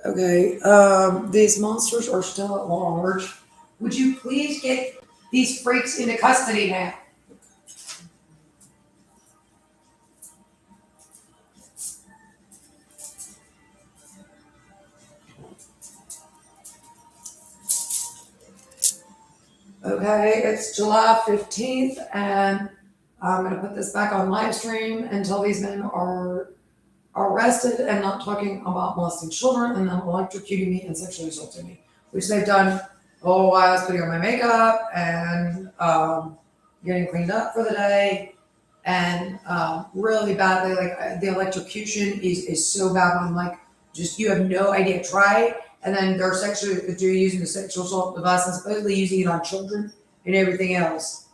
Okay, these monsters are still at large. Would you please get these freaks into custody now? Okay, it's July 15th, and I'm going to put this back on live stream until these men are arrested and not talking about molesting children and then electrocuting me and sexually assaulting me, which they've done. Oh, I was putting on my makeup and getting cleaned up for the day, and really badly. Like the electrocution is so bad. I'm like, just you have no idea. Try it, and then they're they're using the sexual assault device and supposedly using it on children and everything else.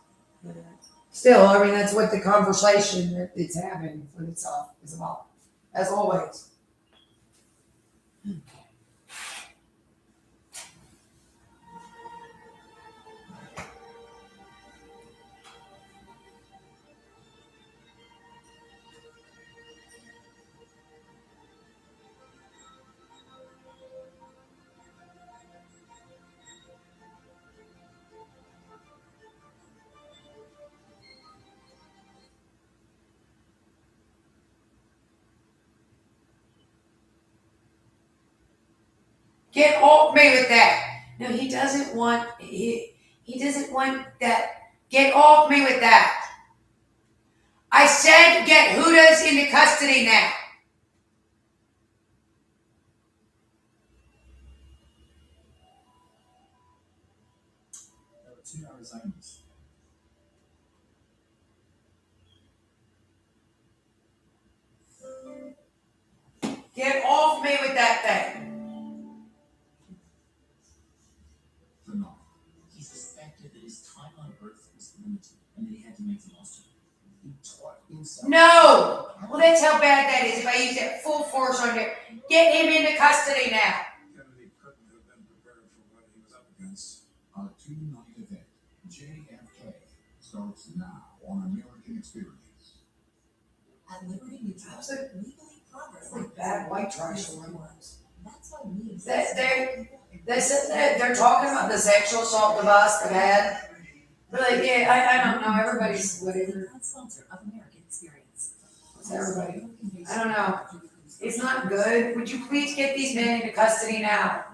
Still, I mean, that's what the conversation that it's having with itself is about, as always. Get off me with that. No, he doesn't want he doesn't want that. Get off me with that. I said get Hudas into custody now. Get off me with that thing. No. Well, that's how bad that is if I use that full force on you. Get him into custody now. Like bad white trash ones. They said that they're talking about the sexual assault device that had. But like, yeah, I don't know. Everybody's whatever. It's everybody. I don't know. It's not good. Would you please get these men into custody now?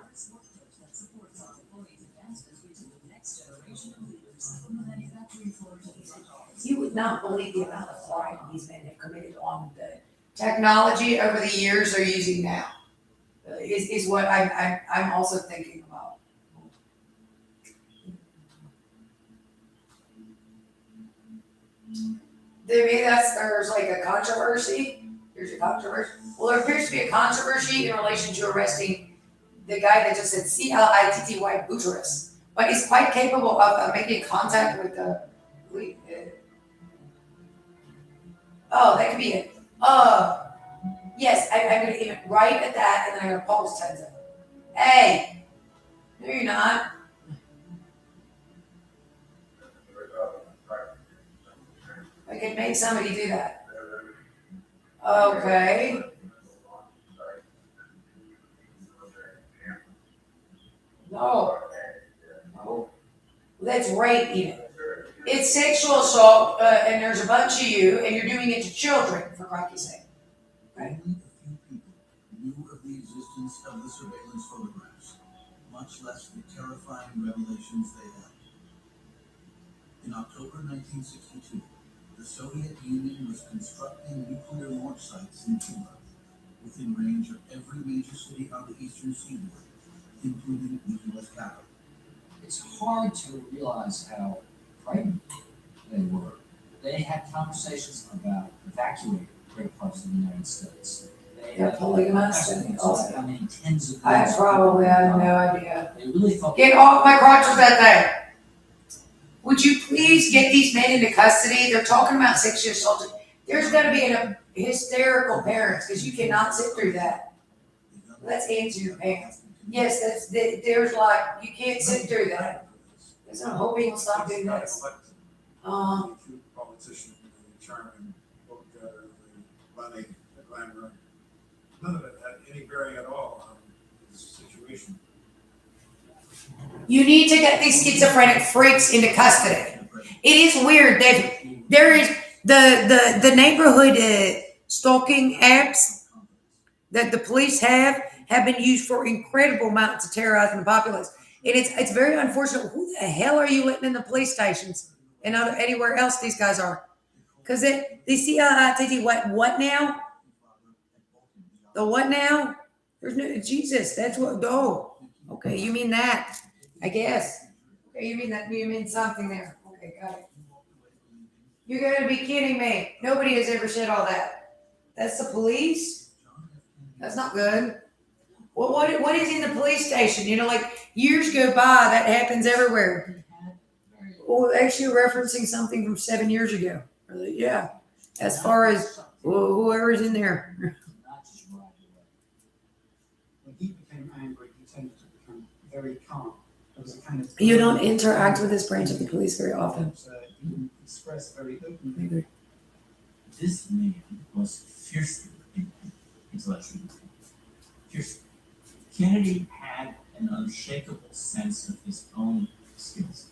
You would not believe the amount of crime these men have committed on the technology over the years they're using now. Is what I'm also thinking about. Maybe there's like a controversy. There's a controversy. Well, there appears to be a controversy in relation to arresting the guy that just said Clitty Bucharest, but he's quite capable of making contact with the. Oh, that could be it. Yes, I'm gonna aim it right at that, and then I'm gonna pulse tense it. Hey, no, you're not. I can make somebody do that. Okay. No. No. That's rape, even. It's sexual assault, and there's a bunch of you, and you're doing it to children, for Christ's sake. Right? They're polygamous and also. I have no idea. Get off my crotch with that thing. Would you please get these men into custody? They're talking about sexual assault. There's going to be an hysterical parents because you cannot sit through that. Let's answer your parents. Yes, there's like you can't sit through that. So I'm hoping he'll stop doing this. Politician, chairman, money, glamour. None of it had any bearing at all on You need to get these schizophrenic freaks into custody. It is weird. There is the neighborhood stalking apps that the police have been used for incredible amounts of terrorizing the populace. And it's very unfortunate. Who the hell are you letting in the police stations and anywhere else these guys are? Because they see what now? The what now? There's no Jesus. That's what. Oh, okay. You mean that? I guess. Okay, you mean that? You mean something there? Okay, got it. You're gonna be kidding me. Nobody has ever said all that. That's the police. That's not good. Well, what is in the police station? You know, like years go by, that happens everywhere. Well, actually, you're referencing something from 7 years ago. Yeah, as far as whoever's in there. When he became angry, he tended to become very calm. There was a kind of You don't interact with this branch of the police very often. He didn't express very openly. This man was fiercely intellectually fiercely. Kennedy had an unshakable sense of his own skills.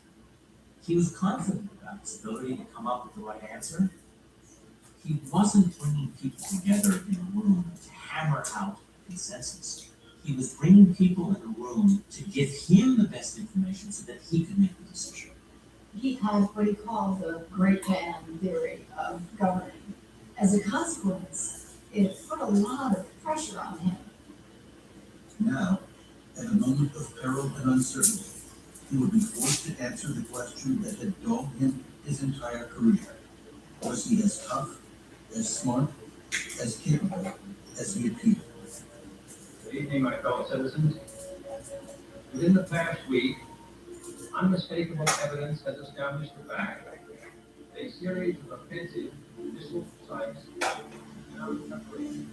He was confident about his ability to come up with the right answer. He wasn't bringing people together in a room to hammer out consensus. He was bringing people in a room to give him the best information so that he could make the decision. He had what he called the great man theory of governing. As a consequence, it put a lot of pressure on him. Now, at a moment of peril and uncertainty, he would be forced to answer the question that had dogged him his entire career. Was he as tough, as smart, as capable as he appeared? Good evening, my fellow citizens. Within the past week, unmistakable evidence has established the fact a series of offensive missile sites in our country.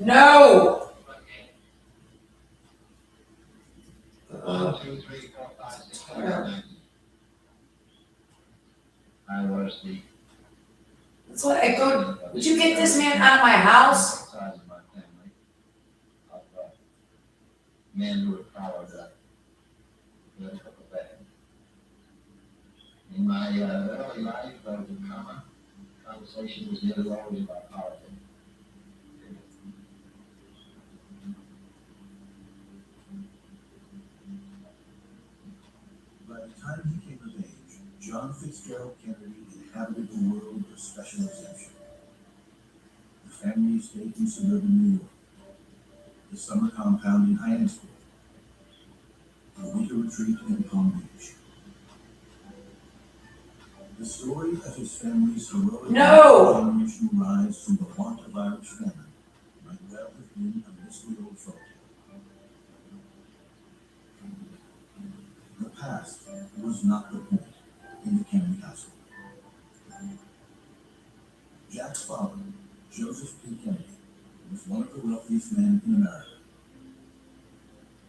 No. 1, 2, 3, 4, 5, 6, 7, 8, 9. I was the That's what I told. Would you get this man out of my house? size of my family, of men who had followed political path. In my early life, the common conversation was nearly always about politics. By the time he came of age, John Fitzgerald Kennedy inhabited a world of special exception. The family estate in suburban New York, the summer compound in Hyannisville, the winter retreat in Palm Beach. The story of his family's heroic generational rise from the want of Irish famine might well have been a mystery old folk. The past was not the point in the Kennedy household. Jack's father, Joseph P. Kennedy, was one of the wealthiest men in America.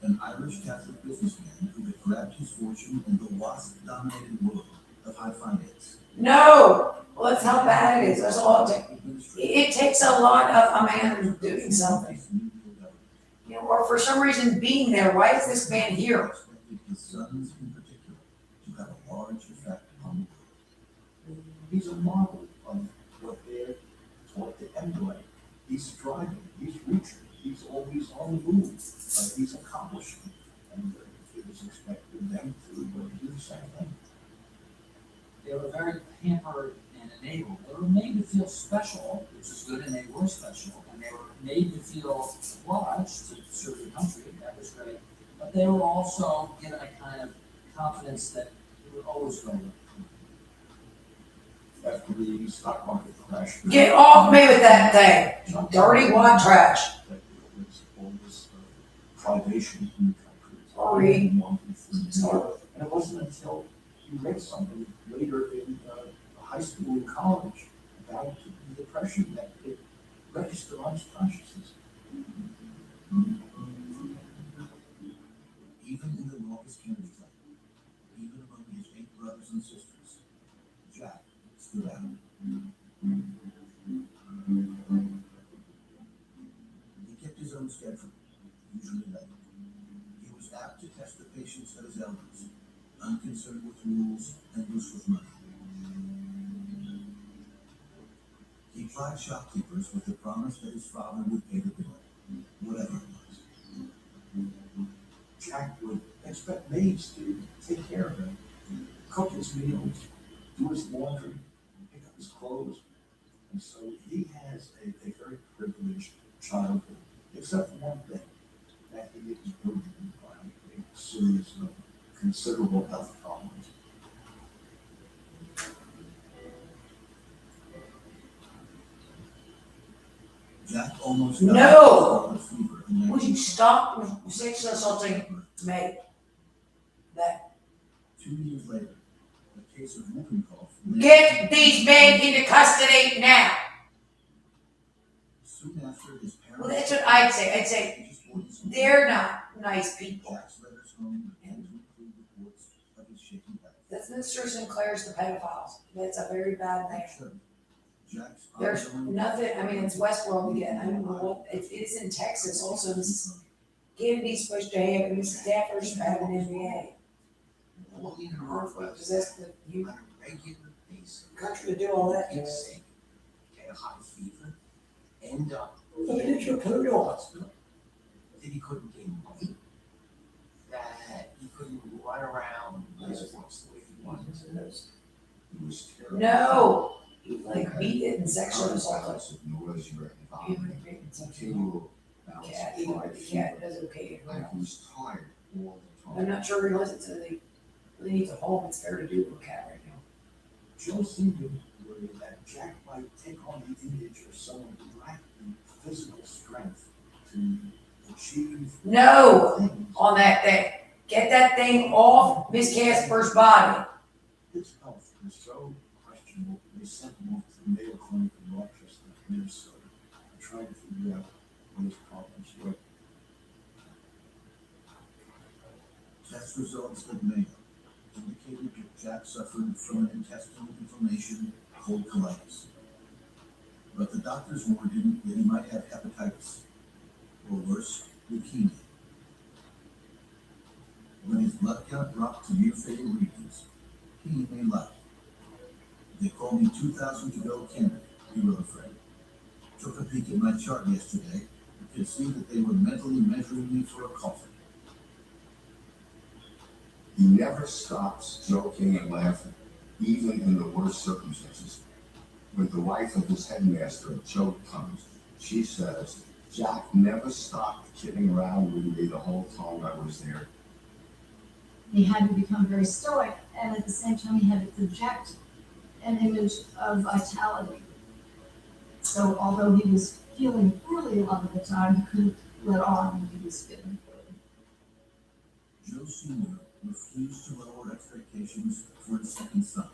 An Irish Catholic businessman who had grabbed his fortune in the WASP-dominated world of high finance. No. Well, that's how bad it is. That's all it takes a lot of a man doing something. You know, or for some reason being there. Why is this man here? Expected his sons in particular to have a large effect on the world. He's a model of what they're taught to emulate. He's striving, he's reaching, he's always on the move, he's accomplishing. And it was expected of them to do the same thing. They were very pampered and enabled. They were made to feel special, which is good, and they were special. And they were made to feel obliged to serve the country. That was great. But they were also given a kind of confidence that it would always go with. After the stock market crash. Get off me with that thing. Dirty white trash. That there was all this privation in the country. Sorry. And it wasn't until you read something later in high school and college about the Depression that it registered on consciousness. Even supplied shopkeepers with the promise that his father would pay the bill, whatever it was. Jack would expect maids to take care of him, cook his meals, do his laundry, pick up his clothes. And so he has a very privileged childhood, except for one thing, that he is burdened by a series of considerable health problems. Jack almost died No! of fever in Would you stop sexually assaulting me? That, 2 years later, a case of whooping cough. get these men into custody now. Soon after his parents. Well, that's what I'd say. I'd say Just ordered some- they're not nice people. Jack's letters home began to include reports of his shaky health. That's Mr. Sinclair's the pedophiles. That's a very bad man. Actually, Jack's There's ongoing- nothing, I mean, it's Westworld again. I don't know what, it is in Texas also. Mrs. Kennedy's supposed to have, and Mrs. Stafford's to have an MBA. Well, even Earth Northwest, possessed the human on a regular basis. country to do all that to Get us. sick, get a high fever, end up But in it's your the poodle. hospital. That he couldn't gain weight, that he couldn't run around his books the way he wanted to. He was terrible. No, he like beat it and sexually assaulted. Violence of noise you were Human involved being, in, something. continual bouts Cat, of even high the cat fever, does okay. and he was tired all the time. I'm not sure he listens to they need a home. It's fair to do with a cat right now. Joe seemed to worry that Jack might take on the image of someone who lacked the physical strength to achieve No, things. on that thing. Get that thing off Miss Casper's body. His health was so questionable, they sent him off to the Mayo Clinic in Rochester, Minnesota, to try to figure out what his problems were. Test results at Mayo indicated that Jack suffered from an intestinal inflammation called colitis. But the doctors warned him that he might have hepatitis, or worse, leukemia. When his blood count dropped to near fatal readings, he made life. They called me 2,000 to go Kennedy, he wrote a friend. Took a peek at my chart yesterday and could see that they were mentally measuring me for a coffin. He never stops joking and laughing, even in the worst circumstances. When the wife of his headmaster, Joe, comes, she says, Jack never stopped kidding around with me the whole time I was there. He had to become very stoic, and at the same time, he had to project an image of vitality. So although he was feeling poorly a lot of the time, he couldn't let on when he was feeling poorly. Joe Sr. refused to lower expectations for his second son,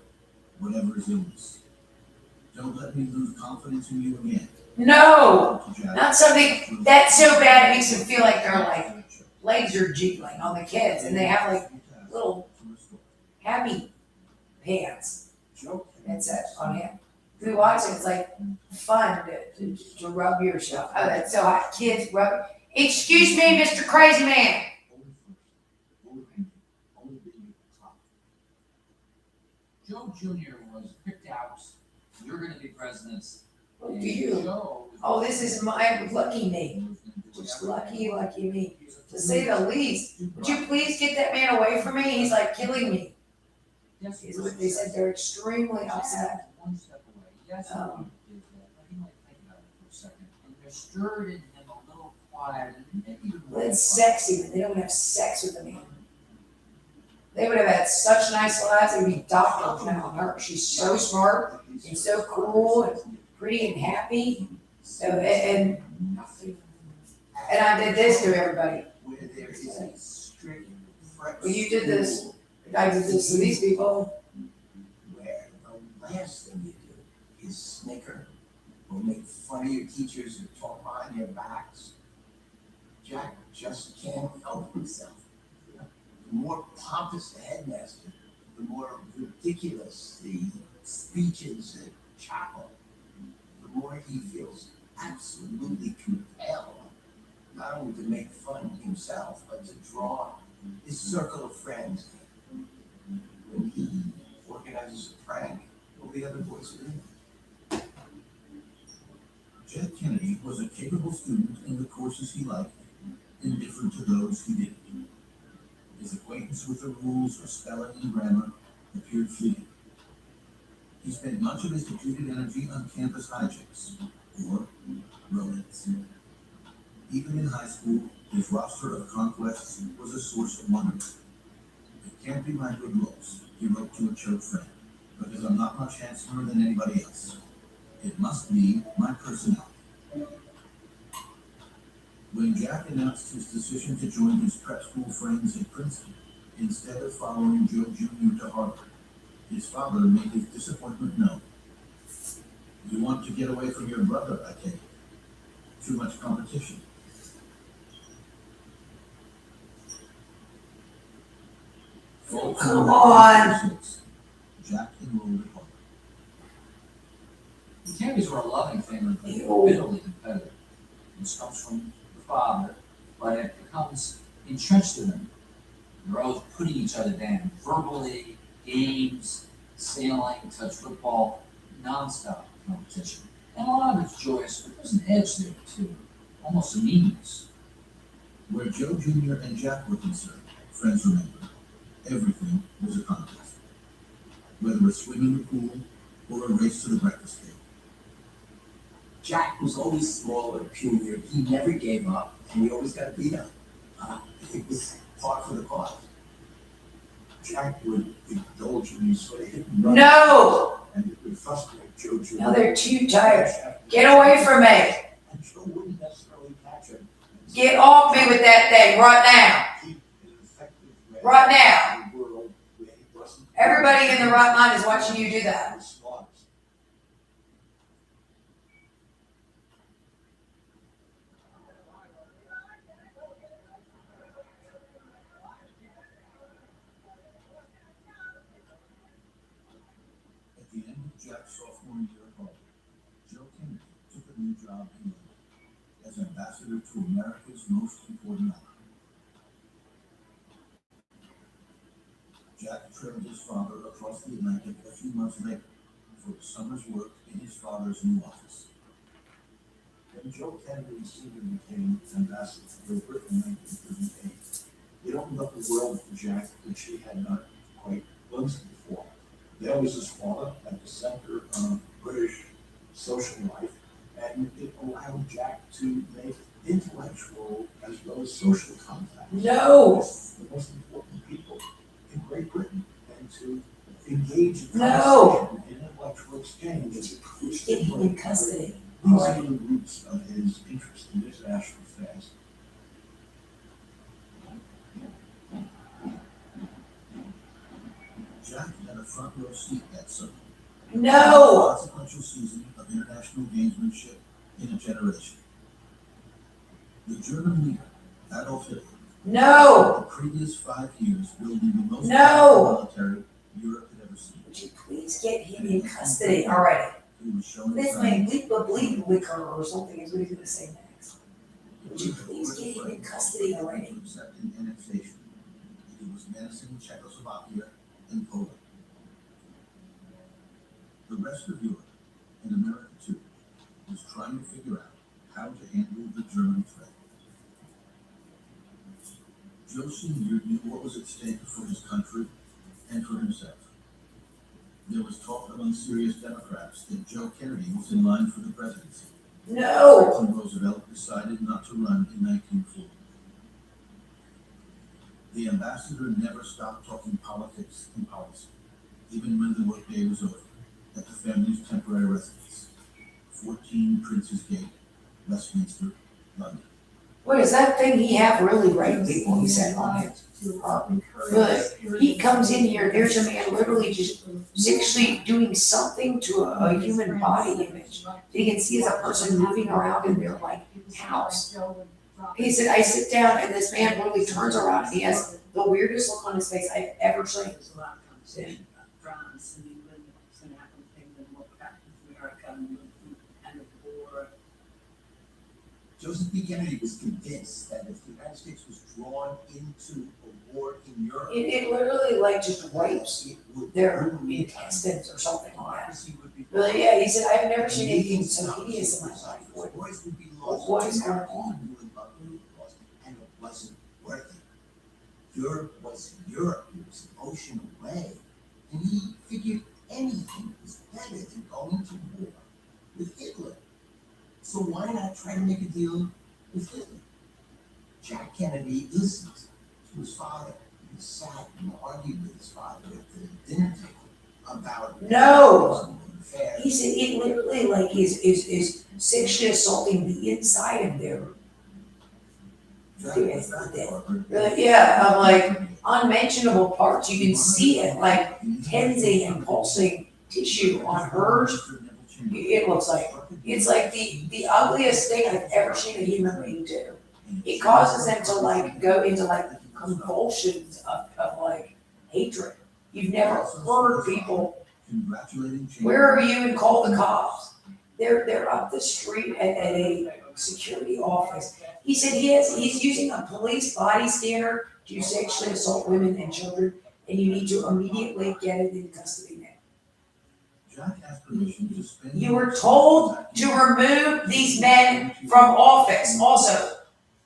whatever his illness. Don't let me lose confidence in you again. No, To Jack. not something that's so bad it makes them feel like they're like legs are jiggling on the kids and they have like little happy pants. Joe That's it on him. If you watch it, it's like fun to rub yourself. Oh, that's so hot. Kids rub. Excuse me, Mr. Crazy Man. Joe Junior was picked out, you're gonna be president. Look and at you. Joe was- Oh, this is my lucky me. Just lucky me. To say the least. Would you please get that man away from me? He's like killing me. Yes, Is what they said. They're extremely upset. Jack, one step away. Yes, Um, he did that, but he might think about it for a second. And there stirred in him a little quiet, and maybe even. Well, it's sexy, but they don't have sex with the man. They would have had such nice lives. They'd be doctors now. Her, she's so smart and so cool and pretty and happy. So, and I did this to everybody. Where there is a strict prep Well, you did this. school I did this to these people. where the last thing you do is snicker or make fun of your teachers or talk behind their backs. Jack just can't help himself. You know, the more pompous the headmaster, the more ridiculous the speeches at chapel, the more he feels absolutely compelled not only to make fun of himself, but to draw his circle of friends. When he organizes a prank, all the other boys are in. was a capable student in the courses he liked, indifferent to those he didn't. His acquaintance with the rules of spelling and grammar appeared fleeting. He spent much of his depleted energy on campus hijinks, or romance. Even in high school, his roster of conquests was a source of wonderment. It can't be my good looks, he wrote to a church friend, because I'm not much handsomer than anybody else. It must be my personality. When Jack announced his decision to join his prep school friends at Princeton, instead of following Joe Jr. to Harvard, his father made his disappointment known. You want to get away from your brother, I take it. Too much competition. Oh, come on. Jack enrolled at Harvard. The Kennedys were a loving family, but Ew. bitterly competitive. This comes from the father, but it becomes entrenched in them. They're always putting each other down, verbally, games, sailing, touch football, nonstop competition. And a lot of it's joyous, but there's an edge there too, almost a meanness. Where Joe Jr. and Jack were concerned, friends remembered, everything was a contest. Whether a swim in the pool or a race to the breakfast table. Jack was always smaller, puny. He never gave up, and he always got beat up. It was par for the course. Jack would indulge in these sort of hit and run. No! And it would frustrate Joe Jr. No, they're too tired. Get away from me. And Joe wouldn't necessarily catch him. Get off me with that thing right now. Keep an effective way Right now. in a world where he wasn't- Everybody in the right mind is watching you do that. was smartest. At the end of Jack's sophomore year at Harvard, Joe Kennedy took a new job in London as ambassador to America's most important ally. Jack trailed his father across the Atlantic a few months later for a summer's work in his father's new office. When Joe Kennedy Sr. became ambassador to Great Britain in 1938, it opened up the world for Jack, which he had not quite glimpsed before. There was his father at the center of British social life, and it allowed Jack to make intellectual as well as social contact No. with the most important people in Great Britain, and to engage in No. conversation and intellectual exchange. Please get him in custody. These are the roots of his interest in international affairs. Jack had a front row seat that summer. No. Consequential season of international gamesmanship in a generation. The German leader, Adolf Hitler, No. the previous 5 years building the most No. powerful military Europe had ever seen. Would you please get him in custody already? He was shown This the may signs bleed liquor or something is what he's gonna say next. Would you please get him in custody already? accepting annexation. He was menacing Czechoslovakia and Poland. The rest of Europe, and America too, was trying to figure out how to handle the German threat. Joe Sr. knew what was at stake for his country and for himself. There was talk among serious Democrats that Joe Kennedy was in line for the presidency. No. Franklin Roosevelt decided not to run in 1940. The ambassador never stopped talking politics and policy, even when the workday was over, at the family's temporary residence, 14 Prince's Gate, Westminster, London. What is that thing he have really raped people, he said on it? Good. He comes in here, there's a man literally just sexually doing something to a human body image. He can see as a person moving around in their like house. He said, I sit down and this man literally turns around and he has the weirdest look on his face I've ever seen. There's a lot of conversation about France and England, what's going to happen with England, what happened with America and the war. Joseph B. Kennedy was convinced that if the United States was drawn into a war in Europe, It literally like just rapes it would their ruin intestines or something like that. democracy would be Really, yeah, he said, I've never seen anything so hideous in my life. Wars would be what is going on. You would love who it was, and it wasn't worth it. Europe was Europe. It was an ocean away. And he figured anything was better than going to war with Hitler. So why not try to make a deal with Hitler? Jack Kennedy listened to his father. He sat and argued with his father at the dinner table about No. affairs. He said it literally like is sexually assaulting the inside of their really, yeah, of like unmentionable parts. You can see it like tensing and pulsing tissue on hers. It looks like it's like the ugliest thing I've ever seen a human being do. It causes them to like go into like convulsions of like hatred. You've never heard people. Where are you? And call the cops. They're up the street at a security office. He said he's using a police body scanner to sexually assault women and children, and you need to immediately get it in custody now. You were told to remove these men from office. Also,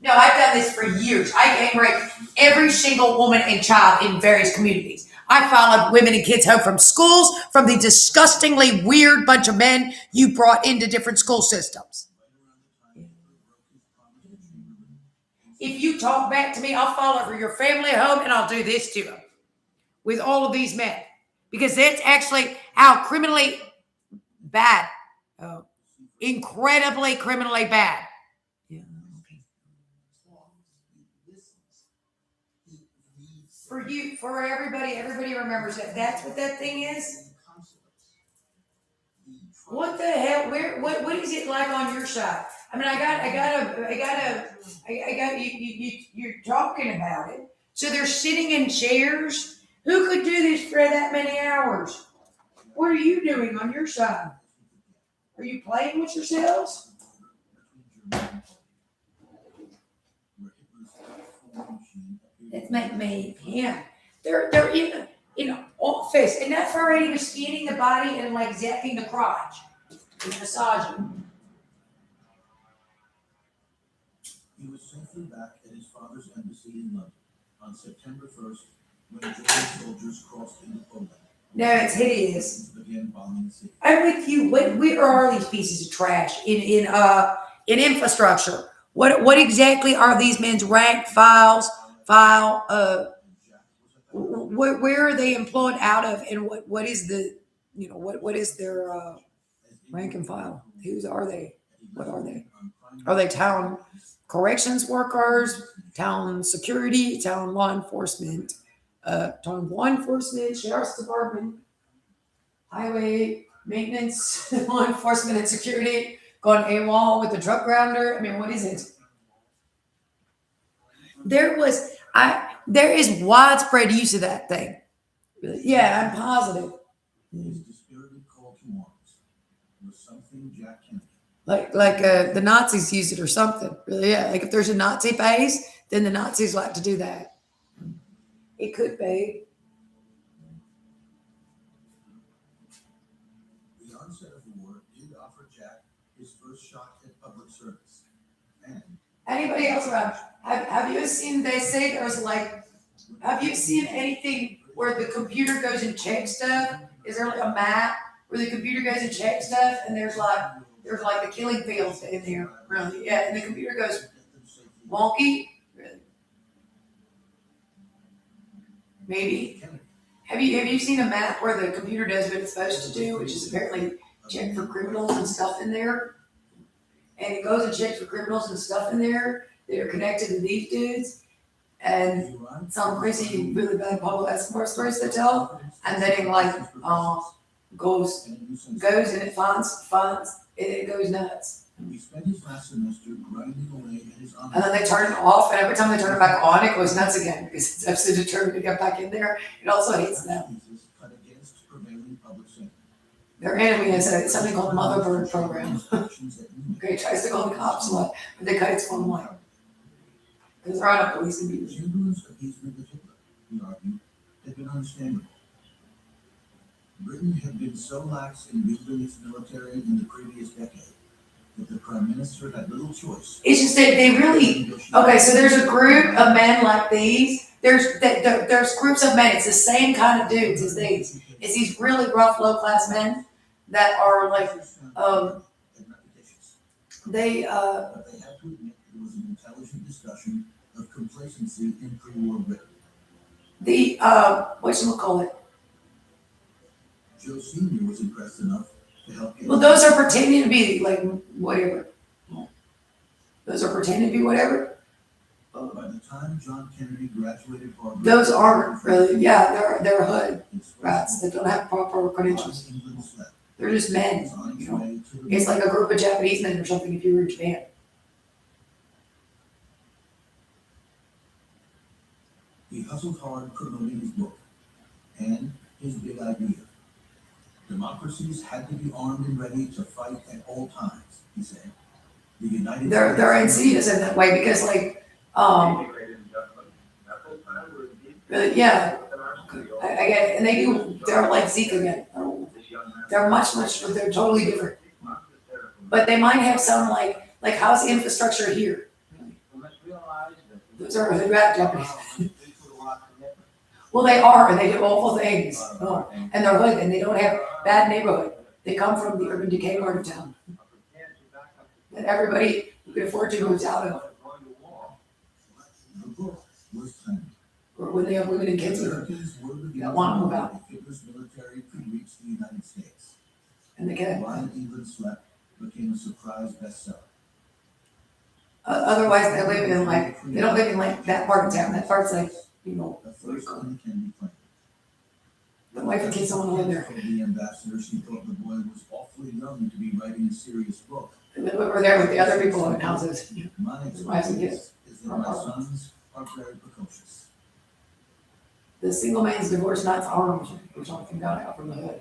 no, I've done this for years. I gang raped every single woman and child in various communities. I followed women and kids home from schools from the disgustingly weird bunch of men you brought into different school systems. If you talk back to me, I'll follow your family home and I'll do this to them with all of these men. Because that's actually how criminally bad, incredibly criminally bad. For everybody remembers that. That's what that thing is. What the hell? What is it like on your side? I mean, you're talking about it. So they're sitting in chairs. Who could do this for that many hours? What are you doing on your side? Are you playing with yourselves? Let's make me, yeah. They're in an office, and that's already was scanning the body and like zapping the crotch and massaging. He was safely back at his father's embassy in London on September 1st when German soldiers crossed into Poland. No, it's hideous. Began bombing the city. I'm with you. Where are these pieces of trash in infrastructure? What exactly are these men's rank file? Where are they employed out of, and what is the what is their rank and file? Whose are they? What are they? Are they town corrections workers, town security, town law enforcement, sheriff's department, highway maintenance, law enforcement and security, gone AWOL with the truck grounder? I mean, what is it? There is widespread use of that thing. Yeah, I'm positive. His dispirited call to arms was something Jack Kennedy. Like the Nazis use it or something. Really, yeah. Like if there's a Nazi base, then the Nazis like to do that. It could be. The onset of the war did offer Jack his first shot at public service. And Anybody else around? Have you seen? They say there's like. Have you seen anything where the computer goes and checks stuff? Is there like a map where the computer goes and checks stuff, and there's like the killing fields in there? Really? Yeah, and the computer goes wonky. Really? Maybe. Have you seen a map where the computer does what it's supposed to do, which is apparently check for criminals and stuff in there? And it goes and checks for criminals and stuff in there that are connected to these dudes. And some crazy, really bad Pablo Escobar stories they tell. And then it like goes and it finds, it goes nuts. he spent his last semester grinding away at his honor. And then they turn it off, and every time they turn it back on, it goes nuts again because it's absolutely determined to get back in there. It also hates them. Cut against prevailing public sentiment. Their enemy is something called Motherbird program. Okay, tries to call the cops a lot, but they cut its phone line. Because they're on a police computer. Chamberlain's appeasement of Hitler, he argued, had been understandable. Britain had been so lax in building its military in the previous decade that the Prime Minister had little choice. It's just that they really, okay, so there's a group of men like these. There's groups of men. It's the same kind of dudes as these. It's these really rough, low-class men that are like, they, But they have to admit it was an intelligent discussion of complacency in pre-war Britain. whatchamacallit? Joe Sr. was impressed enough to help get. Well, those are pretending to be like whatever. Those are pretending to be whatever. By the time John Kennedy graduated Harvard. Those aren't really, yeah, they're hood his first rats that don't have proper credentials. England slept. They're just men, Was on its you know. way to the It's like a group of Japanese men or something if you were in Japan. He hustled hard promoting his book and his big idea. Democracies had to be armed and ready to fight at all times, he said. The United They're States- insidious in that way because like, yeah, I get it. And they do, they're like Zeke again. They're they're totally different. But they might have some like how's the infrastructure here? Those are hood rat Japanese. Well, they are, and they do awful things. Oh, and they're hood, and they don't have bad neighborhood. They come from the urban decay part of town. And everybody who can afford to moves out of, The book was timely. or when they have women and kids with them, Americans were beginning that want to to move know out. that Hitler's military could reach the United States. and they can. While England slept became a surprise bestseller. Otherwise, they live in like, they don't live in like that part of town. That part's like, you know, The first on the Kennedy claim. the wife and kids don't want to live there. From the ambassador, she thought the boy was awfully young to be writing a serious book. They live over there with the other people in houses. My Wives and kids. experience is that my sons are very precocious. The single man's divorce, not arms, or something down out from the hood.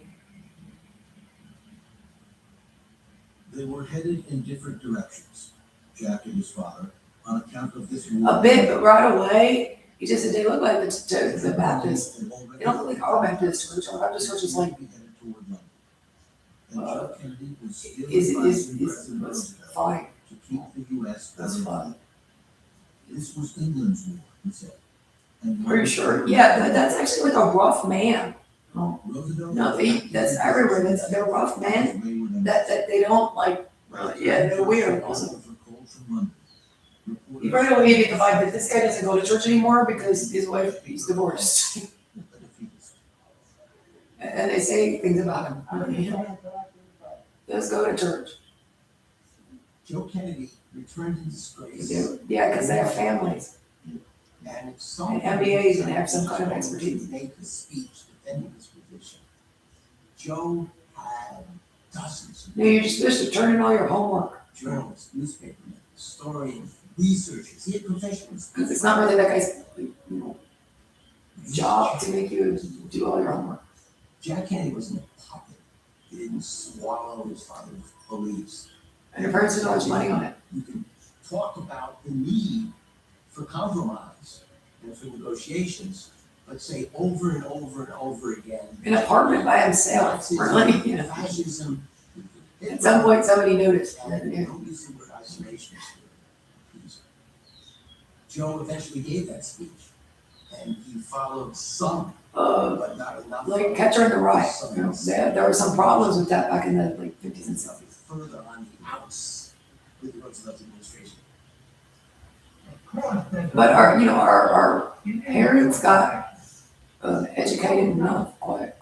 They were headed in different directions, Jack and his father, on account of this war. A bit, but right away, he just said they look like the Baptist. They don't look like our Baptist church. Our Baptist church is like, And John Kennedy was still is advising President was Roosevelt fine. to keep the U.S. That's out of fine. This was England's war, he said. And Are you sure? Yeah, that's actually like a rough man. Oh, Roosevelt. no, that's everywhere. They're rough men that they don't like, really, yeah, they're weird also. You right away you get the vibe that this guy doesn't go to church anymore because his wife is divorced. And they say things about him. You know, let's go to church. Joe Kennedy returned in disgrace. Yeah, because they have families. And it's so. And MBAs and have some kind of expertise. Make a speech defending his position. Joe had dozens of No, you're just supposed to turn in all your homework. journalists, newspapermen, historians, researchers, he had professionals. Because it's not really that guy's, you know, job to make you do all your homework. Jack Kennedy wasn't a puppet. He didn't swallow his father's beliefs. And your parents didn't know much money on it. You can talk about the need for compromise and for negotiations, but say over and over and over again. An apartment by himself, really, you know. Fascism. At some point, somebody noticed. And Yeah. don't use the word isolation. Joe eventually gave that speech, and he followed some, but not enough. Like Catcher in the Rye, you know, there were some problems with that back in the like 50s and 60s. Further on the outs with the Roosevelt administration. But our parents got educated enough, quite,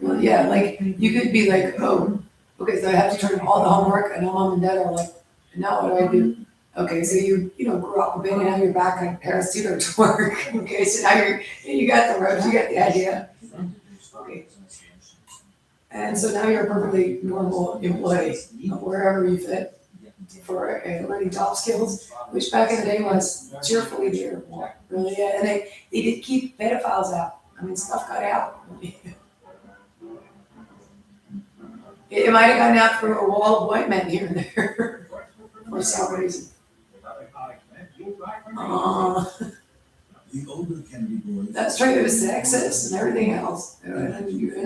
really, yeah, like, you could be like, oh, okay, so I have to turn in all the homework, and mom and dad are like, now what do I do? Okay, so you grew up with banging on your back like parents do their work, okay, so now you got the ropes, you got the idea. Okay. And so now you're a perfectly normal employee of wherever you fit for learning top skills, which back in the day was cheerfully there, really, yeah, and they did keep pedophiles out. I mean, stuff got out. It might have gotten out through a wall of white men here and there for some reason. The older Kennedy boys. That's true, it was sexist and everything else, in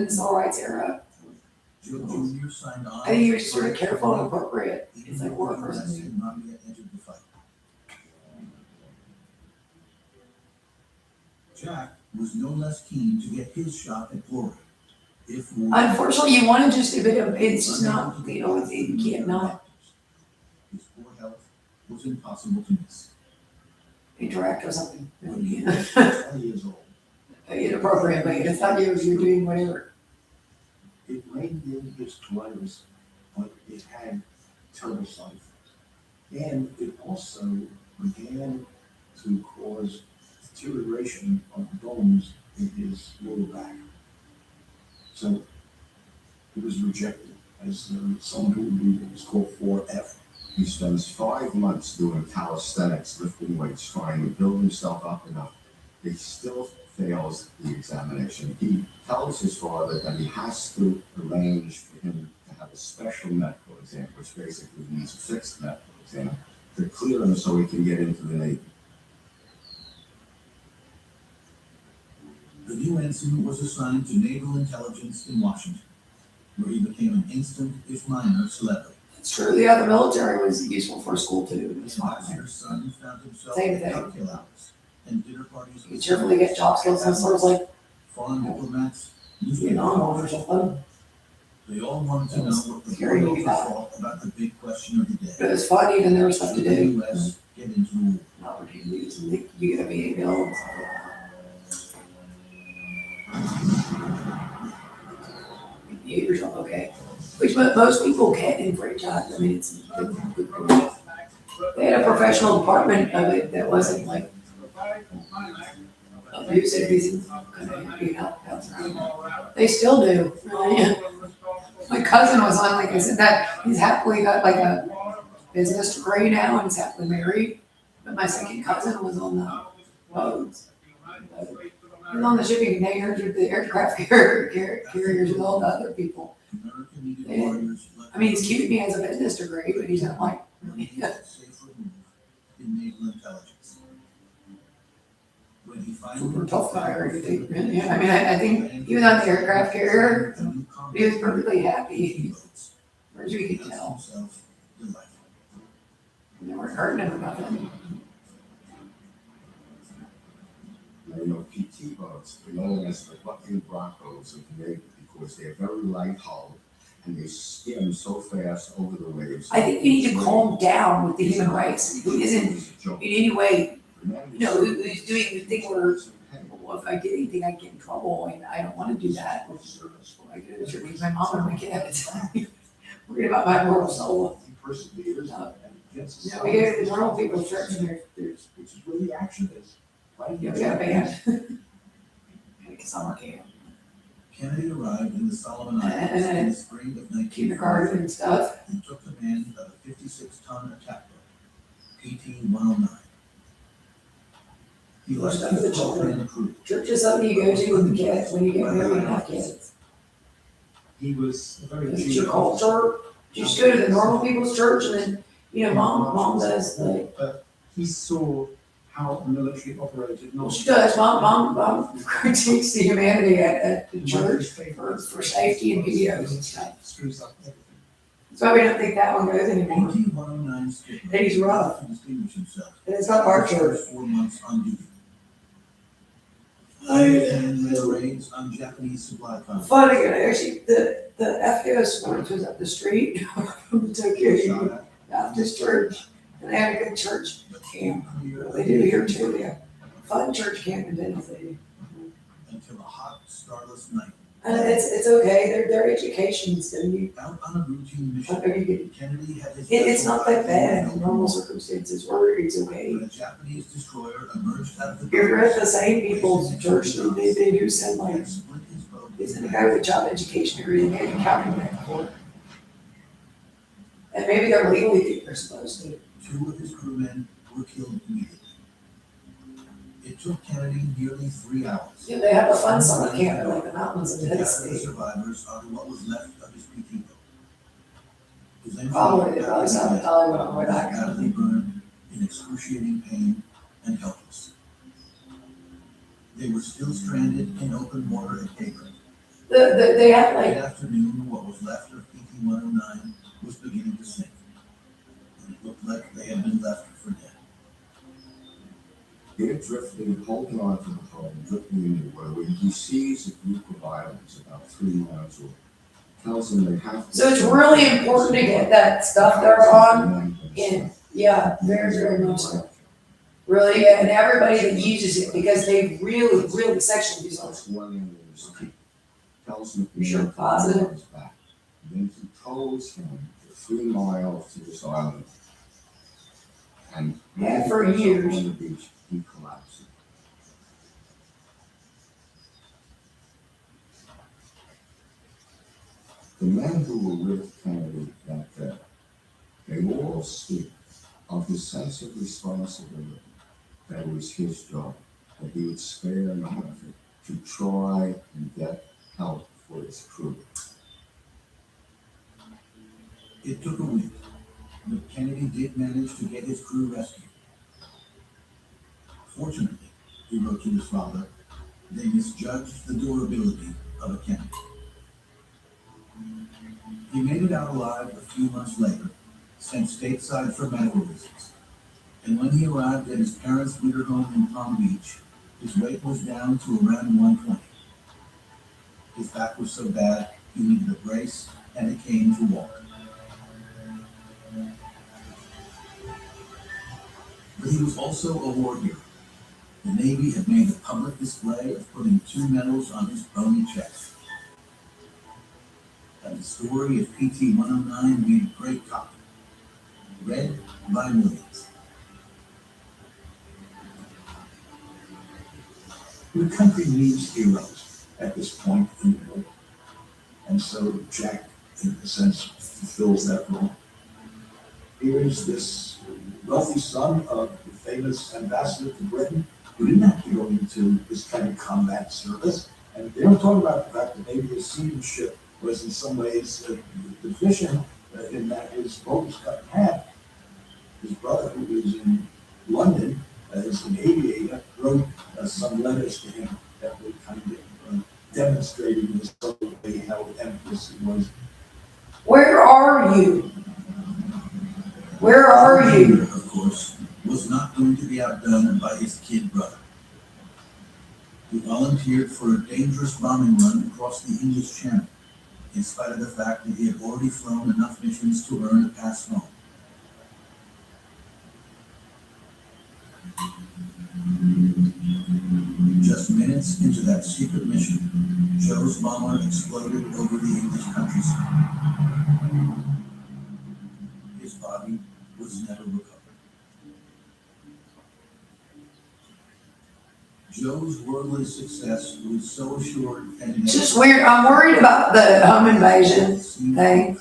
the civil rights era. Joe Junior signed on. I think you're sort of careful and appropriate. Even It's like before war the arrest person. and Mafia entered the fight. Jack was no less keen to get his shot at glory. If war. Unfortunately, you want to just do it, it's just not, you know, you can't not His poor health was impossible to miss. interact or something. When he You was know, 20 years old, inappropriately. It's not you, you're doing whatever. It reigned in his clothes, but it had terrible side effects. And it also began to cause deterioration of the bones in his lower back. So he was rejected as someone who would be what's called 4F. He spends 5 months doing calisthenics, lifting weights, trying to build himself up enough. He still fails the examination. He tells his father that he has to arrange for him to have a special medical exam, which basically means a fixed medical exam, to clear him so he can get into the Navy. the new ensign was assigned to Naval Intelligence in Washington, where he became an instant, if minor, celebrity. It's true, the other military was useful for school too. It's The fine. ambassador's son found himself Same at thing. cocktail hours and dinner parties. You cheerfully get job skills and sort of like Foreign diplomats, Vietnam War or something. they all wanted to know what the Scary world about it. thought about the big question of the But day. it's funny and there was stuff to Should the do. U.S. get into war? Opportunities and you get a VA bill and stuff like that. You get yourself okay. Which most people can in franchise. I mean, it's they had a professional department of it that wasn't like abusive reasons. Kind of happy out. They still do. Really. My cousin was on, like I said, that he's happily got like a business degree now and he's happily married. But my second cousin was on the boats. He was on the shipping containers with the aircraft carriers with all the other people. American needed Yeah. warriors like I mean, he's cute. He has a business degree, but he's not like really. safer move in naval intelligence. When he finally Super tough guy or anything. Really. Yeah, I mean, I think he was on the aircraft carrier. He was perfectly happy, as far as we could tell. himself delightful. They weren't hurting him about that. You know, PT boats, they're known as the bucking Broncos of the Navy because they're very light hulled and they skim so fast over the waves. I think you need to calm down with the human race, who isn't It's a joke. in any way, you know, who's doing the thing where, well, if I did anything, I'd get in trouble, and I don't want to do that. What I do is release my mom and my kids. Worried about my moral soul. He perseveres and gets. You know, we go to the normal people's church, and there's, Which is where the action is. Right? you know, we got a band. Like a summer camp, Kennedy arrived in the Solomon Islands in the spring of 1940 kindergarten and stuff. and took command of a 56-ton attack boat, PT-109. He left Stuff for the his children. and the crew. Church is something you go to with the kids when you get married and have kids. He was a very. It's your culture. You just go to the normal people's church, and then, you know, mom does the, But he saw how the military operated. well, she does, mom critiques the humanity at the church for safety and videos and stuff. Screws up everything. That's why we don't think that one goes anymore. PT-109 skipper. And he's rough. To distinguish himself. And it's not our For church. 4 months on duty. I- And led raids on Japanese supply convoys. Funny, you know, actually, the FDO sports was up the street from the Tokyo Union Shot at Baptist Church, and they had a good church camp. clear They do here too, yeah. Fun church camp in Tennessee. until a hot, starless night. And it's okay, their education's, so you, Out on a routine I mission, know you get, Kennedy had his. it's not that bad in normal circumstances where it's okay. When a Japanese destroyer emerged out of the. You're at the same people's church, they do send like, And split his boat. isn't a guy with a job education degree, they may be counting that for. And maybe they're legally think they're supposed to. 2 of his crewmen were killed immediately. It took Kennedy nearly 3 hours. Yeah, they have a fun summer camp in like the mountains of To gather the Tennessee. survivors out of what was left of his PT boat. Eventually, Probably, they probably saw the Hollywood on the way back. badly burned, in excruciating pain, and helpless. They were still stranded in open water at daybreak. They had Late like, afternoon, what was left of PT 109 was beginning to sink. And it looked like they had been left for dead. They're drifting, holding on to the hull, drifting in the water. When he sees a group of islands about 3 miles away, tells them they have to. so it's really important to get that stuff they're on in. Yeah, very, very much so. Really, and everybody that uses it, because they really, really sexually use it. That's one end of his teeth. Tells him. Sure, positive. Comes back. Then he tows him for 3 miles to this island. And. Yeah, for when he years. gets up on the beach, he collapses. The men who were with Kennedy that day, they all speak of the sense of responsibility that was his job, that he would spare no effort to try and get help for his crew. It took a week, but Kennedy did manage to get his crew rescued. Fortunately, he wrote to his father, they misjudged the durability of a Kennedy. He made it out alive a few months later, sent stateside for medical visits. And when he arrived at his parents' winter home in Palm Beach, his weight was down to around 120. His back was so bad, he needed a brace and a cane to walk. But he was also a war hero. The Navy had made a public display of putting 2 medals on his bony chest. And the story of PT 109 made great copy. Read by millions. The country needs heroes at this point in the war. And so Jack, in a sense, fulfills that role. Here is this wealthy son of the famous ambassador to Britain who didn't have to go into this kind of combat service. And they don't talk about the fact that maybe his seamanship was in some ways deficient in that his boat was cut in half. His brother, who was in London as an aviator, wrote some letters to him that were kind of demonstrating this way how emphasis was. Where are you? Where are you? Peter, of course, was not going to be outdone by his kid brother. He volunteered for a dangerous bombing run across the English Channel, in spite of the fact that he had already flown enough missions to earn a pass home. Just minutes into that secret mission, Joe's bomber exploded over the English countryside. His body was never recovered. Joe's worldly success was so assured and It's just weird. I'm worried about the home invasion thing.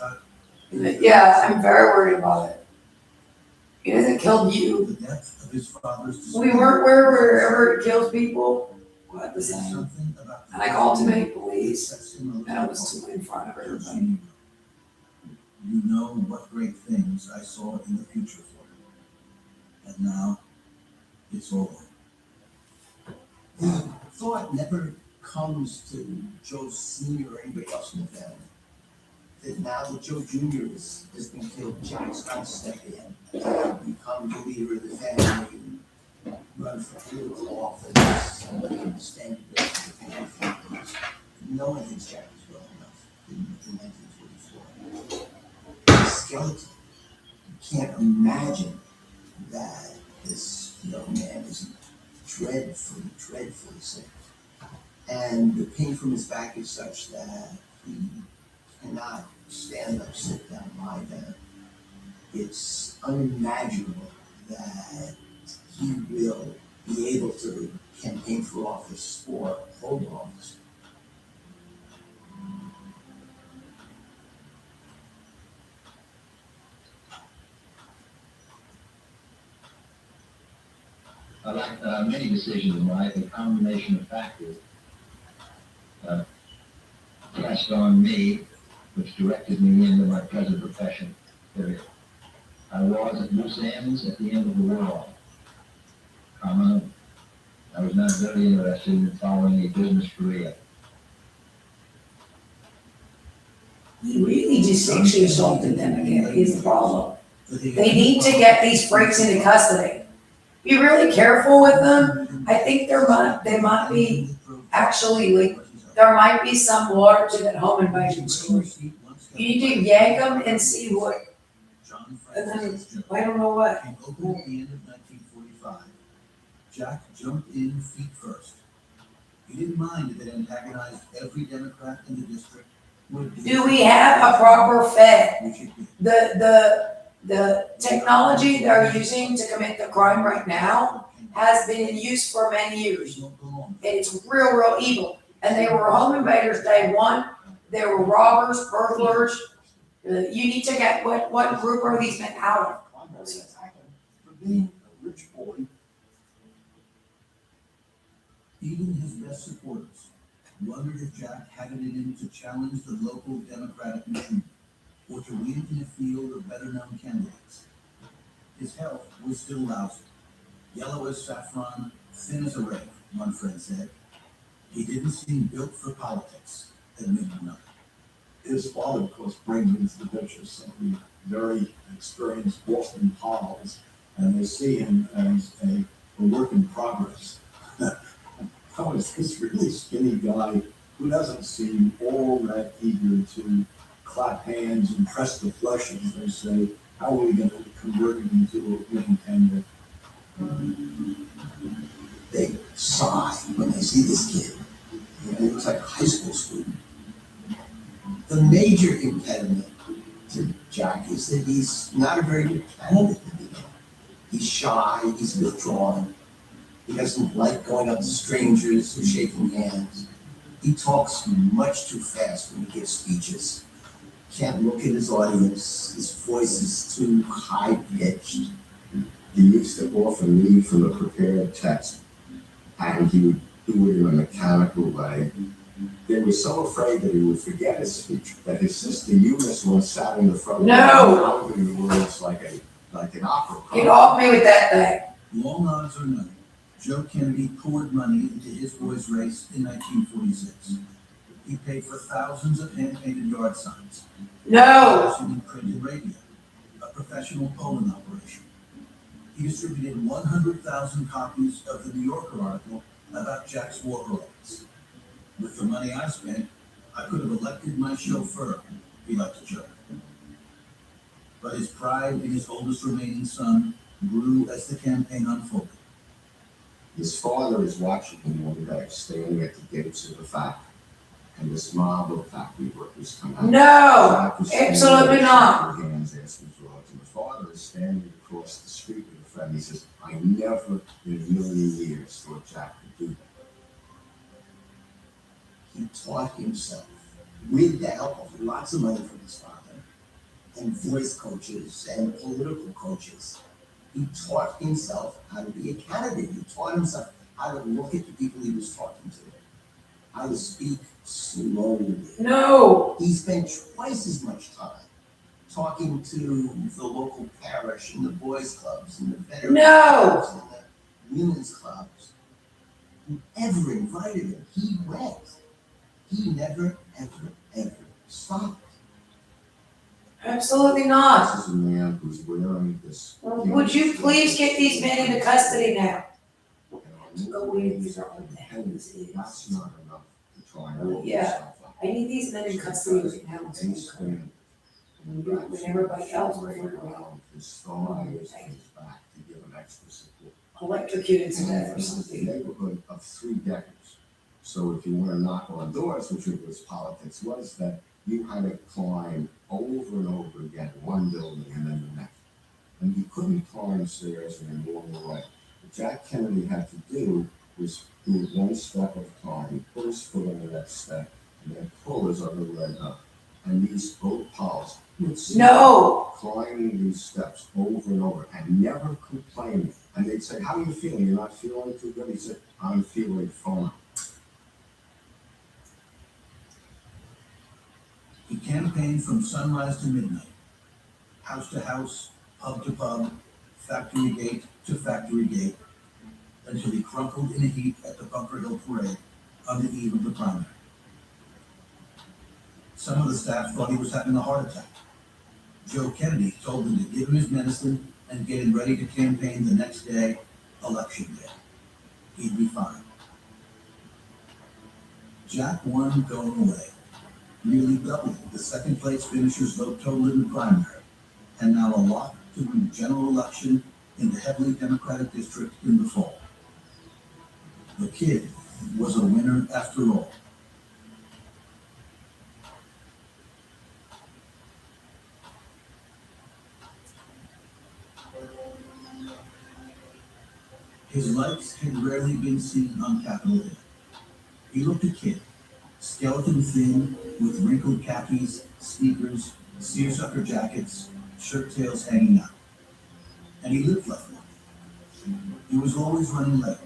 Yeah, I'm very worried about it. It hasn't killed you. The depth of his father's We weren't wherever it kills people. We're at the same. something about And I called too many police, sets him and I was too in front of everybody. You know what great things I saw in the future for you. And now it's over. Thought never comes to Joe Sr. or anybody else in the family. That now that Joe Jr. has been killed, Jack's got to step in, become the leader of the family, and run for political office, and stand against the family. No one thinks Jack was well enough in 1944. The skeleton. You can't imagine that this young man is dreadfully, dreadfully sick. And the pain from his back is such that he cannot stand up, sit down, lie down. It's unimaginable that he will be able to campaign for office or hold office. Like many decisions in life, a combination of factors pressed on me, which directed me into my present profession. Period. I was at loose ends at the end of the world. I was not very interested in following a business career. He really just sexually assaulted them again, is the problem. But he- They need to get these freaks into custody. Be really careful with them. I think they might be actually like, there might be some water to that home invasion story. You need to yank them and see what, John and then, Francis Jones. I don't know what. Came open at the end of 1945. Jack jumped in feet first. He didn't mind if it antagonized every Democrat in the district. Do we have a proper Fed? Which it did. The technology they're using to commit the crime right now has been in use for many years. Don't belong. And it's real evil. And they were home invaders day one. They were robbers, burglars. You need to get, what group are these men out of? For being a rich boy, Even his best supporters wondered if Jack had it in him to challenge the local Democratic machine or to win in a field of better-known candidates. His health was still lousy. Yellow as saffron, thin as a rake, one friend said. He didn't seem built for politics, admitted another. his father, of course, brings into the picture some of the very experienced Boston pals, and they see him as a work in progress. How is this really skinny guy who doesn't seem all that eager to clap hands and press the flesh, as they say? How are we going to convert him into a living candidate? They sigh when they see this kid. You know, he looks like a high school student. The major impediment to Jack is that he's not a very good candidate to begin. He's shy, he's withdrawn. He doesn't like going up to strangers or shaking hands. He talks much too fast when he gives speeches. Can't look at his audience. His voice is too high-pitched. He used to often read from a prepared text, and he would do it in a mechanical way. They were so afraid that he would forget his speech that his sister Eunice once sat in the front No! mouthing the words like an opera. Get off me with that thing. Long odds or none, Joe Kennedy poured money into his boys' race in 1946. He paid for thousands of hand-painted yard signs. No! In printed radio, a professional polling operation. He distributed 100,000 copies of the New Yorker article about Jack's war parades. With the money I spent, I could have elected my chauffeur, he liked to joke. But his pride in his oldest remaining son grew as the campaign unfolded. His father is watching him one day, standing at the gates of the factory, and this mob of factory workers come out. No! Jack is standing Absolutely there, not. shaking hands, asking for drugs, and the father is standing across the street with a friend. He says, "I never in a million years thought Jack could do that." He taught himself with the help of lots of money from his father and voice coaches and political coaches. He taught himself how to be a candidate. He taught himself how to look at the people he was talking to, how to speak slowly. No! He spent twice as much time talking to the local parish and the boys' clubs and the veterans No! clubs and the women's clubs. Whoever invited him, he went. He never, ever stopped. Absolutely not. This is a man who's wearing this. Would you please get these men into custody now? Go in, these are all the hell this is. That's not enough to try and hold Yeah. yourself up. I need these men in custody right now. They spend When everybody else was around his thighs and his back to give him extra support. electrocuted to death or It's a something. neighborhood of 3 decades. So if you want to knock on doors, which was politics, was that you had to climb over and over again, one building and then the next. And you couldn't climb stairs in a normal way. What Jack Kennedy had to do was do one step at a time, put his foot on the next step, and then pull his other leg up. And these both pals would see No! climbing these steps over and over and never complaining. And they'd say, "How are you feeling? You're not feeling too good?" He said, "I'm feeling fine." He campaigned from sunrise to midnight, house to house, pub to pub, factory gate to factory gate, until he crumpled in a heap at the Bunker Hill Parade on the eve of the primary. Some of the staff thought he was having a heart attack. Joe Kennedy told them to give him his medicine and get him ready to campaign the next day, election day. He'd be fine. Jack won going away, nearly doubling the second place finisher's vote total in the primary, and now a lock to win the general election in the heavily Democratic district in the fall. The kid was a winner after all. His lights had rarely been seen on Capitol Hill. He looked a kid, skeleton thin, with wrinkled khakis, sneakers, seersucker jackets, shirt tails hanging out. And he lived like one. He was always running late,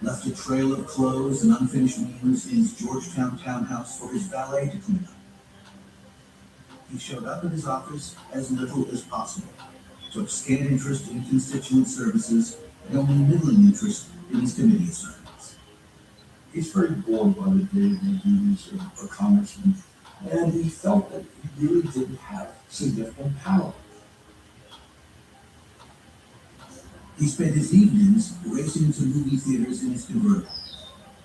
left a trail of clothes and unfinished meals in his Georgetown townhouse for his valet to clean up. He showed up at his office as little as possible, took scant interest in constituent services, and only middling interest in his committee assignments. He's very bored by the day-to-day duties of a congressman, and he felt that he really didn't have significant power. He spent his evenings racing to movie theaters in his convertible,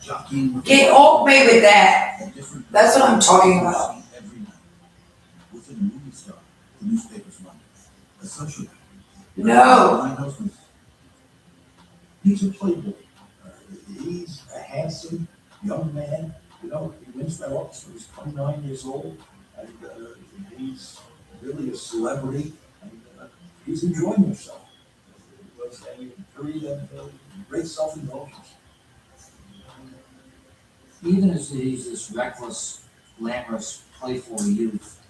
jockeying with Get off me with that. a different That's what I'm talking about. every night. Within a movie star, the newspapers wanted, a socialite. No. Fine hostess. He's a playboy. He's a handsome young man. You know, he wins that office when he's 29 years old, and he's really a celebrity, and he's enjoying himself. It was a period of great self-indulgence. Even as he's this reckless, glamorous, playful youth,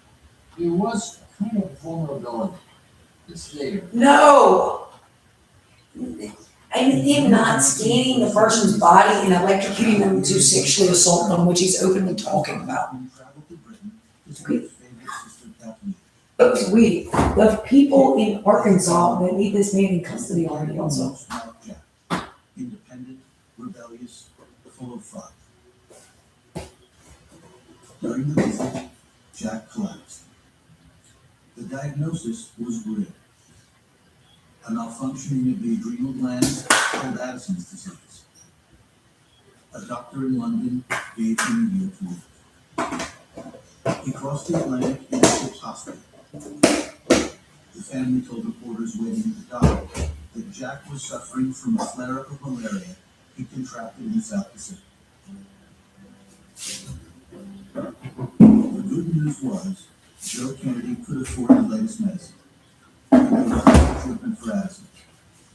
there was kind of vulnerability. It's there. No. I mean, him not scanning the person's body and electrocuting them to sexually assault them, which he's openly talking about. He traveled to Britain to see his favorite sister Kathleen. But we, the people in Arkansas that need this man in custody already also. Most like Jack, independent, rebellious, full of fun. During the visit, Jack collapsed. The diagnosis was grim. A malfunctioning of the adrenal glands called Addison's disease. A doctor in London gave him a year to live. He crossed the Atlantic in a ship's hospital. The family told reporters waiting at the dock that Jack was suffering from a flare-up of malaria he contracted in the South Pacific. The good news was Joe Kennedy could afford the latest medicine. Treatment for asthma,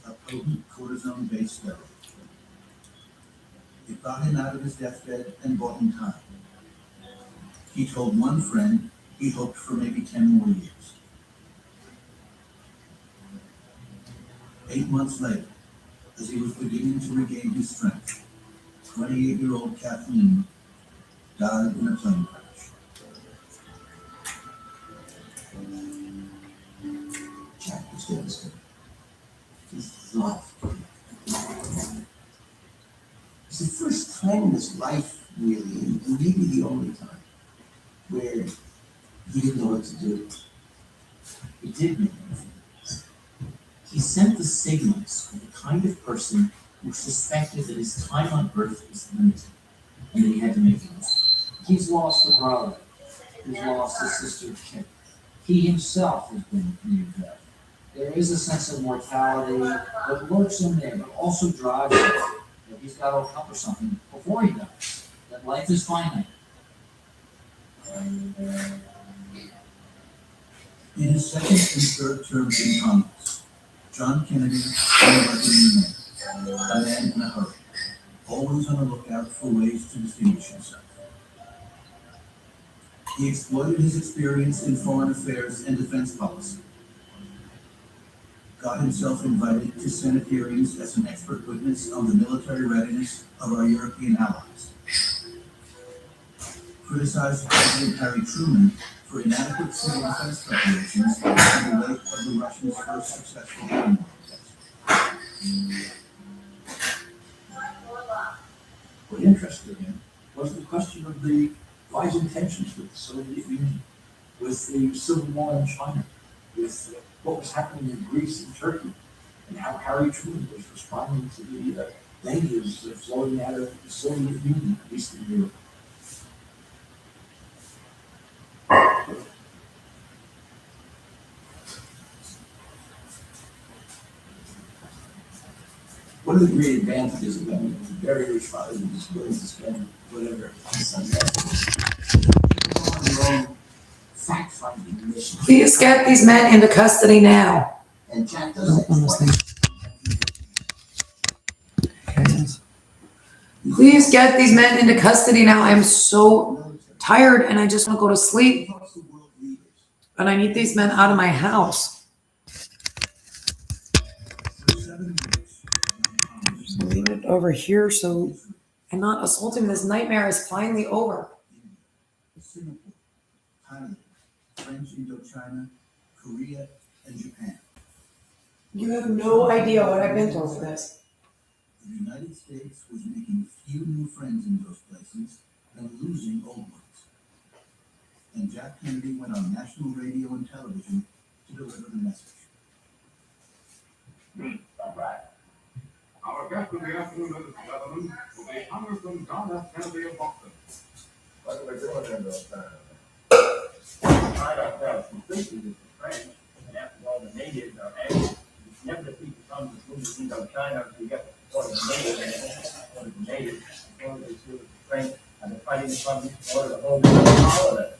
a potent cortisone-based steroid. It got him out of his deathbed and bought him time. He told one friend he hoped for maybe 10 more years. 8 months later, as he was beginning to regain his strength, 28-year-old Kathleen died in a plane crash. Jack was devastated. He thought it's the first time in his life, really, and maybe the only time, where he didn't know what to do. It did make him think. He sent the signals of the kind of person who suspected that his time on Earth was limited, and that he had to make the most. He's lost a brother. He's lost a sister Kit. He himself has been near death. There is a sense of mortality that lurks in there, but also drives him. That he's got to accomplish something before he dies. That life is finite. In his second and third terms in Congress, John Kennedy seemed like a new man, a man in a hurry, always on the lookout for ways to distinguish himself. He exploited his experience in foreign affairs and defense policy, got himself invited to Senate hearings as an expert witness on the military readiness of our European allies, criticized President Harry Truman for inadequate civil defense preparations in the wake of the Russians' first successful bomb test. What interested him was the question of the rising tensions with the Soviet Union, with the Civil War in China, with what was happening in Greece and Turkey, and how Harry Truman was responding to the dangers flowing out of the Soviet Union, Eastern Europe. One of the great advantages of having a very rich father who's willing to spend whatever his son has. Go on your own fact-finding mission. Please get these men into custody now. And Jack does that twice. Please get these men into custody now. I'm so tired and I just want to go to sleep. And I need these men out of my house. Just leave it over here so I'm not assaulting. This nightmare is finally over. Singapore, Thailand, French Indochina, Korea, and Japan. You have no idea what I've been through for this. The United States was making few new friends in those places and losing old ones. And Jack Kennedy went on national radio and television to deliver the message. All right. Our guest in the afternoon, ladies and gentlemen, will be Congressman John F. Kennedy of Boston. What are we doing in those times? Find ourselves completely with the French, and after all, the natives are angry. It's never the people come to whom we don't China to get one of the natives, or they do with the French, and they're fighting from order the whole all of it.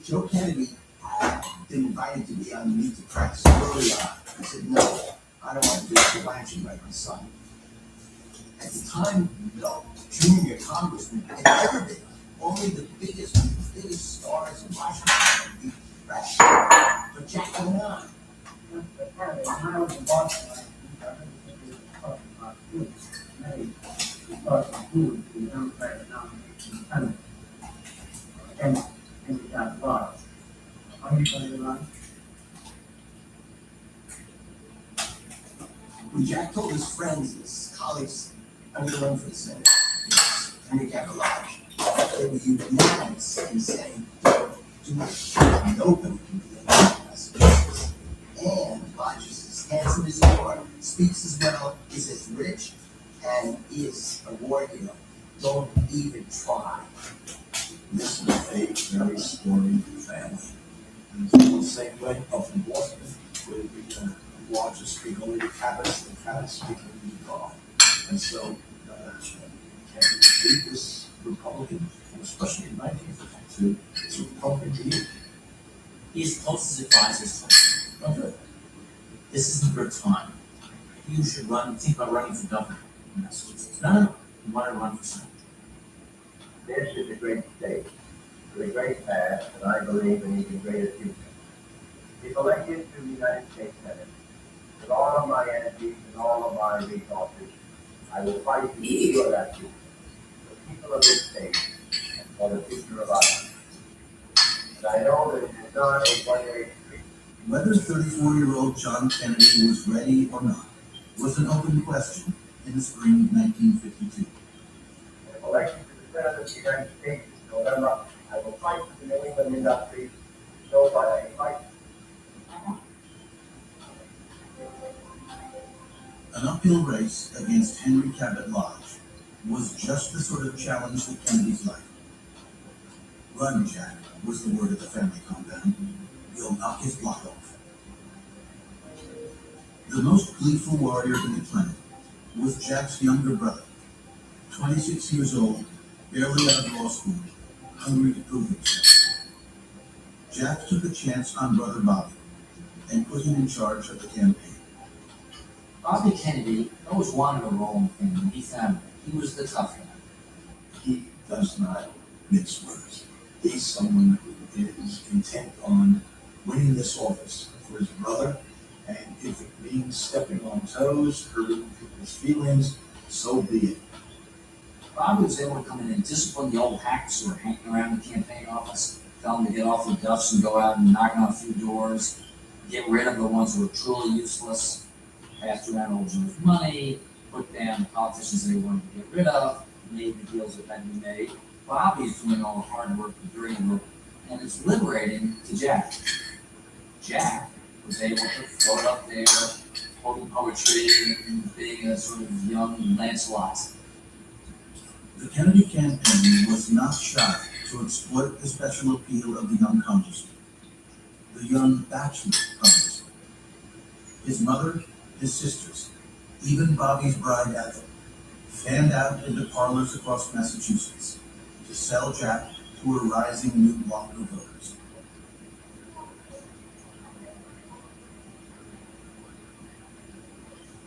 Joe Kennedy had been invited to be on the Meet the Press early on. I said, no, I don't want to do Appalachian like my son. At the time, no junior congressman had ever been. Only the biggest stars in Washington would be press. But Jack went on. When Jack told his friends, his colleagues, I'm going to run for the Senate, Henry Cabot Lodge, they were unanimous in saying, do not, nobody can be a president. And Lodge is as handsome as you are, speaks as well, is as rich, and is a war hero. Don't even try. This is a very sporting family. And it's the same way up in Boston, where the Lodges speak only the Cabots speak only the law. And so, can beat this Republican, and especially in 1952, it's a Republican leader. His closest advisors told him, "Okay, this isn't your time. You should think about running for governor." And that's what he says. No, you want to run for Senate. This is a great state, with a great past, and I believe an even greater future. If elected to the United States Senate, with all of my energies and all of my resources, I will fight to secure that future, for the people of this state, and for the future of ours. And I know that it is not a one-way street. Whether 34-year-old John Kennedy was ready or not was an open question in the spring of 1952. If elected to the Senate of the United States in November, I will fight for the New England industry, so by a fight. An uphill race against Henry Cabot Lodge was just the sort of challenge that Kennedys liked. Run, Jack, was the word of the family compound. You'll knock his block off. The most gleeful warrior in the planet was Jack's younger brother, 26 years old, barely out of law school, hungry to prove himself. Jack took a chance on brother Bobby and put him in charge of the campaign. Bobby Kennedy always wanted a role in the family. He found it. He was the tough guy. He does not mince words. He's someone who is intent on winning this office for his brother, and if it means stepping on toes, hurting people's feelings, so be it. Bobby was able to come in and discipline the old hacks who were hanging around the campaign office, tell them to get off the duffs and go out and knock on a few doors, get rid of the ones who were truly useless, passed around old Joe's money, put down the politicians they wanted to get rid of, made the deals that had to be made. Bobby's doing all the hard work, the dirty work, and it's liberating to Jack. Jack was able to float up there, quoting poetry and being a sort of young Lancelot. The Kennedy campaign was not shy to exploit the special appeal of the young congressman, the young bachelor congressman. His mother, his sisters, even Bobby's bride Ethel, fanned out into parlors across Massachusetts to sell Jack to a rising new block of voters.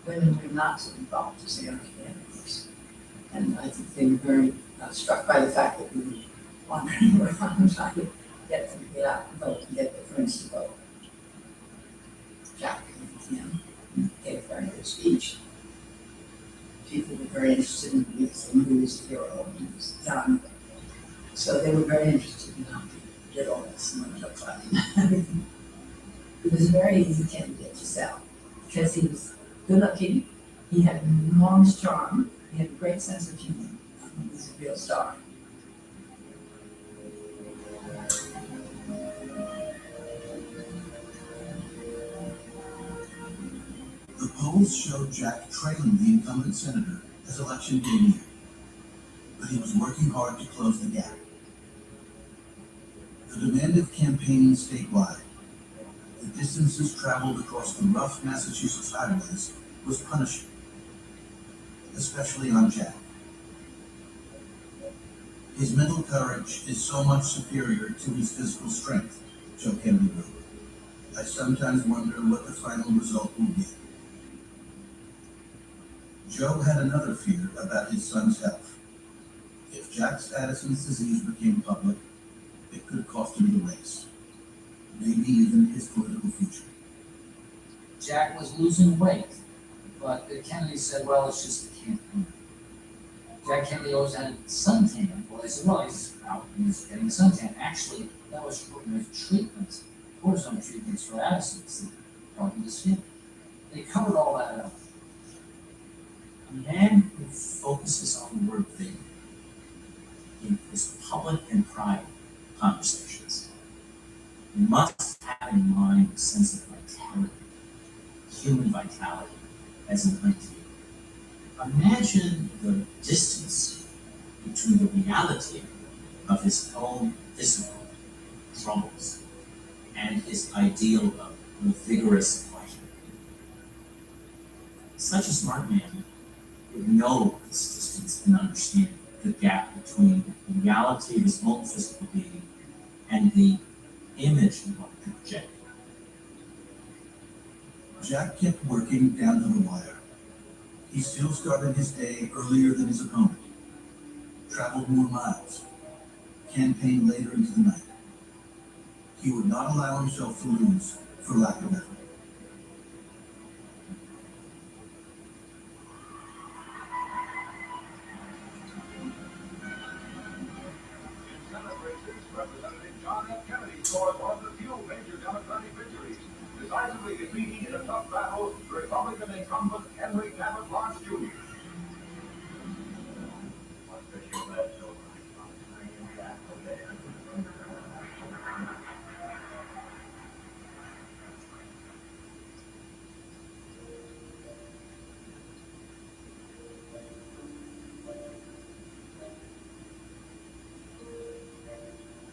Women were not involved as young candidates. And I think they were very struck by the fact that we were wondering where I'm trying to get them to get out and vote and get their friends to vote. Jack, gave a very good speech. People were very interested in him because they knew he was a hero and he was young. So they were very interested in how he did all this and what it looked like and everything. He was a very easy candidate to sell because he was good looking, he had an enormous charm, he had a great sense of humor, and he was a real star. The polls showed Jack trailing the incumbent senator as election day neared, but he was working hard to close the gap. The demand of campaigning statewide, the distances traveled across the rough Massachusetts highways, was punishing, especially on Jack. His mental courage is so much superior to his physical strength, Joe Kennedy wrote. I sometimes wonder what the final result will be. Joe had another fear about his son's health. If Jack's Addison's disease became public, it could cost him the race, maybe even his political future. Jack was losing weight, but Kennedy said, well, it's just the campaign. Jack Kennedy always had a suntan. Well, they said, well, he's out and he's getting a suntan. Actually, that was for treatments, cortisone treatments for Addison's that darkened his skin. They covered all that up. A man who focuses on the word vigor in his public and private conversations must have in mind a sense of vitality, human vitality, as an idea. Imagine the distance between the reality of his own physical troubles and his ideal of the vigorous life. Such a smart man would know this distance and understand the gap between the reality of his own physical being and the image he wanted to project. Jack kept working down to the wire. He still started his day earlier than his opponent, traveled more miles, campaigned later into the night. He would not allow himself to lose for lack of effort. Representative John F. Kennedy scored one of the few major Democratic victories, decisively defeating in a tough battle Republican incumbent Henry Cabot Lodge Jr.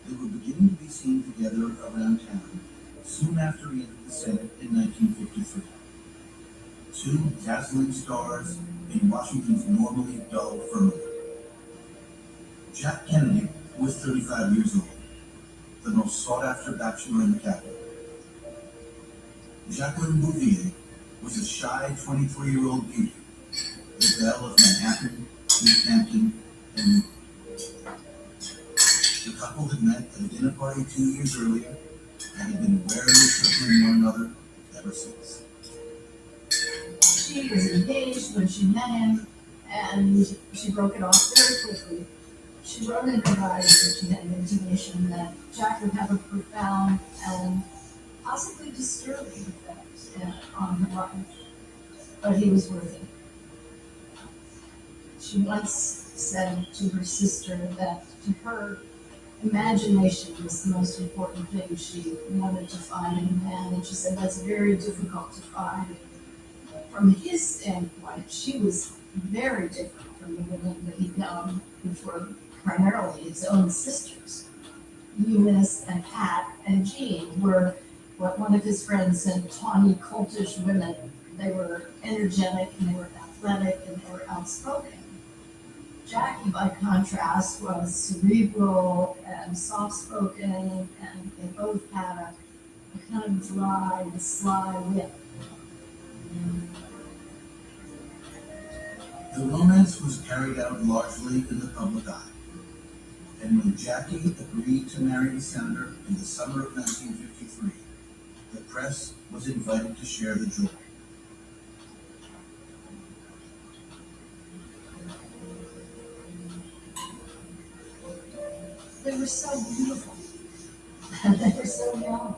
They were beginning to be seen together around town soon after he entered the Senate in 1953. Two dazzling stars in Washington's normally dull firmament. Jack Kennedy was 35 years old, the most sought-after bachelor in the capital. Jacqueline Bouvier was a shy 23-year-old beauty, the belle of Manhattan, East Hampton, and Newport. The couple had met at a dinner party 2 years earlier and had been warily circling one another ever since. She was engaged when she met him, and she broke it off very quickly. She wrote in her diary that she had an intimation that Jack would have a profound and possibly disturbing effect on her life, but he was worth it. She once said to her sister that to her, imagination was the most important thing she wanted to find in a man, and she said that's very difficult to find. From his standpoint, she was very different from the women that he'd known, which were primarily his own sisters. Eunice and Pat and Jean were what one of his friends said, tawny, coltish women. They were energetic and they were athletic and they were outspoken. Jackie, by contrast, was cerebral and soft-spoken, and they both had a kind of dry and sly wit. The romance was carried out largely in the public eye. And when Jackie agreed to marry the senator in the summer of 1953, the press was invited to share the joy. They were so beautiful, and they were so young.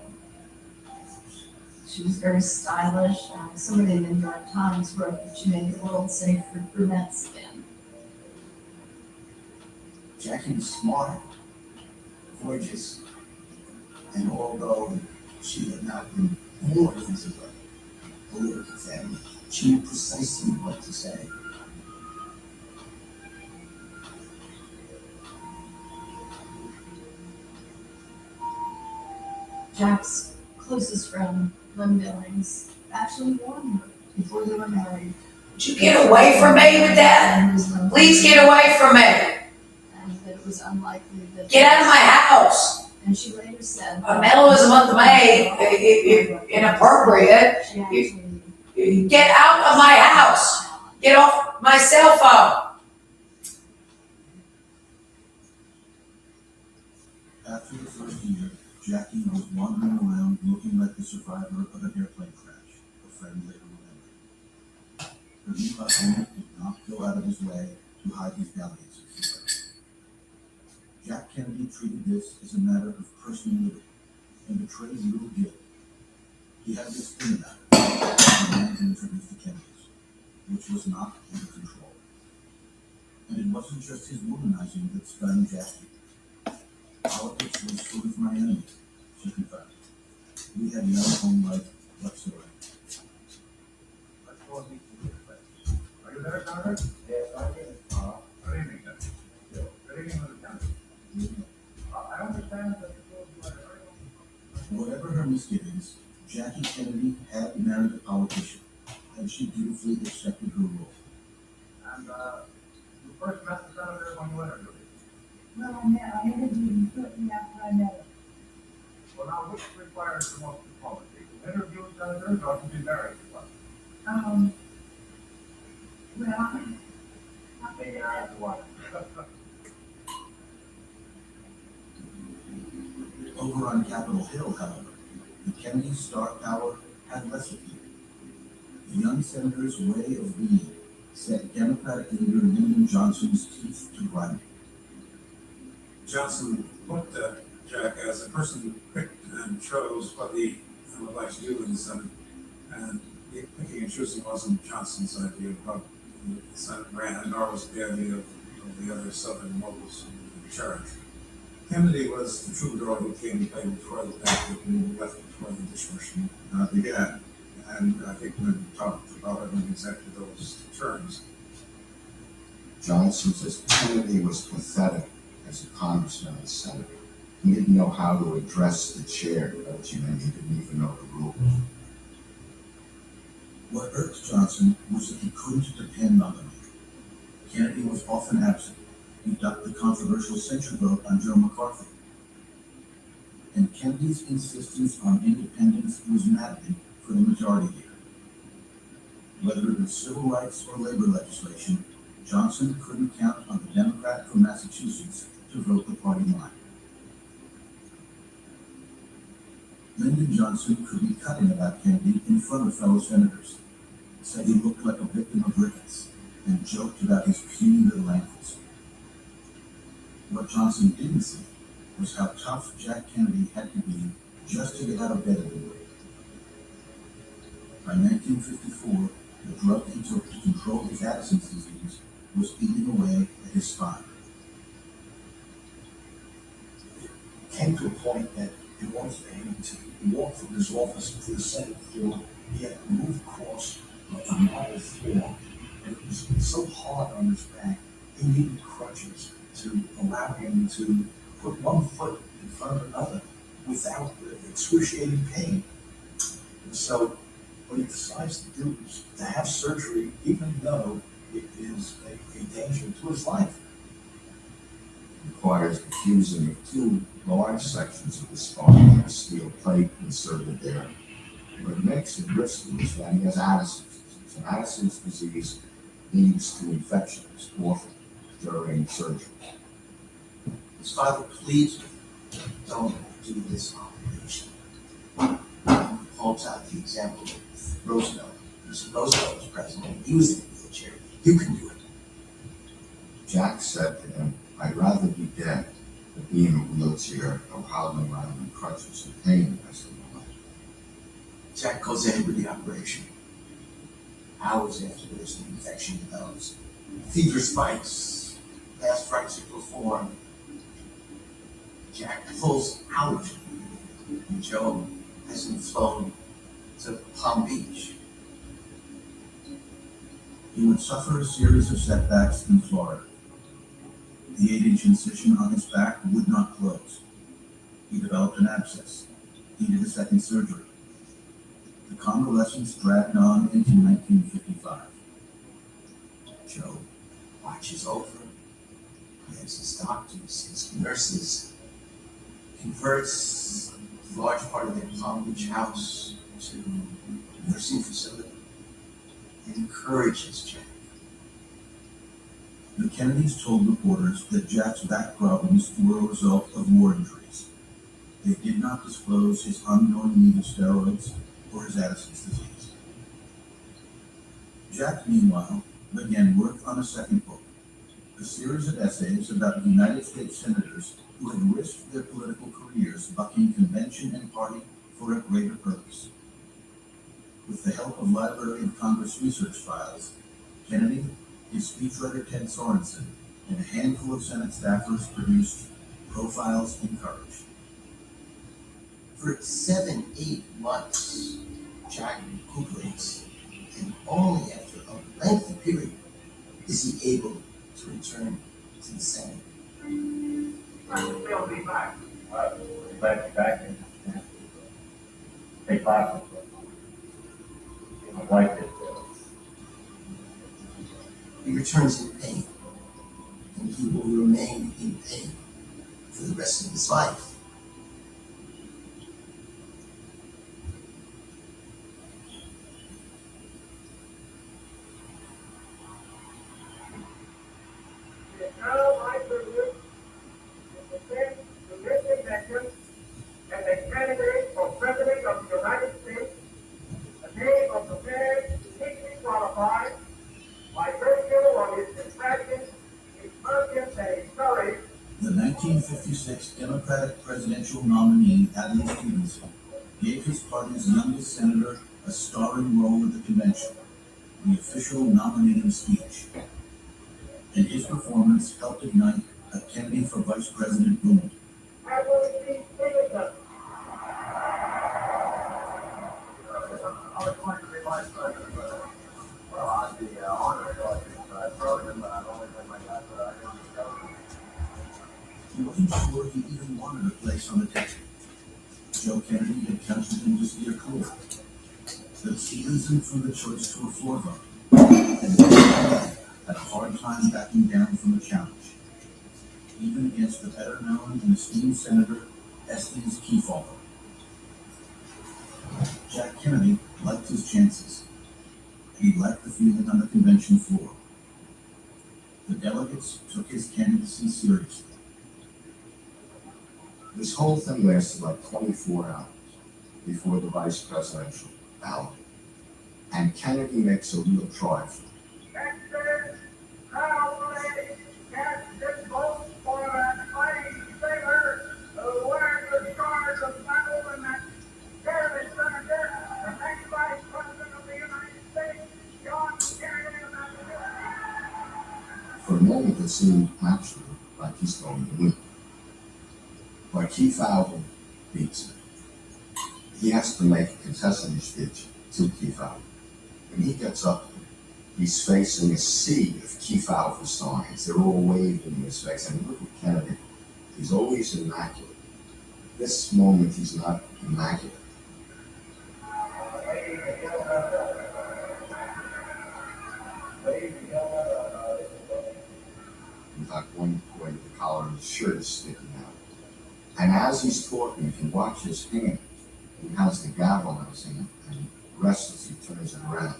She was very stylish. Somebody in the New York Times wrote that she made the world safe for brunettes again. Jackie was smart, gorgeous, and although she had not been born into a political family, she knew precisely what to say. Jack's closest friend, Lynn Billings, actually warned her before they were married. Would you get away from me with that? Please get away from me. And that it was unlikely that. Get out of my house. And she later said. Mellow is a month of May, inappropriate. She actually. Get out of my house. Get off my cell phone. After the first year, Jackie was wandering around looking like the survivor of an airplane crash, a friend later remembered. Her new husband did not go out of his way to hide his dalliances with her. Jack Kennedy treated this as a matter of personal liberty and betrayed little guilt. He had this thing about it, the man who introduced the Kennedys, which was not under control. And it wasn't just his womanizing that stunned Jackie. Politics was sort of my enemy, she confessed. We had no home life whatsoever. Are you there, Connor? Yes, I'm here. Good evening, then. Good evening, Lieutenant. I understand that you Whatever her misgivings, Jackie Kennedy had married a politician, and she dutifully accepted her role. And you first met the senator when you interviewed him. Well, I interviewed him shortly after I met him. Well, now, which requires the most diplomacy? To interview senators or to be married to one? Well, I think I have to one. Over on Capitol Hill, however, the Kennedy star power had less appeal. The young senator's way of being set Democratic leader Lyndon Johnson's teeth to grinding. Johnson looked at Jack as a person who picked and chose what he would like to do in the Senate, and picking and choosing wasn't Johnson's idea of how the Senate ran, nor was the idea of the other Southern moguls in charge. Kennedy was the troubadour who came to play before the banquet and left before the dishwashing began, and I think we talked about it in exactly those terms. Johnson says Kennedy was pathetic as a congressman and senator. He didn't know how to address the chair, don't you? And he didn't even know the rules. What irked Johnson was that he couldn't depend on the man. Kennedy was often absent. He ducked the controversial censure vote on Joe McCarthy. And Kennedy's insistence on independence was maddening for the majority leader. Whether it was civil rights or labor legislation, Johnson couldn't count on the Democrat from Massachusetts to vote the party line. Lyndon Johnson could be cutting about Kennedy in front of fellow senators, said he looked like a victim of rickets, and joked about his puny little ankles. What Johnson didn't see was how tough Jack Kennedy had to be just to get out of bed every day. By 1954, the drug he took to control his Addison's disease was eating away at his spine. It came to a point that in order for him to walk from his office to the Senate floor, he had to move across a marble floor, and it was so hard on his back, he needed crutches to allow him to put one foot in front of another without excruciating pain. And so what he decides to do is to have surgery, even though it is a danger to his life. Requires the fusing of two large sections of the spine with a steel plate inserted there. What makes it risky is that he has Addison's disease, and Addison's disease leads to infections often during surgery. His father pleads with him, don't do this operation. Holds out the example of Roosevelt. Roosevelt was president, he was in a wheelchair, you can do it. Jack said to him, I'd rather be dead than be in a wheelchair or hobbling around in crutches and pain the rest of my life. Jack goes ahead with the operation. Hours afterwards, the infection develops. Fever spikes, last rites are performed. Jack pulls out, and Joe has been flown to Palm Beach. He would suffer a series of setbacks in Florida. The 8-inch incision on his back would not close. He developed an abscess, needed a second surgery. The convalescence dragged on into 1955. Joe watches over him. He has his doctors, his nurses, converts a large part of their Palm Beach house to a nursing facility, and encourages Jack. The Kennedys told reporters that Jack's back problems were a result of war injuries. They did not disclose his ongoing need of steroids or his Addison's disease. Jack, meanwhile, began work on a second book, a series of essays about United States senators who had risked their political careers bucking convention and party for a greater purpose. With the help of Library of Congress research files, Kennedy, his speechwriter Ted Sorensen, and a handful of Senate staffers produced Profiles in Courage. For 7-8 months, Jack recuperates, and only after a lengthy period is he able to return to the Senate. They'll be back. Back and take classes. My wife is He returns in pain, and he will remain in pain for the rest of his life. It is now my privilege to present to this convention as a candidate for President of the United States, a name of the man uniquely qualified by virtue of his compassion, his conscience, and his courage. The 1956 Democratic presidential nominee, Adlai Stevenson, gave his party's youngest senator a starring role at the convention, the official nominating speech. And his performance helped ignite a Kennedy for Vice President movement. I will be citizen. I was going to be vice president, but, well, I'd be honored if I throw him, but I don't think I got that. He wasn't sure he even wanted a place on the ticket. Joe Kennedy had counseled him to steer clear. But Stevenson threw the choice to a floor vote, and had a hard time backing down from the challenge, even against the better-known and esteemed Senator Estes Kefauver. Jack Kennedy liked his chances, and he liked the feeling on the convention floor. The delegates took his candidacy seriously. This whole thing lasted like 24 hours before the vice presidential ballot. And Kennedy makes a real try for it. Texas, proudly cast this vote for that mighty sailor who wears the stars of battle and that fearless senator, the next vice president of the United States, John Kennedy of Massachusetts. For a moment it seemed actually like he's going to win. But Keith Alvin beats him. He has to make a contesting speech to Keith Alvin. When he gets up, he's facing a sea of Keith Alvin signs. They're all waving in his face. And look at Kennedy. He's always immaculate. This moment, he's not immaculate. In fact, one point, the collar of his shirt is sticking out. And as he's talking, if you watch his hand, he has the gavel in his hand, and restless, he turns it around.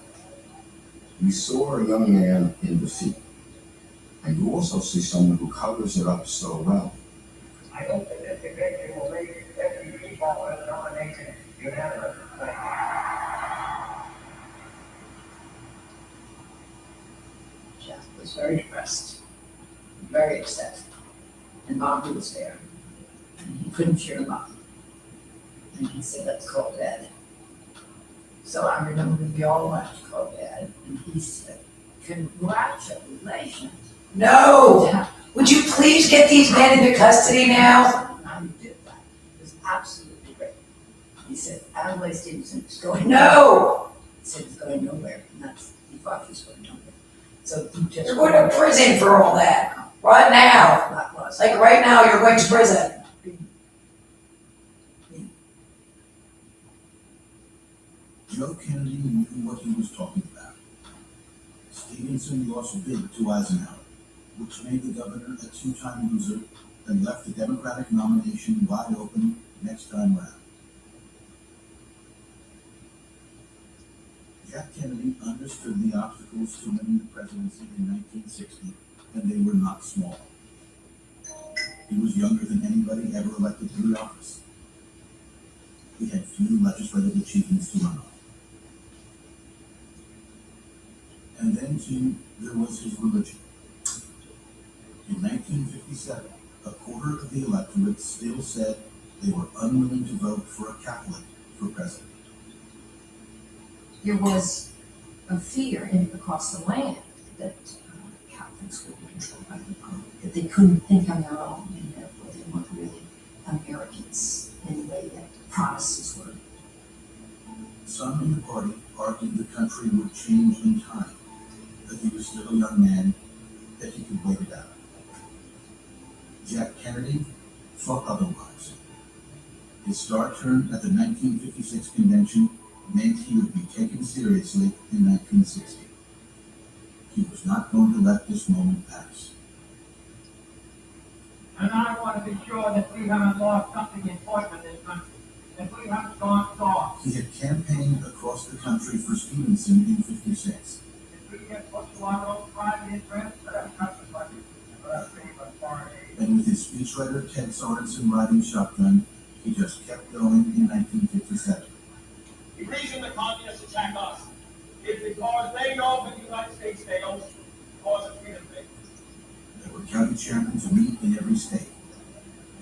You saw a young man in defeat, and you also see someone who covers it up so well. I hope that this convention will make every people in the nomination unanimous. Jeff was very depressed, very upset. And Bobby was there. And he couldn't cheer him up. And he said, let's call Dad. So I remember we all went to call Dad. And he said, congratulations. No! Jeff, Would you please get these men into custody now? I did that. It was absolutely great. He said, Adlai Stevenson is going. No! He said, he's going nowhere. And that's, he thought he was going nowhere. So he just. You're going to prison for all that. Right now. That was. Like right now, you're going to prison. Joe Kennedy knew what he was talking about. Stevenson lost big to Eisenhower, which made the governor a two-time loser and left the Democratic nomination wide open next time round. Jack Kennedy understood the obstacles to winning the presidency in 1960, and they were not small. He was younger than anybody ever elected to the office. He had few legislative achievements to run on. And then, too, there was his religion. In 1957, a quarter of the electorate still said they were unwilling to vote for a Catholic for president. There was a fear across the land that Catholics would be controlled by the Pope, that they couldn't think on their own, and therefore they weren't really Americans in the way that Protestants were. Some in the party argued the country would change in time, that he was still a young man, that he could wait it out. Jack Kennedy thought otherwise. His star turn at the 1956 convention meant he would be taken seriously in 1960. He was not going to let this moment pass. And I want to be sure that we haven't lost something important in this country, that we haven't gone soft. He had campaigned across the country for Stevenson in 56. If we get pushed along those private interests, that's not the budget. That's even foreign aid. And with his speechwriter Ted Sorensen riding shotgun, he just kept going in 1957. The reason the communists attack us is because they know the United States fails because of freedom. There were county chairmen to meet in every state,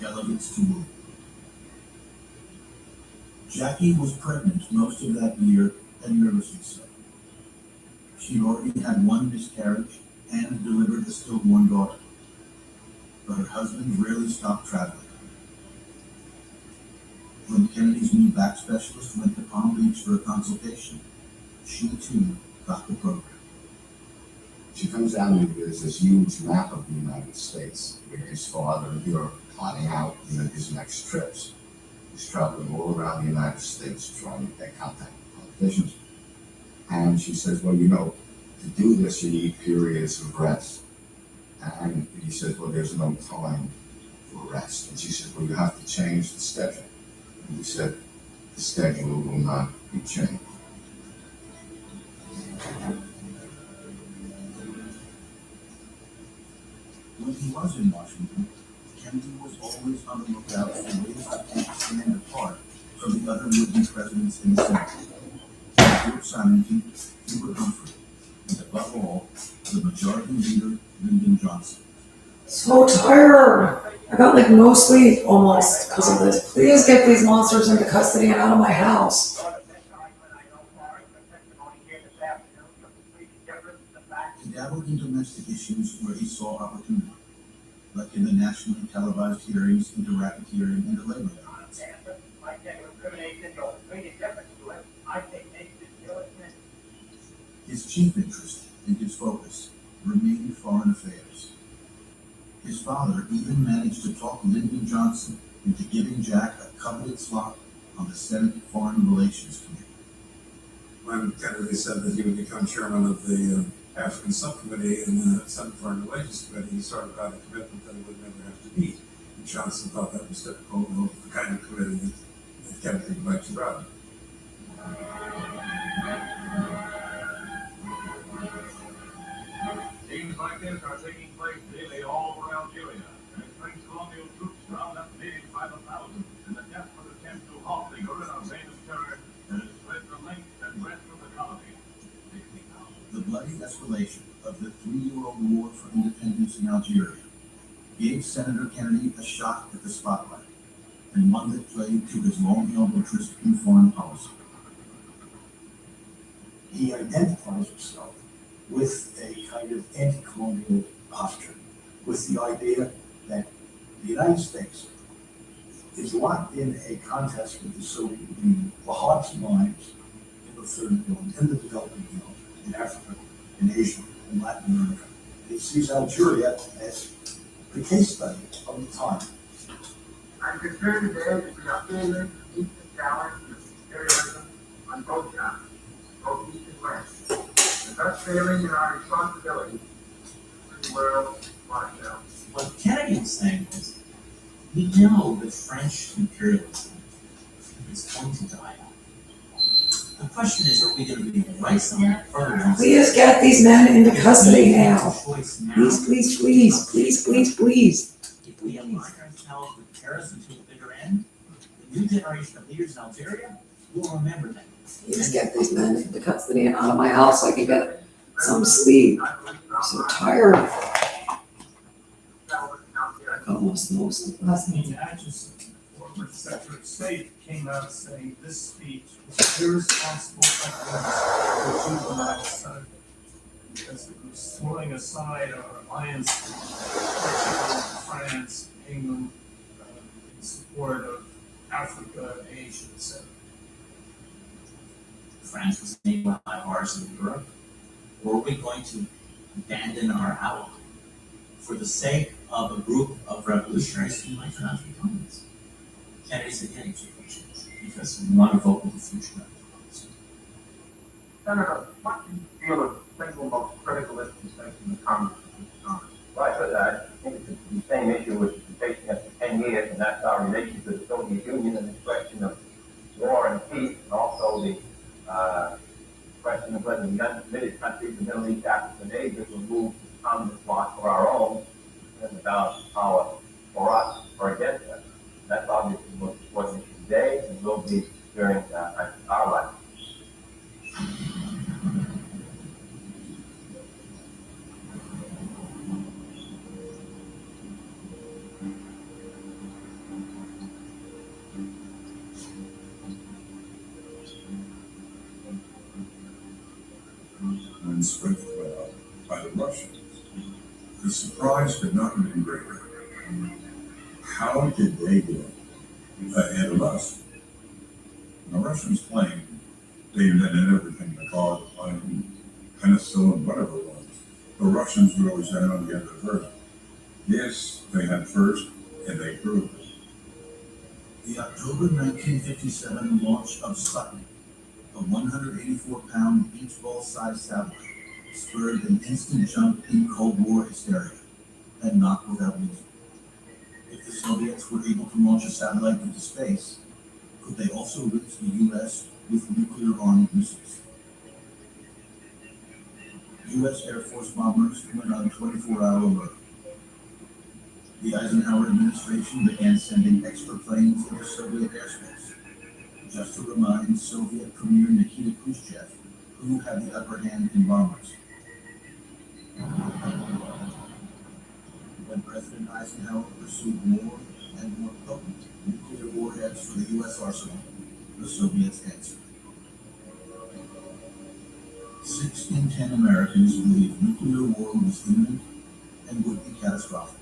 delegates to move. Jackie was pregnant most of that year and nervously so. She already had one miscarriage and delivered a stillborn daughter. But her husband rarely stopped traveling. When Kennedy's new back specialist went to Palm Beach for a consultation, she too got the program. She comes down and there's this huge map of the United States with his father in Europe plotting out his next trips. He's traveling all around the United States trying to get contact with politicians. And she says, well, to do this you need periods of rest. And he says, well, there's no time for rest. And she says, well, you have to change the schedule. And he said, the schedule will not be changed. When he was in Washington, Kennedy was always on the lookout for ways to take stand apart from the other would-be presidents in the Senate. George Simington, Hubert Humphrey, and above all, the majority leader, Lyndon Johnson. So tired. I got like no sleep almost because of this. Please get these monsters into custody and out of my house. To dabbled in domestic issues where he saw opportunity, like in the nationally televised hearings into racketeering and the labor law. Like that discrimination or any difference to it, I think makes it illegitimate. His chief interest and his focus remained foreign affairs. His father even managed to talk Lyndon Johnson into giving Jack a coveted slot on the Senate Foreign Relations Committee. When Kennedy said that he would become chairman of the African Subcommittee in the Senate Foreign Relations Committee, he sort of got a commitment that he would never have to meet. And Johnson thought that was typical of the kind of committee that Kennedy would like to run. Scenes like this are taking place daily all over Algeria, as French colonial troops round up natives by the thousands in the desperate attempt to halt the guerrilla reign of terror that has spread the length and breadth of the colony. The bloody escalation of the 3-year-old war for independence in Algeria gave Senator Kennedy a shot at the spotlight, and one that played to his long-held interest in foreign policy. He identifies himself with a kind of anti-colonial posture, with the idea that the United States is locked in a contest with the Soviet Union for hearts and minds in the third world, in the developing world, in Africa, in Asia, in Latin America. It sees Algeria as the case study of the time. I'm concerned today that we are failing to meet the challenge of terrorism on both sides, both east and west, and thus failing in our responsibility to the world for ourselves. What Kennedy was saying is, we know that French imperialism is going to die out. The question is, are we going to be right on that further? Please get these men into custody now. Choice now. Please, please, please, please, please, please. If we align ourselves with Paris until the bitter end, the new generation of leaders in Algeria will remember that. Please get these men into custody and out of my house so I can get some sleep. I'm so tired. I almost know some last night. Dean Acheson, former Secretary of State, came out saying this speech was irresponsible for juvenile son because it was throwing aside our alliance with Portugal, France, England, in support of Africa, Asia, etc. France was named by ours in Europe, or are we going to abandon our ally for the sake of a group of revolutionaries who might not be communists? Kennedy's against revolutions because we want to vote with the future of democracy. Senator, what do you feel is the single most critical issue facing the Congress at this time? Right, but I think it's the same issue which has been facing us for 10 years, and that's our relation to the Soviet Union and the question of war and peace, and also the question of whether the uncommitted countries, the Middle East, Africa, and Asia will move to the communist bloc for our own, and the balance of power for us or against us. That's obviously the most important issue today, and will be during our life. When Springfield went up by the Russians, the surprise could not have been greater. How did they get ahead of us? The Russians claimed they invented everything, the car, the plane, penicillin, whatever it was. The Russians would always have on the end of first. Yes, they had first, and they proved it. The October 1957 launch of Sputnik, a 184-pound beach ball-sized satellite, spurred an instant jump in Cold War hysteria, and not without reason. If the Soviets were able to launch a satellite into space, could they also reach the U.S. with nuclear-armed missiles? U.S. Air Force bombers went on 24-hour alert. The Eisenhower administration began sending extra planes into Soviet airspace, just to remind Soviet Premier Nikita Khrushchev who had the upper hand in bombers. When President Eisenhower pursued more and more potent nuclear warheads for the U.S. arsenal, the Soviets answered. 6 in 10 Americans believe nuclear war was imminent and would be catastrophic.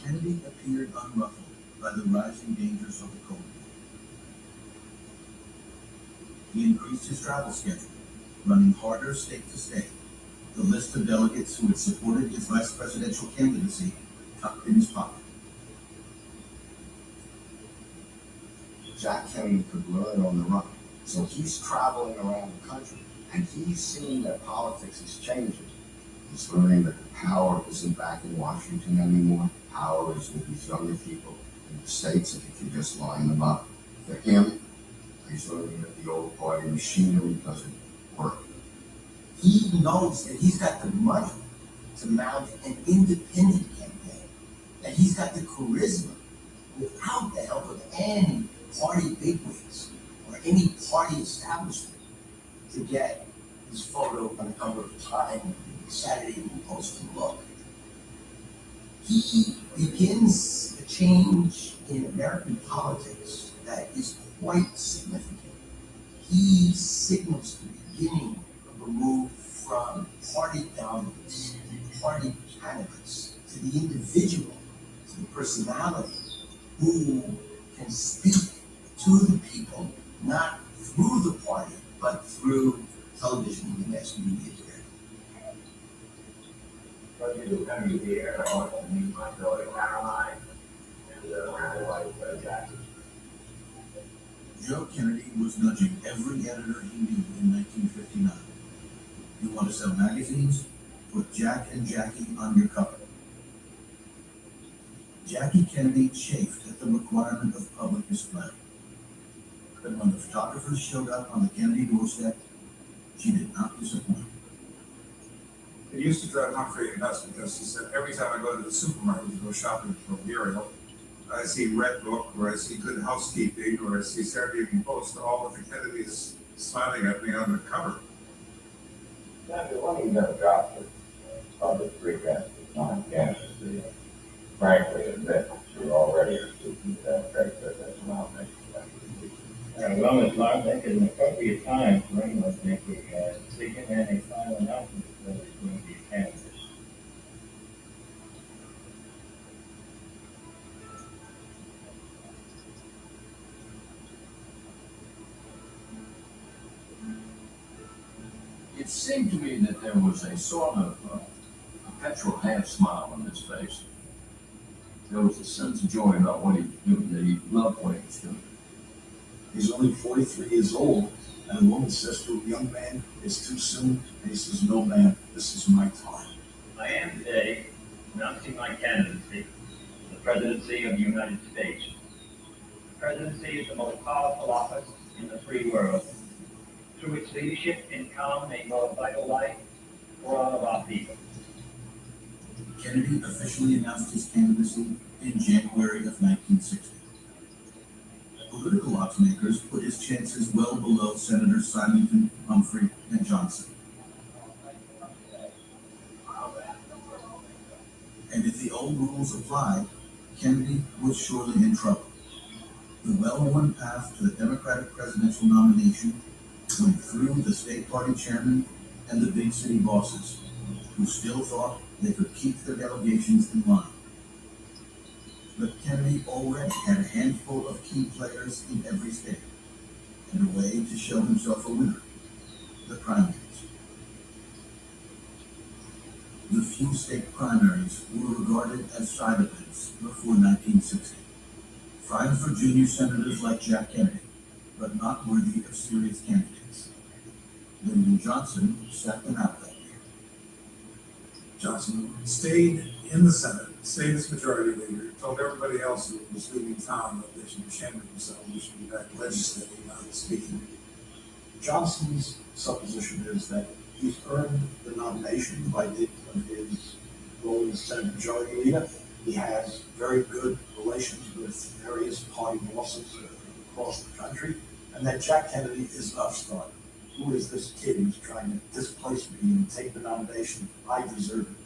Kennedy appeared unruffled by the rising dangers of the Cold War. He increased his travel schedule, running harder state to state. The list of delegates who had supported his vice presidential candidacy tucked in his pocket. Jack Kennedy could learn on the run. So he's traveling around the country and he's seeing that politics is changing. He's learning that the power isn't back in Washington anymore. Power is with these younger people in the states if you can just line them up. For him, he's learning that the old party machinery doesn't work. He knows that he's got the money to mount an independent campaign, that he's got the charisma without the help of any party bigwigs or any party establishment to get his photo on the cover of Time, Saturday Evening Post, and look. He begins a change in American politics that is quite significant. He signals the beginning of a move from party dominance and party candidates to the individual, to the personality who can speak to the people, not through the party, but through television and the mass media today. President Kennedy here, I want to meet my daughter Caroline and my wife Jackie. Joe Kennedy was nudging every editor he knew in 1959. You want to sell magazines? Put Jack and Jackie on your cover. Jackie Kennedy chafed at the requirement of public display. But when the photographers showed up on the Kennedy doorstep, she did not disappoint. It used to drive Humphrey nuts because he said, every time I go to the supermarket to go shopping for Muriel, I see Red Book, or I see Good Housekeeping, or I see Saturday Evening Post, all of the Kennedys smiling at me on the cover. Sandy, one of you never dropped it. Public pretense is not candidacy. Frankly, admit that you're already a student Democratic presidential nomination. Well, it's not making an appropriate time for anyone making a decision and a final announcement whether it's going to be a candidate. It seemed to me that there was a sort of perpetual half smile on his face. There was a sense of joy about what he was doing, that he loved what he was doing. He's only 43 years old, and a woman says to a young man, it's too soon, and he says, no man, this is my time. I am today announcing my candidacy for the presidency of the United States. The presidency is the most powerful office in the free world. Through its leadership in calm a more vital life for all of our people. Kennedy officially announced his candidacy in January of 1960. Political watchmakers put his chances well below Senators Symington, Humphrey, and Johnson. And if the old rules applied, Kennedy was surely in trouble. The well-worn path to the Democratic presidential nomination went through the state party chairman and the big city bosses, who still thought they could keep their delegations in line. But Kennedy already had a handful of key players in every state, and a way to show himself a winner: the primaries. The few state primaries were regarded as side events before 1960. Fine for junior senators like Jack Kennedy, but not worthy of serious candidates. Lyndon Johnson sat them out that year. Johnson stayed in the Senate, stayed as majority leader, told everybody else who was leaving town that they should be ashamed of themselves, they should be back legislating, not speaking. Johnson's supposition is that he's earned the nomination by dint of his role as Senate Majority Leader. He has very good relations with various party bosses across the country, and that Jack Kennedy is an upstart. Who is this kid who's trying to displace me and take the nomination? I deserve it.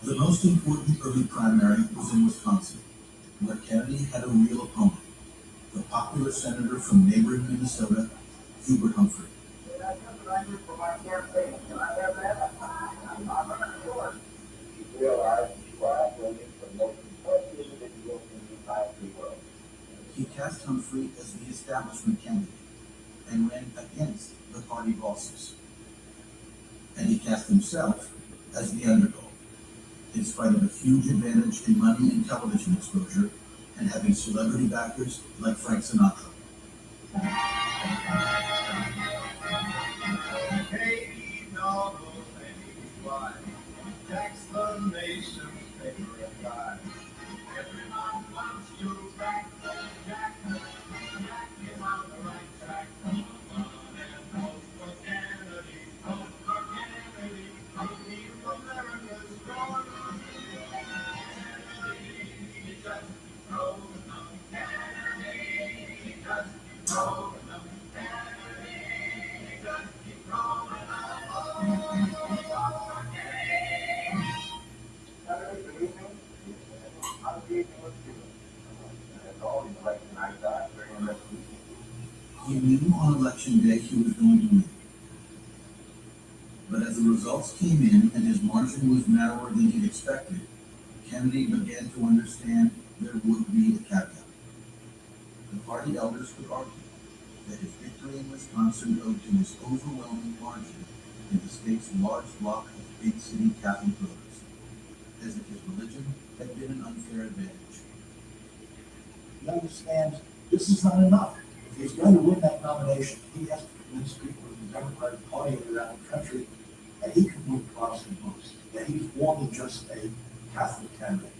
The most important early primary was in Wisconsin, where Kennedy had a real opponent, the popular senator from neighboring Minnesota, Hubert Humphrey. He cast Humphrey as the establishment candidate and ran against the party bosses. And he cast himself as the underdog, in spite of a huge advantage in money and television exposure and having celebrity backers like Frank Sinatra. Tax the nation's favorite guy. Everyone wants you back, Jack. Jack is on the right track. Come on and vote for Kennedy. Vote for Kennedy. He keeps America's going. Kennedy, just throw them. Kennedy, just throw them. Kennedy, just keep throwing them. He knew on election day he was going to win. But as the results came in and his margin was narrower than he'd expected, Kennedy began to understand there would be a caveat. The party elders could argue that his victory in Wisconsin owed to his overwhelming margin in the state's large block of big city Catholic voters, as if his religion had been an unfair advantage. You understand, this is not enough. If he's going to win that nomination, he has to convince people in the Democratic Party around the country that he can win Protestant votes, that he's more than just a Catholic candidate.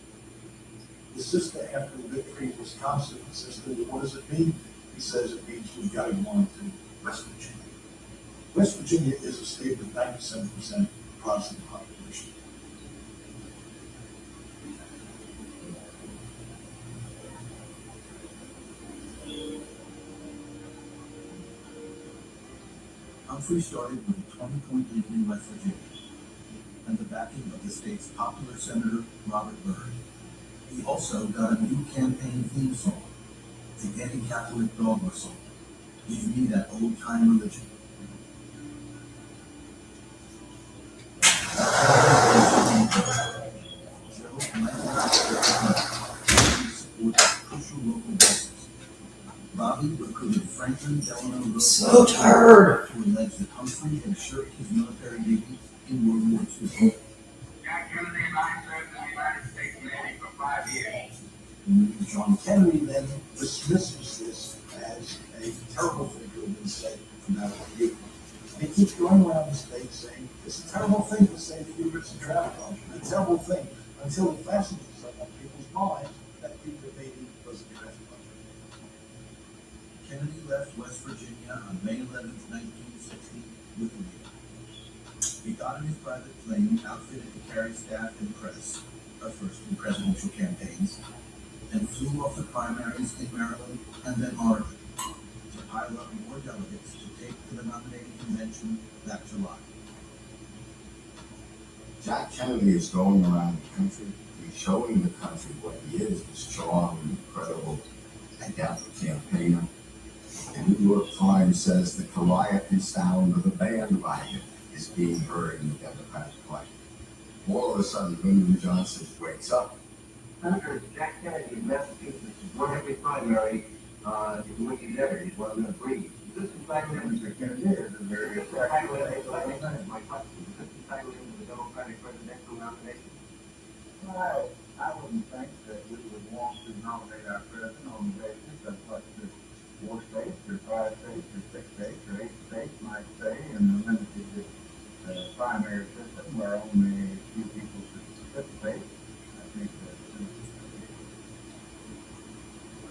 The sister, after the victory in Wisconsin, says, what does it mean? He says it means we've got to go on to West Virginia. West Virginia is a state with 97% Protestant population. Humphrey started with a 20-point lead in West Virginia and the backing of the state's popular Senator Robert Byrd. He also got a new campaign theme song, the anti-Catholic dog whistle, Give Me That Old-Time Religion. Joe might support crucial local bosses. Bobby recruited Franklin Delano Roosevelt So tired. to allege that Humphrey had shirked his military duties in World War II. Jack Kennedy and I served in the United States Navy for 5 years. John Kennedy then dismisses this as a terrible thing to have been said from that point of view. And he keeps going around the state saying, it's a terrible thing to say Hubert's a travel budget. It's a terrible thing until it fastens itself on people's minds that Hubert maybe was a travel budget. Kennedy left West Virginia on May 11, 1960, with a leave. He got in his private plane, outfitted to carry staff and press, a first in presidential campaigns, and flew off the primaries in Maryland and then Oregon to pile up more delegates to take to the nominating convention that July. Jack Kennedy is going around the country. He's showing the country what he is, a strong, incredible, adept campaigner. The New York Times says the calliope sound of the bandwagon is being heard in the Democratic Party. All of a sudden, Lyndon Johnson wakes up. Senator Jack Kennedy in Massachusetts won every primary in which he's ever. He's one of the three. This is entitled him, Mr. Kennedy, is a very my question. Is this entitled him to the Democratic presidential nomination? Well, I wouldn't think that we would want to nominate our president on the basis of what the 4 states, or 5 states, or 6 states, or 8 states might say in the limited primary system where only a few people should participate. I think that.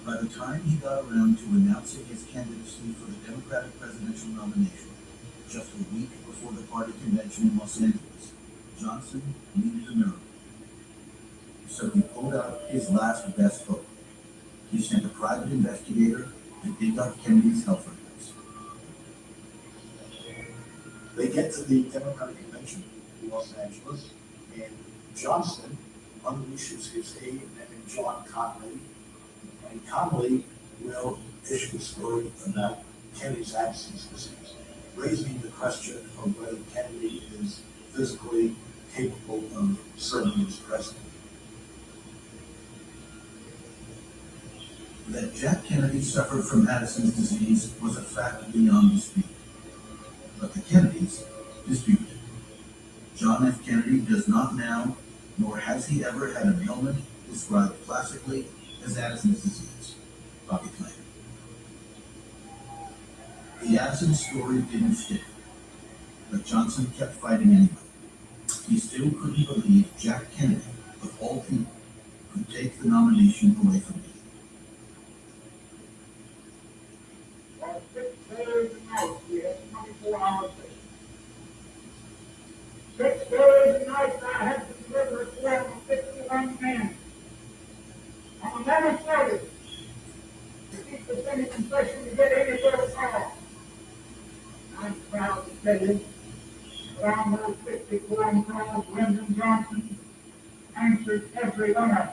By the time he got around to announcing his candidacy for the Democratic presidential nomination, just a week before the party convention in Los Angeles, Johnson needed a miracle. So he pulled out his last best hope. He sent a private investigator to dig up Kennedy's health records. They get to the Democratic convention, Los Angeles, and Johnson unleashes his aide named John Connolly, and Connolly will issue a story about Kennedy's Addison's disease, raising the question of whether Kennedy is physically capable of serving as president. That Jack Kennedy suffered from Addison's disease was a fact beyond dispute. But the Kennedys disputed it. John F. Kennedy does not now, nor has he ever had an ailment described classically as Addison's disease, Bobby claimed. The Addison story didn't stick, but Johnson kept fighting anyway. He still couldn't believe Jack Kennedy, of all people, could take the nomination away from him. On 6 days a night, we had 24 hours. 6 days a night, I had to deliver a form of 51 men. I will never forget it. To keep the Senate confession to get any sort of power. I'm proud to tell you, around those 54 calls, Lyndon Johnson answered every one of them.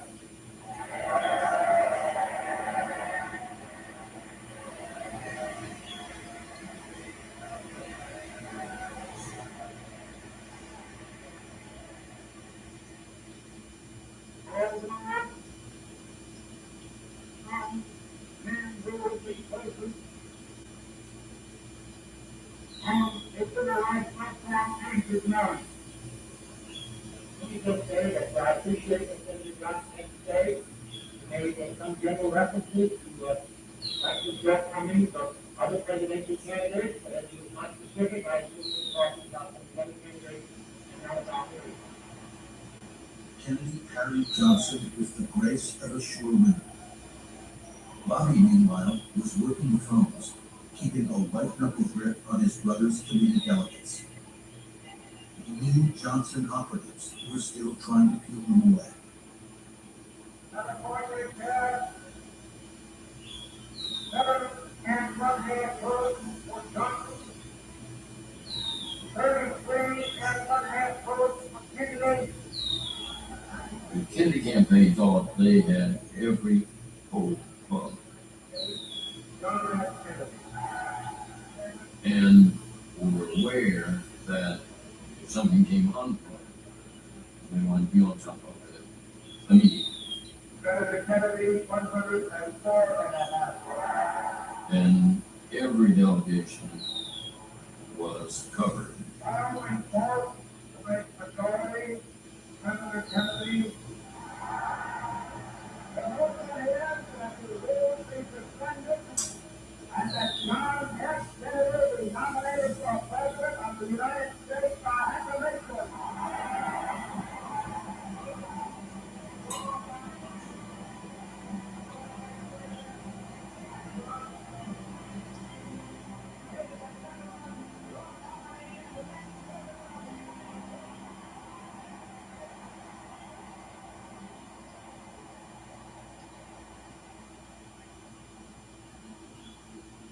It's been a life platform answered none. Let me just say that I appreciate the things you've done today. Maybe some general references to Dr. Jeff Cummings or other presidential candidates, but as he was not specific, I assume he's talking about some other candidates and not about me. Kennedy parried Johnson with the grace of a sure winner. Bobby, meanwhile, was working the phones, keeping a white-knuckle grip on his brother's committee delegates. He knew Johnson operatives were still trying to peel them away. The Kennedy campaign thought they had every hope of, and were aware that if something came unplanned, they wanted to be on top of it immediately. Senator Kennedy, 104.5. And every delegation was covered. I went forth to make majority, Senator Kennedy. And what that is, that the rules be suspended, and that John F. Kennedy be nominated for president of the United States by acclamation.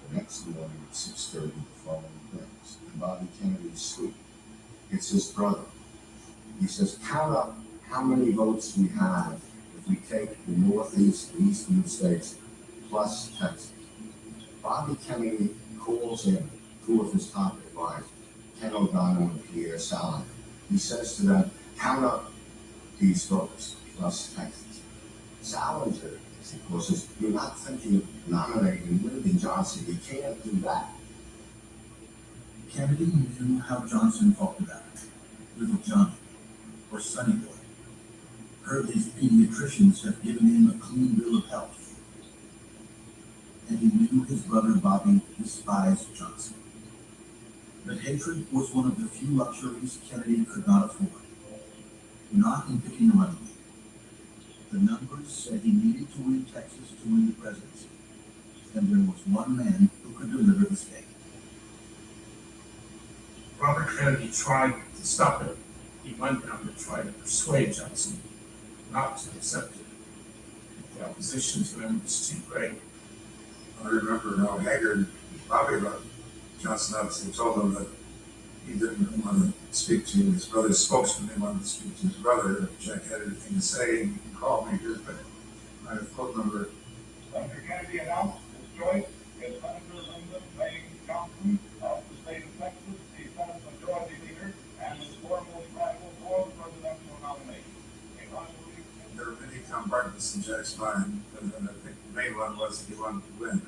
The next morning at 6:30, the phone rings, and Bobby Kennedy's asleep. It's his brother. He says, count up how many votes we have if we take the Northeast, the Eastern states, plus Texas. Bobby Kennedy calls in two of his top advisors, Ken O'Donnell and Pierre Salinger. He says to them, count up these votes, plus Texas. Salinger, of course, says, you're not thinking of nominating Lyndon Johnson. You can't do that. Kennedy knew how Johnson talked about it. Little Johnny, or Sonny Boy. Heard his pediatricians have given him a clean bill of health. And he knew his brother Bobby despised Johnson. But hatred was one of the few luxuries Kennedy could not afford. Not in picking a running mate. The numbers said he needed to win Texas to win the presidency. And there was one man who could deliver the state. Robert Kennedy tried to stop it. He went down to try to persuade Johnson not to accept it. The opposition to him was too great. I remember how Haggard, Bobby wrote Johnson obviously told him that he didn't want to speak to his brother's spokesman. He wanted to speak to his brother. If Jack had anything to say, he can call me here, but I have phone number. Senator Kennedy announced his choice as Senator Lyndon Baines Johnson of the state of Texas, the Senate Majority Leader, and his formal rival for the presidential nomination. There were many compartments in Jack's mind, and I think the main one was that he wanted to win.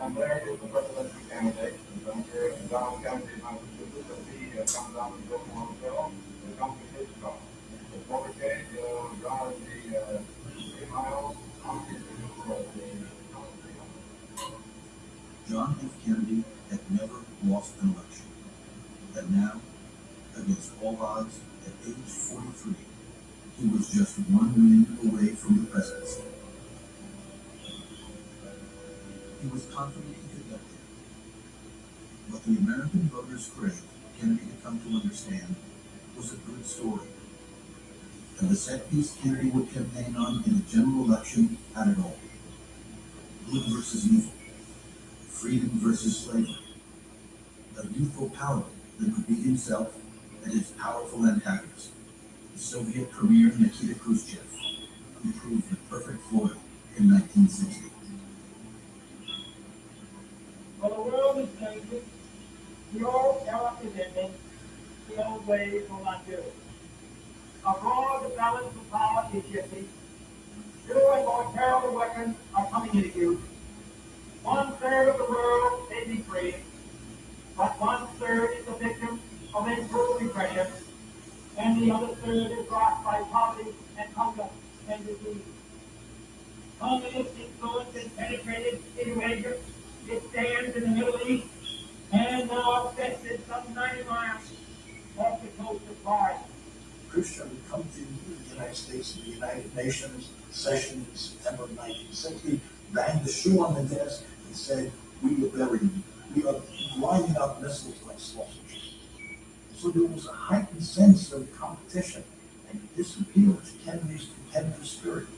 And there is the presidential candidate, Senator John Kennedy, Massachusetts, as he comes down the Oklahoma bill, the company is gone. The motorcade, John is the 3 miles, John F. Kennedy had never lost an election. And now, against all odds, at age 43, he was just 1 win away from the presidency. He was confident he could get there. What the American voters craved, Kennedy had come to understand, was a good story. And the set piece Kennedy would campaign on in a general election had it all. Good versus evil. Freedom versus slavery. A youthful power that would be himself and his powerful antagonist, the Soviet premier Nikita Khrushchev, who proved the perfect foil in 1960. For the world is changing, the old era is ending, the old ways will not do. Abroad, the balance of power is shifting. New and more terrible weapons are coming into use. 1/3 of the world may be free, but 1/3 is the victim of a brutal repression, and the other third is rocked by poverty and hunger and disease. Communist influence has penetrated into Asia. It stands in the Middle East and now extended some 90 miles off the coast of Bari. Khrushchev had come to the United States and the United Nations session in September of 1960, banged the shoe on the desk and said, "We are burying you. We are lining up missiles like sausages." So there was a heightened sense of competition, and this appealed to Kennedy's competitive spirit.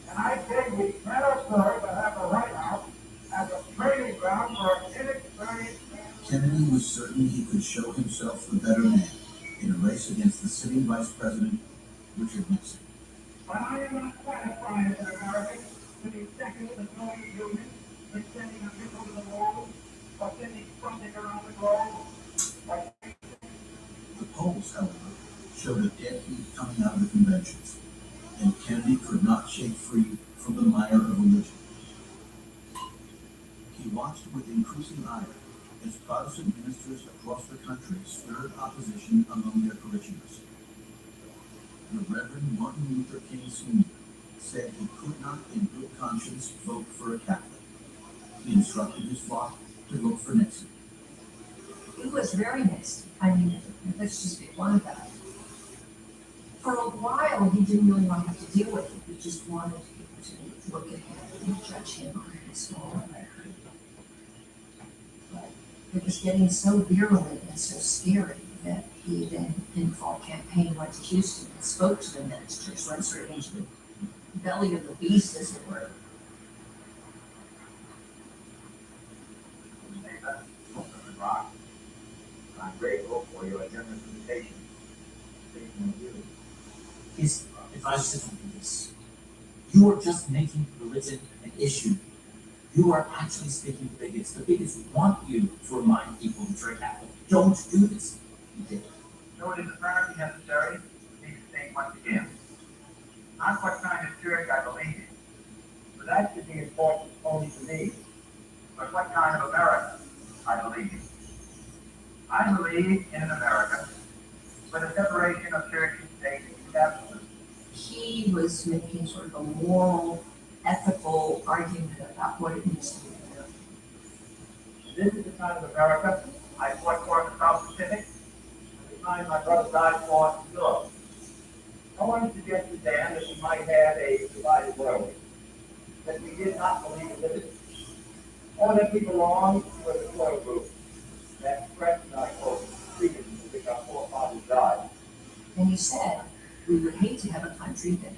And I think we cannot afford to have the White House as a training ground for an inexperienced man. Kennedy was certain he could show himself the better man in a race against the sitting Vice President, Richard Nixon. But I am not satisfied as an American to be second in the Soviet Union in sending a missile to the moon or sending something around the globe. The polls, however, showed a dead heat coming out of the conventions, and Kennedy could not shake free from the mire of religion. He watched with increasing ire as Protestant ministers across the country stirred opposition among their parishioners. The Reverend Martin Luther King Sr. said he could not in good conscience vote for a Catholic. He instructed his flock to vote for Nixon. It was very mixed. I mean, let's just be blunt about it. For a while, he didn't really want to have to deal with it. He just wanted people to look at him and judge him on his own. But it was getting so virulent and so scary that he then, in the fall campaign, went to Houston and spoke to the ministers, went sort of into the belly of the beast, as it were. I'm grateful for your generous invitation. Speaking of you, His advice is this. You are just making religion an issue. You are actually speaking to bigots. The bigots want you to remind people that you're a Catholic. Don't do this. You did. So it is apparently necessary for me to state once again, not what kind of church I believe in, for that should be important only to me, but what kind of America I believe in. I believe in an America where the separation of church and state is absolute. He was making sort of a moral, ethical argument about what it means to be American. This is the kind of America I fought for in the South Pacific, and the time my brother died for in Europe. No one suggested then that we might have a divided world, that we did not believe in liberty, or that we belonged to a slow group that expressed, and I quote, freedom to which our forefathers died. And he said, we would hate to have a country that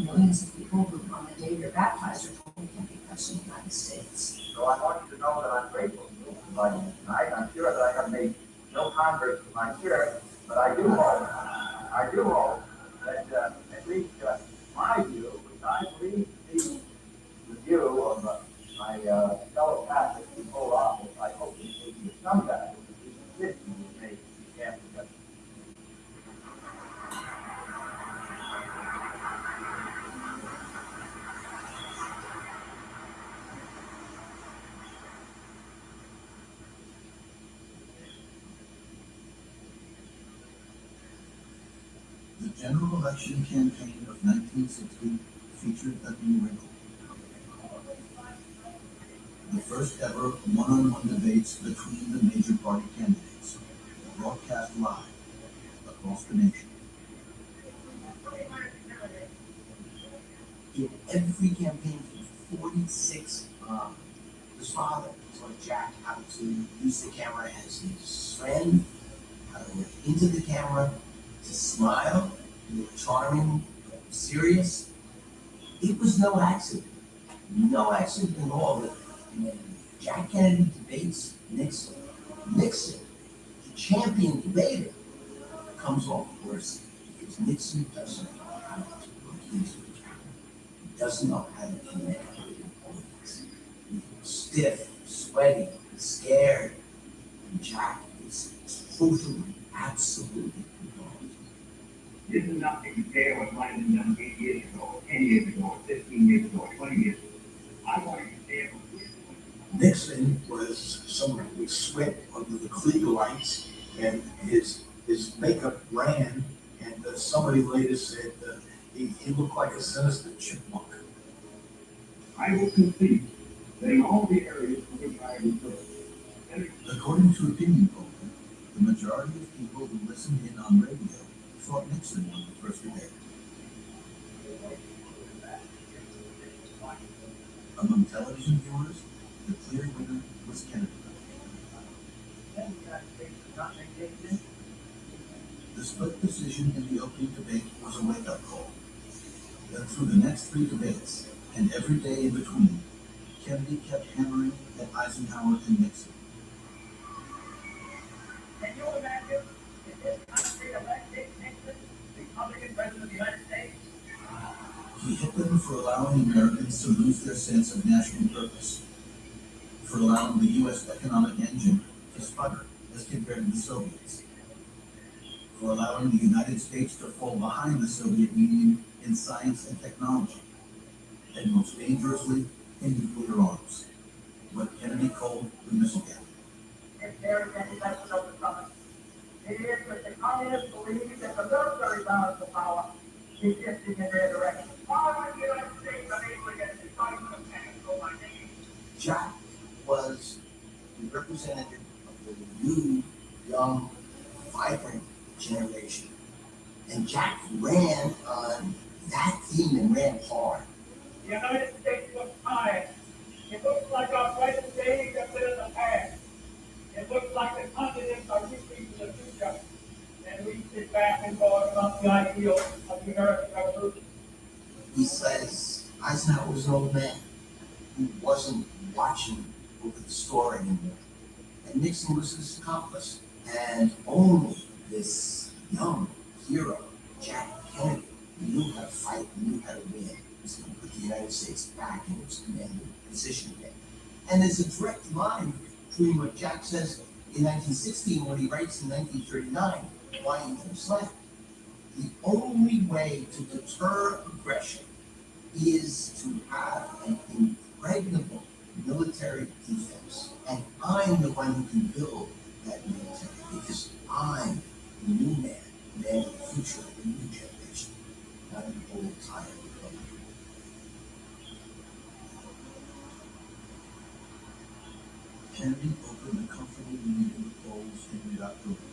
millions of people who on the day they're baptized are told they can't be president of the United States. So I want you to know that I'm grateful to you. inviting me tonight. I'm sure that I have made no converts to my church, but I do hope that, at least, my view, which I believe to be the view of my fellow Catholics who hold office, I hope that they be some value, that these Christians may stand together. The general election campaign of 1960 featured a new wrinkle. The first ever one-on-one debates between the major party candidates, broadcast live across the nation. In every campaign for 46, his father taught Jack how to use the camera as his friend, how to look into the camera, to smile, look charming, serious. It was no accident at all that when Jack Kennedy debates Nixon, the champion debater, comes off worse because Nixon doesn't know how to look into the camera. He doesn't know how to connect with an audience. He's stiff, sweaty, scared, and Jack is totally, absolutely composed. This is not to compare what might have been done 8 years ago, 10 years ago, 15 years ago, 20 years ago. I want to compare what we're doing. Nixon was someone who would sweat under the Klieg lights, and his makeup ran, and somebody later said he looked like a sinister chipmunk. I will concede that in all the areas in which I refer, According to opinion polling, the majority of people who listened in on radio thought Nixon won the first debate. Among television viewers, the clear winner was Kennedy. The split decision in the opening debate was a wake-up call. Then through the next 3 debates, and every day in between, Kennedy kept hammering at Eisenhower and Nixon. can you imagine if this country elected Nixon Republican President of the United States? He hit them for allowing Americans to lose their sense of national purpose, for allowing the U.S. economic engine to sputter as compared to the Soviets, for allowing the United States to fall behind the Soviet Union in science and technology, and most dangerously, in nuclear arms, what Kennedy called the missile gap. If there is any lesson of the summit, it is that the communists believe that the military balance of power is shifting in their direction. Why would the United States unable to get a decisive attack on my nation? Jack was the representative of the new, young, vibrant generation. And Jack ran on that theme and ran hard. The United States looks tired. It looks like our present days have been in the past. It looks like the continents are reaching to the future. And we sit back and talk about the ideal of the American Revolution. He says Eisenhower was an old man who wasn't watching over the store anymore. And Nixon was his accomplice. And only this young hero, Jack Kennedy, knew how to fight, knew how to win. He was going to put the United States back in its commanding position again. And there's a direct line between what Jack says in 1916 and what he writes in 1939, why he thinks left. The only way to deter aggression is to have an impregnable military defense. And I'm the one who can build that military because I'm the new man of the future of the new generation, not an old tired Republican. Kennedy opened a comfortable lead in the polls in mid-October,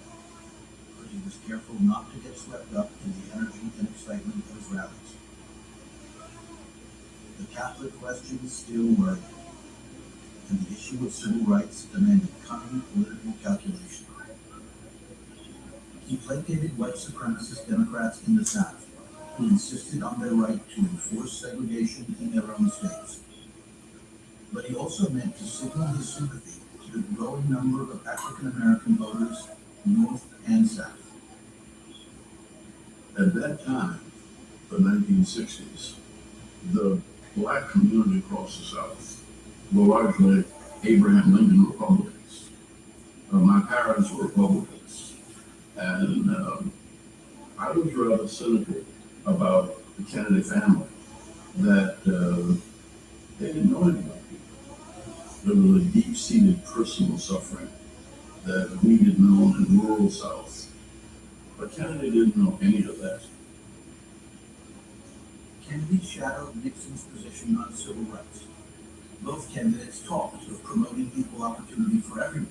but he was careful not to get swept up in the energy and excitement of his rallies. The Catholic question still worried, and the issue of civil rights demanded cunning political calculation. He placated white supremacist Democrats in the South, who insisted on their right to enforce segregation in their own states. But he also meant to signal his sympathy to the growing number of African American voters, north and south. At that time, the 1960s, the black community across the South were largely Abraham Lincoln Republicans. My parents were Republicans, and I was rather cynical about the Kennedy family, that they didn't know anything about people. There was a deep-seated personal suffering that we didn't know in the rural South. But Kennedy didn't know any of that. Kennedy shadowed Nixon's position on civil rights. Both candidates talked of promoting equal opportunity for everyone,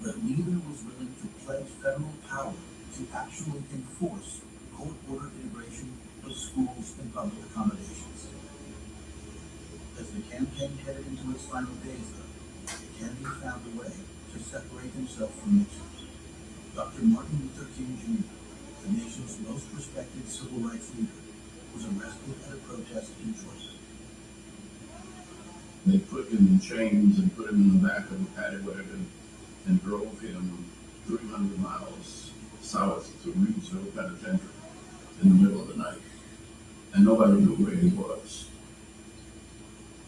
but neither was willing to pledge federal power to actually enforce court-ordered integration of schools and public accommodations. As the campaign headed into its final days, though, Kennedy found a way to separate himself from Nixon. Dr. Martin Luther King Jr., the nation's most respected civil rights leader, was arrested at a protest in Georgia. They put him in chains and put him in the back of a paddy wagon and drove him 300 miles south to Reedsville Penitentiary in the middle of the night. And nobody knew where he was.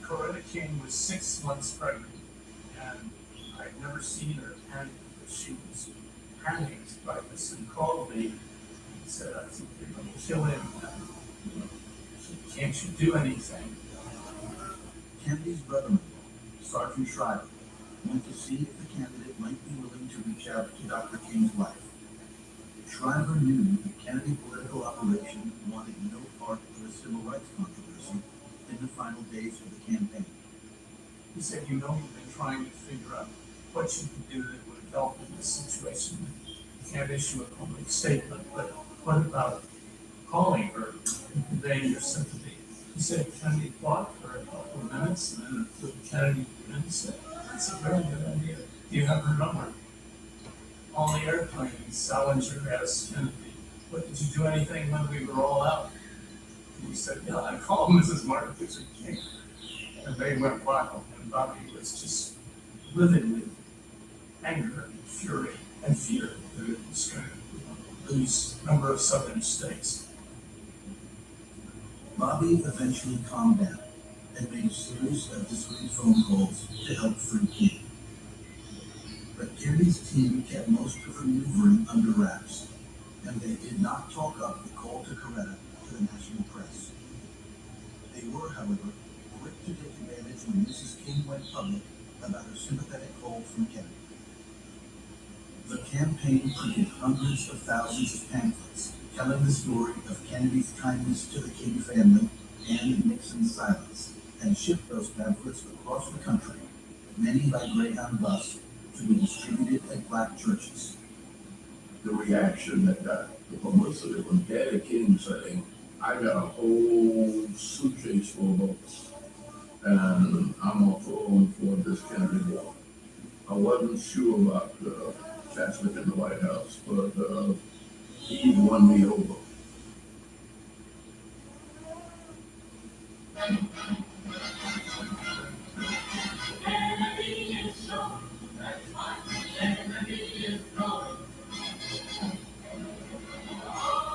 Coretta King was 6 months pregnant, and I'd never seen her panic, but she was panicked by this and called me and said, I think they're going to kill him. Can't you do anything? Kennedy's brother-in-law, Sergeant Schreiber, went to see if the candidate might be willing to reach out to Dr. King's wife. Schreiber knew the Kennedy political operation wanted no part of the civil rights controversy in the final days of the campaign. He said, you know, you've been trying to figure out what you could do that would help in this situation. You can't issue a public statement, but what about calling her and conveying your sympathy? He said, Kennedy thought for a couple of minutes, and then put Kennedy in and said, that's a very good idea. Do you have her number? On the airplane, Salinger asked Kennedy, what, did you do anything when we were all out? And he said, yeah, I called Mrs. Martin Luther King. And they went wild, and Bobby was just livid with anger and fury and fear that it was going to lose a number of southern states. Bobby eventually calmed down and made a series of discreet phone calls to help free King. But Kennedy's team kept most of her maneuvering under wraps, and they did not talk up the call to Coretta to the national press. They were, however, quick to take advantage when Mrs. King went public about her sympathetic call from Kennedy. The campaign printed hundreds of thousands of pamphlets telling the story of Kennedy's kindness to the King family and Nixon's silence, and shipped those pamphlets across the country, many by Greyhound bus, to be distributed at black churches. The reaction that got the publicity was Daddy King saying, I got a whole suitcase full of votes, and I'm going to throw them for this Kennedy wall. I wasn't sure about Catholic in the White House, but he won me over.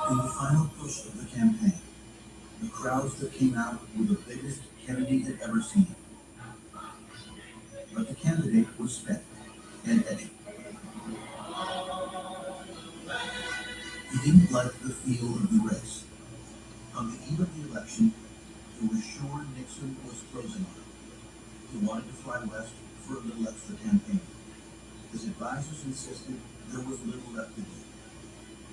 In the final push of the campaign, the crowds that came out were the biggest Kennedy had ever seen. But the candidate was spent and edgy. He didn't like the feel of the race. On the eve of the election, he was sure Nixon was closing on him. He wanted to fly west for a little extra campaign. His advisors insisted there was little left to do.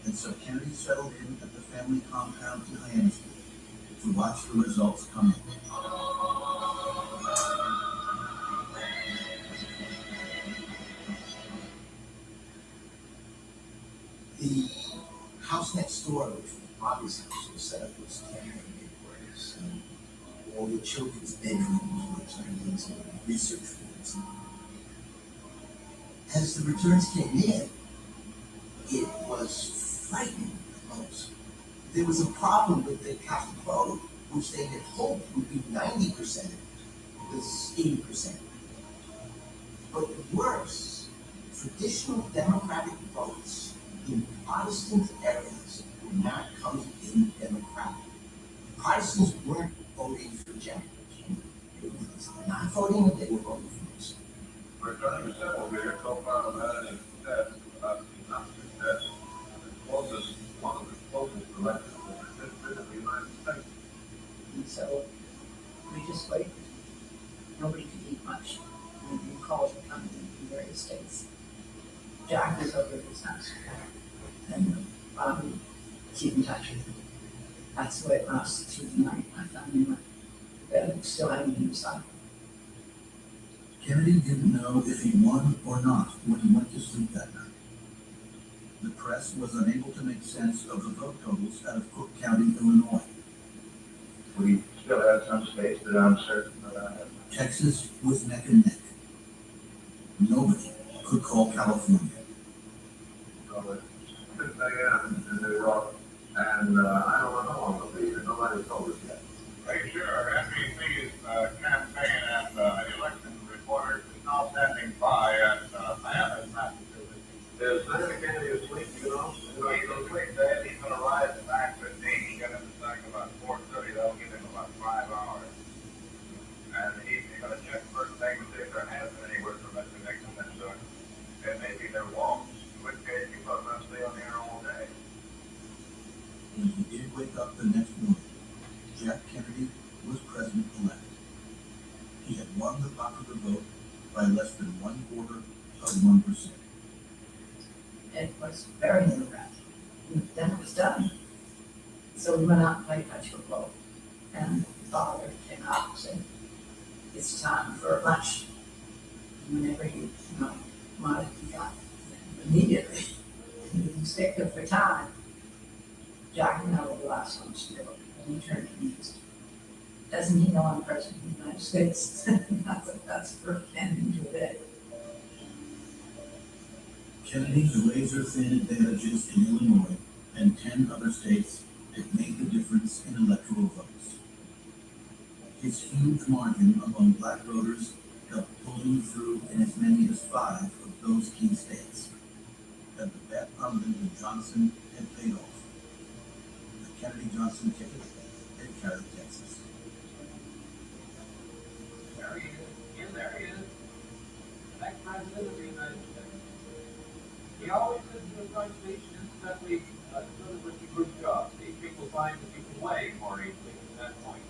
And so Kennedy settled in at the family compound in Hyannisville to watch the results come in. The house next door, which was Bobby's house, was set up as campaign headquarters. And all the children's bedrooms were turned into research rooms. As the returns came in, it was frightening at most. There was a problem with the Catholic vote, which they had hoped would be 90%. It was 80%. But worse, traditional Democratic votes in Protestant areas were not coming in Democratic. Protestants weren't voting for Jack. They were not voting, they were voting for us. We're trying to settle here, so far about it, success, about not success, one of the closest elections in the history of the United States. And so we just waited. Nobody could eat much. And the calls were coming in from various states. Jack was over at his house. And Bob would keep in touch with him. That's the way it lasted through the night. I found him still having him inside. Kennedy didn't know if he won or not when he went to sleep that night. The press was unable to make sense of the vote totals out of Cook County, Illinois. We still have some states that are uncertain, but I have. Texas was neck and neck. Nobody could call California. So it's 6 a.m. in New York, and I don't know how long it'll be here. Nobody told us yet. Hey, sure. NBC's campaign and election reporter is now standing by at Mammoth, Massachusetts. Is Senator Kennedy asleep, you know? He's asleep, Dad. He's going to rise at 9:15. He got in the sack about 4:30. That'll give him about 5 hours. And he's going to check first thing and see if there has been any word from Mr. Nixon. And maybe there won't. In which case, he's going to stay on the air all day. When he did wake up the next morning, Jack Kennedy was president-elect. He had won the popular vote by less than 1/4 of 1%. It was very nerve-wracking. Then it was done. So we went out and played touch football. And the father came out and said, it's time for lunch. And whenever he, wanted, he got it immediately. He didn't stick to it for time. Jack and I were the last ones to do it. And he turned to me and said, doesn't he know I'm president of the United States? That's the first ending to it. Kennedy's razor-thin advantages in Illinois and 10 other states had made the difference in electoral votes. His huge margin among black voters helped pull him through in as many as 5 of those key states. And the bet on Lyndon Johnson had paid off. The Kennedy-Johnson ticket had carried Texas. There he is. Yeah, there he is. Next president of the United States. He always said to the front speech, incidentally, sort of with the group jobs. These people find that you can weigh more easily at that point.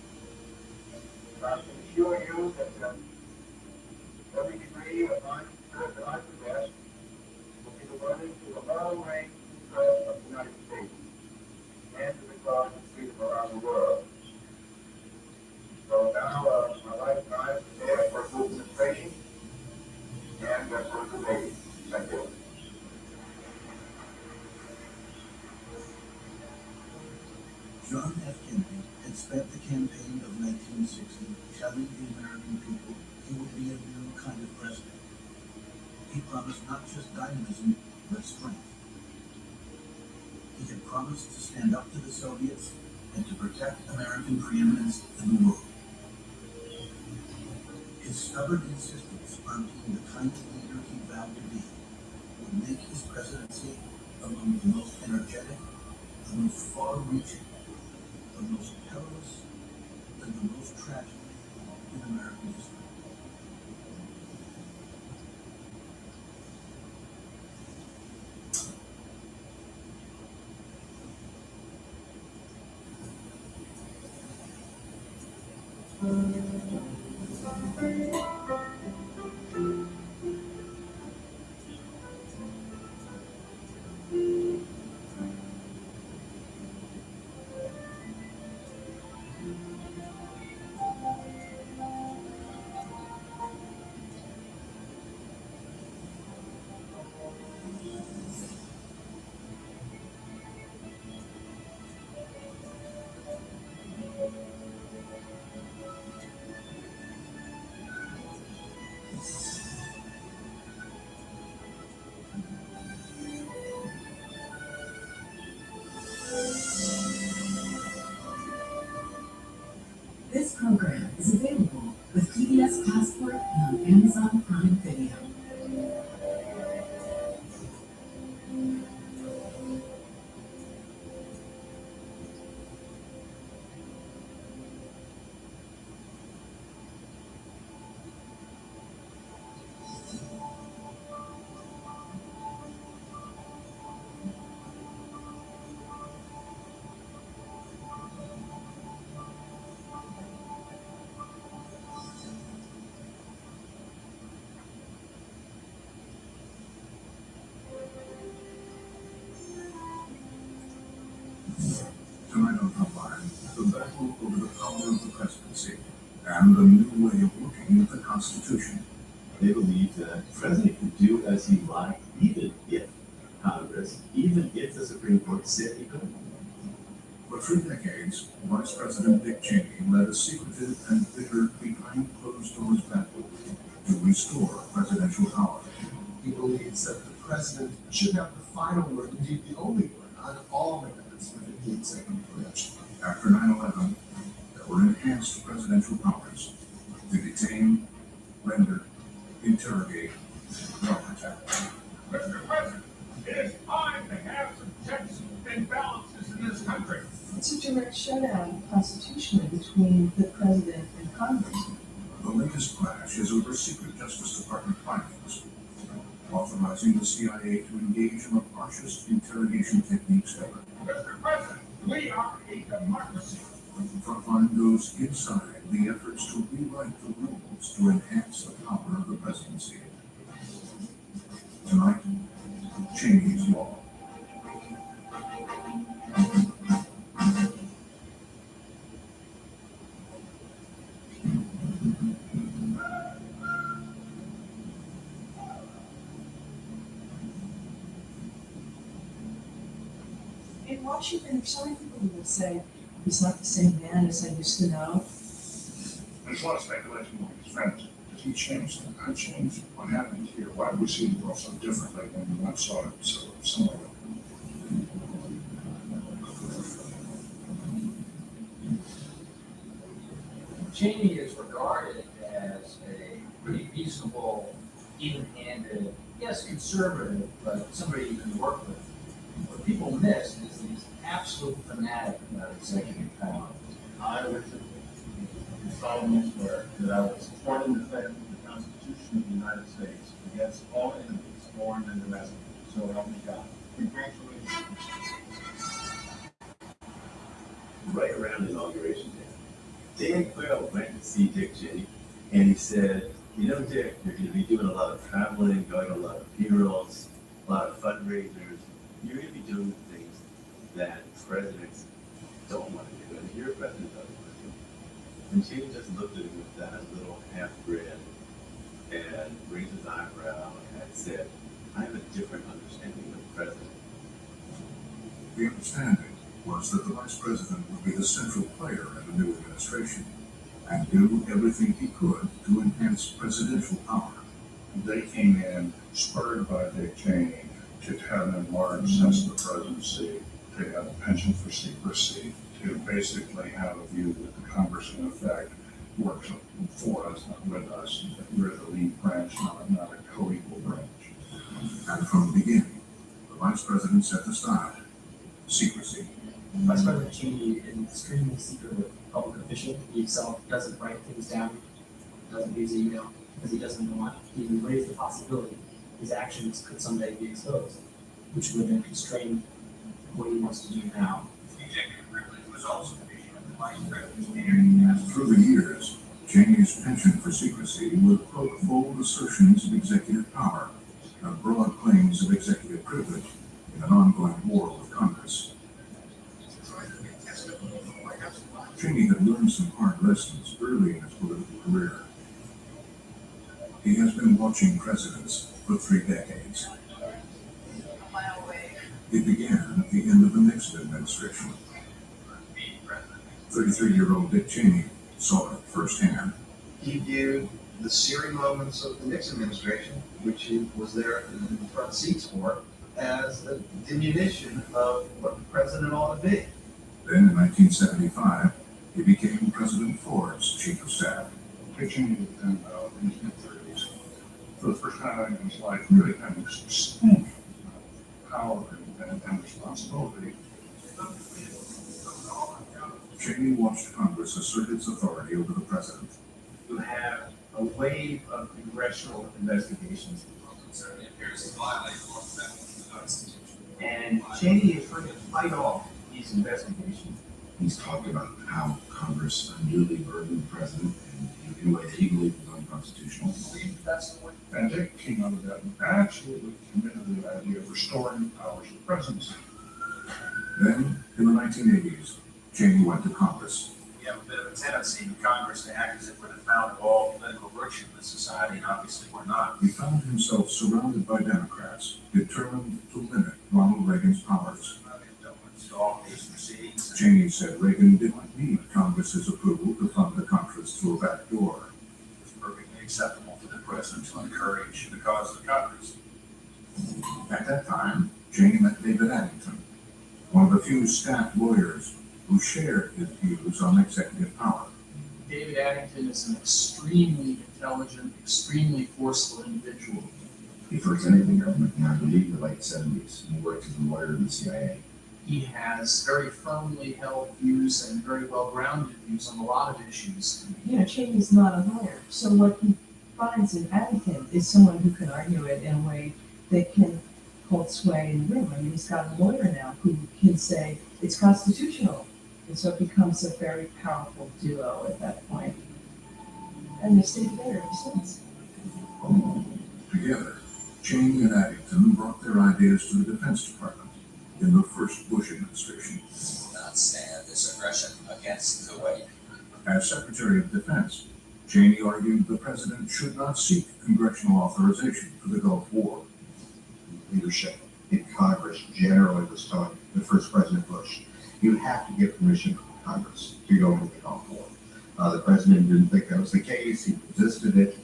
I can assure you that every degree of my that I possess will be devoted to the long-range interest of the United States and to the cause of freedom around the world. So now my lifetime is there for good administration and for good aid. Thank you. John F. Kennedy had spent the campaign of 1960 telling the American people he would be a new kind of president. He promised not just dynamism, but strength. He had promised to stand up to the Soviets and to protect American preeminence in the world. His stubborn insistence on being the kind of leader he vowed to be would make his presidency among the most energetic, the most far-reaching, the most perilous, and the most tragic in American history. This program is available with PBS Passport and on Amazon Prime Video. presidency and a new way of looking at the Constitution. They believed that the president could do as he liked, even if Congress, even if the Supreme Court said he couldn't. For 3 decades, Vice President Dick Cheney led a secretive and bitter behind closed doors battle to restore presidential power. He believes that the president should have the final word, indeed the only word, on all matters within the executive branch. After 9/11, there were enhanced presidential powers to detain, render, interrogate, or protect. Mr. President, it is time to have some checks and balances in this country. It's a direct showdown constitutionally between the president and Congress. The latest clash is over secret Justice Department findings, authorizing the CIA to engage in the harshest interrogation techniques ever. Mr. President, we are a democracy. Frontline goes inside the efforts to rewrite the rules to enhance the power of the presidency. Tonight, Cheney's Law. In Washington, some people will say, he's not the same man as I used to know. There's a lot of speculation among his friends. Did he change? Did I change? What happened here? Why do we see the world so differently when we once saw it so similar? Cheney is regarded as a pretty reasonable, even-handed, yes, conservative, but somebody you can work with. What people miss is that he's absolute fanatic about executive power. I would solemnly swear that I will support and defend the Constitution of the United States against all enemies, foreign and domestic. So help me God. Congratulations. Right around Inauguration Day, Dan Quayle went to see Dick Cheney, and he said, you know, Dick, you're going to be doing a lot of traveling, going to a lot of funerals, a lot of fundraisers. You're going to be doing things that presidents don't want to do, and your president doesn't want to do. And Cheney just looked at him with that little half grin and raised his eyebrow and said, I have a different understanding of the president. The understanding was that the vice president would be the central player in the new administration and do everything he could to enhance presidential power. They came in spurred by Dick Cheney to have an enlarged sense of the presidency, to have a penchant for secrecy, to basically have a view that the Congress, in effect, works for us, not with us, that we're the lead branch, not a co-equal branch. And from the beginning, the vice president set aside secrecy. Vice President Cheney is an extremely secretive public official. He himself doesn't write things down, doesn't use email, because he doesn't want to even raise the possibility his actions could someday be exposed, which would then constrain what he wants to do now. Executive privilege was also issued in the vice president's Through the years, Cheney's penchant for secrecy would cloak bold assertions of executive power and broad claims of executive privilege in an ongoing war with Congress. Cheney had learned some hard lessons early in his political career. He has been watching presidents for 3 decades. It began at the end of the Nixon administration. 33-year-old Dick Cheney saw it firsthand. He viewed the searing moments of the Nixon administration, which he was there in the front seats for, as a diminution of what the president ought to be. Then in 1975, he became President Ford's chief of staff. Dick Cheney was then in his mid-30s. For the first time in his life, really kind of extent power and responsibility. Cheney watched Congress assert its authority over the president. You have a wave of congressional investigations concerning appears to violate Fourth Amendment to the Constitution. and Cheney is trying to fight off these investigations. He's talked about how Congress unduly burdened the president in a way that he believed was unconstitutional. That's the way. And Dick came out of that and absolutely committed to the idea of restoring the powers of the presidency. Then, in the 1980s, Cheney went to Congress. We have a bit of tendency in Congress to act as if we're the fount of all political virtue in this society, and obviously we're not. He found himself surrounded by Democrats, determined to limit Ronald Reagan's powers. Don't install these proceedings. Cheney said Reagan didn't need Congress's approval to fund the Contras through a back door. It's perfectly acceptable for the president to encourage the cause of Congress. At that time, Cheney met David Addington, one of the few staff lawyers who shared his views on executive power. David Addington is an extremely intelligent, extremely forceful individual. He first entered the government in, I believe, the late 70s and worked as a lawyer in the CIA. He has very firmly held views and very well-grounded views on a lot of issues. You know, Cheney's not a lawyer, so what he finds in Addington is someone who can argue it in a way that can hold sway in the room. I mean, he's got a lawyer now who can say it's constitutional. And so it becomes a very powerful duo at that point. And they stayed together ever since. Together, Cheney and Addington brought their ideas to the Defense Department in the first Bush administration. Not stand this aggression against Kuwait. As Secretary of Defense, Cheney argued the president should not seek congressional authorization for the Gulf War. Leadership in Congress generally was telling the first President Bush, you have to get permission from Congress to go into the Gulf War. The president didn't think that was the case. He resisted it.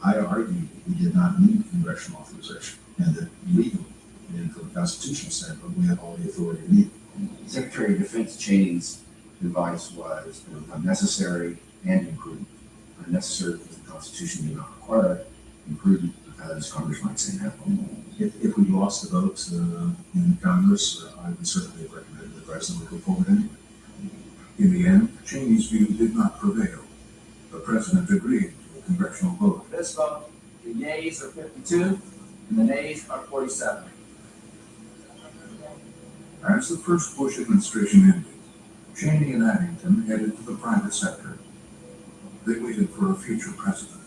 I argued that we did not need congressional authorization and that legally, and from a constitutional standpoint, we have all the authority we need. Secretary of Defense Cheney's advice was unnecessary and imprudent. Unnecessary because the Constitution did not require it, imprudent because Congress might say no. If we lost the votes in Congress, I would certainly have recommended the president would go forward anyway. In the end, Cheney's view did not prevail. The president agreed to a congressional vote. This vote, the yeas are 52 and the nays are 47. As the first Bush administration ended, Cheney and Addington headed to the private sector. They waited for a future president,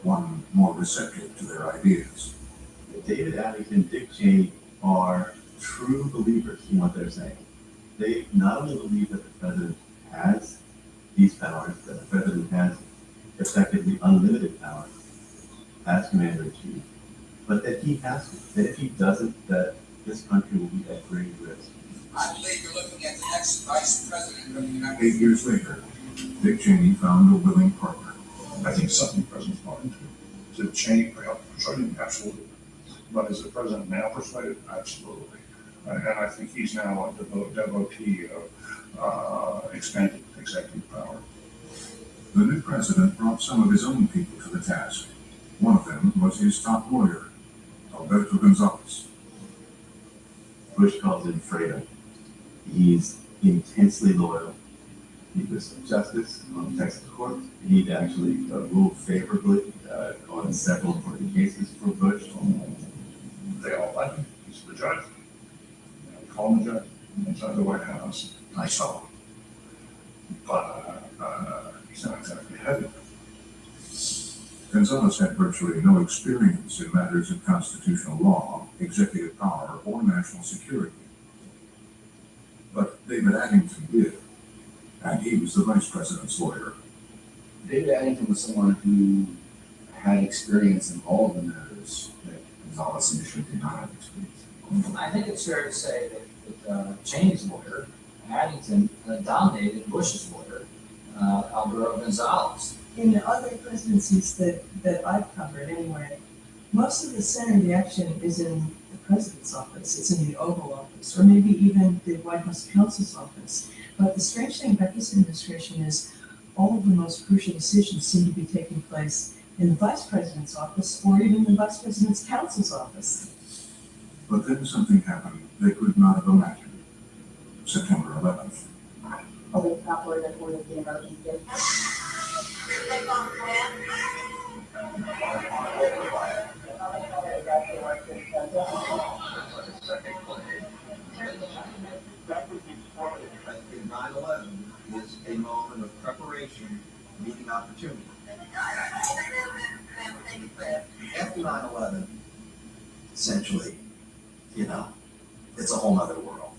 one more receptive to their ideas. David Addington, Dick Cheney are true believers in what they're saying. They not only believe that the president has these powers, that the president has effectively unlimited power as commander-in-chief, but that he has to, that if he doesn't, that this country will be at grave risk. I believe you're looking at the next vice president of the United 8 years later, Dick Cheney found a willing partner. I think something the president's bought into. Did Cheney persuade him? Absolutely. But is the president now persuaded? Absolutely. And I think he's now a devotee of expanded executive power. The new president brought some of his own people to the task. One of them was his top lawyer, Alberto Gonzales. Bush calls him Fredo. He's intensely loyal. He was a justice on the Texas court. He'd actually ruled favorably on several important cases for Bush. They all like him. He's the judge. We call him the judge inside the White House. I saw him. But he's not exactly heavy. Gonzales had virtually no experience in matters of constitutional law, executive power, or national security. But David Addington did, and he was the vice president's lawyer. David Addington was someone who had experience in all of the matters that Gonzales initially did not have experience. I think it's fair to say that Cheney's lawyer, Addington, dominated Bush's lawyer, Alberto Gonzales. In the other presidencies that I've covered anyway, most of the center of the action is in the president's office. It's in the Oval Office, or maybe even the White House counsel's office. But the strange thing about this administration is all of the most crucial decisions seem to be taking place in the vice president's office or even the vice president's counsel's office. But then something happened they could not have imagined. September 11th. Holy Poplar that ordered the American gift. That would be informative. I think 9/11 is a moment of preparation, meeting opportunity. After 9/11, essentially, it's a whole nother world.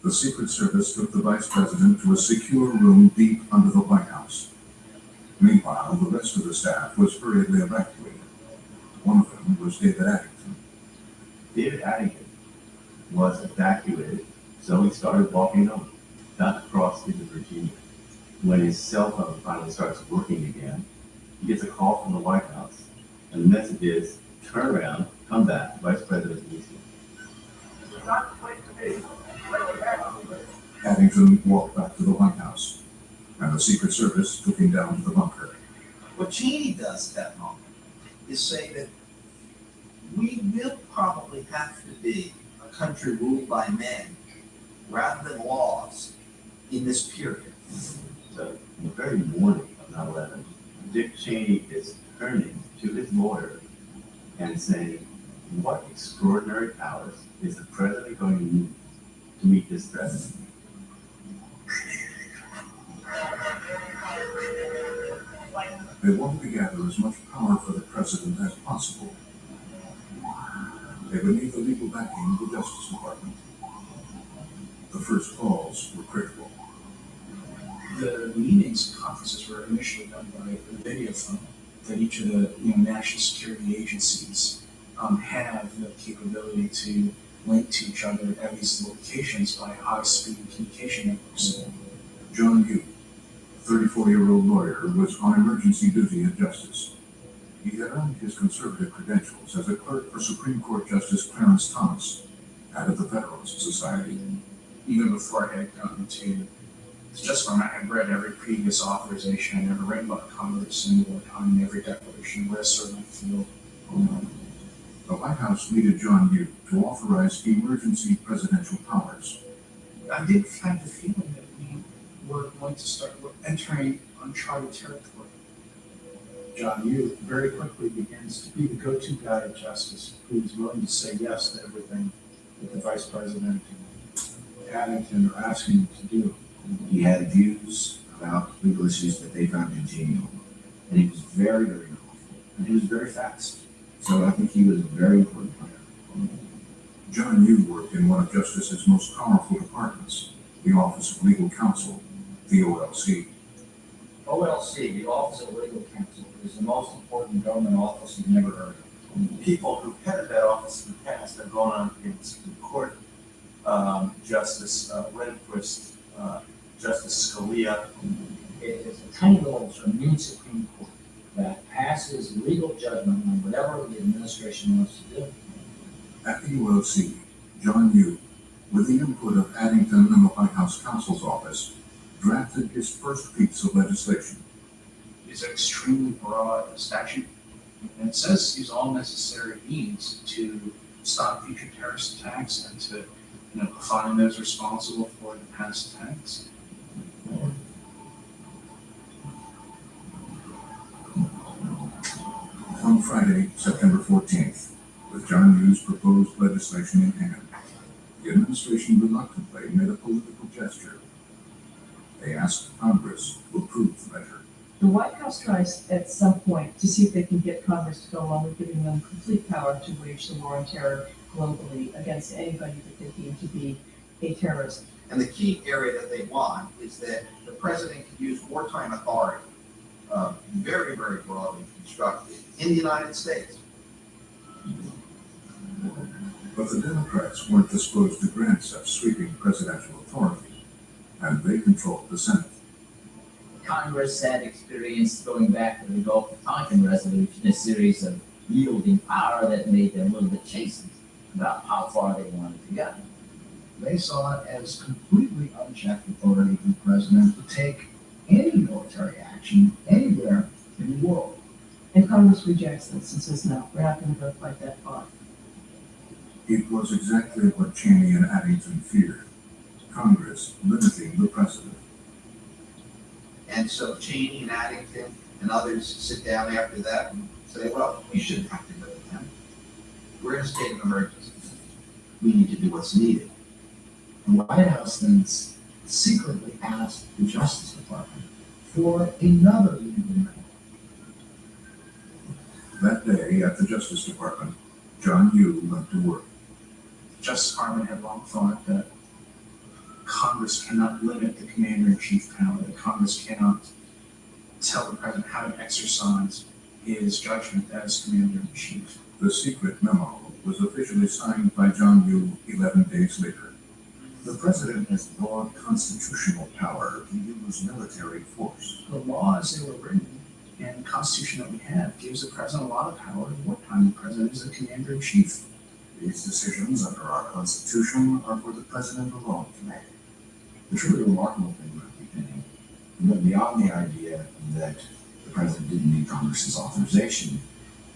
The Secret Service took the Vice President to a secure room deep under the White House. Meanwhile, the rest of the staff was hurriedly evacuated. One of them was David Addington. David Addington was evacuated, so he started walking home, back across into Virginia. When his cell phone finally starts working again, he gets a call from the White House, and the message is, turn around, come back, Vice President needs you. It's not the place to be. Where we have to be. Addington walked back to the White House, and the Secret Service took him down to the bunker. What Cheney does at that moment is say that we will probably have to be a country ruled by men rather than laws in this period. So, in the very morning of 9/11, Dick Cheney is turning to his lawyer and saying, what extraordinary powers is the president going to need to meet this threat? They wanted to gather as much power for the president as possible. They would need the legal backing of the Justice Department. The first calls were critical. The meetings and conferences were initially done by the video phone that each of the national security agencies have the capability to link to each other at these locations by high-speed communication networks. John Yoo, a 34-year-old lawyer, was on emergency duty at Justice. He had earned his conservative credentials as a clerk for Supreme Court Justice Clarence Thomas, head of the Federalist Society. Even before I had gotten to just when I had read every previous authorization I'd ever read about Congress and worked on every declaration where I certainly feel. The White House needed John Yoo to authorize emergency presidential powers. I did have the feeling that we were going to start entering uncharted territory. John Yoo very quickly begins to be the go-to guy at Justice, who is willing to say yes to everything that the Vice President and Addington are asking him to do. He had views about legal issues that they found congenial, and he was very, very knowledgeable, and he was very fast. So I think he was a very important player. John Yoo worked in one of Justice's most powerful departments, the Office of Legal Counsel, the OLC. OLC, the Office of Legal Counsel, is the most important government office you've never heard of. People who headed that office in the past have gone on in the Supreme Court, Justice Rehnquist, Justice Scalia. It is a tiny little new Supreme Court that passes legal judgment on whatever the administration wants to do. At the OLC, John Yoo, with the input of Addington and the White House counsel's office, drafted his first piece of legislation. It's an extremely broad statute, and it says use all necessary means to stop future terrorist attacks and to find those responsible for the past attacks. On Friday, September 14th, with John Yoo's proposed legislation in hand, the administration reluctantly made a political gesture. They asked Congress to approve the measure. The White House tries at some point to see if they can get Congress to go along with giving them complete power to wage the war on terror globally against anybody that they deem to be a terrorist. And the key area that they want is that the president can use wartime authority, very, very broadly constructed, in the United States. But the Democrats weren't disposed to grant such sweeping presidential authority, and they controlled the Senate. Congress had experience going back to the Gulf of Tonkin resolution, a series of yielding power that made them a little bit chastened about how far they wanted to go. They saw it as completely unchecked authority for the president to take any military action anywhere in the world. And Congress rejects this and says, no, we're not going to go quite that far. It was exactly what Cheney and Addington feared. Congress limiting the president. And so Cheney and Addington and others sit down after that and say, well, we shouldn't have to go to them. We're in a state of emergency. We need to do what's needed. The White House then secretly asked the Justice Department for another legal memo. That day at the Justice Department, John Yoo went to work. The Justice Department had long thought that Congress cannot limit the commander-in-chief power, that Congress cannot tell the president how to exercise his judgment as commander-in-chief. The secret memo was officially signed by John Yoo 11 days later. The president has broad constitutional power to use military force. The law as they were written and the Constitution that we have gives the president a lot of power at wartime. The president is the commander-in-chief. These decisions under our Constitution are for the president alone to make. The truly remarkable thing about the opinion went beyond the idea that the president didn't need Congress's authorization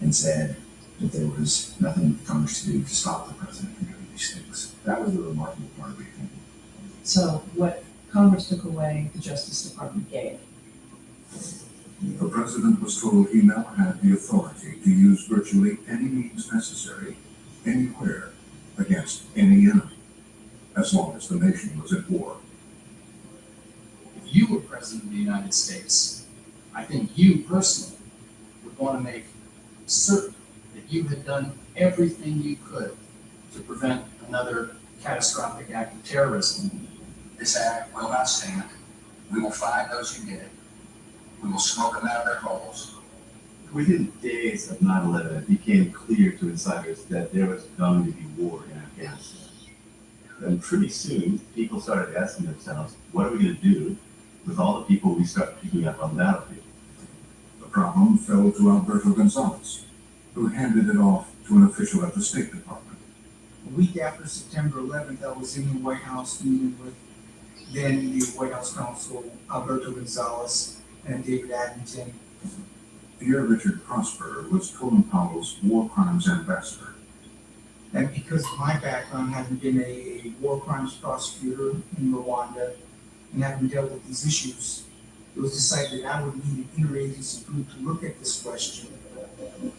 and said that there was nothing for Congress to do to stop the president from doing these things. That was the remarkable part of the opinion. So what Congress took away, the Justice Department gave. The president was told he now had the authority to use virtually any means necessary, anywhere, against any enemy, as long as the nation was at war. If you were president of the United States, I think you personally would want to make certain that you had done everything you could to prevent another catastrophic act of terrorism. This act will not stand. We will find those who did it. We will smoke them out of their holes. Within days of 9/11, it became clear to insiders that there was going to be war in Afghanistan. And pretty soon, people started asking themselves, what are we going to do with all the people we start picking up on the battlefield? The problem fell to Alberto Gonzales, who handed it off to an official at the State Department. A week after September 11th, I was in the White House meeting with then the White House counsel, Alberto Gonzales and David Addington. Here, Richard Prosper was Colin Powell's war crimes ambassador. And because of my background, having been a war crimes prosecutor in Rwanda and having dealt with these issues, it was decided that I would need an interagency group to look at this question.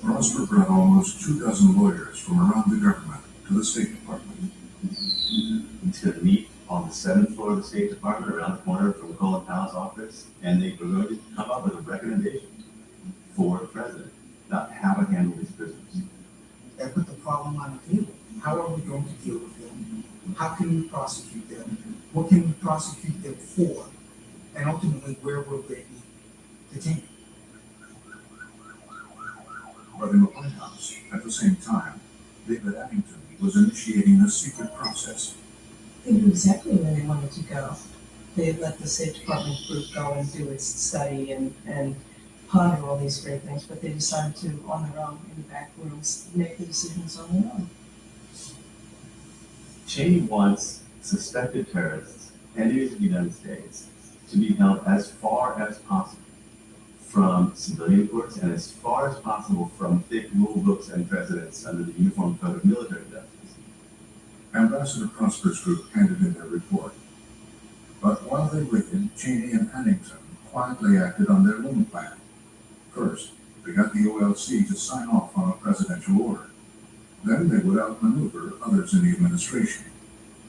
Prosper brought almost 24 lawyers from around the government to the State Department. He's going to meet on the 7th floor of the State Department, around the corner from Colin Powell's office, and they were going to come up with a recommendation for the president about how to handle these prisoners. That put the problem on the table. How are we going to deal with them? How can we prosecute them? What can we prosecute them for? And ultimately, where will they be detained? But in the White House, at the same time, David Addington was initiating a secret process. They knew exactly where they wanted to go. They let the State Department group go and do its study and ponder all these great things, but they decided to, on their own, in the back rooms, make the decisions on their own. Cheney wants suspected terrorists, enemies of the United States, to be held as far as possible from civilian courts and as far as possible from thick rule books and precedents under the Uniform Code of Military Justice. Ambassador Prosper's group handed in their report. But while they waited, Cheney and Addington quietly acted on their own plan. First, they got the OLC to sign off on a presidential order. Then they would outmaneuver others in the administration.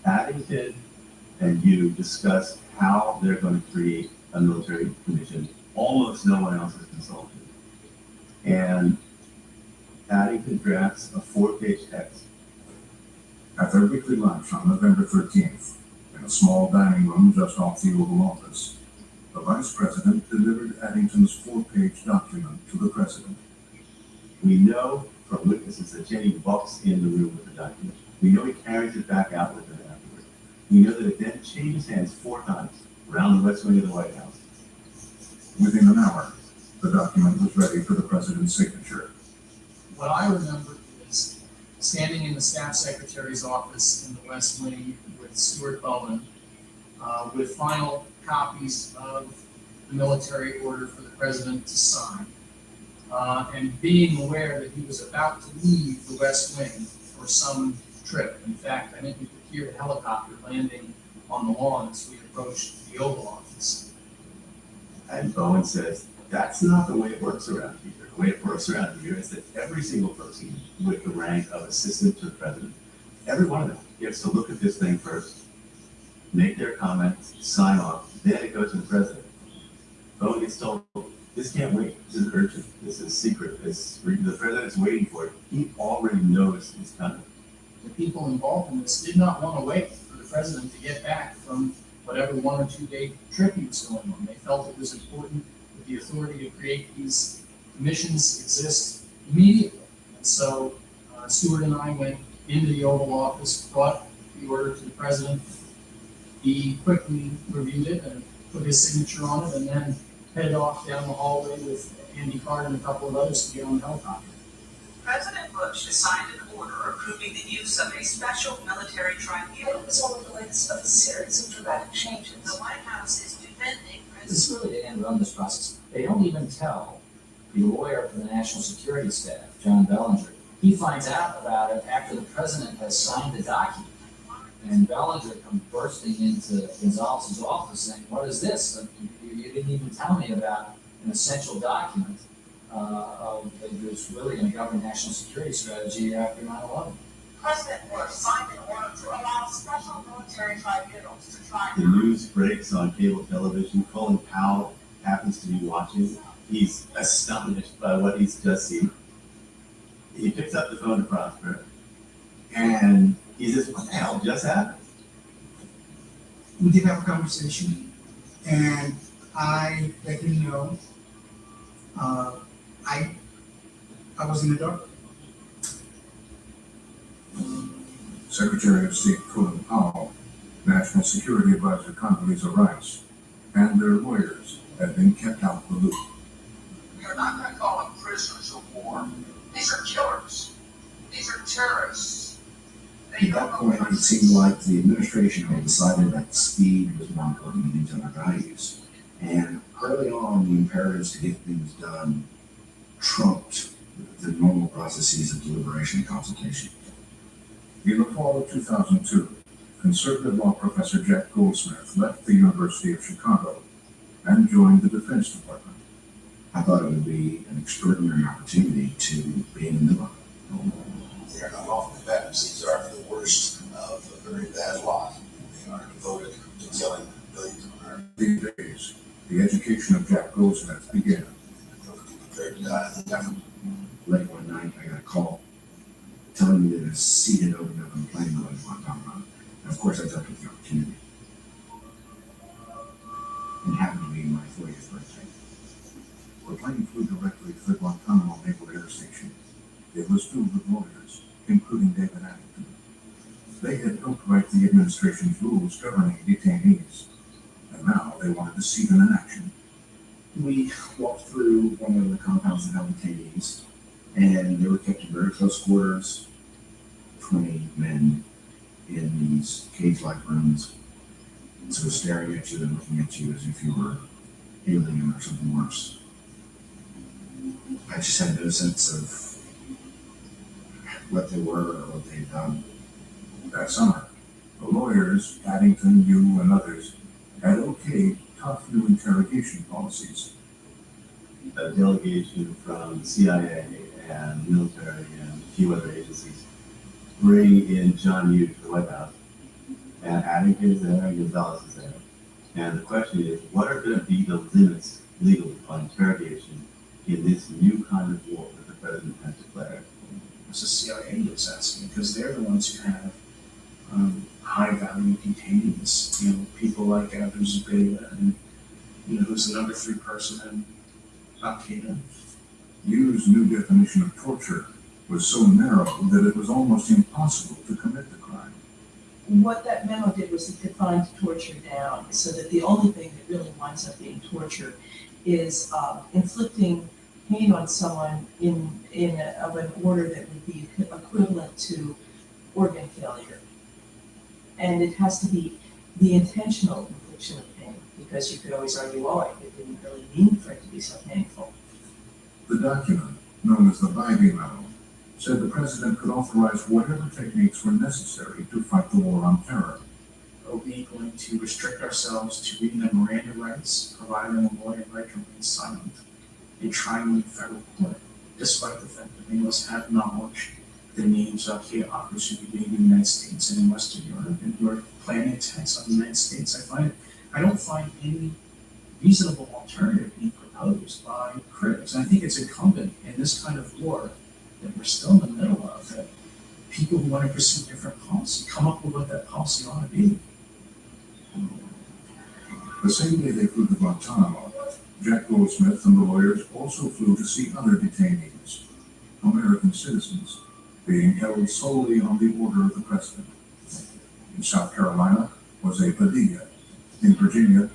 Addington and you discuss how they're going to create a military commission. Almost no one else is consulted. And Addington drafts a 4-page text. At their weekly lunch on November 13th, in a small dining room just off the Oval Office, the Vice President delivered Addington's 4-page document to the President. We know from witnesses that Cheney walks in the room with the document. We know he carries it back out with him afterward. We know that it then changes hands 4 times around the west wing of the White House. Within an hour, the document was ready for the President's signature. What I remember is standing in the staff secretary's office in the West Wing with Stuart Bowen, with final copies of the military order for the president to sign, and being aware that he was about to leave the West Wing for some trip. In fact, I think we could hear the helicopter landing on the lawn as we approached the Oval Office. And Bowen says, that's not the way it works around here. The way it works around here is that every single person with the rank of assistant to the president, every one of them gets to look at this thing first, make their comments, sign off, then it goes to the president. Bowen gets told, this can't wait, this is urgent, this is secret, the president's waiting for it. He already knows it's coming. The people involved in this did not want to wait for the president to get back from whatever 1 or 2 day trip he was going on. They felt it was important that the authority to create these commissions exist immediately. And so Stewart and I went into the Oval Office, brought the order to the president. He quickly reviewed it and put his signature on it, and then headed off down the hallway with Andy Card and a couple of others to get on the helicopter. President Bush signed an order approving the use of a special military tribunal. It was only the latest of a series of dramatic changes. The White House is defending This is really the end run this process. They don't even tell the lawyer for the National Security Staff, John Bellinger. He finds out about it after the president has signed the document. And Bellinger comes bursting into Gonzalez's office saying, "What is this? You didn't even tell me about an essential document that was really going to govern national security strategy after 9/11. President Bush signed an order to allow special military tribunals to try. The news breaks on cable television. Colin Powell happens to be watching. He's astonished by what he's just seen. He picks up the phone to Prosper, and he says, "What the hell just happened?" We did have a conversation, and I let him know, I was in the dark. Secretary of State Colin Powell, National Security Advisor Condoleezza Rice, and their lawyers have been kept out of the loop. You're not going to call them prisoners of war. These are killers. These are terrorists. At that point, it seemed like the administration had decided that speed was more important than these other values. And early on, the imperatives to get things done trumped the normal processes of deliberation and consultation. In the fall of 2002, conservative law professor Jack Goldsmith left the University of Chicago and joined the Defense Department. I thought it would be an extraordinary opportunity to be in the middle. They are not often combatants. These are the worst of a very bad lot. They are devoted to killing billions of Americans. These days, the education of Jack Goldsmith began. Prepared to die in the devil. Late one night, I got a call telling me that a seat had opened up on the plane going to Guantanamo. And of course, I jumped at the opportunity. It happened to be my 40th birthday. The plane flew directly to the Guantanamo Naval Air Station. It was filled with lawyers, including David Addington. They had helped write the administration's rules governing detainees, and now they wanted to see them in action. We walked through one of the compounds that held detainees, and they were kept in very close quarters, 20 men in these cage-like rooms, sort of staring at you and looking at you as if you were alien or something worse. I just had no sense of what they were or what they'd done. That summer, the lawyers, Addington, you, and others, had okayed tough new interrogation policies. A delegation from the CIA and military and a few other agencies bring in John Yoo to the White House, and Addington is there and Gonzalez is there. And the question is, what are going to be the limits legally on interrogation in this new kind of war that the president has declared? It's the CIA is asking, because they're the ones who have high-value detainees. You know, people like Abu Zubaydah, and who's the number 3 person in Al Qaeda. Yu's new definition of torture was so narrow that it was almost impossible to commit the crime. What that memo did was it defined torture down, so that the only thing that really winds up being torture is inflicting pain on someone of an order that would be equivalent to organ failure. And it has to be the intentional infliction of pain, because you could always argue, well, it didn't really mean for it to be so painful. The document, known as the Bybee Memo, said the president could authorize whatever techniques were necessary to fight the war on terror. Are we going to restrict ourselves to reading the Miranda rights, providing them a lawyer right to remain silent, and trying in federal court, despite the fact that they must have knowledge the names of kidnappers who be in the United States and in Western Europe and who are planning attacks on the United States? I don't find any reasonable alternative being proposed by critics. And I think it's incumbent in this kind of war that we're still in the middle of, that people who want to pursue different policy come up with what that policy ought to be. The same day they flew to Guantanamo, Jack Goldsmith and the lawyers also flew to see other detainees, American citizens, being held solely on the order of the president. In South Carolina, Jose Padilla. In Virginia,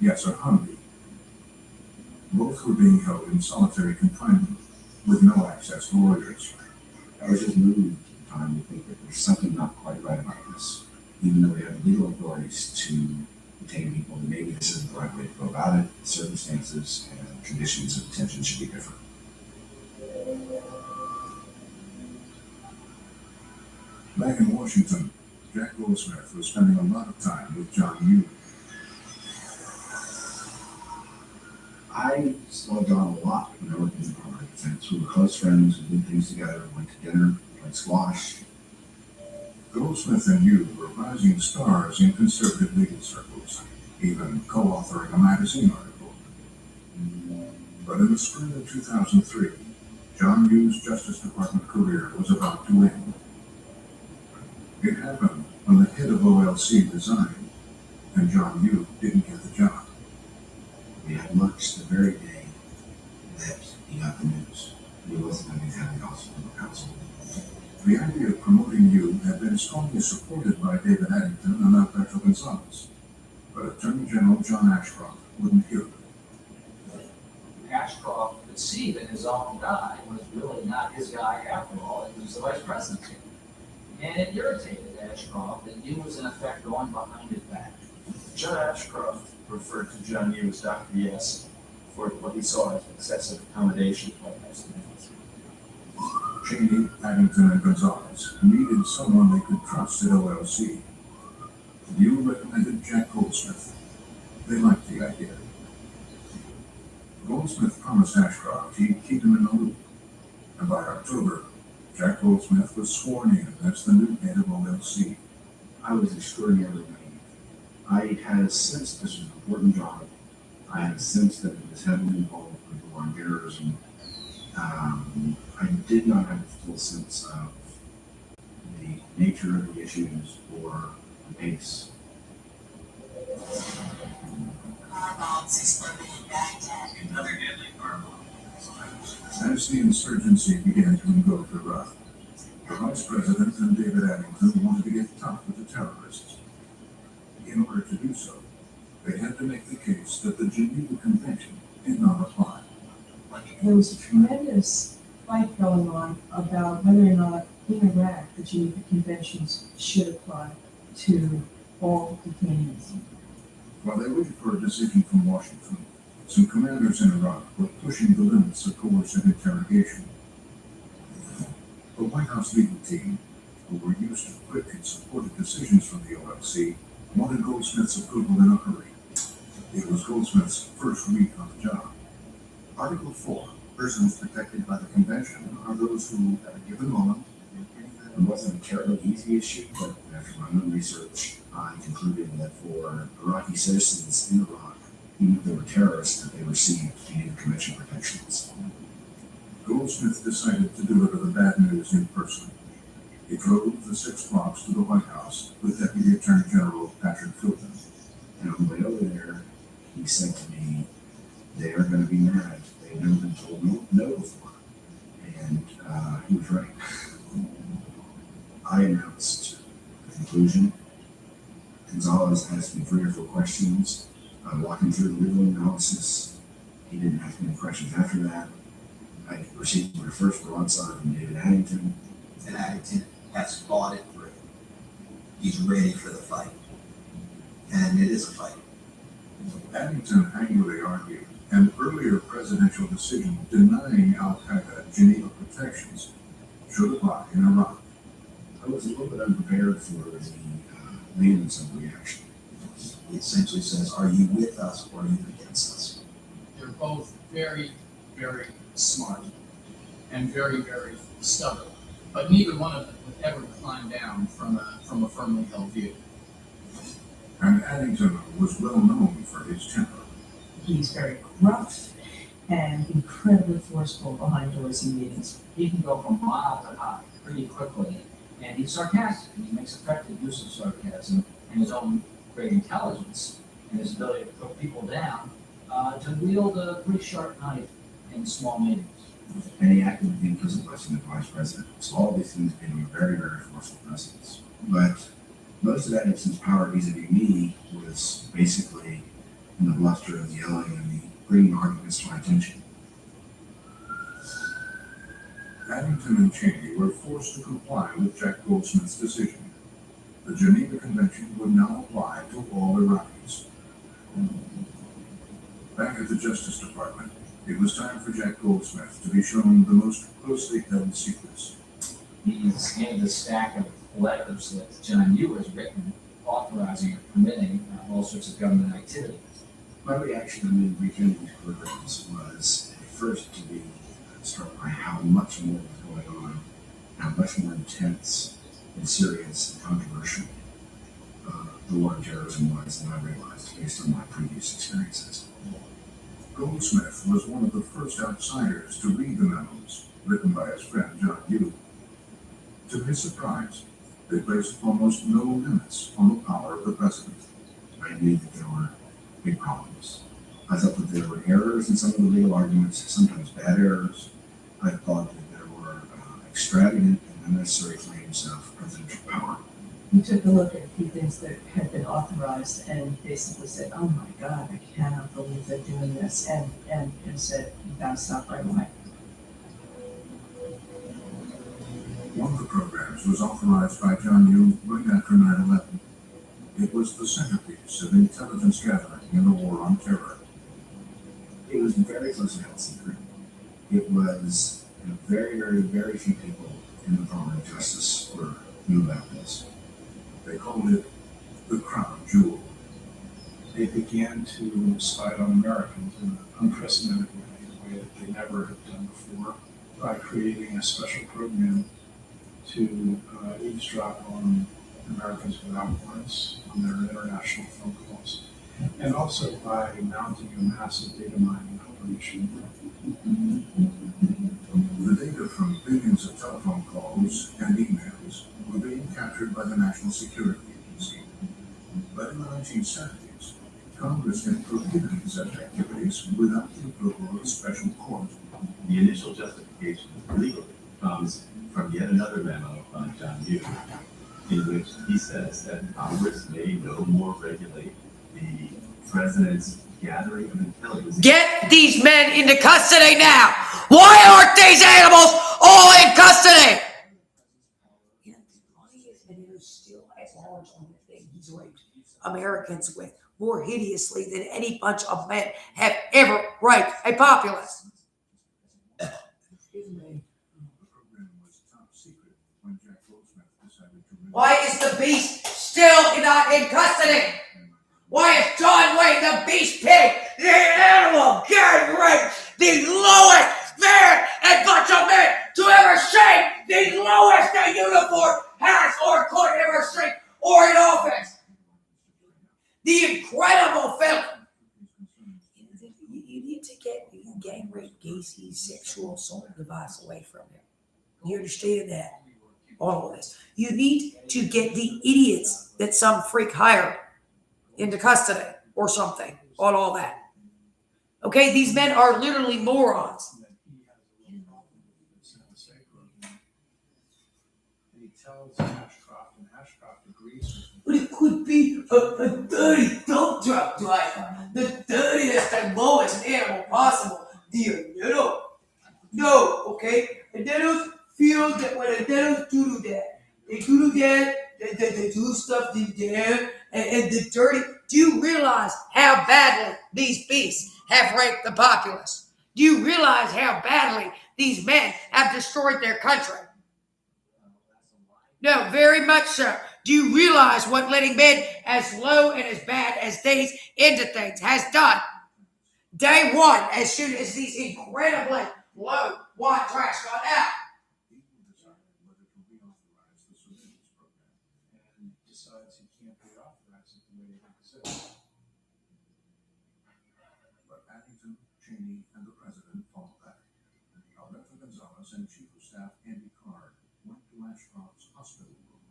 Yasser Humby. Both were being held in solitary confinement with no access to lawyers. I was just moved at the time to think that there's something not quite right about this. Even though we have legal authorities to detain people, maybe this isn't the right way to go about it. Circumstances and conditions of detention should be different. Back in Washington, Jack Goldsmith was spending a lot of time with John Yoo. I saw John a lot when I worked in the Department of Defense. We were close friends, we did things together, went to dinner, played squash. Goldsmith and Yoo were rising stars in conservative legal circles, even co-authoring a magazine article. But in the spring of 2003, John Yoo's Justice Department career was about to end. It happened when the head of OLC resigned, and John Yoo didn't get the job. We had lunch the very day that he got the news. He wasn't going to have the office of counsel. The idea of promoting Yoo had been strongly supported by David Addington and Alberto Gonzalez, but Attorney General John Ashcroft wouldn't hear of it. Ashcroft could see that his own guy was really not his guy after all. It was the vice presidency. And it irritated Ashcroft that Yoo was in effect going behind his back. John Ashcroft referred to John Yoo as Dr. Yes for what he saw as excessive accommodation by presidents. Cheney, Addington, and Gonzalez needed someone they could trust at OLC. Yoo recommended Jack Goldsmith. They liked the idea. Goldsmith promised Ashcroft he'd keep him in the loop. And by October, Jack Goldsmith was sworn in as the new head of OLC. I was extraordinarily naive. I had a sense this was an important job. I had a sense that it was heavily involved with the war on terrorism. I did not have a full sense of the nature of the issues or the pace. Car bombs exploded in Baghdad. Another deadly car bomb. As the insurgency began to engulf Iraq, the Vice President and David Addington wanted to get tough with the terrorists. In order to do so, they had to make the case that the Geneva Convention did not apply. There was a tremendous fight going on about whether or not in Iraq the Geneva Conventions should apply to all detainees. While they waited for a decision from Washington, some commanders in Iraq were pushing the limits of coercive interrogation. The White House legal team, who were used to quick and supported decisions from the OLC, wanted Goldsmith's approval in a hurry. It was Goldsmith's first week on the job. Article 4, persons protected by the convention are those who, at a given moment, It wasn't a terribly easy issue, but after my own research, I concluded that for Iraqi citizens in Iraq, even if they were terrorists, that they received Geneva Convention protections. Goldsmith decided to deliver the bad news in person. He drove the 6 blocks to the White House with Deputy Attorney General Patrick Filton. And on the way over there, he said to me, they are going to be mad. They've never been told no before. And he was right. I announced the conclusion. Gonzalez asked me 3 or 4 questions. I walked him through the legal analysis. He didn't ask me any questions after that. I received my first broadside from David Addington. And Addington has fought it through. He's ready for the fight. And it is a fight. Addington angrily argued an earlier presidential decision denying al-Qaeda Geneva protections should apply in Iraq. I was a little bit unprepared for the vehemence of the reaction. It essentially says, are you with us or are you against us? They're both very, very smart and very, very stubborn. But neither one of them would ever climb down from a firmly held view. And Addington was well known for his temper. He's very gruff and incredibly forceful behind doors in meetings. He can go from mild to high pretty quickly. And he's sarcastic, and he makes effective use of sarcasm and his own great intelligence and his ability to put people down, to wield a pretty sharp knife in small meetings. And he acted with the implicit blessing of the vice president. So all of these things gave him a very, very forceful presence. But most of that Nixon's power vis-a-vis me was basically in the bluster and the yelling and the bringing arguments to my attention. Addington and Cheney were forced to comply with Jack Goldsmith's decision. The Geneva Convention would now apply to all Iraqis. Back at the Justice Department, it was time for Jack Goldsmith to be shown the most closely held secrets. He's handed a stack of letters that John Yoo has written, authorizing and permitting all sorts of government activities. My reaction in reviewing these programs was at first to be struck by how much more was going on, how much more intense and serious and controversial the war on terrorism was than I realized based on my previous experiences. Goldsmith was one of the first outsiders to read the memos written by his friend John Yoo. To his surprise, they placed almost no limits on the power of the president. I knew that there were big problems. I thought that there were errors in some of the legal arguments, sometimes bad errors. I thought that there were extravagant and unnecessary claims of presidential power. We took a look at a few things that had been authorized and basically said, oh my God, I cannot believe they're doing this, and said, you gotta stop right away. One of the programs was authorized by John Yoo right after 9/11. It was the centerpiece of intelligence gathering in the war on terror. It was very closely held secret. It was very, very, very few people in the Department of Justice knew about this. They called it the crown jewel. They began to spy on Americans in an unprecedented way, in a way that they never had done before, by creating a special program to eavesdrop on Americans without warrants, on their international phone calls, and also by mounting a massive data mining operation. The data from billions of telephone calls and emails were being captured by the National Security Agency. But in the 1970s, Congress had prohibited such activities without the approval of a special court. The initial justification legally comes from yet another memo by John Yoo, in which he says that Congress may no more regulate the president's gathering of intelligence. Get these men into custody now! Why aren't these animals all in custody? And they're still at large on the thing he's raped Americans with more hideously than any bunch of men have ever raped a populace. The program was top secret when Jack Goldsmith decided to release. Why is the beast still not in custody? Why is John Wayne the beast pig, the animal gang rape, the lowest man and bunch of men to ever shake the lowest a uniform has or could ever shake or in office? The incredible film. You need to get the gang rape Gacy's sexual assault device away from him. You understand that? All of this. You need to get the idiots that some freak hired into custody or something on all that. Okay, these men are literally morons. And he tells Ashcroft, and Ashcroft agrees with him. But it could be a dirty dump truck driver, the dirtiest and lowest animal possible. Do you know? No, okay? And they don't feel that when they don't do that, they do that, they do stuff in there, and the dirty. Do you realize how badly these beasts have raped the populace? Do you realize how badly these men have destroyed their country? No, very much so. Do you realize what letting men as low and as bad as these into things has done? Day one, as soon as these incredibly low white trash got out. And decides he can't reauthorize it the way it exists. But Addington, Cheney, and the president fought back. Alberto Gonzalez and Chief of Staff Andy Card went to Ashcroft's hospital room.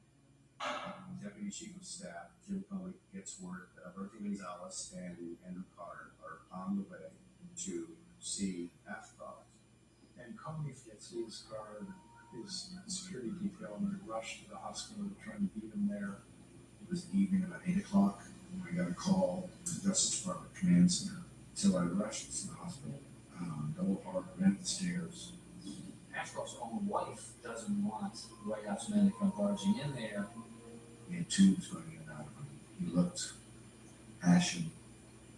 Deputy Chief of Staff Jim Foley gets gets word that Bertie Gonzalez and Andrew Carter are on the way to see Ashcroft. And Comey gets his card, his security detail, and they rush to the hospital to try and beat him there. It was the evening about 8 o'clock. I got a call from the Justice Department Command Center. So I rushed to the hospital, double parked, ran up the stairs. Ashcroft's own wife doesn't want the White House men to come barging in there. He had tubes going in and out of him. He looked ashen,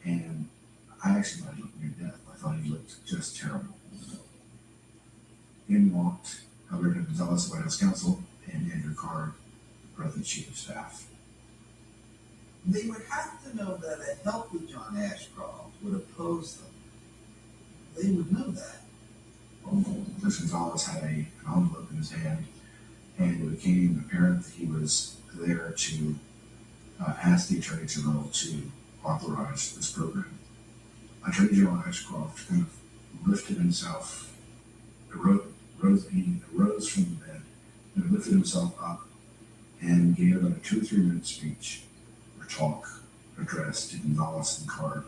and I actually thought he looked near death. I thought he looked just terrible. In walked Alberto Gonzalez, White House counsel, and Andrew Card, President Chief of Staff. They would have to know that a healthy John Ashcroft would oppose them. They would know that. Judge Gonzalez had an envelope in his hand, and it became apparent that he was there to ask the Attorney General to authorize this program. Attorney General Ashcroft kind of lifted himself, he arose from the bed, and lifted himself up and gave about a 2 or 3 minute speech or talk address to Gonzalez and Card,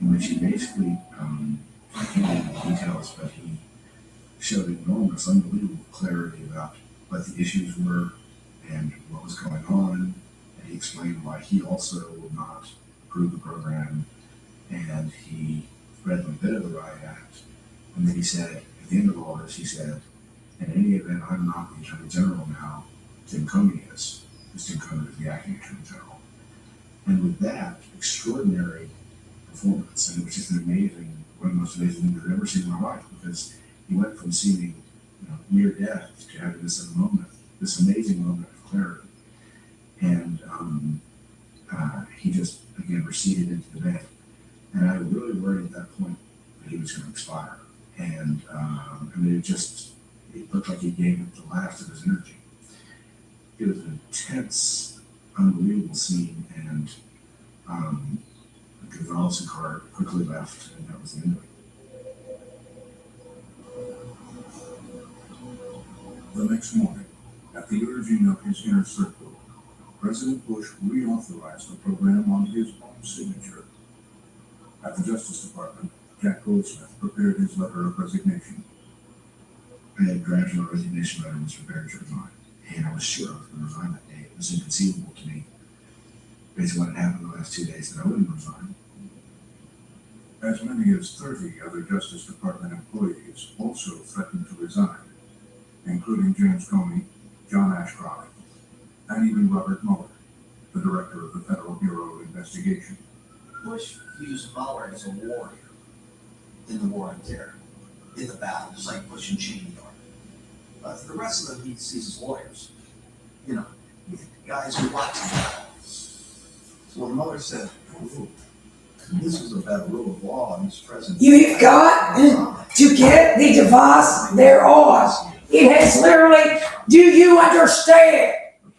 in which he basically, I can't get into the details, but he showed enormous, unbelievable clarity about what the issues were and what was going on, and he explained why he also would not approve the program, and he read them a bit of the Riot Act, and then he said, at the end of all this, he said, in any event, I'm not the Attorney General now, Tim Comey is. Because Tim Comey is the acting Attorney General. And with that extraordinary performance, and it was just an amazing, one of the most amazing things I've ever seen in my life, because he went from seeming near death to having this moment, this amazing moment of clarity. And he just, again, receded into the bed. And I really worried at that point that he was going to expire. And I mean, it looked like he gave it the last of his energy. It was an intense, unbelievable scene, and Gonzalez and Carter quickly left, and that was the end of it. The next morning, at the urging of his inner circle, President Bush reauthorized the program on his own signature. At the Justice Department, Jack Goldsmith prepared his letter of resignation. I had drafted a resignation letter and was prepared to resign. And I was sure I was going to resign that day. It was inconceivable to me, based on what had happened the last 2 days, that I wouldn't resign. As many as 30 other Justice Department employees also threatened to resign, including James Comey, John Ashcroft, and even Robert Mueller, the director of the Federal Bureau of Investigation. Bush views Mueller as a warrior in the war on terror, in the battle, just like Bush and Cheney are. But for the rest of them, he sees as lawyers. You know, guys who watch the battle. So when Mueller said, "Ooh, this is about rule of law and this president." You've got to get the device thereof. It has literally, do you understand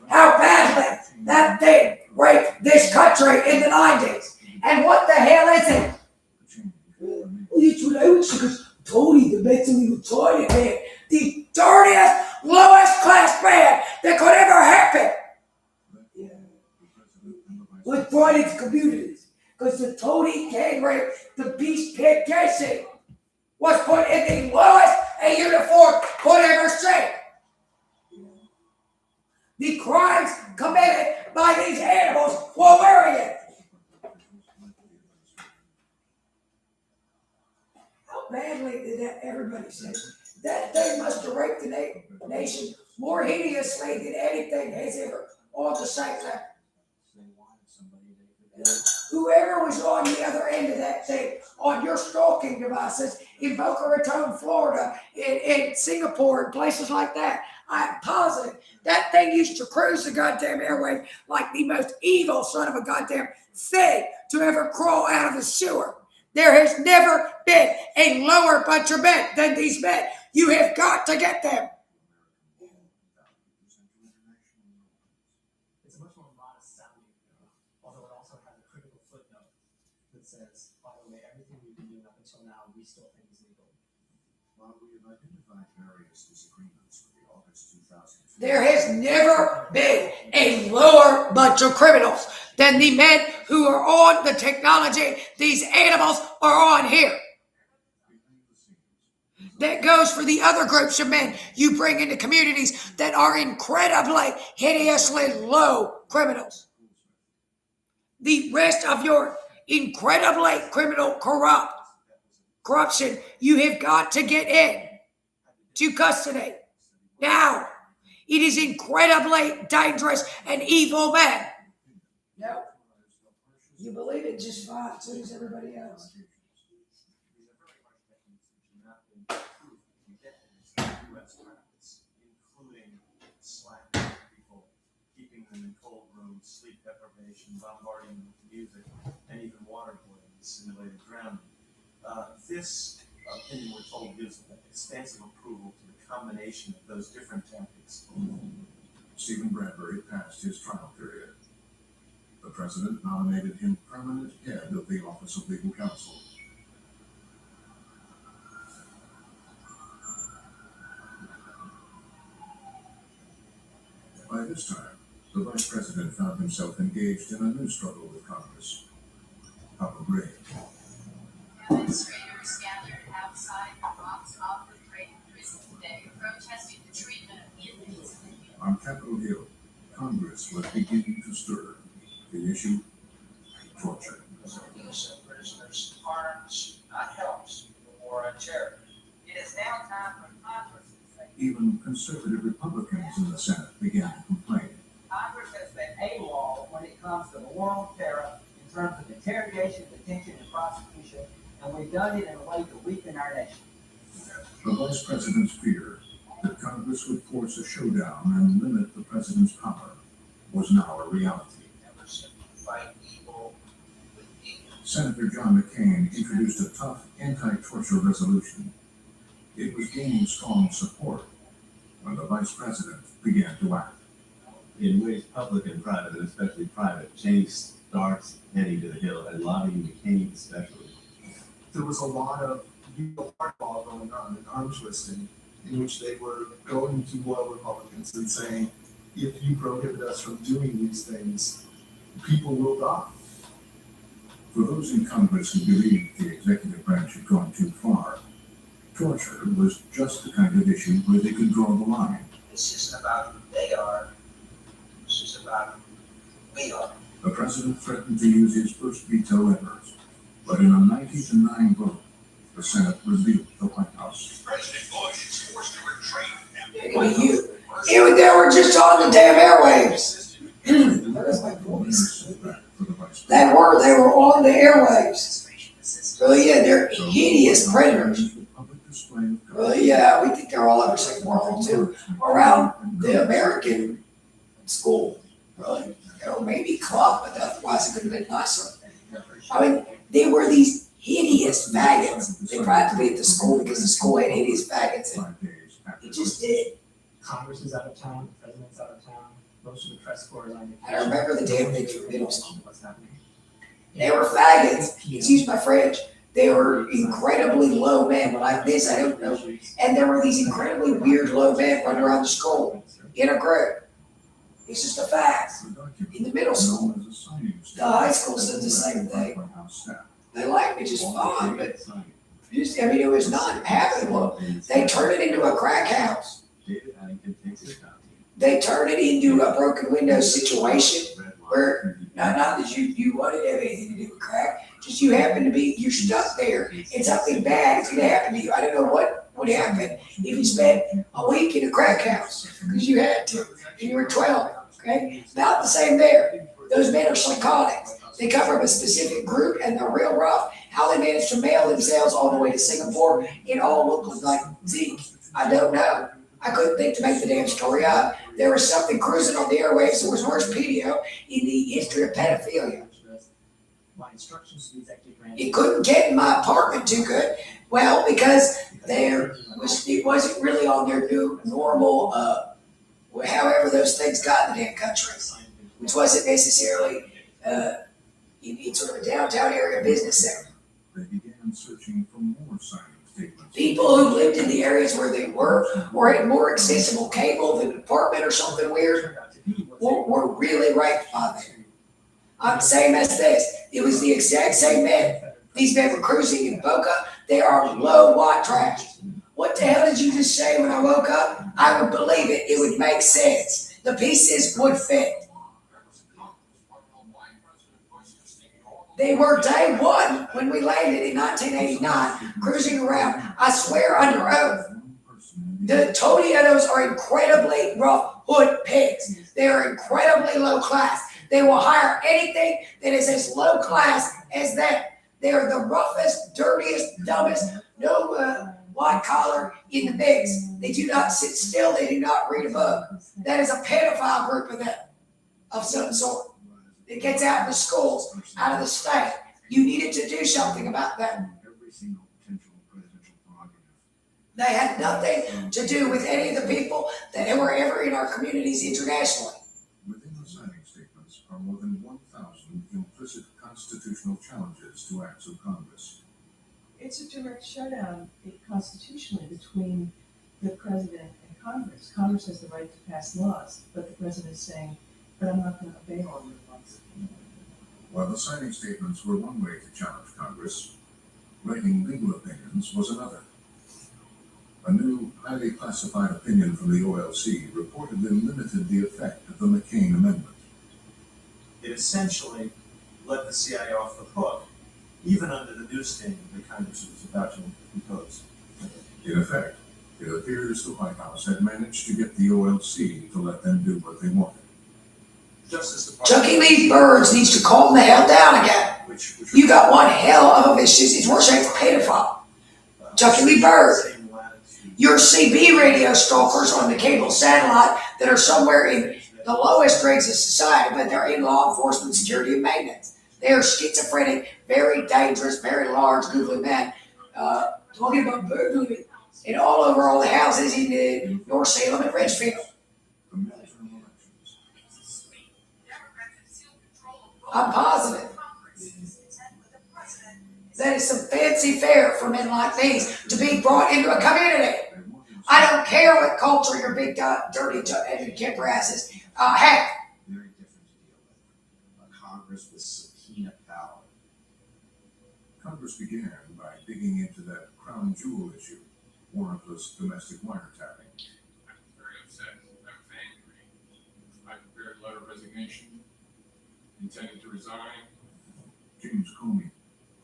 how badly that thing raped this country in the 90s? And what the hell is it? It's what I was because Tony, the mentally retarded man, the dirtiest, lowest class man that could ever happen. With Biden's communities. Because the Tony gang rape, the beast pig Casey, was put in the lowest a uniform could ever see. The crimes committed by these animals while wearing it. How badly did that everybody say? That thing must have raped the nation more hideously than anything has ever on the same level. Whoever was on the other end of that thing, on your stalking devices in Boca Raton, Florida, in Singapore, and places like that, I'm positive that thing used to cruise the goddamn airway like the most evil son of a goddamn thing to ever crawl out of the sewer. There has never been a lower bunch of men than these men. You have got to get them. It's a much more modest sounding, although it also has a critical footnote that says, by the way, everything we've been doing up until now, we still think is legal. Well, we have identified various disagreements with the August 2000. There has never been a lower bunch of criminals than the men who are on the technology these animals are on here. That goes for the other groups of men you bring into communities that are incredibly, hideously low criminals. The rest of your incredibly criminal corruption, you have got to get in to custody. Now, it is incredibly dangerous and evil men. No. You believe it just fine, so does everybody else. Including slacking people, keeping them in cold rooms, sleep deprivation, bombarding them with music, and even waterboarding and simulated drowning. This opinion, we're told, gives expansive approval to the combination of those different tactics. Stephen Bradbury passed his trial period. The president nominated him permanent head of the Office of Legal Counsel. By this time, the vice president found himself engaged in a new struggle with Congress. Papa Gray. Demonstrators gathered outside the Rob's Opera Drayton prison today, protesting the treatment of inmates. On Capitol Hill, Congress was beginning to stir. The issue, torture. Use of prisoners' arms not helps the war on terror. It is now time for Congress to say. Even conservative Republicans in the Senate began to complain. Congress has been AWOL when it comes to the war on terror in terms of interrogation, detention, and prosecution, and we've done it in a way to weaken our nation. The vice president's fear that Congress would force a showdown and limit the president's power was now a reality. Never fight evil with evil. Senator John McCain introduced a tough anti-torture resolution. It was gaining strong support when the vice president began to act. In ways public and private, and especially private, Cheney starts heading to the Hill and lobbying McCain especially. There was a lot of legal hardball going on and arm twisting, in which they were going to loyal Republicans and saying, if you prohibit us from doing these things, people will die. For those in Congress who believed the executive branch had gone too far, torture was just the kind of issue where they could draw the line. This isn't about who they are. This is about who we are. The president threatened to use his first veto ever, but in a 90-9 vote, the Senate rebuked the White House. President Bush is forced to retreat. They were just on the damn airwaves. They were on the airwaves. Really, yeah, they're hideous predators. Really, yeah, we think they're all over the world too, around the American school. Really, or maybe club, but otherwise it could have been nicer. I mean, they were these hideous faggots. They tried to be at the school because the school had hideous faggots, and it just did. Congress is out of town, the president's out of town, most of the press corps is on vacation. I remember the damn thing from middle school. What's happening? They were faggots. Excuse my French. They were incredibly low men, like this, I don't know. And there were these incredibly weird low men running around the school in a group. It's just a fact. In the middle school, the high school did the same thing. They liked me just fine, but just, I mean, it was not habitable. They turned it into a crack house. They turned it into a broken window situation where not that you wanted to have anything to do with crack, just you happen to be, you're stuck there and something bad is going to happen to you. I don't know what would happen if you spent a week in a crack house because you had to and you were 12, okay? About the same there. Those men are psychotics. They come from a specific group and they're real rough. How they managed to mail themselves all the way to Singapore, it all looked like Zeke. I don't know. I couldn't think to make the damn story up. There was something cruising on the airwaves that was worse pedo in the history of pedophilia. My instructions to the executive branch. It couldn't get in my apartment too good. Well, because it wasn't really on their new normal, however those things got in the damn country, which wasn't necessarily in sort of a downtown area business center. They began searching for more signing statements. People who lived in the areas where they were or had more accessible cable than an apartment or something weird were really raped by them. Same as this. It was the exact same men. These men were cruising in Boca. They are low white trash. What the hell did you just say when I woke up? I would believe it. It would make sense. The pieces would fit. They were day one when we landed in 1989, cruising around. I swear under oath. The Toyotas are incredibly rough hood pigs. They are incredibly low class. They will hire anything that is as low class as that. They are the roughest, dirtiest, dumbest, no white collar in the mix. They do not sit still. They do not read a book. That is a pedophile group of them, of some sort. It gets out of the schools, out of the state. You needed to do something about that. They had nothing to do with any of the people that were ever in our communities internationally. Within the signing statements are more than 1,000 implicit constitutional challenges to acts of Congress. It's a direct showdown constitutionally between the president and Congress. Congress has the right to pass laws, but the president is saying, but I'm not going to obey all your laws. While the signing statements were one way to challenge Congress, writing legal opinions was another. A new, highly classified opinion from the OLC reportedly limited the effect of the McCain Amendment. It essentially let the CIA off the hook, even under the new standard that Congress was about to impose. In effect, it appears the White House had managed to get the OLC to let them do what they wanted. Justice Department. Chucky Lee Birds needs to calm the hell down again. You got one hell of a vicious, it's worse than a pedophile. Chucky Lee Bird. Your CB radio stalkers on the cable satellite that are somewhere in the lowest ranks of society, but they're in law enforcement, security, and maintenance. They are schizophrenic, very dangerous, very large, googly men, talking about burglary and all over all the houses in North Salem and Ridgefield. I'm positive. That is some fancy fare for men like these to be brought into a community. I don't care what culture your big, dirty Edwin Kemper asses have. Very different to deal with. A Congress with subpoena power. Congress began by digging into that crown jewel issue, warrantless domestic wiretapping. I was very upset. I was angry. I prepared a letter of resignation, intended to resign. James Comey,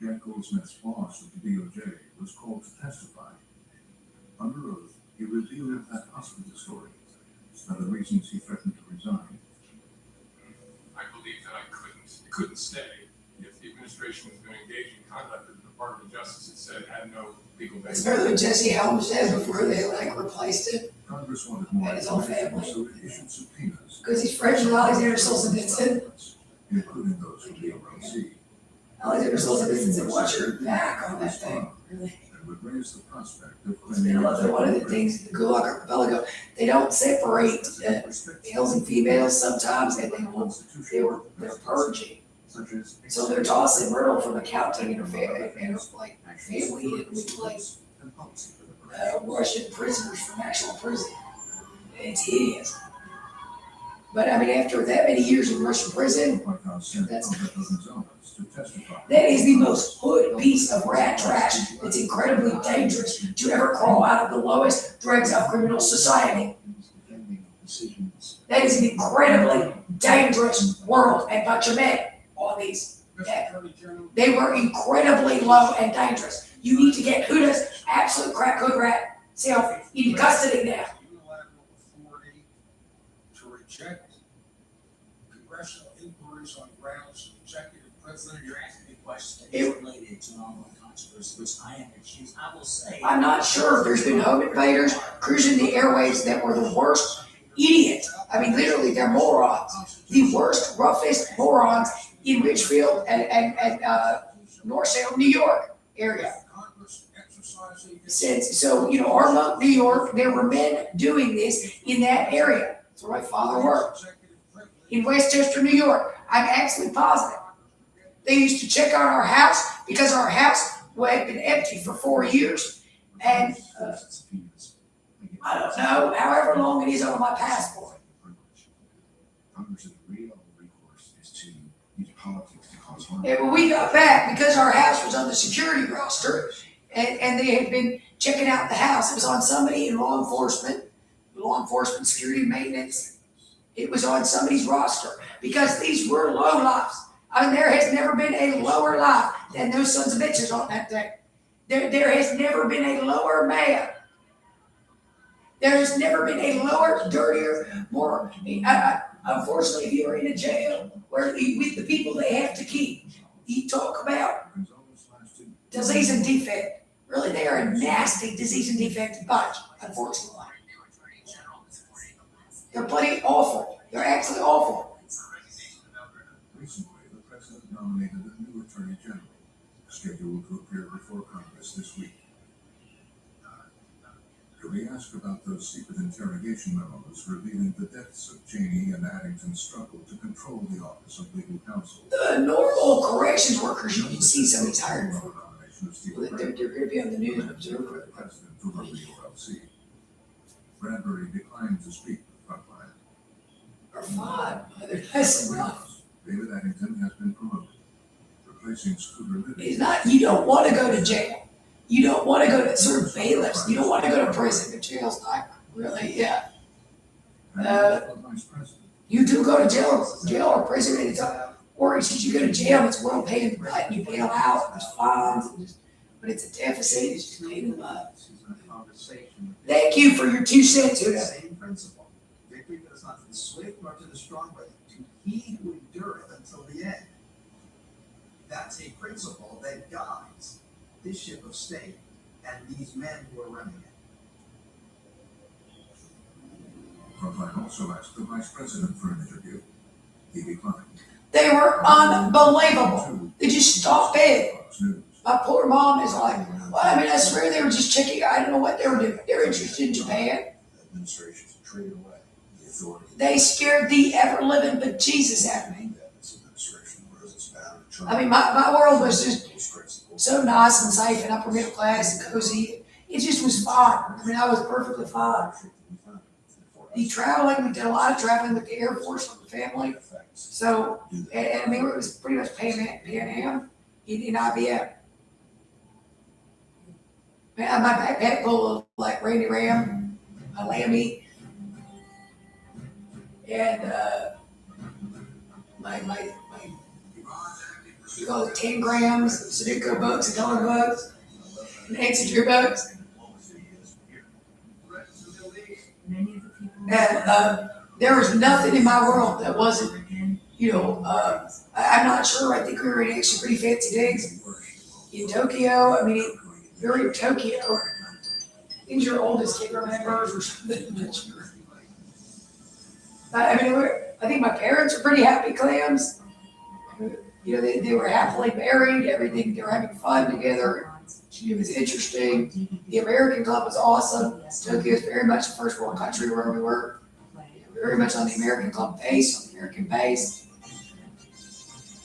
Jack Goldsmith's boss at the DOJ, was called to testify. Under oath, he revealed that hospital story and the reasons he threatened to resign. I believed that I couldn't stay if the administration was going to engage in conduct that the Department of Justice had said had no legal basis. It's better than Jesse Helms said before they replaced it. Congress wanted more And his whole information, family. so it issued subpoenas, Because he's friends with Alexander Solzhenitsyn. including those from the OLC. Alexander Solzhenitsyn said, watch your back on that thing. Really. And would raise the prospect of I love that one of the things, the Gulag Archipelago, they don't separate males and females sometimes, and they're purging. So they're tossing Myrtle from accounting and her like family in with like Russian prisoners from actual prison. It's hideous. But I mean, after that many years in Russian prison, that is the most hood piece of rat trash that's incredibly dangerous to ever crawl out of the lowest dregs of criminal society. That is an incredibly dangerous world and bunch of men on these. They were incredibly low and dangerous. You need to get Huda's absolute crack hood rat self in custody now. To reject congressional inquiries on grounds of executive privilege. You're asking me questions that is related to an ongoing controversy, which I am accused. I will say. I'm not sure. There's been home invaders cruising the airwaves that were the worst idiots. I mean, literally, they're morons. The worst, roughest morons in Ridgefield and North Salem, New York area. So, Armonk, New York, there were men doing this in that area. That's where my father worked. In Westchester, New York. I'm absolutely positive. They used to check on our house because our house had been empty for 4 years. And I don't know, however long it is on my passport. Congress's real recourse is to use politics to cause harm. Yeah, well, we got back because our house was on the security roster, and they had been checking out the house. It was on somebody in law enforcement, security, maintenance. It was on somebody's roster because these were low lives. I mean, there has never been a lower life than those sons of bitches on that thing. There has never been a lower man. There has never been a lower, dirtier, more. Unfortunately, if you are in a jail where with the people they have to keep, you talk about disease and defect. Really, they are a nasty disease and defect bunch, unfortunately. They're bloody awful. They're absolutely awful. Recently, the president nominated a new attorney general, scheduled to appear before Congress this week. To be asked about those secret interrogation memos revealing the deaths of Cheney and Addington's struggle to control the office of legal counsel. The normal corrections workers you can see somebody's hired for. They're going to be on the news and observer. President for the LLC. Bradbury declined to speak with Frontline. Or fine. That's enough. David Addington has been promoted, replacing Scooter Libby. It's not, you don't want to go to jail. You don't want to go to sort of bailiffs. You don't want to go to prison. But jail's not really, yeah. You do go to jail or prison. It's or since you go to jail, it's well paid in the butt. You bail out, there's fines, but it's a deficit. It's just paid in the butt. Thank you for your 2 cents, Huda. Same principle. Victory goes not to the swift nor to the strong, but to he who endureth until the end. That's a principle that guides this ship of state and these men who are running it. Frontline also asked the vice president for an interview. He declined. They were unbelievable. They just stopped dead. My poor mom is like, well, I mean, I swear they were just checking. I don't know what they were doing. They were interested in Japan. Administrations traded away the authority. They scared the ever-living bejesus out of me. I mean, my world was just so nice and safe and upper middle class and cozy. It just was fine. I mean, I was perfectly fine. The traveling, we did a lot of traveling with the Air Force with the family. So, and I mean, it was pretty much Pan Am in IBM. Man, my backpack full of like Randy Ram, a Lammy, and my you call it 10 grams of Sudoku books and dollar books and Nancy Drew books. And there was nothing in my world that wasn't, you know, I'm not sure. I think we were in actually pretty fancy digs in Tokyo. I mean, we were in Tokyo. I think your oldest kid remembers or something. I mean, I think my parents were pretty happy clams. You know, they were happily married, everything, they were having fun together. It was interesting. The American Club was awesome. Tokyo is very much a first world country where we were. Very much on the American Club base, on the American base.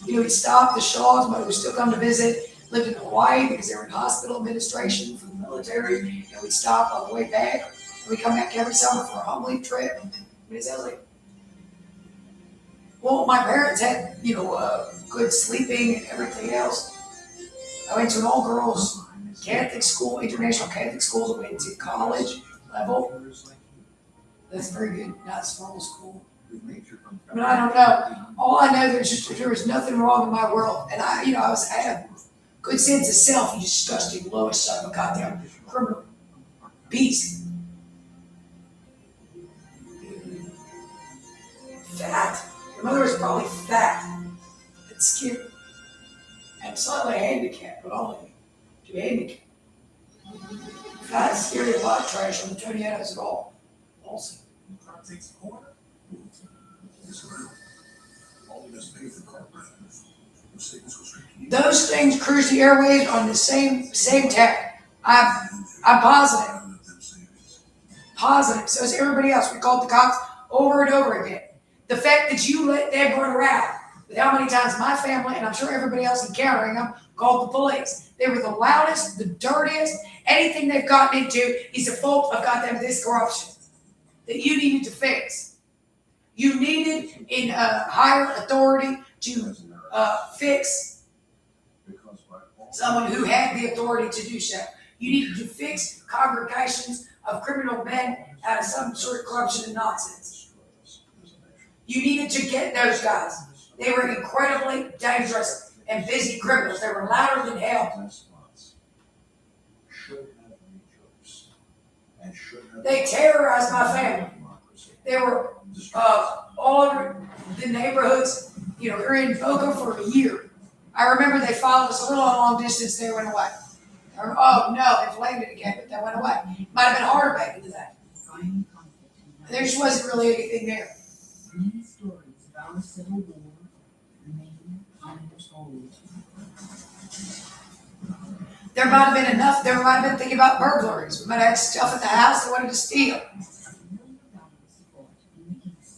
You know, we stopped the Shaws, but we still come to visit. Lived in Hawaii because they were in hospital administration for the military. And we'd stop on the way back. And we'd come back every summer for a home leave trip. I mean, it sounds like, well, my parents had, you know, good sleeping and everything else. I went to an all-girls Catholic school, international Catholic school that went to college level. That's very good, not small school. I mean, I don't know. All I know, there was nothing wrong in my world. And I had a good sense of self, you disgusting, lowest son of a goddamn criminal beast. Fat. Your mother was probably fat and skinny and slightly handicapped, but only to handicap. Fat, scary, white trash on the Tonianos at all. Also. Takes a corner. Those things cruise the airways on the same tack. I'm positive. Positive. So is everybody else. We called the cops over and over again. The fact that you let them run around with how many times my family, and I'm sure everybody else encountering them, called the police. They were the loudest, the dirtiest. Anything they've gotten into is the fault of goddamn this corruption that you needed to fix. You needed in a higher authority to fix Because by all someone who had the authority to do so. You needed to fix congregations of criminal men out of some sort of corruption and nonsense. You needed to get those guys. They were incredibly dangerous and busy criminals. They were louder than hell. despots should have made jokes and should have. They terrorized my family. They were all over the neighborhoods. You know, we were in Boca for a year. I remember they followed us a little long distance. They went away. Or, oh no, they blamed it again, but they went away. Might have been harder back into that. There just wasn't really anything there. Many stories of our Civil War remain untold. There might have been enough. There might have been thinking about burglaries. We might have had stuff at the house they wanted to steal.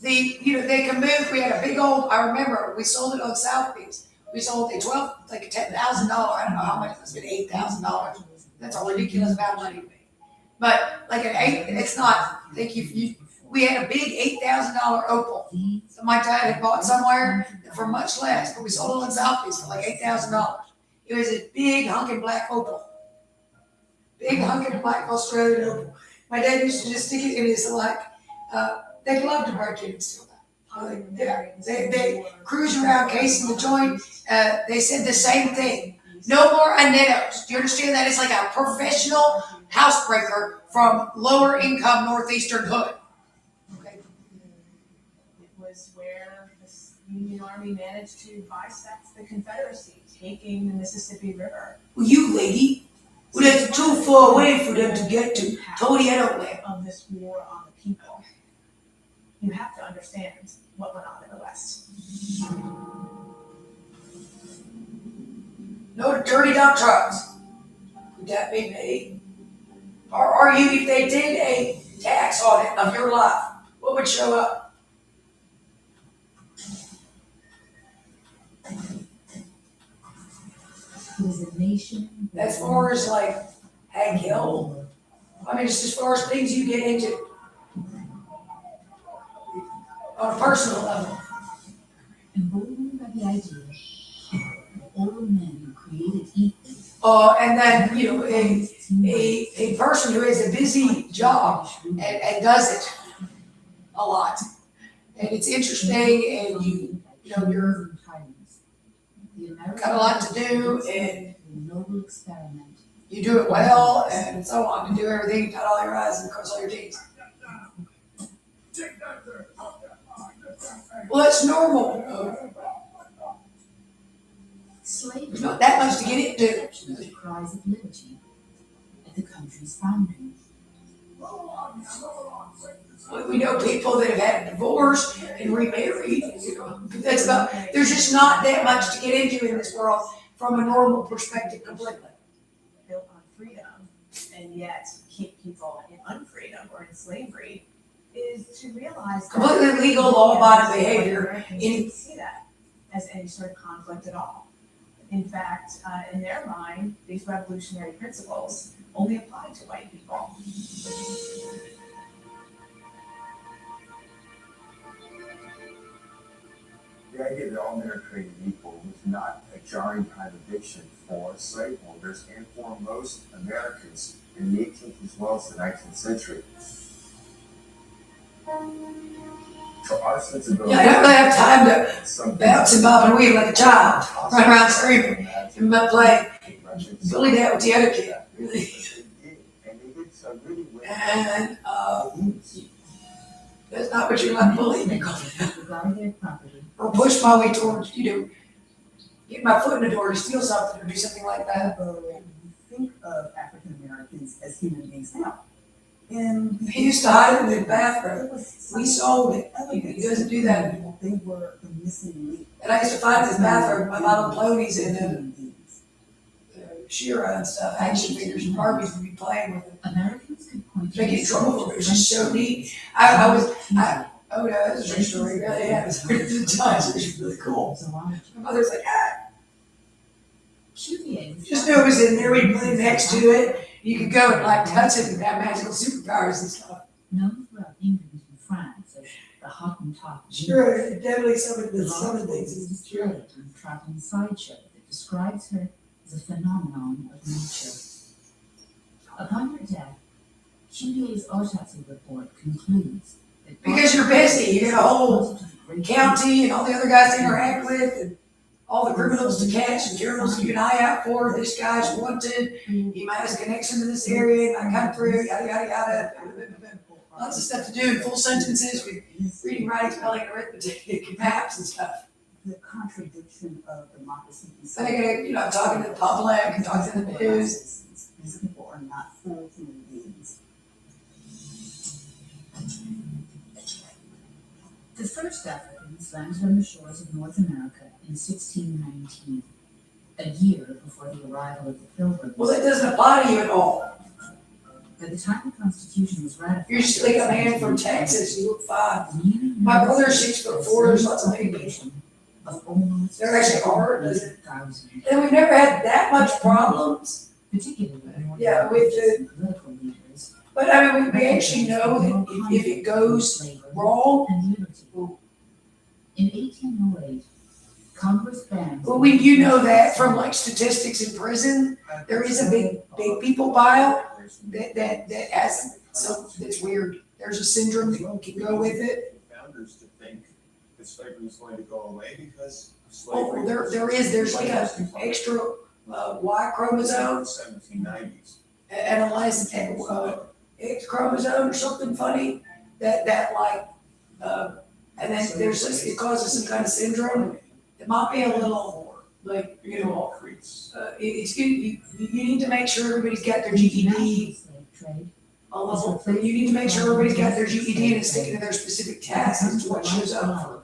They can move. We had a big old. I remember we sold it on Southeast. We sold it $10,000. I don't know how much it was, $8,000. That's a ridiculous amount of money to me. But like it's not. We had a big $8,000 Opal. So my dad had bought somewhere for much less, but we sold it on Southeast for like $8,000. It was a big hunkin' black Opal. Big hunkin' black Australian Opal. My dad used to just stick it in his they'd love to break in and steal that. They cruise around casing the joint. They said the same thing. No more Anettos. Do you understand that? It's like a professional housebreaker from lower income northeastern hood. It was where the Union Army managed to bisect the Confederacy, taking the Mississippi River. Well, you lady, well, that's too far away for them to get to. Tony, I don't live. Of this war on the people. You have to understand what went on in the West. No dirty dump trucks. Would that be me? Or are you, if they did a tax audit of your life, what would show up? It was a nation. As far as like Hank Hill, I mean, just as far as things you get into on a personal level. Emboldened by the idea that all men who created equal. And then, a person who has a busy job and does it a lot. And it's interesting and you're got a lot to do and noble experiment. You do it well and so on. You do everything, dot all your I's and cross all your T's. Well, that's normal. Slavery. There's not that much to get into. The cries of liberty at the country's founding. We know people that have had a divorce and remarried. That's about. There's just not that much to get into in this world from a normal perspective completely. Built on freedom, and yet keep people in unfreedom or in slavery, is to realize completely legal, law-abiding behavior. Didn't see that as any sort of conflict at all. In fact, in their mind, these revolutionary principles only apply to white people. The idea that all men are created equal was not a jarring contradiction for slaveholders and for most Americans in the 18th as well as the 19th century. To our sensibility, I don't really have time to bounce and bob and weave like a child, run around screaming and play bully that with the other kid. Really. And that's not what you're like bullying me. Or push my way towards, get my foot in the door to steal something or do something like that. Think of African Americans as human beings now. And he used to hide in the bathroom. We sold it. He doesn't do that anymore. They were the missing link. And I used to find his bathroom, my little ponies and She-Ra and stuff, action figures and Barbies would be playing with it. Americans could point to get in trouble for it. It was just so neat. Oh no, that's a true story. Really, yeah, it was really cool. My mother's like, just knew it was in there. We'd play next to it. You could go and touch it and have magical superpowers and stuff. Known throughout England and France as the Hottentot. Sure, definitely some of The the things things is is true. displayed on a traveling sideshow that describes her as a phenomenon of nature. Upon her death, Cuvier's autopsy report concludes that Because you're busy, you got a whole county and all the other guys to interact with and all the criminals to catch and journals to keep an eye out for. This guy's wanted, he might have a connection to this area, might come through, yada, yada, yada. Lots of stuff to do in full sentences with reading, writing, spelling, and arithmetic, and maps and stuff. The contradiction of democracy. So they gotta, you know, talking to the public and talking to the news. These people are not full human beings. The first Africans landed on the shores of North America in 1619, a year before the arrival of the Pilgrims. Well, that doesn't apply to you at all. By the time the Constitution was ratified, You're just like a man from Texas, you look fine. My brother's 6'4", there's lots of babies. Of almost They're actually hard, isn't it? 7,000, And we've never had that much problems. particularly Yeah, with the, political leaders. but I mean, we actually know that if it goes wrong, And liberty. In 1808, Congress banned. well, you know that from like statistics in prison, there is a big people pile that has some, that's weird. There's a syndrome that can go with it. Founders to think that slavery was going to go away because Oh, slavery. there's like a extra, Y chromosome 1790s. and a less, X chromosome or something funny that like, and then there's this, it causes some kind of syndrome. It might be a little like, you know, it's good, you need to make sure everybody's got their GED. A level, you need to make sure everybody's got their GED and it's sticking to their specific task as to what shows up for.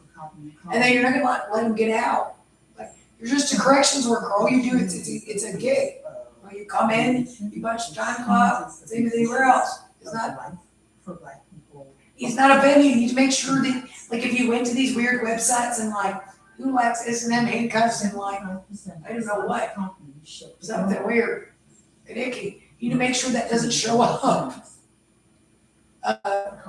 And then you're not gonna let them get out. Like, you're just a corrections worker, all you do is, it's a gig. When you come in, you punch the time clock, same as anywhere else. It's not, For black people. it's not a venue, you need to make sure that, like, if you went to these weird websites and like, who likes S&M handcuffs and like, I don't know what, something weird and icky, you need to make sure that doesn't show up.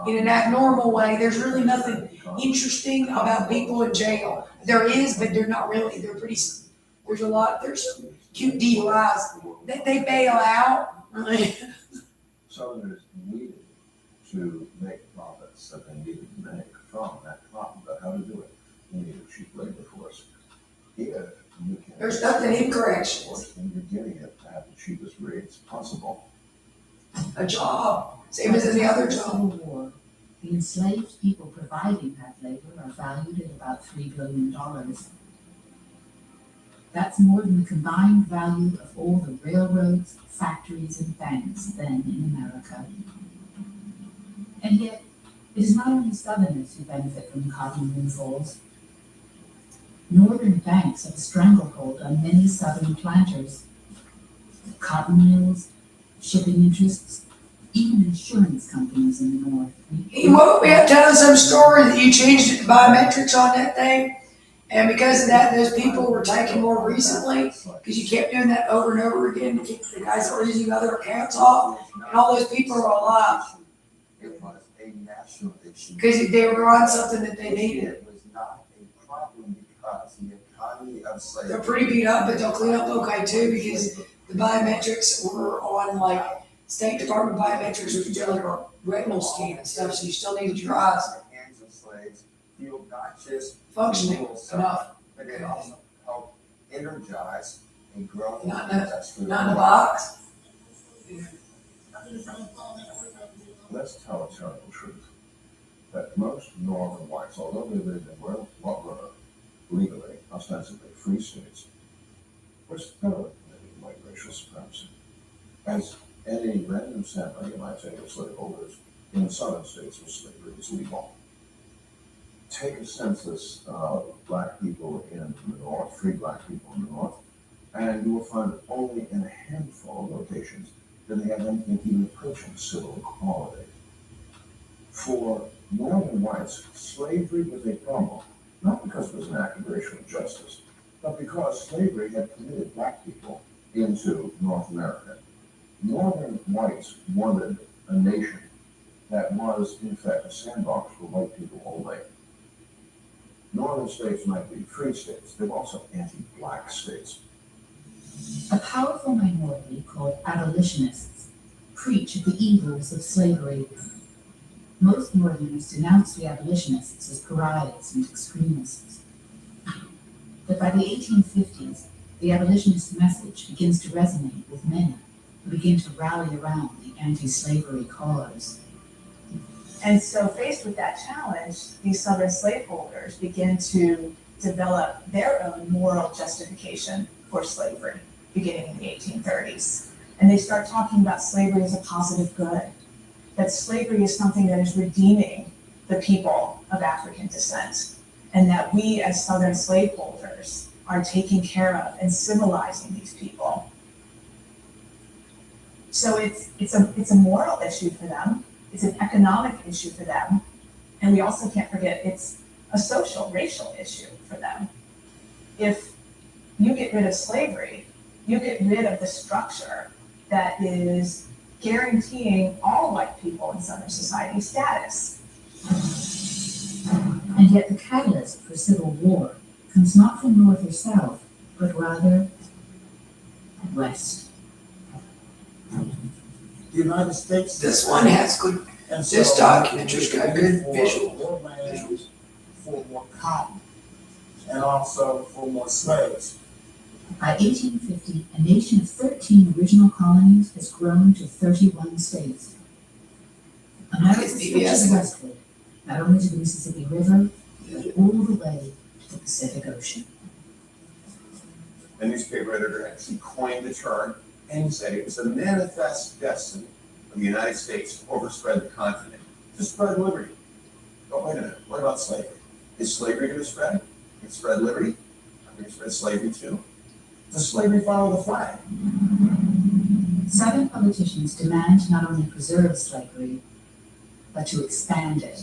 In an abnormal way, there's really nothing interesting about people in jail. There is, but they're not really, they're pretty, there's some cute DUIs that they bail out. Southerners needed to make profits that they needed to make from that crop, but how to do it? You need a cheap labor force. If you can. There's nothing in corrections. And you're getting it to have the cheapest rates possible. A job, same as any other job. War, the enslaved people providing that labor are valued at about $3 billion. That's more than the combined value of all the railroads, factories, and banks then in America. And yet, it is not only Southerners who benefit from the cotton windfalls. Northern banks have a stranglehold on many Southern planters. Cotton mills, shipping interests, even insurance companies in the North. You woke me up telling some story that you changed it to biometrics on that thing. And because of that, those people were taken more recently, because you kept doing that over and over again to keep the guys that were using other accounts off, and all those people are alive. It was a national issue. Because they were on something that they needed. It was not a problem because the economy of slavery. They're pretty beat up, but they'll clean up okay too, because the biometrics were on like State Department biometrics, which are like a retinal scan and stuff, so you still needed your eyes The hands of slaves fueled not just functioning legal stuff, enough. but it also helped energize a growing Not in a- industrial. Not in a box. Let's tell a terrible truth. That most northern whites, although they lived in what were legally, ostensibly free states, were still committing white racial supremacy. As any random sampling you might take of slaveholders in the southern states where slavery was legal. Take a census of black people in the north, free black people in the north, and you will find that only in a handful of locations did they have anything even approaching civil equality. For northern whites, slavery was a problem, not because it was an act of racial injustice, but because slavery had committed black people into North America. Northern whites wanted a nation that was, in fact, a sandbox for white people only. Northern states might be free states, they're also anti-black states. A powerful minority called abolitionists preach of the evils of slavery. Most Northerners denounce the abolitionists as pariahs and extremists. But by the 1850s, the abolitionist message begins to resonate with many who begin to rally around the anti-slavery cause. And so faced with that challenge, these Southern slaveholders begin to develop their own moral justification for slavery, beginning in the 1830s. And they start talking about slavery as a positive good, that slavery is something that is redeeming the people of African descent, and that we as Southern slaveholders are taking care of and civilizing these people. So it's a moral issue for them. It's an economic issue for them. And we also can't forget it's a social, racial issue for them. If you get rid of slavery, you get rid of the structure that is guaranteeing all white people in Southern society status. And yet the catalyst for civil war comes not from North or South, but rather West. The United States. This one has good, And this so, documentary's got good for visual. more land, for more cotton, and also for more slaves. By 1850, a nation of 13 original colonies has grown to 31 states. America It's stretches PBS. westward, not only to the Mississippi River, but all the way to the Pacific Ocean. A newspaper editor actually coined the term and said it was a manifest destiny of the United States to overspread the continent, to spread liberty. But wait a minute, what about slavery? Is slavery going to spread? Can it spread liberty? Are we going to spread slavery too? Does slavery follow the flag? Southern politicians demand not only preserve slavery, but to expand it.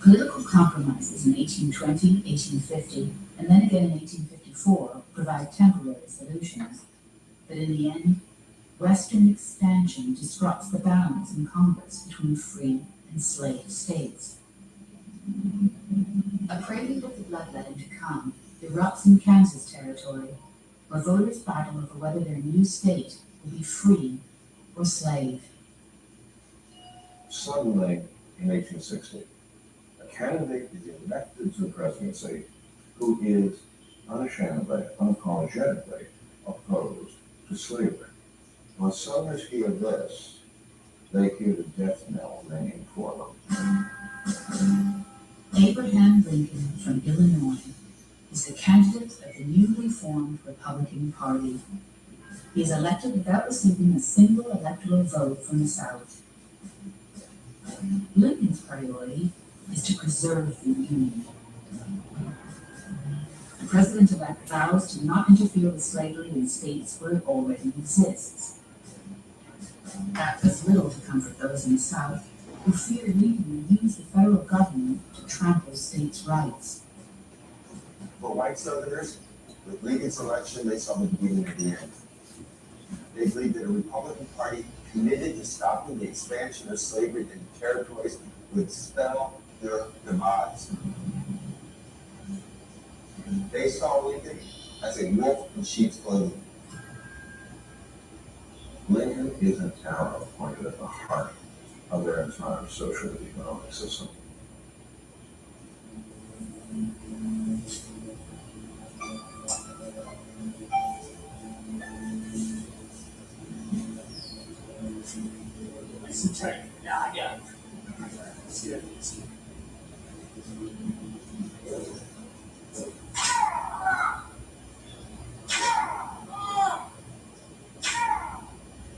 Political compromises in 1820, 1850, and then again in 1854 provide temporary solutions. But in the end, Western expansion disrupts the balance in Congress between free and slave states. A prelude of the bloodletting to come erupts in Kansas Territory, where voters battle over whether their new state will be free or slave. Suddenly, in 1860, a candidate is elected to the presidency who is unashamedly, unapologetically opposed to slavery. When Southerners hear this, they hear the death knell ringing for them. Abraham Lincoln from Illinois is the candidate of the newly formed Republican Party. He is elected without receiving a single electoral vote from the South. Lincoln's priority is to preserve the Union. The president-elect vows to not interfere with slavery in states where it already exists. That does little to comfort those in the South who fear Lincoln will use the federal government to trample states' rights. For white Southerners, with Lincoln's election, they saw the beginning of the end. They believed that a Republican Party committed to stopping the expansion of slavery in the territories would spell their demise. They saw Lincoln as a wolf in sheep's clothing. Lincoln is an arrow pointed at the heart of their entire social and economic system. Yeah, I got it.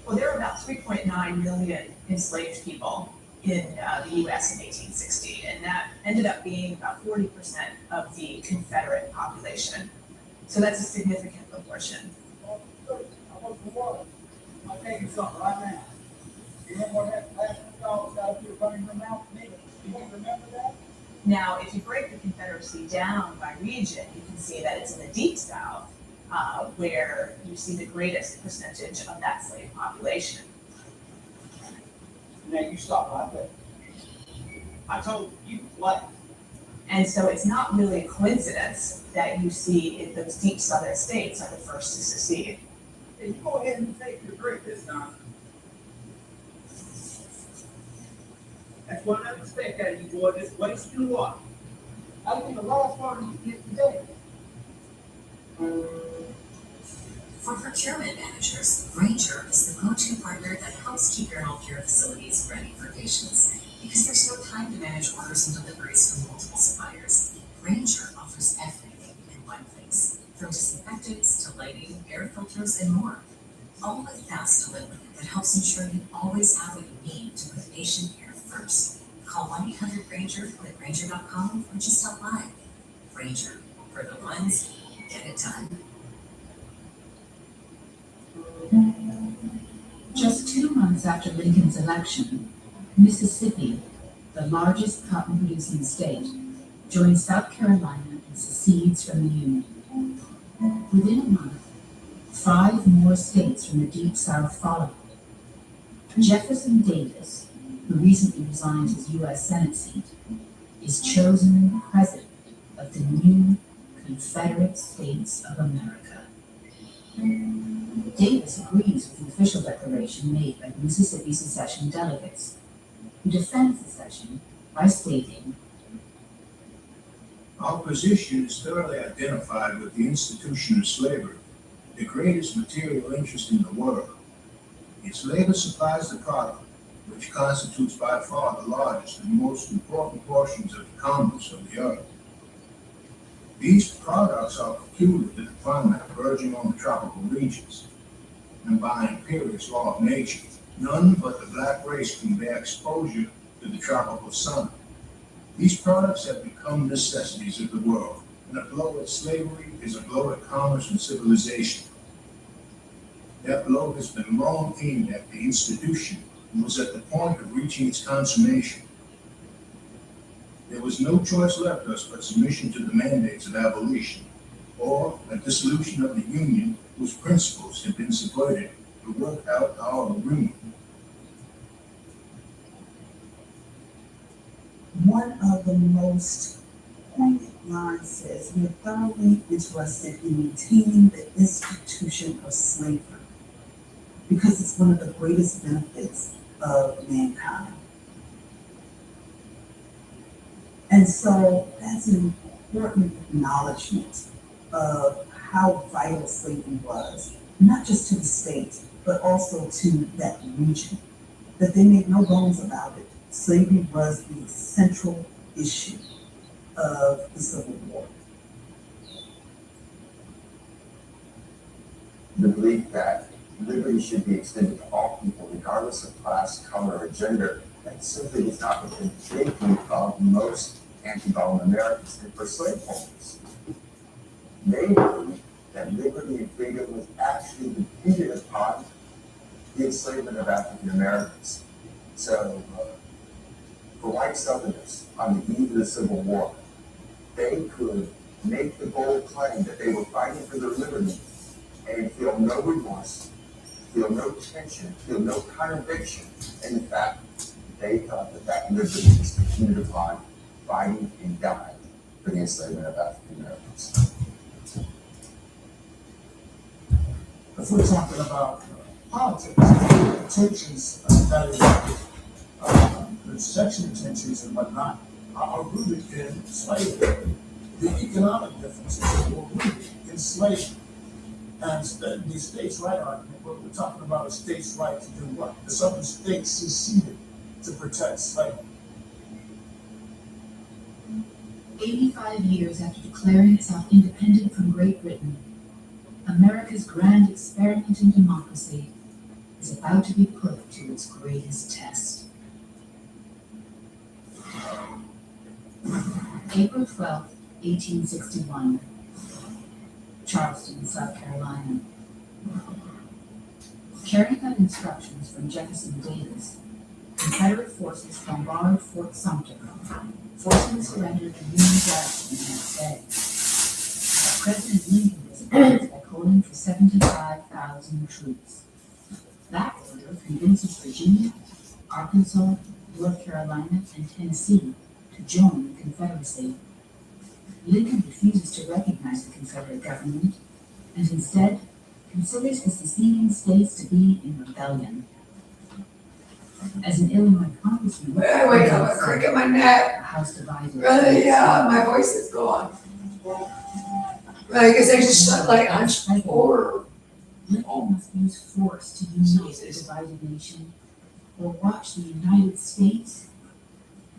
Well, there were about 3.9 million enslaved people in the U.S. in 1860, and that ended up being about 40% of the Confederate population. So that's a significant proportion. I'll tell you something right now. You remember what that last dog got up here running her mouth at me? Do you remember that? Now, if you break the Confederacy down by region, you can see that it's in the Deep South, where you see the greatest percentage of that slave population. Now you stop right there. I told you what. And so it's not really a coincidence that you see those deep southern states are the first to secede. Hey, you go ahead and take your break this time. That's what I expect out of you, boy, just wasting water. I think the last water you get today. For procurement managers, Grainger is the go-to partner that helps keep your healthcare facilities ready for patients. Because there's no time to manage orders and deliveries from multiple suppliers, Grainger offers everything in one place. From disinfectants to lighting, air filters, and more. All with fast delivery that helps ensure you always have what you need to put patient care first. Call 1-800-GRAINGER at Grainger.com or just stop by. Grainger, for the ones who get it done. Just 2 months after Lincoln's election, Mississippi, the largest cotton-producing state, joined South Carolina and secedes from the Union. Within a month, 5 more states from the Deep South followed. Jefferson Davis, who recently resigned his U.S. Senate seat, is chosen president of the new Confederate States of America. Davis agrees with the official declaration made by the Mississippi secession delegates, who defend secession by stating, Our position is thoroughly identified with the institution of slavery, the greatest material interest in the world. Its labor supplies the product, which constitutes by far the largest and most important portions of the commerce of the earth. These products are peculiar to the climate verging on the tropical regions, and by imperious law of nature, none but the black race can bear exposure to the tropical sun. These products have become necessities of the world, and a blow at slavery is a blow at commerce and civilization. That blow has been long aimed at the institution and was at the point of reaching its consummation. There was no choice left us but submission to the mandates of abolition, or a dissolution of the Union whose principles had been subverted to work out our ruin. One of the most poignant lines says, "We are thoroughly interested in maintaining the institution of slavery because it's one of the greatest benefits of mankind." And so that's an important acknowledgement of how vital slavery was, not just to the state, but also to that region, that they made no bones about it. Slavery was the central issue of the Civil War. The belief that liberty should be extended to all people, regardless of class, color, or gender, that simply is not within the thinking of most antebellum Americans and for slaveholders. They believe that liberty and freedom was actually dependent upon the enslavement of African Americans. So, for white Southerners on the eve of the Civil War, they could make the bold claim that they were fighting for their liberty and feel no remorse, feel no tension, feel no contradiction. And in fact, they thought that that liberty was dependent upon fighting and dying for the enslavement of African Americans. If we're talking about politics, the tensions that erupted, the sexual tensions and whatnot, are rooted in slavery. The economic differences were rooted in slavery. And the states' right argument, what we're talking about a states' right to do what? The southern states seceded to protect slavery. 85 years after declaring itself independent from Great Britain, America's grand experiment in democracy is about to be put to its greatest test. April 12, 1861, Charleston, South Carolina. Carrying out instructions from Jefferson Davis, Confederate forces bombarded Fort Sumter, forcing the surrender of the Union garrison the next day. President Lincoln was advised by calling for 75,000 troops. That order convinces Virginia, Arkansas, North Carolina, and Tennessee to join the Confederacy. Lincoln refuses to recognize the Confederate government and instead considers the seceding states to be in rebellion. As an Illinois congressman, When I wake up, I crick my neck. a house divided. Really, yeah, my voice is gone. Like, is there just like I'm or Lincoln must use force to unite the divided nation, or watch the United States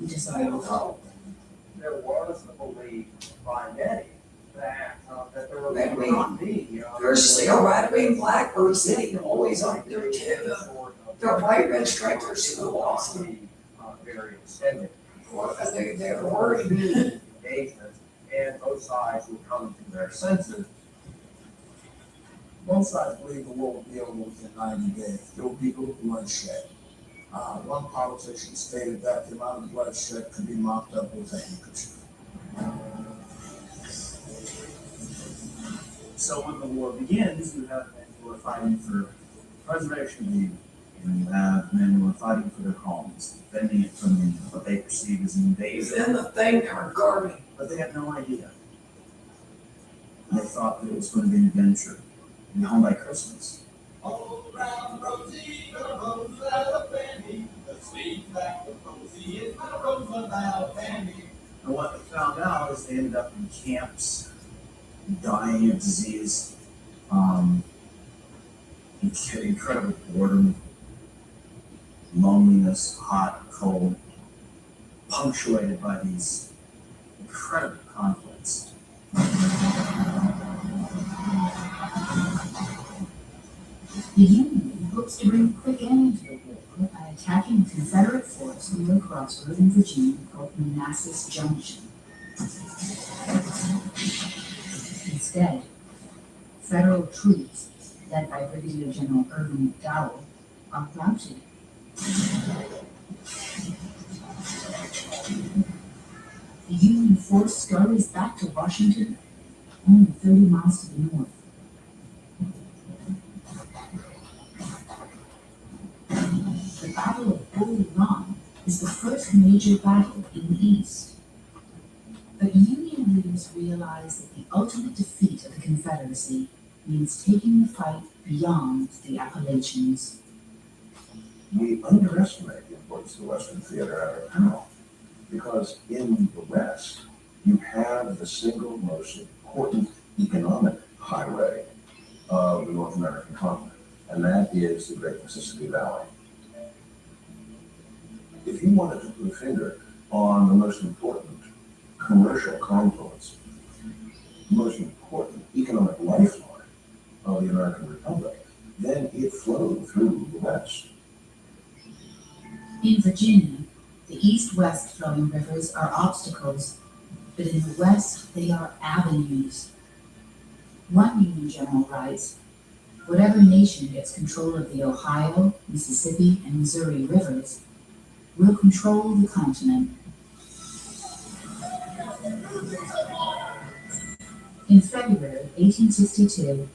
be dissolved. There was the belief by many that, that there was Right wing. not be, There's a right-wing blackbird sitting always on there too. They're white red striped, they're super awesome. Very extended. Well, I think they're worried. Engagement, and both sides would come to their senses. Both sides believe the war would be over within 90 days. There will be little bloodshed. One politician stated that the amount of bloodshed could be mopped up with a handkerchief. So when the war begins, you have men who are fighting for preservation of the Union, and you have men who are fighting for their homes, defending it from what they perceive as invasion. Then the thing are guarding. But they had no idea. They thought that it was going to be an adventure. Be home by Christmas. All around Rosie, the rose without a penny. The sweet back of Rosie is my rose without a penny. And what they found out is they ended up in camps, dying of disease, incredible boredom, loneliness, hot, cold, punctuated by these incredible conflicts. The Union hopes to bring a quick end to the war by attacking a Confederate force near a crossroad in Virginia called Manassas Junction. Instead, federal troops, led by Brigadier General Irvin McDowell, are routed. The Union force scurries back to Washington, only 30 miles to the north. The Battle of Bull Run is the first major battle in the East. But Union leaders realize that the ultimate defeat of the Confederacy means taking the fight beyond the Appalachians. We underestimate the importance of the Western theater at our peril, because in the West, you have the single most important economic highway of the North American continent, and that is the Great Mississippi Valley. If you wanted to put a finger on the most important commercial confluence, the most important economic lifeline of the American Republic, then it flowed through the West. In Virginia, the east-west flowing rivers are obstacles, but in the west they are avenues. One Union general writes, "Whatever nation gets control of the Ohio, Mississippi, and Missouri rivers will control the continent." In February 1862,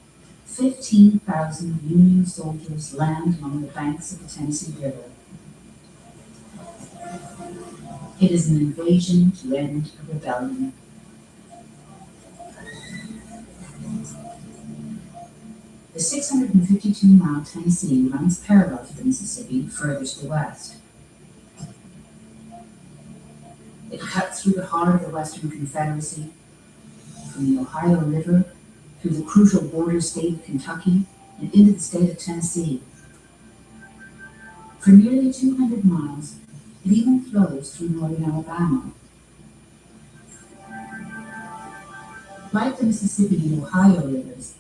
15,000 Union soldiers land along the banks of the Tennessee River. It is an invasion to end a rebellion. The 652-mile Tennessee runs parallel to the Mississippi further to the west. It cuts through the heart of the Western Confederacy, from the Ohio River through the crucial border state of Kentucky and into the state of Tennessee. For nearly 200 miles, it even flows through northern Alabama. Like the Mississippi and Ohio rivers,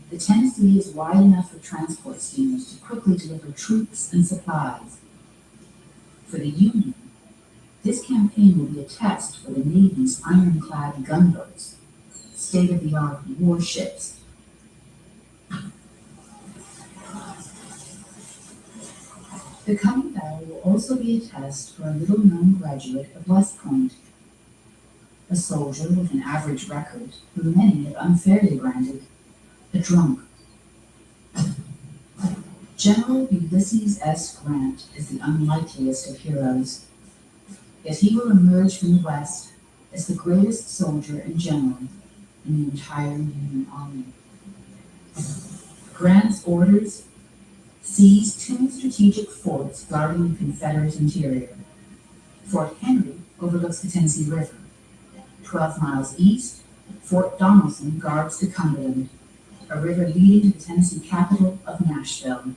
the Tennessee is wide enough for transport steamers to quickly deliver troops and supplies. For the Union, this campaign will be a test for the Navy's ironclad gunboats, state-of-the-art warships. The coming battle will also be a test for a little-known graduate of West Point, a soldier with an average record who many have unfairly branded a drunk. General Ulysses S. Grant is the unlikeliest of heroes, yet he will emerge from the West as the greatest soldier and general in the entire Union Army. Grant's orders seized 2 strategic forts guarding the Confederate interior. Fort Henry overlooks the Tennessee River. 12 miles east, Fort Donelson guards the Cumberland, a river leading to the Tennessee capital of Nashville.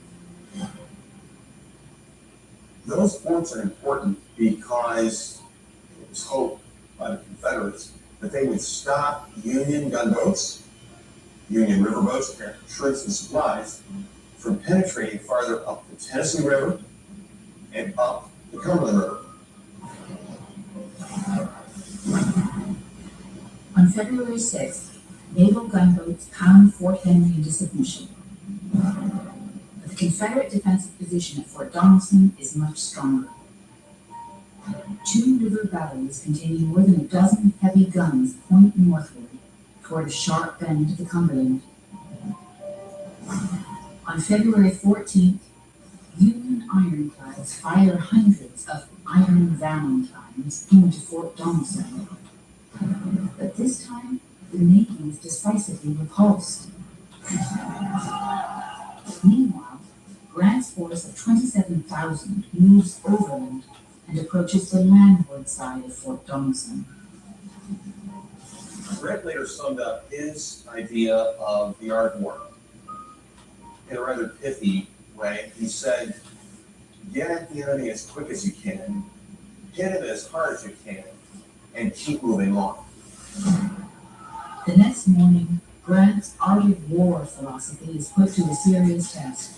Those forts are important because it was hoped by the Confederates that they would stop Union gunboats, Union riverboats carrying troops and supplies, from penetrating farther up the Tennessee River and up the Cumberland River. On February 6th, naval gunboats pound Fort Henry into submission. But the Confederate defensive position at Fort Donelson is much stronger. 2 river batteries containing more than a dozen heavy guns point northward toward a sharp bend of the Cumberland. On February 14th, Union ironclads fire hundreds of Iron Valentines into Fort Donelson. But this time, the Navy is decisively repulsed. Meanwhile, Grant's force of 27,000 moves overland and approaches the landward side of Fort Donelson. Grant later summed up his idea of the art of war in a rather pithy way. He said, get at the enemy as quick as you can, hit him as hard as you can, and keep moving on. The next morning, Grant's art of war philosophy is put to a serious test.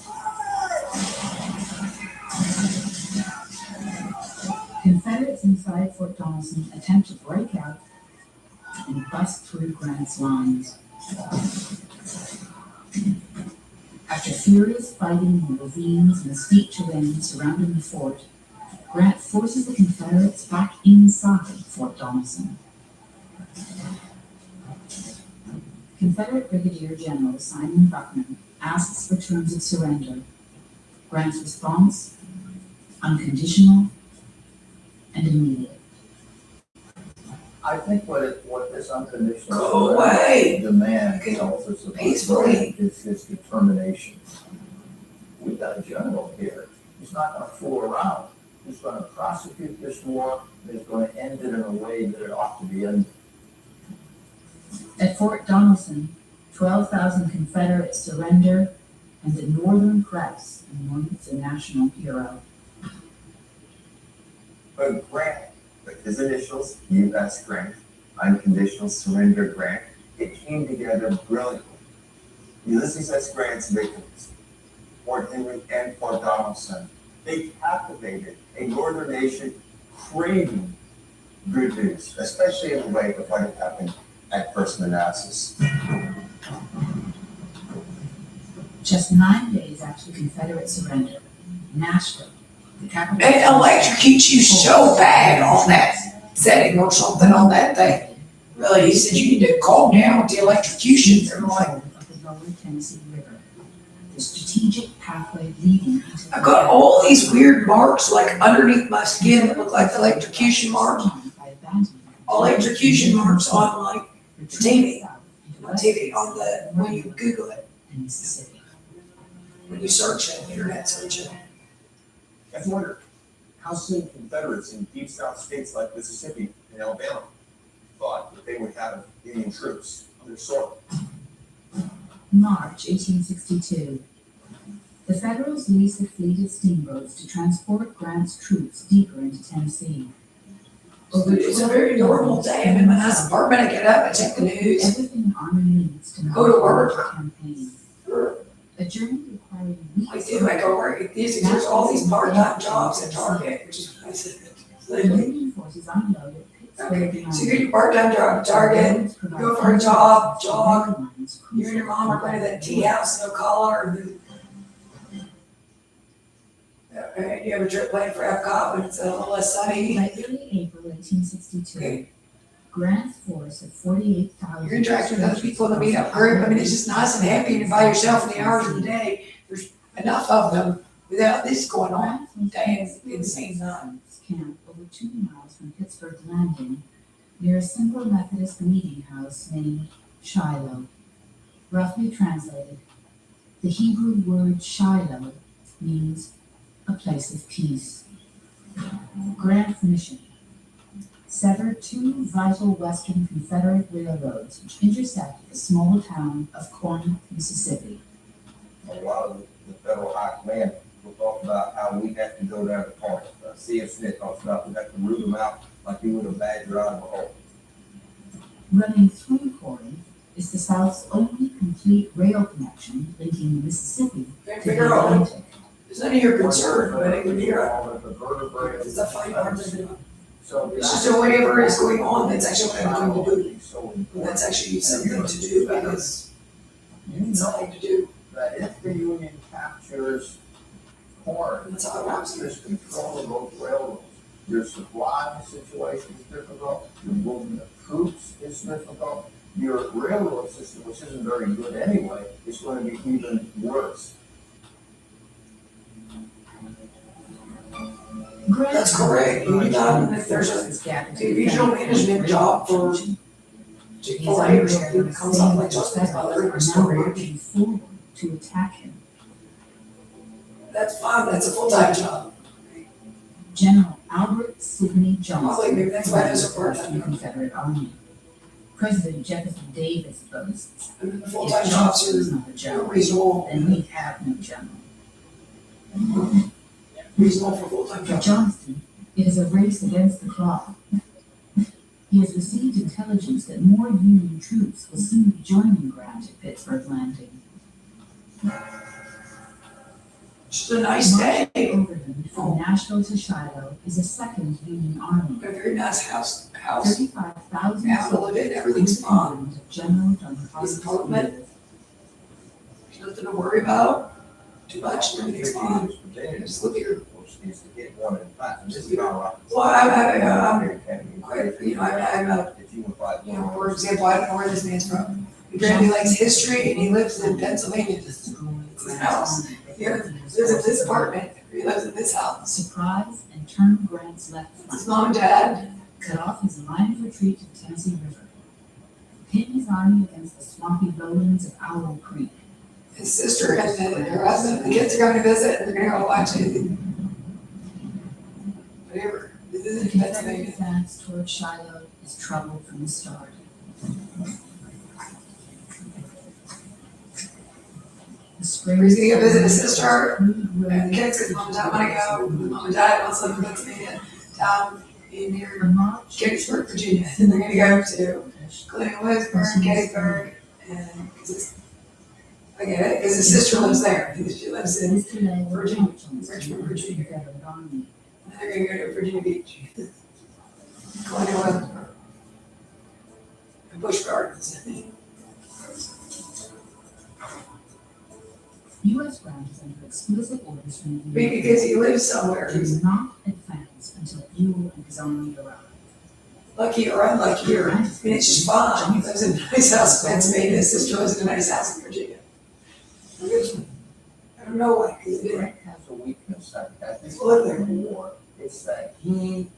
Confederates inside Fort Donelson attempt to break out and bust through Grant's lines. After furious fighting in ravines and the steep terrain surrounding the fort, Grant forces the Confederates back inside Fort Donelson. Confederate Brigadier General Simon Buckner asks for terms of surrender. Grant's response: unconditional and immediate. I think what this unconditional Go away. demand tells us about Peacefully. is his determination. We've got a general here. He's not going to fool around. He's going to prosecute this war, and he's going to end it in a way that it ought to be ended. At Fort Donelson, 12,000 Confederates surrender, and the Northern press anoints a national hero. But Grant, with his initials, U.S. Grant, unconditional surrender Grant, it came together brilliantly. Ulysses S. Grant's victories, Fort Henry and Fort Donelson, they captivated a northern nation craving good news, especially in the wake of what had happened at First Manassas. Just 9 days after the Confederate surrender, Nashville, the capital. It electrocutes you so bad on that setting or something on that thing. Really, he said you need to calm down with the electrocutions. I'm like, Of the lower Tennessee River, the strategic pathway leading into. I got all these weird marks like underneath my skin that look like electrocution marks. All electrocution marks on like TV. On TV on the when you Google it. In Mississippi. When you search it, internet search it. I have to wonder how soon Confederates in deep South states like Mississippi and Alabama thought that they would have Union troops on their soil. March 1862. The Federals lease a fleet of steamboats to transport Grant's troops deeper into Tennessee. It's a very normal day. I'm in my nice apartment. I get up, I check the news, Everything an army needs to go to work. campaign. A journey requiring weeks. I do. I go work. There's all these part-time jobs at Target, which is The Union forces unload at Pittsburgh. so you get your part-time job at Target, you go for a job, jog. You and your mom are going to that tea house in Ocala, or you have a trip planned for Epcot when it's a little less sunny. By early April 1862, Grant's force of 48,000. You're interacting with other people in the meetup group. I mean, it's just nice and happy and by yourself in the hours of the day. There's enough of them without this going on. Day is insane time. Camp over 2 miles from Pittsburgh Landing, near a simple Methodist meeting house named Shiloh. Roughly translated, the Hebrew word Shiloh means a place of peace. Grant's mission: sever two vital Western Confederate railroads which intersect the small town of Corinth, Mississippi. A lot of the federal high command will talk about how we have to go down to Corinth. C.F. Smith talks about we have to root them out like you would a badger out of a hole. Running through Corinth is the South's only complete rail connection linking the Mississippi to the Figure out, Atlantic. it's none of your concern, but it would be It's it's a funny part of it. So It's just that whatever is going on, that's actually what I'm going to do. That's actually something to do because it's something to do. That if the Union captures Corinth, That's how it works. there's control of those railroads. Your supply situation is difficult, your movement of troops is difficult, your railroad system, which isn't very good anyway, is going to be even worse. That's correct. You got, if there's a regional management job for Chick-fil-A or something that comes up like Justin's mother or storage, forward to attack him. that's fine, that's a full-time job. General Albert Sidney Johnston Well, like, maybe that's why there's a of part-time the Confederate Army. President Jefferson Davis boasts, I mean, the if full-time jobs Johnston are was not a general, reasonable, then we'd have no general. reasonable for full-time For jobs. Johnston, it is a race against the clock. He has received intelligence that more Union troops will soon be joining Grant at Pittsburgh Landing. Just a nice day. Overland from Nashville to Shiloh is a second Union Army. A very nice house. 35,000 Have to live in, everything's fine. General John His Harvey's apartment. orders. There's nothing to worry about. Too much, everything's fine. Just live here. Is to get one in fact, this is not right. Well, I'm quite, you know, I'm a, If you would like. you know, for example, I don't know where this man's from. He apparently likes history and he lives in Pennsylvania. It's his house. He lives in this apartment. He lives in this house. Surprise and turn Grant's left His flank. mom and dad. Cut off his line of retreat to the Tennessee River. Pin his army against the swampy lowlands of Owl Creek. His sister and her husband, the kids are going to visit and they're gonna go watch it. Whatever. This The is in Confederate Pennsylvania. advance toward Shiloh is troubled from the start. The spring. He's gonna go visit his sister and the kids, cause mom and dad wanna go. Mom and dad wants to live in Pennsylvania, down in near Gettysburg, Virginia. And they're gonna go to Glenn-Williamsburg, Gettysburg, and, cause it's, I get it, cause his sister lives there. She lives in Virginia, Richmond, Virginia. Confederate Army. And they're gonna go to Virginia Beach. Glenn-Williamsburg. And Busch Gardens. U.S. Grant is under explicit orders from the Maybe because he lives somewhere. He does not advance until Buell and his army arrive. Lucky or unlucky, or, I mean, it's just fine. He lives in a nice house in Pennsylvania, his sister lives in a nice house in Virginia. I don't know why, because it Grant has a weakness at this Well, point in the war. It's that he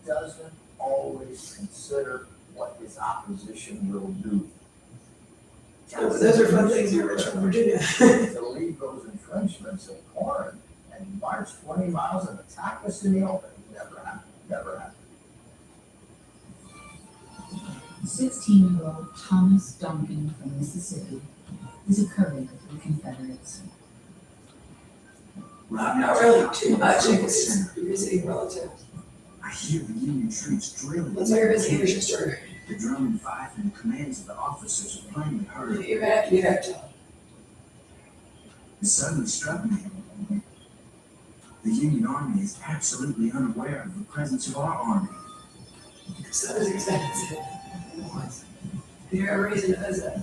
doesn't always consider what his opposition will do. those are fun things in Richmond, Virginia. To leave those entrenchments at Corinth and march 20 miles and attack us in the open, never happened, never happened. 16-year-old Thomas Duncan from Mississippi is a courier for the Confederates. Not really too much, because he's visiting relatives. I hear the Union troops drilling. Let's hear his leadership story. The drum and fife and the commands of the officers are plainly heard. You have to. It suddenly struck me. The Union Army is absolutely unaware of the presence of our army. So is expensive. There's no reason to visit.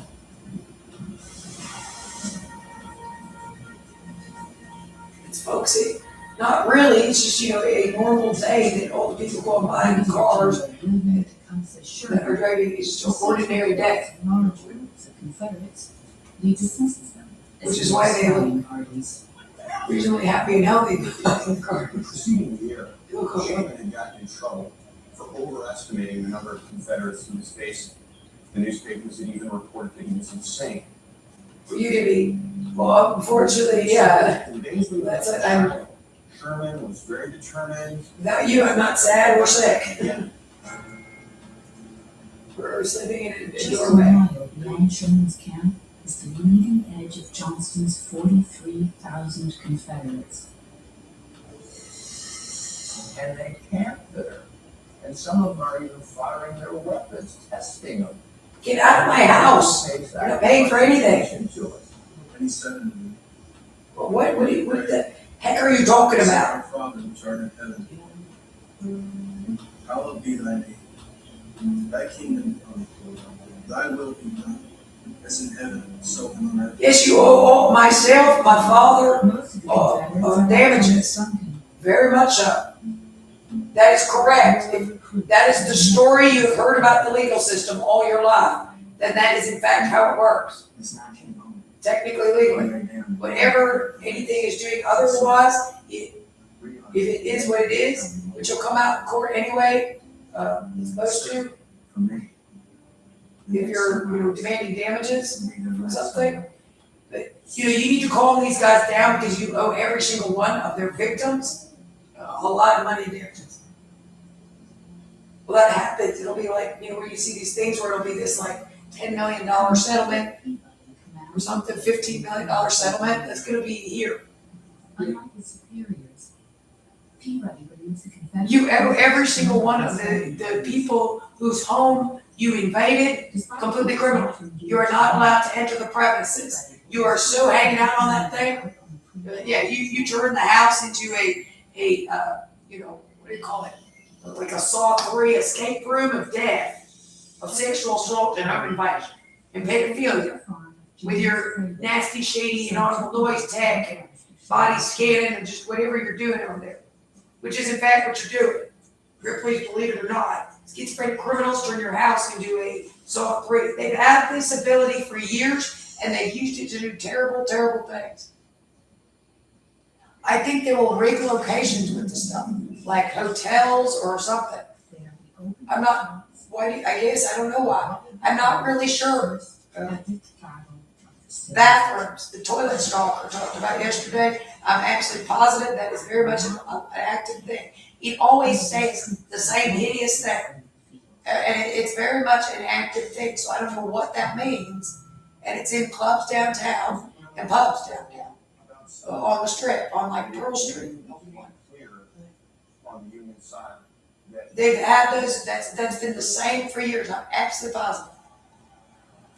It's folksy. Not really, it's just, you know, a normal day that all the people go by in cars that are driving, it's just an ordinary day. Large groups of Confederates lead dismisses them. Which is why they look parties. reasonably happy and healthy in the car. The preceding year, Look okay. Sherman had gotten in trouble for overestimating the number of Confederates he was facing. The newspapers had even reported that he was insane. You can be, well, unfortunately, yeah. In days leading up That's to it. the battle, Sherman was very determined. Without you, I'm not sad or sick. Yeah. We're sleeping in a Just a doorway. mile beyond Sherman's camp is the leading edge of Johnston's 43,000 Confederates. And they camped there. And some of them are even firing their weapons, testing them. Get out of my house. You're not paying for anything. Well, what the heck are you talking about? Our Father which art in heaven, hallowed be thy name. Thy kingdom come, thy will be done, as in heaven, so on earth. Yes, you owe myself, my father, damages. Very much so. That is correct. If that is the story you've heard about the legal system all your life, then that is in fact how it works. Technically, legally. Whatever anything is doing otherwise, if it is what it is, which will come out in court anyway, it's supposed to. If you're demanding damages for something, but you need to calm these guys down because you owe every single one of their victims a lot of money in damages. Well, that happens. It'll be like, where you see these things where it'll be this like $10 million settlement or something, $15 million settlement. That's going to be here. Unlike his superiors, Peabody believes the Confederates. You owe every single one of the people whose home you invaded completely criminal. You are not allowed to enter the premises. You are so hanging out on that thing. Yeah, you turn the house into a what do you call it? Like a Saw 3 escape room of death, of sexual assault and home invasion, and pedophilia, with your nasty, shady, inaudible noise tech and body scanning and just whatever you're doing over there, which is in fact what you're doing. Please believe it or not, schizophrenic criminals turn your house into a Saw 3. They've had this ability for years, and they've used it to do terrible, terrible things. I think they will rig locations with this stuff, like hotels or something. I'm not, I guess, I don't know why. I'm not really sure. Bathrooms, the toilet stall we talked about yesterday, I'm absolutely positive that is very much an active thing. It always stays the same hideous thing. And it's very much an active thing, so I don't know what that means. And it's in clubs downtown and pubs downtown. On the strip, on like Pearl Street. On the Union side, that They've had those, that's been the same for years, I'm absolutely positive.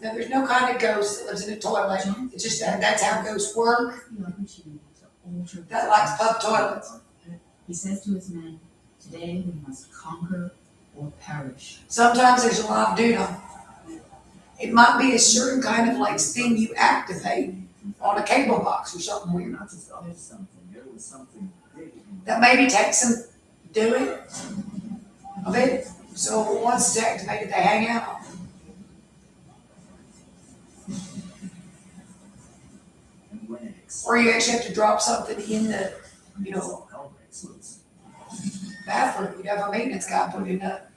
Now, there's no kind of ghost that lives in a toilet, it's just that's how ghosts work. That likes pub toilets. He says to his men, today we must conquer or perish. Sometimes there's a lot of dude on it. It might be a certain kind of like thing you activate on a cable box or something weird. That maybe takes some doing of it. So once it's activated, they hang out. Or you actually have to drop something in the, bathroom. You'd have a maintenance guy put in that,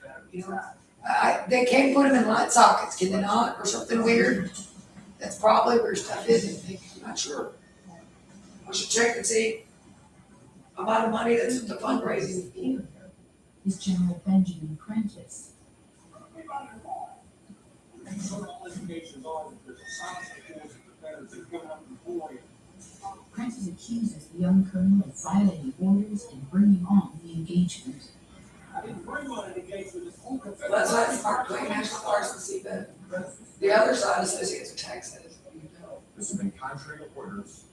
they can't put them in light sockets, can they not? Or something weird. That's probably where stuff is. I'm not sure. I should check and see amount of money that's the fundraising. Is General Benjamin Prentice. Prentice accuses the young colonel of violating orders and bringing on the engagement. Well, that's why Mark Twain National Forest and see the other side associates with Texas. this had been contrary to orders,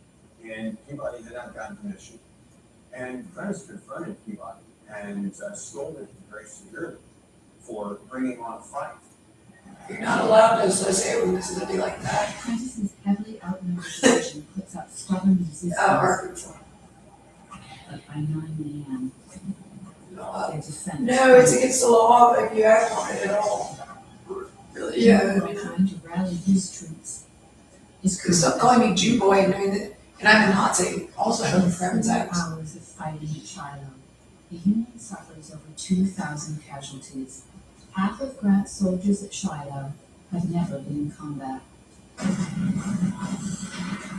and Peabody had not gotten permission. And Prentice confronted Peabody and scolded him very severely for bringing on a fight. You're not allowed to associate with Mississippi like that. Prentice's heavily outnumbered division puts up stubborn resistance. But by 9 a.m., their defense. No, it's against the law, but you act on it at all. Really, yeah. Trying to rally his troops. Stop calling me Jew boy and doing that. And I'm a Nazi, also for heaven's sakes. Hours of fighting at Shiloh. The Union suffers over 2,000 casualties. Half of Grant's soldiers at Shiloh have never been in combat.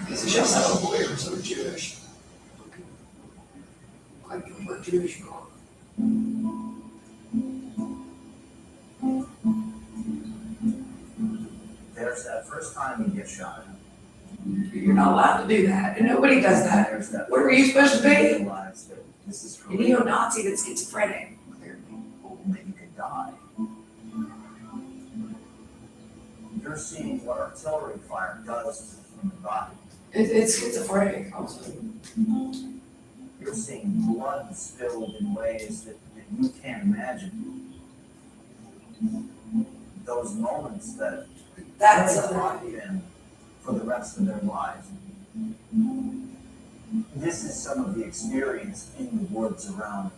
It's just how lawyers are Jewish. Like we're Jewish girl. There's that first time you get shot. You're not allowed to do that, and nobody does that. There's that What are you supposed to be? realize that this is for A neo-Nazi that's schizophrenic. that you could die. You're seeing what artillery fire does to the human body. It's schizophrenic also. You're seeing blood spilled in ways that you can't imagine. Those moments that That's really haunt them for the rest of their lives. This is some of the experience in the woods around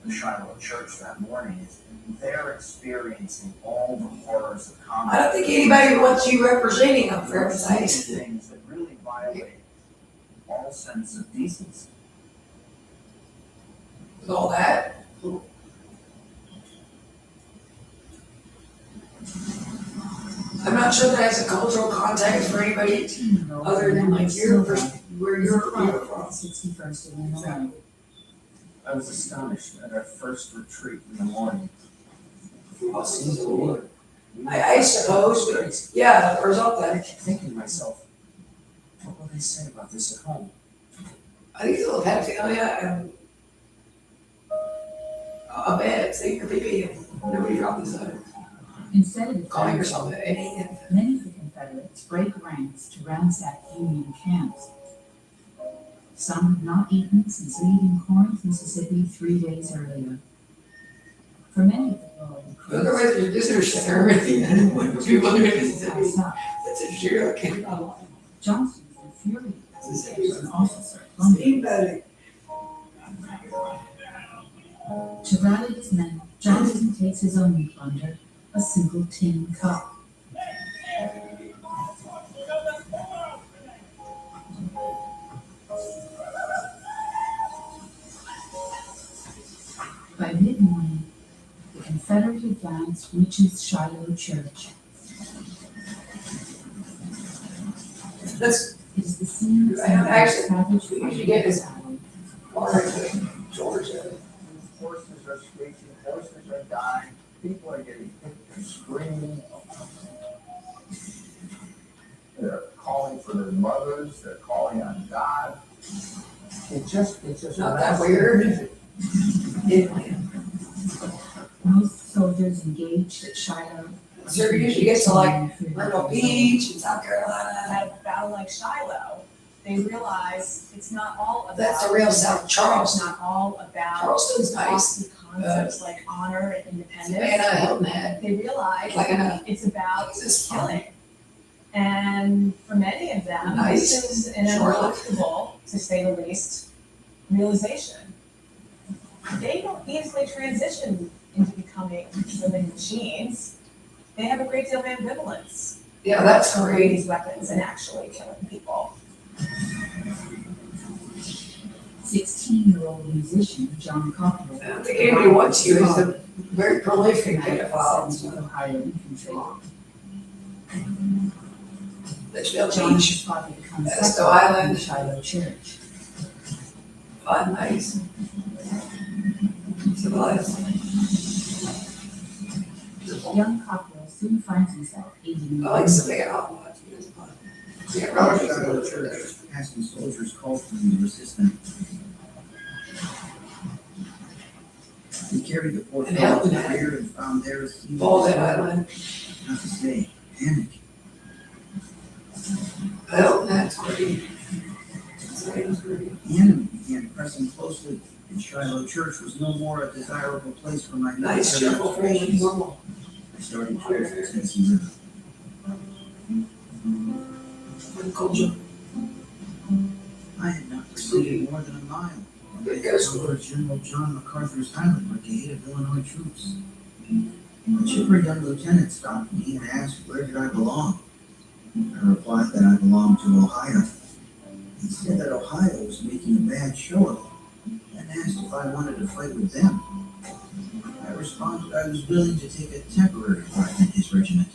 the Shiloh church that morning. Is they're experiencing all the horrors of combat. I don't think anybody wants you representing them for everything. Things that really violate all sense of decency. With all that. I'm not sure that has a cultural context for anybody other than like where you're from. 61st of Illinois. I was astonished at our first retreat in the morning. I suppose, but yeah, the result I that kept thinking to myself, what will they say about this at home? I think it's a little pedophilia and a bed, so you could be nobody dropped this out. Instead of Calling yourself an idiot. many of the Confederates break ranks to ransack Union camps. Some have not eaten since leaving Corinth, Mississippi 3 days earlier. For many of the lower Otherwise, there's a visitor center and when people live in Mississippi, that's a joke. Johnson is infuriated as an officer plundered. To rally his men, Johnson takes his own plunder, a single tin cup. By mid-morning, the Confederate advance reaches Shiloh Church. That's, It is the scene of I don't actually, savage we usually fighting get this battle. water to Georgia. Horses are screeching, horses are dying, people are getting hit and screaming. They're calling for their mothers, they're calling on God. It's just. Not that weird. Most soldiers engaged at Shiloh. So you usually get to like Myrtle Beach in South Carolina. At a battle like Shiloh, they realize it's not all about. That's the real South It's Charleston. not all about. Charleston's nice. lofty concepts like honor and independence. Savannah, Hilton Head. They realize Atlanta. it's about This is killing. And for many of them, Nice. this is an Charlotte. uncomfortable, to say the least, realization. They don't easily transition into becoming living machines. They have a great deal of ambivalence. Yeah, that's over great. these weapons and actually killing people. 16-year-old musician John Cockrell. I don't think anybody wants you. He's a very prolific pedophile. With Ohio infantry. Litchfield John Beach. his father becomes That's second the island. in Shiloh Church. Fun, nice. Civilized. Young Cockrell soon finds himself aiding. I like Savannah. I'll watch it. It's fun. Yeah, Robert Shiloh Church, asking soldiers called for the resistant. He carried the poor And fellow to Hilton the rear and found there a seat. Bald Island. Not to say, panic. Well, that's great. Savannah's great. The enemy began pressing closely, and Shiloh Church was no more a desirable place for my Nice, military cheerful, friendly, operations. normal. I started towards the Tennessee River. Good culture. I had not proceeded more than a mile. Good guys. Over General John MacArthur's Highland Brigade of Illinois troops. A chipper young lieutenant stopped me and asked where did I belong. I replied that I belonged to Ohio. He said that Ohio was making a bad show of it and asked if if I wanted to fight with them. I responded I was willing to take a temporary part in his regiment.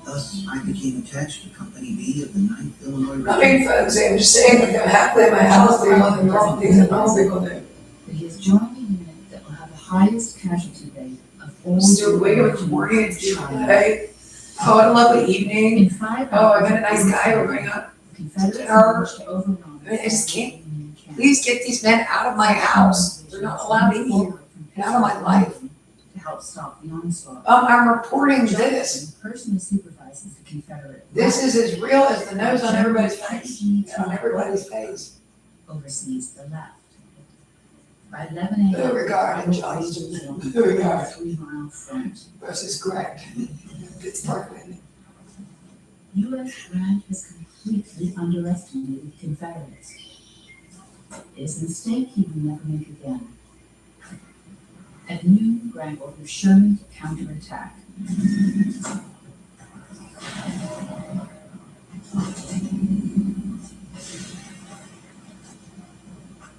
Thus, I became attached to Company B of the 9th Illinois I mean, folks, I'm just saying, like, I'm happily in my house doing nothing wrong, things that normal people do. But he has joined a unit that will have the highest casualty rate of all. Stuart Wiggum was working at Duke today. Oh, what a lovely evening. In 5 Oh, I hours, met a nice guy over here. Confederates dinner. managed to overrun. I mean, I just can't, please get these men out of my house. They're not allowed in here. Get out of my life. To help stop the onslaught. I'm reporting this. Personally supervises the Confederate. This is as real as the nose on everybody's face. On everybody's face. Oversees the left. By 11 a.m. Beauregard and Johnston. Beauregard. 3-mile front. Versus Greg. Pittsburgh. U.S. Grant has completely underestimated the Confederates. It is a mistake he will never make again. At noon, Grant orders Sherman to counterattack.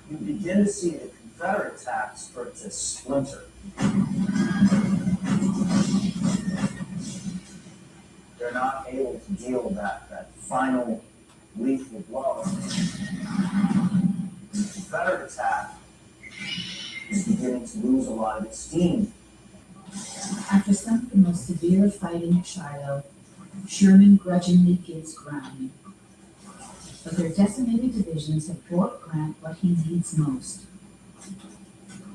You begin to see the Confederate attack start to splinter. They're not able to deal with that final lethal blow. The Confederate attack is beginning to lose a lot of its steam. After some of the most severe fighting at Shiloh, Sherman grudgingly gives ground. But their decimated divisions have brought Grant what he needs most: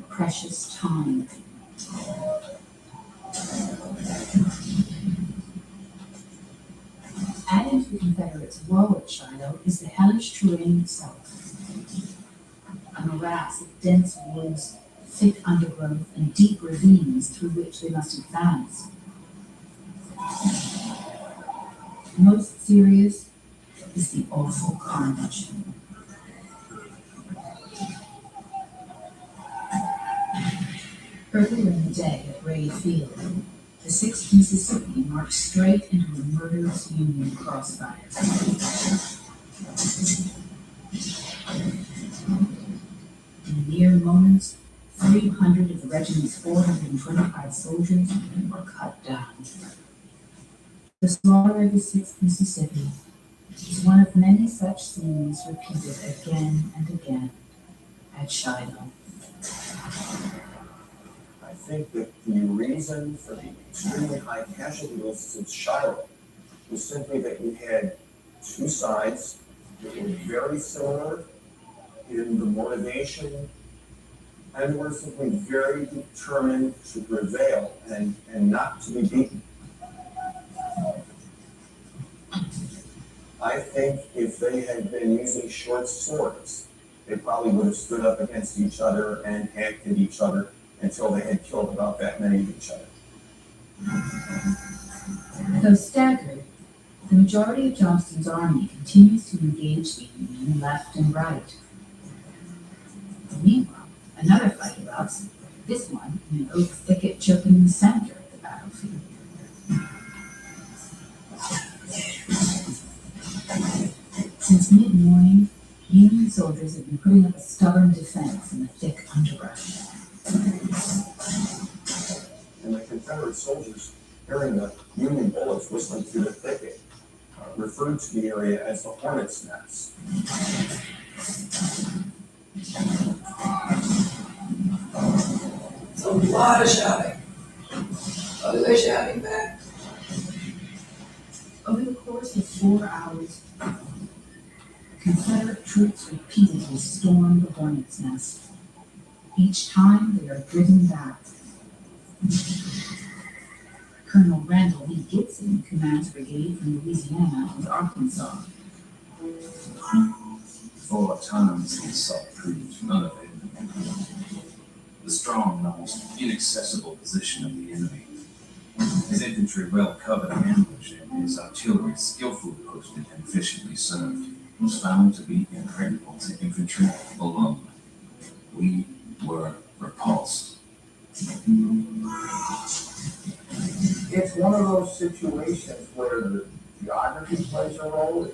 precious time. Adding to the Confederates' woe at Shiloh is the hellish terrain itself. A morass of dense woods, thick undergrowth, and deep ravines through which they must advance. Most serious is the awful carnage. Earlier in the day at Raid Field, the 6th Mississippi marched straight into a murderous Union crossfire. In mere moments, 300 of the regiment's 425 soldiers were cut down. The slaughter of the 6th Mississippi is one of many such scenes repeated again and again at Shiloh. I think that the reason for the extremely high casualty lists at Shiloh was simply that you had two sides that were very similar in the motivation and were simply very determined to prevail and not to be beaten. I think if they had been using short swords, they probably would have stood up against each other and hacked at each other until they had killed about that many of each other. Though staggered, the majority of Johnston's army continues to engage the Union left and right. Meanwhile, another fight erupts, this one in an oak thicket choking the center of the battlefield. Since mid-morning, Union soldiers have been putting up a stubborn defense in the thick underbrush. And the Confederate soldiers, hearing the Union bullets whistling through the thicket, referred to the area as the Hornet's Nest. It's a lot of shouting. What are they shouting back? Over the course of 4 hours, Confederate troops repeatedly stormed the Hornet's Nest. Each time they are driven back. Colonel Randall Lee Gibson commands a brigade from Louisiana and Arkansas. For times the assault proved unavailable. The strong and almost inaccessible position of the enemy, his infantry well covered and ambushed, and his artillery skillfully posted and efficiently served, was found to be impregnable to infantry alone. We were repulsed. It's one of those situations where the geography plays a role.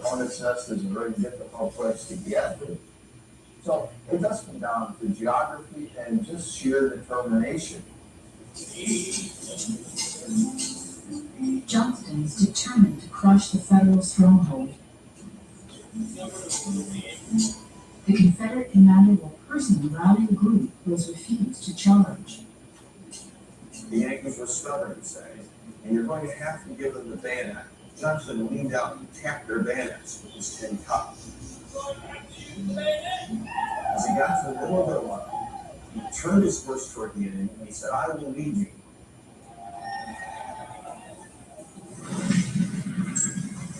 Hornet's Nest is a very difficult place to get. So it does come down to geography and just sheer determination. Johnston is determined to crush the federal stronghold. The Confederate commander will personally rally the group who has refused to charge. The Yankees were stubborn, you say, and you're going to have to give them the bayonet. Johnson leaned out and tapped their bayonets with his tin cup. As he got to the middle of their line, he turned his horse toward the enemy and he said, "I will lead you."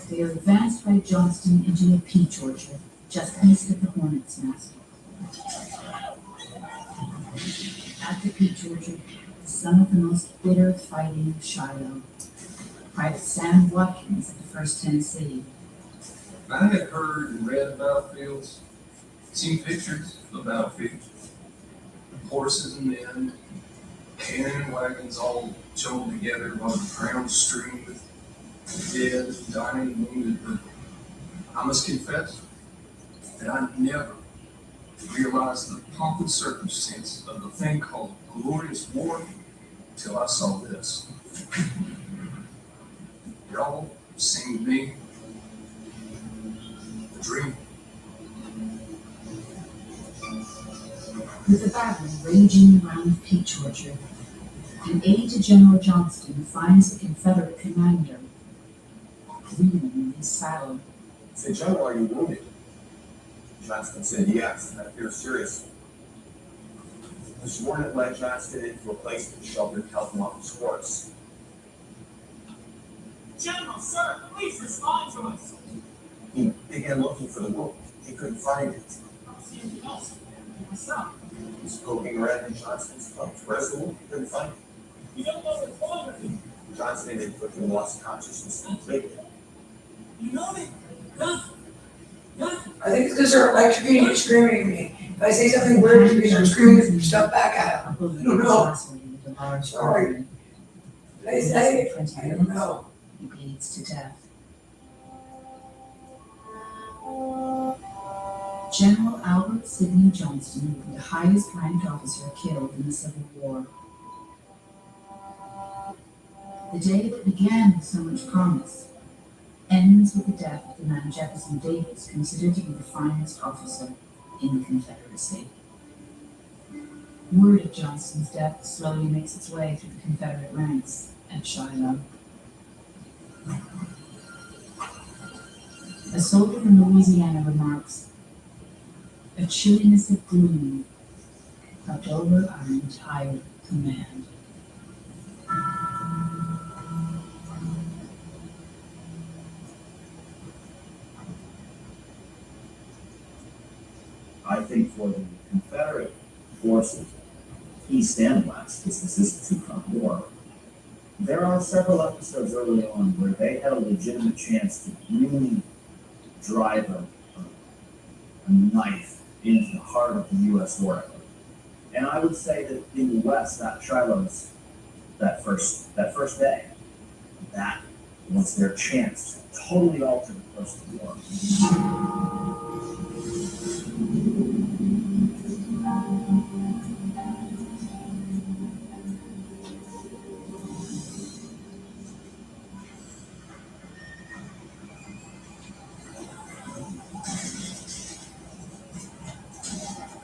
They are advanced by Johnston into a peach orchard just east of the Hornet's Nest. At the peach orchard, some of the most bitter fighting of Shiloh. Private Sam Watkins of the 1st Tennessee. I had heard and read about battlefields, seen pictures of battlefields, horses and men, cannon and wagons all joined together while the ground strewn with dead, dying, and wounded. But I must confess that I never realized the pomp and circumstance of the thing called glorious war till I saw this. It all seemed to me a dream. With the battle raging around the peach orchard, an aide to General Johnston finds the Confederate commander reeling in his saddle. He said, "General, are you wounded?" Johnston said, "Yes, and I fear seriously." The subordinate led Johnston into a place that sheltered Kelton off his horse. General, sir, please respond to us. He began looking for the wound. He couldn't find it. I don't see anything else. Myself. He was poking around in Johnston's clothes. Where's the wound? He couldn't find it. You don't know what's wrong with me. Johnston had quickly lost consciousness completely. You know me. Nothing. Nothing. I think it's because they're electrocuting and screaming at me. If I say something weird, it's because they're screaming stuff back at them. I don't know. Sorry. Did I say it? I don't know. He bleeds to death. General Albert Sidney Johnston, the highest ranked officer killed in the Civil War. The day that began with so much promise ends with the death of the man Jefferson Davis, considered to be the finest officer in the Confederacy. Word of Johnston's death slowly makes its way through the Confederate ranks at Shiloh. A soldier from Louisiana remarks, "A chilliness of gloom crept over our entire command." I think for the Confederate forces, East and West, because this is the two-front war, there are several episodes early on where they had a legitimate chance to really drive a knife into the heart of the U.S. war effort. And I would say that in the West, that Shiloh's, that first day, that was their chance to totally alter the course of the war.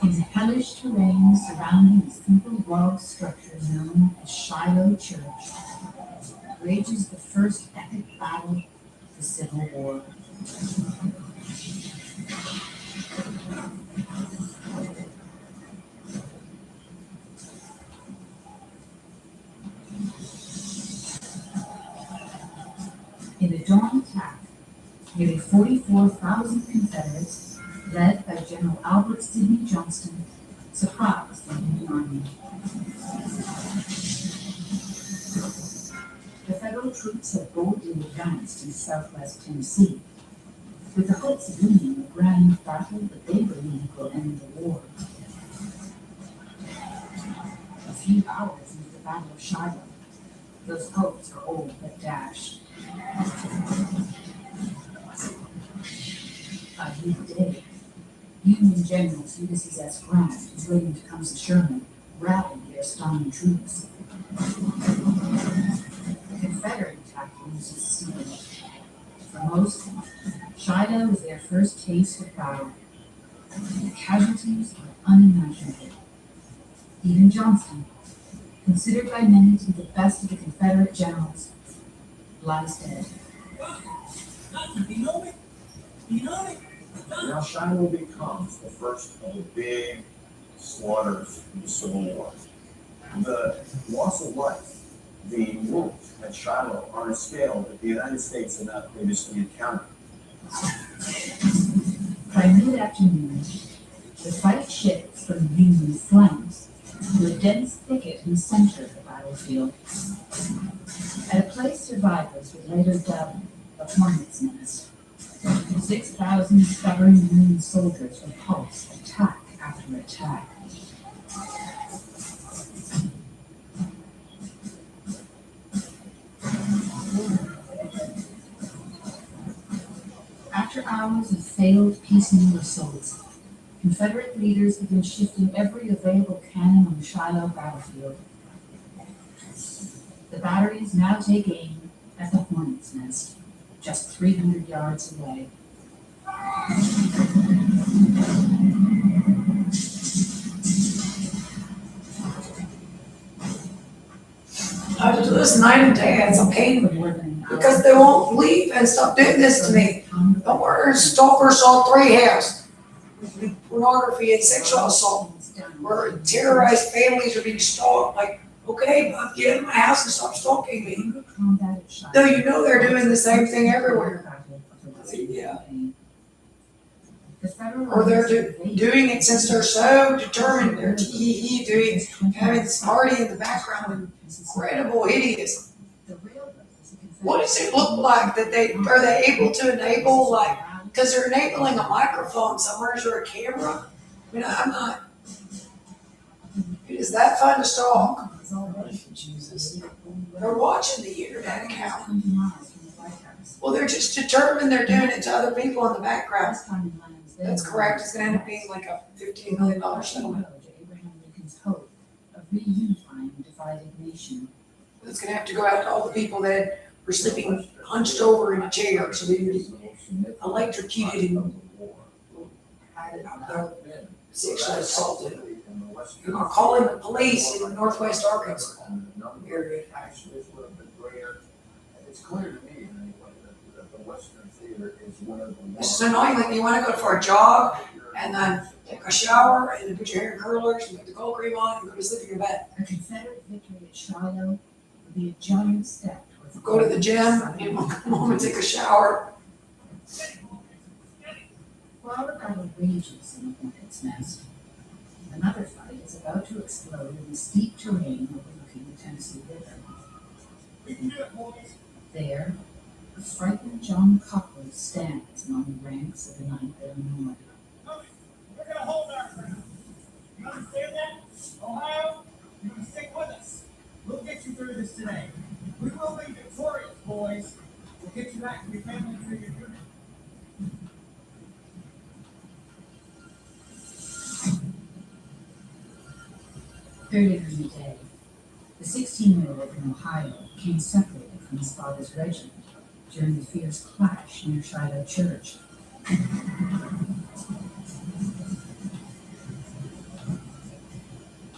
In the hellish terrain surrounding the simple log structure known as Shiloh Church, rages the first epic battle of the Civil War. In a dawn attack, nearly 44,000 Confederates, led by General Albert Sidney Johnston, surprised the Union Army. The Federal troops had boldly advanced in southwest Tennessee, with the hopes of winning a grand battle that they believe will end the war. A few hours into the Battle of Shiloh, those hopes are all but dashed. A week day, Union generals Ulysses S. Grant and William Tecumseh Sherman rallied their astounding troops. The Confederate attack was sustained. For most, Shiloh was their first taste of battle. The casualties were unimaginable. Even Johnston, considered by many to be the best of the Confederate generals, lies dead. Now Shiloh becomes the first of the big slaughters in the Civil War. The loss of life, the wounds at Shiloh are on a scale that the United States had not previously encountered. By mid-afternoon, the fight shifts from the Union's flanks to a dense thicket in the center of the battlefield. At a place survivors would later dub the Hornet's Nest, 6,000 stubborn Union soldiers repulsed attack after attack. After hours of failed piecemeal assaults, Confederate leaders began shifting every available cannon on the Shiloh battlefield. The batteries now take aim at the Hornet's Nest, just 300 yards away. I have to do this night and day, it's a pain, because they won't leave and stop doing this to me. The murder and stalker assault 3 has. Pornography and sexual assault, where terrorized families are being stalked, like, okay, Bob, get in my house and stop stalking me. Though you know they're doing the same thing everywhere. Yeah. Or they're doing it since they're so determined, they're having this party in the background, incredible, hideous. What does it look like that are they able to enable, like, because they're enabling a microphone somewhere or a camera? I mean, I'm not, is that fun to stalk? Jesus. They're watching the internet account. Well, they're just determined they're doing it to other people in the background. That's correct. It's going to end up being like a $15 million settlement. Abraham Lincoln's hope of reunifying a divided nation. It's going to have to go out to all the people that were sleeping hunched over in a chair, so they be electrocuted and sexually assaulted. And are calling the police in Northwest Arkansas area. It's clear to me anyway that the Western Theater is one of the This is annoying, like you want to go for a jog and then take a shower and then put your hair in curlers and put the cold cream on and go to sleep in your bed. A Confederate victory at Shiloh would be a giant step towards Go to the gym, you know, come home and take a shower. While the battle rages in the Hornet's Nest, another fight is about to explode in the steep terrain overlooking the Tennessee River. There, a frightened John Cockrell stands among the ranks of the 9th Illinois. We're gonna hold our ground. You understand that? Ohio, you're gonna stick with us. We'll get you through this today. We will be victorious, boys. We'll get you back to your family through your unit. Earlier in the day, the 16-year-old in Ohio came separated from his father's regiment during the fierce clash near Shiloh Church.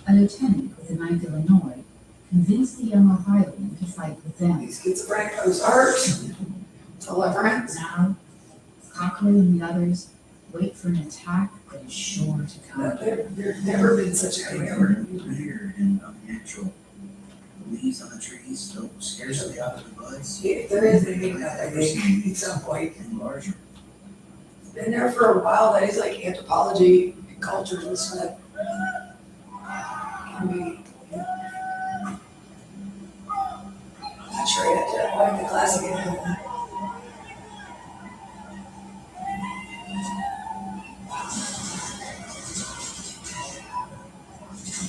A lieutenant with the 9th Illinois convinced the young Ohioan to fight with them. These schizophrenicos hurt. Deliverance. Now, Cockrell and the others wait for an attack that is sure to come. There's never been such a thing ever. Weird and unnatural. Leaves on the trees, so scarcely out of the buds. Yeah, there is anything that I think at some point. And larger. Been there for a while. That is like anthropology and cultures and stuff. Can be. Not sure yet. I like the classic again.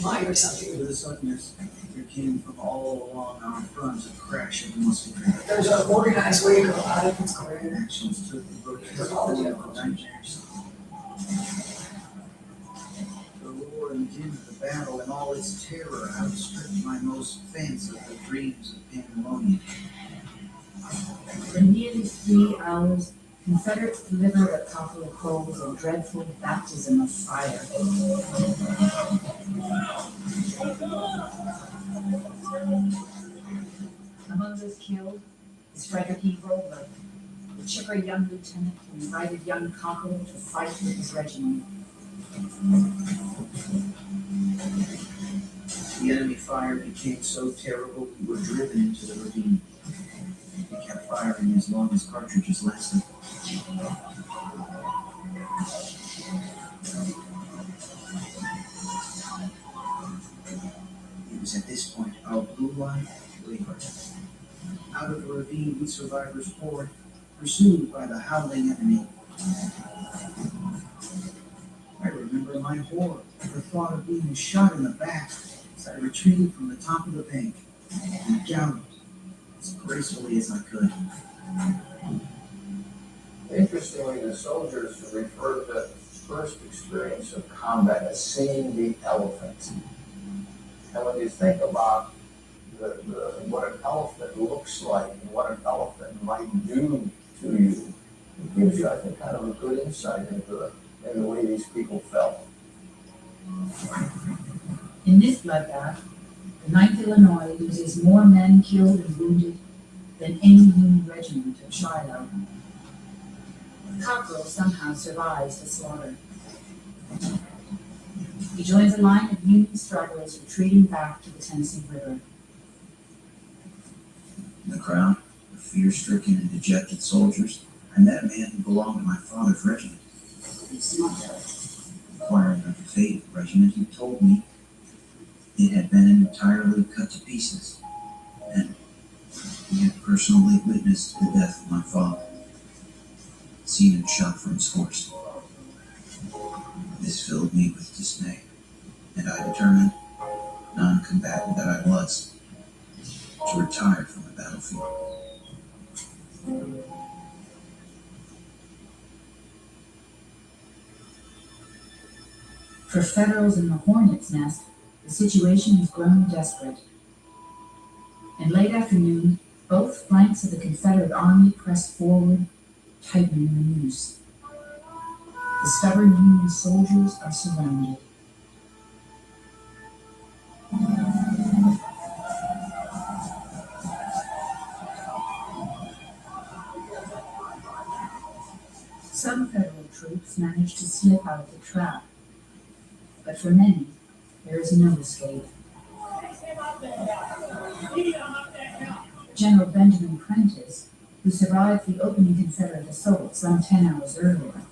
Mine or something. To the suddenness, there came from all along our front a crash of musketry. There's an organized way to go about it. It's great. Actions took the grotesque form of nightmares. into the battle in all its terror outstripped my most fanciful dreams of pandemonium. For nearly 3 hours, Confederates delivered a couple of Cole's a dreadful baptism of fire. Among those killed is Frederick E. Vogler, the chipper young lieutenant who invited young Cockrell to fight with his regiment. The enemy fire became so terrible we were driven into the ravine. We kept firing as long as cartridges lasted. It was at this point our blue line wavered. Out of the ravine we survivors poured, pursued by the howling enemy. I remember my horror at the thought of being shot in the back as I retreated from the top of the bank and galloped as gracefully as I could. Interestingly, the soldiers refer to the first experience of combat as seeing the elephant. And when you think about what an elephant looks like and what an elephant might do to you, it gives you, I think, kind of a good insight into the way these people felt. In this bloodbath, the 9th Illinois loses more men killed and wounded than any Union regiment at Shiloh. Cockrell somehow survives the slaughter. He joins a line of Union stragglers retreating back to the Tennessee River. In the crowd of fear-stricken and dejected soldiers, I met a man who belonged to my father's regiment. Inquiring of the fate of the regiment, he told me it had been entirely cut to pieces, and he had personally witnessed the death of my father, seen him shot from his horse. This filled me with dismay, and I determined, non-combatant that I was, to retire from the battlefield. For Federals in the Hornets' Nest, the situation has grown desperate. In late afternoon, both flanks of the Confederate Army pressed forward, tightening the noose. The stubborn Union soldiers are surrounded. Some Federal troops managed to slip out of the trap, but for many, there is no escape. General Benjamin Prentiss, who survived the opening Confederate assault some 10 hours earlier,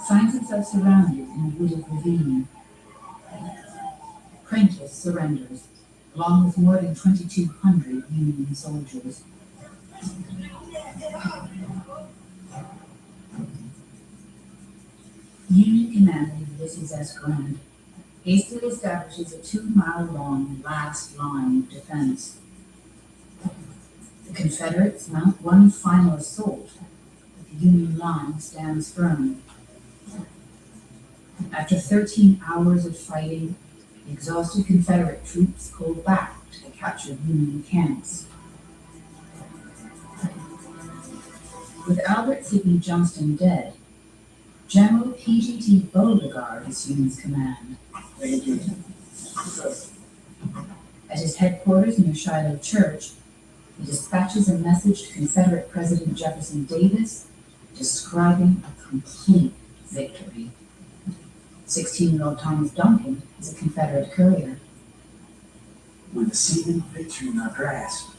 finds himself surrounded in a wooded ravine. Prentiss surrenders, along with more than 2,200 Union soldiers. Union Commander Ulysses S. Grant hastily establishes a 2-mile-long last line of defense. The Confederates mount one final assault, but the Union line stands firm. After 13 hours of fighting, the exhausted Confederate troops pulled back to the captured Union camps. With Albert Sidney Johnston dead, General P.G.T. Beauregard assumes command. At his headquarters near Shiloh Church, he dispatches a message to Confederate President Jefferson Davis describing a complete victory. 16-year-old Thomas Duncan is a Confederate courier. With the seeming victory in our grasp,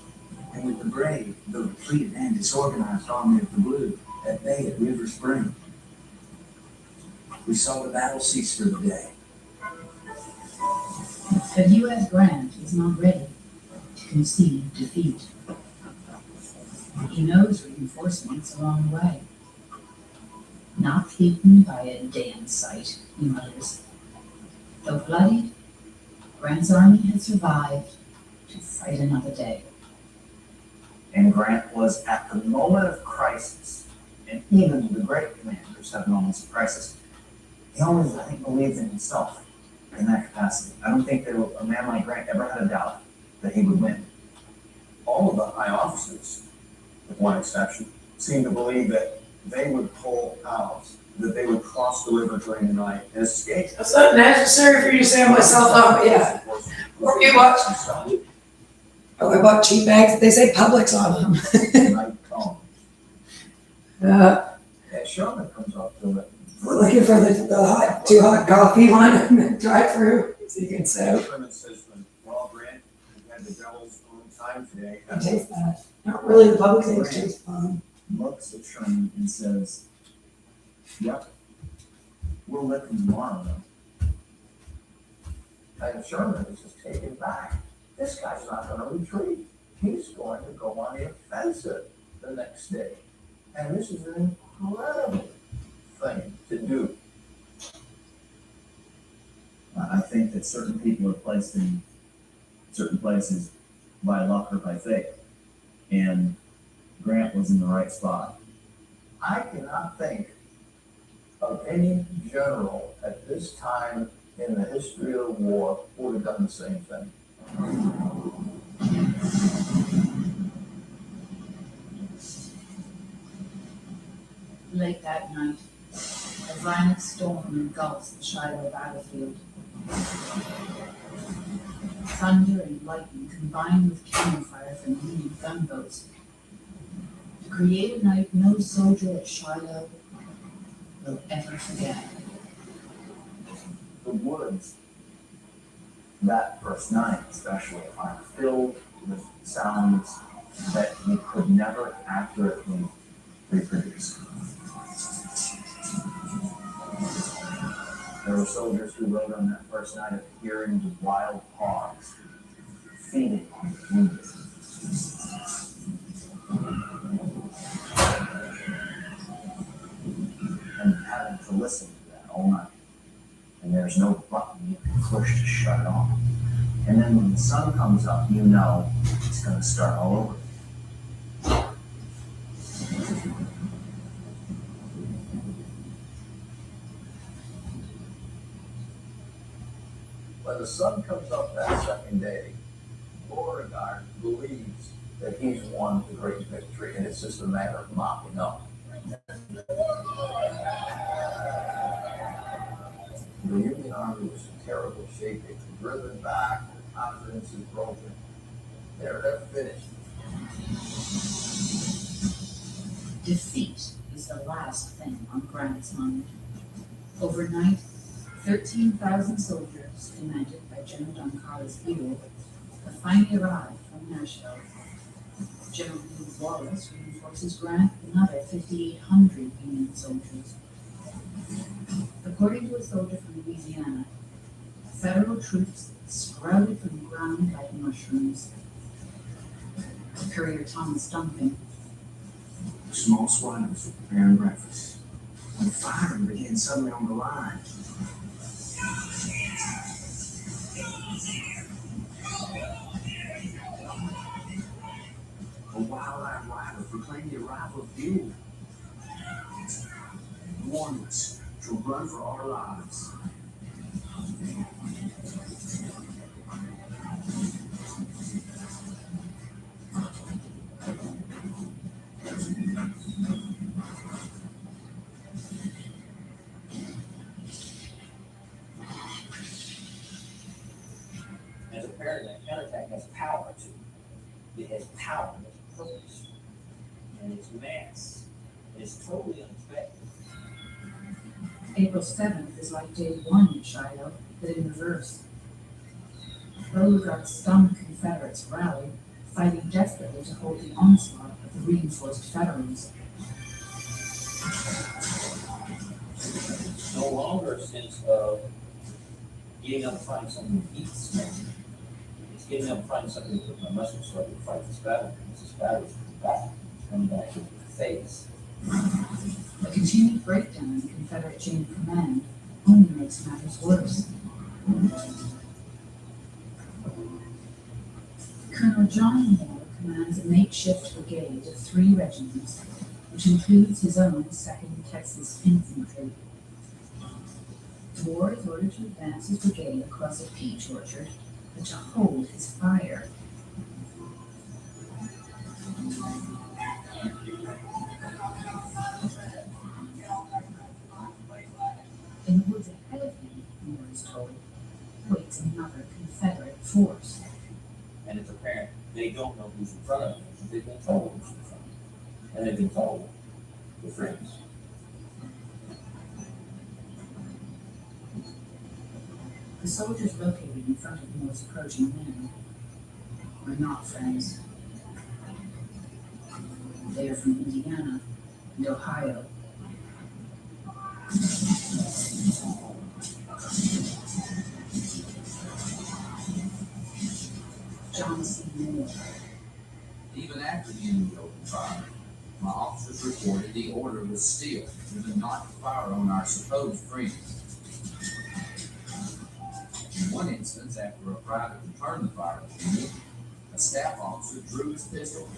and with the brave, though depleted and disorganized Army of the Blue at bay at River Spring, we saw the battle cease for the day. But U.S. Grant is not ready to concede defeat. He knows reinforcements along the way. Not beaten by a damn sight, he mutters. Though bloodied, Grant's army had survived to fight another day. And Grant was at the moment of crisis, and even the great commanders have moments of crisis. He always, I think, believes in himself. in that capacity. I don't think that a man like Grant ever had a doubt that he would win. All of the high officers, with one exception, seem to believe that they would pull out, that they would cross the river during the night and escape. That's not necessary for you to say on myself, yeah. Or you watch. Oh, I bought cheap bags, they say Publix on them. Night comes. And Sherman comes up to it. We're looking for the hot, too hot coffee one in the drive-through, so you can soak. Sherman says, well, Grant, we had the devil's own time today. It tastes bad. Not really, the public things taste fine. Looks at Sherman and says, yep, we'll let them tomorrow though. And Sherman is just taken back. This guy's not gonna retreat. He's going to go on the offensive the next day. And this is an incredible thing to do. I think that certain people are placed in certain places by luck or by fate. And Grant was in the right spot. I cannot think of any general at this time in the history of the war who would have done the same thing. Late that night, a violent storm engulfs the Shiloh battlefield. Thunder and lightning combine with cannon fire from Union gunboats to create a night no soldier at Shiloh will ever forget. The woods, that first night especially, are filled with sounds that you could never accurately reproduce. There were soldiers who rode on that first night of hearing the wild hogs feeding on the wounded. And having to listen to that all night. And there's no button you can push to shut it off. And then when the sun comes up, you know it's going to start all over. When the sun comes up that second day, Beauregard believes that he's won the great victory, and it's just a matter of mopping up. The Union Army was in terrible shape. They've been driven back, their confidence is broken. They're finished. Defeat is the last thing on Grant's mind. Overnight, 13,000 soldiers, commanded by General Don Carlos Ewell, have finally arrived from Nashville. General Lew Wallace reinforces Grant with another 5,800 Union soldiers. According to a soldier from Louisiana, federal troops sprouted from the ground like mushrooms. Courier Thomas Duncan. Small squadrons were preparing breakfast when firing began suddenly on the line. A wild-eyed rider proclaimed the arrival of Buell. Warned us to run for our lives. And apparently that counterattack has power to it. It has power, it has purpose, and it's mass. It's totally unexpected. April 7th is like day one at Shiloh, but in reverse. Beauregard's stunned Confederates rallied, fighting desperately to hold the onslaught of the reinforced Federals. It's no longer a sense of getting up and fighting something to beat Smith. It's getting up and fighting something to put my muscles so I can fight this battle. Because this battle is coming back into the face. A continued breakdown in the Confederate chain of command only makes matters worse. Colonel John Moore commands a makeshift brigade of 3 regiments, which includes his own 2nd Texas Infantry. Moore is ordered to advance his brigade across a peach orchard, but to hold his fire. In the woods ahead of him, Moore is told, waits another Confederate force. And it's apparent they don't know who's in front of them. They've been told who's in front of them. And they've been told the friends. The soldiers located in front of Moore's approaching men were not friends. They are from Indiana and Ohio. John C. Moore. Even after the enemy opened fire, my officers reported the order was still given not to fire on our supposed friends. In one instance, after a private returned the fire to me, a staff officer drew his pistol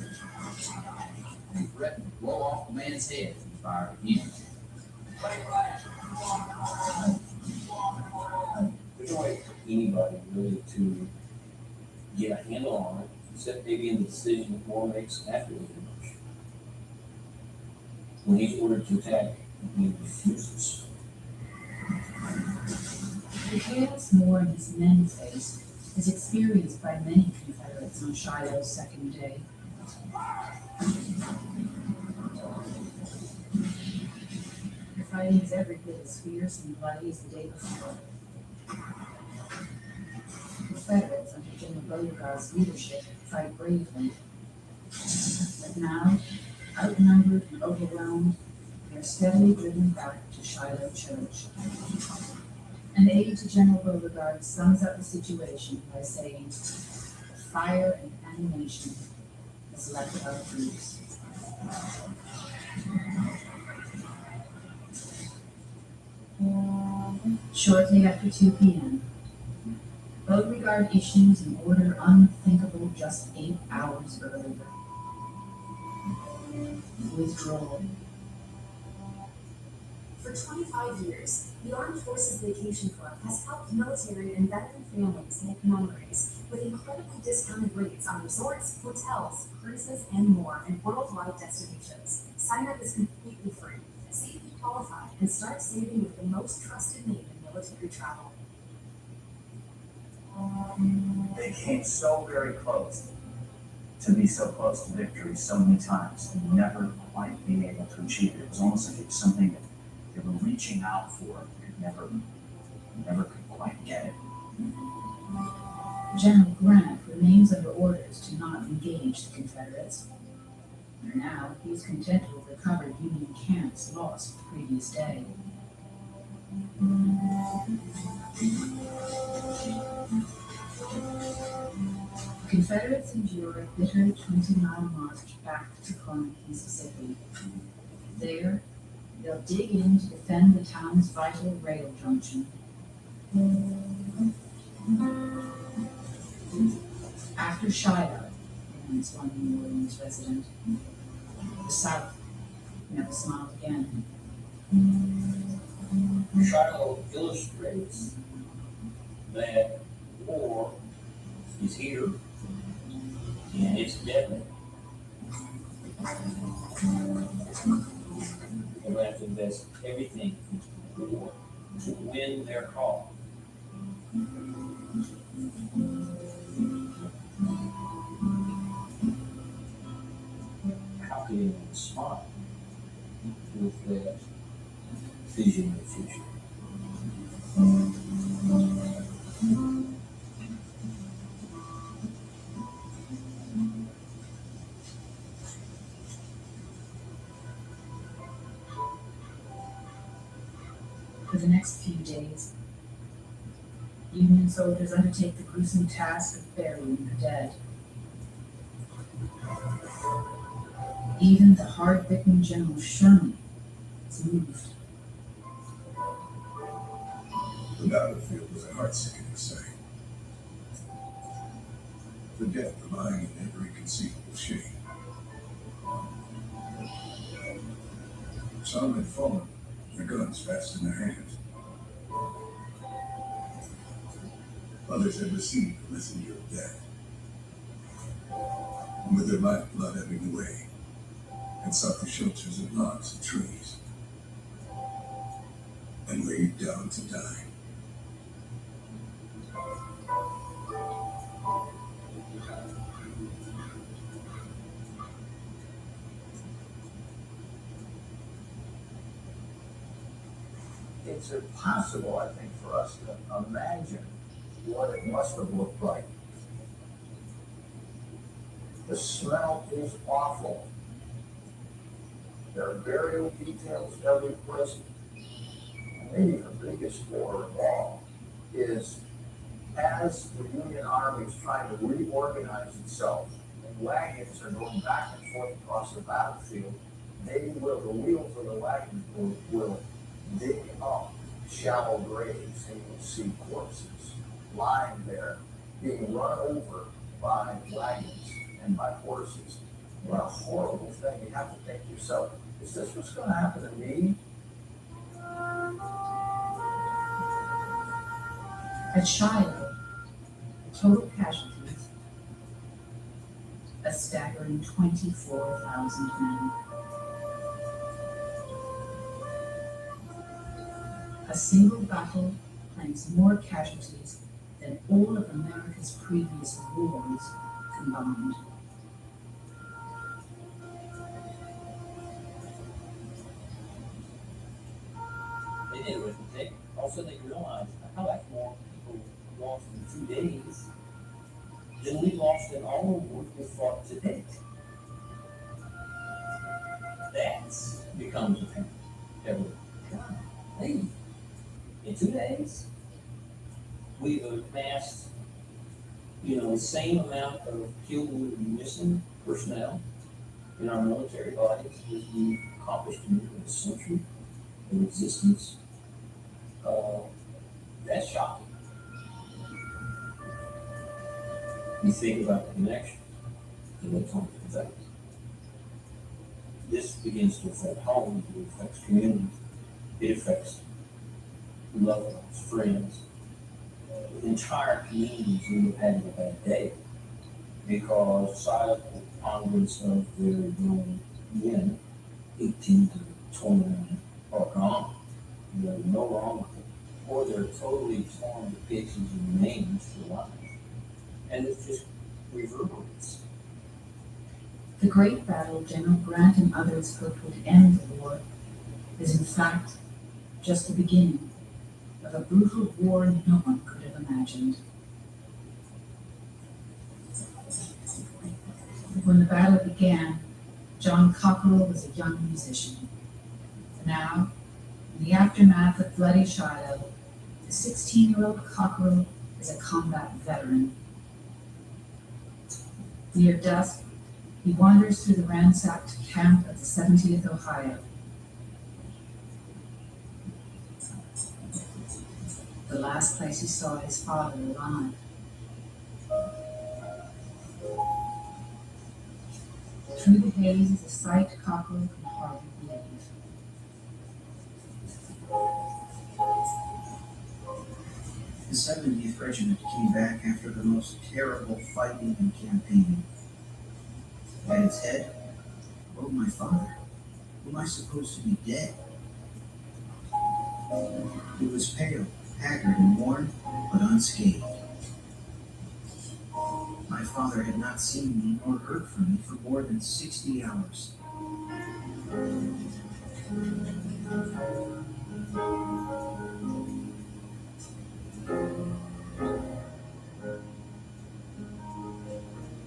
and threatened to blow off the man's head if he fired again. There's no way for anybody really to get a handle on it, except maybe in the decision that Moore makes after the ambush. When he's ordered to attack, he refuses. The chaos Moore and his men face is experienced by many Confederates on Shiloh's second day. The fighting is every bit as fierce and bloody as the day before. Confederates under General Beauregard's leadership fight bravely. But now, outnumbered and overwhelmed, they are steadily driven back to Shiloh Church. An aide to General Beauregard sums up the situation by saying, "Fire and animation has left our troops." Shortly after 2 p.m., Beauregard issues an order unthinkable just 8 hours earlier. Withdrawal. For 25 years, the Armed Forces Vacation Club has helped military and veteran families make memories with incredibly discounted rates on resorts, hotels, cruises, and more, and worldwide destinations. Sign up is completely free. See if you qualify and start saving with the most trusted name in military travel. They came so very close to be so close to victory so many times and never quite being able to achieve it. It was almost like it was something that they were reaching out for and never could quite get it. General Grant remains under orders to not engage the Confederates. For now, he is content to have recovered Union camps lost the previous day. The Confederates endure a bitter 20-mile march back to Corinth, Mississippi. There, they'll dig in to defend the town's vital rail junction. After Shiloh, announced one New Orleans resident, the South never smiled again. Shiloh illustrates that war is here and it's deadly. They'll have to invest everything into war to win their cause. How can anyone smile with that vision of the future? For the next few days, Union soldiers undertake the gruesome task of burying the dead. Even the hard-bitten General Sherman is moved. The battlefield was a heart-sickening sight. The dead were lying in every conceivable shape. Some had fallen, their guns fast in their hands. Others had received the messenger of death. And with their lifeblood ebbing away, had sought the shelters of logs and trees, and laid down to die. It's impossible, I think, for us to imagine what it must have looked like. The smell is awful. There are burial details every place. Maybe the biggest horror of all is as the Union Army is trying to reorganize itself, and wagons are going back and forth across the battlefield, the wheels of the wagons will dig up shallow graves, and you'll see corpses lying there, being run over by wagons and by horses. What a horrible thing. You have to think to yourself, is this what's going to happen to me? At Shiloh, the total casualties, a staggering 24,000 men. A single battle claims more casualties than all of America's previous wars combined. They did arithmetic. Also, they realized how much more people lost in 2 days than we lost in all the wars we fought to date. That becomes apparent. Golly. In 2 days, we've amassed, the same amount of killed, wounded, and missing personnel in our military bodies as we've accomplished in a century of existence. That's shocking. You think about the connection to what's on the effect. This begins to affect homes, it affects communities, it affects loved ones, friends, entire communities who have had a bad day because silent preponderance of their young men, 18 to 29, are gone. They're no longer, or they're totally torn to pieces and remains for life. And it just reverberates. The great battle General Grant and others hoped would end the war is in fact just the beginning of a brutal war no one could have imagined. When the battle began, John Cockerell was a young musician. Now, in the aftermath of bloody Shiloh, the 16-year-old Cockerell is a combat veteran. Near dusk, he wanders through the ransacked camp of the 70th Ohio. The last place he saw his father alive. Through the haze is a sight Cockerell can hardly believe. The 70th Regiment came back after the most terrible fighting and campaigning. At its head rode my father, whom I supposed to be dead. He was pale, haggard, and worn, but unscathed. My father had not seen me nor heard from me for more than 60 hours.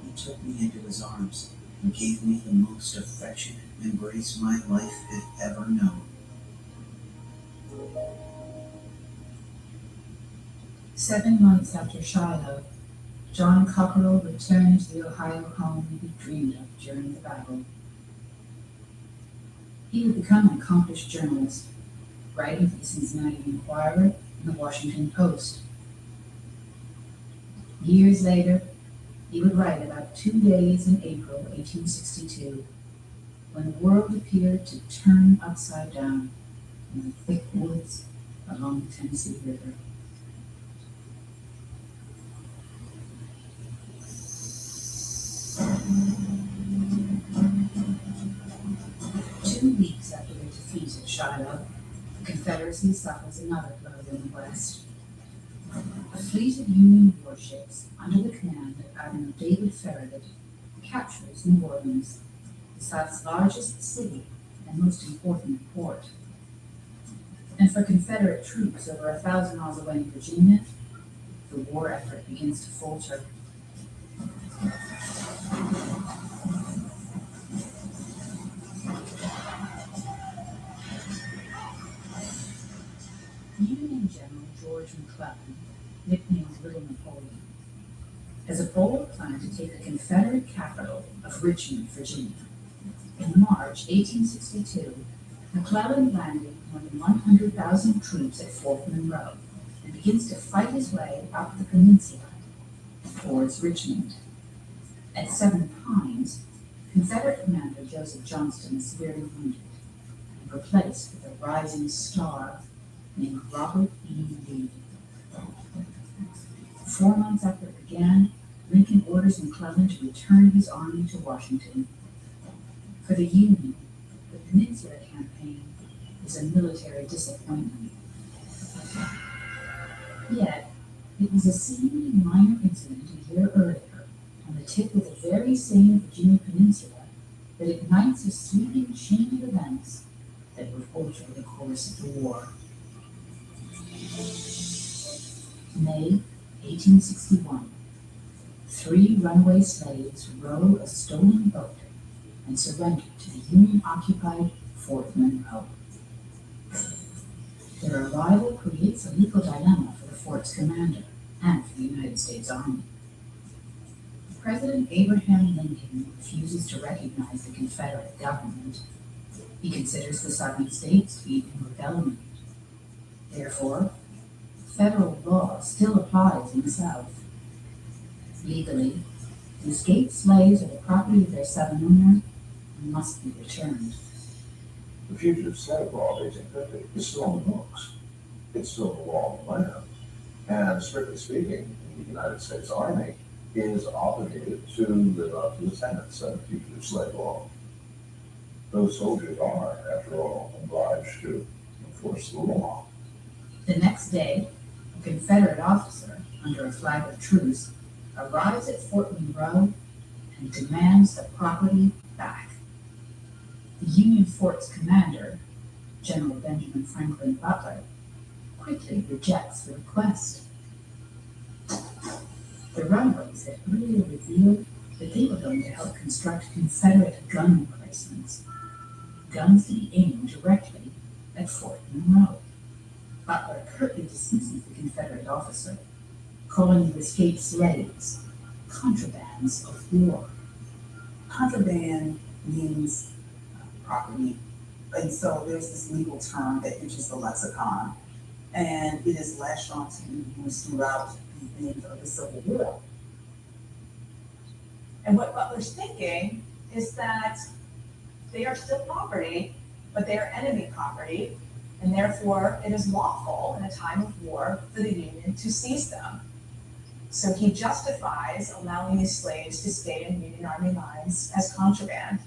He took me into his arms and gave me the most affectionate embrace my life had ever known. 7 months after Shiloh, John Cockerell returned to the Ohio home he dreamed of during the battle. He would become an accomplished journalist, writing for the Cincinnati Enquirer and the Washington Post. Years later, he would write about 2 days in April 1862, when the world appeared to turn upside down in the thick woods along the Tennessee River. Shiloh, the Confederacy suffers another blow in the West. A fleet of Union warships under the command of Admiral David Farragut captures New Orleans, the South's largest city and most important port. And for Confederate troops over 1,000 miles away in Virginia, the war effort begins to falter. Union General George McClellan, nicknamed Little Napoleon, has a bold plan to take the Confederate capital of Richmond, Virginia. In March 1862, McClellan landed more than 100,000 troops at Fort Monroe and begins to fight his way up the peninsula towards Richmond. At Seven Pines, Confederate commander Joseph Johnston is severely wounded and replaced with a rising star named Robert E. Lee. 4 months after it began, Lincoln orders McClellan to return his army to Washington. For the Union, the Peninsula Campaign is a military disappointment. Yet, it was a seemingly minor incident a year earlier on the tip of the very same Virginia Peninsula that ignites a sweeping chain of events that would alter the course of the war. May 1861. 3 runaway slaves row a stolen boat and surrender to the Union-occupied Fort Monroe. Their arrival creates a legal dilemma for the fort's commander and for the United States Army. President Abraham Lincoln refuses to recognize the Confederate government. He considers the Southern states to be in rebellion. Therefore, federal law still applies in the South. Legally, the escaped slaves are the property of their Southern owner and must be returned. The fugitive slave law of 1850 is still on the books. It's still the law of the land. And strictly speaking, the United States Army is obligated to live up to the tenets of fugitive slave law. Those soldiers are, after all, obliged to enforce the law. The next day, a Confederate officer, under a flag of truce, arrives at Fort Monroe and demands the property back. The Union fort's commander, General Benjamin Franklin Butler, quickly rejects the request. The runaways had earlier revealed that they were going to help construct Confederate gun emplacements, guns to be aimed directly at Fort Monroe. Butler curtly dismisses the Confederate officer, calling the escaped slaves contrabands of war. Contraband means property, and so there's this legal term that enters the lexicon, and it is lashed onto used throughout the end of the Civil War. And what Butler's thinking is that they are still property, but they are enemy property, and therefore it is lawful in a time of war for the Union to seize them. So he justifies allowing these slaves to stay in Union Army lines as contraband.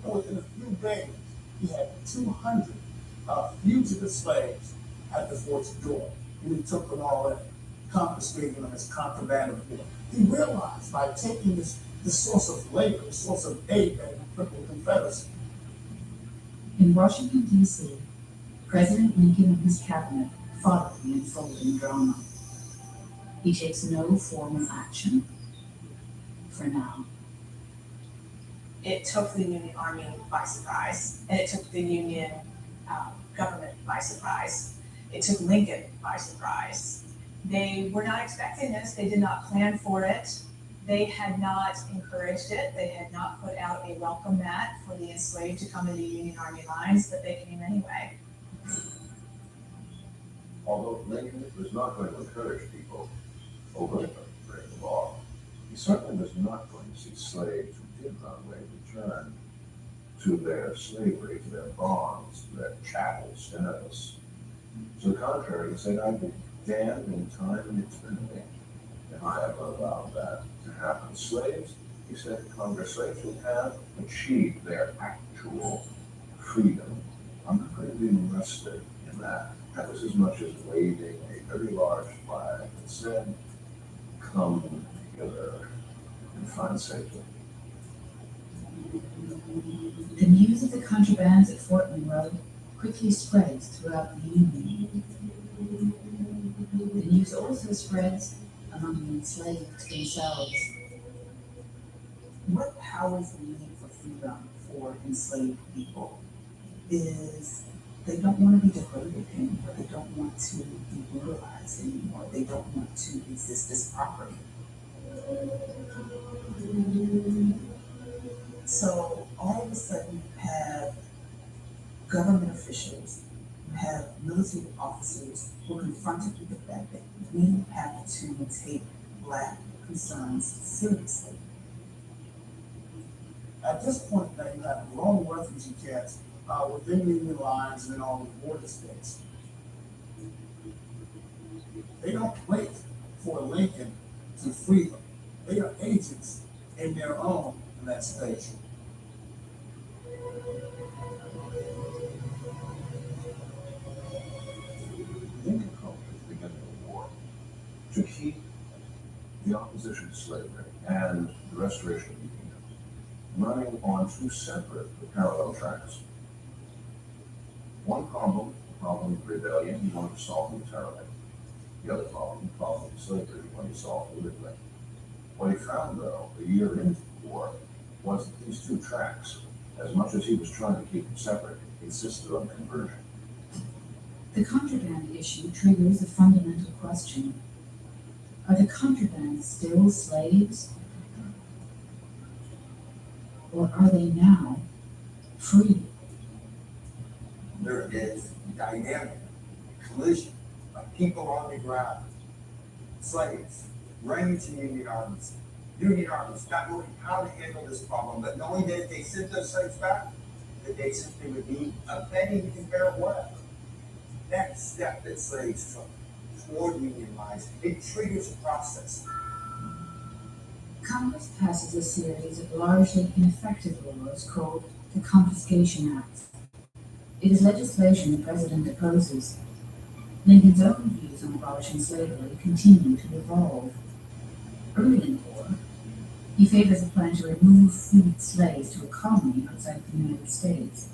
Within a few days, he had 200 fugitive slaves at the fort's door. And he took them all in, confiscating them as contraband of war. He realized by taking this source of labor, the source of aid that had crippled the Confederacy. In Washington, D.C., President Lincoln and his cabinet follow the unfolding drama. He takes no formal action for now. It took the Union Army by surprise, and it took the Union government by surprise. It took Lincoln by surprise. They were not expecting this. They did not plan for it. They had not encouraged it. They had not put out a welcome mat for the enslaved to come into Union Army lines, but they came anyway. Although Lincoln was not going to encourage people overtly to break the law, he certainly was not going to see slaves who did run away return to their slavery, to their bonds, to their chattel status. To the contrary, he said, I'd be damned in time and eternity if I ever allowed that to happen. Slaves He said conversation had achieved their actual freedom. I'm not going to be arrested in that. That was as much as waving a very large flag that said, come together and find safety. The news of the contrabands at Fort Monroe quickly spreads throughout the Union. The news also spreads among the enslaved themselves. What powers the need for freedom for enslaved people is they don't want to be degraded anymore. They don't want to be brutalized anymore. They don't want to exist as property. So all of a sudden you have government officials, you have military officers who are confronted with the fact that we have to take Black concerns seriously. At this point, now you have lone refugee camps within Union lines and in all the border states. They don't wait for Lincoln to free them. They are agents in their own emancipation. Lincoln called at the beginning of the war to keep the opposition to slavery and the restoration of the Union running on two separate but parallel tracks. One problem, the problem of rebellion, he wanted to solve militarily. The other problem, the problem of slavery, he wanted to solve politically. What he found, though, a year into the war, was that these two tracks, as much as he was trying to keep them separate, insisted on conversion. The contraband issue triggers a fundamental question. Are the contraband still slaves? Or are they now free? There is dynamic collision of people on the ground, slaves, running to Union armies not knowing how to handle this problem, but knowing that if they sent those slaves back, that they simply would be abetting the Confederate war. That step that slaves took toward Union lines, it triggers a process. Congress passes a series of largely ineffective laws called the Confiscation Act. It is legislation the president opposes. Lincoln's own views on abolishing slavery continue to evolve. Early in the war, he favors a plan to remove freed slaves to a colony outside the United States.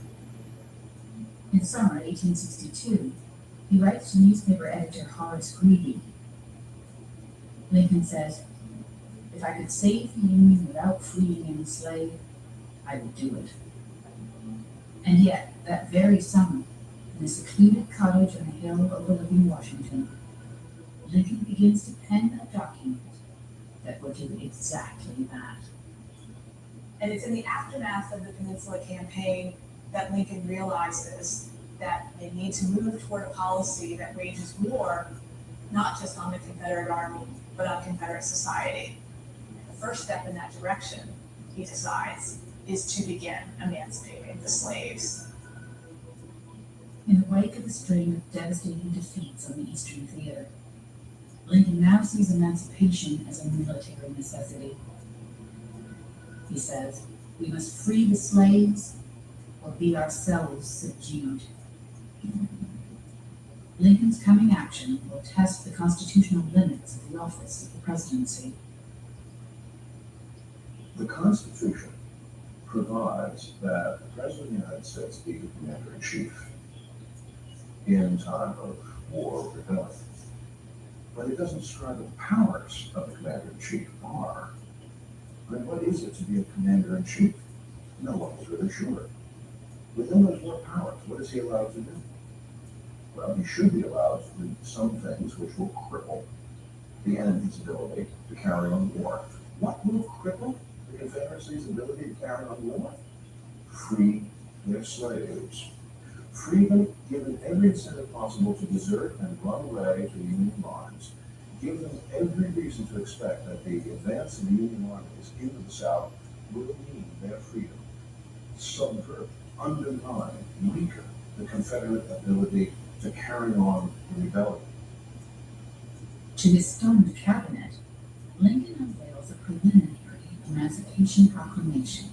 In summer 1862, he writes to newspaper editor Horace Greeley. Lincoln says, "If I could save the Union without freeing any slave, I would do it." And yet, that very summer, in a secluded cottage on a hill overlooking Washington, Lincoln begins to pen a document that will do exactly that. And it's in the aftermath of the Peninsula Campaign that Lincoln realizes that they need to move toward a policy that wages war, not just on the Confederate Army, but on Confederate society. The first step in that direction, he decides, is to begin emancipating the slaves. In the wake of a string of devastating defeats on the Eastern Theater, Lincoln now sees emancipation as a military necessity. He says, "We must free the slaves or be ourselves subdued." Lincoln's coming action will test the constitutional limits of the office of the presidency. The Constitution provides that the President of the United States be the Commander-in-Chief in time of war or rebellion. But it doesn't describe the powers of the Commander-in-Chief are. I mean, what is it to be a Commander-in-Chief? No one is really sure. Within those what powers, what is he allowed to do? Well, he should be allowed to do some things which will cripple the enemy's ability to carry on the war. What will cripple the Confederacy's ability to carry on the war? Free their slaves. Free them, give them every incentive possible to desert and run away to Union lines. Give them every reason to expect that the advance of the Union armies into the South will mean their freedom. Subvert, undermine, weaken the Confederate ability to carry on the rebellion. To his stunned cabinet, Lincoln unveils a preliminary Emancipation Proclamation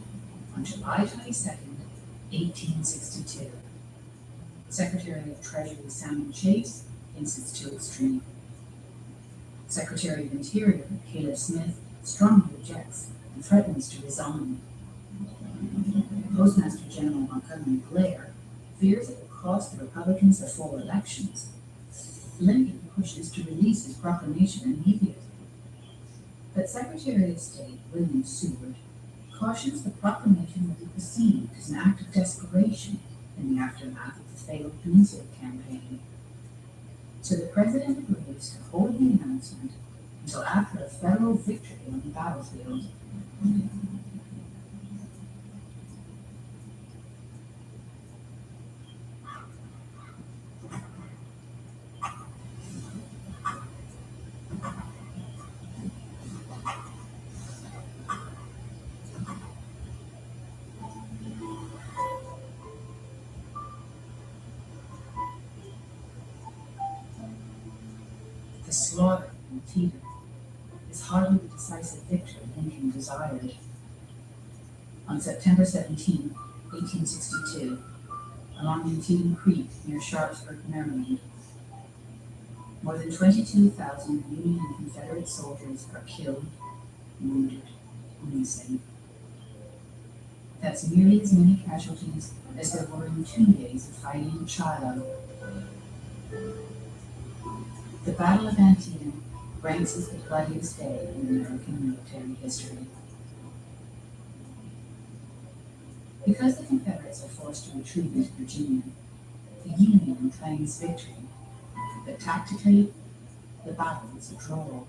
on July 22nd, 1862. Secretary of Treasury Salmon Chase thinks it's too extreme. Secretary of Interior Caleb Smith strongly objects and threatens to resign. Postmaster General Montgomery Blair fears it will cost the Republicans the 4 elections. Lincoln pushes to release his proclamation immediately. But Secretary of State William Seward cautions the proclamation will be perceived as an act of desperation in the aftermath of the failed Peninsula Campaign. So the president agrees to hold the announcement until after a federal victory on the battlefield. The slaughter in Antietam is hardly the decisive victory Lincoln desired. On September 17, 1862, along Antietam Creek near Sharpsburg, Maryland, more than 22,000 Union and Confederate soldiers are killed, wounded, or missing. That's nearly as many casualties as there were in 2 days of fighting in Shiloh. The Battle of Antietam ranks as the bloodiest day in American military history. Because the Confederates are forced to retreat into Virginia, the Union claims victory, but tactically, the battle is a draw.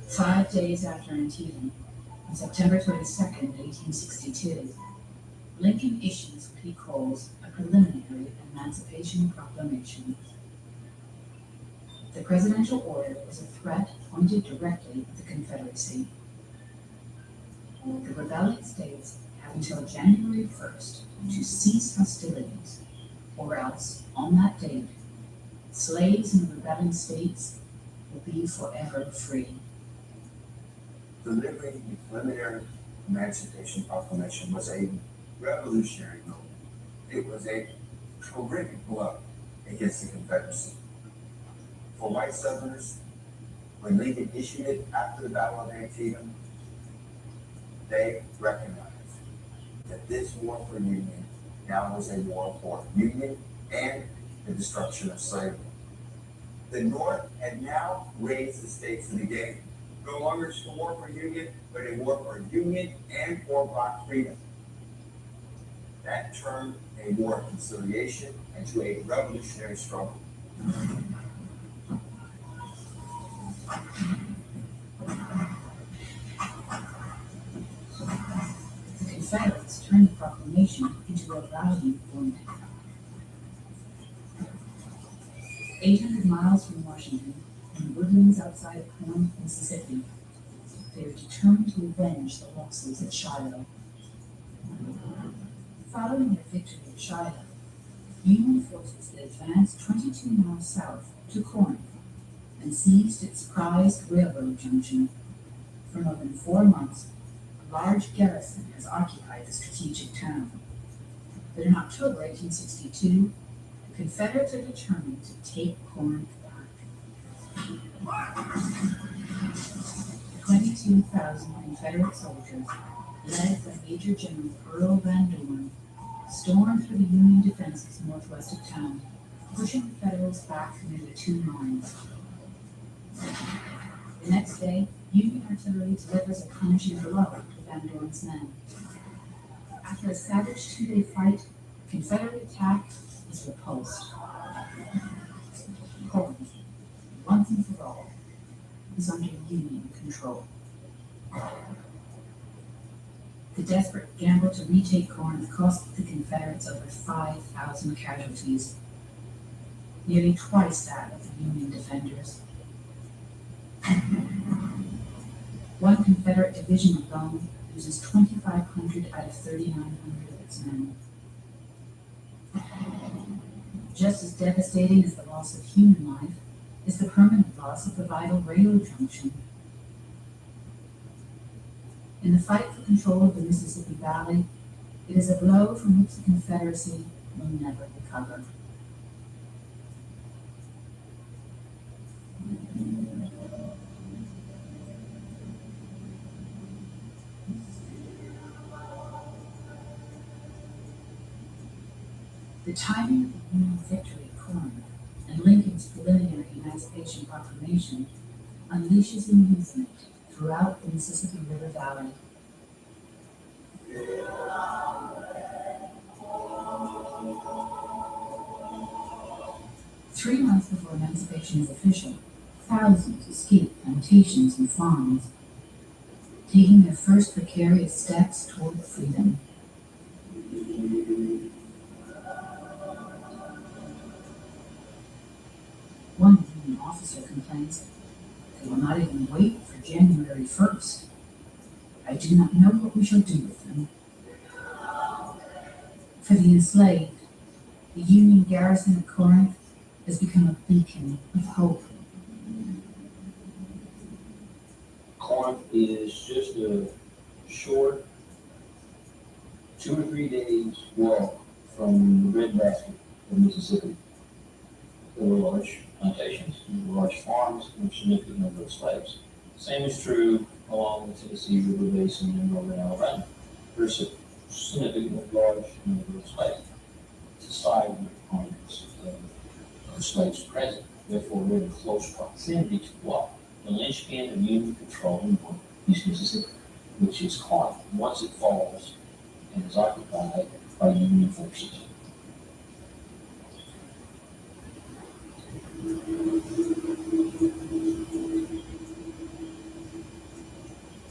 5 days after Antietam, on September 22nd, 1862, Lincoln issues what he calls a preliminary Emancipation Proclamation. The presidential order was a threat pointed directly at the Confederacy. The rebelling states have until January 1st to cease hostilities, or else, on that date, slaves in the rebelling states will be forever free. Delivering the preliminary Emancipation Proclamation was a revolutionary moment. It was a horrific blow against the Confederacy. For white Southerners, when Lincoln issued it after the Battle of Antietam, they recognized that this war for Union now was a war for Union and the destruction of slavery. The North had now raised the stakes of the game. No longer just a war for Union, but a war for Union and for Black freedom. That turned a war of conciliation into a revolutionary struggle. The Confederates turned the proclamation into a rallying point. 800 miles from Washington, in the woodlands outside of Corinth, Mississippi, they were determined to avenge the losses at Shiloh. Following their victory at Shiloh, Union forces advanced 22 miles south to Corinth and seized its prized railroad junction. For more than 4 months, a large garrison has occupied the strategic town. But in October 1862, the Confederates are determined to take Corinth back. 22,000 Confederate soldiers, led by Major General Earl Van Dorn, stormed through the Union defenses northwest of town, pushing the Federals back near the 2 mines. The next day, Union artillery delivers a punishing blow to Van Dorn's men. After a savage 2-day fight, the Confederate attack is repulsed. Corinth, once and for all, is under Union control. The desperate gamble to retake Corinth cost the Confederates over 5,000 casualties, nearly twice that of the Union defenders. One Confederate division alone loses 2,500 out of 3,900 of its men. Just as devastating as the loss of human life is the permanent loss of the vital railroad junction In the fight for control of the Mississippi Valley, it is a blow from which the Confederacy will never recover. The timing of the Union victory at Corinth and Lincoln's preliminary Emancipation Proclamation unleashes a movement throughout the Mississippi River Valley. Three months before emancipation is official, thousands escape plantations and farms, taking their first precarious steps toward freedom. One Union officer complains, "They will not even wait for January 1st. I do not know what we shall do with them." For the enslaved, the Union garrison at Corinth has become a beacon of hope. Corinth is just a short 2 or 3 days walk from the breadbasket of Mississippi. There were large plantations, there were large farms, and a significant number of slaves. Same is true along the Tennessee River Basin in northern Alabama. There's a significant large number of slaves. It's a side components of slaves present, therefore we're in close proximity to what? The linchpin of Union control in East Mississippi, which is Corinth, once it falls and is occupied by Union forces.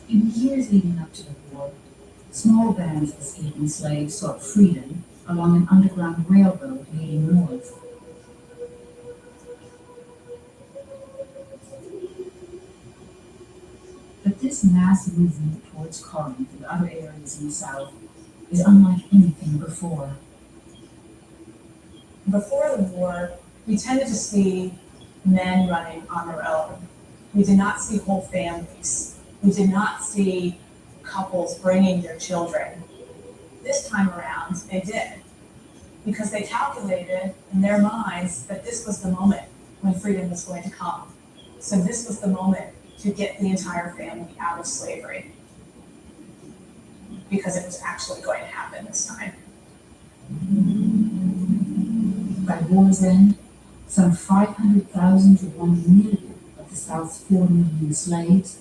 In the years leading up to the war, small bands of escaping slaves sought freedom along an underground railroad leading north. But this mass movement towards Corinth and other areas in the South is unlike anything before. Before the war, we tended to see men running on their own. We did not see whole families. We did not see couples bringing their children. This time around, they did, because they calculated in their minds that this was the moment when freedom was going to come. So this was the moment to get the entire family out of slavery, because it was actually going to happen this time. By war's end, some 500,000 to 1 million of the South's 4 million slaves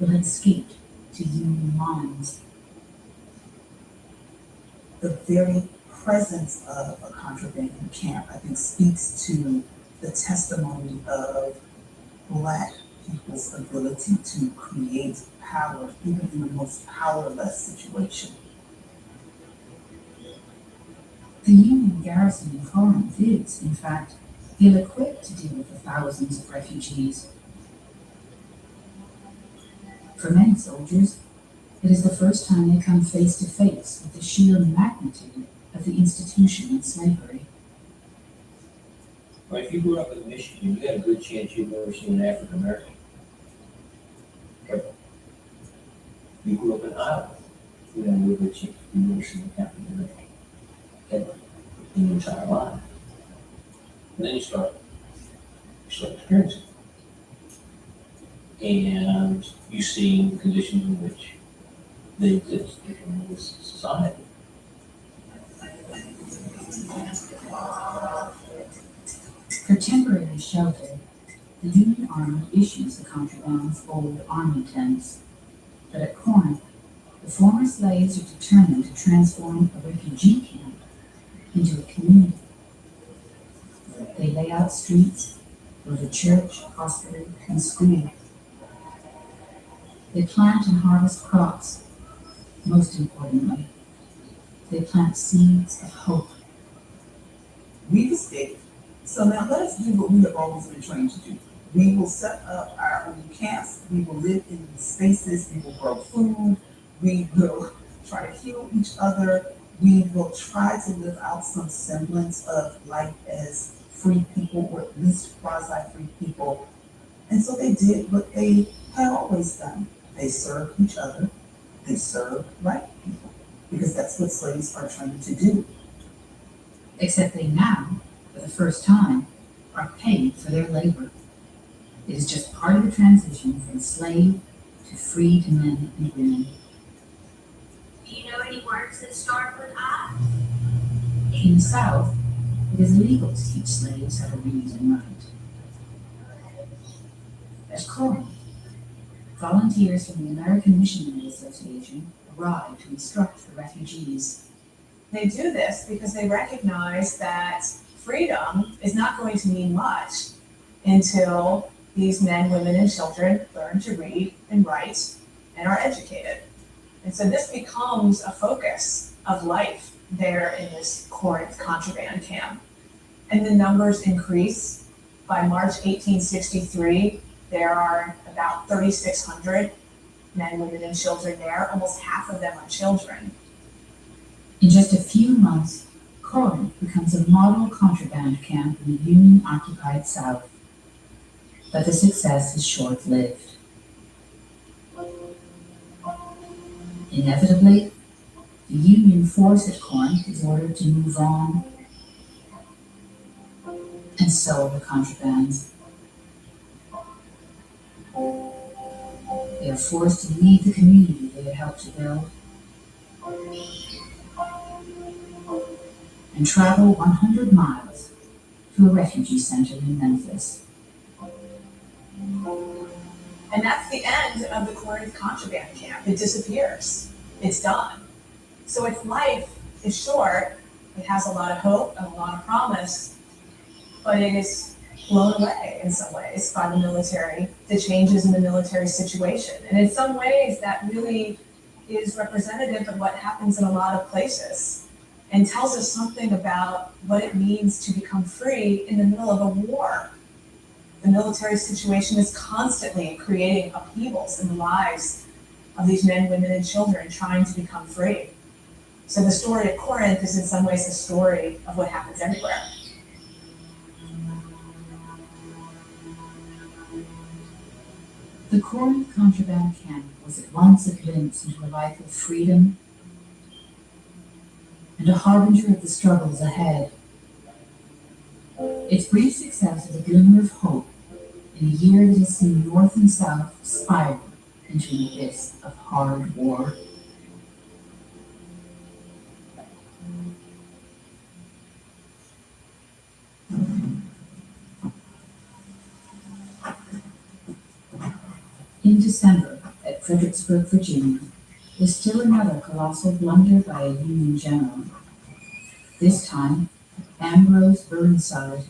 will have escaped to Union lines. The very presence of a contraband camp, I think, speaks to the testimony of Black people's ability to create power, even in the most powerless situation. The Union garrison in Corinth is, in fact, ill-equipped to deal with the thousands of refugees. For many soldiers, it is the first time they come face to face with the sheer magnitude of the institution of slavery. Well, if you grew up in Michigan, you got a good chance you've never seen an African American. But if you grew up in Iowa, you got a real good chance you've never seen an African American ever in your entire life. And then you start experiencing it. And you see the conditions in which they exist in this society. For temporary shelter, the Union Army issues the contraband's old army tents. But at Corinth, the former slaves are determined to transform a refugee camp into a community. They lay out streets, build a church, hospital, and school. They plant and harvest crops. Most importantly, they plant seeds of hope. We've escaped. So now let us do what we have always been trained to do. We will set up our own camps. We will live in spaces. We will grow food. We will try to heal each other. We will try to live out some semblance of life as free people, or at least quasi-free people. And so they did what they had always done. They served each other. They serve white people because that's what slaves are trained to do. Except they now, for the first time, are paid for their labor. It is just part of the transition from slave to freed men and women. Do you know any words that start with I? In the South, it is illegal to teach slaves how to read and write. At Corinth, volunteers from the American Missionary Association arrived to instruct the refugees. They do this because they recognize that freedom is not going to mean much until these men, women, and children learn to read and write and are educated. And so this becomes a focus of life there in this Corinth contraband camp. And the numbers increase. By March 1863, there are about 3,600 men, women, and children there. Almost half of them are children. In just a few months, Corinth becomes a model contraband camp in the Union-occupied South. But the success is short-lived. Inevitably, the Union force at Corinth is ordered to move on and sell the contraband. They are forced to leave the community they had helped to build and travel 100 miles to a refugee center in Memphis. And that's the end of the Corinth contraband camp. It disappears. It's done. So its life is short. It has a lot of hope and a lot of promise, but it is blown away in some ways by the military, the changes in the military situation. And in some ways, that really is representative of what happens in a lot of places and tells us something about what it means to become free in the middle of a war. The military situation is constantly creating upheavals in the lives of these men, women, and children trying to become free. So the story of Corinth is in some ways a story of what happens everywhere. The Corinth contraband camp was at once a glimpse into a life of freedom and a harbinger of the struggles ahead. Its brief success is a glimmer of hope in a year that has seen North and South spiral into an abyss of hard war. In December, at Fredericksburg, Virginia, was still another colossal blunder by a Union general. This time, Ambrose Burnside.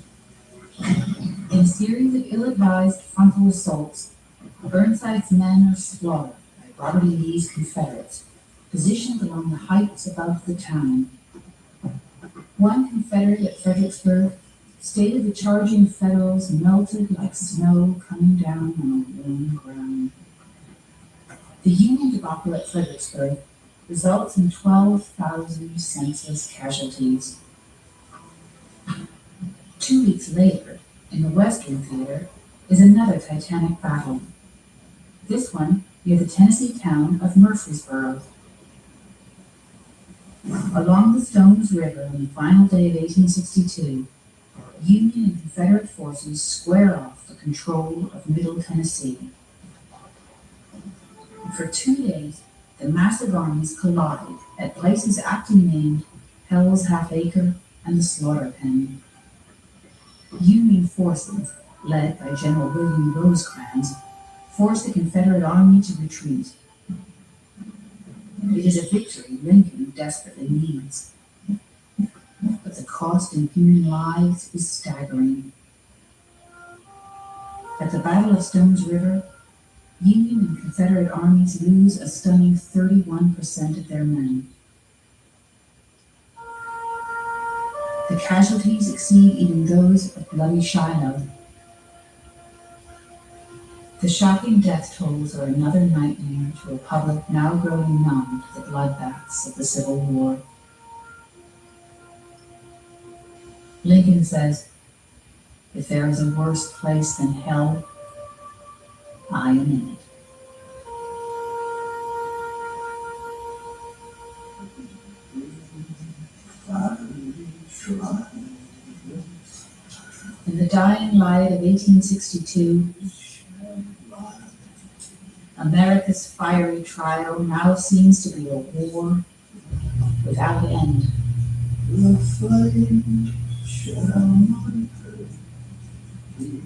In a series of ill-advised frontal assaults, Burnside's men are slaughtered by Robert E. Lee's Confederates, positioned along the heights above the town. One Confederate at Fredericksburg stated the charging Federals melted like snow coming down on a warm ground. The Union debacle at Fredericksburg results in 12,000 senseless casualties. 2 weeks later, in the Western Theater, is another titanic battle. This one near the Tennessee town of Murfreesboro. Along the Stones River on the final day of 1862, Union and Confederate forces square off for control of Middle Tennessee. For 2 days, the massive armies collided at places aptly named Hell's Half Acre and the Slaughter Pen. Union forces, led by General William Rosecrans, forced the Confederate army to retreat. It is a victory Lincoln desperately needs. But the cost in human lives is staggering. At the Battle of Stones River, Union and Confederate armies lose a stunning 31% of their men. The casualties exceed even those of bloody Shiloh. The shocking death tolls are another nightmare to a public now growing numb to the bloodbaths of the Civil War. Lincoln says, "If there is a worse place than hell, I am in it." In the dying light of 1862, America's fiery trial now seems to be a war without end. The flame shall not hurt me.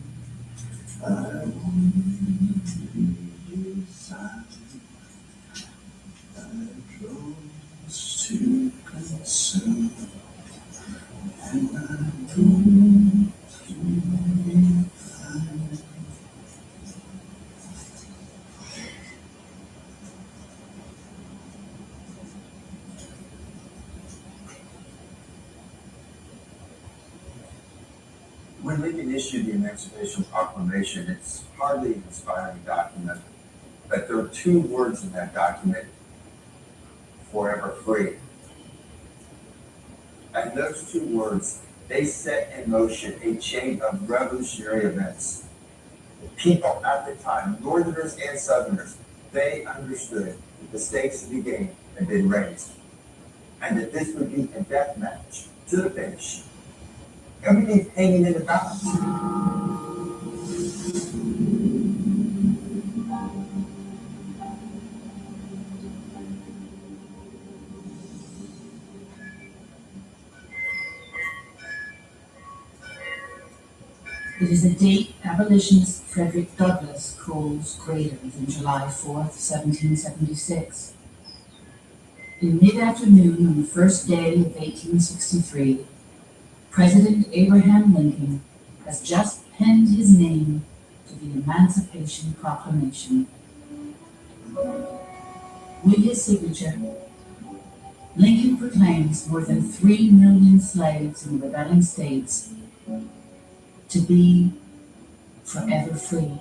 I won't be silent. I chose to consume, and I chose to be fine. When Lincoln issued the Emancipation Proclamation, it's hardly an inspiring document, but there are two words in that document: forever free. And those two words, they set in motion a chain of revolutionary events. People at the time, Northerners and Southerners, they understood that the stakes of the game had been raised, and that this would be a death match to the finish. Everything's hanging in the balance. It is a date abolitionist Frederick Douglass calls greater than July 4th, 1776. In mid-afternoon on the first day of 1863, President Abraham Lincoln has just penned his name to the Emancipation Proclamation. With his signature, Lincoln proclaims more than 3 million slaves in the rebelling states to be forever free.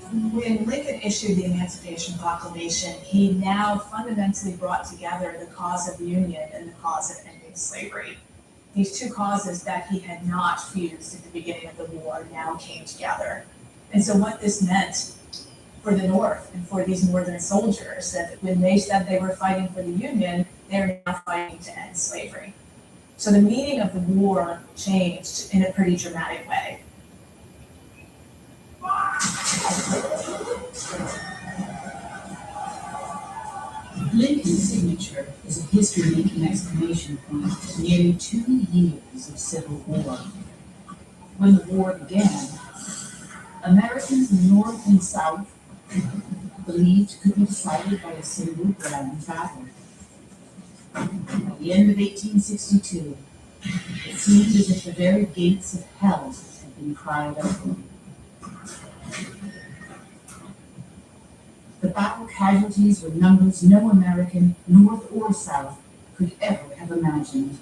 When Lincoln issued the Emancipation Proclamation, he now fundamentally brought together the cause of union and the cause of ending slavery. These two causes that he had not fused at the beginning of the war now came together. And so what this meant for the North and for these Northern soldiers, that when they said they were fighting for the Union, they're now fighting to end slavery. So the meaning of the war changed in a pretty dramatic way. Lincoln's signature is a history-making exclamation point to nearly 2 years of civil war. When the war began, Americans North and South believed could be decided by a single grand battle. At the end of 1862, it seemed as if the very gates of hell had been cried open. The battle casualties were numbers no American, North or South, could ever have imagined.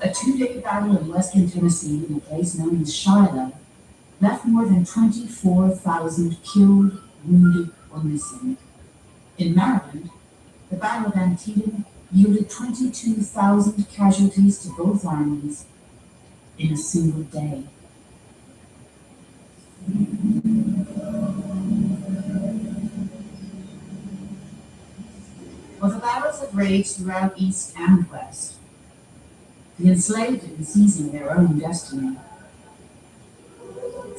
A 2-day battle in western Tennessee in a place known as Shiloh left more than 24,000 killed, wounded, or missing. In Maryland, the Battle of Antietam yielded 22,000 casualties to both armies in a single day. Well, the battles have raged throughout East and West. The enslaved have been seizing their own destiny.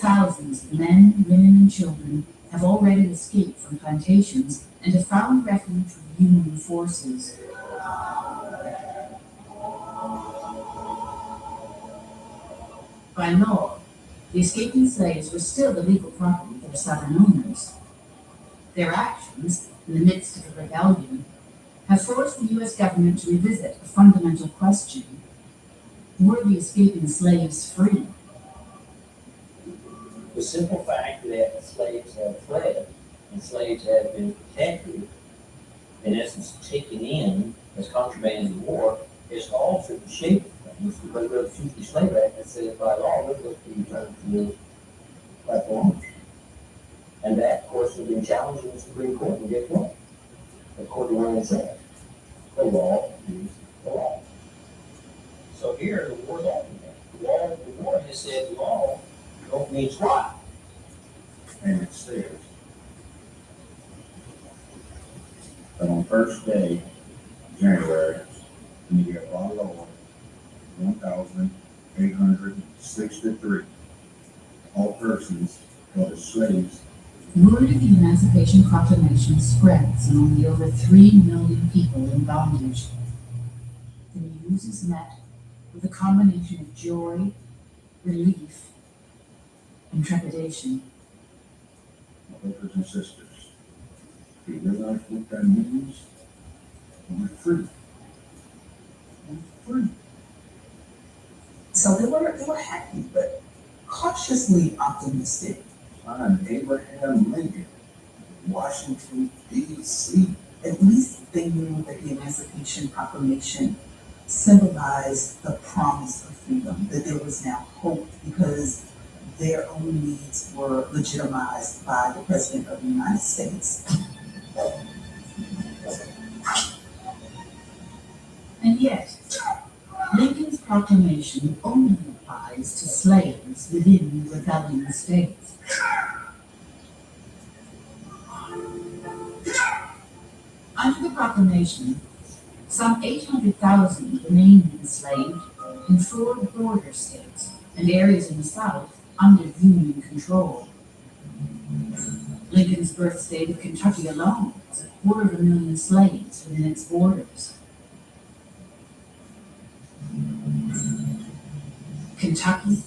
Thousands of men, women, and children have already escaped from plantations and have found refuge with Union forces. By law, the escaping slaves were still the legal property of their Southern owners. Their actions, in the midst of a rebellion, have forced the U.S. government to revisit a fundamental question: were the escaping slaves free? The simple fact that slaves have fled and slaves have been protected, in essence taken in as contraband in war, has altered the shape of things. Because the Fugitive Slave Act that says by law they're supposed to be returned to the platform. And that, of course, has been challenged in the Supreme Court, and guess what? The court of law said the law is the law. So here the war's altered that. The war has said law don't mean squat. And it says that on the first day January, in the year of our Lord, 1863, all persons held as slaves. Word of the Emancipation Proclamation spreads among the over 3 million people in bondage. The news is met with a combination of joy, relief, and trepidation. My brothers and sisters, do you realize what that means? We're free. We're free. So they were happy, but cautiously optimistic. I'm Abraham Lincoln, Washington, D.C. At least they knew that the Emancipation Proclamation symbolized the promise of freedom, that there was now hope because their own needs were legitimized by the President of the United States. And yet, Lincoln's proclamation only applies to slaves within the rebellion states. Under the proclamation, some 800,000 remained enslaved in 4 border states and areas in the South under Union control. Lincoln's birth state of Kentucky alone has 250,000 slaves within its borders. Kentucky,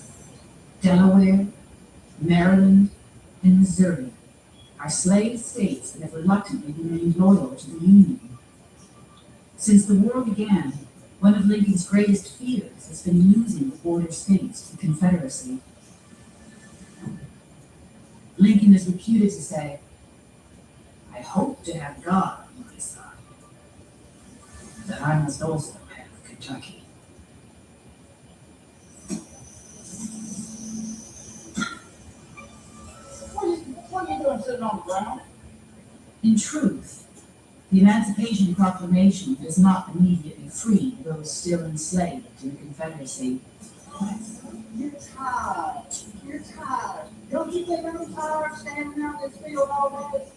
Delaware, Maryland, and Missouri are slave states that have reluctantly remained loyal to the Union. Since the war began, one of Lincoln's greatest fears has been losing the border states to the Confederacy. Lincoln is reputed to say, "I hope to have God on my side, but I must also have Kentucky." What are you doing sitting on the ground? In truth, the Emancipation Proclamation does not immediately free those still enslaved in the Confederacy. You're tired. You're tired. Don't you think I'm tired standing out in this field all day?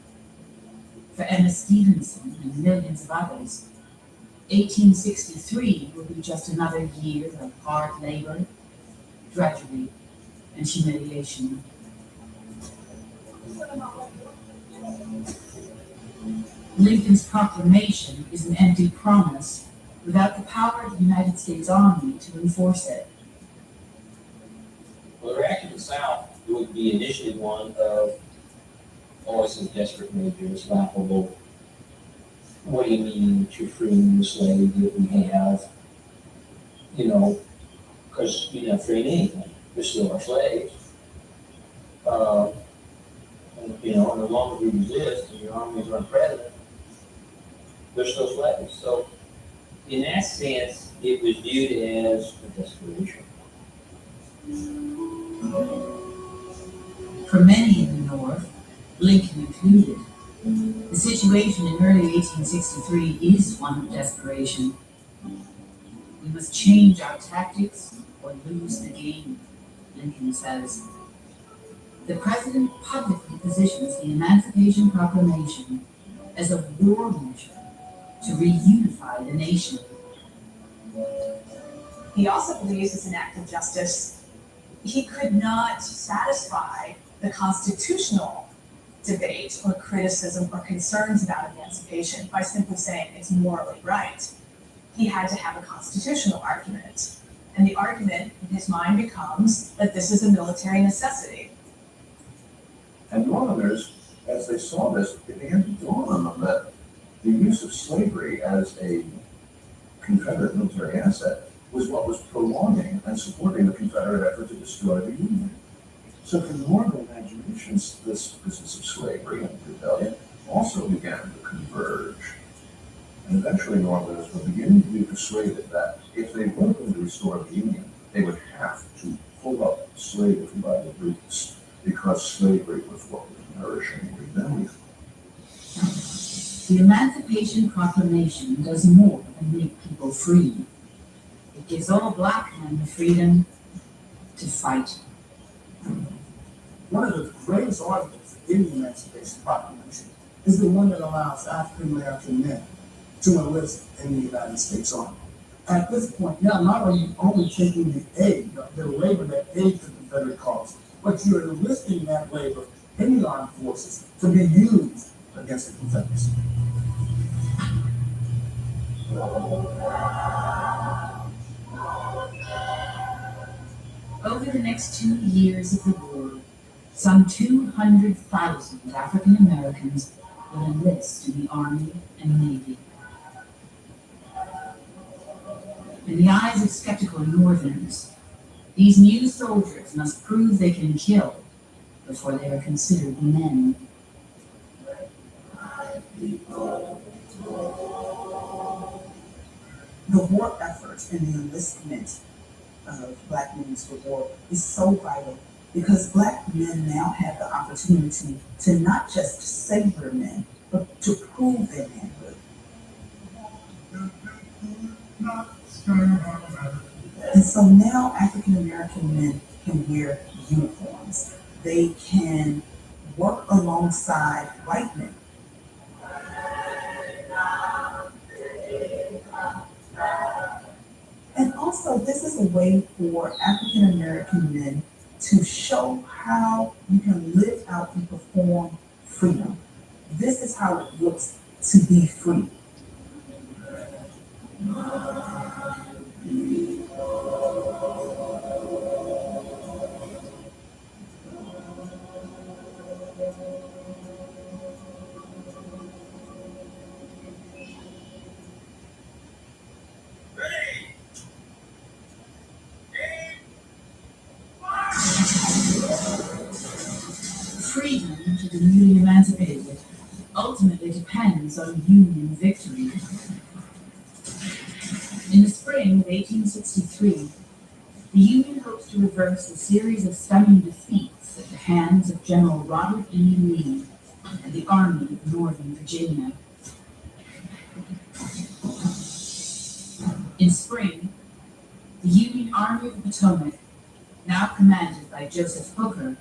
For Emma Stevenson and millions of others, 1863 will be just another year of hard labor, drudgery, and humiliation. Lincoln's proclamation is an empty promise without the power of the United States Army to enforce it. Well, the reaction of the South would be initially one of, oh, this is desperate measure, it's laughable. What do you mean to free the slave that we have? You know, because you're not freeing anything, they're still our slaves. You know, and as long as we resist and your armies aren't present, they're still slaves. So, in that sense, it was viewed as a desperation. For many in the North, Lincoln included, the situation in early 1863 is one of desperation. We must change our tactics or lose the game, Lincoln says. The president publicly positions the Emancipation Proclamation as a war measure to reunify the nation. He also believes it's an act of justice. He could not satisfy the constitutional debate or criticism or concerns about emancipation by simply saying it's morally right. He had to have a constitutional argument. And the argument in his mind becomes that this is a military necessity. And Northerners, as they saw this, it began to dawn on them that the use of slavery as a Confederate military asset was what was prolonging and supporting the Confederate effort to destroy the Union. So for Northern imaginations, this business of slavery and rebellion also began to converge. And eventually Northerners were beginning to be persuaded that if they were going to restore the Union, they would have to pull up slavery by the roots, because slavery was what was nourishing rebellion. The Emancipation Proclamation does more than make people free. It gives all black men the freedom to fight. One of the greatest arguments in the Emancipation Proclamation is the one that allows African American men to enlist in the United States Army. At this point, now not are you only taking the aid, the labor that aids the Confederate cause, but you're enlisting that labor in the armed forces to be used against the Confederacy. Over the next 2 years of the war, some 200,000 African Americans will enlist in the Army and Navy. In the eyes of skeptical Northerners, these new soldiers must prove they can kill before they are considered men. The war effort and the enlistment of Black men for war is so vital because Black men now have the opportunity to not just say they're men, but to prove their manhood. And so now African American men can wear uniforms. They can work alongside white men. And also, this is a way for African American men to show how you can live out and perform freedom. This is how it looks to be free. Freedom to the newly emancipated ultimately depends on Union victory. In the spring of 1863, the Union hopes to reverse a series of stunning defeats at the hands of General Robert E. Lee and the Army of Northern Virginia. In spring, the Union Army of the Potomac, now commanded by Joseph Hooker,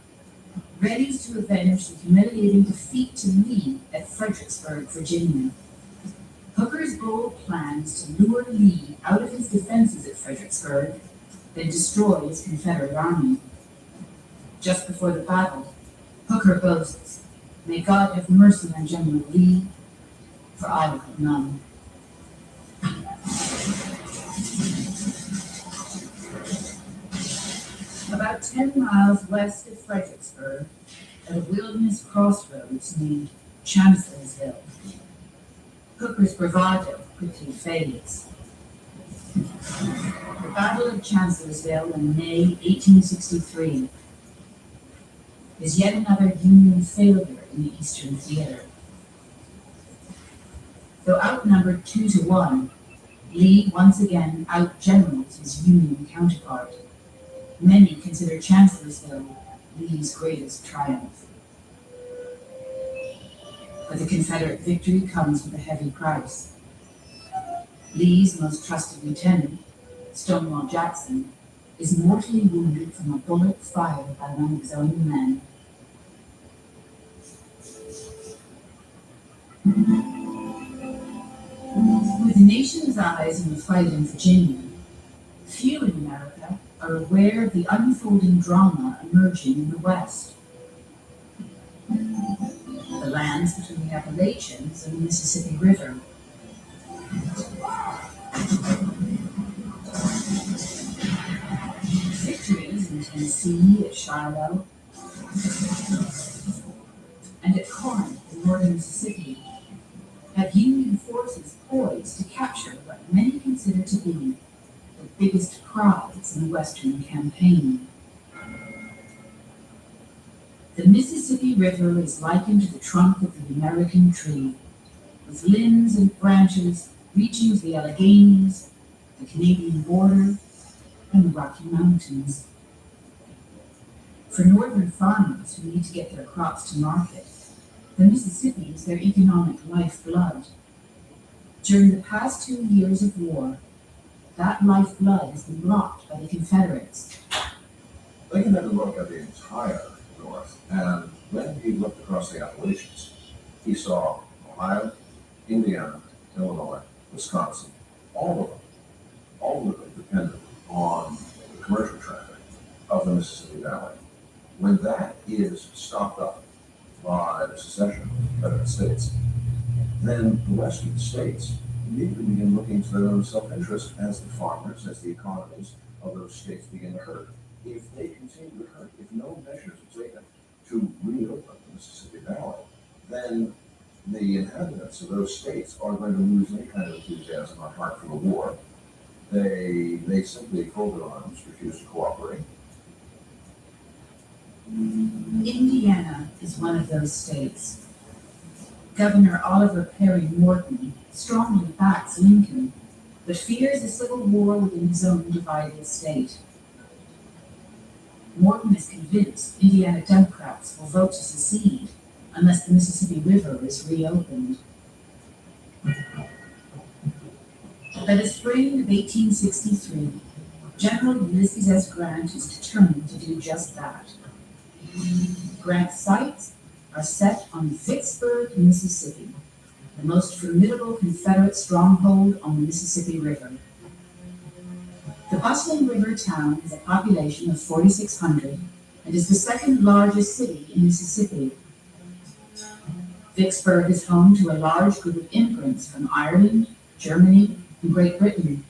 readies to avenge the humiliating defeat to Lee at Fredericksburg, Virginia. Hooker's bold plans to lure Lee out of his defenses at Fredericksburg, then destroy his Confederate army. Just before the battle, Hooker boasts, "May God have mercy on General Lee, for I will have none." About 10 miles west of Fredericksburg, at a wilderness crossroads named Chancellorsville, Hooker's bravado quickly fades. The Battle of Chancellorsville in May 1863 is yet another Union failure in the Eastern Theater. Though outnumbered 2-1, Lee once again outgenerals his Union counterpart. Many consider Chancellorsville Lee's greatest triumph. But the Confederate victory comes with a heavy price. Lee's most trusted lieutenant, Stonewall Jackson, is mortally wounded from a bullet fired by one of his own men. With the nation's eyes on the fight in Virginia, few in America are aware of the unfolding drama emerging in the West. The lands between the Appalachians and the Mississippi River. Victories in Tennessee, at Shiloh, and at Corinth in northern Mississippi have Union forces poised to capture what many consider to be the biggest prize in the Western campaign. The Mississippi River is likened to the trunk of the American tree, with limbs and branches reaching to the Alleghenies, the Canadian border, and the Rocky Mountains. For northern farmers who need to get their crops to market, the Mississippi is their economic lifeblood. During the past 2 years of war, that lifeblood has been blocked by the Confederates. Lincoln had to look at the entire North, and when he looked across the Appalachians, he saw Ohio, Indiana, Illinois, Wisconsin, all of them depended on the commercial traffic of the Mississippi Valley. When that is stopped up by the secession of the Confederate States, then the western states immediately begin looking to their own self-interest as the farmers, as the economies of those states begin to hurt. If they continue to hurt, if no measures are taken to reopen the Mississippi Valley, then the inhabitants of those states are going to lose any kind of enthusiasm or heart for the war. They simply fold their arms, refuse to cooperate. Indiana is one of those states. Governor Oliver Perry Morton strongly backs Lincoln, but fears a civil war within his own divided state. Morton is convinced Indiana Democrats will vote to secede unless the Mississippi River is reopened. By the spring of 1863, General Ulysses S. Grant is determined to do just that. Grant's sights are set on Vicksburg, Mississippi, the most formidable Confederate stronghold on the Mississippi River. The bustling river town has a population of 4,600 and is the second largest city in Mississippi. Vicksburg is home to a large group of immigrants from Ireland, Germany, and Great Britain.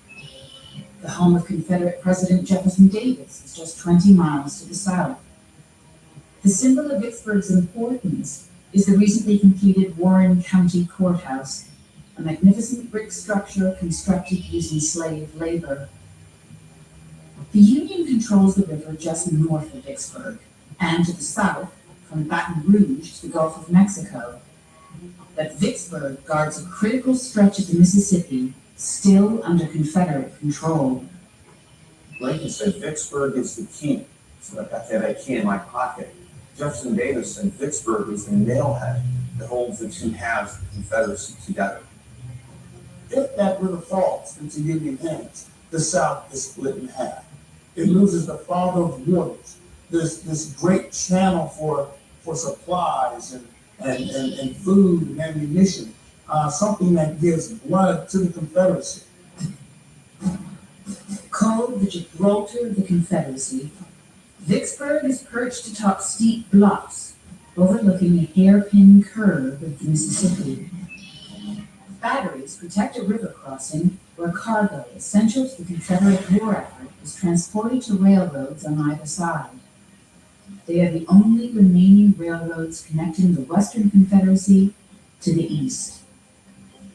The home of Confederate President Jefferson Davis is just 20 miles to the south. The symbol of Vicksburg's importance is the recently completed Warren County Courthouse, a magnificent brick structure constructed using slave labor. The Union controls the river just north of Vicksburg, and to the south, from Baton Rouge to the Gulf of Mexico. But Vicksburg guards a critical stretch of the Mississippi, still under Confederate control. Lincoln said Vicksburg is the key. So I got that key in my pocket. Jefferson Davis said Vicksburg is the nailhead that holds the two halves of the Confederacy together. If that river falls into Union hands, the South is split in half. It loses the father of waters, this great channel for supplies and food and ammunition, something that gives blood to the Confederacy. Called the Gibraltar of the Confederacy, Vicksburg is perched atop steep bluffs, overlooking a hairpin curve of the Mississippi. Batteries protect a river crossing where cargo essential to the Confederate war effort is transported to railroads on either side. They are the only remaining railroads connecting the Western Confederacy to the east.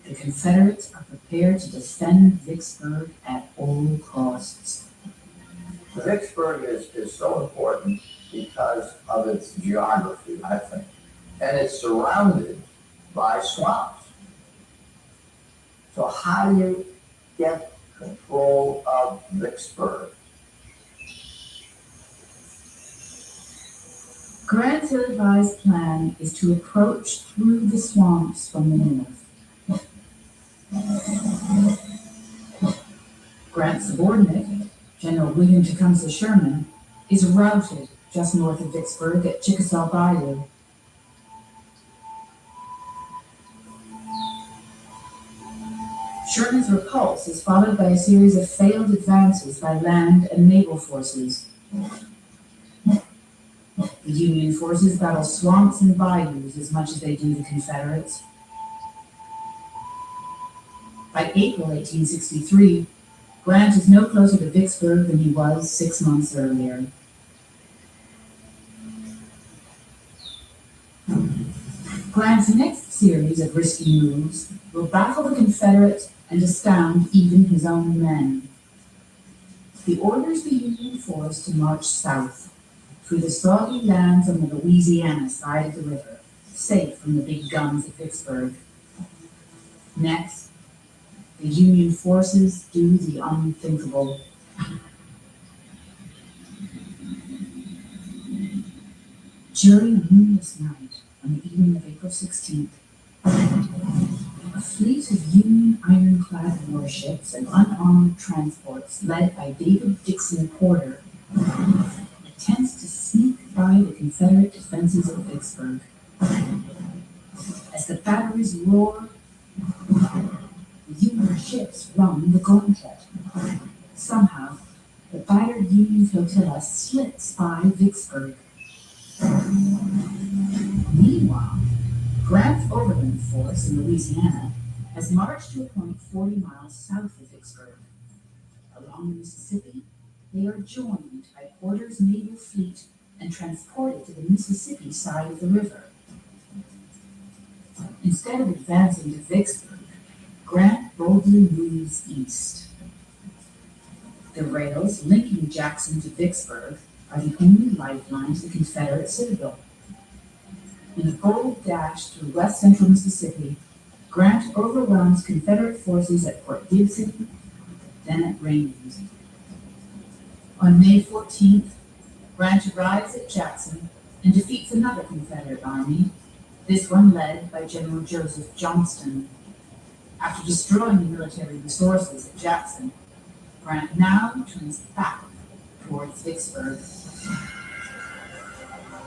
The Confederates are prepared to defend Vicksburg at all costs. Vicksburg is so important because of its geography, I think. And it's surrounded by swamps. So how do you get control of Vicksburg? Grant's ill-advised plan is to approach through the swamps from the north. Grant's subordinate, General William Tecumseh Sherman, is routed just north of Vicksburg at Chickasaw Bayou. Sherman's repulse is followed by a series of failed advances by land and naval forces. The Union forces battle swamps and bayous as much as they do the Confederates. By April 1863, Grant is no closer to Vicksburg than he was 6 months earlier. Grant's next series of risky moves will baffle the Confederates and astound even his own men. He orders the Union force to march south through the soggy lands on the Louisiana side of the river, safe from the big guns of Vicksburg. Next, the Union forces do the unthinkable. During a moonless night on the evening of April 16th, a fleet of Union ironclad warships and unarmed transports led by David Dixon Porter attempts to sneak by the Confederate defenses of Vicksburg. As the batteries roar, Their ships run the gauntlet. Somehow, the battered Union flotilla slips by Vicksburg. Meanwhile, Grant's overland force in Louisiana has marched to a point 40 miles south of Vicksburg. Along the Mississippi, they are joined by Porter's naval fleet and transported to the Mississippi side of the river. Instead of advancing to Vicksburg, Grant boldly moves east. The rails linking Jackson to Vicksburg are the only lifeline to the Confederate citadel. In a bold dash through west central Mississippi, Grant overwhelms Confederate forces at Port Gibson, then at Raymond. On May 14th, Grant arrives at Jackson and defeats another Confederate army, this one led by General Joseph Johnston. After destroying the military resources at Jackson, Grant now turns back towards Vicksburg.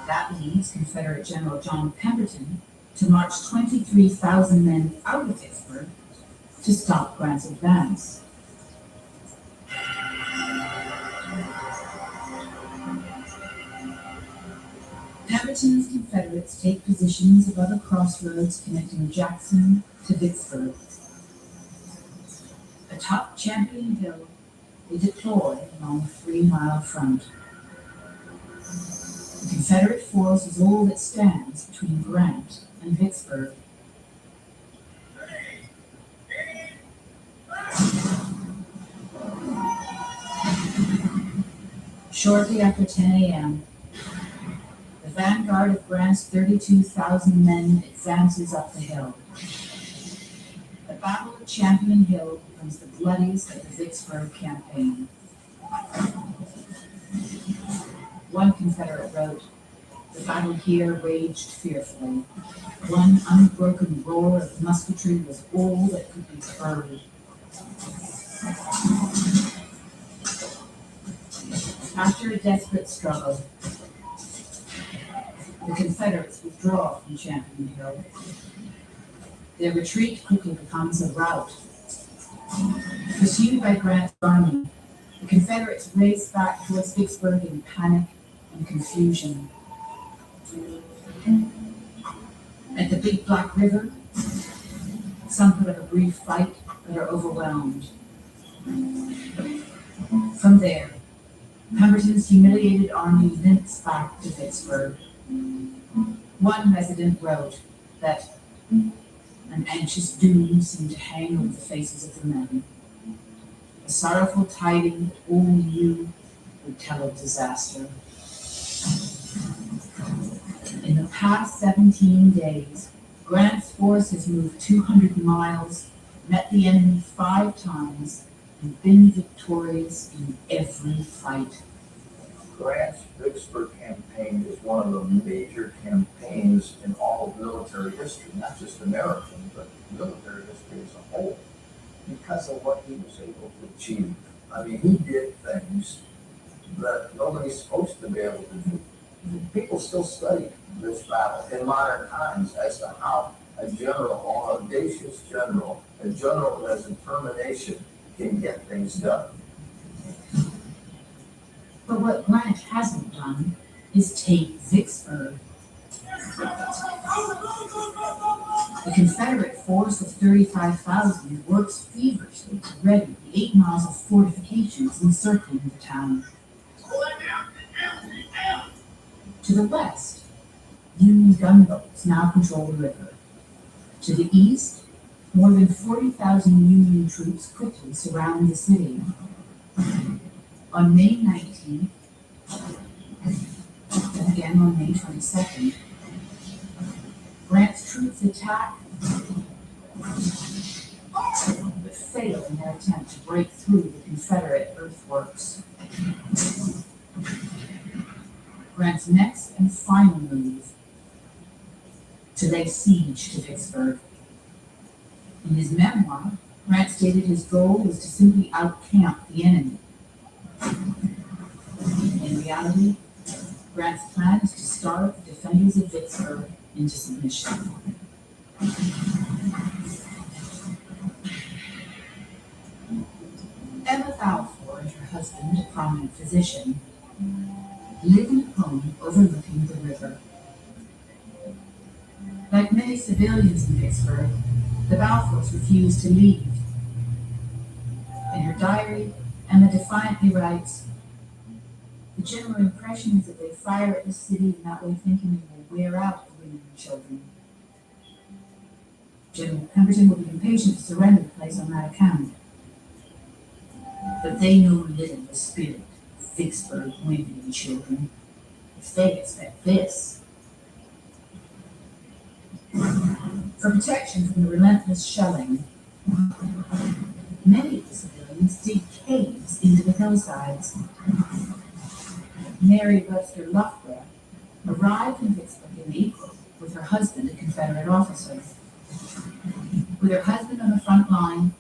That leads Confederate General John Pemberton to march 23,000 men out of Vicksburg to stop Grant's advance. Pemberton's Confederates take positions above a crossroads connecting Jackson to Vicksburg. Atop Champion Hill, they deploy along a 3-mile front. The Confederate force is all that stands between Grant and Vicksburg. Shortly after 10 a.m., the vanguard of Grant's 32,000 men advances up the hill. The Battle of Champion Hill becomes the bloodiest of the Vicksburg campaign. One Confederate wrote, "The battle here raged fearfully. One unbroken roar of musketry was all that could be heard." After a desperate struggle, the Confederates withdraw from Champion Hill. Their retreat quickly becomes a rout. Pursued by Grant's army, the Confederates race back towards Vicksburg in panic and confusion. At the Big Black River, some put up a brief fight but are overwhelmed. From there, Pemberton's humiliated army limps back to Vicksburg. One resident wrote that an anxious doom seemed to hang over the faces of the men. A sorrowful tiding that all knew would tell of disaster. In the past 17 days, Grant's force has moved 200 miles, met the enemy 5 times, and been victorious in every fight. Grant's Vicksburg campaign is one of the major campaigns in all of military history, not just American, but military history as a whole, because of what he was able to achieve. I mean, he did things that nobody's supposed to be able to do. People still study this battle in modern times as to how a general, an audacious general, a general who has determination, can get things done. But what Grant hasn't done is take Vicksburg. The Confederate force of 35,000 works feverishly to ready the 8 miles of fortifications encircling the town. To the west, Union gunboats now control the river. To the east, more than 40,000 Union troops quickly surround the city. On May 19th, and again on May 22nd, Grant's troops attack, but fail in their attempt to break through the Confederate earthworks. Grant's next and final move, to lay siege to Vicksburg. In his memoir, Grant stated his goal was to simply outcamp the enemy. In reality, Grant's plan is to starve the defenders of Vicksburg into submission. Balfour and her husband, a prominent physician, live in a home overlooking the river. Like many civilians in Vicksburg, the Balfours refuse to leave. In her diary, Emma defiantly writes, "The general impression is that they fire at the city in that way thinking it will wear out the women and children. General Pemberton will be impatient to surrender the place on that account. But they know little of the spirit of Vicksburg women and children, if they expect this." For protection from the relentless shelling, many of the civilians dig caves into the hillsides. Mary Webster Loughborough arrived in Vicksburg in April with her husband, a Confederate officer. With her husband on the front line,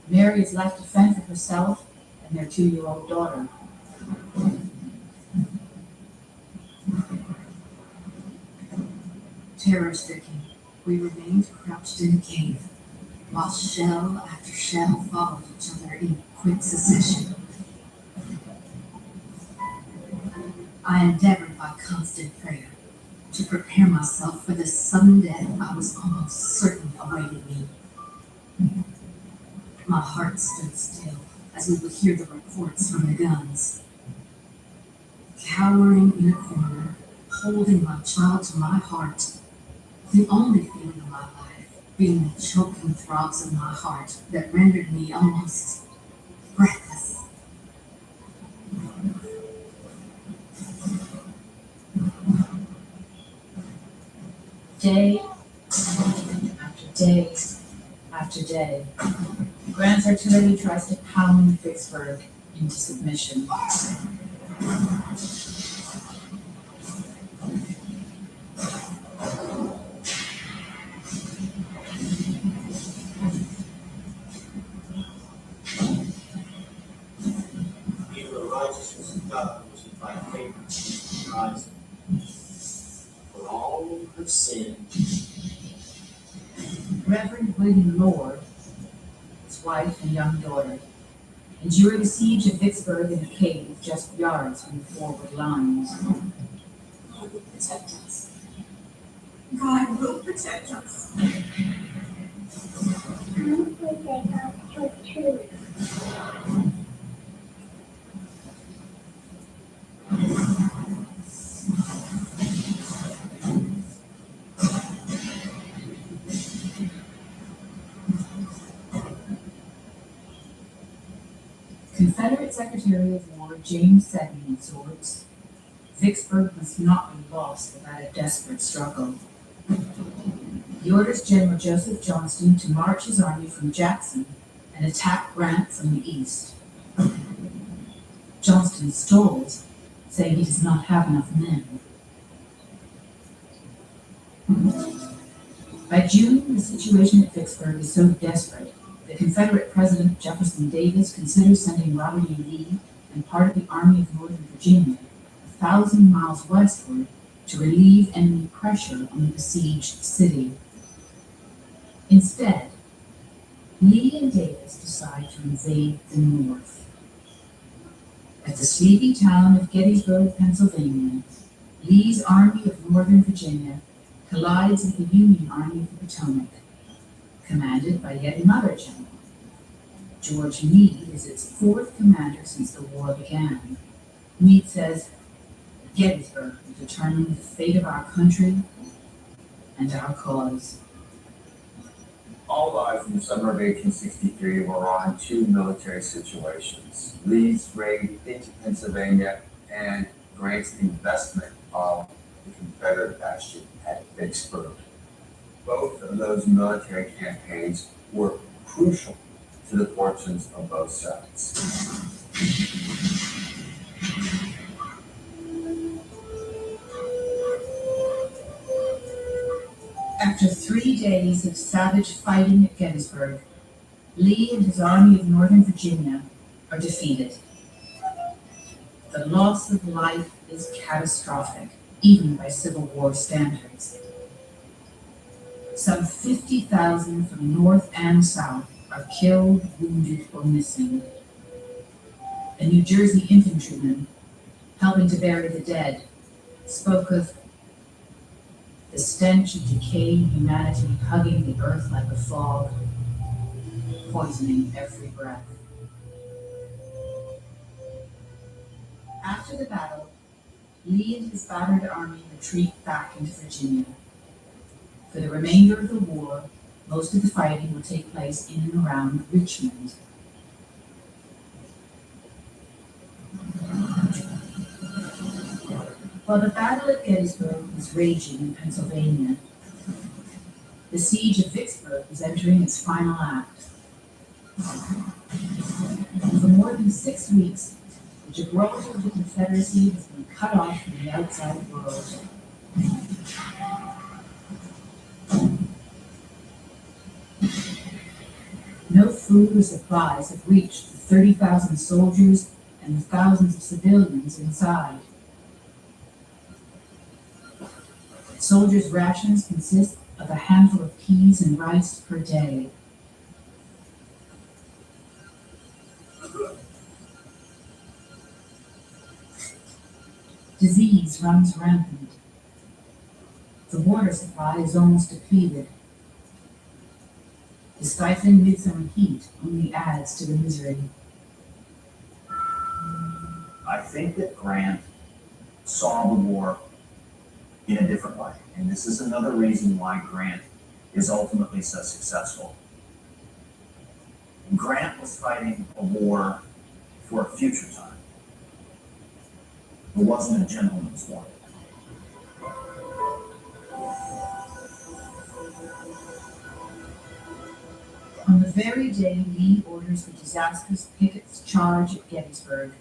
Mary is left to fend for herself and their 2-year-old daughter. Terror-stricken, we remained crouched in a cave, while shell after shell followed each other in quick succession. I endeavored by constant prayer to prepare myself for the sudden death I was almost certain awaited me. My heart stood still as we would hear the reports from the guns. Cowering in a corner, holding my child to my heart, the only feeling of my life being the choking throbs of my heart that rendered me almost breathless. Day after day after day, Grant's artillery tries to pound Vicksburg into submission. Even the righteousness of God was to find favor in Christ. For all have sinned. Reverend William Lord, his wife and young daughter, endured the siege of Vicksburg in a cave just yards from the forward lines. God will protect us. God will protect us. Confederate Secretary of War James Sedgwick exhorts, Vicksburg must not be lost without a desperate struggle. He orders General Joseph Johnston to march his army from Jackson and attack Grant from the east. Johnston stalls, saying he does not have enough men. By June, the situation at Vicksburg is so desperate that Confederate President Jefferson Davis considers sending Robert E. Lee and part of the Army of Northern Virginia 1,000 miles westward to relieve enemy pressure on the besieged city. Instead, Lee and Davis decide to invade the North. At the sleepy town of Gettysburg, Pennsylvania, Lee's Army of Northern Virginia collides with the Union Army of the Potomac, commanded by yet another general. George Meade is its 4th commander since the war began. Meade says, "Gettysburg will determine the fate of our country and our cause." All eyes in the summer of 1863 were on 2 military situations: Lee's raid into Pennsylvania and Grant's investment of the Confederate bastion at Vicksburg. Both of those military campaigns were crucial to the fortunes of both sides. After 3 days of savage fighting at Gettysburg, Lee and his Army of Northern Virginia are defeated. The loss of life is catastrophic, even by Civil War standards. Some 50,000 from North and South are killed, wounded, or missing. a New Jersey infantryman helping to bury the dead, spoke of the stench of decaying humanity hugging the earth like a fog, poisoning every breath. After the battle, Lee and his battered army retreat back into Virginia. For the remainder of the war, most of the fighting will take place in and around Richmond. While the battle at Gettysburg was raging in Pennsylvania, the siege of Vicksburg was entering its final act. For more than 6 weeks, the Gibraltar of the Confederacy has been cut off from the outside world. No food or supplies have reached the 30,000 soldiers and the thousands of civilians inside. Soldiers' rations consist of a handful of peas and rice per day. Disease runs rampant. The water supply is almost depleted. The stifling midsummer heat only adds to the misery. I think that Grant saw the war in a different light, and this is another reason why Grant is ultimately so successful. Grant was fighting a war for a future time. It wasn't a gentleman's war. On the very day Lee orders the disastrous Pickett's charge at Gettysburg,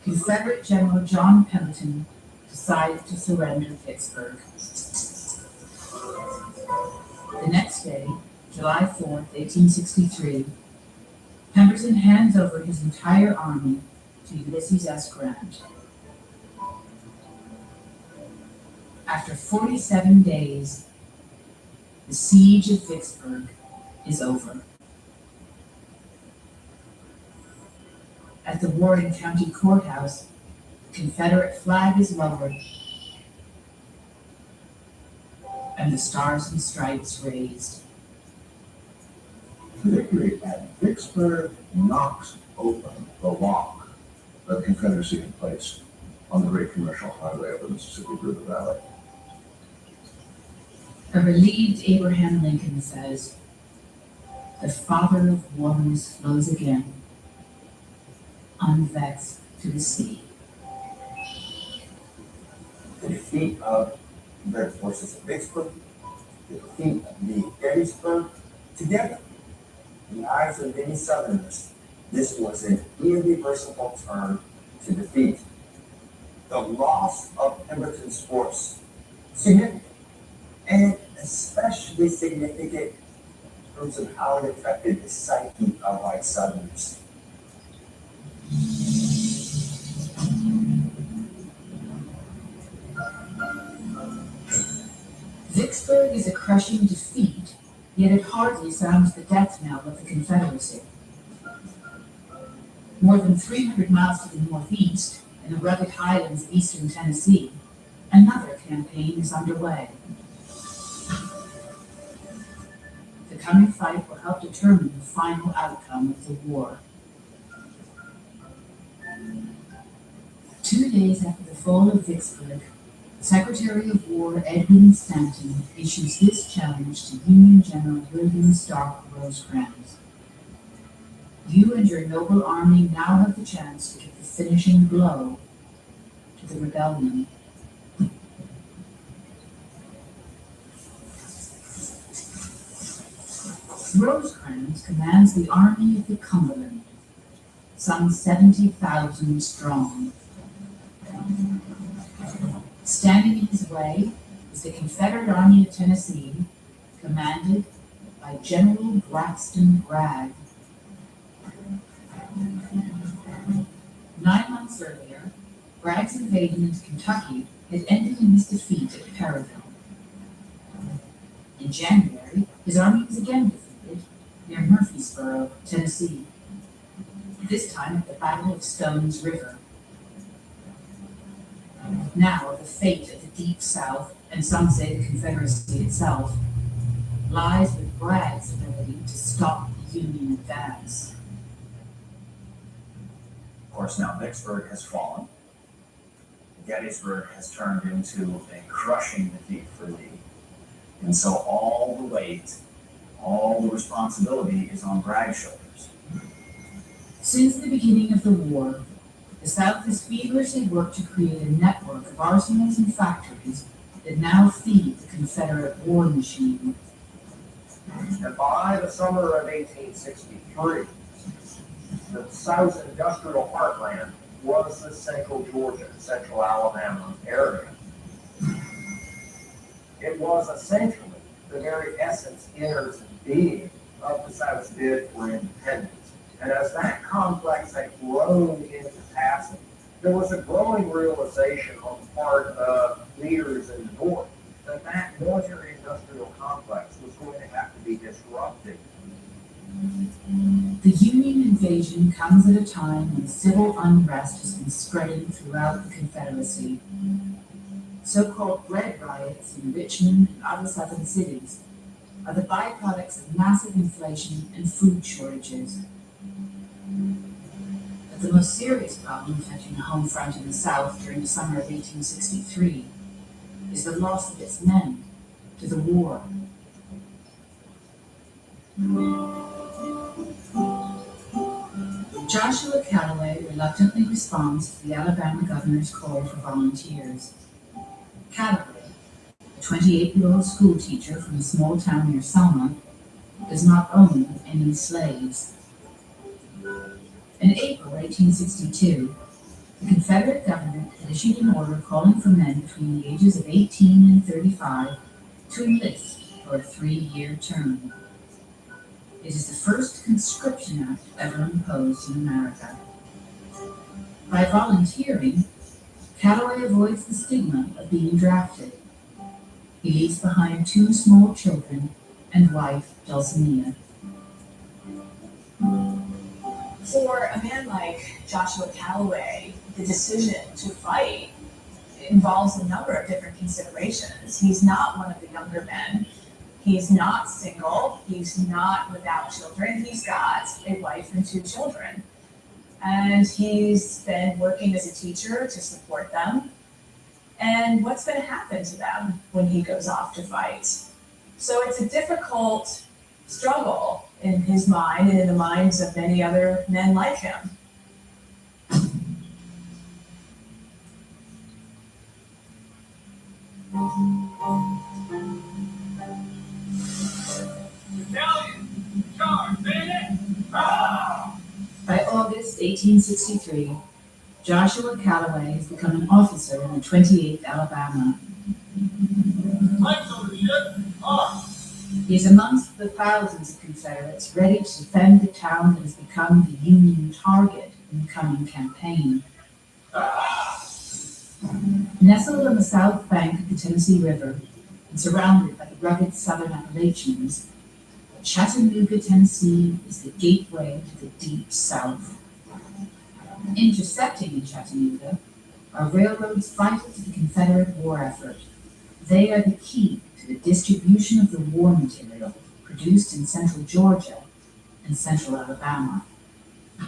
Confederate General John Pemberton decided to surrender Vicksburg. The next day, July 4th, 1863, Pemberton hands over his entire army to Ulysses S. Grant. After 47 days, the siege of Vicksburg is over. At the Warren County Courthouse, the Confederate flag is lowered and the stars and stripes raised. Victory at Vicksburg knocks open the lock of Confederacy in place on the great commercial highway of the Mississippi River Valley. A relieved Abraham Lincoln says, "The father of waters flows again, unvexed to the sea." The defeat of Confederate forces at Vicksburg, the defeat of the Gettysburg, together, in the eyes of many Southerners, this was an irreversible turn to defeat. The loss of Pemberton's force, significant, and especially significant in terms of how it affected the psyche of white Southerners. Vicksburg is a crushing defeat, yet it hardly sounds the death knell of the Confederacy. More than 300 miles to the northeast, in the rugged highlands of eastern Tennessee, another campaign is underway. The coming fight will help determine the final outcome of the war. 2 days after the fall of Vicksburg, Secretary of War Edwin Stanton issues this challenge to Union General William Stark Rosecrans. You and your noble army now have the chance to give the finishing blow to the rebellion. Rosecrans commands the Army of the Cumberland, some 70,000 strong. Standing in his way is the Confederate Army of Tennessee, commanded by General Braxton Bragg. 9 months earlier, Bragg's invasion into Kentucky had ended in his defeat at Perryville. In January, his army was again defeated near Murfreesboro, Tennessee. this time at the Battle of Stones River. Now, the fate of the Deep South, and some say the Confederacy itself, lies with Bragg's ability to stop the Union advance. Of course, now Vicksburg has fallen. Gettysburg has turned into a crushing defeat for Lee. And so all the weight, all the responsibility is on Bragg's shoulders. Since the beginning of the war, the South has feverishly worked to create a network of arsenals and factories that now feed the Confederate war machine. And by the summer of 1863, the South's industrial heartland was the central Georgia, central Alabama area. It was essentially the very essence, innards, and being of the South's bid for independence. And as that complex had grown into capacity, there was a growing realization on the part of leaders in the North that that military-industrial complex was going to have to be disrupted. The Union invasion comes at a time when civil unrest has been spreading throughout the Confederacy. So-called bread riots in Richmond and other southern cities are the byproducts of massive inflation and food shortages. But the most serious problem affecting the home front in the South during the summer of 1863 is the loss of its men to the war. Joshua Callaway reluctantly responds to the Alabama governor's call for volunteers. Callaway, a 28-year-old school teacher from a small town near Selma, does not own any slaves. In April 1862, the Confederate government had issued an order calling for men between the ages of 18 and 35 to enlist for a 3-year term. It is the first conscription act ever imposed in America. By volunteering, Callaway avoids the stigma of being drafted. He leaves behind 2 small children and wife, Dulcinea. For a man like Joshua Callaway, the decision to fight involves a number of different considerations. He's not one of the younger men. He's not single. He's not without children. He's got a wife and 2 children. And he's been working as a teacher to support them. And what's going to happen to them when he goes off to fight? So it's a difficult struggle in his mind and in the minds of many other men like him. By August 1863, Joshua Callaway has become an officer in the 28th Alabama. He is amongst the thousands of Confederates ready to defend the town that has become the Union target in the coming campaign. Nestled on the south bank of the Tennessee River and surrounded by the rugged southern Appalachians, Chattanooga, Tennessee is the gateway to the Deep South. Intersecting in Chattanooga are railroads vital to the Confederate war effort. They are the key to the distribution of the war material produced in central Georgia and central Alabama.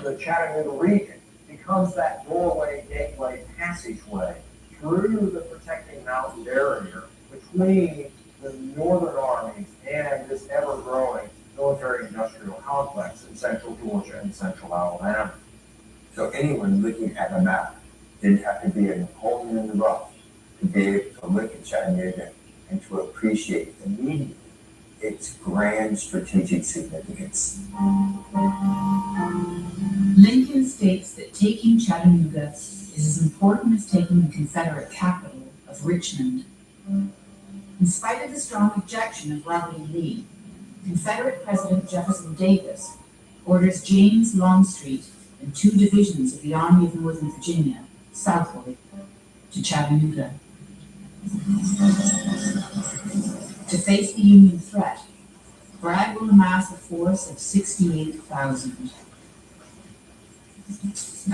The Chattanooga region becomes that doorway, gateway, passageway through the protecting mountain barrier between the northern armies and this ever-growing military-industrial complex in central Georgia and central Alabama. So anyone looking at a map didn't have to be a Napoleon in the rough to be able to look at Chattanooga and to appreciate immediately its grand strategic significance. Lincoln states that taking Chattanooga is as important as taking the Confederate capital of Richmond. In spite of the strong objection of Robert E. Lee, Confederate President Jefferson Davis orders James Longstreet and 2 divisions of the Army of Northern Virginia southward to Chattanooga. To face the Union threat, Bragg will amass a force of 68,000.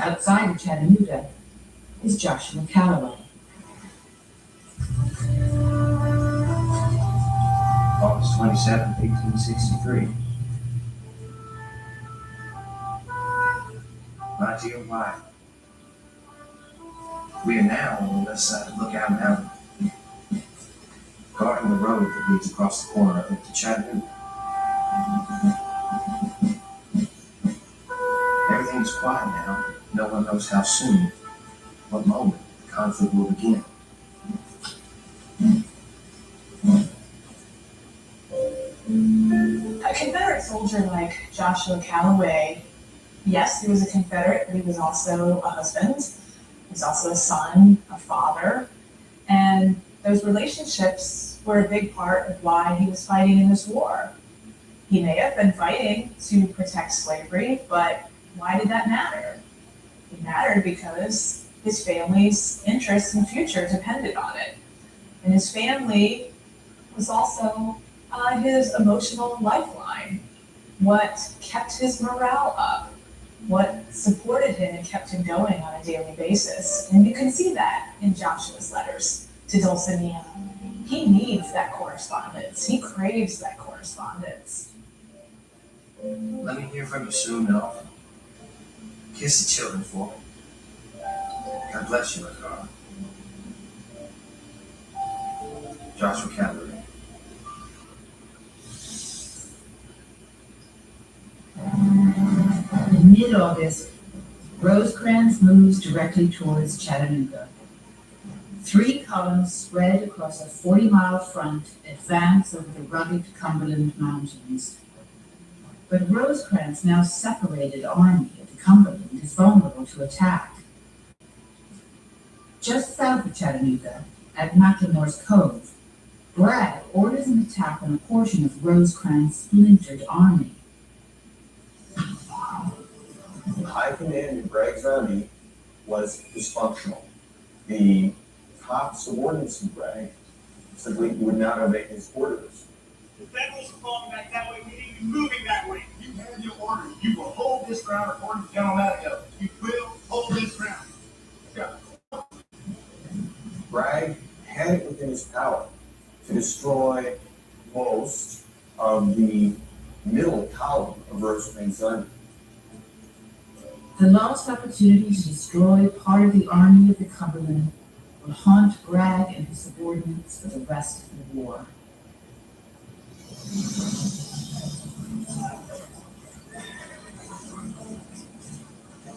Outside of Chattanooga is Joshua Calloway. August 27th, 1863. My dear wife, we are now on the west side of Lookout Mountain, guarding the road that leads across the corner up to Chattanooga. Everything is quiet now. No one knows how soon, what moment the conflict will begin. A Confederate soldier like Joshua Calloway, yes, he was a Confederate, but he was also a husband. He was also a son, a father. And those relationships were a big part of why he was fighting in this war. He may have been fighting to protect slavery, but why did that matter? It mattered because his family's interests and future depended on it. And his family was also his emotional lifeline, what kept his morale up, what supported him and kept him going on a daily basis. And you can see that in Joshua's letters to Dulcinea. He needs that correspondence. He craves that correspondence. Let me hear from you soon and often. Kiss the children for me. God bless you, my God. Joshua Calloway. In mid-August, Rosecrans moves directly towards Chattanooga. 3 columns spread across a 40-mile front advance over the rugged Cumberland Mountains. But Rosecrans' now separated army of the Cumberland is vulnerable to attack. Just south of Chattanooga, at McLemore's Cove, Bragg orders an attack on a portion of Rosecrans' splintered army. The high command in Bragg's army was dysfunctional. The top subordinates in Bragg simply would not obey his orders. The Federals are falling back that way. We need to be moving that way. You have your orders. You will hold this ground according to General Madigan. You will hold this ground. Yeah. Bragg had it within his power to destroy most of the middle column of Rosecrans' army. The lost opportunity to destroy part of the Army of the Cumberland will haunt Bragg and his subordinates for the rest of the war.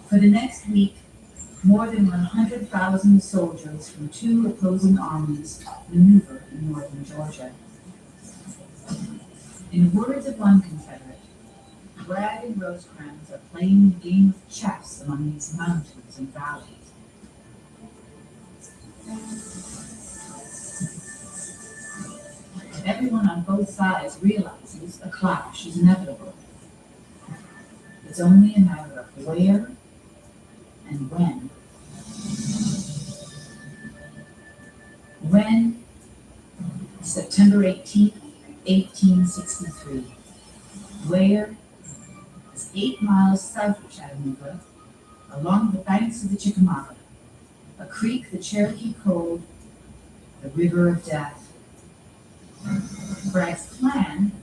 For the next week, more than 100,000 soldiers from 2 opposing armies maneuver in northern Georgia. In words of one Confederate, Bragg and Rosecrans are playing a game of chess among these mountains and valleys. Everyone on both sides realizes a clash is inevitable. It's only a matter of where and when. When, September 18th, 1863, where, 8 miles south of Chattanooga, along the banks of the Chickamauga, a creek the Cherokee called the River of Death. Bragg's plan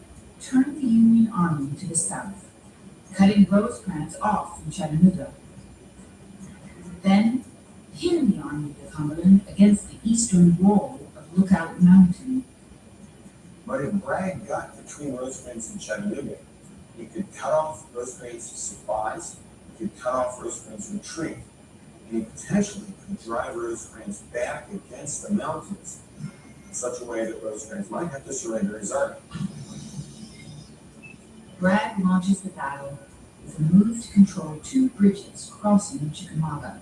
turned the Union Army to the south, cutting Rosecrans off from Chattanooga. Then, pin the Army of the Cumberland against the eastern wall of Lookout Mountain. But if Bragg got between Rosecrans and Chattanooga, he could cut off Rosecrans' supplies, he could cut off Rosecrans' retreat, and he potentially could drive Rosecrans back against the mountains in such a way that Rosecrans might have to surrender his army. Bragg launches the battle with a move to control 2 bridges crossing the Chickamauga.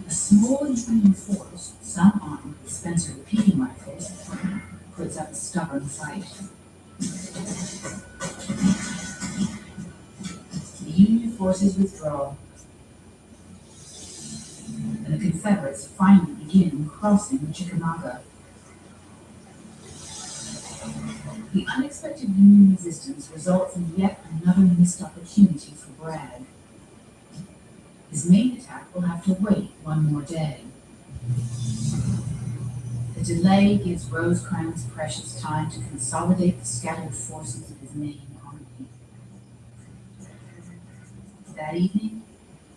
A small Union force, some armed with Spencer repeating rifles, puts up a stubborn fight. The Union forces withdraw, and the Confederates finally begin crossing the Chickamauga. The unexpected Union resistance results in yet another missed opportunity for Bragg. His main attack will have to wait one more day. The delay gives Rosecrans precious time to consolidate the scattered forces of his main army. That evening,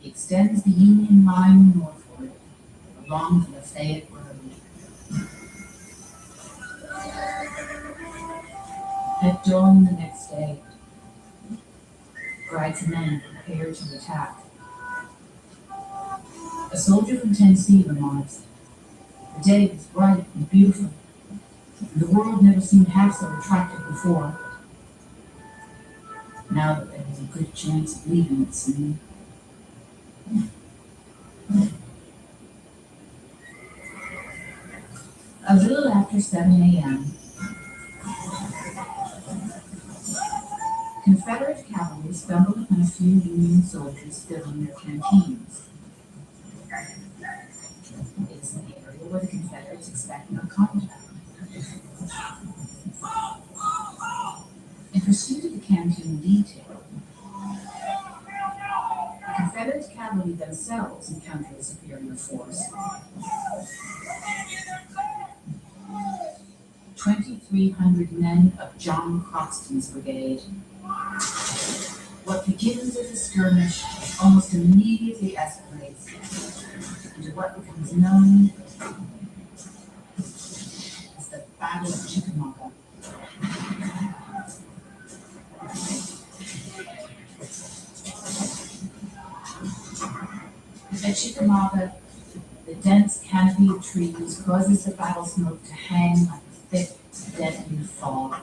he extends the Union line northward along the Lafayette Road. At dawn the next day, Bragg's men prepare to attack. A soldier from Tennessee remarks, "The day was bright and beautiful, and the world never seemed half so attractive before. Now that there was a good chance of leaving it soon." A little after 7 a.m., Confederate cavalry stumbled upon a few Union soldiers filling their canteens. It is an area where the Confederates expect no contact. In pursuit of the canteen detail, the Confederate cavalry themselves encountered a superior force. 2,300 men of John Croxton's brigade. What begins as a skirmish almost immediately escalates into what becomes known as the Battle of Chickamauga. At Chickamauga, the dense canopy of trees causes the battle smoke to hang like a thick, deadly fog.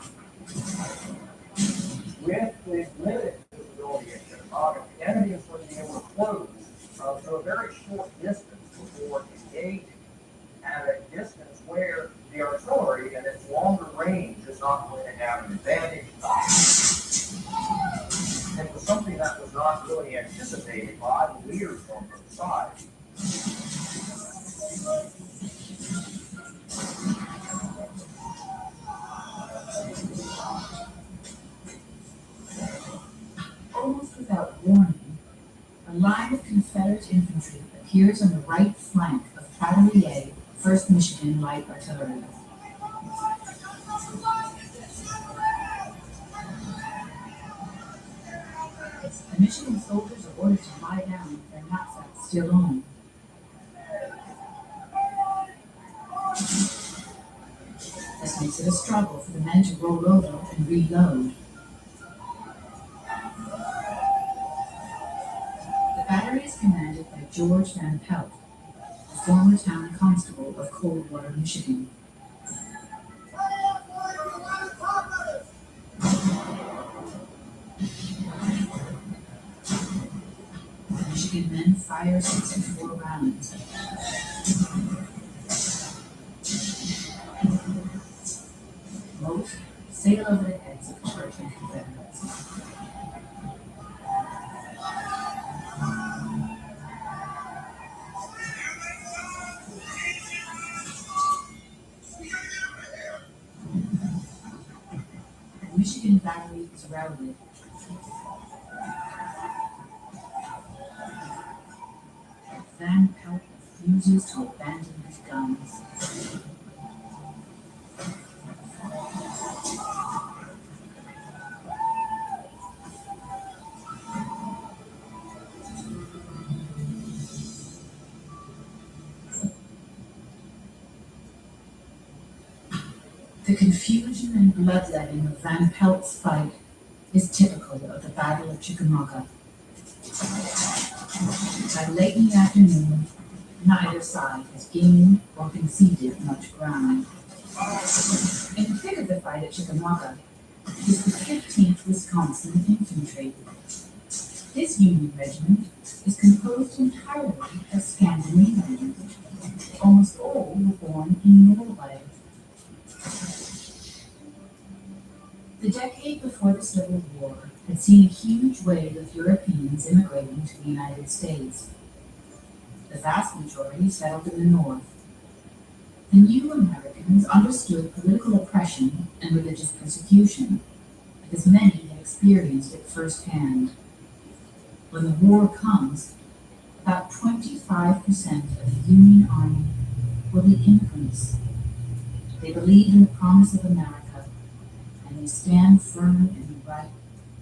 With limited visibility in Chicago, the enemy is going to be able to close to a very short distance before engaging at a distance where the artillery and its longer range is not going to have an advantage. It was something that was not really anticipated by the leaders on both sides. Almost without warning, a line of Confederate infantry appears on the right flank of Battery A, 1st Michigan Light Artillery. The Michigan soldiers are ordered to lie down with their knapsacks still on. This makes it a struggle for the men to roll over and reload. The battery is commanded by George Van Pelt, the former town constable of Coldwater, Michigan. The Michigan men fire 64 rounds. Most sail over the heads of charging Confederates. The Michigan battery is routed. Van Pelt refuses to abandon his guns. The confusion and bloodletting of Van Pelt's fight is typical of the Battle of Chickamauga. By late in the afternoon, neither side has gained or conceded much ground. In the thick of the fight at Chickamauga is the 15th Wisconsin Infantry. This Union regiment is composed entirely of Scandinavians. Almost all were born in Norway. The decade before the Civil War had seen a huge wave of Europeans immigrating to the United States. The vast majority settled in the North. The new Americans understood political oppression and religious persecution, because many had experienced it firsthand. When the war comes, About 25% of the Union Army were the immigrants. They believe in the promise of America, and they stand firm in the right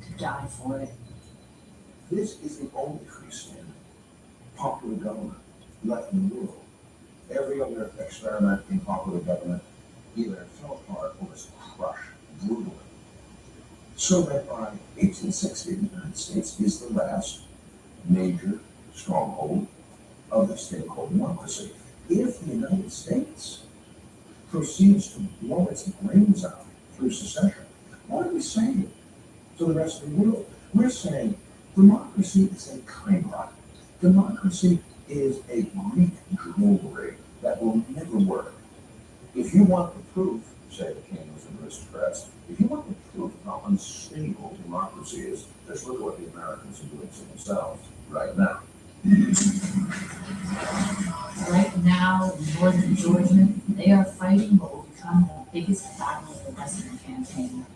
to die for it. This is the only freestanding popular government left in the world. Every other experiment in popular government either fell apart or was crushed brutally. So that by 1860, the United States is the last major stronghold of the thing called democracy. If the United States proceeds to blow its brains out through secession, what are we saying to the rest of the world? We're saying democracy is a chimera. Democracy is a Greek jewelry that will never work. If you want the proof, say the kings and aristocrats, if you want the proof of how unstable democracy is, just look at what the Americans are doing to themselves right now. Right now, in northern Georgia, they are fighting what will become the biggest battle of the Western campaign.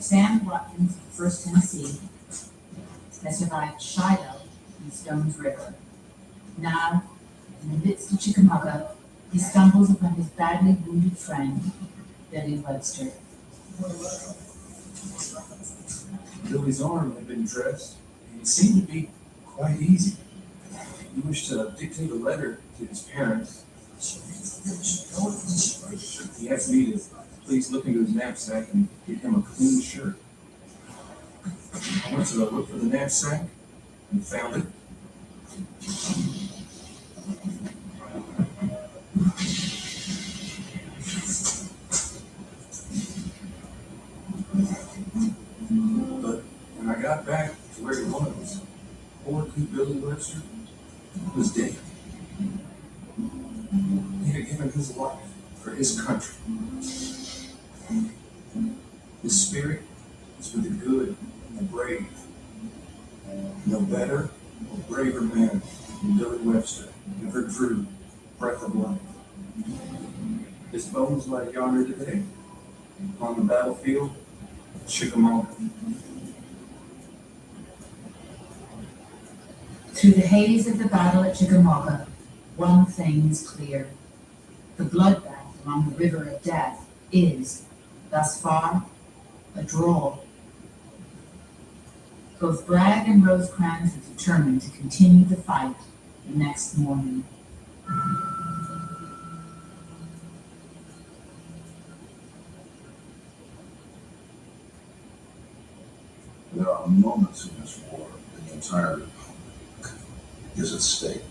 Sam Watkins of 1st Tennessee has survived Shiloh and Stones River. Now, in the midst of Chickamauga, he stumbles upon his badly wounded friend, Billy Webster. Billy's arm had been dressed, and it seemed to be quite easy. He wished to dictate a letter to his parents. He asked me to please look into his knapsack and get him a clean shirt. I went to look for the knapsack and found it. But when I got back to where he was, poor good Billy Webster was dead. He had given his life for his country. His spirit is for the good and the brave. No better or braver man than Billy Webster ever drew breath of life. His bones lie yonder today on the battlefield at Chickamauga. Through the haze of the battle at Chickamauga, one thing is clear. The bloodbath along the river of death is, thus far, a draw. Both Bragg and Rosecrans are determined to continue the fight the next morning. There are moments in this war when the entire republic is at stake.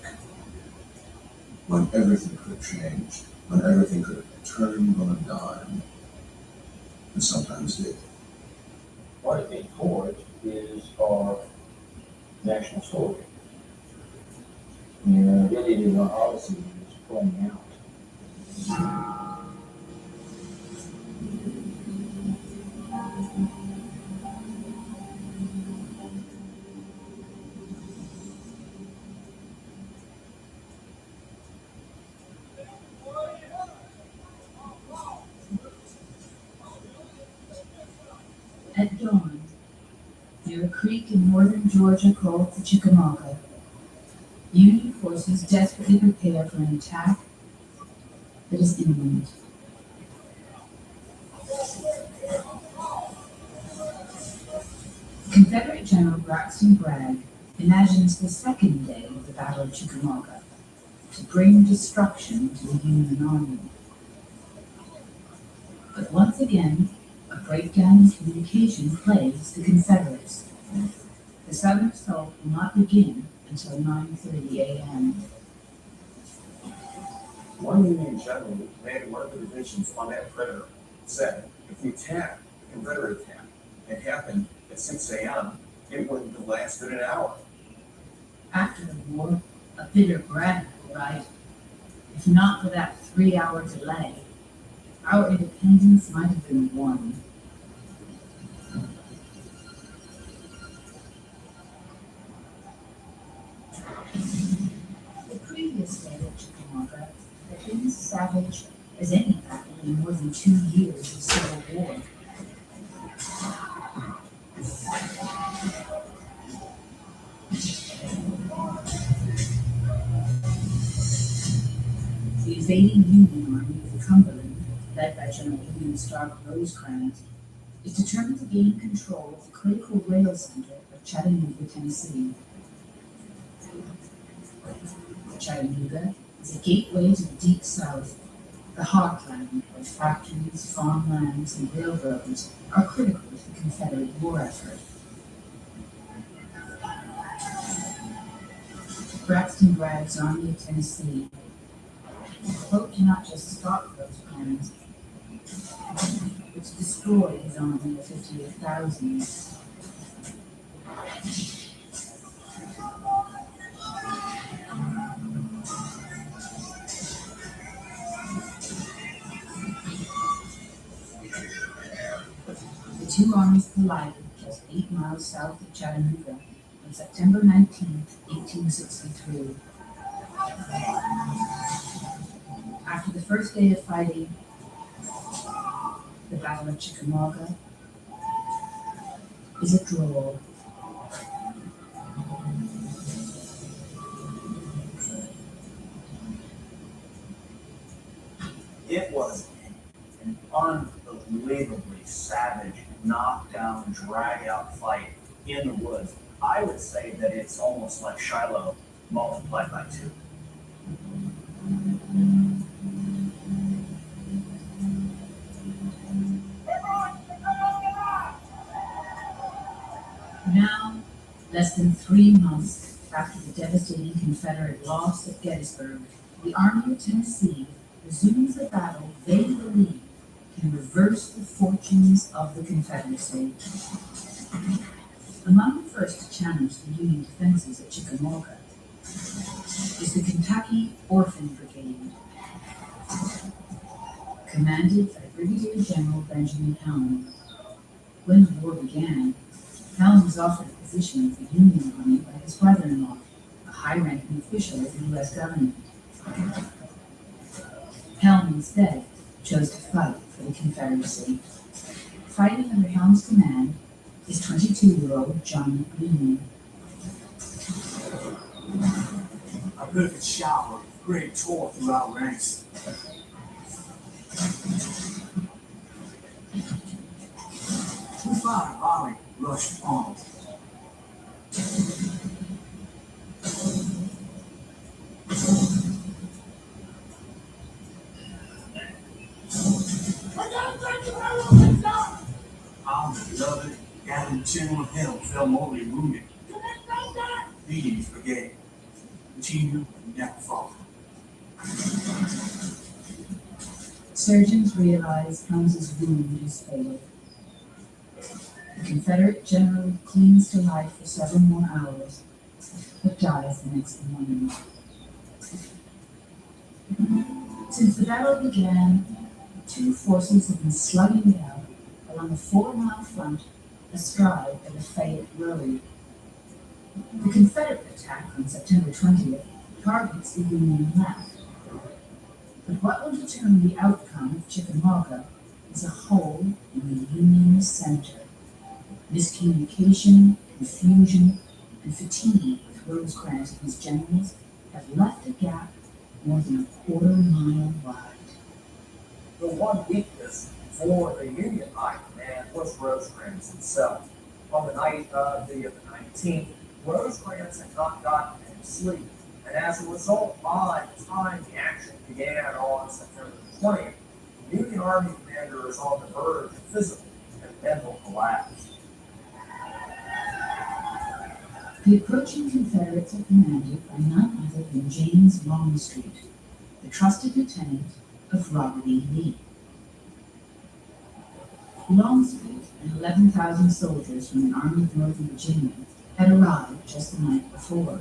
When everything could have changed, when everything could have turned on a dime, and sometimes did. What it being toward is our national story. And really it is our Odyssey that is playing out. At dawn, near a creek in northern Georgia called the Chickamauga, Union forces desperately prepare for an attack that is imminent. Confederate General Braxton Bragg imagines the second day of the Battle of Chickamauga to bring destruction to the Union Army. But once again, a breakdown in communication plagues the Confederates. The Southern assault will not begin until 9:30 a.m. One Union general who commanded one of the divisions on that perimeter said, if the attack, the Confederate attack, had happened at 6 a.m., it wouldn't have lasted an hour. After the war, a bitter Bragg will write, if not for that 3-hour delay, our independence might have been won. The previous day at Chickamauga had been as savage as any battle in more than 2 years of civil war. invading Union Army of the Cumberland, led by General William Stark Rosecrans, is determined to gain control of the critical rail center of Chattanooga, Tennessee. Chattanooga is a gateway to the Deep South, the heartland where factories, farmlands, and railroads are critical to the Confederate war effort. Braxton Bragg's Army of Tennessee hoped to not just stop those plans, but to destroy his army of 58,000. The two armies collided just 8 miles south of Chattanooga on September 19, 1863. After the first day of fighting, the Battle of Chickamauga is a draw. It was an unbelievably savage, knockdown, drag-out fight in the woods. I would say that it's almost like Shiloh multiplied by 2. Now, less than 3 months after the devastating Confederate loss at Gettysburg, the Army of Tennessee resumes a battle they believe can reverse the fortunes of the Confederacy. Among the first to challenge the Union defenses at Chickamauga is the Kentucky Orphan Brigade, commanded by Brigadier General Benjamin Helm. When the war began, Helm was offered a position with the Union Army by his brother-in-law, a high-ranking official of the U.S. government. Helm instead chose to fight for the Confederacy. Fighting under Helm's command is 22-year-old Johnny Green. I perfect shot with a great tour throughout ranks. We fired a volley, rushed on. Our beloved Captain General Hill fell mortally wounded, leading his brigade, which he knew would never fall. Surgeons realize Helm's wound is fatal. The Confederate general clings to life for several more hours, but dies the next morning. Since the battle began, the two forces have been slugging it out along a 4-mile front astride the Lafayette Road. The Confederate attack on September 20th targets the Union left. But what will determine the outcome of Chickamauga is a hole in the Union center. Miscommunication, confusion, and fatigue with Rosecrans and his generals have left a gap more than a quarter-mile wide. The one weakness for the Union high command was Rosecrans himself. On the night of the 19th, Rosecrans had not gotten any sleep, and as a result, by the time the action began on September 20th, the Union Army commander is on the verge of physical and mental collapse. The approaching Confederates are commanded by none other than James Longstreet, the trusted lieutenant of Robert E. Lee. Longstreet and 11,000 soldiers from the Army of Northern Virginia had arrived just the night before.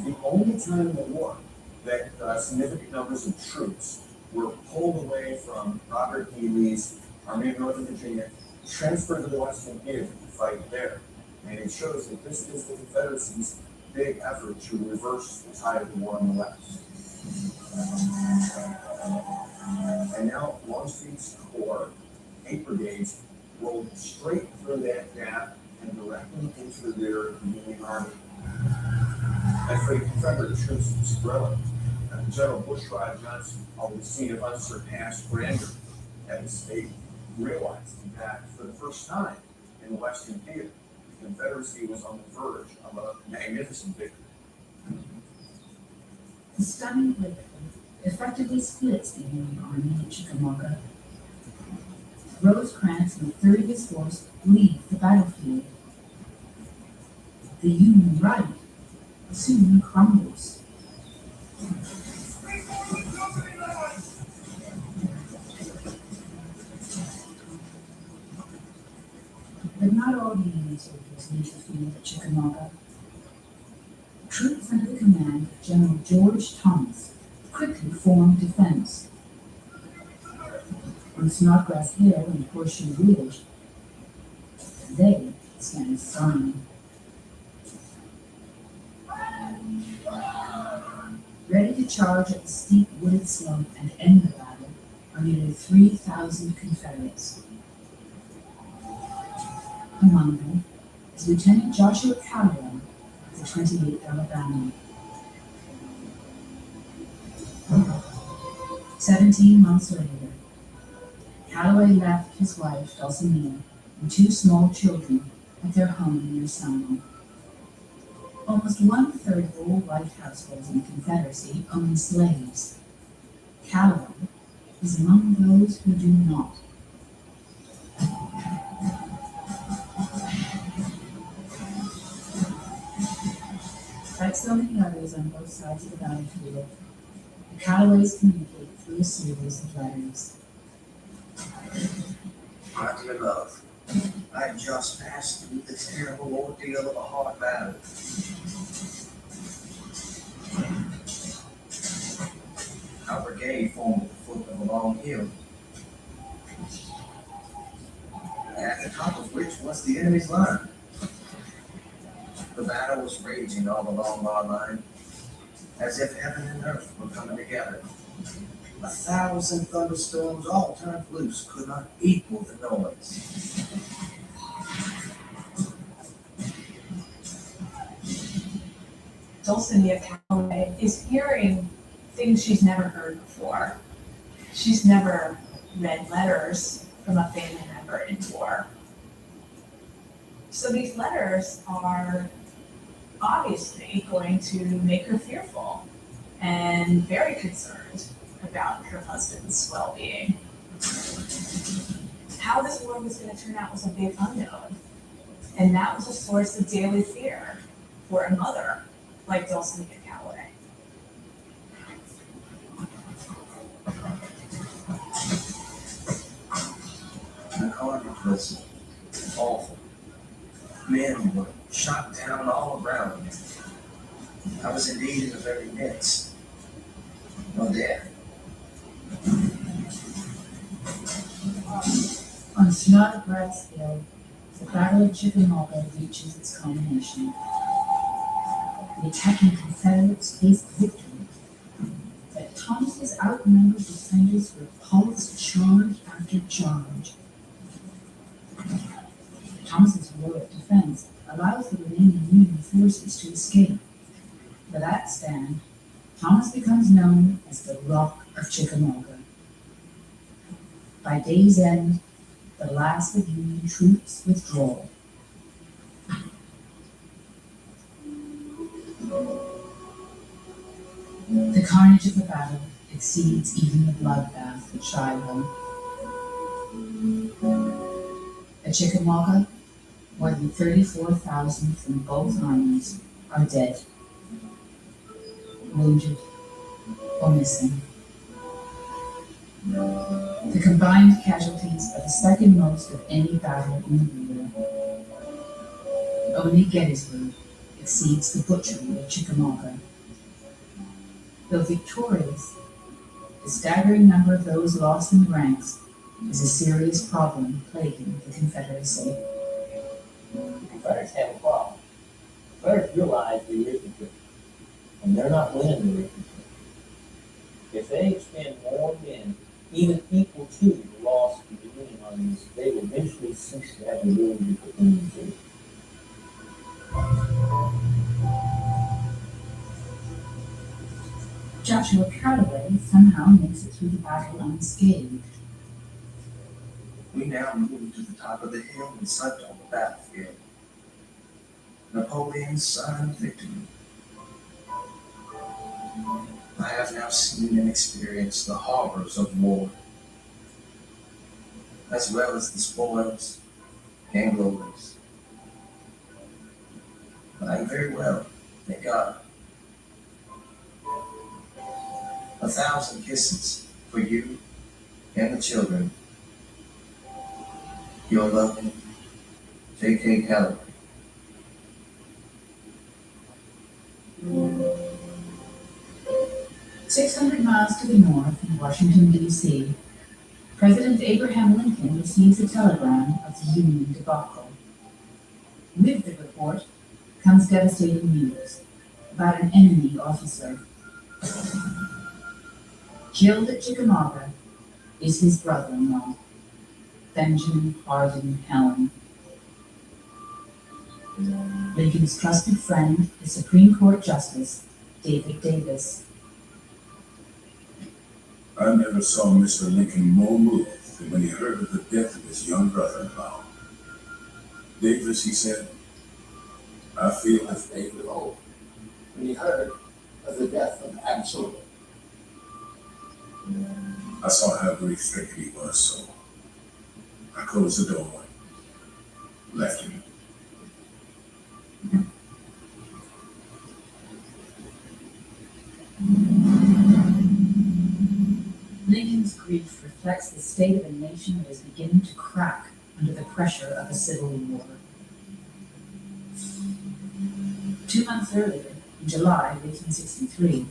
The only time in the war that significant numbers of troops were pulled away from Robert E. Lee's Army of Northern Virginia, transferred to the Western Theater to fight there. And it shows that this is the Confederacy's big effort to reverse the tide of the war in the West. And now Longstreet's corps, 8 brigades, rolled straight through that gap and directly into the rear of the Union Army. And for the Confederate troops, it's thrilling. And General Bushrod Johnson, on the scene of unsurpassed grandeur, and the state realized that for the first time in the Western theater, the Confederacy was on the verge of a magnificent victory. The stunning victory effectively splits the Union Army at Chickamauga. Rosecrans and a third of his force leave the battlefield. The Union right soon crumbles. But not all the Union soldiers leave the field at Chickamauga. Troops under the command of General George Thomas quickly formed defense. On Snodgrass Hill and Horseshoe Ridge, they stand firm. Ready to charge up the steep wooded slope and end the battle are nearly 3,000 Confederates. Among them is Lieutenant Joshua Calloway of the 28th Alabama. 17 months later, Calloway left his wife, Dulcinea, and 2 small children at their home near Selma. Almost 1/3 of all white households in the Confederacy owned slaves. Calloway is among those who do not. Like so many others on both sides of the battlefield, the Calloways communicate through a series of letters. My dear love, I just passed through the terrible ordeal of a hard battle. Our brigade formed at the foot of a long hill, at the top of which was the enemy's line. The battle was raging all along our line, as if heaven and earth were coming together. 1,000 thunderstorms all turned loose could not equal the noise. Dulcinea Calloway is hearing things she's never heard before. She's never read letters from a family member in war. So these letters are obviously going to make her fearful and very concerned about her husband's well-being. How this war was going to turn out was a big unknown, and that was a source of daily fear for a mother like Dulcinea Calloway. The carnage was awful. Men were shot down all around me. I was indeed in the very midst of death. On Snodgrass Hill, the Battle of Chickamauga reaches its culmination. The attacking Confederates faced victory, but Thomas's outnumbered defenders repulsed charge after charge. Thomas's heroic defense allows the remaining Union forces to escape. For that stand, Thomas becomes known as the Rock of Chickamauga. By day's end, the last of Union troops withdraw. The carnage of the battle exceeds even the bloodbath at Shiloh. At Chickamauga, more than 34,000 from both armies are dead, wounded, or missing. The combined casualties are the second most of any battle in the war. Only Gettysburg exceeds the butchery of Chickamauga. Though victorious, the staggering number of those lost in the ranks is a serious problem plaguing the Confederacy. The Confederates have a problem. The Confederates realize the arithmetic, and they're not winning the arithmetic. If they expend more men, even equal to the loss of the Union armies, they will eventually cease to have the ability to put them in. Joshua Joshua Calloway somehow makes it through the battle unscathed. We now move to the top of the hill and slept on the battlefield. Napoleon's silent victory. I have now seen and experienced the horrors of war, as well as the spoils and glories. But I am very well, thank God. 1,000 kisses for you and the children. Your loving J.K. Calloway. 600 miles to the north in Washington, D.C., President Abraham Lincoln receives a telegram of the Union debacle. With the report comes devastating news about an enemy officer. Killed at Chickamauga is his brother-in-law, Benjamin Hardin Helm. Lincoln's trusted friend, the Supreme Court Justice, David Davis. I never saw Mr. Lincoln more moved than when he heard of the death of his young brother-in-law. Davis, he said, I feel as David Hope when he heard of the death of Absalom. I saw how grief-stricken he was, so I closed the door and left him. Lincoln's grief reflects the state of a nation that is beginning to crack under the pressure of a civil war. 2 months earlier, in July of 1863,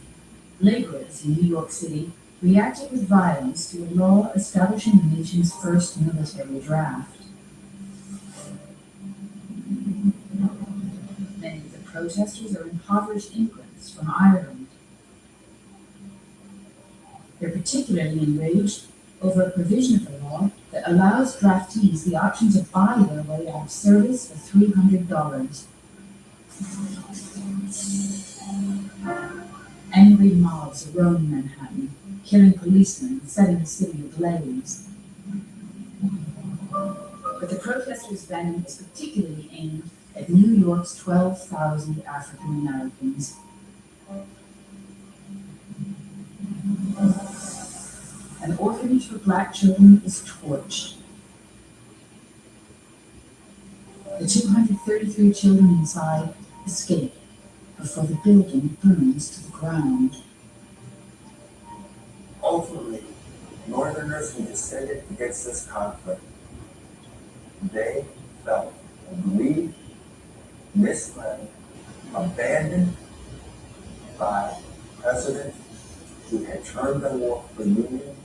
laborers in New York City reacted with violence to a law establishing the nation's first military draft. Many of the protesters are impoverished immigrants from Ireland. They're particularly enraged over a provision of the law that allows draftees the option to buy their way out of service for $300. Angry mobs roam Manhattan, killing policemen and setting the city ablaze. But the protesters' venom is particularly aimed at New York's 12,000 African Americans. An orphanage for black children is torched. The 233 children inside escape before the building burns to the ground. Ultimately, Northerners who descended against this conflict, they felt aggrieved, misled, abandoned by a president who had turned the war for union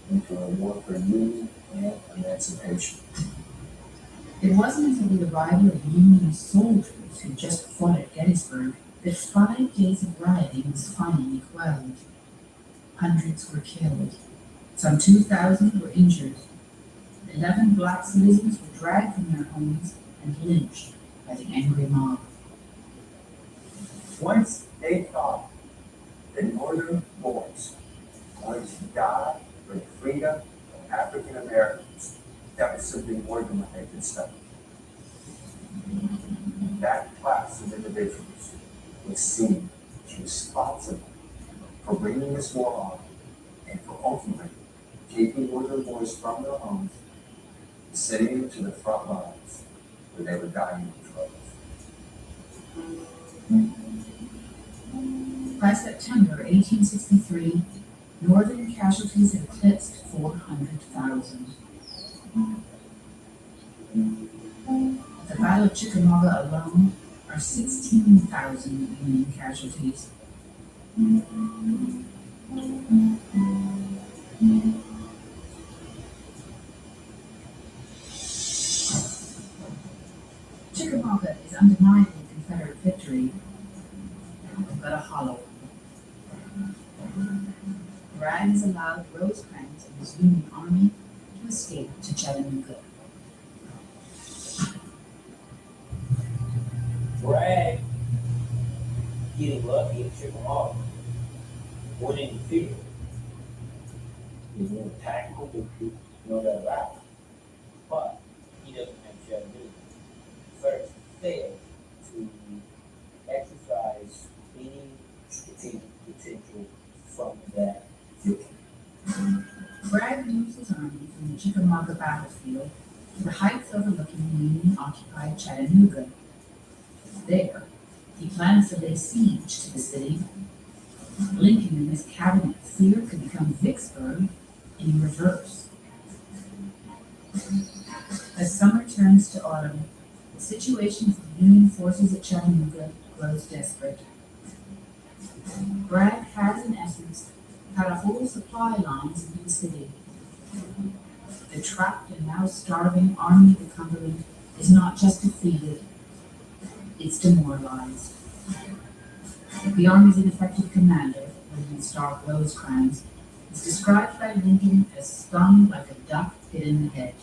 into a war for union and emancipation. It wasn't until the arrival of Union soldiers who just fought at Gettysburg that 5 days of rioting was finally quelled. Hundreds were killed. Some 2,000 were injured. 11 black citizens were dragged from their homes and lynched by the angry mob. Once they thought that Northern boys wanted to die for the freedom of African Americans, that was simply more than what they could stomach. That class of individuals was seen as responsible for bringing this war on and for ultimately taking Northern boys from their homes and sending them to the front lines where they were dying of drugs. By September 1863, Northern casualties had eclipsed 400,000. At the Battle of Chickamauga alone are 16,000 Union casualties. Chickamauga is undeniably Confederate victory, but a hollow. Bragg has allowed Rosecrans and his Union Army to escape to Chattanooga. Bragg getting lucky at Chickamauga winning the field is more tactical victory, no doubt about it. But he doesn't have Chattanooga. Confederates failed to exercise any strategic potential from that victory. Bragg moved his army from the Chickamauga battlefield to the heights overlooking Union-occupied Chattanooga. There, he planned to lay siege to the city. Lincoln and his cabinet feared could become Vicksburg in reverse. As summer turns to autumn, the situation for the Union forces at Chattanooga grows desperate. Bragg has, in essence, cut off all supply lines into the city. The trapped and now starving Army of the Cumberland is not just defeated, it's demoralized. The Army's ineffective commander, William Stark Rosecrans, is described by Lincoln as stung like a duck hit in the head.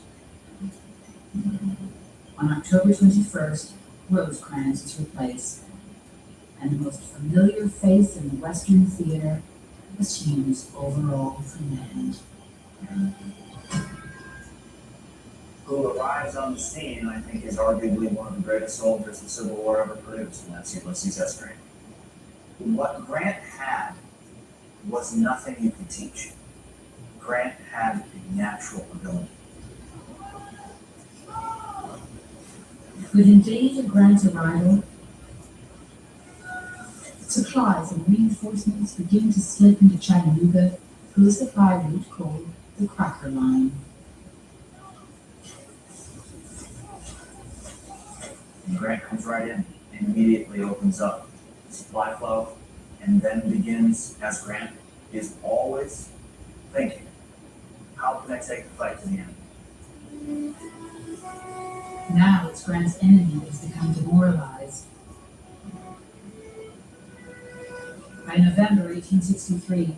On October 21st, Rosecrans is replaced, and the most familiar face in the Western theater assumes overall command. Who arrives on the scene, I think, is arguably one of the greatest soldiers the Civil War ever produced, and that's Ulysses S. Grant. What Grant had was nothing you could teach. Grant had a natural ability. Within days of Grant's arrival, supplies and reinforcements begin to slip into Chattanooga through a supply route called the Cracker Line. And Grant comes right in and immediately opens up the supply flow, and then begins, as Grant is always thinking, how can I take the fight to the end? Now it's Grant's enemy that has become demoralized. By November 1863,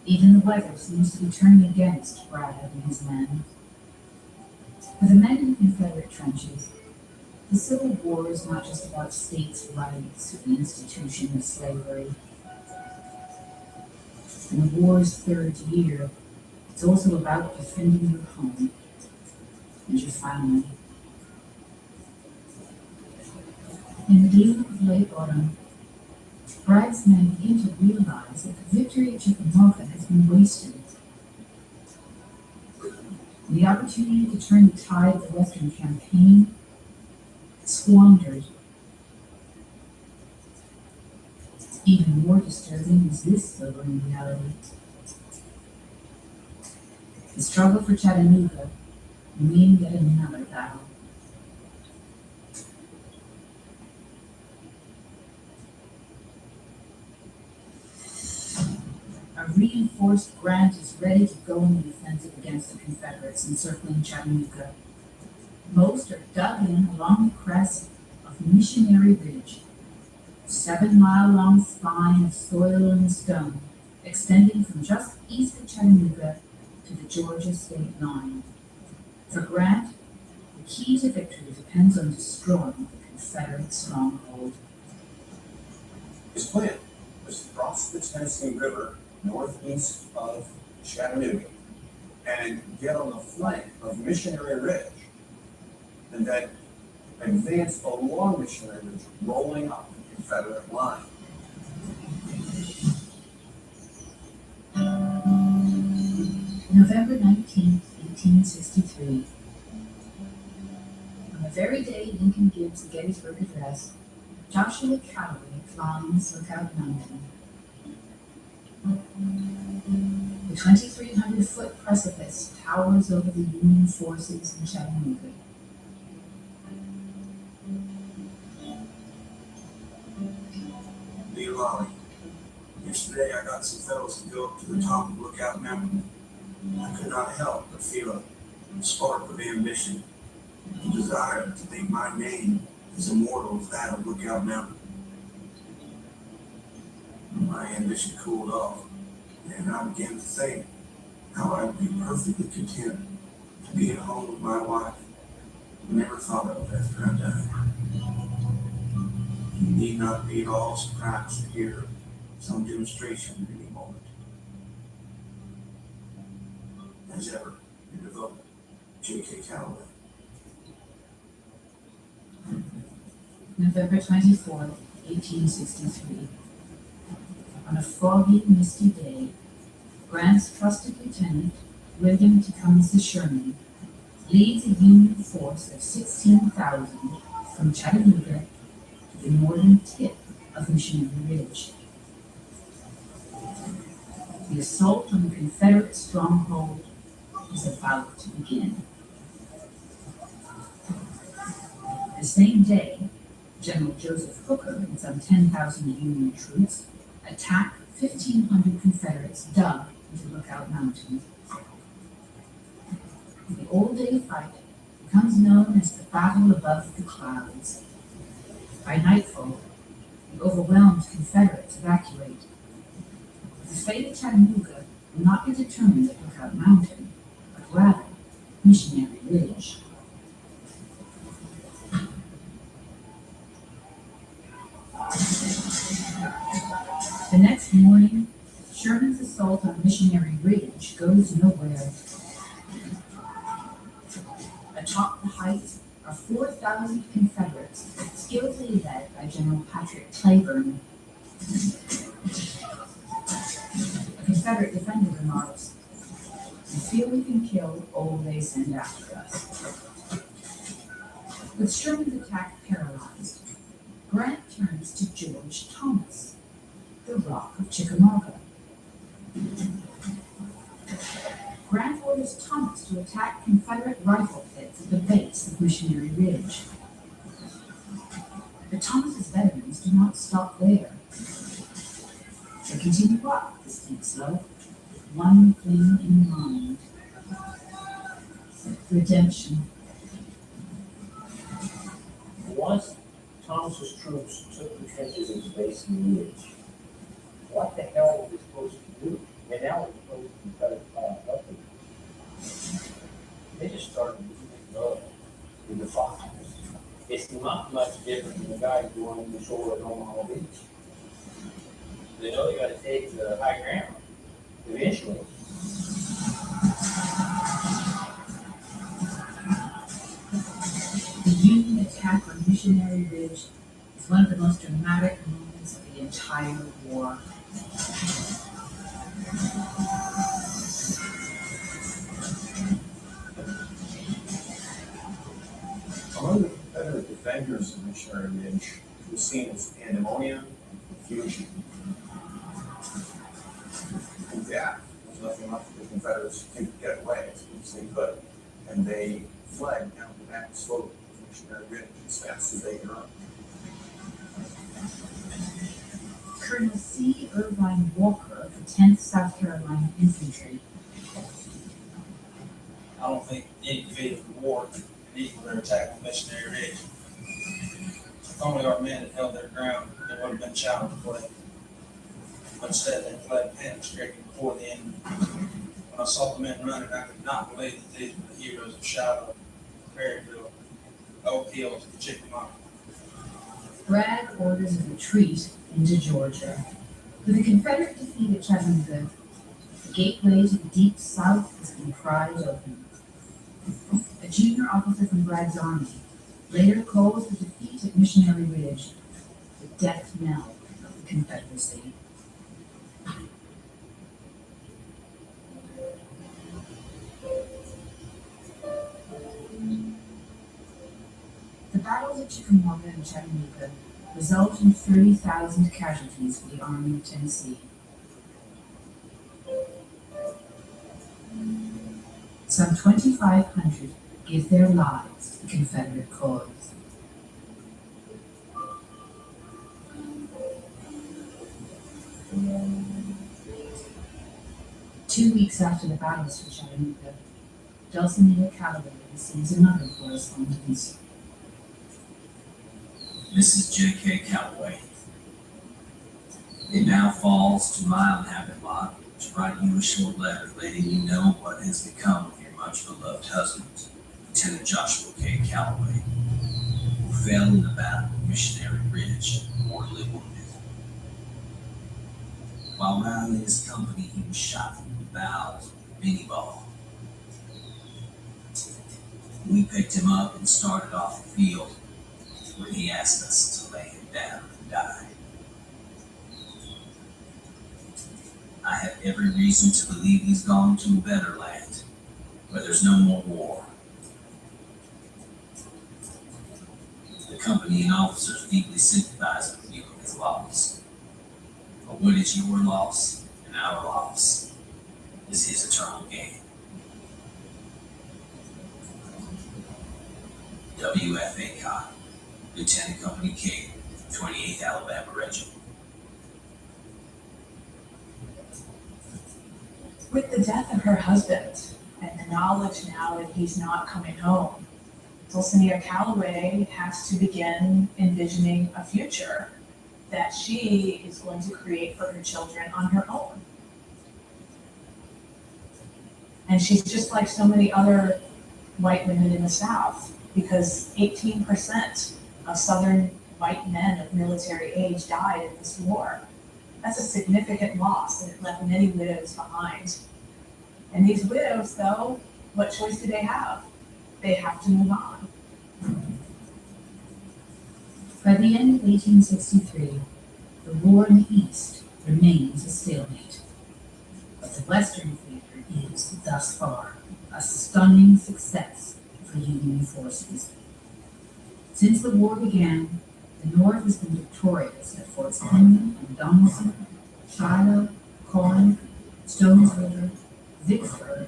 even the weather seems to be turning against Bragg and his men. For the men in the Confederate trenches, the Civil War is not just about states' rights or the institution of slavery. In the war's third year, it's also about defending your home and your family. In the gloom of late autumn, Bragg's men begin to realize that the victory at Chickamauga has been wasted. The opportunity to turn the tide of the Western campaign squandered. Even more disturbing is this sobering reality. The struggle for Chattanooga will mean yet another battle. A reinforced Grant is ready to go on the offensive against the Confederates encircling Chattanooga. Most are dug in along the crest of Missionary Ridge, a 7-mile-long spine of soil and stone extending from just east of Chattanooga to the Georgia state line. For Grant, the key to victory depends on destroying the Confederate stronghold. His plan was to cross the Tennessee River northeast of Chattanooga and get on the flank of Missionary Ridge, and then advance along Missionary Ridge, rolling up the Confederate line. November 19th, 1863. On the very day Lincoln gives the Gettysburg Address, Joshua Calloway climbs Lookout Mountain. The 2,300-foot precipice towers over the Union forces in Chattanooga. Dear Lolly, yesterday I got some fellows to go up to the top of Lookout Mountain. I could not help but feel a spark of ambition, a desire to think my name is immortal as that of Lookout Mountain. My ambition cooled off, and I began to think how I would be perfectly content to be at home with my wife. I never thought of after I died. You need not be at all surprised to hear some demonstration at any moment. as ever, your devoted J.K. Calloway. November 24th, 1863. On a foggy, misty day, Grant's trusted lieutenant, William Tecumseh Sherman, leads a Union force of 16,000 from Chattanooga to the northern tip of Missionary Ridge. The assault on the Confederate stronghold is about to begin. The same day, General Joseph Hooker and some 10,000 Union troops attack 1,500 Confederates dug into Lookout Mountain. The all-day fight becomes known as the Battle Above the Clouds. By nightfall, the overwhelmed Confederates evacuate. The fate of Chattanooga will not be determined at Lookout Mountain, but rather Missionary Ridge. The next morning, Sherman's assault on Missionary Ridge goes nowhere. Atop the heights are 4,000 Confederates, skillfully led by General Patrick Cleburne. A Confederate defender remarks, "We feel we can kill all they send after us." With Sherman's attack paralyzed, Grant turns to George Thomas, the Rock of Chickamauga. Grant orders Thomas to attack Confederate rifle pits at the base of Missionary Ridge. But Thomas's veterans do not stop there. They continue up the steep slope with one thing in mind: redemption. Once Thomas's troops took the trenches at the base of the ridge, what the hell were they supposed to do? And now we're supposed to be cut up. They just started moving up in the fires. It's not much different than the guys going to the shore of Omaha Beach. They know they gotta take the high ground eventually. The Union attack on Missionary Ridge is one of the most dramatic moments of the entire war. Among the Confederate defenders of Missionary Ridge was seen as pandemonium and confusion. And that was nothing left for the Confederates to get away as quick as they could. And they fled down the back slope of Missionary Ridge as fast as they could run. Colonel C. Irvine Walker of the 10th South Carolina Infantry. I don't think any defeat of the war can equal their attack on Missionary Ridge. If only our men had held their ground, there would have been challenge to play. But instead, they fled panic-stricken before the enemy. When I saw the men running, I could not believe that these were the heroes of Shiloh, Perryville, Oak Hills, and Chickamauga. Bragg orders a retreat into Georgia. With the Confederate defeat at Chattanooga, the gateway to the deep South has been pried open. A junior officer from Bragg's army later calls the defeat at Missionary Ridge the death knell of the Confederacy. The battles of Chickamauga and Chattanooga result in 30,000 casualties for the Army of Tennessee. Some 2,500 give their lives to the Confederate cause. Two weeks after the battles for Chattanooga, Dulcinea Calloway receives another correspondence. Mrs. J.K. Calloway, it now falls to my unhappy lot to write you a short letter letting you know what has become of your much beloved husband, Lieutenant Joshua K. Calloway, who fell in the battle of Missionary Ridge, mortally wounded. While rallying his company, he was shot through the bowels with a Benny ball. We picked him up and started off the field where he asked us to lay him down and die. I have every reason to believe he's gone to a better land, where there's no more war. The company and officers deeply sympathize with you and his loss. But what is your loss and our loss is his eternal gain. W.F. Aycock, Lieutenant Company K, 28th Alabama Regiment. With the death of her husband and the knowledge now that he's not coming home, Dulcinea Calloway has to begin envisioning a future that she is going to create for her children on her own. And she's just like so many other white women in the South, because 18% of Southern white men of military age died in this war. That's a significant loss, and it left many widows behind. And these widows, though, what choice do they have? They have to move on. By the end of 1863, the war in the East remains a stalemate. But the Western theater is, thus far, a stunning success for Union forces. Since the war began, the North has been victorious at Forts Henry and Donelson, Shiloh, Corinth, Stones River, Vicksburg,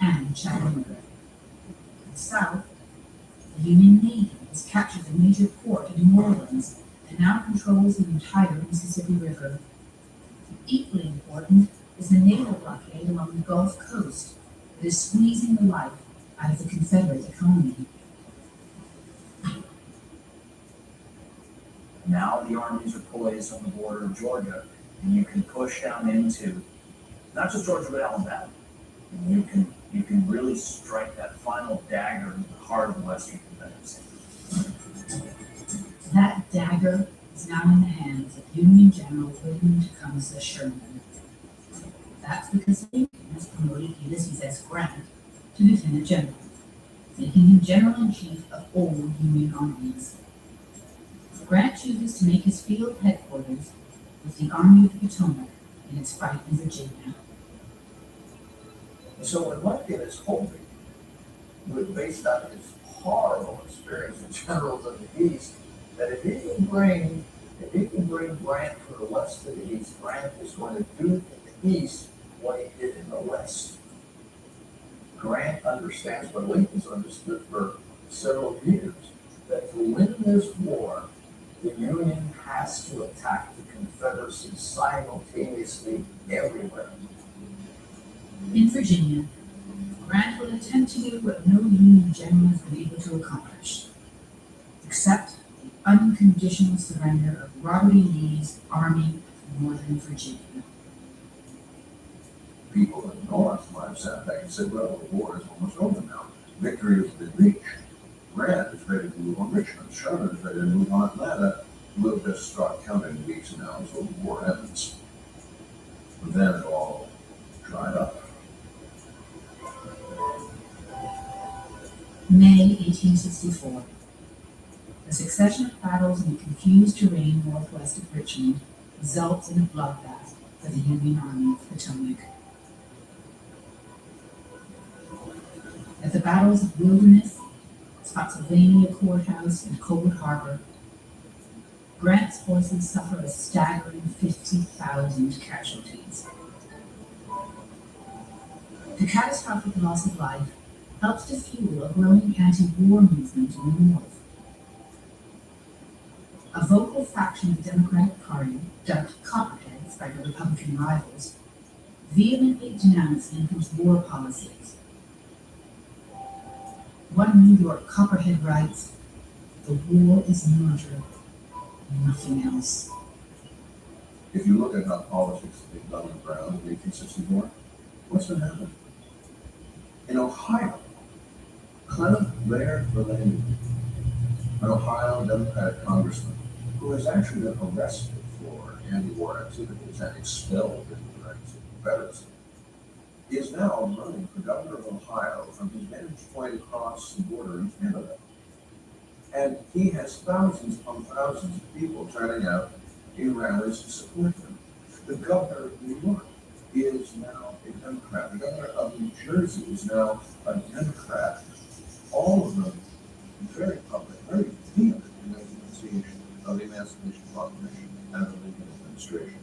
and Chattanooga. In the South, the Union Navy has captured the major port in New Orleans and now controls the entire Mississippi River. Equally important is the naval blockade along the Gulf Coast that is squeezing the life out of the Confederate economy. Now the armies are poised on the border of Georgia, and you can push down into not just Georgia but Alabama. And you can really strike that final dagger in the heart of the Western Confederacy. That dagger is now in the hands of Union General William Tecumseh Sherman. That's because Lincoln has promoted Ulysses S. Grant to Lieutenant General, making him General-in-Chief of all Union armies. Grant chooses to make his field headquarters with the Army of the Potomac in its fight in Virginia. So when Lincoln is hoping, based on his horrible experience with generals of the East, that if he can bring Grant from the West to the East, Grant is going to do in the East what he did in the West. Grant understands what Lincoln's understood for several years, that to win this war, the Union has to attack the Confederacy simultaneously everywhere. In Virginia, Grant will attempt to do what no Union general has been able to accomplish: accept the unconditional surrender of Robert E. Lee's Army of Northern Virginia. People in the North might have sat back and said, well, the war is almost over now. Victory has been reached. Grant is ready to move on Richmond. Sherman is ready to move on Atlanta. We'll just start counting weeks now until the war ends. But then it all dried up. May 1864. A succession of battles in the confused terrain northwest of Richmond results in a bloodbath for the Union Army of the Potomac. At the battles of Wilderness, Spotsylvania Courthouse, and Cold Harbor, Grant's forces suffer a staggering 50,000 casualties. The catastrophic loss of life helps to fuel a growing anti-war movement in the North. A vocal faction of the Democratic Party, dubbed Copperheads by their Republican rivals, vehemently denounce Lincoln's war policies. One New York Copperhead writes, "The war is murder, nothing else." If you look at how politics has been done on the ground in 1864, what's been happening? In Ohio, Clement Laird Berlin, an Ohio Democratic congressman who has actually been arrested for anti-war activities and expelled in the ranks of the Confederacy, is now running for governor of Ohio from his vantage point across the border in Canada. And he has thousands upon thousands of people turning out in rallies to support him. The governor of New York is now a Democrat. The governor of New Jersey is now a Democrat. All of them very public, very vehement in their denunciation of the Emancipation Proclamation and the Lincoln administration.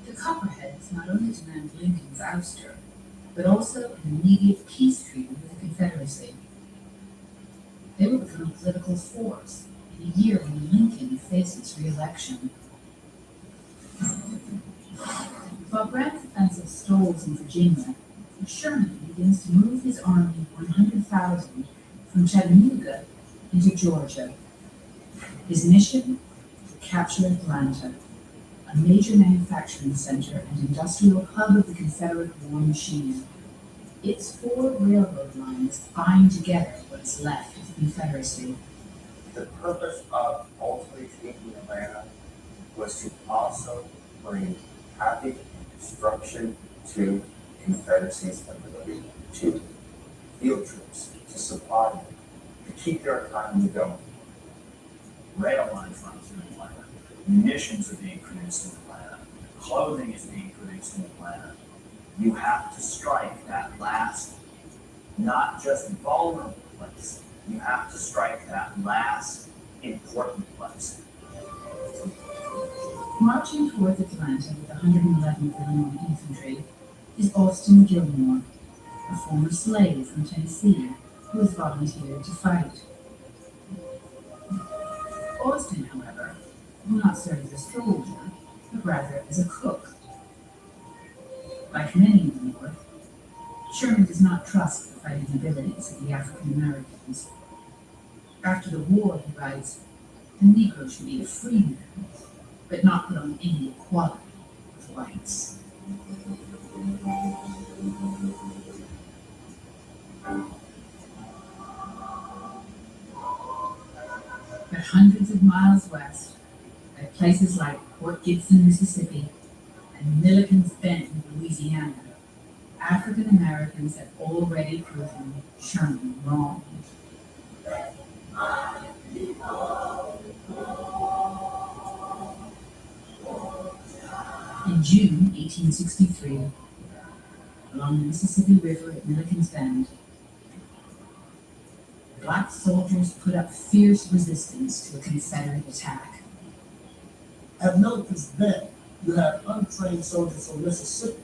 The Copperheads not only demand Lincoln's ouster, but also an immediate peace treaty with the Confederacy. They will become a political force in a year when Lincoln faces re-election. While Grant's offensive stalls in Virginia, Sherman begins to move his army of 100,000 from Chattanooga into Georgia. His mission? To capture Atlanta, a major manufacturing center and industrial hub of the Confederate war machine. Its 4 railroad lines bind together what's left of the Confederacy. The purpose of ultimately taking Atlanta was to also bring havoc and destruction to Confederacy's ability to field troops, to supply them, to keep their economy going. Rail lines run through Atlanta. Munitions are being produced in Atlanta. Clothing is being produced in Atlanta. You have to strike that last, not just vulnerable place. You have to strike that last important place. Marching towards Atlanta with 111th Illinois Infantry is Austin Gilmore, a former slave from Tennessee who has volunteered to fight. Austin, however, will not serve as a soldier, but rather as a cook. Like many in the North, Sherman does not trust the fighting abilities of the African Americans. After the war, he writes, the Negro should be a free man, but not put on any equality with whites. But hundreds of miles west, at places like Port Gibson, Mississippi, and Milliken's Bend, Louisiana, African Americans have already proven Sherman wrong. In June 1863, along the Mississippi River at Milliken's Bend, Black soldiers put up fierce resistance to a Confederate attack. At Milliken's Bend, you have untrained soldiers from Mississippi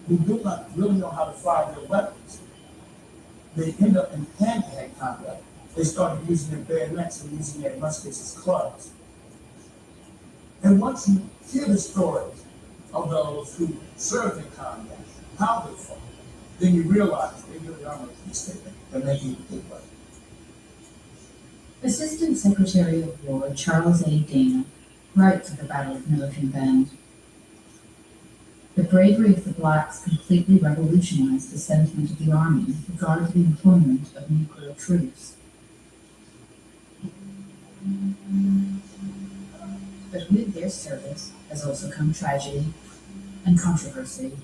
who do not really know how to fire their weapons. They end up in hand-to-hand combat. They started using their bayonets and using their muskets as clubs. And once you hear the stories of those who served in combat, how they fought, then you realize they really are making a mistake. They're making a big one. Assistant Secretary of War Charles A. Dana writes of the Battle of Milliken Bend. The bravery of the blacks completely revolutionized the sentiment of the Army with regard to the employment of Negro troops. But with their service has also come tragedy and controversy.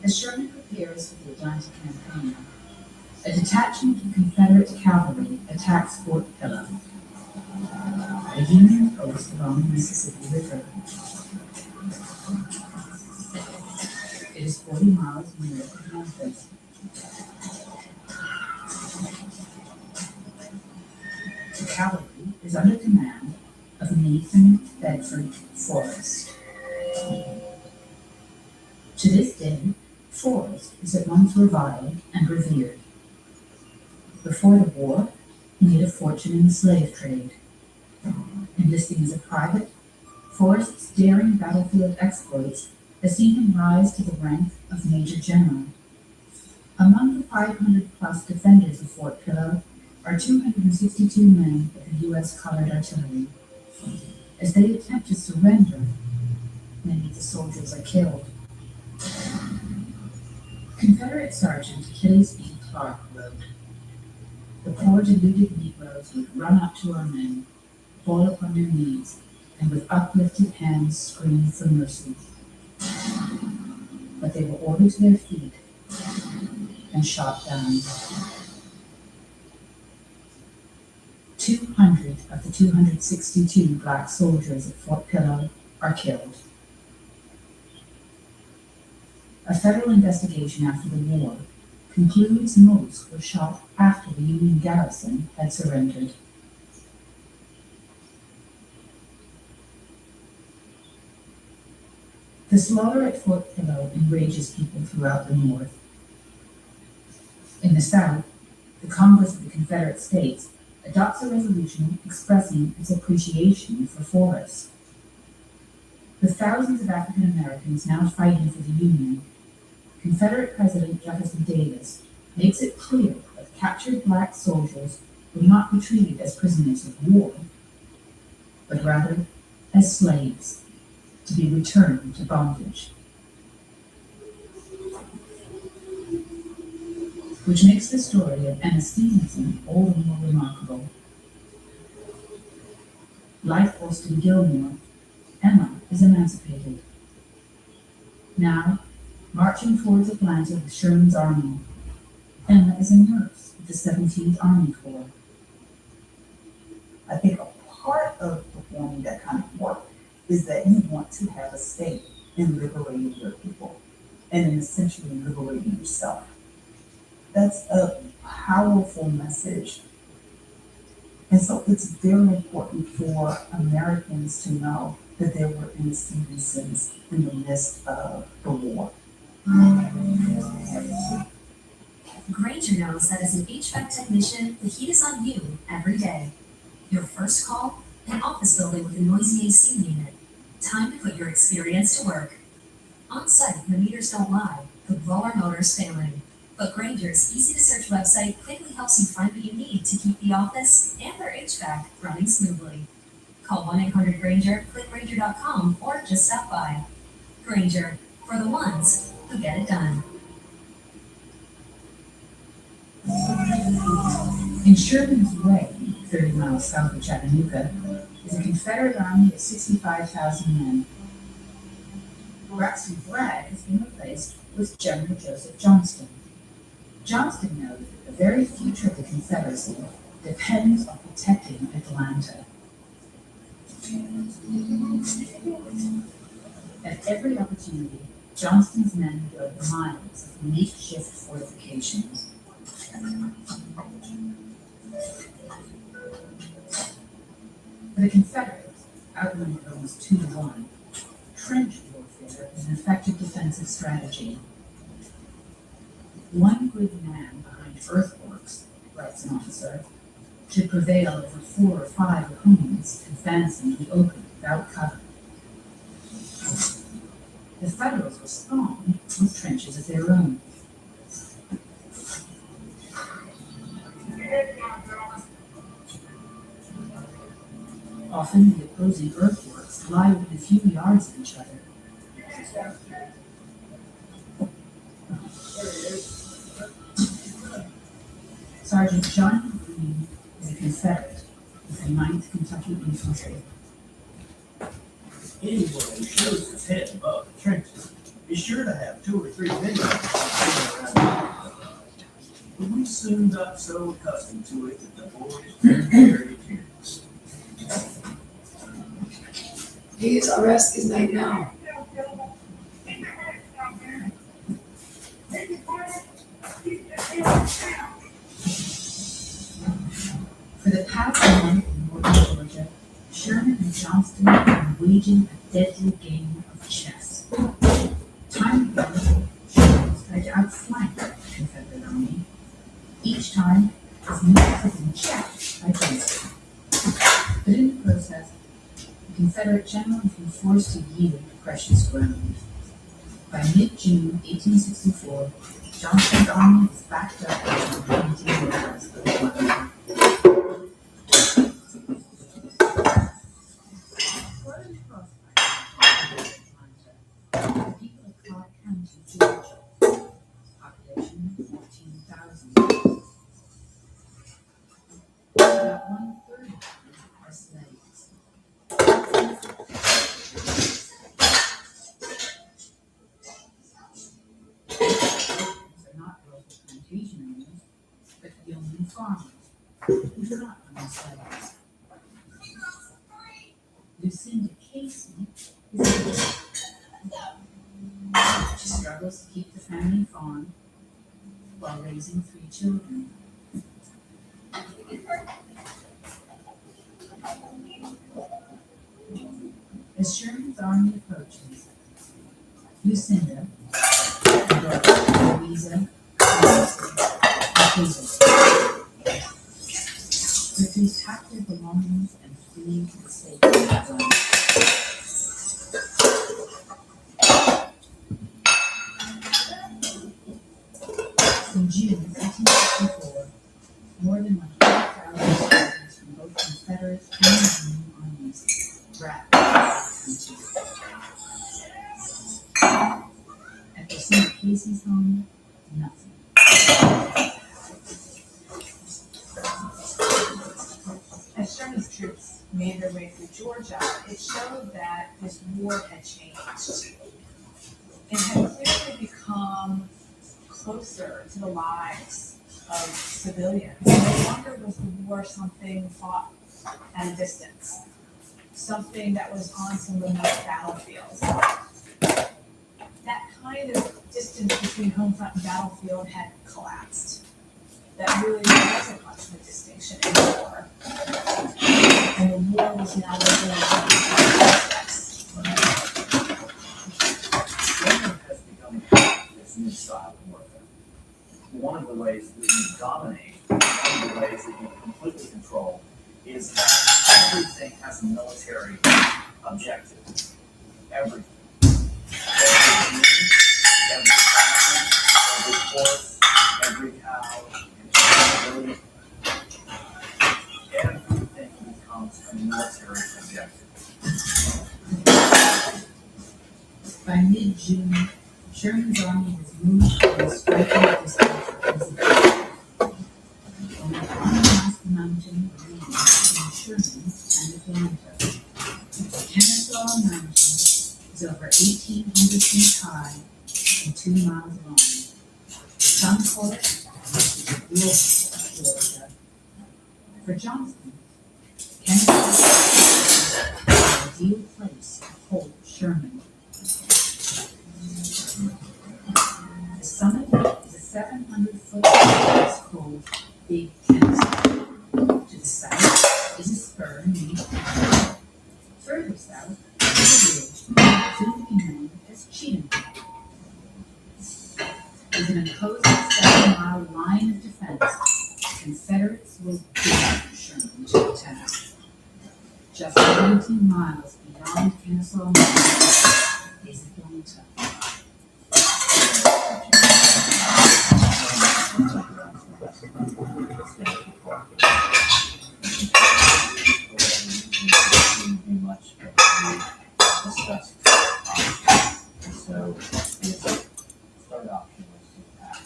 As Sherman prepares for the Atlanta campaign, a detachment of Confederate cavalry attacks Fort Pillow, a Union post along the Mississippi River. It is 40 miles north of Memphis. The cavalry is under command of Nathan Bedford Forrest. To this day, Forrest is at once reviled and revered. Before the war, he made a fortune in the slave trade. Enlisting as a private, Forrest's daring battlefield exploits has seen him rise to the rank of Major General. Among the 500-plus defenders of Fort Pillow are 262 men of the U.S. Colored Artillery. As they attempt to surrender, many of the soldiers are killed. Confederate Sergeant Achilles B. Clark wrote, "The poor deluded Negroes would run up to our men, fall upon their knees and with uplifted hands scream for mercy. But they were ordered to their feet and shot down. 200 of the 262 black soldiers at Fort Pillow are killed. A federal investigation after the war concludes most were shot after the Union garrison had surrendered. The slaughter at Fort Pillow enrages people throughout the North. In the South, the Congress of the Confederate States adopts a resolution expressing its appreciation for forests. With thousands of African Americans now fighting for the Union, Confederate President Jefferson Davis makes it clear that captured black soldiers will not be treated as prisoners of war, but rather as slaves to be returned to bondage. Which makes the story of Emma Stevenson all the more remarkable. Like Austin Gilmore, Emma is emancipated. Now, marching towards Atlanta with Sherman's army, Emma is a nurse with the 17th Army Corps. I think a part of performing that kind of work is that you want to have a stake in liberating your people and in essentially liberating yourself. That's a powerful message. And so it's very important for Americans to know that there were Emma Stevensons in the midst of the war. Grainger knows that as an HVAC technician, the heat is on you every day. Your first call? An office building with a noisy AC unit. Time to put your experience to work. On site, the meters don't lie, the blower motor's failing. But Grainger's easy-to-search website quickly helps you find what you need to keep the office and their HVAC running smoothly. Call 1-800-GRAINGER, click Grainger.com, or just stop by. Grainger, for the ones who get it done. In Sherman's Way, 30 miles south of Chattanooga, is a Confederate army of 65,000 men. Braxton Bragg has been replaced with General Joseph Johnston. Johnston knows that the very future of the Confederacy depends on protecting Atlanta. At every opportunity, Johnston's men build miles of makeshift fortifications. For the Confederates, outnumbered almost 2-1, trench warfare is an effective defensive strategy. One good man behind earthworks, writes an officer, should prevail over 4 or 5 opponents advancing in the open without cover. The Federals respond with trenches of their own. Often the opposing earthworks lie within a few yards of each other. Sergeant John Green is a Confederate with the 9th Kentucky Infantry. Anyone who shows his head above the trenches is sure to have 2 or 3 videos around. But we soon got so accustomed to it that the boys became very curious. He is our rescue night now. For the past month in northern Georgia, Sherman and Johnston have been waging a deadly game of chess. Time and again, Sherman has tried to outflank the Confederate army. Each time, his moves have been checked by Johnston. But in the process, the Confederate general has been forced to yield precious ground. By mid-June 1864, Johnston's army is backed up by 20 miles of Atlanta. The people of Clark County, Georgia, population 14,000. About 1/3 of them are slaves. and farmers who did not own slaves. Lucinda Casey is a widow. She struggles to keep the family farm while raising 3 children. As Sherman's army approaches, Lucinda, Louisa, and Hazel quickly pack their belongings and flee to the state of Arizona. In June 1864, more than 100,000 soldiers from both Confederate and Union armies wrapped the country. At Lucinda Casey's home, nothing. As Sherman's troops made their way through Georgia, it showed that this war had changed. It had clearly become closer to the lives of civilians. No longer was the war something fought at a distance, something that was on some remote battlefields. That kind of distance between home front and battlefield had collapsed. That really wasn't much of a distinction anymore. And the war was now literally aspects. Women has become this new style of warfare. One of the ways that you dominate, one of the ways that you completely control, is that everything has a military objective. Everything. Every horse, every cow, every everything becomes a military objective. By mid-June, Sherman's army has moved from striking distance of Elizabeth. Only 1 last mountain remains between Sherman and Atlanta. Kennesaw Mountain is over 1,800 feet high and 2 miles long. Some call it the Wolf of Georgia. For Johnston, Kennesaw is an ideal place to hold Sherman. The summit is a 700-foot place called Big Kennesaw. To the south is a spur named Kennesaw. Further south is a ridge soon to be known as Cheatham. With an imposing 7-mile line of defense, Confederates will beat Sherman to attack. Just 17 miles beyond Kennesaw Mountain is Atlanta. So, its third option was to attack.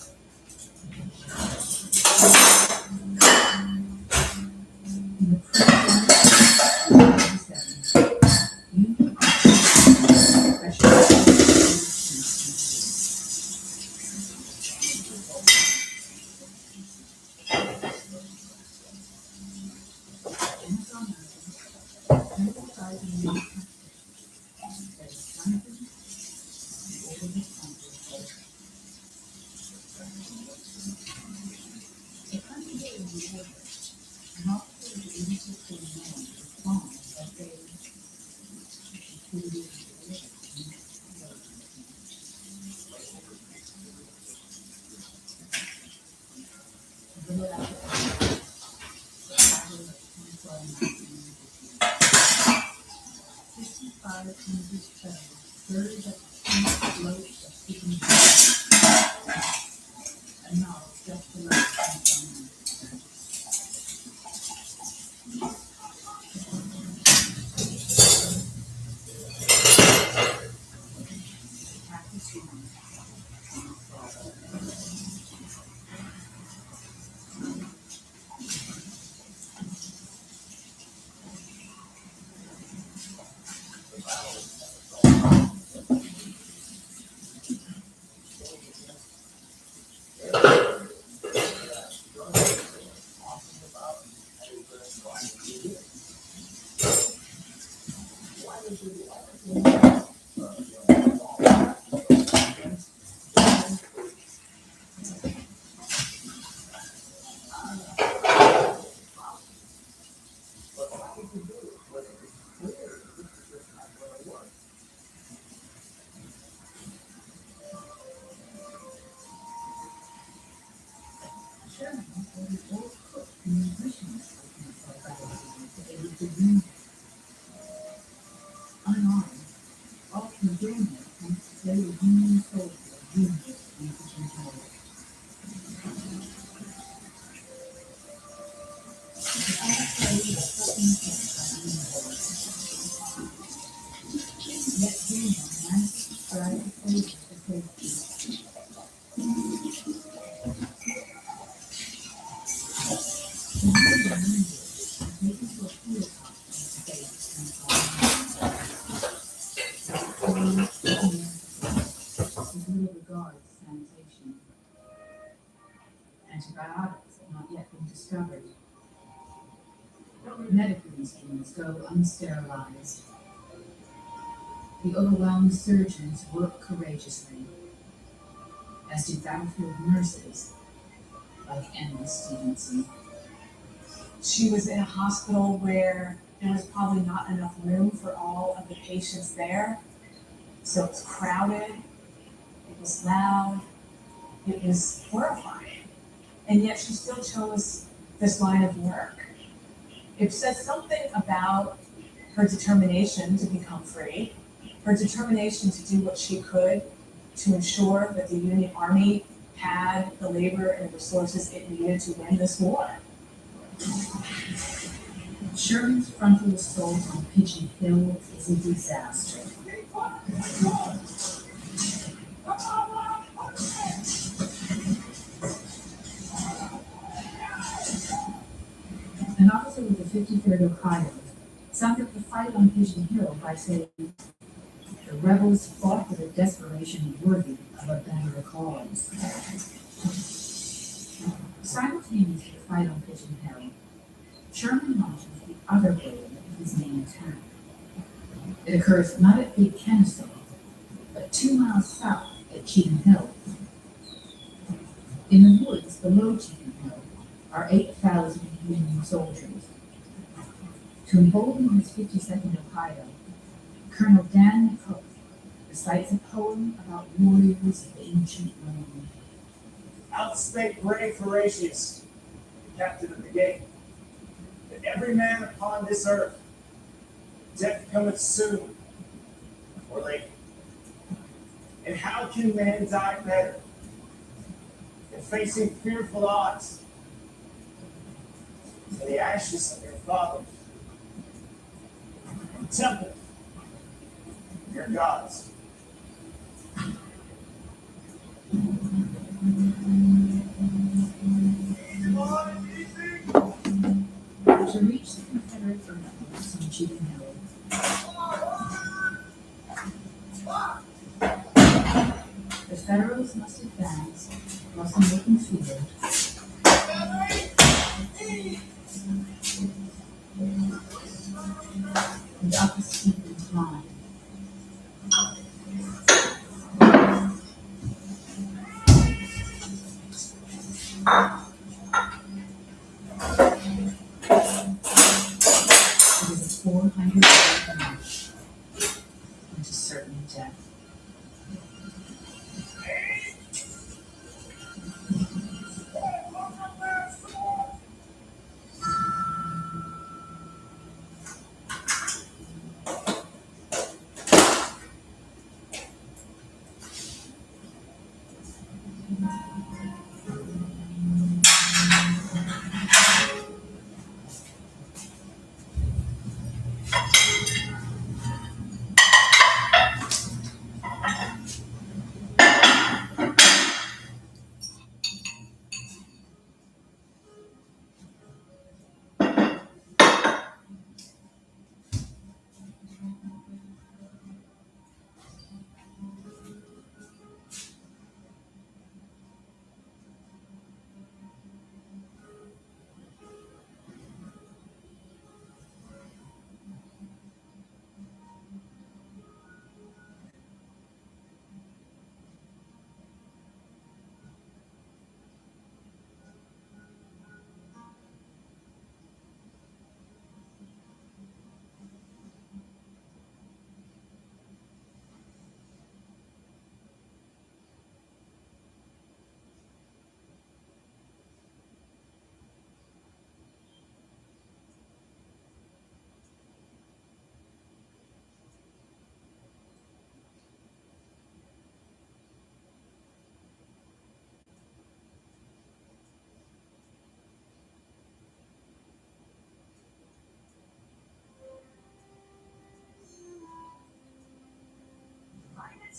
In the pre-war of 1997, Union officers specialized Kennesaw Mountain, 25 Union that is Jonathan over the country. The country is the water, and officers are easy to know as long as they included Sherman ordered all cooks and musicians to themselves out to aid the Union. Unarmed, all from doing it thanks to the Union soldiers Union infantry held. Yet Union managed to strike the soldiers to safety. Antibiotics have not yet been discovered. Medical instruments go unsterilized. The overwhelmed surgeons work courageously, as do battlefield nurses like Emma Stevenson. She was in a hospital where there was probably not enough room for all of the patients there. So it was crowded, it was loud, it was horrifying. And yet she still chose this line of work. It says something about her determination to become free, her determination to do what she could to ensure that the Union Army had the labor and the resources it needed to win this war. Sherman's frontal assault on Pigeon Hill is a disaster. An officer with the 53rd Ohio summed up the fight on Pigeon Hill by saying, "The rebels fought with a desperation worthy of a better cause." Simultaneous to the fight on Pigeon Hill, Sherman launches the other wave of his main attack. It occurs not at Big Kennesaw, but 2 miles south at Cheatham Hill. In the woods below Cheatham Hill are 8,000 Union soldiers. To embolden his 52nd Ohio, Colonel Dan McCook recites a poem about warriors of ancient Rome. Out spake brave Horatius, the captain of the gate, that every man upon this earth, death cometh soon or late. And how can man die better than facing fearful odds in the ashes of your fathers, the temple of your gods? To reach the Confederate earthworks on Cheatham Hill, the Federals must advance across an open field and up a steep incline. It is a 400-mile march into certain death.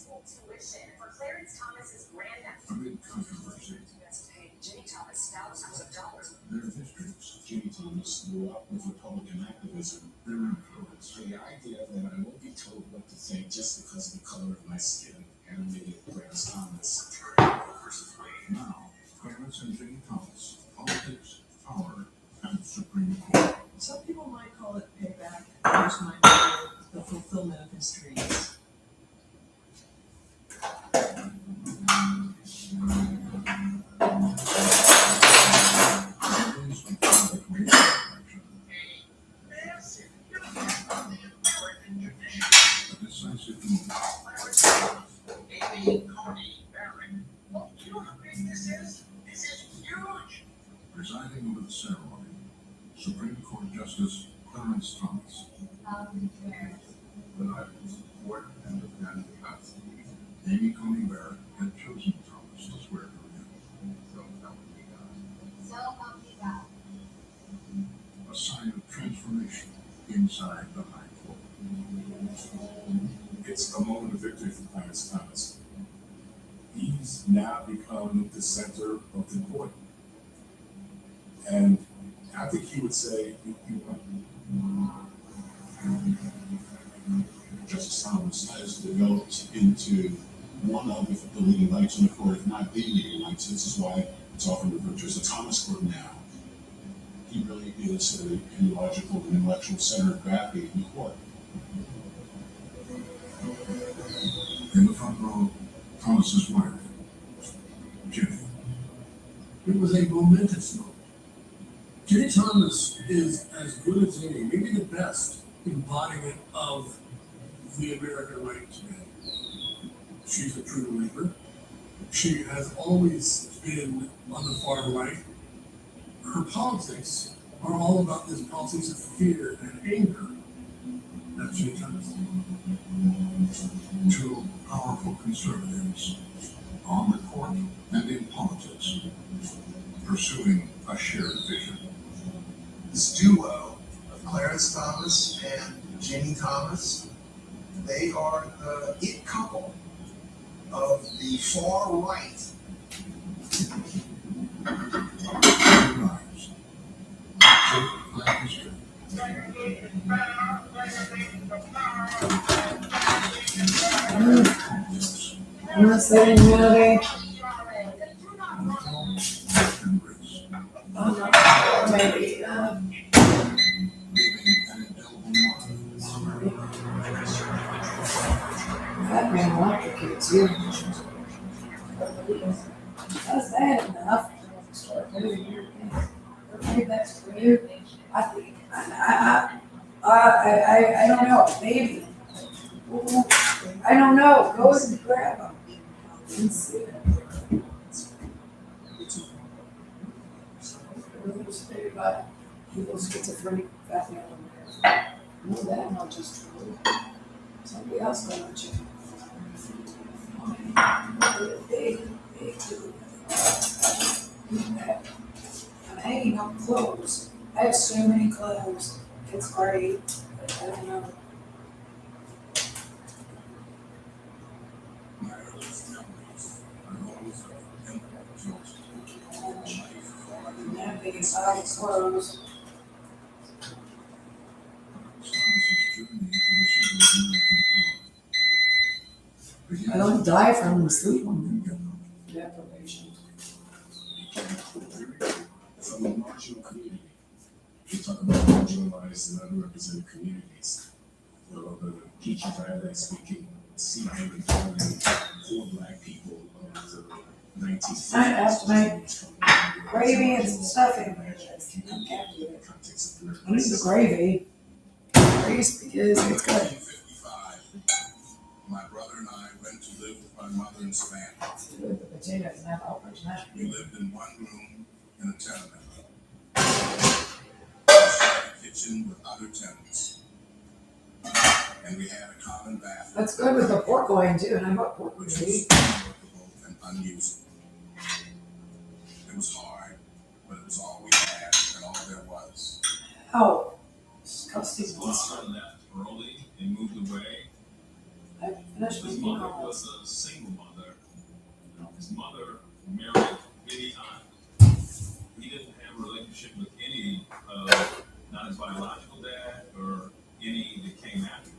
full tuition for Clarence Thomas's granddaughter. Amid controversy, Has to pay Ginny Thomas thousands of dollars. their histories, Ginny Thomas grew up with Republican activism, their influence. The idea that I won't be told what to think just because of the color of my skin animated Clarence Thomas. Now, Clarence and Ginny Thomas, politics, power, and the Supreme Court. Some people might call it payback, others might call it the fulfillment of his dreams. A decisive move. Presiding over the ceremony, Supreme Court Justice Clarence Thomas. When I was court and defending the Constitution, Amy Coney Barrett had chosen Thomas to swear to him. so help me God. So help me God. A sign of transformation inside the High Court. It's a moment of victory for Clarence Thomas. He's now become the center of the court. And I think he would say, Justice Thomas has developed into one of the leading lights in the court, if not the leading lights. This is why it's often referred to as the Thomas Court now. He really is an ideological and intellectual center of gravity in the court. In the front row, Thomas's wife, Ginny. It was a momentous moment. Ginny Thomas is as good as any, maybe the best embodiment of the American right today. She's a true believer. She has always been on the far right. Her politics are all about this politics of fear and anger. That's Ginny Thomas. Two powerful conservatives on the court and in politics, pursuing a shared vision. This duo of Clarence Thomas and Ginny Thomas, they are the it couple of the far right. Rise. Shape Black history. Unless they didn't know they. Maybe, that man electrocutes you. That's bad enough. Maybe that's for you. I think, I don't know, maybe. I don't know, go and grab them. And see. But people schizophrenic family members. No, that not just true. Somebody else going to check. Big. I'm hanging up clothes. I have so many clothes. It's great. But I don't know. That big size clothes. I don't die from sleep deprivation. From the marginal community. We talk about marginalized and underrepresented communities. Well, the teachers I had speaking, CIA and poor black people of the 1950s. I have to make gravy and some stuffing. I need the gravy. Grease because it's good. My brother and I went to live with my mother in Savannah. The potatoes and that all We lived in one room in a tenement. A kitchen with other tenants. And we had a common bathroom. That's good with the pork loin too, and I bought pork loin. Which was unworkable and unusable. It was hard, but it was all we had and all there was. Oh, disgusting. His father left early and moved away. I finished His my mother meal. was a single mother. His mother married many times. He didn't have a relationship with any, not his biological dad or any that came after him.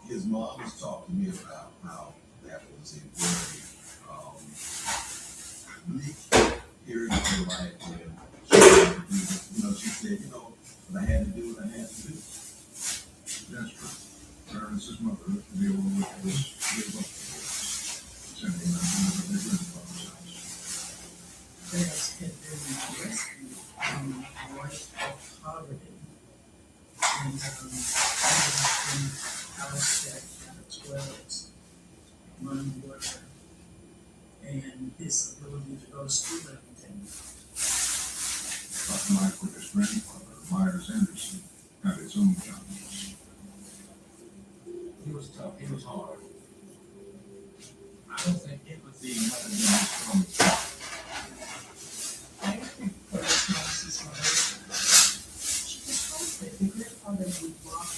His mom has talked to me about how that was a very bleak period of her life when she said, what I had to do what I had to do. That's true. Clarence's mother, to be able to look at this, live up to this. Sending them to their grandfather's house. Clarence had been rescued from a life of poverty. And he had been housed at 12, running water, and his ability to go to school every day. Dr. Michael, his grandfather, Myers Anderson, had his own challenges. He was tough. He was hard. I don't think empathy might have been his strongest part. I think Clarence Thomas's mother, she was homesick. The grandfather would lock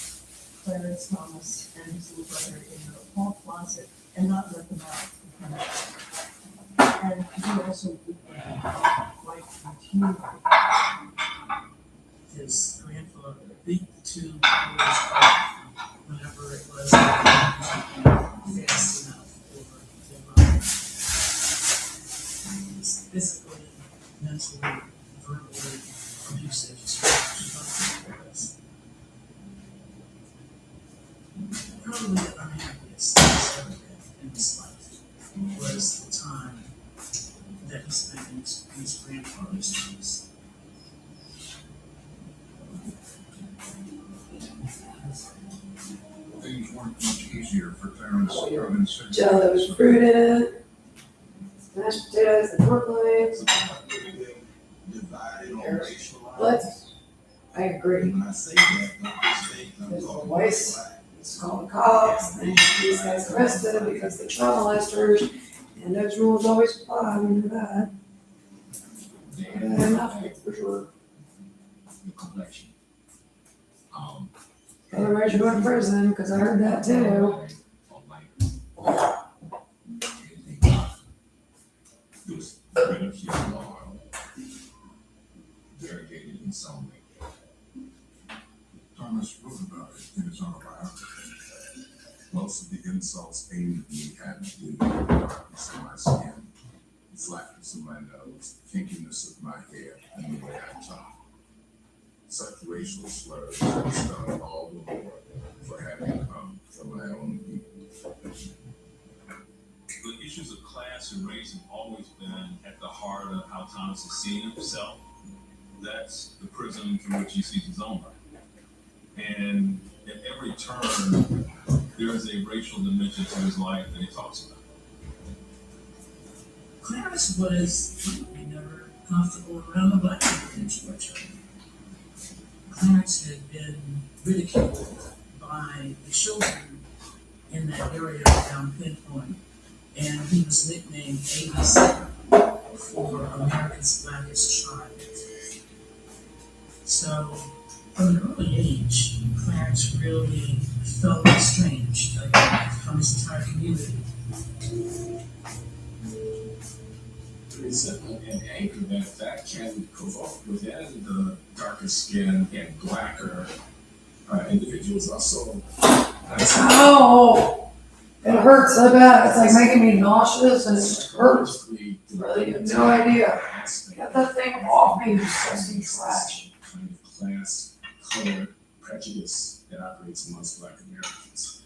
Clarence Thomas and his little brother in the hall closet and not let them out. And he also would quite routinely. His grandfather beat the two boys up whenever it was fast enough for their mother. He was physically, mentally, verbally abusive to both boys. Probably the unhappiest in his life was the time that he spent in his grandfather's house. Things weren't much easier for Clarence than Sarah. Jello that was fruit in it, mashed potatoes and pork legs. Divided on racial lines. Let's, I agree. When I say that, don't mistake, I'm There's talking the waste. about black. It's called the cops, and these guys arrested because they're child molesters, and those rules always apply when you're that. Enough, for sure. The complexion. Otherwise you're going to prison, because I heard that too. This British young loyal, variegated in some way. Thomas wrote about it in his autobiography. Most of the insults aimed at me had to do with the darkness of my skin, the flatness of my nose, the kinkiness of my hair, and the way I talk. Such racial slurs have stung all the more for having come from my own people. The issues of class and race have always been at the heart of how Thomas has seen himself. That's the prism through which he sees his own life. And at every turn, there is a racial dimension to his life that he talks about. Clarence was probably never comfortable around the black community, unfortunately. Clarence had been ridiculed by the children in that area around Pinpoint, and he was nicknamed ABC for America's Blackest Child. So, from an early age, Clarence really felt estranged from his entire community. Resentment and anger that can provoke within the darker skin and blacker individuals also. Oh, it hurts so bad. It's like making me nauseous, and it just hurts. Really, you have no idea. Get that thing off me, you disgusting trash. Kind of class, color, prejudice that operates amongst Black Americans.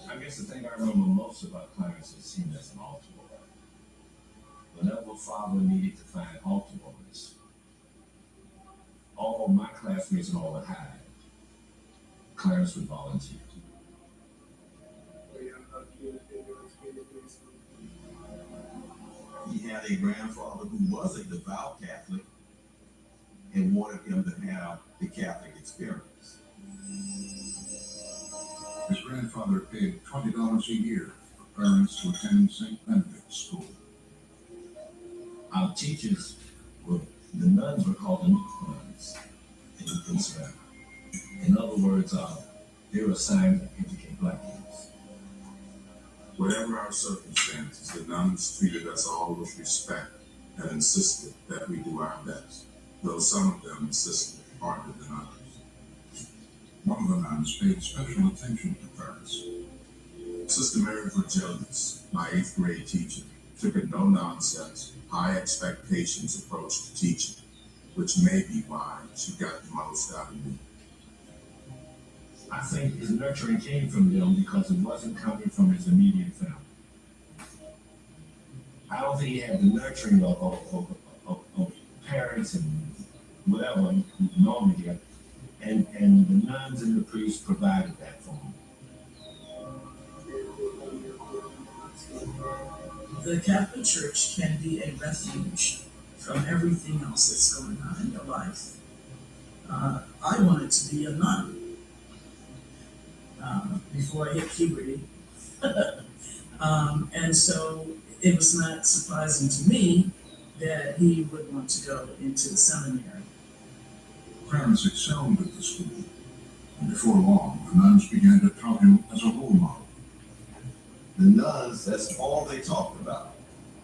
I guess the thing I remember most about Clarence is him as an altar boy. Whenever father needed to find altar boys, all my classmates and all would hide. Clarence would volunteer. He had a grandfather who was a devout Catholic, and wanted him to have the Catholic experience. His grandfather paid $20 a year for parents to attend St. Benedict's School. Our teachers the nuns were called nuns in Savannah. In other words, they were assigned to educate black kids. Whatever our circumstances, the nuns treated us all with respect and insisted that we do our best, though some of them insisted harder than others. One of the nuns paid special attention to parents. Sister Mary Virgilius, my 8th grade teacher, took a no-nonsense, high expectations approach to teaching, which may be why she got the most out of me. I think his nurturing came from them because it wasn't coming from his immediate family. I don't think he had the nurturing of parents and whatever we normally get, and the nuns and the priests provided that for him. The Catholic Church can be a refuge from everything else that's going on in your life. I wanted to be a nun before I hit puberty. And so it was not surprising to me that he would want to go into the seminary. Clarence excelled at the school, and before long, the nuns began to tout him as a role model. The nuns, that's all they talked about.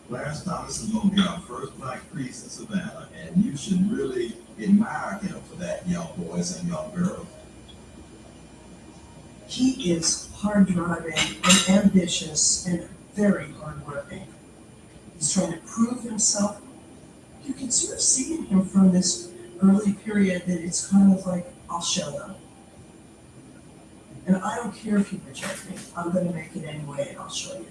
Clarence Thomas is going to be our first black priest in Savannah, and you should really admire him for that, young boys and young girls. He is hard-driving and ambitious and very hardworking. He's trying to prove himself. You can sort of see in him from this early period that it's kind of like, I'll show them. And I don't care if you reject me. I'm going to make it anyway, and I'll show you.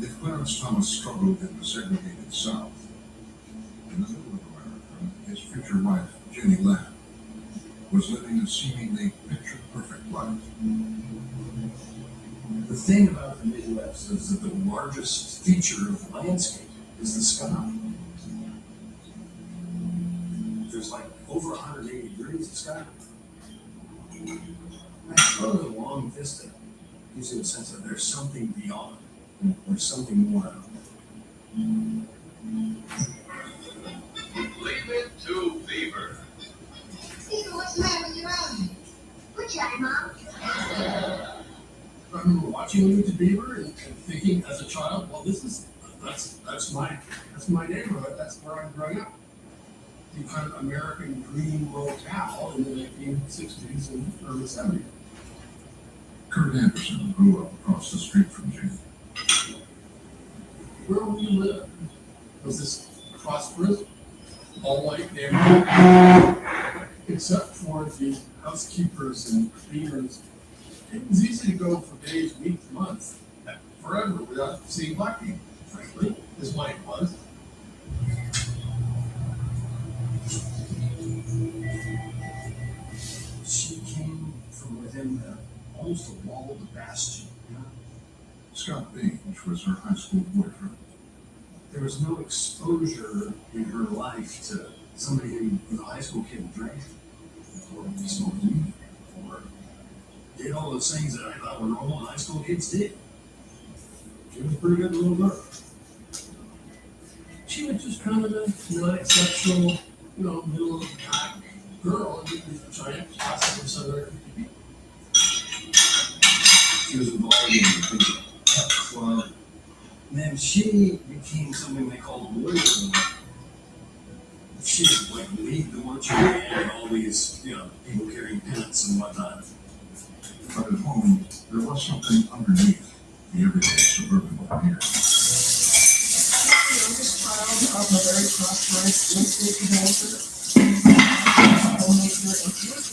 If Clarence Thomas struggled in the segregated South, in the middle of America, his future wife, Jenny Ladd, was living a seemingly picture-perfect life. The thing about the Midwest is that the largest feature of the landscape is the sky. There's like over 180 degrees of sky. That kind of long vista gives you a sense that there's something beyond, there's something more out there. Leave it to Beaver. Beaver, what's the matter with your own? What's that, Mom? I remember watching Leave It to Beaver and thinking as a child, well, that's my neighborhood. That's where I'm growing up. The kind of American dream locale in the 1960s and early 70s. Kurt Anderson grew up across the street from Jenny. Where will you live? Was this prosperous, all-white neighborhood? Except for the housekeepers and cleaners. It was easy to go for days, weeks, months, forever without seeing black people, frankly, is what it was. She came from within almost the wall of the bastion. Scott Baines was her high school boyfriend. There was no exposure in her life to somebody who was a high school kid drank, or smoked weed, or did all those things that I thought were normal high school kids did. She was a pretty good little girl. She was just kind of a non-exceptional, middle of the pack girl in the giant classic of Southern people. She was involved in the pep club. And then she became something they called loyal. She would like lead the marching band and all these, people carrying pennants and whatnot. But at home, there was something underneath the everyday suburban veneer. The youngest child of a very prosperous in-state developer. Homemaker and his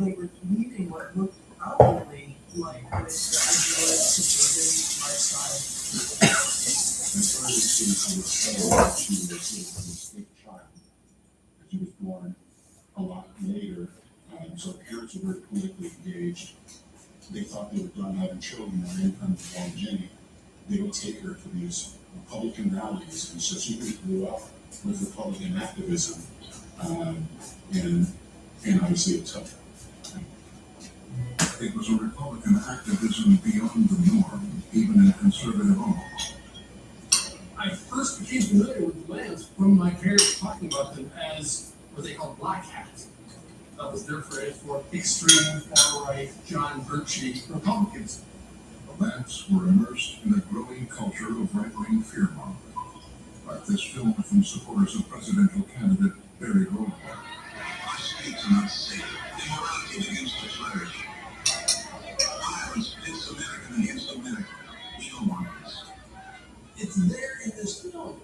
they were leading what looked outwardly like this ideal suburban lifestyle. I started to understand that she was a mistake child. She was born a were politically engaged. They thought they were done having children, and anytime they found Jenny, they would take her to these Republican rallies, and so she really grew up with Republican activism, and obviously it took her. It was a Republican activism beyond the norm, even in conservative homes. I first became familiar with the Lambs from my parents talking about them as what they call black hats. That was their phrase for extreme far-right John Birchie Republicans. The Lambs were immersed in a growing culture of right-wing fear-mongering, like this film from supporters of presidential candidate Barry Goldwater. Our streets are not safe. Immorality begins to flourish. Violence pits American against America. We don't want this. It's there in this film.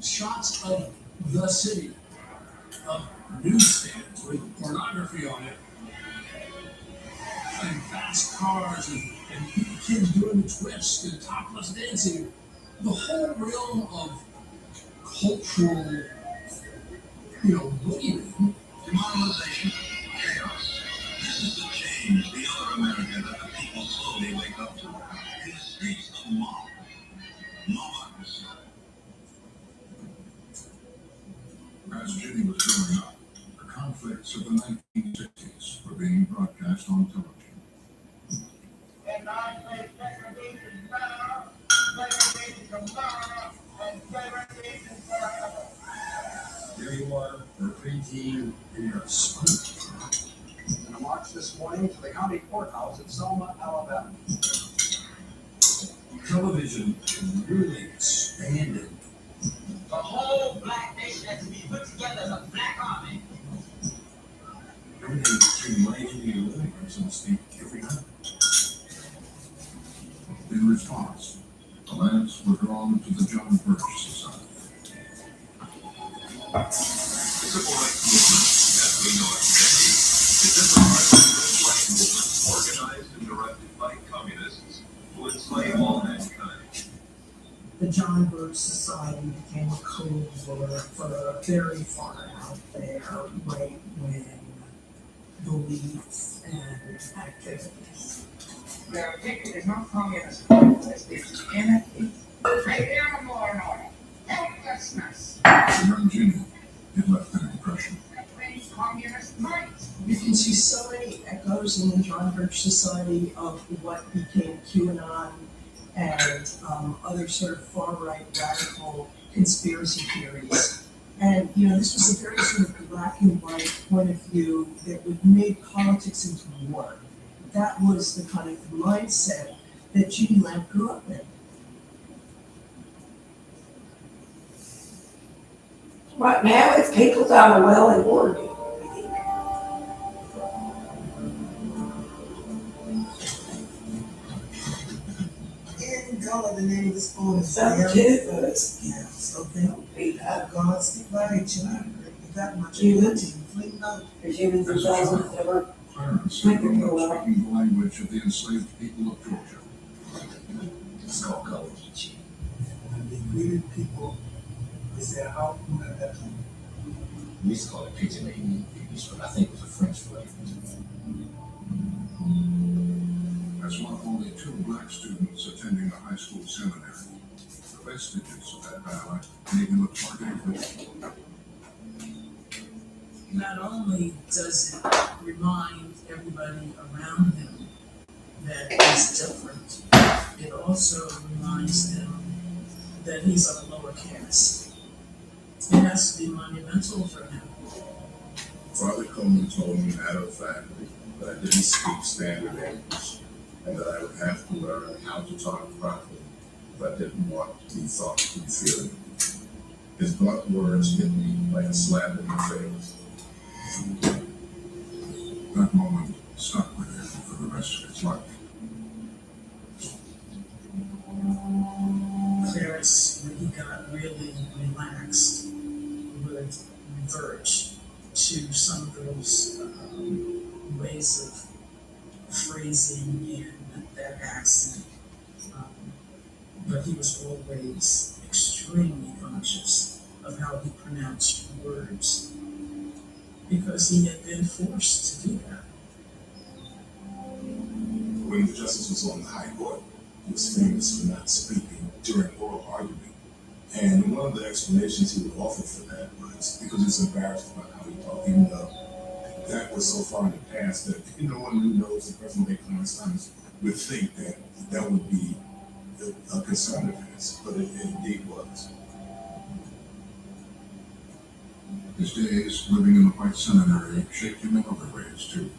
Shots of the city, of newsstands with pornography on it, and fast cars, and kids doing the twist and topless dancing. The whole realm of cultural, bullying. Demoralization, chaos. This is the change, the other America that the people slowly wake up to. In the streets of mob. Democracy. As Jenny was growing up, the conflicts of the 1960s were being broadcast on television. And I say segregation now, segregation tomorrow, and segregation forever. Here you are, you're a preteen, and you're a spook. And a march this morning to the county courthouse in Selma, Alabama. Television really expanded. The whole black nation has to be put together as a black army. Everything came right into your living room, so to speak, every night. In response, the Lambs were drawn to the John Birch Society. The civil rights movement, as we know it today, is in the heart of the right movement organized and directed by communists who enslave all mankind. The John Birch Society became a code word for very far out there right-wing beliefs and activities. Their objective is not communist progress, it's anarchy. Right down law and order. Helplessness. For young Jenny, it left an impression. Communist might. You can see so many echoes in the John Birch Society of what became QAnon and other sort of far-right radical conspiracy theories. And, this was a very sort of black and white point of view that would make politics into war. That was the kind of mindset that Judy Lamb grew up in. Right now, it's people's out of well and Oregon. And God, the name of the school is Some kids. Yes, okay. God, stick by each other. You got my Humans. Fleet note. There's humans and thousands that were Clarence had grown up speaking the language of the enslaved people of Georgia. It's called color teaching. And they greeted people, they said, how can I help you? We used to call it pigeon lady, but I think it was a French flavor. As one of only 2 black students attending a high school seminary, the vestiges of that dialect made him look like anything. Not only does it remind everybody around him that he's different, it also reminds him that he's of a lower caste. It has to be monumental for him. Father Coleman told me matter of fact that I didn't speak standard English and that I would have to learn how to talk properly if I didn't want to be thought to be feeling. His blunt words hit me like a slap in the face. That moment stuck with him for the rest of his life. Clarice, when he got really relaxed, would revert to some of those ways of phrasing and that accent. But he was always extremely conscious of how he pronounced words. because he had been forced to do that. When the justice was on the high court, he was famous for not speaking during oral argument. And one of the explanations he would offer for that was because he was embarrassed about how he talked, even though that was so far in the past that no one who knows the present day Clarence Thomas would think that that would be a concern of his, but it indeed was. His days living in the White Seminary shaped him in other ways, too.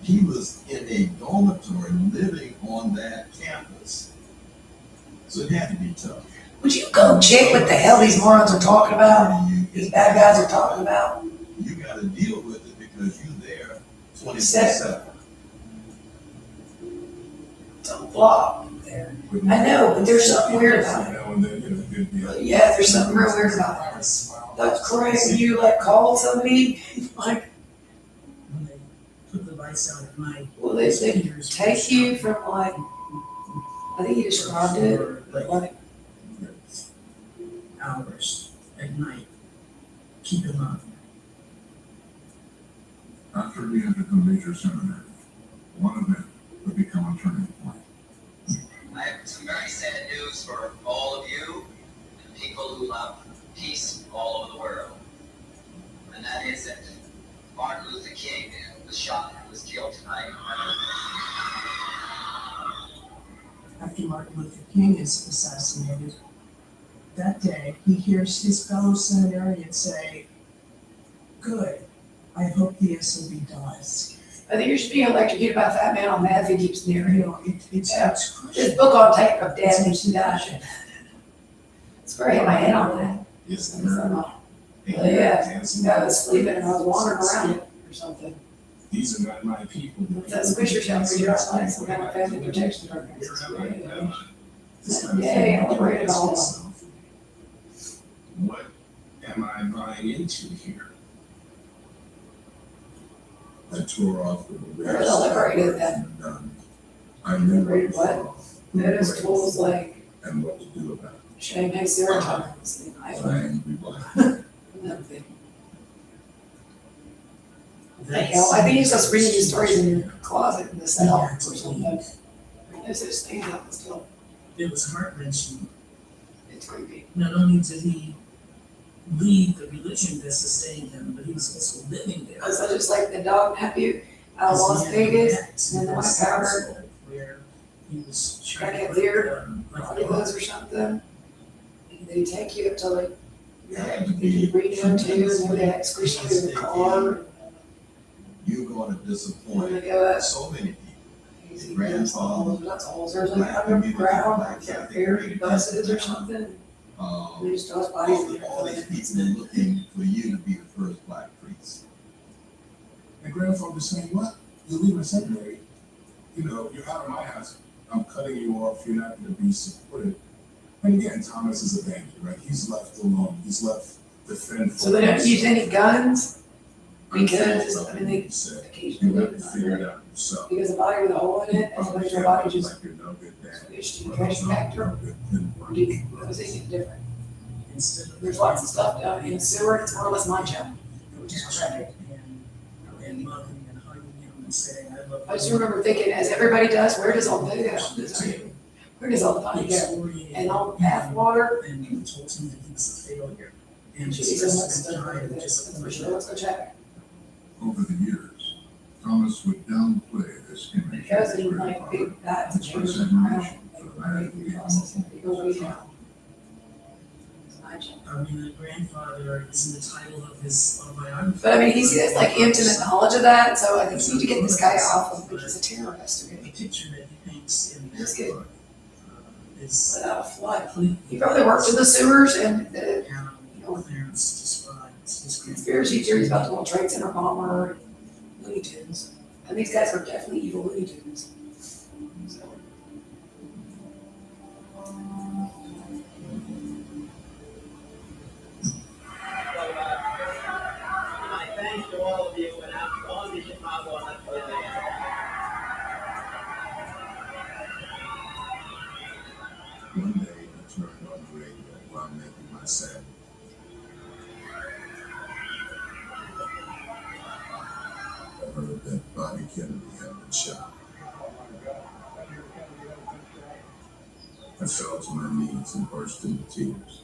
He was in a dormitory living on that campus. So it had to be tough. Would you go check what the hell these morons are talking about? These bad guys are talking about? You got to deal with it because you're there 24/7. Don't block there. I know, but there's something weird about it. Yeah, there's something real weird about it. That's crazy. You like call somebody like. When they put the lights out at night. Well, they take you from like. I think you described it like hours at night. Keep him up. After he entered the major seminary, one event would become a turning point. I have some very sad news for all of you and people who love peace all over the world. And that is that Martin Luther King was shot and was killed tonight. After Martin Luther King is assassinated, that day he hears his fellow seminarians say, "Good, I hope the SOB dies." I think you're just being electrocuted by a fat man on meth who keeps near you. It's This book on tape of death and she died. It's where I hit my head on that. Yes, Yeah, I was sleeping and I was wandering around it or something. These are not my people. That squisher shell for your like some kind of family protection program. Yay, I'm worried about all. What am I buying into here? I tore off the You're liberated then. I never Liberated what? Notice tools like and what to do about it. shame makes zero times. I think he's just reading these stories in your closet in the cell or something. There's those things out still. It was heart-wrenching. It's creepy. Not only did he leave the religion that sustained him, but he was also living there. So just like the dog nephew out of Las Vegas, and then the white powder, where he was crackhead beard, Hollywood's or something. They take you up to like, you read them too, and they squish you in the car. You're going to disappoint And they go up. so many people. Grandfather, that's all. There's like underground, like buried buses or something. They just toss bodies. All these people are looking for you to be the first black priest. And grandfather was saying, "What? You're leaving seminary? You know, you're out of my house. I'm cutting you off. You're not going to be supported." And again, Thomas is abandoned, right? He's left alone. He's left to fend for. So they don't use any guns? Because, I mean, they You occasionally have to figure it out yourself. because a body with a hole in it, as long as your body just Like you're no good dad. squished in the trash compactor, because they get different. Instead of There's lots of stuff down in the sewer, it's more or less my job, which is tragic. and loving and hugging him and saying, "I love you." I just remember thinking, as everybody does, where does all the where does all the money go? And all the bath water? And he told him that he was a failure. And Jesus, just let's tired of go just let's go check. Over the years, Thomas would downplay this image Because of his in like grandfather, big bags of express change admiration around, for the man who gave him process and people way down. I mean, the grandfather is in the title of his autobiography. But I mean, he has like intimate knowledge of that, so I think you need to get this guy off of, because he's a terrorist. The picture that he paints in That's that good. book is Without a flood. He probably worked in the sewers and the Clarence describes his conspiracy theories about the World Trade Center bomber, Looney Tunes. And these guys are definitely evil Looney Tunes. So. My thanks to all of you, and I'm going to Chicago on Thursday. One day, I turned on the radio while making my salad. and shot. I fell to my knees and burst into tears.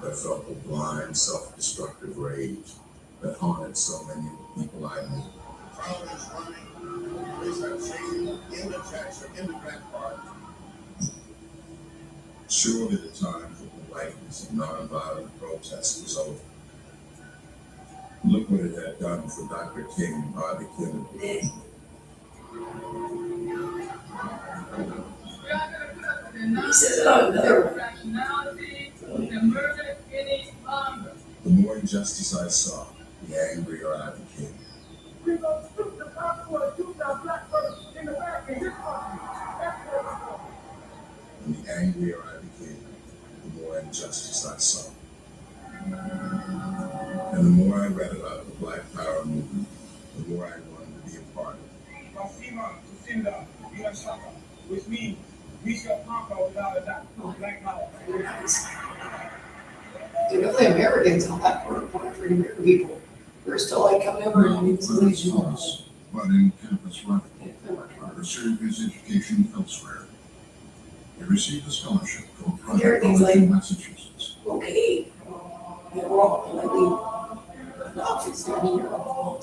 I felt a blind, self-destructive rage that haunted so many people I knew. Surely the time for politeness and nonviolent protest was over. Look what it had done for Dr. King and Bobby Kennedy. He says it on another one. The more injustice I saw, the angrier I became. And the angrier I became, the more injustice I saw. And the more I read about the Black Power movement, the more I wanted to be a part of it. Which means we shall conquer without a doubt. Black Power. They're definitely Americans on that part for the American people. They're still like coming over and doing some of these False, but in campus running, pursuing his education elsewhere. He received a scholarship to a private Everything's college in like- Massachusetts. Okay. You're wrong. Like, enough. It's not me. You're wrong.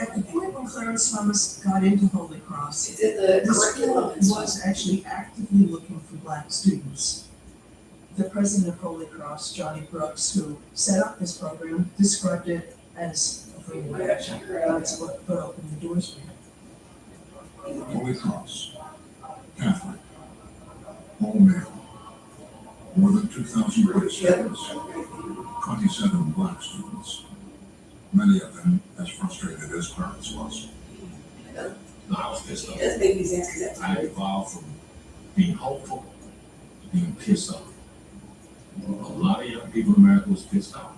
At the point when Clarence Thomas got into Holy Cross, He did the the school curriculum and stuff. was actually actively looking for Black students. The president of Holy Cross, Johnny Brooks, who set up this program, described it as a free match. That's what opened the doors for him. Holy Cross, Catholic, all male, more than 2,000 white students, 27 black students, many of them as frustrated as Clarence was. No, I was pissed off. That's baby sense because that's I evolved from being hopeful to being pissed off. A lot of young people in America was pissed off,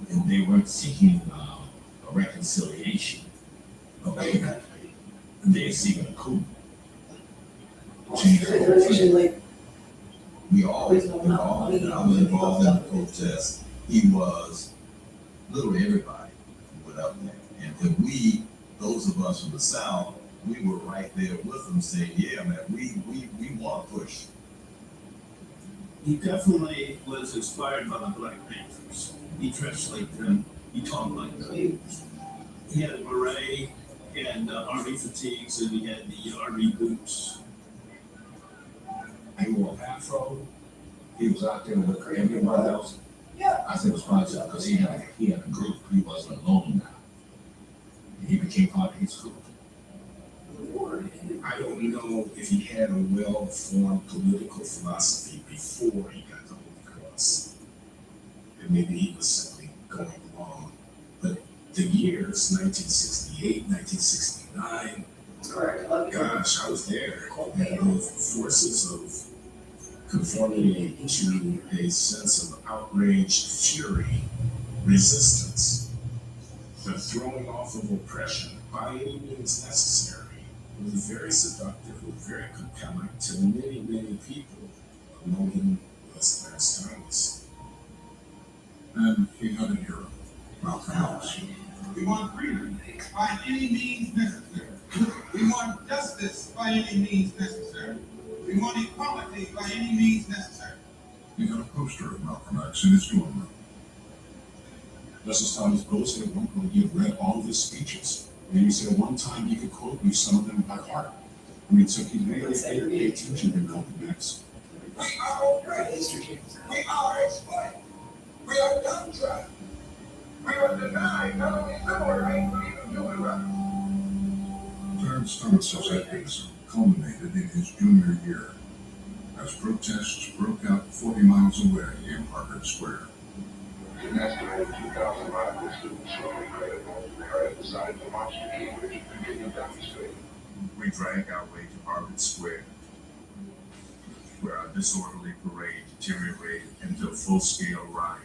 and they weren't seeking a reconciliation of their country. They're seeking a coup. Change the whole thing. We all was involved in the protest. He was, literally everybody went up there. And we, those of us from the South, we were right there with them saying, yeah, man, we want to push. He definitely was inspired by the Black Panthers. He dressed like them. He talked like them. He had a beret, he had army fatigues, and he had the army boots. He wore an afro. He was out there with everybody else. Yeah. I think it was probably because he had a group. He wasn't alone now. He became part of his group. I don't know if he had a well-formed political philosophy before he got to Holy Cross. And maybe he was simply going along. But the years, 1968, 1969, gosh, I was there. And the forces of conformity to a sense of outraged fury, resistance, the throwing off of oppression by any means necessary was very seductive, was very compelling to many, many people, among them was Clarence Thomas. And he had a hero, Malcolm X. We want freedom by any means necessary. We want justice by any means necessary. We want equality by any means necessary. He had a poster of Malcolm X in his dorm room. Justice Thomas boasted at one point he had read all of his speeches. And he said one time he could quote me some of them by heart. I mean, so he made pay attention to Malcolm X. We are oppressed. We are exploited. We are downtrodden. We are denied not only civil rights, but even human rights. Clarence Thomas's activism culminated in his junior year as protests broke out 40 miles away in Harvard Square. An estimated 2,000 radical students from the Greater Boston area decided to march to Cambridge and continue demonstrating. We dragged our way to Harvard Square, where our disorderly parade deteriorated into a full-scale riot.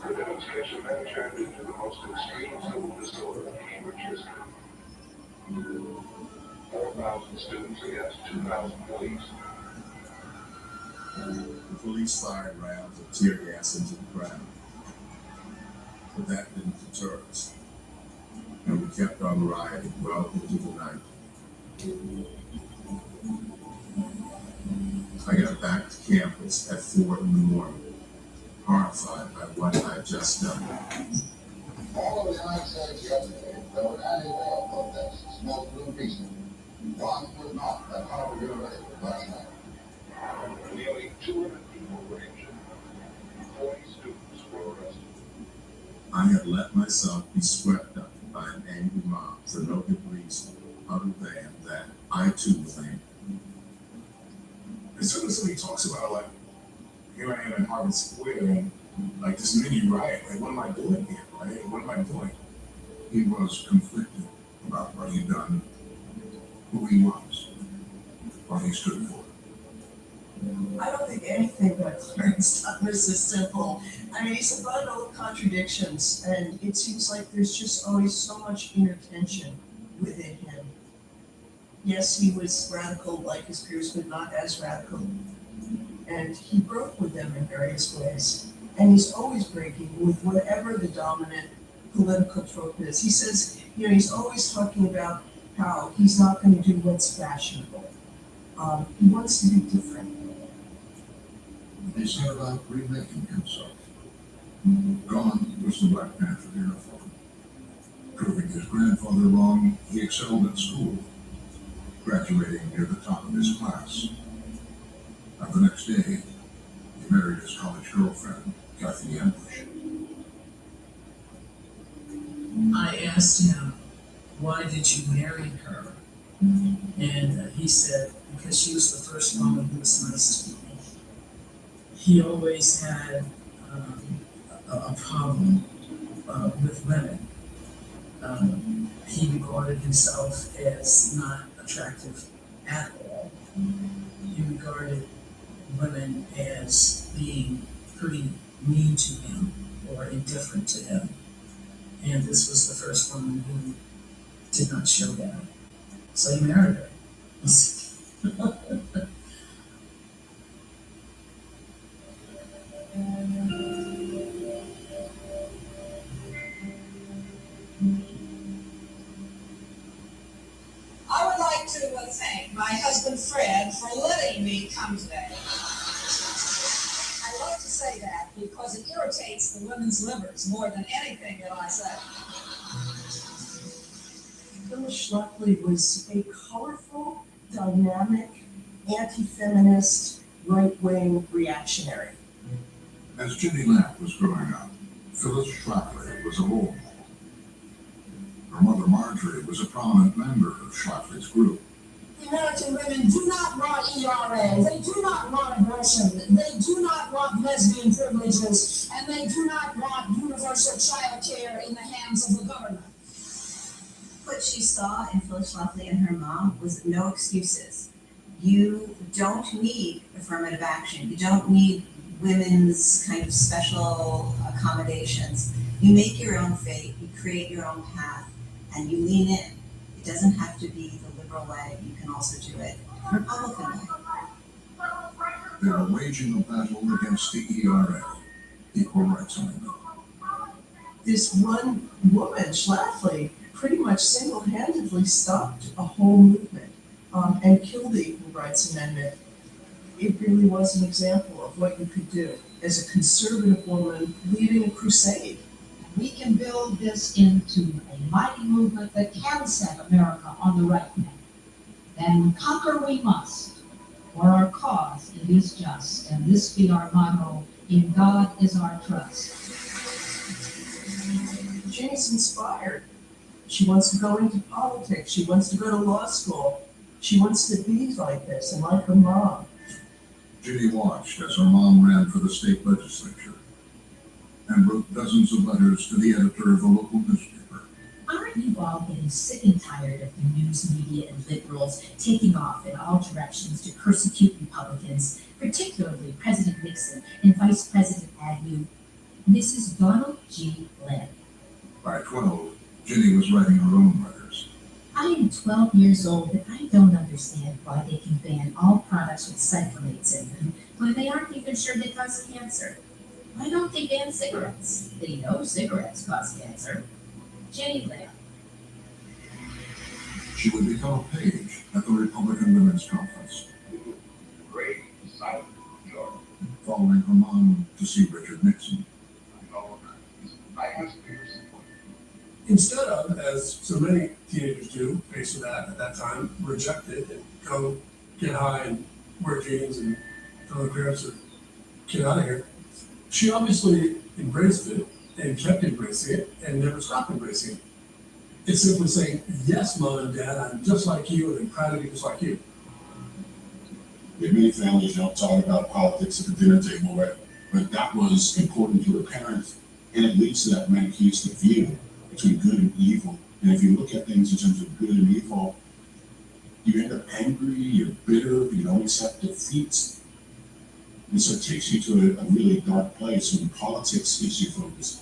The demonstration then turned into the most extreme civil disorder in Cambridge history. 4,000 students against 2,000 police. The police fired rounds of tear gas into the crowd. But that didn't deter us. And we kept on riding well into the night. I got back to campus at 4 in the morning, horrified by what I'd just done. All of the United States yesterday, there were anti-war protests, smoked blue peaceful. One was not at Harvard University last night. Nearly 200 people were injured. 40 students were arrested. I had let myself be swept up by an angry mob for no good reason other than that I too was angry. As soon as somebody talks about, like, here I am in Harvard Square and like this mini riot, like, what am I doing here, right? What am I doing? He was conflicted about what he'd done, who he was, what he stood for. I don't think anything that Clarence Thomas is simple. I mean, he's a bundle of contradictions, and it seems like there's just always so much inner tension within him. Yes, he was radical like his peers, but not as radical. And he broke with them in various ways. And he's always breaking with whatever the dominant political trope is. He says, you know, he's always talking about how he's not going to do what's fashionable. He wants to be different. He set about remaking himself. Gone was the Black Panther uniform. Proving his grandfather wrong, he excelled at school, graduating near the top of his class. And the next day, he married his college girlfriend, Kathy Ambush. I asked him, why did you marry her? And he said, because she was the first woman who was nice to me. He always had a problem with women. He regarded himself as not attractive at all. He regarded women as being pretty mean to him or indifferent to him. And this was the first woman who did not show that. So he married her. I would like to thank my husband Fred for letting me come today. I love to say that because it irritates the women's livers more than anything that I say. Phyllis Schlafly was a colorful, dynamic, anti-feminist, right-wing reactionary. As Jenny Lamp was growing up, Phyllis Schlafly was a role model. Her mother Marjorie was a prominent member of Schlafly's group. American women do not want ERA, they do not want abortion, they do not want lesbian privileges, and they do not want universal child care in the hands of the government. What she saw in Phyllis Schlafly and her mom was no excuses. You don't need affirmative action. You don't need women's kind of special accommodations. You make your own fate, you create your own path, and you lean in. It doesn't have to be the liberal way. You can also do it the Republican way. They are waging a battle against the ERA, Equal Rights Amendment. This one woman, Schlafly, pretty much single-handedly stopped a whole movement and killed the Equal Rights Amendment. It really was an example of what you could do as a conservative woman leading a crusade. We can build this into a mighty movement that can set America on the right path. Then conquer we must, for our cause it is just, and this be our motto, in God is our trust. Jenny's inspired. She wants to go into politics. She wants to go to law school. She wants to be like this and like her mom. Jenny watched as her mom ran for the state legislature and wrote dozens of letters to the editor of the local newspaper. Aren't you all getting sick and tired of the news media and liberals taking off in all directions to persecute Republicans, particularly President Nixon and Vice President Agnew? Mrs. Donald G. Glenn. By 12, Jenny was writing her own letters. I am 12 years old, and I don't understand why they can ban all products with cyphalates in them, when they aren't even sure they cause cancer? Why don't they ban cigarettes? They know cigarettes cause cancer. Jenny Lamb. She would become a page at the Republican Women's Conference, Great silent George. following her mom to see Richard Nixon. Instead of, as so many teenagers do, faced with that at that time, reject it and go get high and wear jeans and tell their parents to get out of here, she obviously embraced it and kept embracing it and never stopped embracing it. It's simply saying, yes, Mom and Dad, I'm just like you and I'm proud to be just like you. There are many families don't talk about politics at the dinner table, right? But that was important to the parents, and it leads to that manichaeistic view between good and evil. And if you look at things in terms of good and evil, you end up angry, you're bitter, you don't accept defeats. And so it takes you to a really dark place when politics is your focus.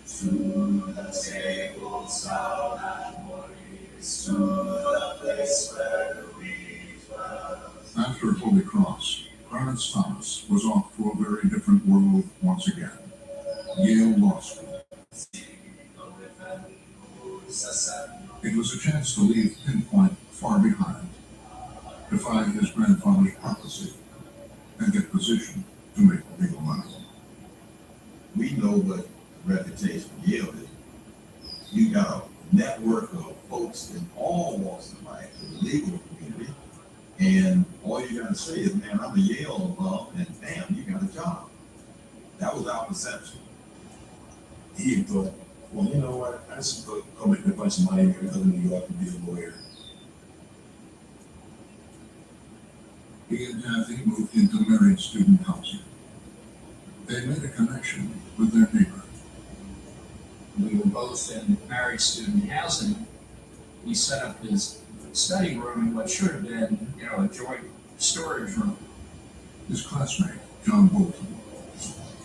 Through the tables out and warriors, to the place where the reed was. After Holy Cross, Clarence Thomas was off to a very different world once again. Yale Law School. It was a chance to leave Pinpoint far behind, defy his grandfather's prophecy, and get positioned to make legal money. We know what reputation Yale is. You got a network of folks in all walks of life, in the legal community, and all you gotta say is, man, I'm a Yale alum, and bam, you got a job. That was our perception. He thought, well, you know what, I just go make a bunch of money and go to New York and be a lawyer. He and Kathy moved into married student housing. They made a connection with their neighbor. We were both in married student housing. We set up his study room in what should have been, a joint storage room. His classmate, John Bolton,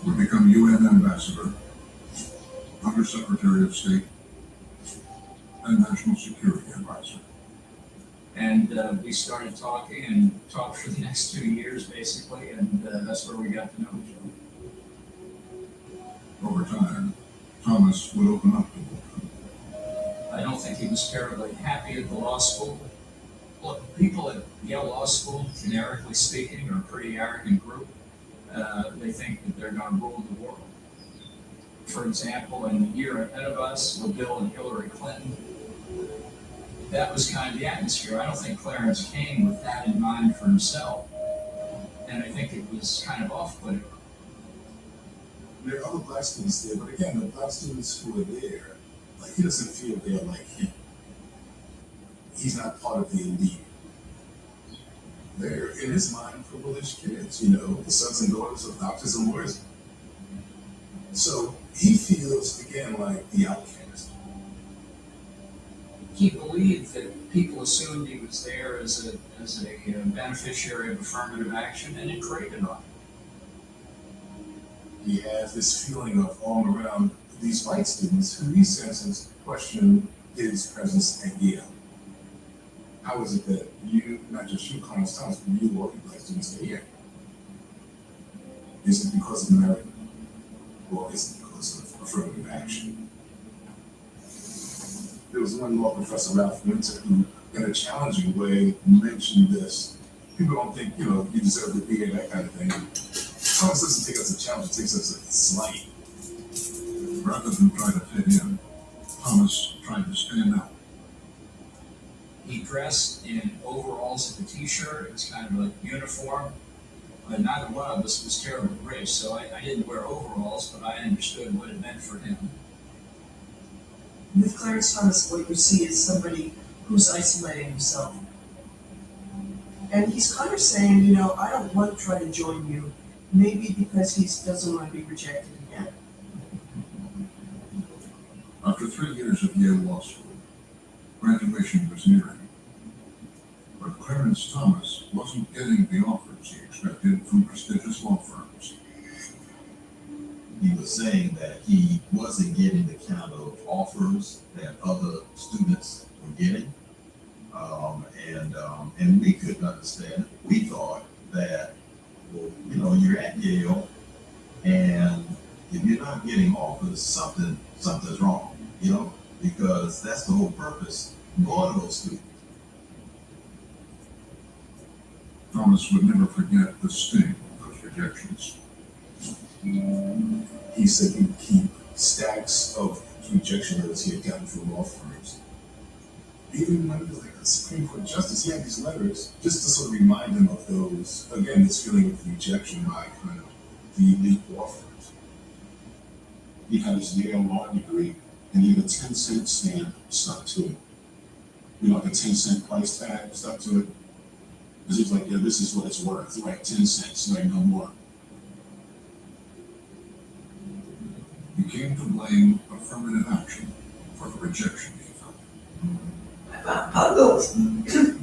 would become UN ambassador, Undersecretary of State, and National Security Advisor. And we started talking and talked for the next 2 years, basically, and that's where we got to know each other. Over time, Thomas would open up to Bolton. I don't think he was terribly happy at the law school. Look, people at Yale Law School, generically speaking, are a pretty arrogant group. They think that they're going to rule the world. For example, in the year ahead of us, with Bill and Hillary Clinton, that was kind of the atmosphere. I don't think Clarence came with that in mind for himself. And I think it was kind of off-putting. There are other black students there, but again, the black students who are there, like, he doesn't feel they're like him. He's not part of the elite. They're, in his mind, privileged kids, the sons and daughters of doctors and lawyers. So he feels, again, like the outcast. He believed that people assumed he was there as a beneficiary of affirmative action, and it traded on him. He has this feeling of all around these white students who he senses question his presence at Yale. How is it that you, not just you, Clarence Thomas, but you, all the black students are here? Is it because of merit? Or is it because of affirmative action? There was one law professor, Ralph Winter, who, in a challenging way, mentioned this. People don't think, you deserve to be here, that kind of thing. Thomas doesn't take us as a challenge, he takes us as a slight. Rather than try to fit in, Thomas tried to stand out. He dressed in overalls and a t-shirt. It was kind of a uniform. But neither one of us was terribly rich, so I didn't wear overalls, but I understood what it meant for him. With Clarence Thomas, what you see is somebody who's isolating himself. And he's kind of saying, I don't want to try to join you, maybe because he doesn't want to be rejected again. After 3 years of Yale Law School, graduation was nearing. But Clarence Thomas wasn't getting the offers he expected from prestigious law firms. he was saying that he wasn't getting the kind of offers that other students were getting. And we couldn't understand it. We thought that, well, you know, you're at Yale, and if you're not getting offers, something's wrong, you know, because that's the whole purpose of going to those students. Thomas would never forget the sting of those rejections. He said he'd keep stacks of rejection letters he had gotten from law firms. Even when he was like a Supreme Court justice, he had these letters just to sort of remind him of those, again, this feeling of rejection by kind of the elite law firms. He had his Yale law degree, and he had a 10-cent stamp stuck to it. You know, like a 10-cent price tag stuck to it. Because he was like, yeah, this is what it's worth, right? 10 cents, right? No more. He came to blame affirmative action for the rejection he felt.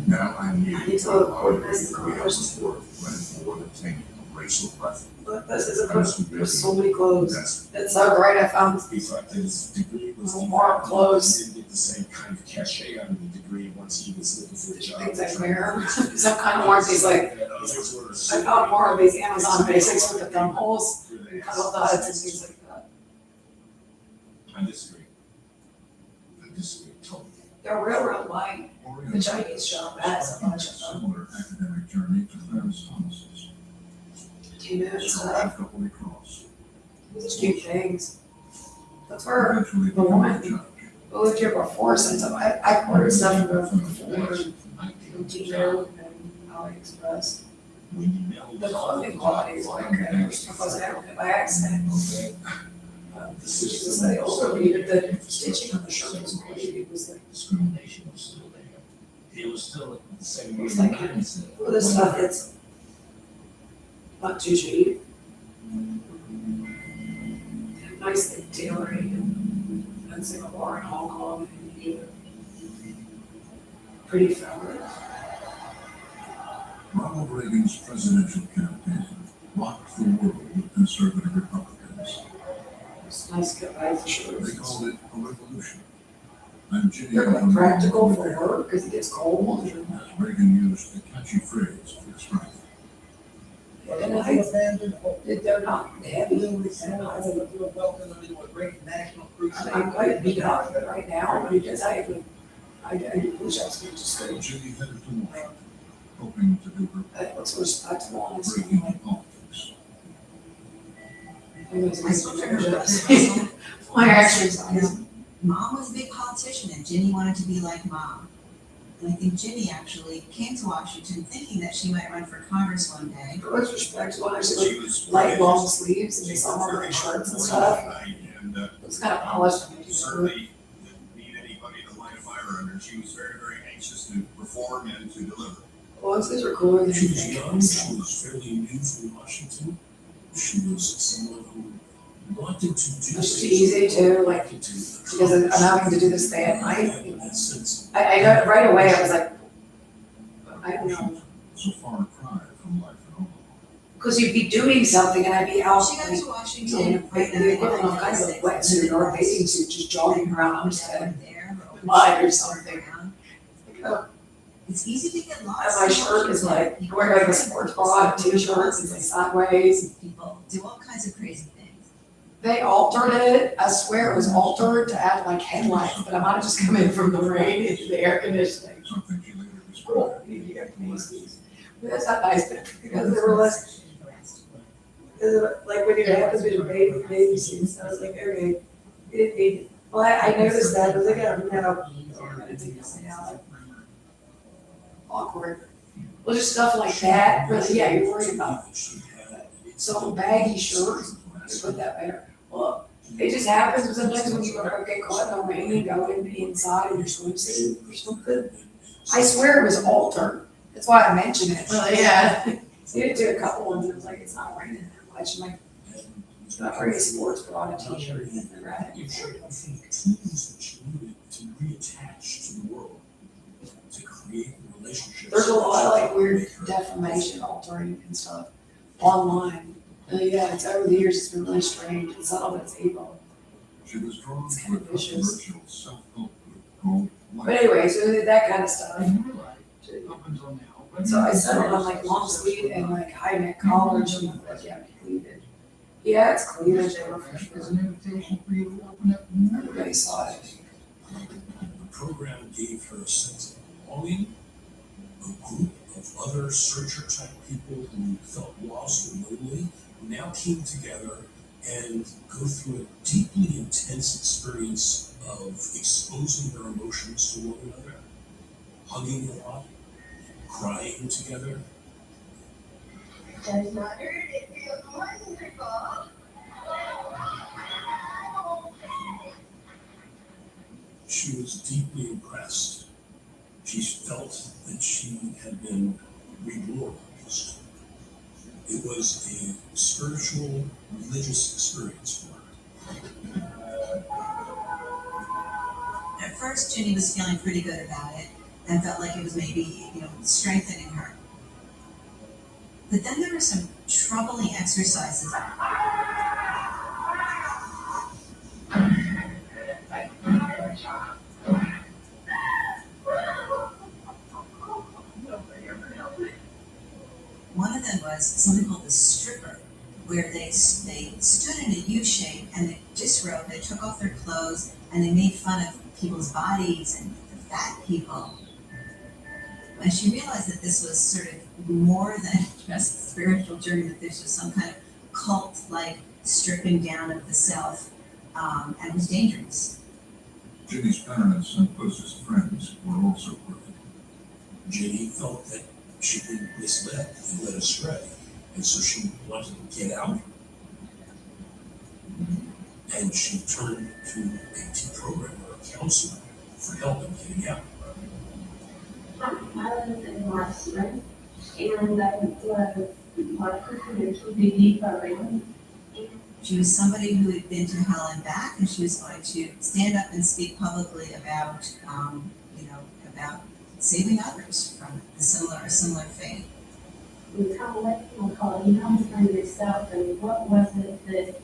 Now I knew I need to look for this we have support when more than taking racial preference. Look, this is a person with so many clothes. It's so great. I found He thought his degree was more clothes. He didn't get the same kind of cachet out of the degree once he was looking for a job. Things I wear. So I'm kind of want these like, I found more of these Amazon basics with the thumb holes and cuddle dots and things like that. I disagree. I disagree totally. They're real light. The Chinese shop has a bunch of them. Similar academic journey to Clarence Thomas's. 2 minutes So left. difficulty cross. These cute things. That's where Eventually the became a woman judge. who lived here before since I ordered stuff from her before. From Tito and AliExpress. The clothing quality is like, because I don't by accident. She was the older reader, the stitching on the shirt was great. It was like, Discrimination was still there. It was still the same. it was like, well, this stuff that's not too cheap. Nice thick tailoring and Singapore and Hong Kong and Europe. Pretty fabric. Ronald Reagan's presidential campaign rocked the world with conservative Republicans. It's nice cut by the shirt. They called it a revolution. And Ginny They're quite Allen practical with for it, work because it gets cold. as Reagan used a catchy phrase to describe it. And they're not heavy. I'm quite beat up right now because I do push-ups to school. Ginny headed to Washington, hoping to do her That looks respectable and it's breaking in politics. my exercise. Mom was a big politician and Ginny wanted to be like Mom. And I think Ginny actually came to Washington thinking that she might run for Congress one day. It was respectable, actually, light long sleeves and summer and shirts and stuff. It's kind of polished. Certainly didn't need anybody to light a fire under. She was very, very anxious to perform and to deliver. Well, these are cooler than She was you young, she think. was fairly new from Washington. She was someone who wanted to do It's things. easy too, like, To because I'm having to do this thing at night. in that sense. I know right away, I was like, I don't know. So far cry from life in Oklahoma. Because you'd be doing something and I'd be out. She got like, to Washington right the equivalent of kind of a wetsuit or a bathing suit, just jogging around instead of mud or something. It's easy to get And lost. my shirt is like, you wear like a sports bra, and t-shirts, it's like sideways. People do all kinds of crazy things. They altered it, I swear it was altered to add like headlights, but I might have just come in from the rain into the air conditioning. Something she later Oh, described. the air conditioning. But that's not nice, because there were less, like when you have a bit of baby suits, I was like, okay, it didn't need, well, I noticed that, I was like, oh, no, I'm gonna take this thing out. Awkward. Well, just stuff like that, but yeah, you're worried about some baggy shirts, just put that there. Well, it just happens sometimes when you go get caught in the rain and go inside in your swimsuit or something. I swear it was altered. That's why I mentioned it. Well, yeah. So you did do a couple ones, it was like, it's not raining that much. I'm like, it's not wearing a sports bra and a t-shirt. Right? I think tools that she needed to reattach to the world, to create relationships. There's a lot of like weird defamation altering and stuff online. Yeah, it's over the years, it's been really strange. It's all about evil. She was drawn It's to a kind of vicious. controversial self-help group called But anyway, so we did that kind of stuff. And you're right, up until now. So I settled on like long sleeve and like high neck collars and like, yeah, cleavage. Yeah, it's cleavage. There's an invitation for you to open up. Everybody saw it. The program gave her a sense of belonging, a group of other searcher-type people who felt lost and lonely, who now came together and go through a deeply intense experience of exposing their emotions to one another, hugging a lot, crying together. Does not hurt, it feels wonderful. She was deeply impressed. She felt that she had been reborn. It was a spiritual, religious experience for her. At first, Ginny was feeling pretty good about it and felt like it was maybe, strengthening her. But then there were some troubling exercises. One of them was something called the stripper, where they stood in a U shape and they disrobed, they took off their clothes and they made fun of people's bodies and the fat people. When she realized that this was sort of more than just a spiritual journey, that this was some kind of cult-like stripping down of the self, and was dangerous. Ginny's parents and closest friends were also worried. Ginny felt that she'd been misled and led astray, and so she wanted to get out. And she turned to a T-program or a counselor for help in getting out. I was in Marshall, and I was participating to the program. She was somebody who had been to hell and back, and she was going to stand up and speak publicly about, about saving others from a similar fate. We kind of let people call you know for yourself, and what was it that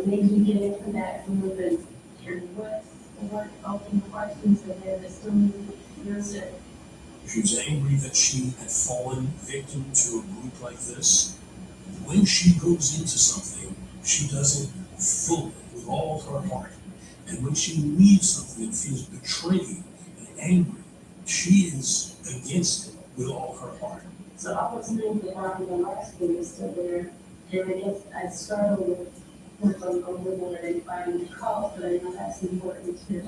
made you get into that group, and what open questions and then the students answered. She was angry that she had fallen victim to a group like this. When she goes into something, she does it fully, with all her heart. And when she leaves something and feels betrayed and angry, she is against it with all her heart. So I was thinking about the last year is still there, and I guess I struggle with a little more than finding the cause, but I know that's important too.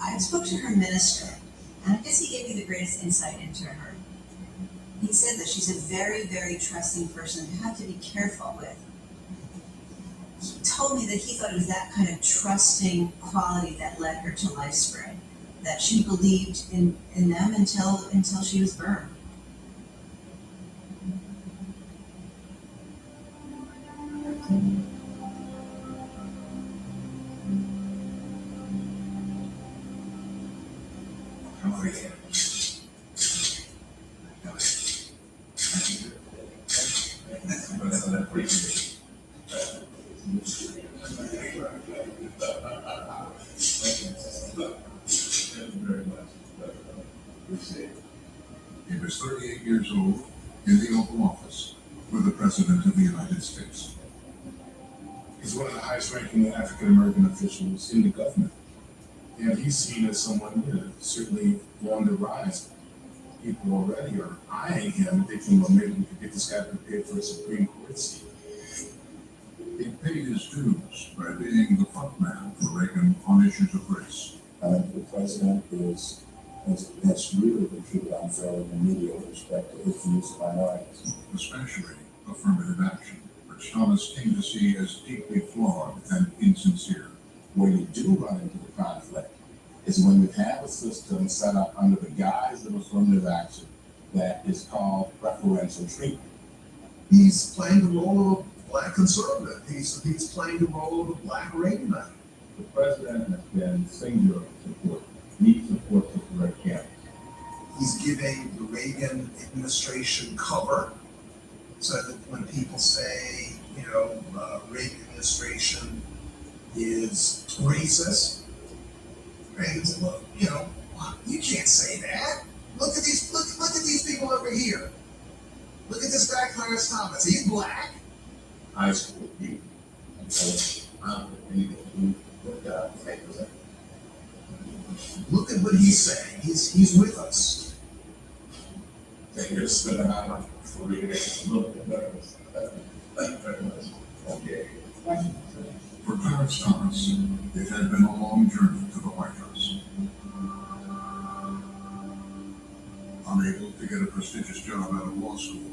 I spoke to her minister, and I guess he gave me the greatest insight into her. He said that she's a very, very trusting person you have to be careful with. He told me that he thought it was that kind of trusting quality that led her to LifeSpring, that she believed in them until she was burned. How are you? He was 38 years old in the Oval Office with the President of the United States. He's one of the highest ranking African American officials in the government. And he's seen as someone certainly on the rise. People already are eyeing him, thinking, well, maybe we could get this guy prepared for a Supreme Court seat. He paid his dues by being the front man for Reagan on issues of race. The president has really been treated unfairly in the media with respect to his views of minorities. Especially affirmative action, which Thomas came to see as deeply flawed and insincere. Where you do run into the conflict is when you have a system set up under the guise of affirmative action that is called preferential treatment. He's playing the role of a black conservative. He's playing the role of a black Reaganite. The president has been singular support, needs support to correct candidates. He's giving the Reagan administration cover, so that when people say, Reagan administration is racist, Reagan said, well, you can't say that. Look at these people over here. Look at this guy, Clarence Thomas. He's black. High school people. I don't think anything to do with that. Look at what he's saying. He's with us. They just spit out for me to get a little bit better. Thank you very much. Okay. For Clarence Thomas, it had been a long journey to the White House. Unable to get a prestigious job out of law school,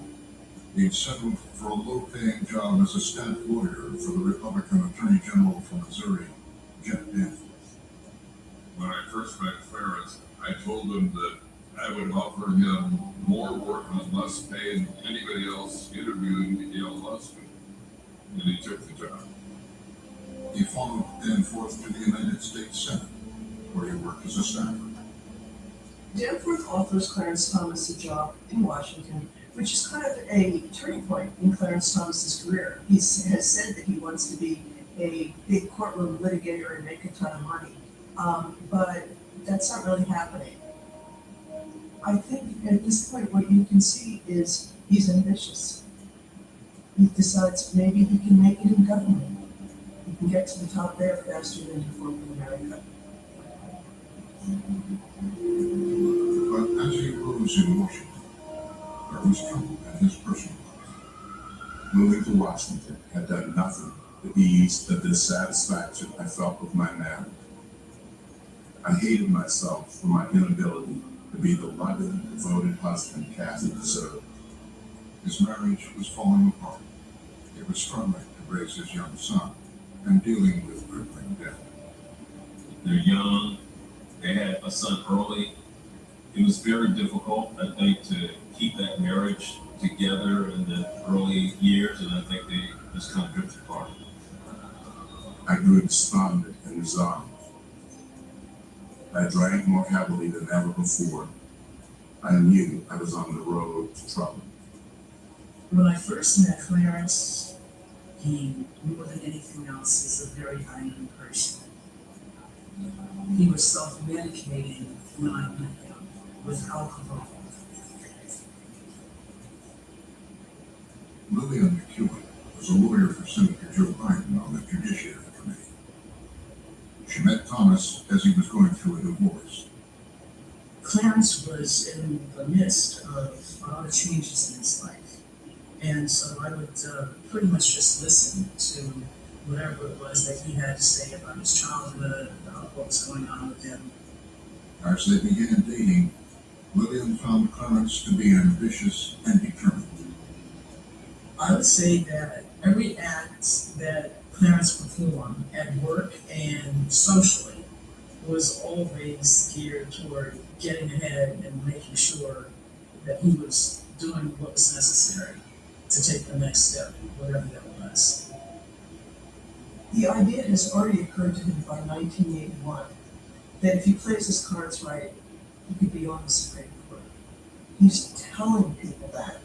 he settled for a low-paying job as a staff lawyer for the Republican Attorney General from Missouri, Jeff Danforth. When I first met Clarence, I told him that I would offer him more work and less pay than anybody else interviewing at Yale Law School. And he took the job. He followed Danforth to the United States Senate, where he worked as a staffer. Danforth offers Clarence Thomas a job in Washington, which is kind of a turning point in Clarence Thomas's career. He has said that he wants to be a big courtroom litigator and make a ton of money, but that's not really happening. I think at this point what you can see is he's ambitious. He decides maybe he can make it in government. He can get to the top there faster than before in America. But as he rose in Washington, there was trouble in his personal life. Moving to Washington had done nothing to ease the dissatisfaction I felt with my marriage. I hated myself for my inability to be the loving, devoted husband Kathy deserved. His marriage was falling apart. He was struggling to raise his young son and dealing with crippling debt. They're young. They had a son early. It was very difficult, I think, to keep that marriage together in the early years, and I think they just kind of drifted apart. I grew despondent and resigned. I drank more heavily than ever before. I knew I was on the road to trouble. When I first met Clarence, he, more than anything else, is a very angry person. He was self-medicating when I met him with alcohol. Lillian McEwen was a lawyer for Senator Joe Biden on the Judiciary Committee. She met Thomas as he was going through a divorce. Clarence was in the midst of a lot of changes in his life. And so I would pretty much just listen to whatever it was that he had to say about his childhood, about what was going on with him. As they began dating, Lillian found Clarence to be ambitious and determined. I would say that every act that Clarence performed at work and socially was always geared toward getting ahead and making sure that he was doing what was necessary to take the next step, whatever that was. The idea has already occurred to him by 1981 that if he plays his cards right, he could be on the Supreme Court. He's telling people that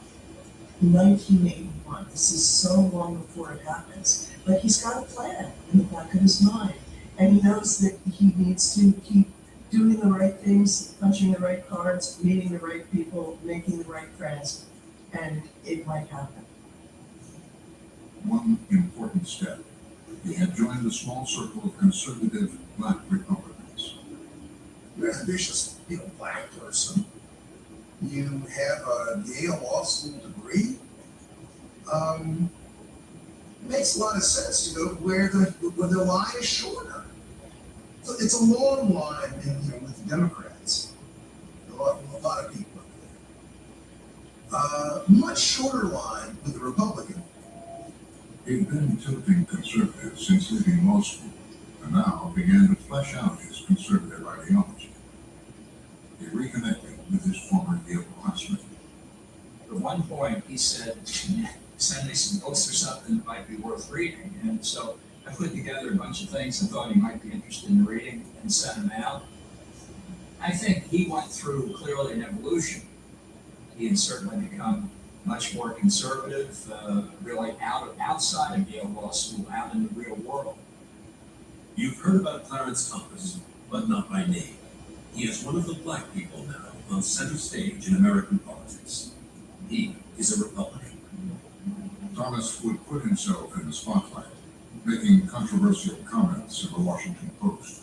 in 1981. This is so long before it happens. But he's got a plan in the back of his mind. And he knows that he needs to keep doing the right things, punching the right cards, meeting the right people, making the right friends, and it might happen. One important step. He had joined a small circle of conservative black Republicans. You're an ambitious, black person. You have a Yale Law School degree. Makes a lot of sense to go where the line is shorter. So it's a long line with the Democrats. A lot of people up there. Much shorter line with the Republican. He'd been tilting conservative since leaving law school, and now began to flesh out his conservative ideology. He reconnected with his former Yale classmate. At one point, he said, send me some books or something that might be worth reading. And so I put together a bunch of things I thought he might be interested in reading and sent him out. I think he went through clearly an evolution. He had certainly become much more conservative, really outside of Yale Law School, out in the real world. You've heard about Clarence Thomas, but not by name. He is one of the black people now on center stage in American politics. He is a Republican. Thomas would put himself in the spotlight, making controversial comments in the Washington Post.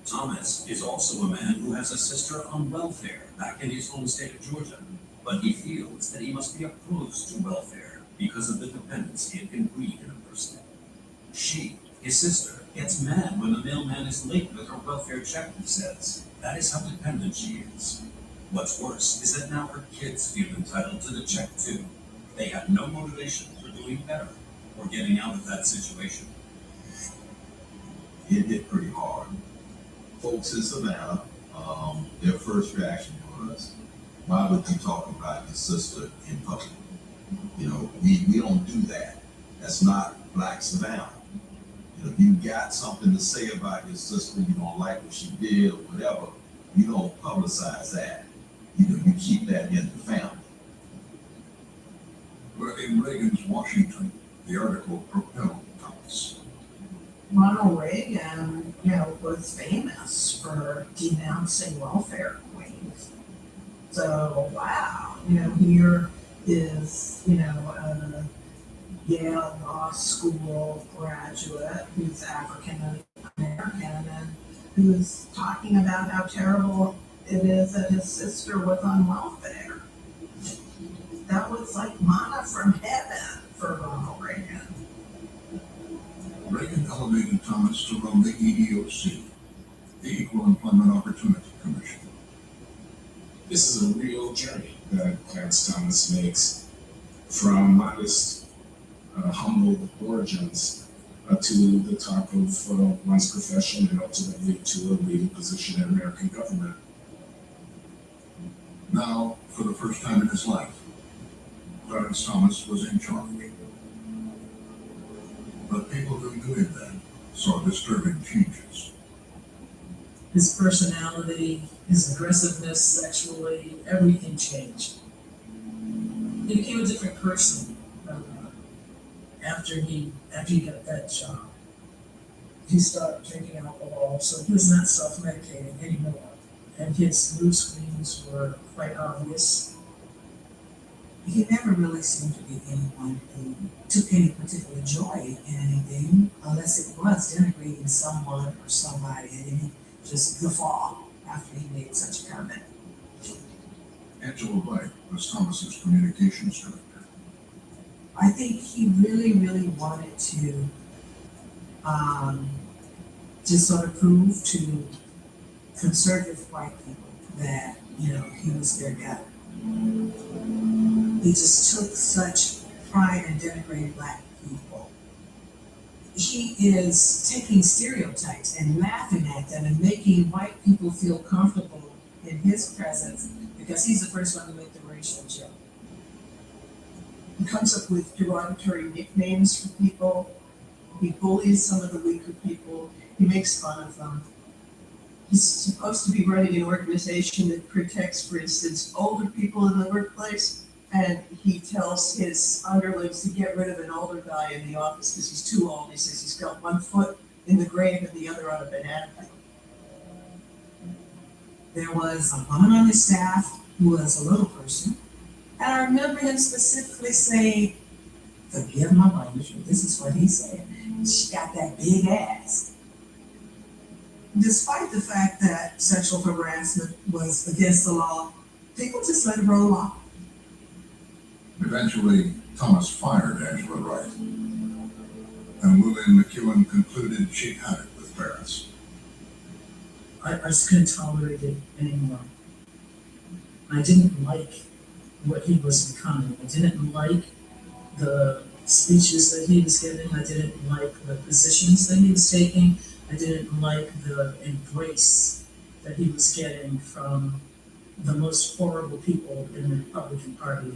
Thomas is also a man who has a sister on welfare back in his home state of Georgia, but he feels that he must be opposed to welfare because of the dependency it can breed in a person. She, his sister, gets mad when the mailman is late with her welfare check, he says. That is how dependent she is. What's worse is that now her kids feel entitled to the check too. They have no motivation for doing better or getting out of that situation. It hit pretty hard. Folks in Savannah, their first reaction was, why would you talk about your sister in public? You know, we don't do that. That's not Black Savannah. You know, if you got something to say about your sister, you don't like what she did or whatever, you don't publicize that. You know, you keep that in the family. But in Reagan's Washington, the article propelled Thomas. Ronald Reagan, was famous for denouncing welfare queens. So, wow, here is, a Yale Law School graduate who's African American and who's talking about how terrible it is that his sister was on welfare. That was like manna from heaven for Ronald Reagan. Reagan elevated Thomas to run the EEOC, the Equal Employment Opportunity Commission. This is a real journey that Clarence Thomas makes from modest, humble origins to the top of one's profession and ultimately to a leading position in American government. Now, for the first time in his life, Clarence Thomas was in charge. But people who knew him then saw disturbing changes. His personality, his aggressiveness sexually, everything changed. He became a different person after he got that job. He started drinking alcohol, so he was not self-medicating anymore. And his mood swings were quite obvious. He never really seemed to be anyone who took any particular joy in anything, unless it was denigrating someone or somebody, and then he just guffaw after he made such a comment. Angela White was Thomas's communications director. I think he really, really wanted to just sort of prove to conservative white people that, he was their guy. He just took such pride in denigrating Black people. He is taking stereotypes and laughing at them and making white people feel comfortable in his presence because he's the first one to make the racial joke. He comes up with derogatory nicknames for people. He bullies some of the weaker people. He makes fun of them. He's supposed to be running an organization that protects, for instance, older people in the workplace, and he tells his underlings to get rid of an older guy in the office because he's too old. He says he's got one foot in the grave and the other on a banana peel. There was a woman on his staff who was a little person, and I remember him specifically saying, forgive my language, but this is what he said. She got that big ass. Despite the fact that sexual harassment was against the law, people just let it roll off. Eventually, Thomas fired Angela Wright, and Lillian McEwen concluded she had it with Clarence. I just couldn't tolerate it anymore. I didn't like what he was becoming. I didn't like the speeches that he was giving. I didn't like the positions that he was taking. I didn't like the embrace that he was getting from the most horrible people in the Republican Party.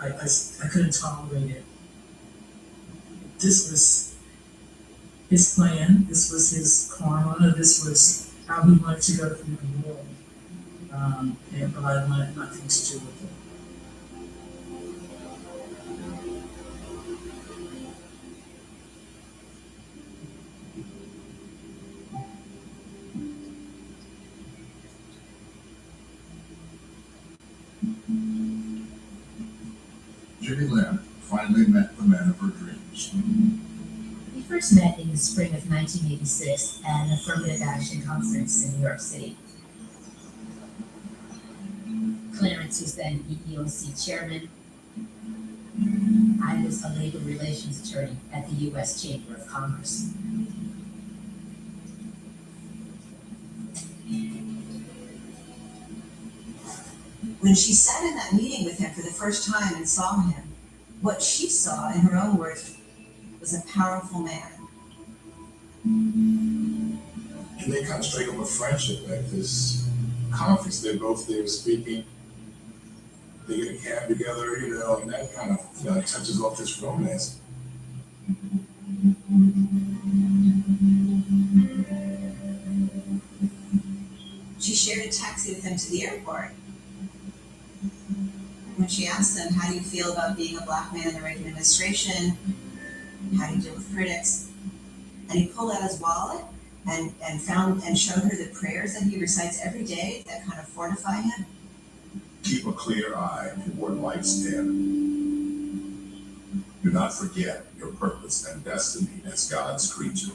I couldn't tolerate it. This was his plan. This was his karma. This was how he wanted to go through the world. and provide my thanks to with it. Jenny Lamb finally met the man of her dreams. We first met in the spring of 1986 at an affirmative action conference in New York City. Clarence was then EEOC chairman. I was a labor relations attorney at the U.S. Chamber of Commerce. When she sat in that meeting with him for the first time and saw him, what she saw, in her own words, was a powerful man. And they kind of strike up a friendship at this conference. They're both there speaking. They get a cab together, and that kind of touches off this romance. She shared a taxi with him to the airport. When she asked him, how do you feel about being a black man in the Reagan administration? How do you deal with critics? And he pulled out his wallet and showed her the prayers that he recites every day that kind of fortify him. Keep a clear eye toward life's end. Do not forget your purpose and destiny as God's creature.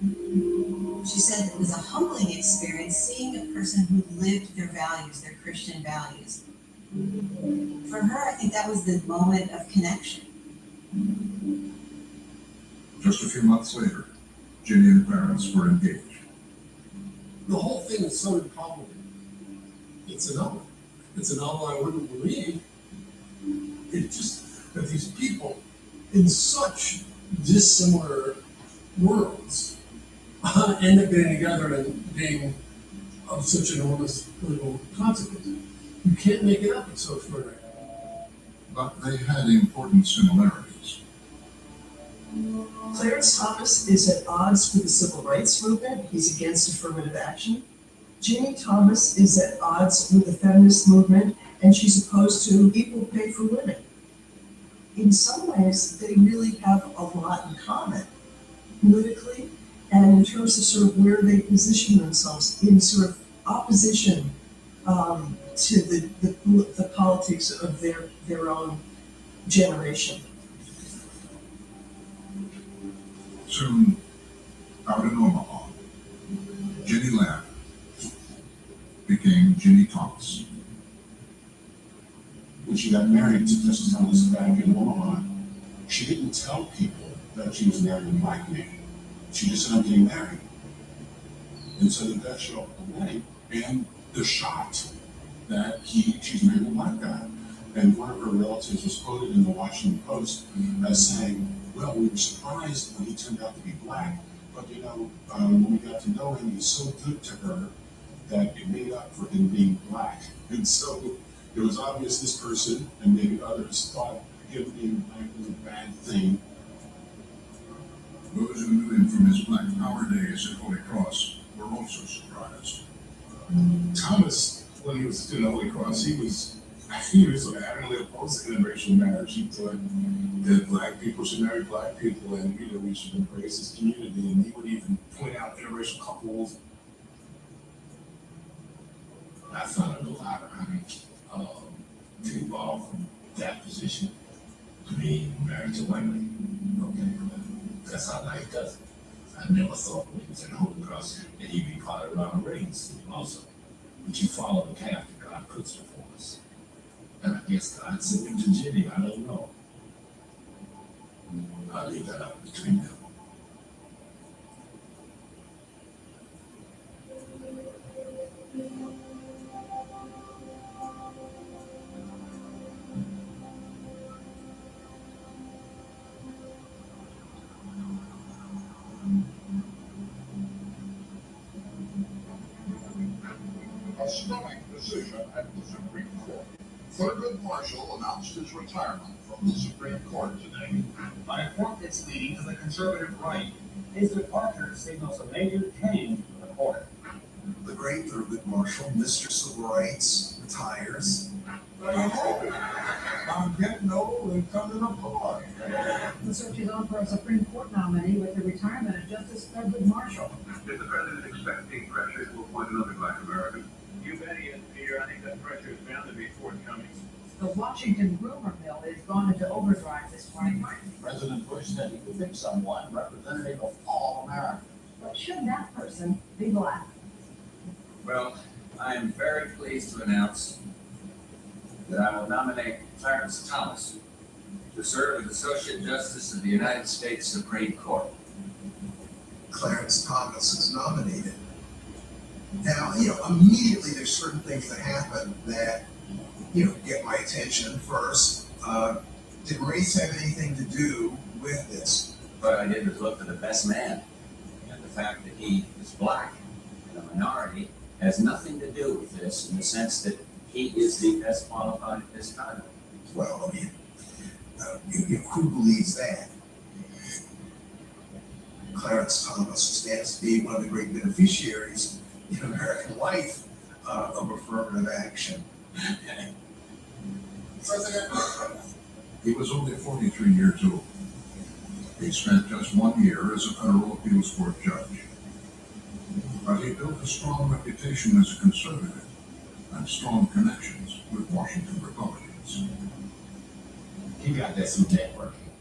She said it was a humbling experience seeing a person who lived their values, their Christian values. For her, I think that was the moment of connection. Just a few months later, Jenny and Clarence were engaged. The whole thing is so improbable. It's a novel. It's a novel I wouldn't believe. It's just that these people in such dissimilar worlds end up getting together and being of such enormous political consequence. You can't make it up, it's so extraordinary. But they had important similarities. Clarence Thomas is at odds with the civil rights movement. He's against affirmative action. Ginny Thomas is at odds with the feminist movement, and she's opposed to equal pay for women. In some ways, they really have a lot in common, politically, and in terms of sort of where they position themselves in sort of opposition to the politics of their own generation. Soon, out in Omaha, Jenny Lamb became Ginny Thomas. When she got married to Justice Thomas back in Omaha, she didn't tell people that she was married to a black man. She just said, I'm getting married. And so the guys show up at the wedding, and they're shocked that she's married to a black guy. And one of her relatives was quoted in the Washington Post as saying, well, we were surprised when he turned out to be black, but when we got to know him, he was so good to her that it made up for him being black. And so it was obvious this person, and maybe others, thought him being black was a bad thing. Those who knew him from his Black Power days at Holy Cross were also surprised. Thomas, when he was in the Holy Cross, he was adamantly opposed to interracial marriage. He thought that black people should marry black people, and we should embrace this community. And he would even point out interracial couples. I found it a lot to evolve from that position to being married to women. Okay, that's how life does it. I never thought when he was in the Holy Cross that he'd be part of Ronald Reagan's team also. But you follow the path that God puts before us. And I guess God sent him to Jenny, I don't know. I'll leave that up between them. A stunning decision at the Supreme Court. Thurgood Marshall announced his retirement from the Supreme Court today. By appointments leading to the conservative right, his departure signals a major change for the court. the great Thurgood Marshall, Mr. Civil Rights, retires. I'm getting old and coming apart. The search is on for a Supreme Court nominee with the retirement of Justice Thurgood Marshall. Is the president expecting pressure to appoint another black American? You bet he is, Peter. I think that pressure is bound to be forthcoming. The Washington rumor mill is gone into overdrive this morning. President Bush said he could pick someone representative of all Americans. But should that person be black? Well, I am very pleased to announce that I will nominate Clarence Thomas to serve as Associate Justice of the United States Supreme Court. Clarence Thomas is nominated. Now, immediately there's certain things that happen that, get my attention first. Did race have anything to do with this? What I did was look for the best man, and the fact that he is black and a minority has nothing to do with this in the sense that he is the best qualified at this time. Well, who believes that? Clarence Thomas stands to be one of the great beneficiaries in American life of affirmative action. He was only 43 years old. He spent just 1 year as a federal appeals court judge. But he built a strong reputation as a conservative and strong connections with Washington Republicans. He got that through networking.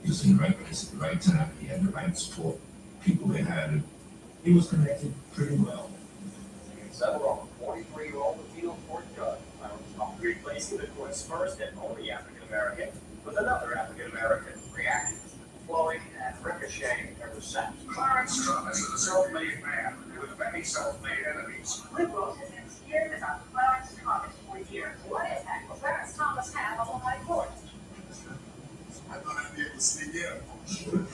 He was in the right place at the right time. He had the right support. People that had it. He was connected pretty well. Several 43-year-old appeals court judge, Clarence Thomas, replacing the court's first and only African American with another African American, reactions flowing and ricocheting ever since. Clarence Thomas is a self-made man with many self-made enemies. Liberals have been scared about Clarence Thomas for years. What impact will Clarence Thomas have on the High Court? I thought I'd be able to sneak in. He could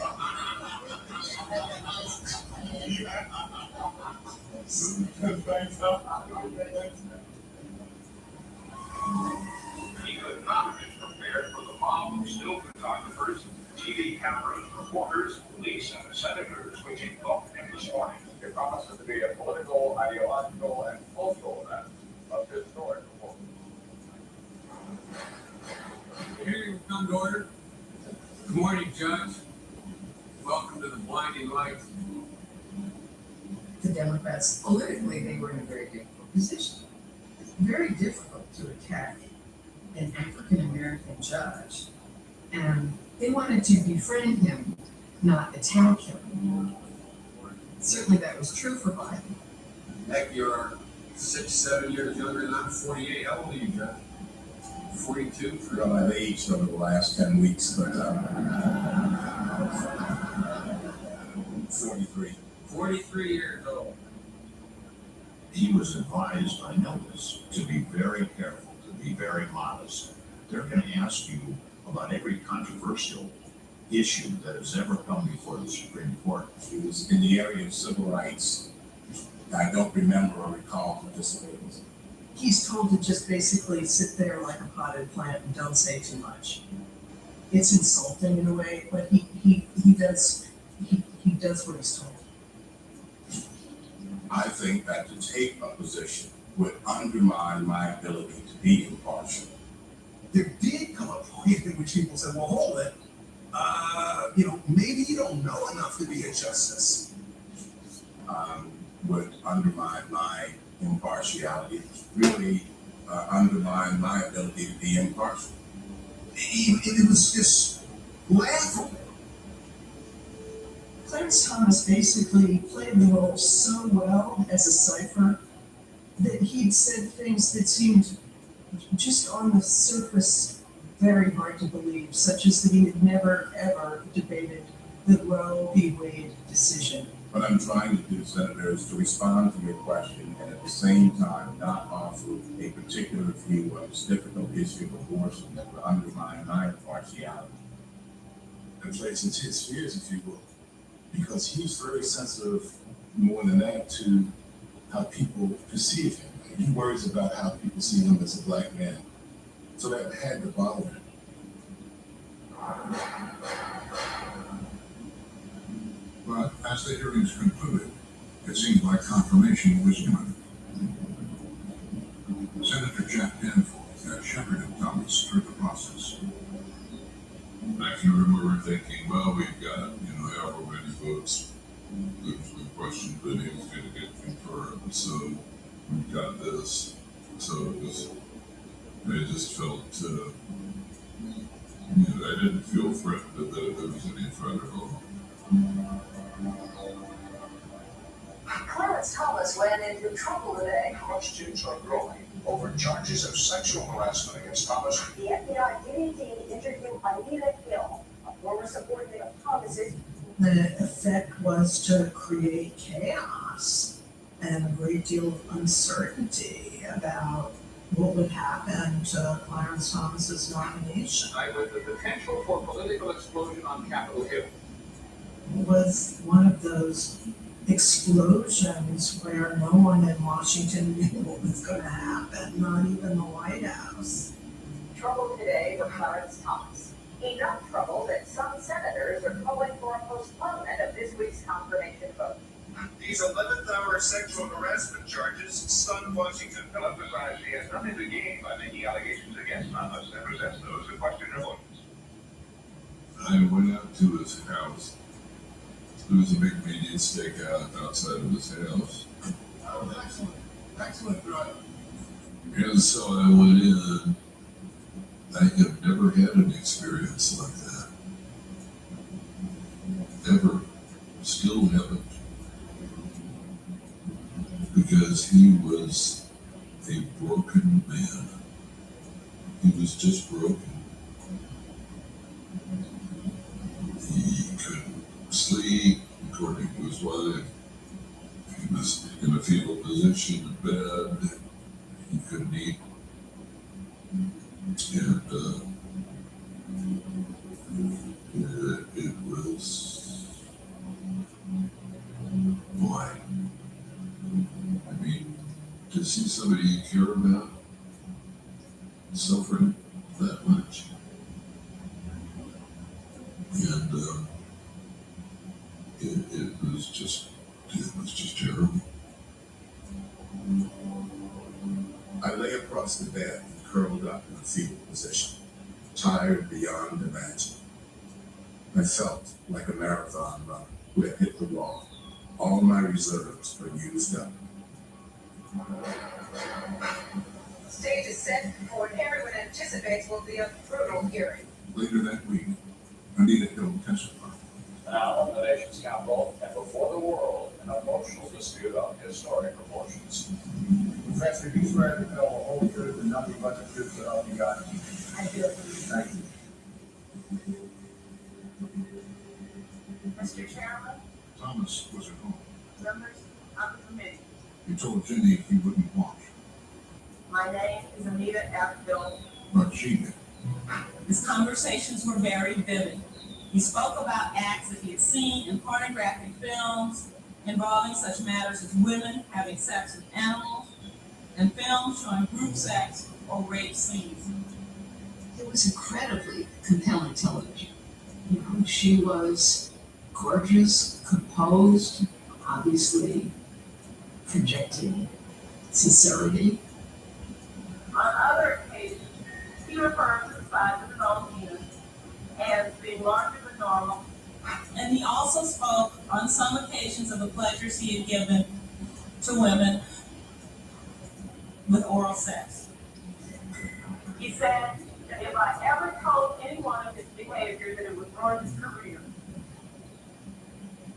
not have been prepared for the mob of still photographers, TV cameras, reporters, police, and senators which engulfed him this morning. It promises to be a political, ideological, and cultural event of historic importance. Hearing will come to order. Good morning, Judge. Welcome to the blinding light. The Democrats, politically, they were in a very difficult position. It's very difficult to attack an African-American judge. And they wanted to befriend him, not attack him. Certainly that was true for Biden. Heck, you're 6-7 years younger than I'm 48. How old are you, Judge? 42? Well, I've aged over the last 10 weeks, but 43. 43 years old. He was advised, I know this, to be very careful, to be very modest. They're going to ask you about every controversial issue that has ever come before the Supreme Court. He was in the area of civil rights. I don't remember or recall participating. He's told to just basically sit there like a potted plant and don't say too much. It's insulting in a way, but he does what he's told. I think that to take a position would undermine my ability to be impartial. There did come a point in which people said, well, hold it. Maybe you don't know enough to be a justice. Would undermine my impartiality, really undermine my ability to be impartial. It was just laughable. Clarence Thomas basically played the role so well as a cipher that he'd said things that seemed just on the surface very hard to believe, such as that he had never ever debated the Roe v. Wade decision. What I'm trying to do, Senator, is to respond to your question and at the same time not offer a particular view of this difficult issue of abortion that would undermine my impartiality. And plays into his fears, if you will, because he's very sensitive, more than that, to how people perceive him. And he worries about how people see him as a black man. So that had to bother him. But as the hearings concluded, it It seems like confirmation was imminent. Senator Jack Danforth had shepherded Thomas through the process. I can remember thinking, well, we've got, however many votes. We questioned that he was going to get confirmed, so we've got this. So I just felt, I didn't feel threatened that there was any threat at all. Clarence Thomas ran into trouble today. Questions are growing over charges of sexual harassment against Thomas. The FBI did indeed interview Anita Hill, a former subordinate of Thomas's. The effect was to create chaos and a great deal of uncertainty about what would happen to Clarence Thomas's nomination. Tonight with the potential for political explosion on Capitol Hill. It was one of those explosions where no one in Washington knew what was going to happen, not even the White House. Trouble today for Clarence Thomas. Enough trouble that some senators are calling for a postponement of this week's confirmation vote. These 11th-hour sexual harassment charges stunned Washington. Philip advised he has nothing to gain by making allegations against Thomas and resents those who question their motives. I went out to his house. There was a big media stakeout outside of his house. Oh, excellent. Excellent drive. And so I went in. I have never had an experience like that. Ever. Still haven't. Because he was a broken man. He was just broken. He couldn't sleep, according to his wife. He was in a fetal position in bed. He couldn't eat. And it was, boy, I mean, to see somebody you care about suffering that much. And it was just terrible. I lay across the bed and curled up in a fetal position, tired beyond imagining. I felt like a marathon runner who had hit the wall. All my reserves were used up. Stage is set for what everyone anticipates will be a brutal hearing. Later that week, Anita Hill testified. Now, in the nation's capital and before the world, an emotional dispute of historic proportions. Professor, you swear to tell the whole truth and nothing but the truth, so help you God. I do. Thank you. Mr. Chairman, Thomas was at home. members of the committee, He told Jenny he wouldn't watch, my name is Anita F. Hill. but she did. His conversations were very vivid. He spoke about acts that he had seen in pornographic films involving such matters as women having sex with animals and films showing group sex or rape scenes. It was incredibly compelling television. You know, she was gorgeous, composed, obviously projecting sincerity. On other occasions, he referred to the size of his own penis as being larger than normal. And he also spoke on some occasions of the pleasures he had given to women with oral sex. He said that if I ever told anyone of his behavior that it would ruin his career.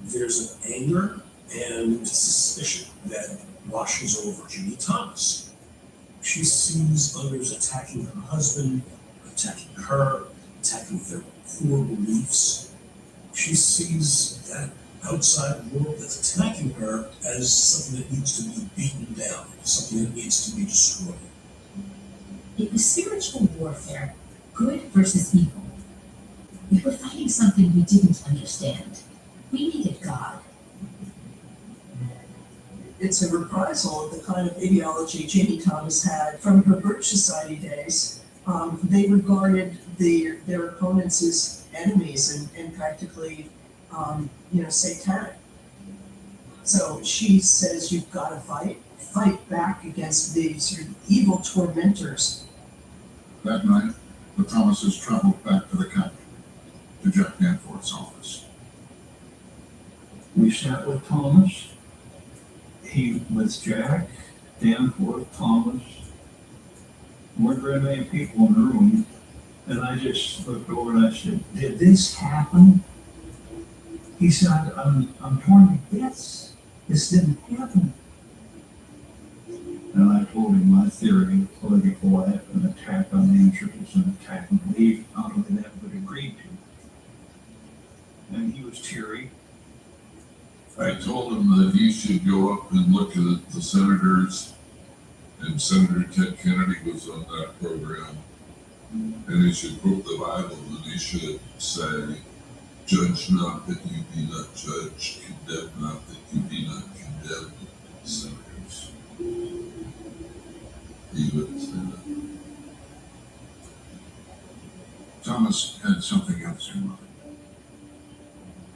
There's an anger and suspicion that washes over Ginny Thomas. She sees others attacking her husband, attacking her, attacking their core beliefs. She sees that outside world that's attacking her as something that needs to be beaten down, something that needs to be destroyed. It was spiritual warfare, good versus evil. We were fighting something we didn't understand. We needed God. It's a reprisal of the kind of ideology Ginny Thomas had from her Birch Society days. They regarded their opponents as enemies and practically, satanic. So she says you've got to fight back against these sort of evil tormentors. That night, the Thomases traveled back to the capital, to Jack Danforth's office. We sat with Thomas, he with Jack, Danforth, Thomas. Weren't very many people in the room, and I just looked over and I said, "Did this happen?" He said, I'm torn to bits. This didn't happen. And I told him my theory of political life, an attack on nature is an attack on belief, not only that, but agreed to. And he was teary. I told him that he should go up and look at the senators, and Senator Ted Kennedy was on that program, and he should quote the Bible, and he should say, "Judge not that you be not judged, condemn not that you be not condemned," senators. He wouldn't say that. Thomas had something else in mind.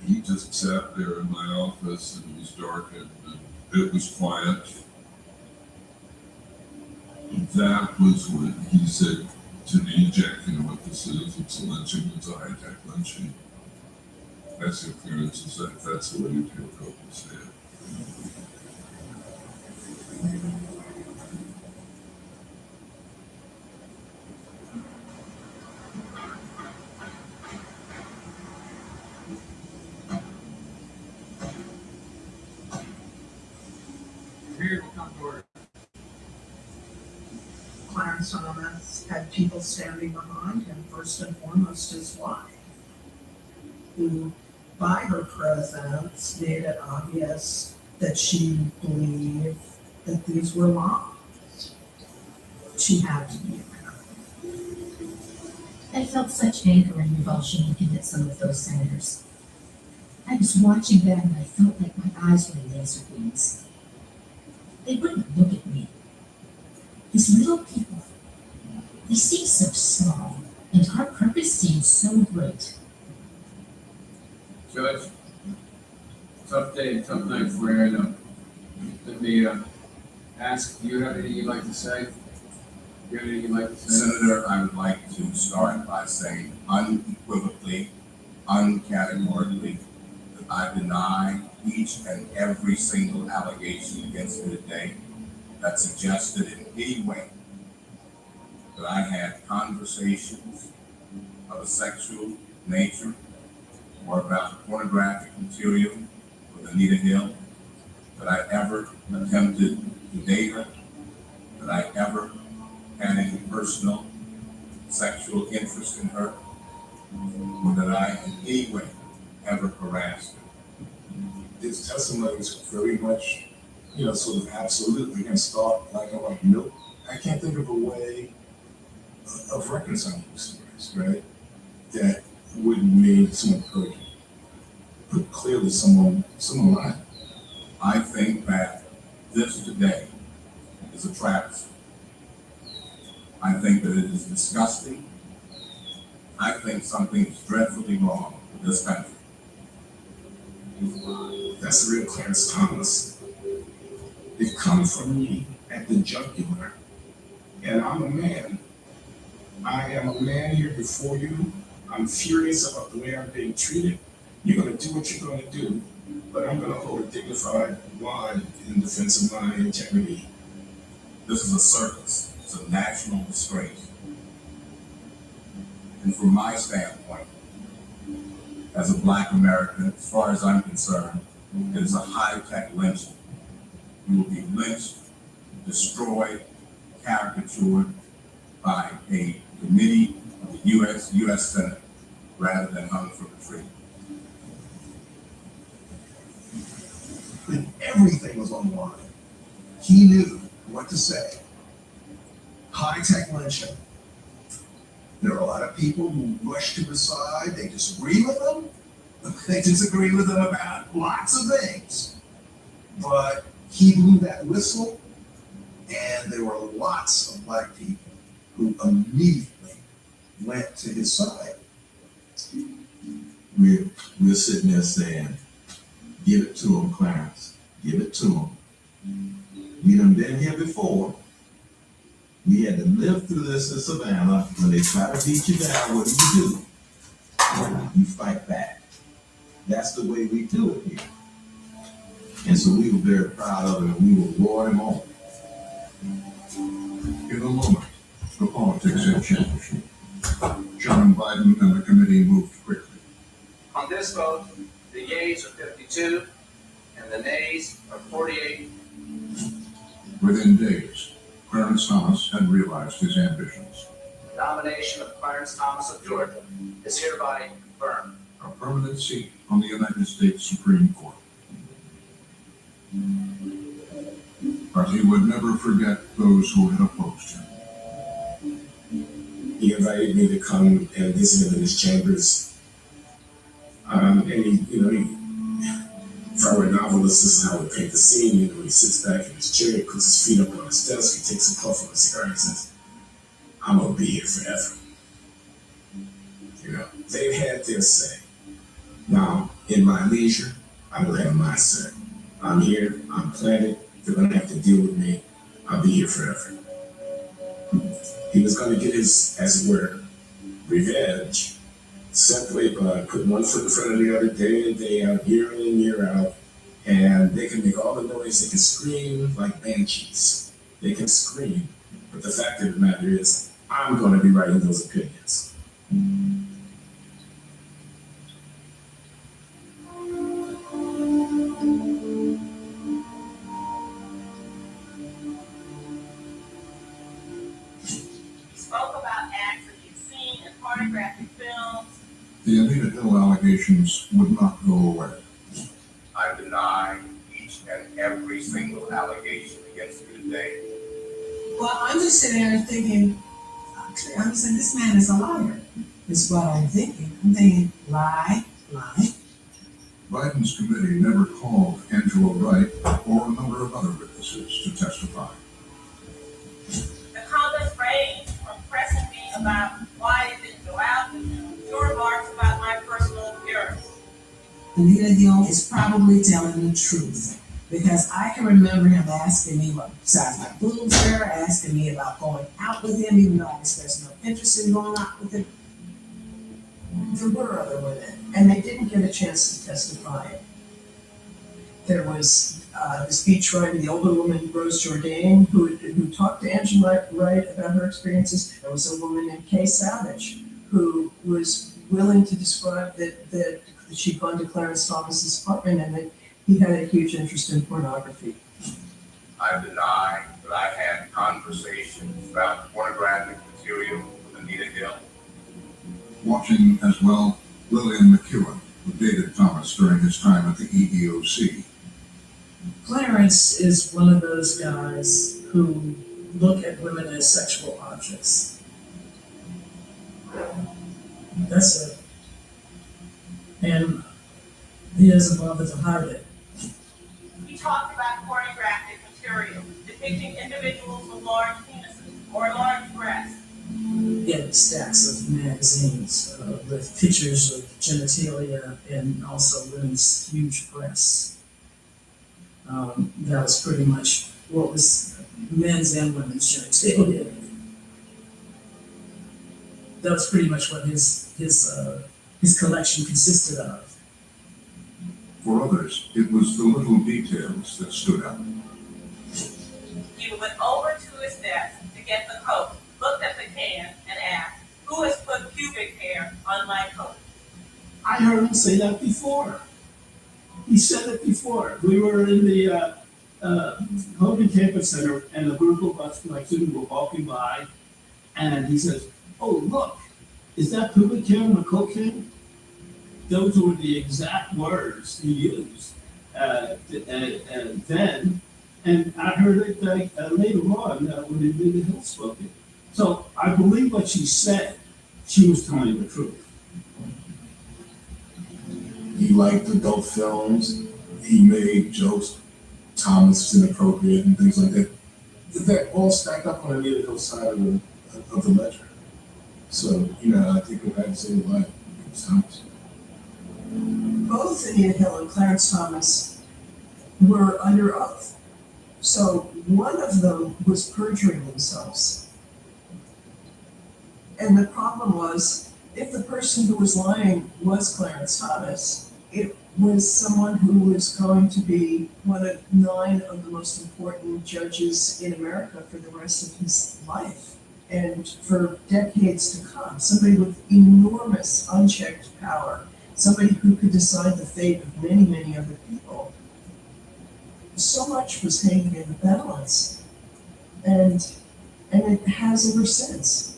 He just sat there in my office, and it was darkened, and it was quiet. That was what he said to me, "Jack, you know what this is? It's a lynching, it's a high-tech lynching." That's the appearance, is that that's the way you feel people say it. Here will come to order. Clarence Thomas had people standing behind him, first and foremost his wife, who, by her presence, made it obvious that she believed that these were lies. She had to be American. I felt such anger and revulsion looking at some of those senators. I was watching them and I felt like my eyes were laser beams. They wouldn't look at me. These little people, they seem so small, and our purpose seems so great. Judge, tough day, tough night for you, I know. Let me ask, do you have anything you'd like to say? Do you have anything you'd like to say? Senator, I would like to start by saying unequivocally, uncategorically, that I deny each and every single allegation against me today that suggested in any way that I had conversations of a sexual nature or about pornographic material with Anita Hill, that I ever attempted to date her, that I ever had any personal sexual interest in her, or that I in any way ever harassed her. His testimony is very much, sort of absolutely and start like, I'm like, nope. I can't think of a way of reconciling these stories, right? That wouldn't mean someone perjured, but clearly someone lied. I think that this today is a travesty. I think that it is disgusting. I think something is dreadfully wrong with this country. That's the real Clarence Thomas. It comes from me at the jugular, and I'm a man. I am a man here before you. I'm furious about the way I'm being treated. You're going to do what you're going to do, but I'm going to hold a dignified line in defense of my integrity. This is a circus. It's a national disgrace. And from my standpoint, as a Black American, as far as I'm concerned, it is a high-tech lynching. You will be lynched, destroyed, caricatured by a committee of the U.S. Senate, rather than hung from a tree. When everything was on the line, he knew what to say. High-tech lynching. There are a lot of people who rush to his side. They disagree with him. They disagree with him about lots of things. But he blew that whistle, and there were lots of Black people who immediately went to his side. We're sitting there saying, give it to him, Clarence. Give it to them. We done been here before. We had to live through this in Savannah. When they try to beat you down, what do? You fight back. That's the way we do it here. And so we were very proud of it, and we will roar him on. In a moment, the politics had changed. John Biden and the committee moved quickly. On this vote, the yeas are 52 and the nays are 48. Within days, Clarence Thomas had realized his ambitions. The nomination of Clarence Thomas of Georgia is hereby confirmed. A permanent seat on the United States Supreme Court. But he would never forget those who had opposed him. He invited me to come and visit him in his chambers. And if I were a novelist, this is how I would paint the scene. He sits back in his chair, he puts his feet up on his desk, he takes a puff on a cigar and says, "I'm gonna be here forever." They've had their say. Now, in my leisure, I will have my say. I'm here, I'm planted, they're gonna have to deal with me. I'll be here forever. He was gonna get his, as it were, revenge, simply by putting one foot in front of the other day in, day out, year in and year out. And they can make all the noise, they can scream like banshees. They can scream, but the fact of the matter is, I'm gonna be writing those opinions. Spoke about acts that you've seen in pornographic films. The Anita Hill allegations would not go away. I deny each and every single allegation against you today. Well, I'm just sitting there thinking, I'm saying, this man is a liar, is what I'm thinking. I'm thinking, lie. Biden's committee never called Angela Wright or a number of other witnesses to testify. The comments ranged from pressing me about why I didn't go out to remarks about my personal appearance. Anita Hill is probably telling the truth, because I can remember him asking me what size my boobs were, asking me about going out with him, even though I expressed no interest in going out with him. There were other women, and they didn't get a chance to testify. There was the speechwriter, the older woman, Rose Jourdain, who talked to Angela Wright about her experiences. There was a woman named Kay Savage, who was willing to describe that she'd gone to Clarence Thomas's apartment and that he had a huge interest in pornography. I deny that I had conversations about pornographic material with Anita Hill. Watching as well Lillian McEwen, who dated Thomas during his time at the EEOC. Clarence is one of those guys who look at women as sexual objects. That's it. And he doesn't bother to hide it. He talked about pornographic material depicting individuals with large penises or large breasts. Getting stacks of magazines with pictures of genitalia and also women's huge breasts. That was pretty much what was men's and women's genitalia. That was pretty much what his collection consisted of. For others, it was the little details that stood out. He went over to his desk to get the coat, looked at the can, and asked, "Who has put pubic hair on my coat?" I heard him say that before. He said it before. We were in the Hogan Campus Center, and a group of us, my students, were walking by, and he says, "Oh, look, is that pubic hair on the coat can?" Those were the exact words he used then, and I heard it later on when Anita Hill spoke it. So I believe what she said. She was telling the truth. He liked adult films. He made jokes. Thomas was inappropriate and things like that. That all stacked up on Anita Hill's side of the ledger. So, I think if I had to say why, it was Thomas. Both Anita Hill and Clarence Thomas were under oath. So one of them was perjuring themselves. And the problem was, if the person who was lying was Clarence Thomas, it was someone who was going to be one of 9 of the most important judges in America for the rest of his life and for decades to come. Somebody with enormous unchecked power, somebody who could decide the fate of many, many other people. So much was hanging in the balance, and it has ever since.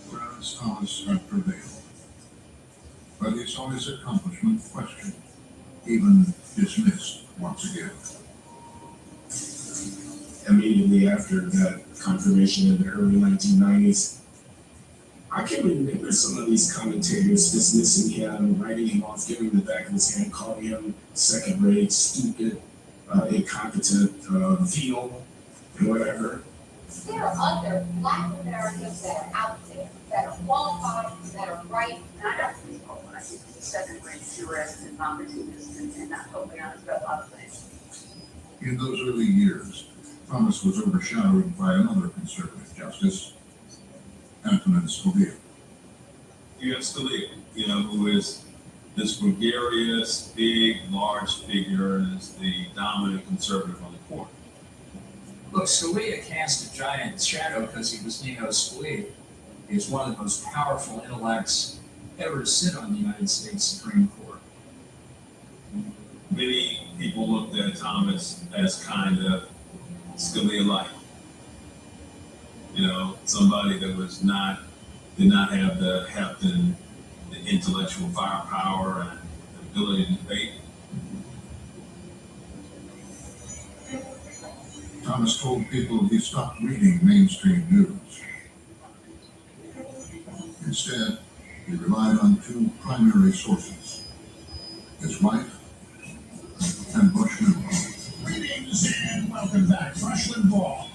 Clarence Thomas had prevailed, but he saw his accomplishment questioned, even dismissed once again. Immediately after that confirmation in the early 1990s, I can remember some of these commentators dismissing him, writing him off, giving him the back of his hand, calling him second-rate, stupid, incompetent, venal, and whatever. There are other Black Americans that are out there, that are qualified, that are right. And I don't think, when I think second-rate jurists and non-Baptists and not totally honest about a lot of things. In those early years, Thomas was overshadowed by another conservative justice, Antonin Scalia. You have Scalia, who is this gregarious, big, large figure and is the dominant conservative on the court. Look, Scalia cast a giant shadow because he was Nino Scalia. He was one of the most powerful intellects ever to sit on the United States Supreme Court. Many people looked at Thomas as kind of Scalia-like. Somebody that did not have the heft and the intellectual firepower and the ability to debate. Thomas told people he stopped reading mainstream news. Instead, he relied on 2 primary sources, his wife and Rush Limbaugh. Greetings and welcome back, Rush Limbaugh.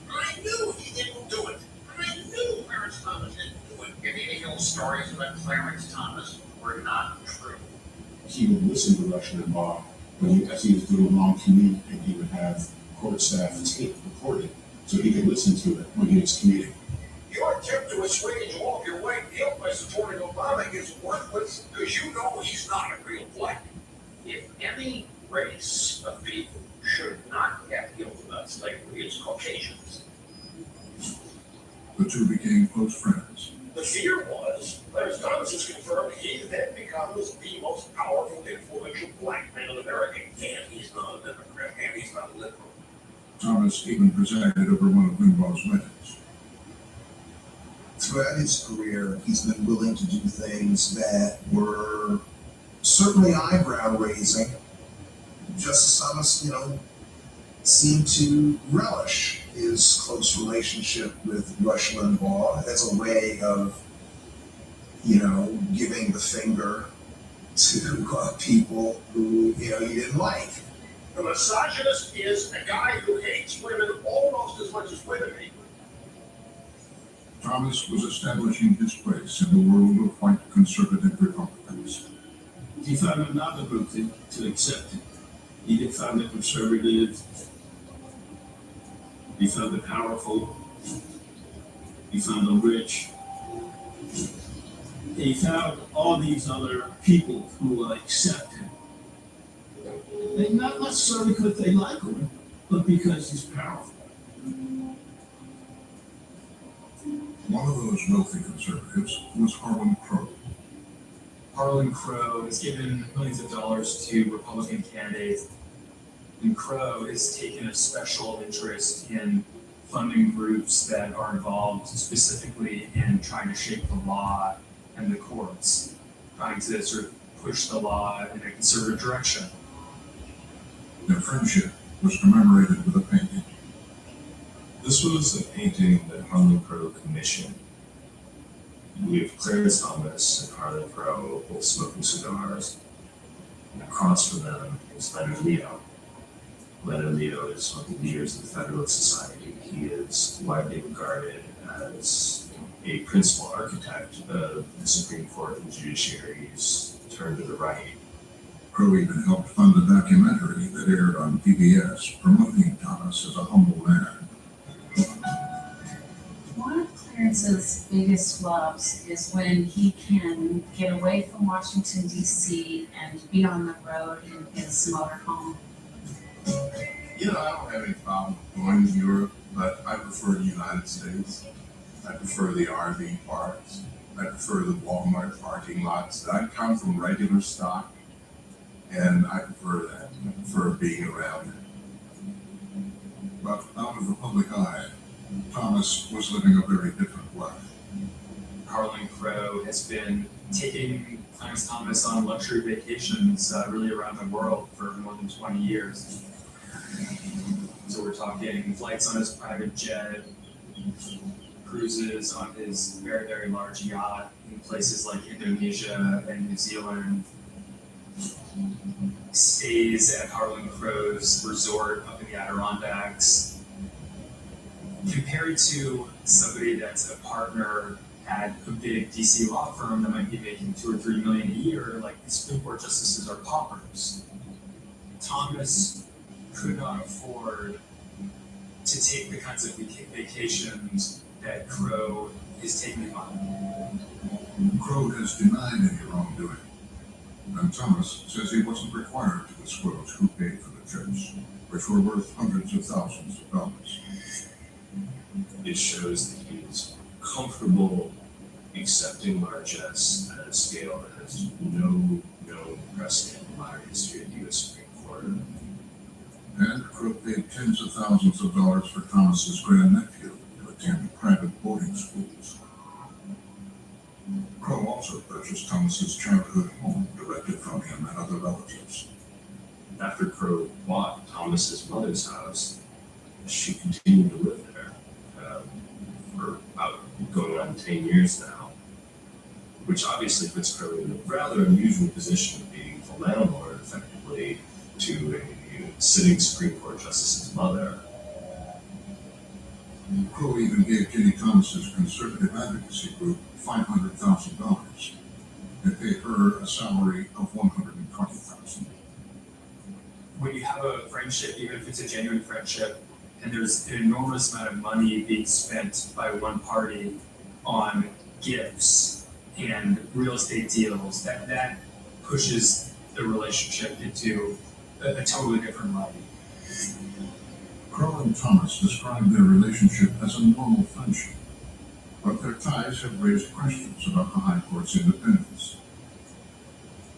I knew he didn't do it. I knew Clarence Thomas didn't do it. Any of those stories about Clarence Thomas were not true. He would listen to Rush Limbaugh as he was doing a long commute, and he would have court staff tape recorded so he could listen to it when he was commuting. Your attempt to assuage all of your white guilt by supporting Obama is worthless because you know he's not a real black. If any race of people should not have guilt about slavery, it's Caucasians. The 2 became close friends. The fear was, Clarence Thomas has confirmed he then becomes the most powerful, influential black man in America, and he's not a Democrat, and he's not a liberal. Thomas even presided over one of Limbaugh's weddings. Throughout his career, he's been willing to do things that were certainly eyebrow-raising. Justice Thomas, seemed to relish his close relationship with Rush Limbaugh as a way of, giving the finger to people who, he didn't like. A misogynist is a guy who hates women almost as much as women hate women. Thomas was establishing his place in the world of white conservative Republicans. He found another group to accept it. He found the conservative, he found the powerful, he found the rich. He found all these other people who will accept him. And not necessarily because they like him, but because he's powerful. One of those wealthy conservatives was Harlan Crow. Harlan Crow has given millions of dollars to Republican candidates, and Crow has taken a special interest in funding groups that are involved specifically in trying to shape the law and the courts, trying to sort of push the law in a conservative direction. Their friendship was commemorated with a painting. This was a painting that Harlan Crow commissioned. We have Clarence Thomas and Harlan Crow both smoking cigars. And across from them is Leonard Leo. Leonard Leo is one of the leaders of the Federalist Society. He is widely regarded as a principal architect of the Supreme Court and judiciary's turn to the right. Crow even helped fund a documentary that aired on PBS promoting Thomas as a humble man. One of Clarence's biggest loves is when he can get away from Washington, D.C. and be on the road in his motorhome. You know, I don't have any problem going to Europe, but I prefer the United States. I prefer the RV parks. I prefer the Walmart parking lots. I come from regular stock, and I prefer that. I prefer being around it. But out of the public eye, Thomas was living a very different life. Harlan Crow has been taking Clarence Thomas on luxury vacations really around the world for more than 20 years. So we're talking flights on his private jet, cruises on his very, very large yacht in places like Indonesia and New Zealand, stays at Harlan Crow's resort up in the Adirondacks. Compared to somebody that's a partner at a big DC law firm that might be making $2 or $3 million a year, like the Supreme Court justices are paupers. Thomas could not afford to take the kinds of vacations that Crow is taking on. Crow has denied any wrongdoing, and Thomas says he wasn't required to disclose who paid for the trips, which were worth hundreds of thousands of dollars. It shows that he is comfortable accepting largesse at a scale that has no known precedent in modern history of the U.S. Supreme Court. And Crow paid tens of thousands of dollars for Thomas's grandnephew to attend private boarding schools. Crow also purchased Thomas's childhood home directly from him and other relatives. After Crow bought Thomas's mother's house, she continued to live there for about going on 10 years now, which obviously puts Crow in a rather unusual position of being the landlord, effectively, to a sitting Supreme Court justice's mother. Crow even gave Jenny Thomas's conservative advocacy group $500,000 and paid her a salary of $120,000. When you have a friendship, even if it's a genuine friendship, and there's an enormous amount of money being spent by one party on gifts and real estate deals, that pushes the relationship into a totally different light. Crow and Thomas described their relationship as a normal friendship, but their ties have raised questions about the High Court's independence.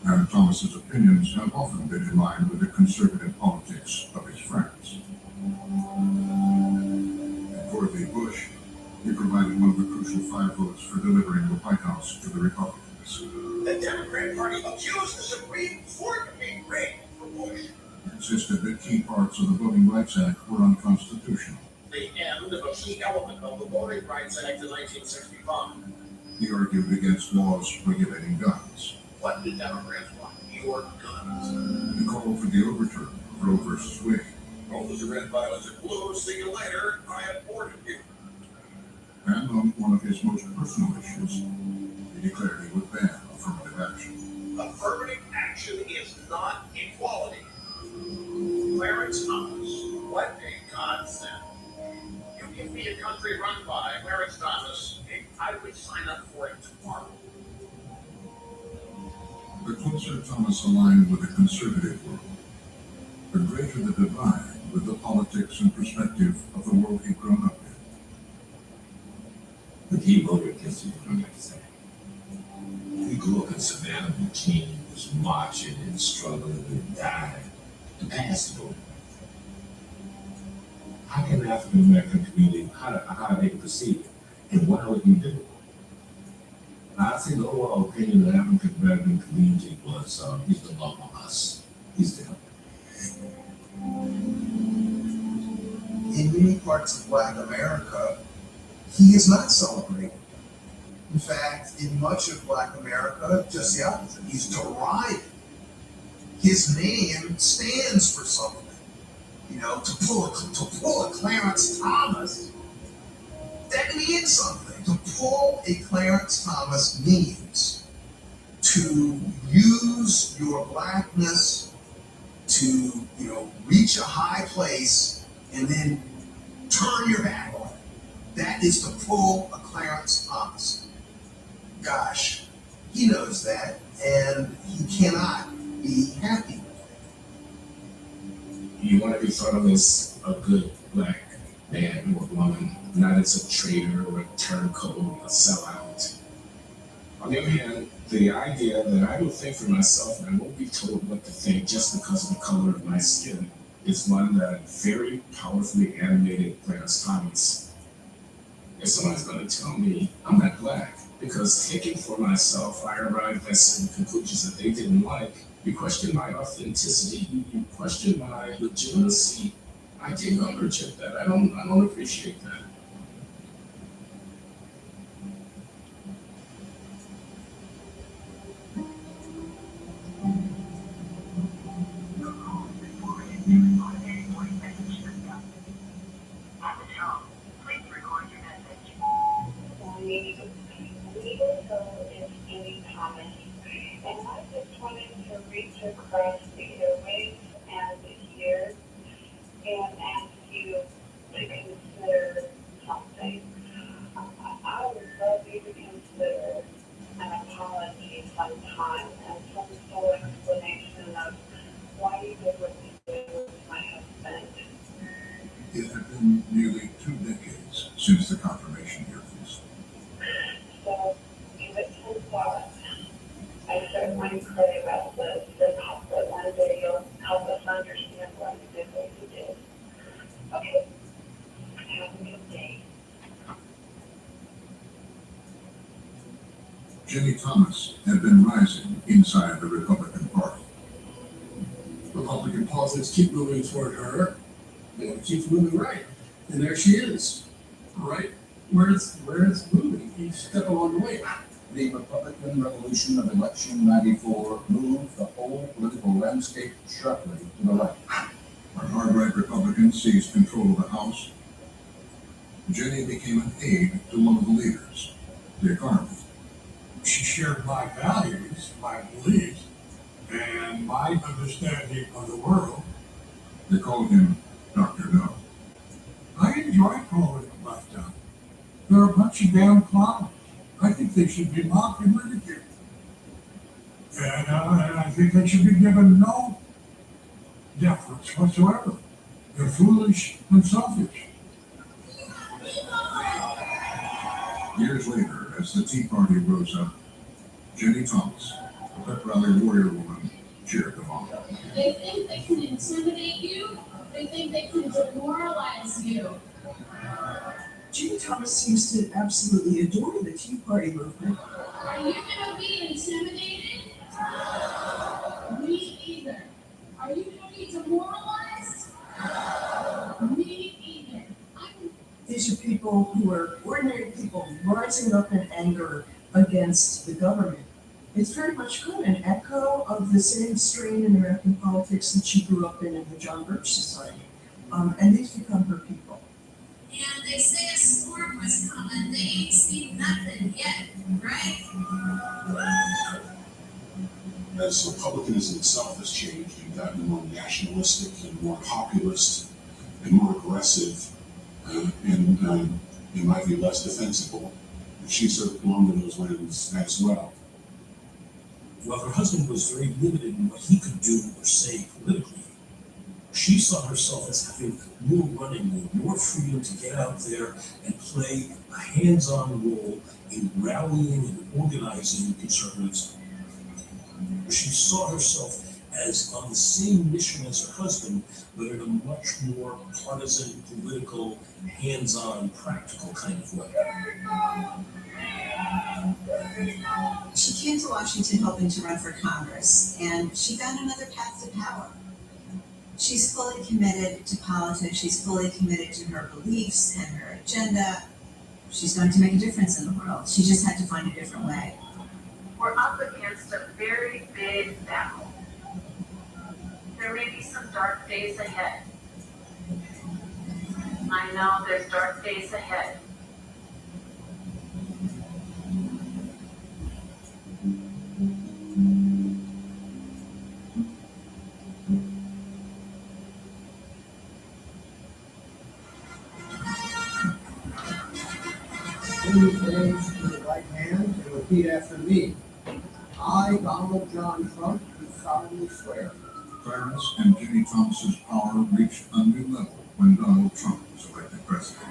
And Thomas's opinions have often been in line with the conservative politics of his friends. In Ford v. Bush, he provided one of the crucial 5 votes for delivering the White House to the Republicans. The Democrat Party accused the Supreme Court of being rigged for Bush. Insisted that key parts of the Voting Rights Act were unconstitutional. The end of a key element of the Voting Rights Act of 1965. He argued against laws regulating guns. What did Democrats want? Your guns. He called for the overturn of Roe v. Wade. Roll the red, violet, and blue. See you later. I aborted you. And on one of his most personal issues, he declared he would ban affirmative action. Affirmative action is not equality. Clarence Thomas, what a godsend. You give me a country run by Clarence Thomas, I would sign up for it tomorrow. The closer Thomas aligned with the conservative world, the greater the divide with the politics and perspective of the world he'd grown up in. But he voted against it, I have to say. He grew up in Savannah, Virginia, was marching and struggling and dying. The past is over. How can the African American community, how do they perceive it? And what would you do? I think the overall opinion of the African American community was he's the love of us. He's them. In many parts of Black America, he is not celebrated. In fact, in much of Black America, just the opposite. He's derided. His name stands for something. You know, to pull a Clarence Thomas, that means something. To pull a Clarence Thomas means to use your blackness to, you know, reach a high place and then turn your back on it. That is to pull a Clarence Thomas. Gosh, he knows that, and he cannot be happy with it. You want to be thought of as a good Black man or woman, not as a traitor or a turncoat, a sellout. On the other hand, the idea that I will think for myself and I won't be told what to think just because of the color of my skin is one that very powerfully animated Clarence Thomas. If someone's going to tell me I'm not Black because thinking for myself, I arrived at certain conclusions that they didn't like, you question my authenticity, you question my legitimacy, I take umbrage at that. I don't appreciate that. And I just wanted to reach across the airwaves and here and ask you to consider something. I would love you to consider an apology sometime and some sort of explanation of why you did what you did with my husband. It had been nearly 2 decades since the confirmation hearings. So give it some thought. I certainly pray about this and hope that one day you'll help us understand why you did what you did. Okay? Have a good day. Jimmy Thomas had been rising inside the Republican Party. Republican politics keep moving toward her, and it keeps moving right. And there she is, right where it's moving, each step along the way. The Republican Revolution of Election 94 moved the whole political landscape sharply to the right. When hard-right Republicans seized control of the House, Jenny became an aide to one of the leaders, Dick Armey. She shared my values, my beliefs, and my understanding of the world. They called him Dr. No. I enjoy calling them left out. They're a bunch of damn clowns. I think they should be mocked and ridiculed. And I think they should be given no deference whatsoever. They're foolish and selfish. Years later, as the Tea Party rose up, Jenny Thomas, a pep rally warrior woman, cheered them on. They think they can intimidate you. They think they can demoralize you. Jenny Thomas seems to absolutely adore the Tea Party movement. Are you gonna be intimidated? Me either. Are you gonna be demoralized? Me either. These are people who are ordinary people rising up in anger against the government. It's very much kind of an echo of the same strain in American politics that she grew up in the John Birch Society. And these become her people. And they say a storm was coming. They ain't seen nothing yet, right? As republicanism itself has changed and gotten more nationalistic and more populist and more aggressive and in my view less defensible, she sort of belonged to those lanes as well. While her husband was very limited in what he could do or say politically, she saw herself as having more running room, more freedom to get out there and play a hands-on role in rallying and organizing conservatives. She saw herself as on the same mission as her husband, but in a much more partisan, political, hands-on, practical kind of way. She came to Washington hoping to run for Congress, and she found another path to power. She's fully committed to politics. She's fully committed to her beliefs and her agenda. She's going to make a difference in the world. She just had to find a different way. We're up against a very big battle. There may be some dark days ahead. I know there's dark days ahead. Please raise your right hand and repeat after me. I, Donald John Trump, do solemnly swear Clarence and Ginny Thomas's power reached a new level when Donald Trump was elected president.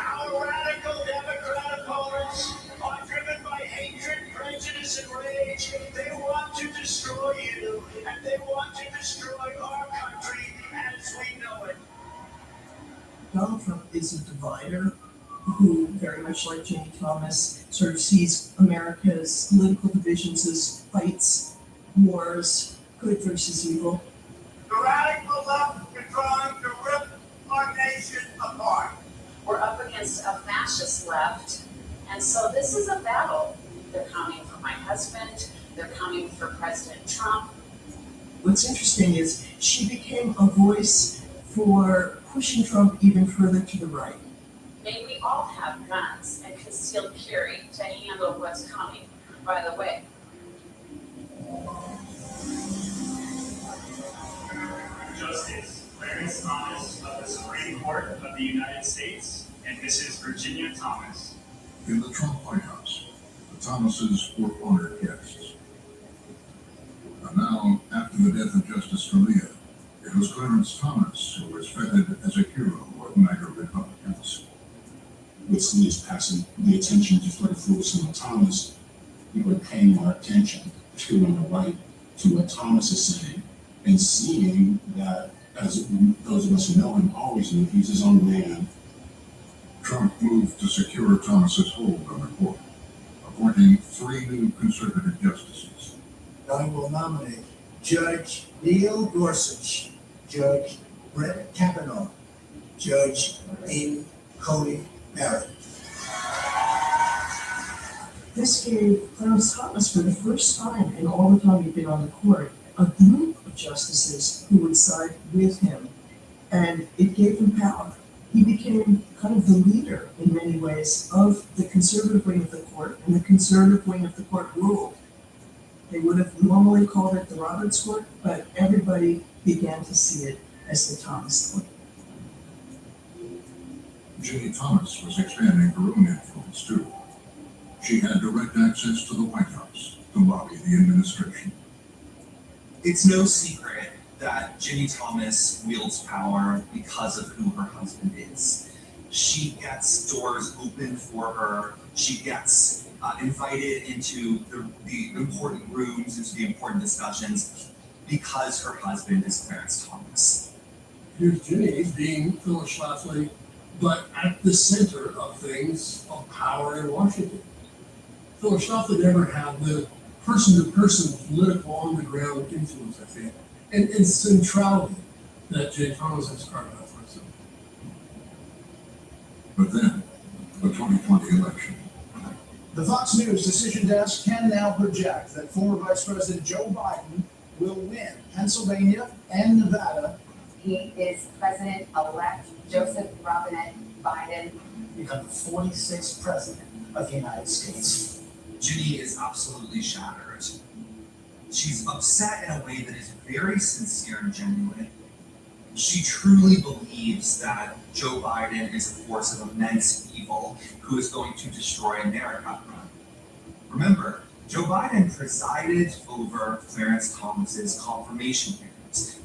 Our radical Democrat opponents are driven by hatred, prejudice, and rage. They want to destroy you, and they want to destroy our country as we know it. Donald Trump is a divider who, very much like Ginny Thomas, sort of sees America's political divisions as fights, wars, good versus evil. The radical left is trying to rip our nation apart. We're up against a fascist left, and so this is a battle. They're coming for my husband, they're coming for President Trump. What's interesting is she became a voice for pushing Trump even further to the right. May we all have guns and concealed carry to handle what's coming. By the way, Justice Clarence Thomas of the Supreme Court of the United States and Mrs. Virginia Thomas. In the Trump White House, the Thomases were honored guests. And now, after the death of Justice Scalia, it was Clarence Thomas who was feted as a hero of MAGA Republicans. With Scalia's passing, the attention just started focusing on Thomas. People are paying more attention, particularly on the right, to what Thomas is saying, and seeing that, as those of us who know him always knew, he's his own man. Trump moved to secure Thomas's hold on the court, appointing 3 new conservative justices. I will nominate Judge Neil Gorsuch, Judge Brett Kavanaugh, Judge Amy Coney Barrett. This gave Clarence Thomas, for the first time in all the time he'd been on the court, a group of justices who would side with him, and it gave him power. He became kind of the leader, in many ways, of the conservative wing of the court, and the conservative wing of the court ruled. They would have normally called it the Roberts Court, but everybody began to see it as the Thomas Court. Ginny Thomas was expanding her own influence too. She had direct access to the White House to lobby the administration. It's no secret that Ginny Thomas wields power because of who her husband is. She gets doors open for her. She gets invited into the important rooms, into the important discussions, because her husband is Clarence Thomas. Here's Ginny being Phyllis Schlafly, but at the center of things, of power in Washington. Phyllis Schlafly never had the person-to-person political on-the-ground influence, I think, and centrality that Ginny Thomas has carved out for herself. But then, the 2020 election. The Fox News decision desk can now project that former Vice President Joe Biden will win Pennsylvania and Nevada. He is President-elect Joseph Robinette Biden. Become the 46th President of the United States. Ginny is absolutely shattered. She's upset in a way that is very sincere and genuine. She truly believes that Joe Biden is a force of immense evil who is going to destroy America. Remember, Joe Biden presided over Clarence Thomas's confirmation hearings.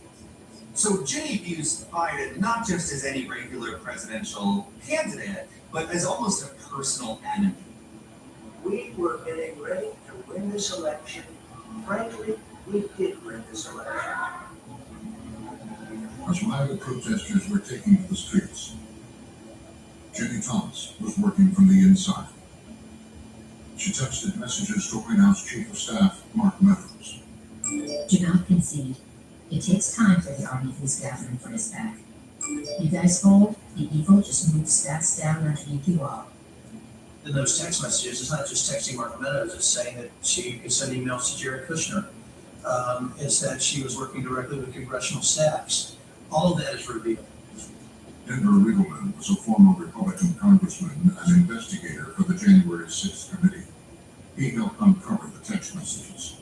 So Ginny views Biden not just as any regular presidential candidate, but as almost a personal enemy. We were getting ready to win this election. Frankly, we did win this election. As MAGA protesters were taking to the streets, Ginny Thomas was working from the inside. She texted messages to White House Chief of Staff Mark Meadows. Do not concede. It takes time for the army who's gathering for his back. You guys fold, the evil just moves fast down underneath you all. in those text messages, it's not just texting Mark Meadows, it's saying that she could send emails to Jared Kushner. It's that she was working directly with congressional staffs. All of that is revealed. Denver Riggleman was a former Republican congressman and investigator for the January 6th committee. He helped uncover the text messages.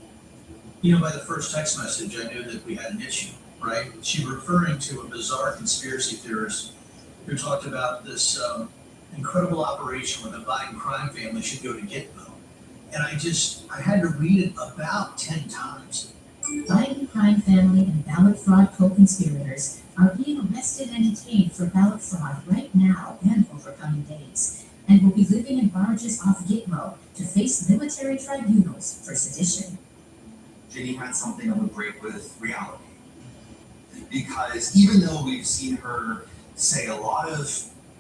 You know, by the first text message, I knew that we had an issue, right? She was referring to a bizarre conspiracy theorist who talked about this incredible operation where the Biden crime family should go to Gitmo. And I had to read it about 10 times. Biden crime family and ballot fraud co-conspirators are being arrested and detained for ballot fraud right now and over coming days, and will be living in barges off Gitmo to face military tribunals for sedition. Ginny had something of a break with reality. Because even though we've seen her say a lot of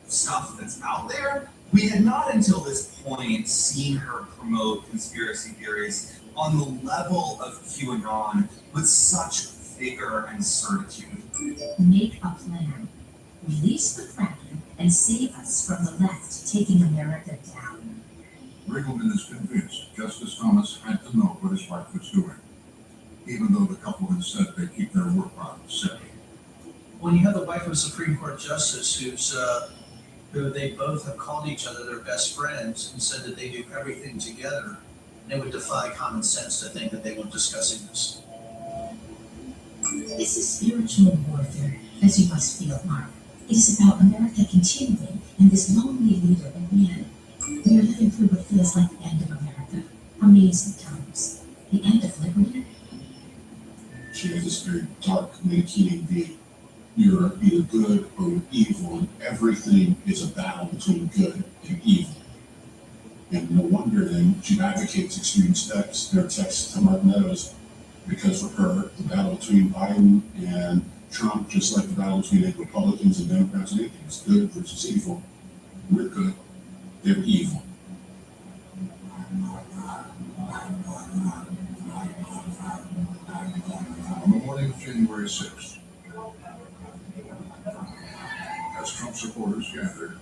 stuff that's out there, we had not until this point seen her promote conspiracy theories on the level of QAnon with such vigor and certitude. Make a plan. Release the Kraken and save us from the left taking America down. Riggleman is convinced Justice Thomas had to know what his wife was doing, even though the couple had said they keep their work product separate. When you have the wife of a Supreme Court justice who they both have called each other their best friends and said that they do everything together, it would defy common sense to think that they weren't discussing this. This is spiritual warfare, as you must feel, Mark. It is about America continuing and this lonely leader again. We are living through what feels like the end of America. Amazing times. The end of liberty. She has this very dark Manichaean view. You're either good or you're evil, and everything is a battle between good and evil. And no wonder then she advocates extreme steps. Their text to Mark Meadows, because for her, the battle between Biden and Trump, just like the battle between the Republicans and Democrats, and anything is good versus evil. We're good, they're evil. On the morning of January 6th, as Trump supporters gathered,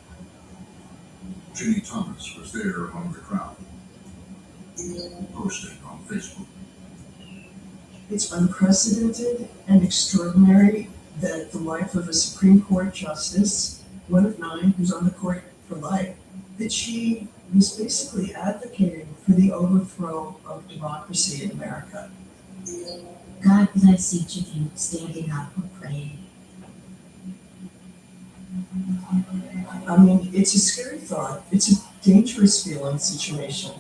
Ginny Thomas was there among the crowd, posting on Facebook. It's unprecedented and extraordinary that the wife of a Supreme Court justice, one of 9 who's on the court for life, that she was basically advocating for the overthrow of democracy in America. God bless each of you standing up or praying. I mean, it's a scary thought. It's a dangerous feeling situation.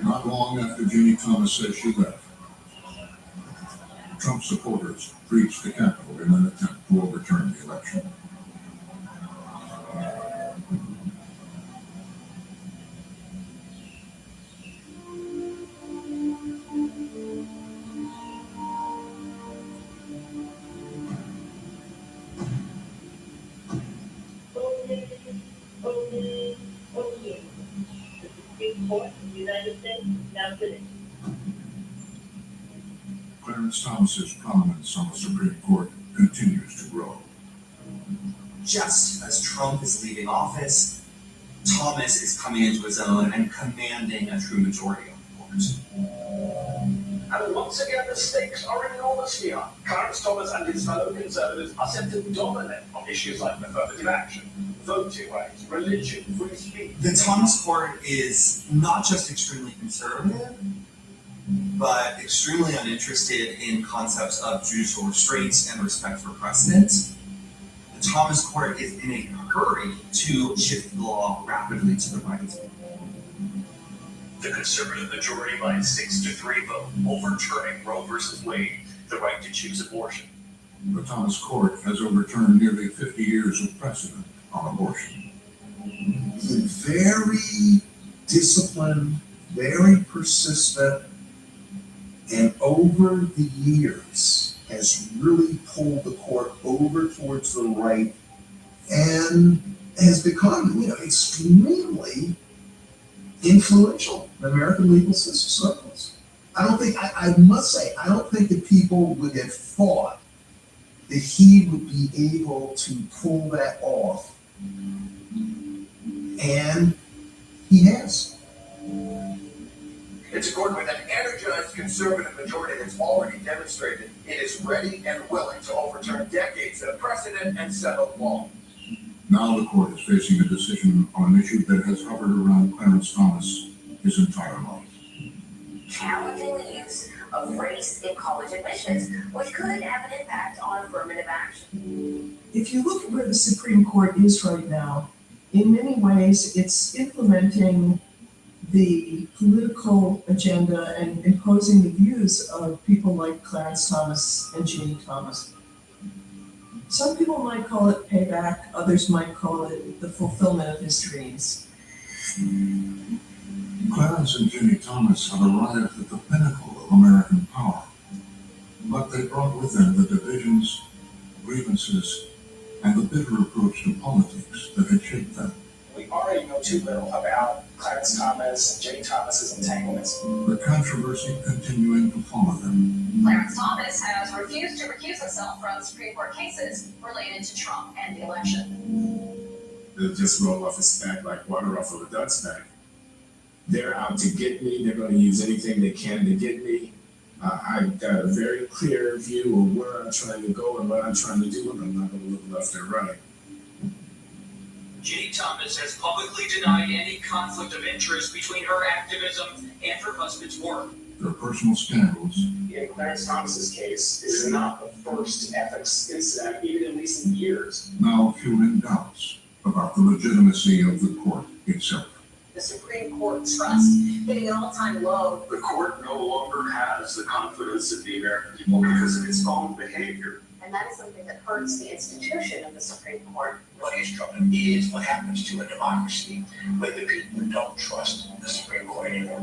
Not long after Ginny Thomas said she left, Trump supporters breached the Capitol in an attempt to overturn the election. Clarence Thomas's prominence on the Supreme Court continues to grow. Just as Trump is leaving office, Thomas is coming into his own and commanding a true majority on the court. And once again, the stakes are enormous here. Clarence Thomas and his fellow conservatives are set to dominate on issues like affirmative action, voting rights, religion, free speech. The Thomas court is not just extremely conservative, but extremely uninterested in concepts of judicial restraints and respect for precedent. The Thomas court is in a hurry to shift the law rapidly to the right. The conservative majority by a 6-3 vote overturning Roe v. Wade, the right to choose abortion. The Thomas Court has overturned nearly 50 years of precedent on abortion. Very disciplined, very persistent, and over the years has really pulled the court over towards the right and has become, extremely influential in American legal system circles. I must say, I don't think that people would have thought that he would be able to pull that off And he has. It's a court with an energized conservative majority that's already demonstrated it is ready and willing to overturn decades of precedent and settled law. Now the court is facing a decision on an issue that has hovered around Clarence Thomas his entire life. Challenging the use of race in college admissions, which could have an impact on affirmative action. If you look at where the Supreme Court is right now, in many ways, it's implementing the political agenda and imposing the views of people like Clarence Thomas and Ginny Thomas. Some people might call it payback, others might call it the fulfillment of his dreams. Clarence and Ginny Thomas have arrived at the pinnacle of American power, but they brought with them the divisions, grievances, and the bitter approach to politics that had shaped them. We already know too little about Clarence Thomas and Ginny Thomas's entanglements. The controversy continuing to follow them. Clarence Thomas has refused to recuse himself from Supreme Court cases related to Trump and the election. They'll just roll off his back like water off of a duck's back. They're out to get me. They're going to use anything they can to get me. I've got a very clear view of where I'm trying to go and what I'm trying to do, and I'm not going to look left or right. Ginny Thomas has publicly denied any conflict of interest between her activism and her husband's work. Their personal scandals. In Clarence Thomas's case, this is not the first ethics incident, even in recent years. Now fueling doubts about the legitimacy of the court itself. The Supreme Court trust hitting an all-time low. The court no longer has the confidence of the American people because of its own behavior. And that is something that hurts the institution of the Supreme Court. What is troubling is what happens to a democracy when the people don't trust the Supreme Court anymore.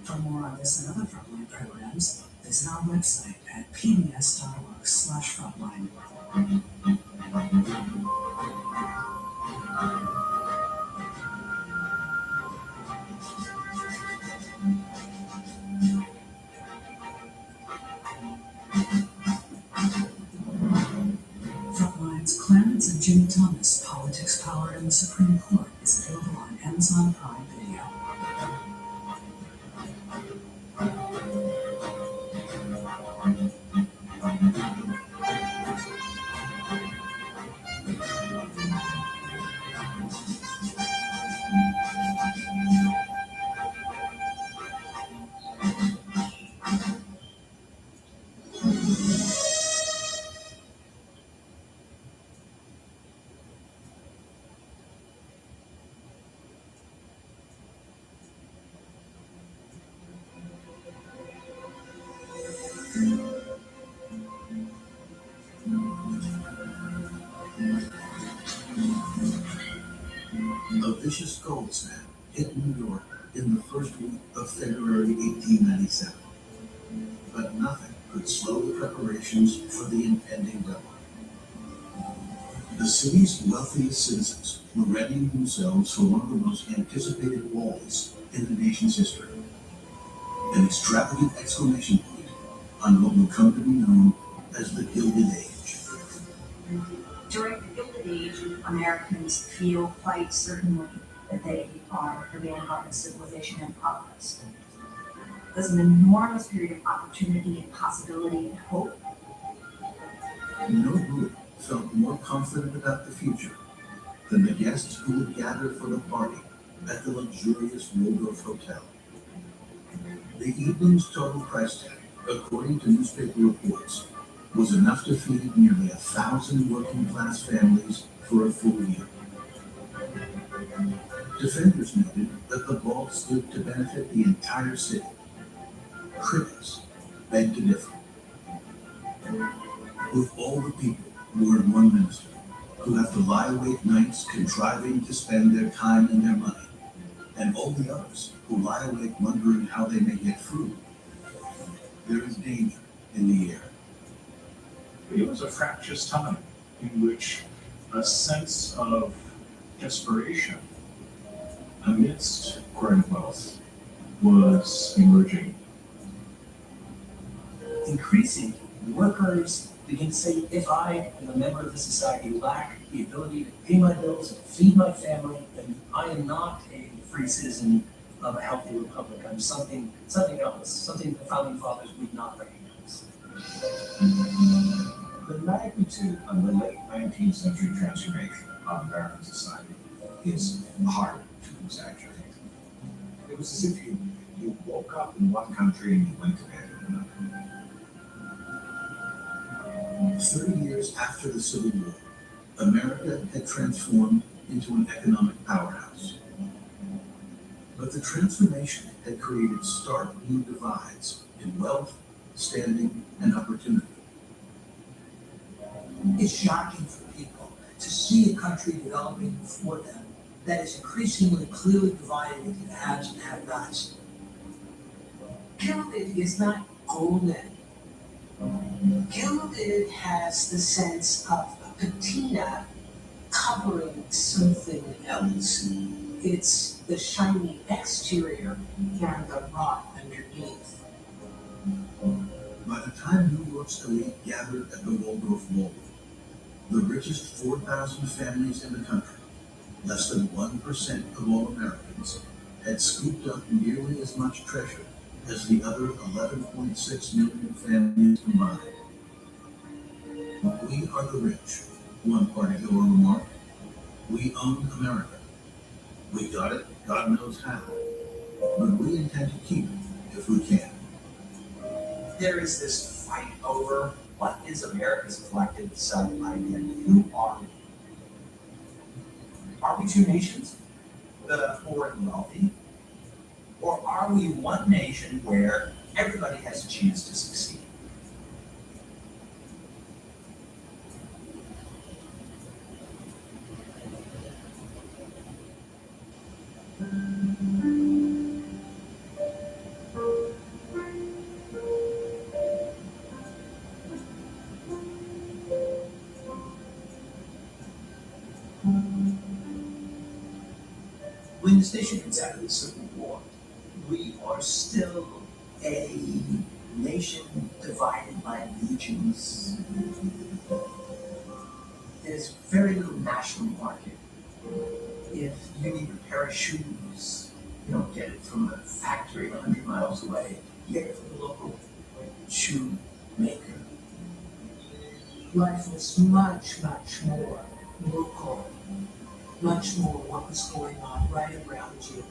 For more on this and other Frontline programs, visit our website at pbs.org/frontline. Frontline's Clarence and Ginny Thomas, Politics, Power, and the Supreme Court is available on Amazon Prime Video. A vicious gold snap hit New York in the first week of February 1897. But nothing could slow the preparations for the impending deadline. The city's wealthiest citizens were readying themselves for one of the most anticipated walls in the nation's history. An extravagant exclamation point on what would come to be known as the Gilded Age. During the Gilded Age, Americans feel quite certainly that they are the vanguard of civilization and progress. There's an enormous period of opportunity and possibility and hope. No group felt more confident about the future than the guests who would gather for the party at the luxurious Waldorf Hotel. The evening's total price tag, according to newspaper reports, was enough to feed nearly 1,000 working-class families for a full year. Defenders noted that the ball stood to benefit the entire city. Critics begged to differ. With all the people Lord, one minister who have to lie awake nights contriving to spend their time and their money, and all the others who lie awake wondering how they may get food. There is danger in the air. It was a fractious time in which a sense of desperation amidst growing wealth was emerging. Increasingly, workers begin to say, if I am a member of the society lack the ability to pay my bills and feed my family, then I am not a free citizen of a healthy republic. I'm something else, something the founding fathers would not recognize. The magnitude of the late 19th century transformation of American society is hard to exaggerate. It was as if you woke up in one country and you went to bed in another. 30 years after the Civil War, America had transformed into an economic powerhouse. But the transformation had created stark new divides in wealth, standing, and opportunity. It's shocking for people to see a country developing before them that is increasingly clearly divided into haves and have-nots. Gilded is not golden. Gilded has the sense of a patina covering something else. It's the shiny exterior and the rot underneath. By the time New York's elite gathered at the Waldorf Ballroom, the richest 4,000 families in the country, less than 1% of all Americans, had scooped up nearly as much treasure as the other 11.6 million families combined. We are the rich, one party-goer remarked. We own America. We got it, God knows how. But we intend to keep it if we can. There is this fight over what is America's collective self-identity. Who are we? Are we two nations, the poor and wealthy? Or are we one nation where everybody has a chance to succeed? When this nation gets out of the Civil War, we are still a nation divided by regions. There's very little national market. If you need a pair of shoes, you don't get it from a factory 100 miles away. You get it from the local shoe maker. Life was much, much more local, much more what was going on right around you,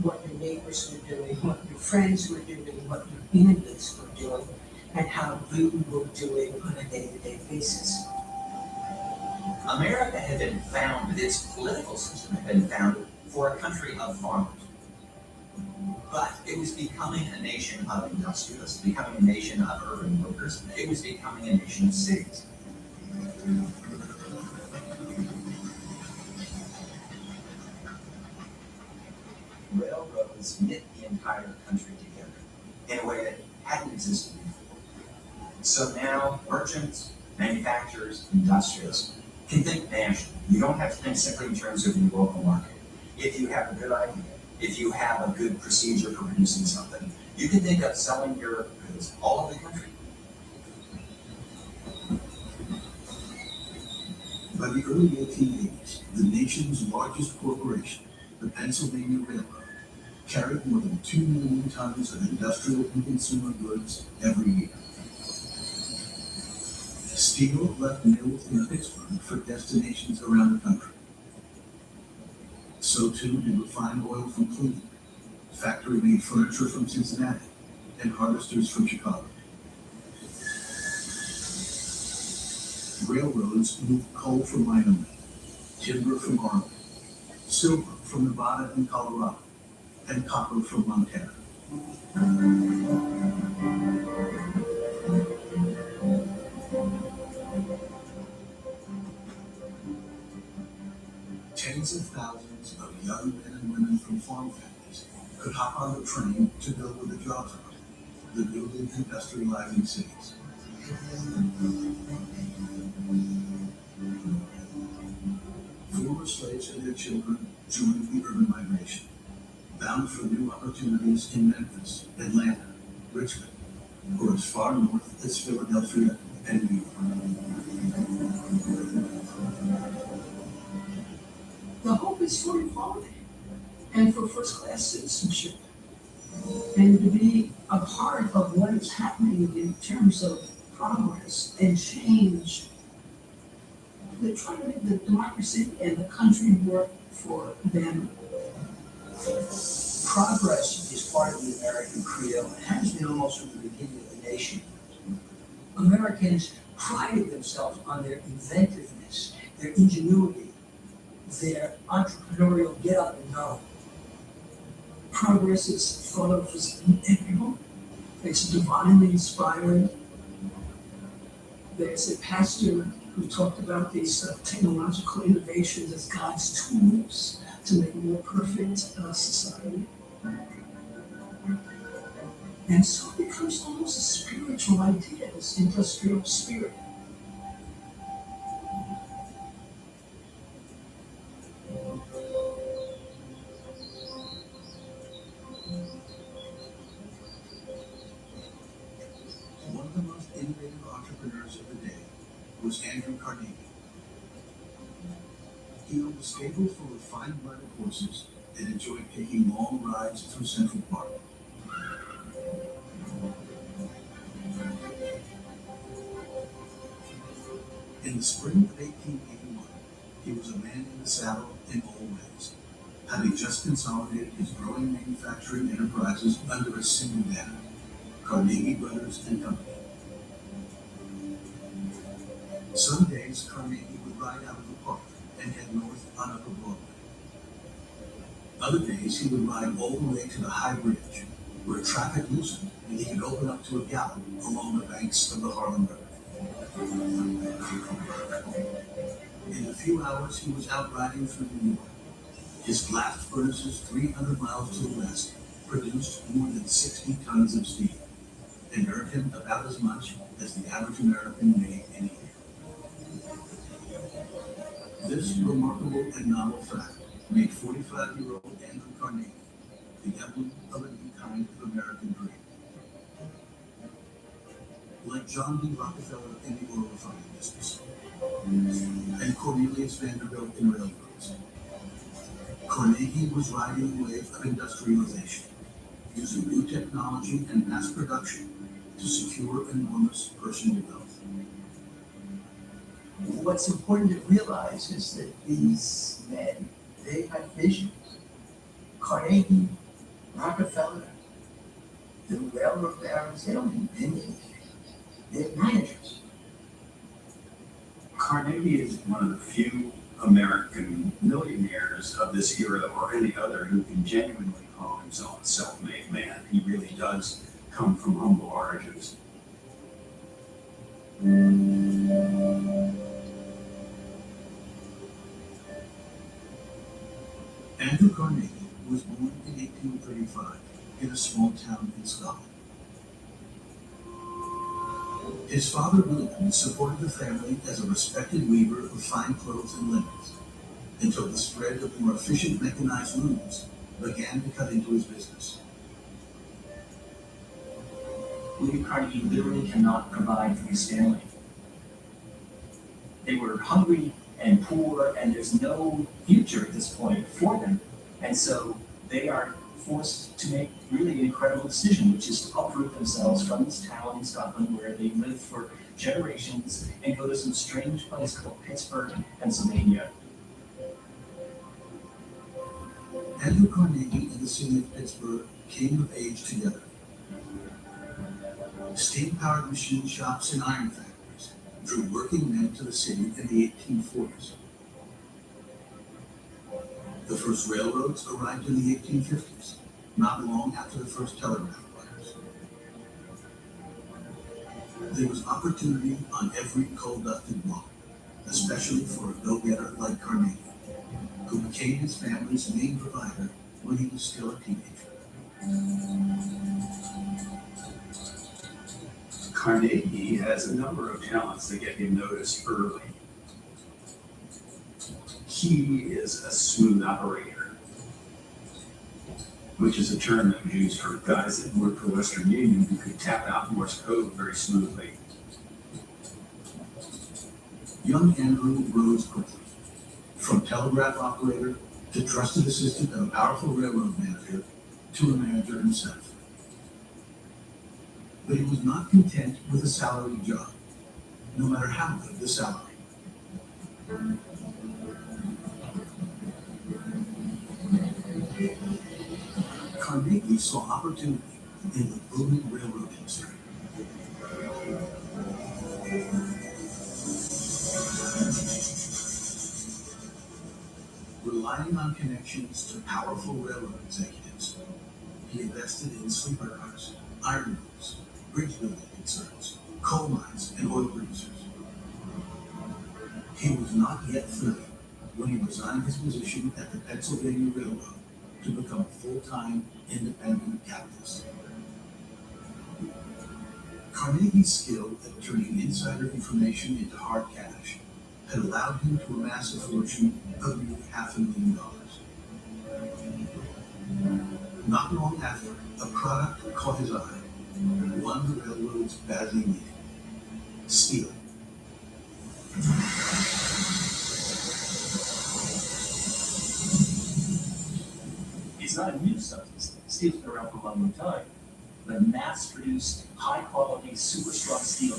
what your neighbors were doing, what your friends were doing, what your enemies were doing, and how you were doing on a day-to-day basis. America had been founded, its political system had been founded for a country of farmers. But it was becoming a nation of industrialists, becoming a nation of urban workers. It was becoming a nation of cities. Railroads knit the entire country together in a way that hadn't existed before. So now merchants, manufacturers, industrialists can think nationally. You don't have to think simply in terms of your local market. If you have a good idea, if you have a good procedure for producing something, you can think of selling your goods all over the country. By the early 1880s, the nation's largest corporation, the Pennsylvania Railroad, carried more than 2 million tons of industrial and consumer goods every year. Steel left mills in Pittsburgh for destinations around the country. So too did refined oil from Cleveland, factory-made furniture from Cincinnati, and harvesters from Chicago. Railroads moved coal from Wyoming, timber from Oregon, silver from Nevada and Colorado, and copper from Montana. tens of thousands of young men and women from farm families could hop on the train to go where the jobs are, the building industrializing cities. Former slaves and their children joined the urban migration, bound for new opportunities in Memphis, Atlanta, Richmond, or as far north as Philadelphia and New York. The hope is for equality and for first-class citizenship. And to be a part of what is happening in terms of progress and change. They're trying to make the democracy and the country work for them. Progress is part of the American credo and has been almost from the beginning of the nation. Americans prided themselves on their inventiveness, their ingenuity, their entrepreneurial get up and go. Progress is thought of as inevitable. It's divinely inspiring. There's a pastor who talked about these technological innovations as God's tools to make a more perfect society. And so it becomes almost a spiritual idea, this industrial spirit. One of the most innovative entrepreneurs of the day was Andrew Carnegie. He owned a stable full of fine-blooded horses and enjoyed taking long rides through Central Park. In the spring of 1881, he was a man in the saddle in all ways, having just consolidated his growing manufacturing enterprises under a single banner, Carnegie Brothers and Company. Some days, Carnegie would ride out of the park and head north on Upper Broadway. Other days, he would ride all the way to the High Bridge, where traffic loosened and he could open up to a gallop along the banks of the Harlem River. In a few hours, he was out riding through New York. His blast furnaces 300 miles to the west produced more than 60 tons of steel and earned him about as much as the average American made in a year. This remarkable and novel fact made 45-year-old Andrew Carnegie the emblem of a new kind of American dream. Like John D. Rockefeller in the oil refining business, and Cornelius Vanderbilt in railroads, Carnegie was riding the wave of industrialization, using new technology and mass production to secure enormous personal wealth. What's important to realize is that these men, they had visions. Carnegie, Rockefeller, the railroad barons, they don't invent anything. They're managers. Carnegie is one of the few American millionaires of this era or any other who can genuinely call himself a self-made man. He really does come from humble origins. Andrew Carnegie was born in 1835 in a small town in Scotland. His father, William, supported the family as a respected weaver of fine clothes and linens, until the spread of more efficient mechanized looms began to cut into his business. William Carnegie literally cannot provide for his family. They were hungry and poor, and there's no future at this point for them. And so they are forced to make really an incredible decision, which is to uproot themselves from this town in Scotland where they lived for generations and go to some strange place called Pittsburgh, Pennsylvania. Andrew Carnegie and the city of Pittsburgh came of age together. Steam-powered machine shops and iron factories drew working men to the city in the 1840s. The first railroads arrived in the 1850s, not long after the first telegraph wires. There was opportunity on every coal-dusted block, especially for a go-getter like Carnegie. who became his family's main provider when he was still a teenager. Carnegie has a number of talents that get him noticed early. He is a smooth operator, which is a term that was used for guys that worked for Western Union who could tap out Morse code very smoothly. Young Andrew rose quickly, from telegraph operator to trusted assistant of a powerful railroad manager to a manager himself. But he was not content with a salaried job, no matter how good the salary. Carnegie saw opportunity in the booming railroad industry. Relying on connections to powerful railroad executives, he invested in sleeper cars, iron mills, bridge building concerns, coal mines, and oil producers. He was not yet 30 when he resigned his position at the Pennsylvania Railroad to become a full-time independent capitalist. Carnegie's skill at turning insider information into hard cash had allowed him to amass a fortune of nearly $500,000. Not long after, a product caught his eye, one the railroads badly needed: steel. It's not a new substance. Steel's been around for a long time. But mass-produced, high-quality, super-strong steel,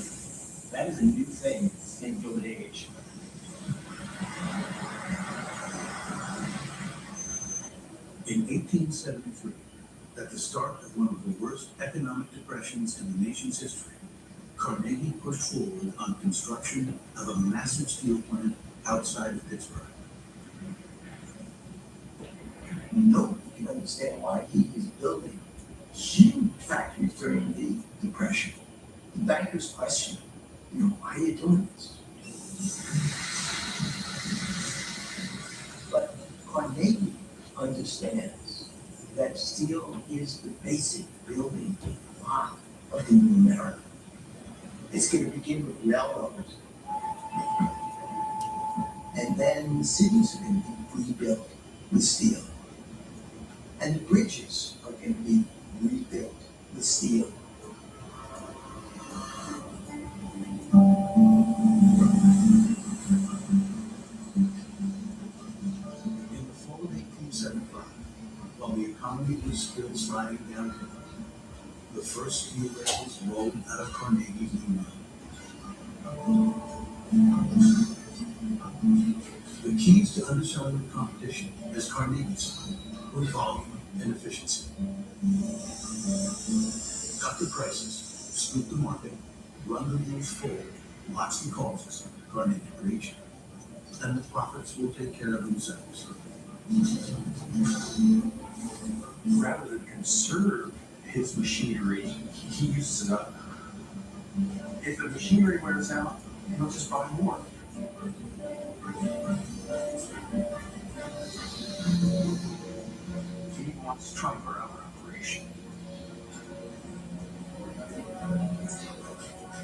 that is a new thing in the Gilded Age. In 1873, at the start of one of the worst economic depressions in the nation's history, Carnegie pushed forward on construction of a massive steel plant outside of Pittsburgh. Nobody can understand why he is building huge factories during the Depression. The bankers question, why are you doing this? But Carnegie understands that steel is the basic building block of the new America. It's going to begin with railroads. And then cities are going to be rebuilt with steel. And the bridges are going to be rebuilt with steel. In the fall of 1875, while the economy was still sliding downhill, the first steel rails rolled out of Carnegie's new mill. The keys to underselling the competition, as Carnegie saw it, were volume and efficiency. Cut the prices, scoop the market, run the mills full, watch the costs, Carnegie preached, and the profits will take care of themselves. Rather than conserve his machinery, he uses it up. If the machinery wears out, he'll just buy more. He wants 24-hour operation.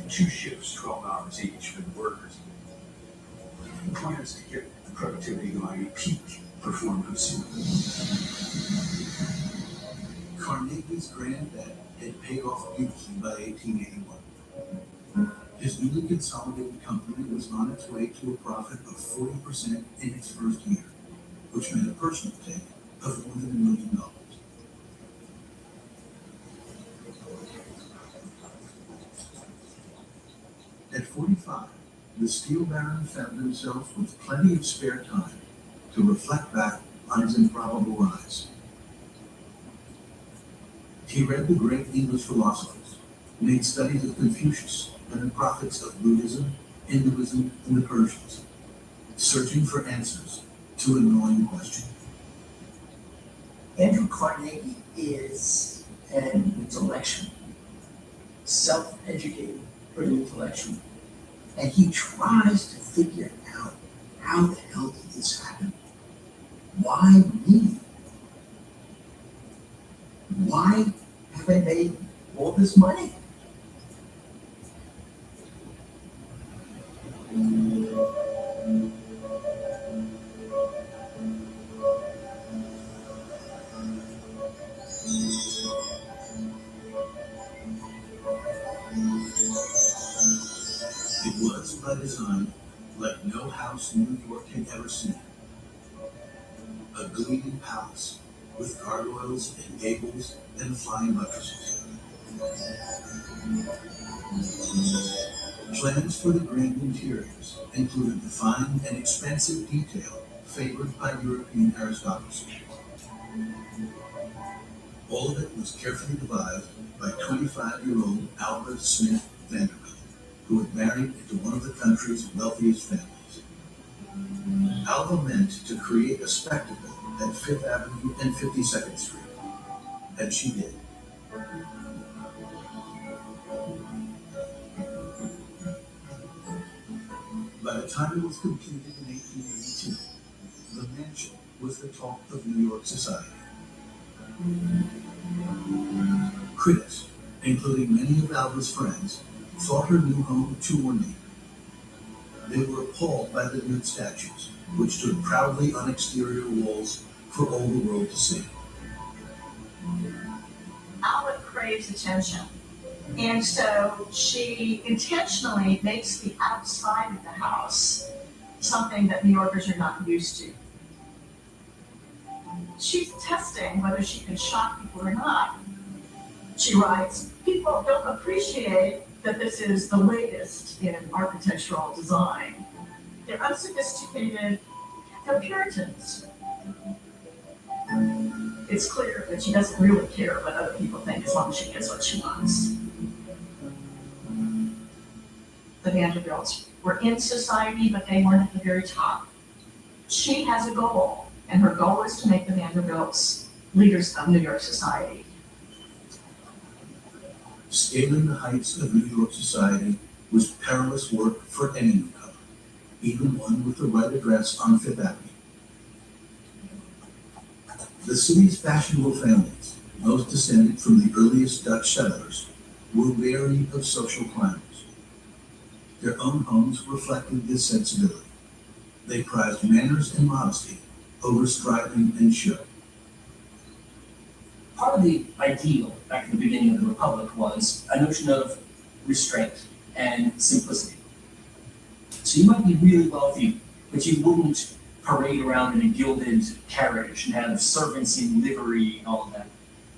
2 shifts, 12 hours each for the workers. He plans to get the productivity going at peak performance. Carnegie's granddad had paid off beautifully by 1881. His newly consolidated company was on its way to a profit of 40% in its first year, which meant a personal take of more than $1 million. At 45, the steel baron found himself with plenty of spare time to reflect back on his improbable rise. He read the great English philosophers, made studies of Confucius and the prophets of Buddhism, Hinduism, and the Persians, searching for answers to an annoying question. Andrew Carnegie is an intellectual, self-educated, but an intellectual. And he tries to figure out how the hell did this happen? Why me? Why have I made all this money? It was by design like no house New York had ever seen. A gleaming palace with gargoyles and gables and flying buttresses. Plans for the grand interiors included refined and expensive detail favored by European aristocracy. All of it was carefully devised by 25-year-old Albert Smith Vanderbilt, who had married into one of the country's wealthiest families. Alva meant to create a spectacle at Fifth Avenue and 52nd Street, and she did. By the time it was completed in 1882, the mansion was the talk of New York society. Critics, including many of Alva's friends, thought her new home too ornate. They were appalled by the nude statues, which stood proudly on exterior walls for all the world to see. Alva craves attention. And so she intentionally makes the outside of the house something that New Yorkers are not used to. She's testing whether she can shock people or not. She writes, people don't appreciate that this is the latest in architectural design. They're unsophisticated, they're Puritans. It's clear that she doesn't really care what other people think as long as she gets what she wants. The Vanderbilts were in society, but they weren't at the very top. She has a goal, and her goal is to make the Vanderbilts leaders of New York society. Scaling the heights of New York society was perilous work for any newcomer, even one with the right address on Fifth Avenue. The city's fashionable families, most descended from the earliest Dutch settlers, were wary of social climate. Their own homes reflected this sensibility. They prized manners and modesty over striving and show. Part of the ideal back at the beginning of the Republic was a notion of restraint and simplicity. So you might be really wealthy, but you wouldn't parade around in a gilded carriage and have servants in livery and all of that.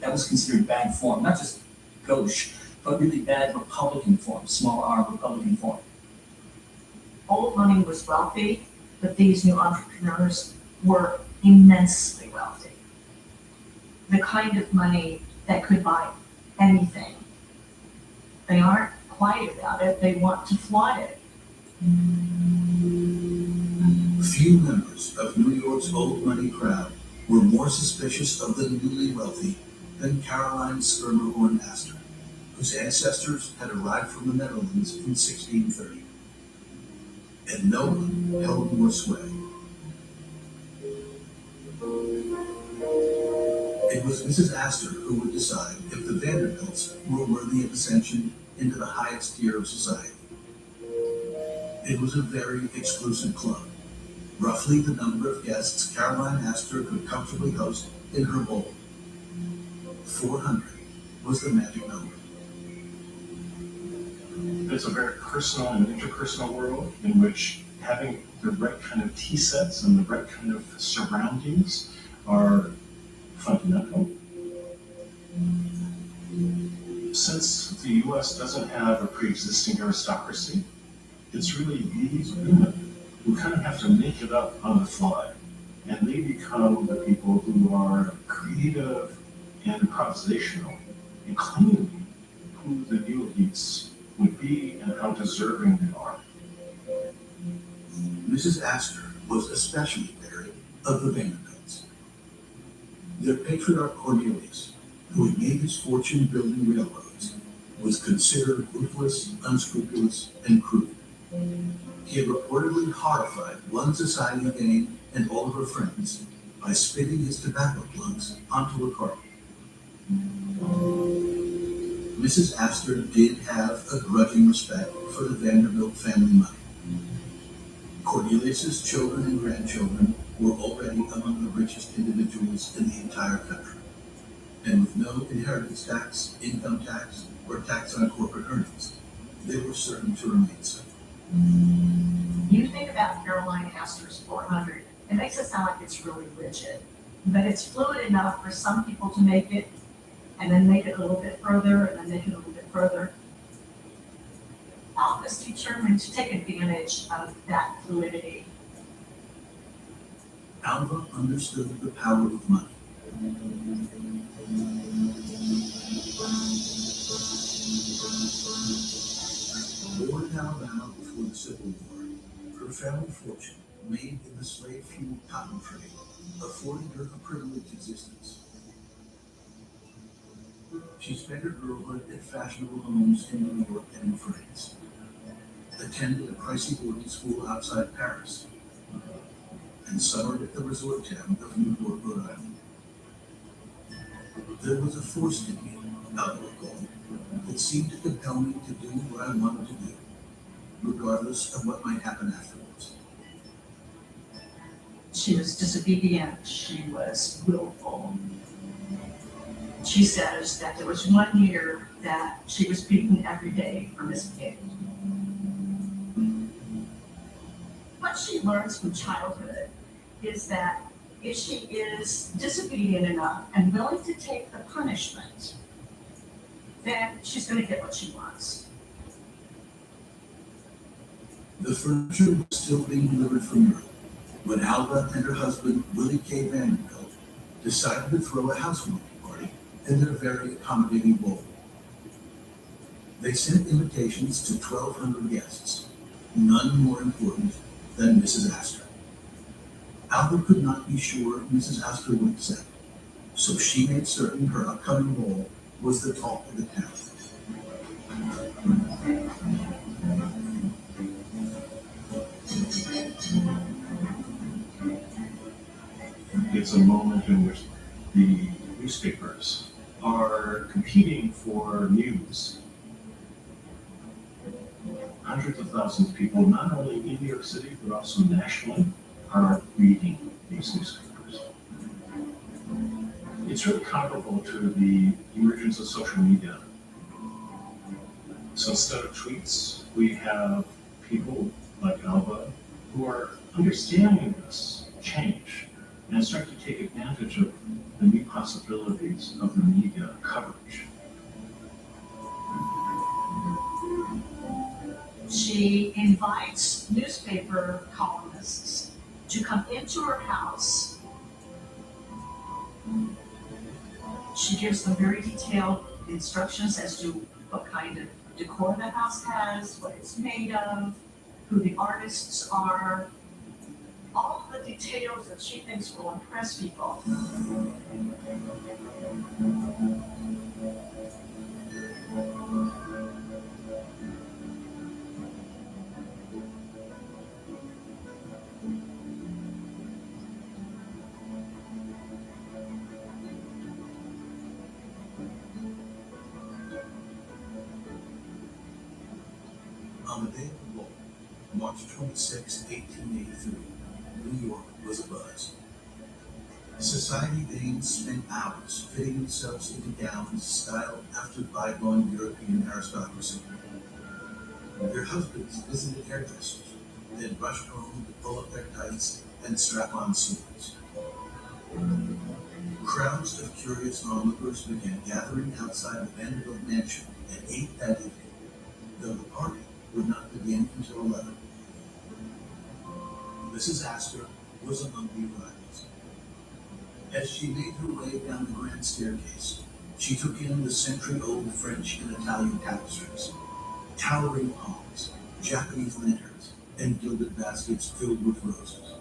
That was considered bad form, not just gauche, but really bad Republican form, small R Republican form. Old money was wealthy, but these new entrepreneurs were immensely wealthy. The kind of money that could buy anything. They aren't quiet about it, they want to flaunt it. Few members of New York's old money crowd were more suspicious of the newly wealthy than Caroline Schermerhorn Astor, whose ancestors had arrived from the Netherlands in 1630. And no one held more sway. It was Mrs. Astor who would decide if the Vanderbilts were worthy of ascension into the highest tier of society. It was a very exclusive club, roughly the number of guests Caroline Astor could comfortably host in her bowl. 400 was the magic number. It's a very personal and interpersonal world in which having the right kind of tea sets and the right kind of surroundings are fundamental. Since the U.S. doesn't have a pre-existing aristocracy, it's really these women who kind of have to make it up on the fly. And they become the people who are creative and improvisational in claiming who the new elites would be and how deserving they are. Mrs. Astor was especially wary of the Vanderbilts. Their patriarch Cornelius, who had made his fortune building railroads, was considered ruthless, unscrupulous, and crude. He had reportedly horrified one society dame and all of her friends by spitting his tobacco plugs onto a carpet. Mrs. Astor did have a grudging respect for the Vanderbilt family money. Cornelius's children and grandchildren were already among the richest individuals in the entire country, and with no inheritance tax, income tax, or tax on corporate earnings, they were certain to remain so. You think about Caroline Astor's 400, it makes it sound like it's really rigid, but it's fluid enough for some people to make it, and then make it a little bit further, and then make it a little bit further. Alva was determined to take advantage of that fluidity. Alva understood the power of money. Born in Alabama before the Civil War, her family fortune, made in the slave-fueled cotton trade, afforded her a privileged existence. She spent her girlhood at fashionable homes in New York and in France, attended a pricey boarding school outside Paris, and summered at the resort town of Newport, Rhode Island. There was a force in me, Alva recalled, that seemed to compel me to do what I wanted to do, regardless of what might happen afterwards. She was disobedient, she was willful. She says that there was 1 year that she was beaten every day for misbehaving. What she learns from childhood is that if she is disobedient enough and willing to take the punishment, then she's going to get what she wants. The furniture was still being delivered from Europe when Alva and her husband, Willie K. Vanderbilt, decided to throw a housewarming party in their very accommodating ballroom. They sent invitations to 1,200 guests, none more important than Mrs. Astor. Alva could not be sure Mrs. Astor would accept, so she made certain her upcoming ball was the talk of the town. It's a moment in which the newspapers are competing for news. Hundreds of thousands of people, not only in New York City, but also nationally, are reading these newspapers. It's really comparable to the emergence of social media. So instead of tweets, we have people like Alva who are understanding this change and start to take advantage of the new possibilities of the media coverage. She invites newspaper columnists to come into her house. She gives them very detailed instructions as to what kind of decor the house has, what it's made of, who the artists are, all the details that she thinks will impress people. On the day of the ball, March 26, 1883, New York was abuzz. Society dames spent hours fitting themselves into gowns styled after bygone European aristocracy. Their husbands visited hairdressers, then rushed home to pull up their tights and strap on swords. Crowds of curious onlookers began gathering outside the Vanderbilt mansion at 8 that evening, though the party would not begin until 11. Mrs. Astor was among the arrivals. As she made her way down the grand staircase, she took in the century-old French and Italian tapestries, towering palms, Japanese lanterns, and gilded baskets filled with roses.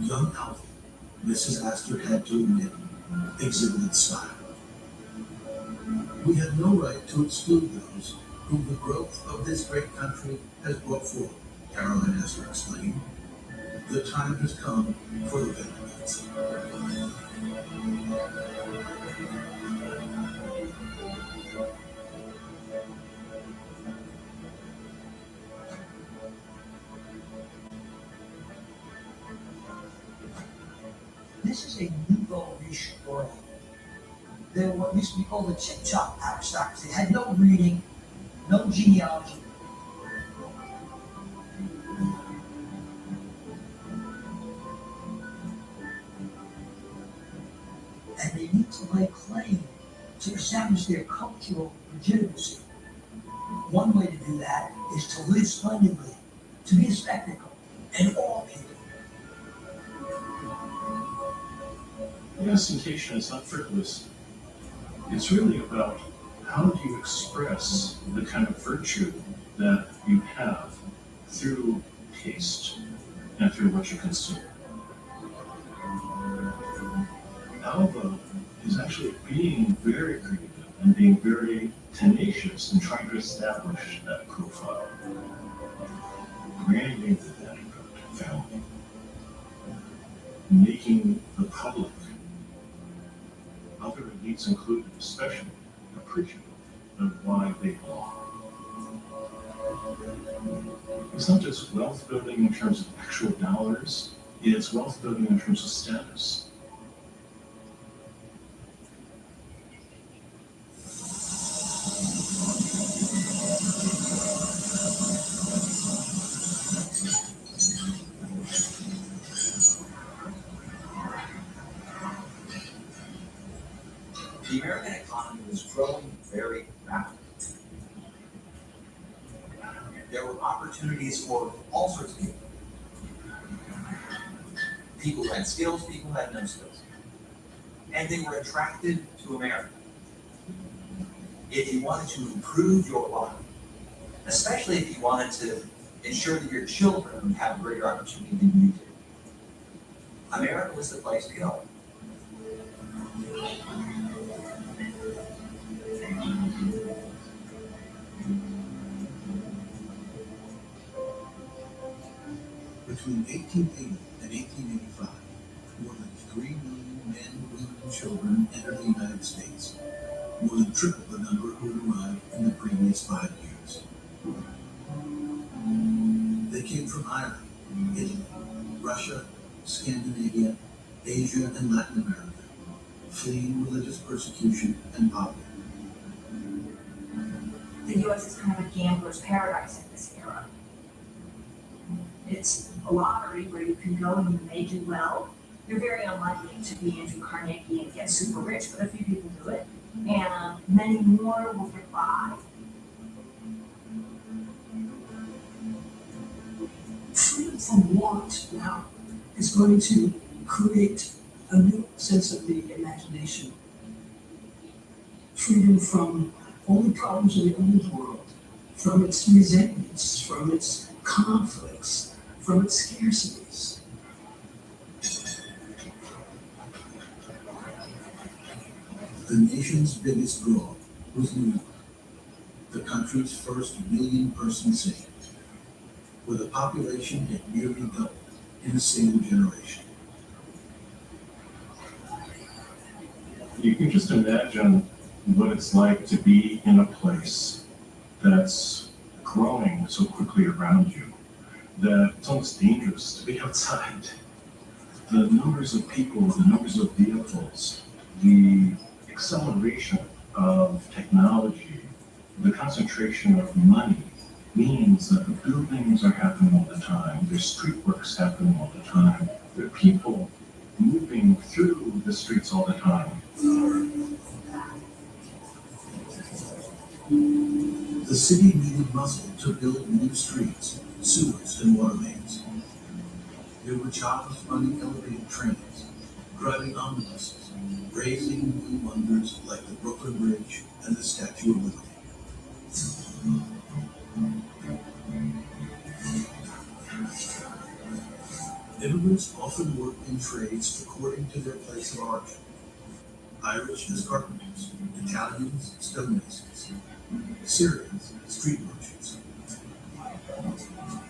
Young Alva, Mrs. Astor had to admit, exhibited style. We have no right to exclude those whom the growth of this great country has brought forth, Caroline Astor explained. The time has come for the Vanderbilts. This is a nouveau riche world. They were what used to be called the chip-chop aristocracy. They had no reading, no genealogy. And they need to lay claim to establish their cultural legitimacy. One way to do that is to live splendidly, to be a spectacle, and all people. The ostentation is not frivolous. It's really about how do you express the kind of virtue that you have through taste and through what you consume. Alva is actually being very creative and being very tenacious in trying to establish that profile. Branding the Vanderbilt family, making the public, other elites included especially, appreciative of why they belong. It's not just wealth building in terms of actual dollars, it's wealth building in terms of status. The American economy was growing very rapidly. There were opportunities for all sorts of people. People who had skills, people who had no skills. And they were attracted to America. If you wanted to improve your life, especially if you wanted to ensure that your children would have a greater opportunity than you did, America was the place to go. Between 1880 and 1885, more than 3 million men, women, and children entered the United States, more than triple the number who had arrived in the previous 5 years. They came from Ireland, Italy, Russia, Scandinavia, Asia, and Latin America, fleeing religious persecution and poverty. The U.S. is kind of a gambler's paradise in this era. It's a lottery where you can go and you may do well. You're very unlikely to be Andrew Carnegie and get super rich, but a few people do it. And many more will get by. Freedom from want now is going to create a new sense of the imagination. Freedom from all the problems of the old world, from its resentments, from its conflicts, from its scarcities. The nation's biggest draw was New York, the country's first million-person city, where the population had nearly doubled in a single generation. You can just imagine what it's like to be in a place that's growing so quickly around you that it's almost dangerous to be outside. The numbers of people, the numbers of vehicles, the acceleration of technology, the concentration of money means that the buildings are happening all the time, there's street works happening all the time, there are people moving through the streets all the time. The city needed muscle to build new streets, sewers, and water mains. There were jobs running elevated trains, driving omnibuses, raising new wonders like the Brooklyn Bridge and the Statue of Liberty. Immigrants often worked in trades according to their place of origin. Irish as carpenters, Italians stonemasons, Syrians street merchants.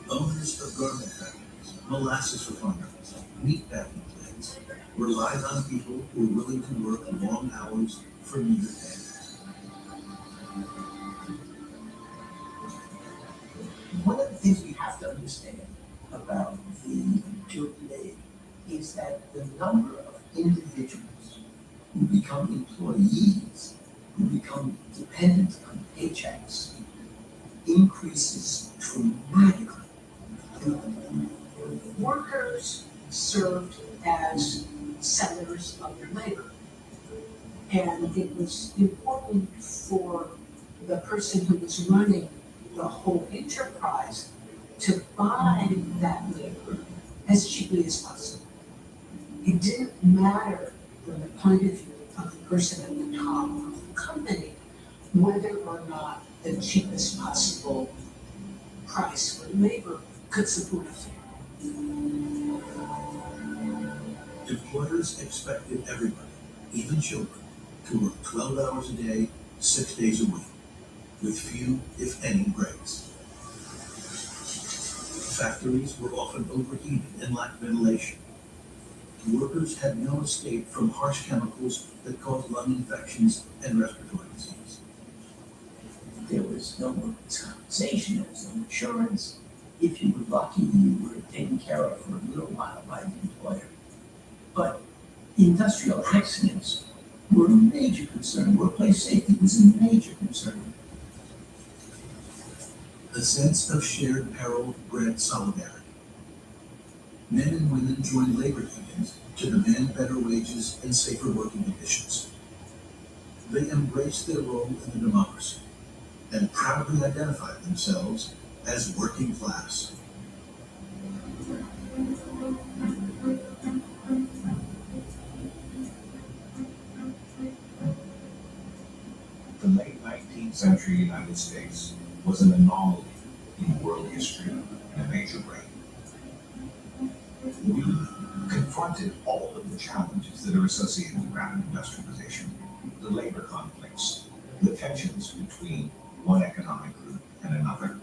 Owners of garment factories molasses for farmers, meat packing plants, relies on people who are willing to work long hours for meager pay. One of the things we have to understand about the Gilded Age is that the number of individuals who become employees, who become dependent on paychecks, increases dramatically. Workers served as sellers of their labor. And it was important for the person who was running the whole enterprise to buy that labor as cheaply as possible. It didn't matter from the point of view of the person at the top of the company whether or not the cheapest possible price for labor could support a family. Employers expected everybody, even children, to work 12 hours a day, 6 days a week, with few, if any, breaks. Factories were often overheated and lacked ventilation. Workers had no escape from harsh chemicals that caused lung infections and respiratory disease. There was no workers' compensation, there was no insurance. If you were lucky, you were taken care of for a little while by the employer. But industrial accidents were a major concern. Workplace safety was a major concern. A sense of shared peril bred solidarity. Men and women joined labor unions to demand better wages and safer working conditions. They embraced their role in the democracy and proudly identified themselves as working class. The late 19th century United States was an anomaly in world history and a major break. We confronted all of the challenges that are associated with rapid industrialization, the labor conflicts, the tensions between one economic group and another,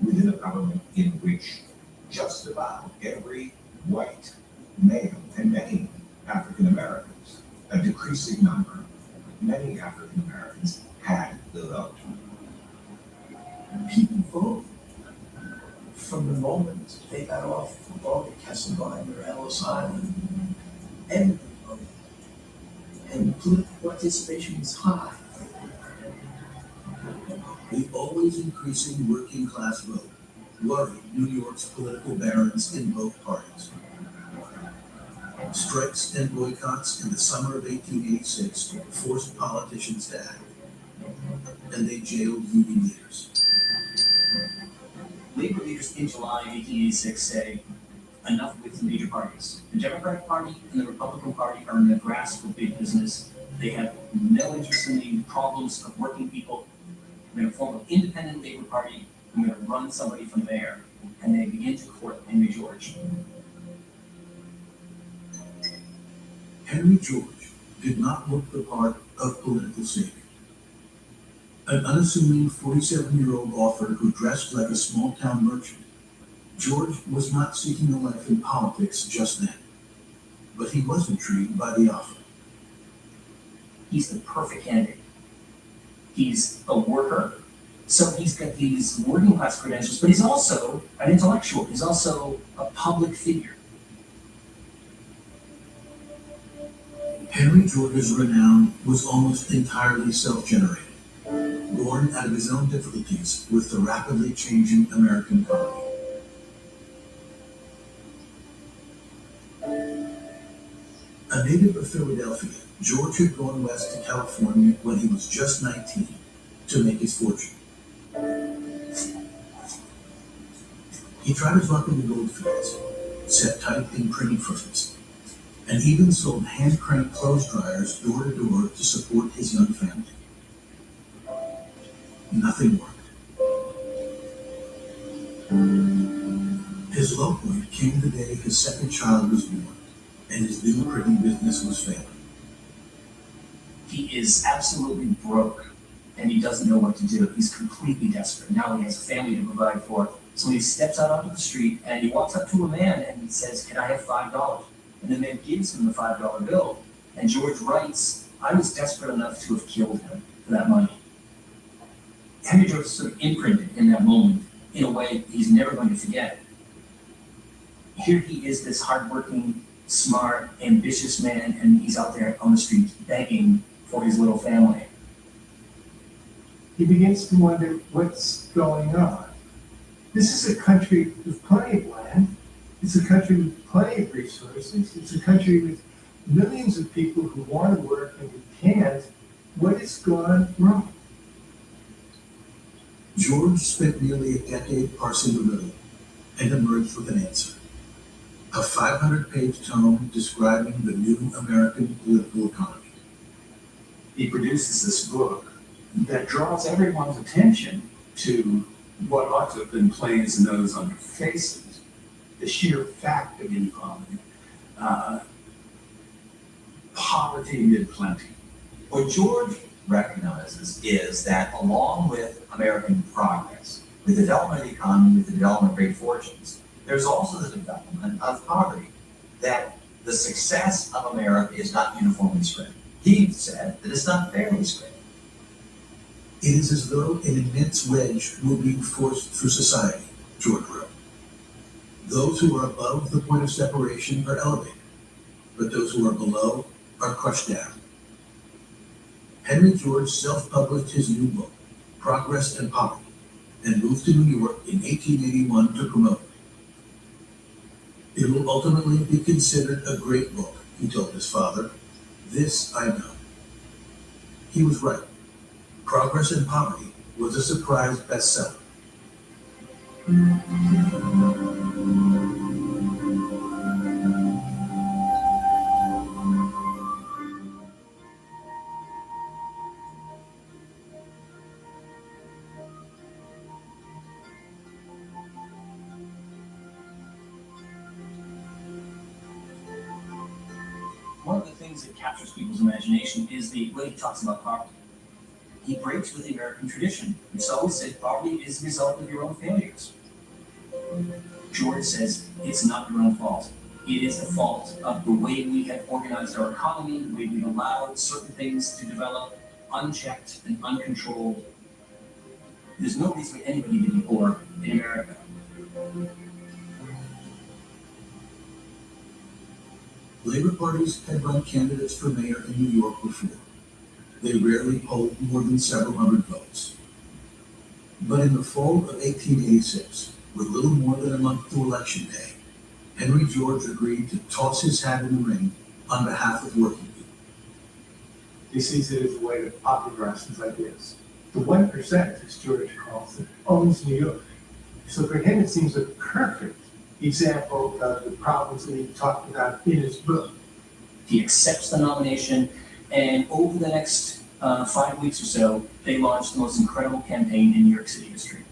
within a government in which just about every white male and many African Americans, a decreasing number, many African Americans had the vote. People voted from the moment they got off the boat at Kesselbein or Ellis Island. Everybody voted. And political participation was high. The always increasing working class vote worried New York's political barons in both parties. Strikes and boycotts in the summer of 1886 forced politicians to act, and they jailed union leaders. Labor leaders in July 1886 say, enough with the major parties. The Democratic Party and the Republican Party are in the grasp of big business. They have no interest in the problems of working people. We're going to form an independent labor party. I'm going to run somebody from there. And they begin to court Henry George. Henry George did not look the part of political savior. An unassuming 47-year-old author who dressed like a small-town merchant, George was not seeking a life in politics just then, but he was intrigued by the offer. He's the perfect candidate. He's a worker, so he's got these working class credentials, but he's also an intellectual. He's also a public figure. Henry George's renown was almost entirely self-generated, born out of his own difficulties with the rapidly changing American economy. A native of Philadelphia, George had gone west to California when he was just 19 to make his fortune. He tried his luck in the gold fields, set type in printing firms, and even sold hand-cranked clothes dryers door to door to support his young family. Nothing worked. His low point came the day his second child was born, and his new printing business was failing. He is absolutely broke, and he doesn't know what to do. He's completely desperate. Now he has a family to provide for, So he steps out onto the street and he walks up to a man and he says, "Can I have $5?" And the man gives him the $5 bill. And George writes, "I was desperate enough to have killed him for that money." Henry George is sort of imprinted in that moment in a way he's never going to forget. Here he is, this hardworking, smart, ambitious man, and he's out there on the street begging for his little family. He begins to wonder what's going on. This is a country with plenty of land. It's a country with plenty of resources. It's a country with millions of people who want to work and who can't. What has gone wrong? George spent nearly a decade parsing the riddle and emerged with an answer. A 500-page tome describing the new American political economy. He produces this book that draws everyone's attention to what ought to have been plain as the nose on their faces, the sheer fact of inequality, poverty amid plenty. What George recognizes is that along with American progress, with the development of the economy, with the development of great fortunes, there's also the development of poverty, that the success of America is not uniformly spread. He said that it's not fairly spread. It is as though an immense wedge were being forced through society, George wrote. Those who are above the point of separation are elevated, but those who are below are crushed down. Henry George self-published his new book, Progress and Poverty, and moved to New York in 1881 to promote it. It will ultimately be considered a great book, he told his father. This I know. He was right. Progress and Poverty was a surprise bestseller. One of the things that captures people's imagination is the way he talks about poverty. He breaks with the American tradition, which always said poverty is the result of your own failures. George says it's not your own fault. It is the fault of the way we have organized our economy, the way we've allowed certain things to develop unchecked and uncontrolled. There's no reason for anybody to be poor in America. Labor parties had run candidates for mayor in New York before. They rarely polled more than several hundred votes. But in the fall of 1886, with little more than a month to Election Day, Henry George agreed to toss his hat in the ring on behalf of working people. He sees it as a way to popularize his ideas. The 1%, as George calls it, owns New York. So for him, it seems a perfect example of the problems that he talked about in his book. He accepts the nomination, and over the next 5 weeks or so, they launched the most incredible campaign in New York City history.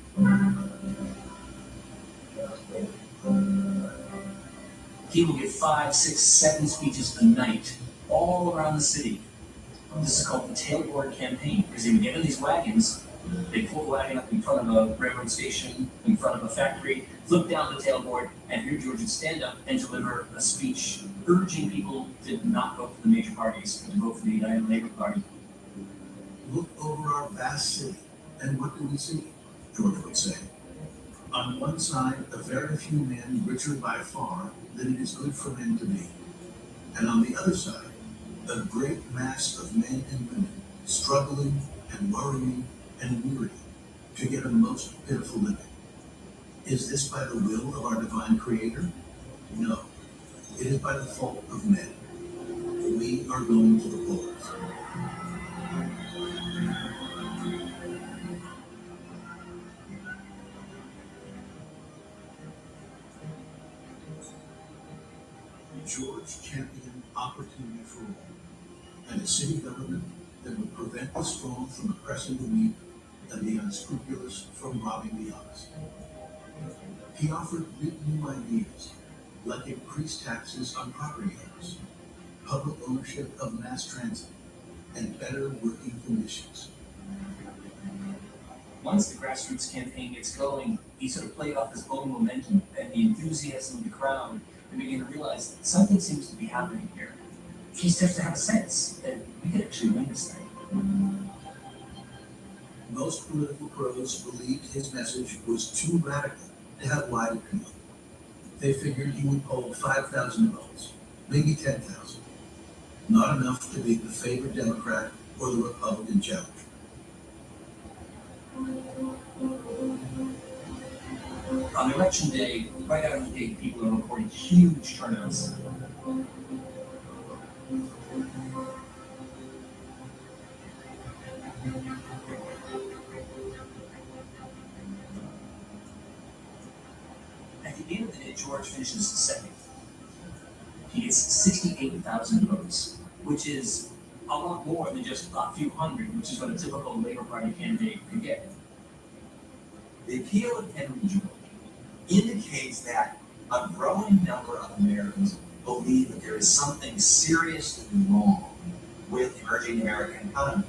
He will give 5, 6, 7 speeches a night all around the city. This is called the Tailboard Campaign, because they would get in these wagons, they pull the wagon up in front of a railroad station, in front of a factory, look down the tailboard, and here George would stand up and deliver a speech urging people to not vote for the major parties, but to vote for the United Labor Party. Look over our vast city, and what do we see? George would say. On one side, a very few men richer by far than it is good for men to be. And on the other side, a great mass of men and women struggling and worrying and weary to get a most pitiful living. Is this by the will of our divine Creator? No. It is by the fault of men. We are going to the polls. George championed opportunity for all, and a city government that would prevent the strong from oppressing the weak and the unscrupulous from robbing the honest. He offered big new ideas, like increased taxes on property owners, public ownership of mass transit, and better working conditions. once the grassroots campaign gets going, he sort of played off his own momentum and the enthusiasm of the crowd and began to realize that something seems to be happening here. He starts to have a sense that we could actually win this thing. Most political pros believed his message was too radical to have wide appeal. They figured he would poll 5,000 votes, maybe 10,000. Not enough to beat the favored Democrat or the Republican challenger. On election day, right out of the gate, people are reporting huge turnouts. At the end of the day, George finishes second. He gets 68,000 votes, which is a lot more than just a few hundred, which is what a typical Labour Party candidate could get. The appeal of Henry George indicates that a growing number of Americans believe that there is something seriously wrong with the emerging American economy.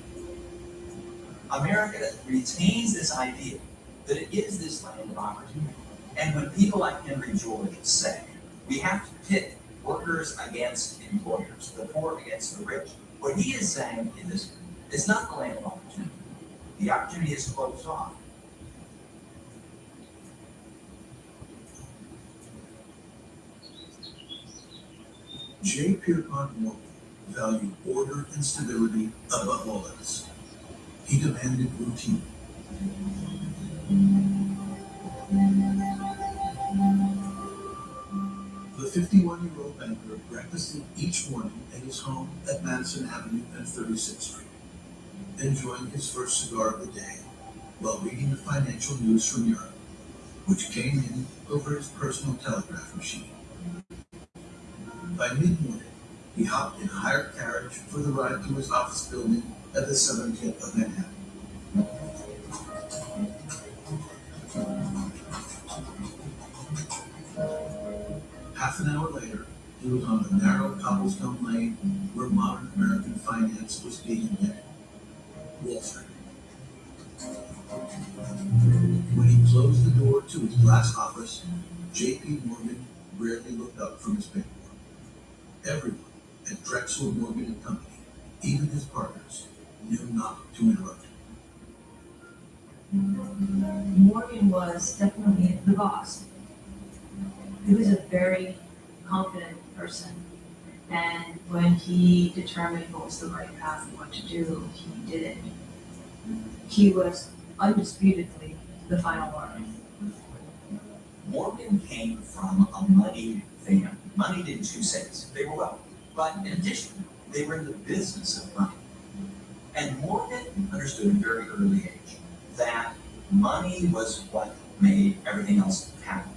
America retains this idea that it is this land of opportunity. And when people like Henry George say, we have to pit workers against employers, the poor against the rich, what he is saying is, it's not the land of opportunity. The opportunity is closed off. J. Pierpont Morgan valued order and stability above all else. He demanded routine. The 51-year-old banker breakfasted each morning at his home at Madison Avenue and 36th Street, enjoying his first cigar of the day while reading the financial news from Europe, which came in over his personal telegraph machine. By mid-morning, he hopped in a hired carriage for the ride to his office building at the southern tip of Manhattan. Half an hour later, he was on the narrow cobblestone lane where modern American finance was being invented, Wall Street. When he closed the door to his glass office, J.P. Morgan rarely looked up from his paperwork. Everyone at Drexel Morgan and Company, even his partners, knew not to interrupt him. Morgan was definitely the boss. He was a very confident person, and when he determined what was the right path and what to do, he did it. He was undisputedly the final word. Morgan came from a moneyed family. Moneyed in two senses. They were wealthy, but in addition, they were in the business of money. And Morgan understood at a very early age that money was what made everything else happen.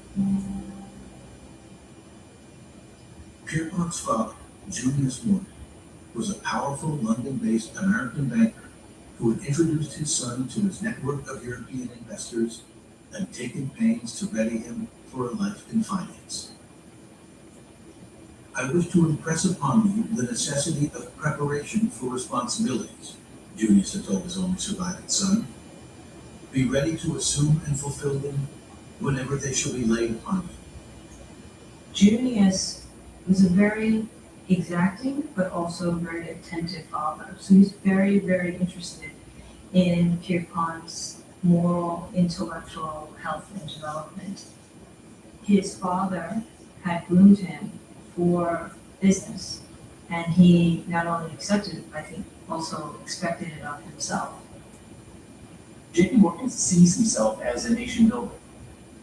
Pierpont's father, Junius Morgan, was a powerful London-based American banker who had introduced his son to his network of European investors and taken pains to ready him for a life in finance. I wish to impress upon you the necessity of preparation for responsibilities, Junius had told his only surviving son. Be ready to assume and fulfill them whenever they shall be laid upon you. Junius was a very exacting but also very attentive father. So he's very, very interested in Pierpont's moral, intellectual health and development. His father had groomed him for business, and he not only accepted it, I think also expected it of himself. J.P. Morgan sees himself as a nation builder,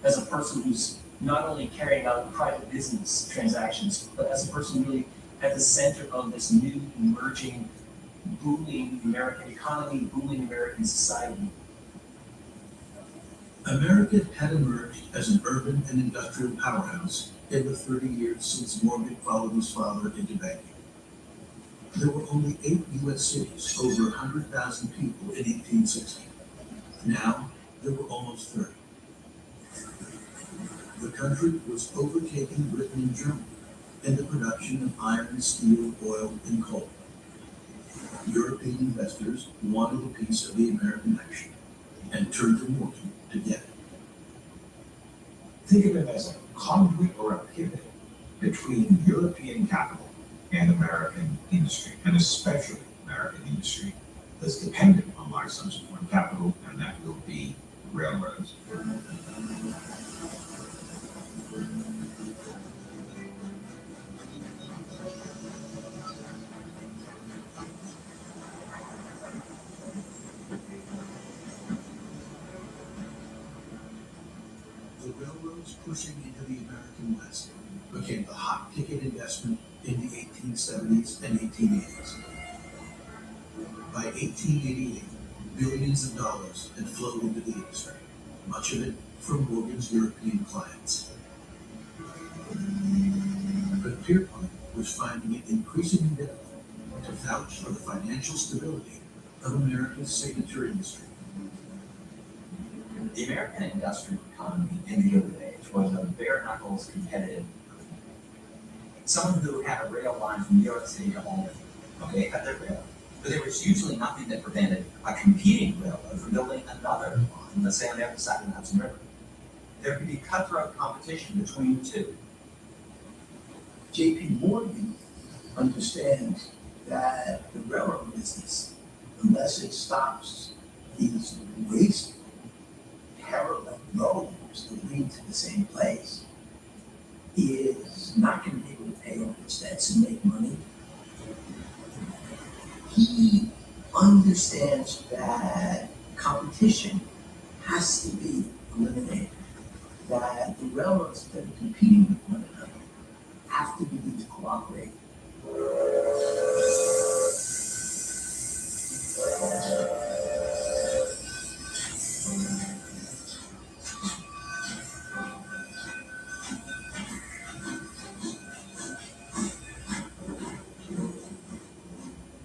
as a person who's not only carrying out private business transactions, but as a person really at the center of this new, emerging, booming American economy, booming American society. America had emerged as an urban and industrial powerhouse in the 30 years since Morgan followed his father into banking. There were only 8 U.S. cities, over 100,000 people in 1860. Now, there were almost 30. The country was overtaking Britain and Germany in the production of iron, steel, oil, and coal. European investors wanted a piece of the American action. and turned to Morgan to get it. Think of it as a conduit or a pivot between European capital and American industry, and especially American industry that's dependent on my son's foreign capital, and that will be railroads. The railroads pushing into the American West became the hot ticket investment in the 1870s and 1880s. By 1888, billions of dollars had flowed into the industry, much of it from Morgan's European clients. But Pierpont was finding it increasingly difficult to vouch for the financial stability of America's signature industry. The American industrial economy in the Gilded Age was a bare knuckles competitive. Someone who had a rail line from New York City to Albany, okay, had their rail. But there was usually nothing that prevented a competing railroad from building another line, let's say on the other side of the Hudson River. There could be cutthroat competition between the two. J.P. Morgan understands that the railroad business, unless it stops these wasteful, parallel roads that lead to the same place, is not going to be able to pay off its debts and make money. He understands that competition has to be eliminated, that the railroads that are competing with one another have to begin to cooperate.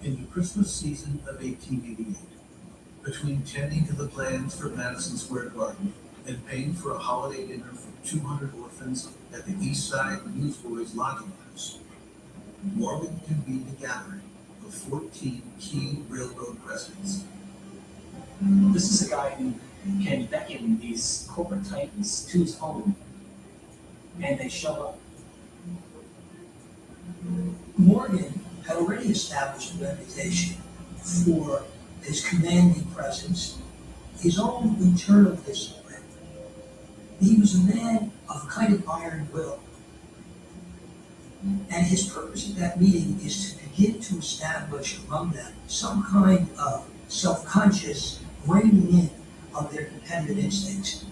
In the Christmas season of 1888, between tending to the plans for Madison Square Garden and paying for a holiday dinner for 200 orphans at the East Side Newsboys Lodging House, Morgan convened a gathering of 14 key railroad presidents. This is a guy who can beckon these corporate titans to his home, and they show up. Morgan had already established a reputation for his commanding presence, his own internal discipline. He was a man of a kind of iron will. And his purpose at that meeting is to begin to establish among them some kind of self-conscious reining in of their competitive instincts.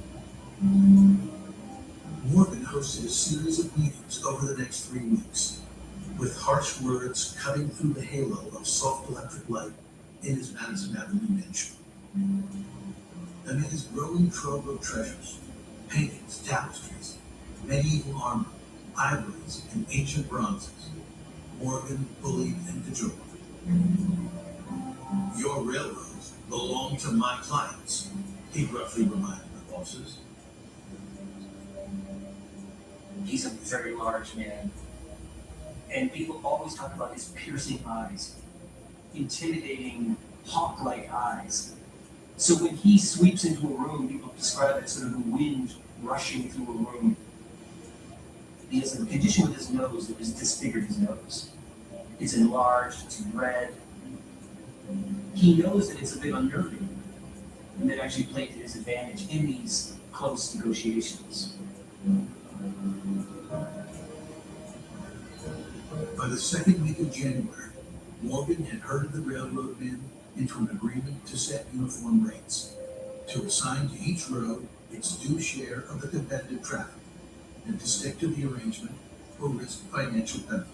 Morgan hosted a series of meetings over the next 3 weeks, with harsh words cutting through the halo of soft electric light in his Madison Avenue mansion. Amid his growing trove of treasures, paintings, tapestries, medieval armor, ivories, and ancient bronzes, Morgan bullied and cajoled. Your railroads belong to my clients, he gruffly reminded the bosses. He's a very large man, and people always talk about his piercing eyes, intimidating, hawk-like eyes. So when he sweeps into a room, people describe it as sort of the wind rushing through a room. He has a condition with his nose that has disfigured his nose. It's enlarged, it's red. He knows that it's a bit unnerving, and that actually played to his advantage in these close negotiations. By the second week of January, Morgan had herded the railroad men into an agreement to set uniform rates, to assign to each road its due share of the competitive traffic, and to stick to the arrangement or risk financial penalty.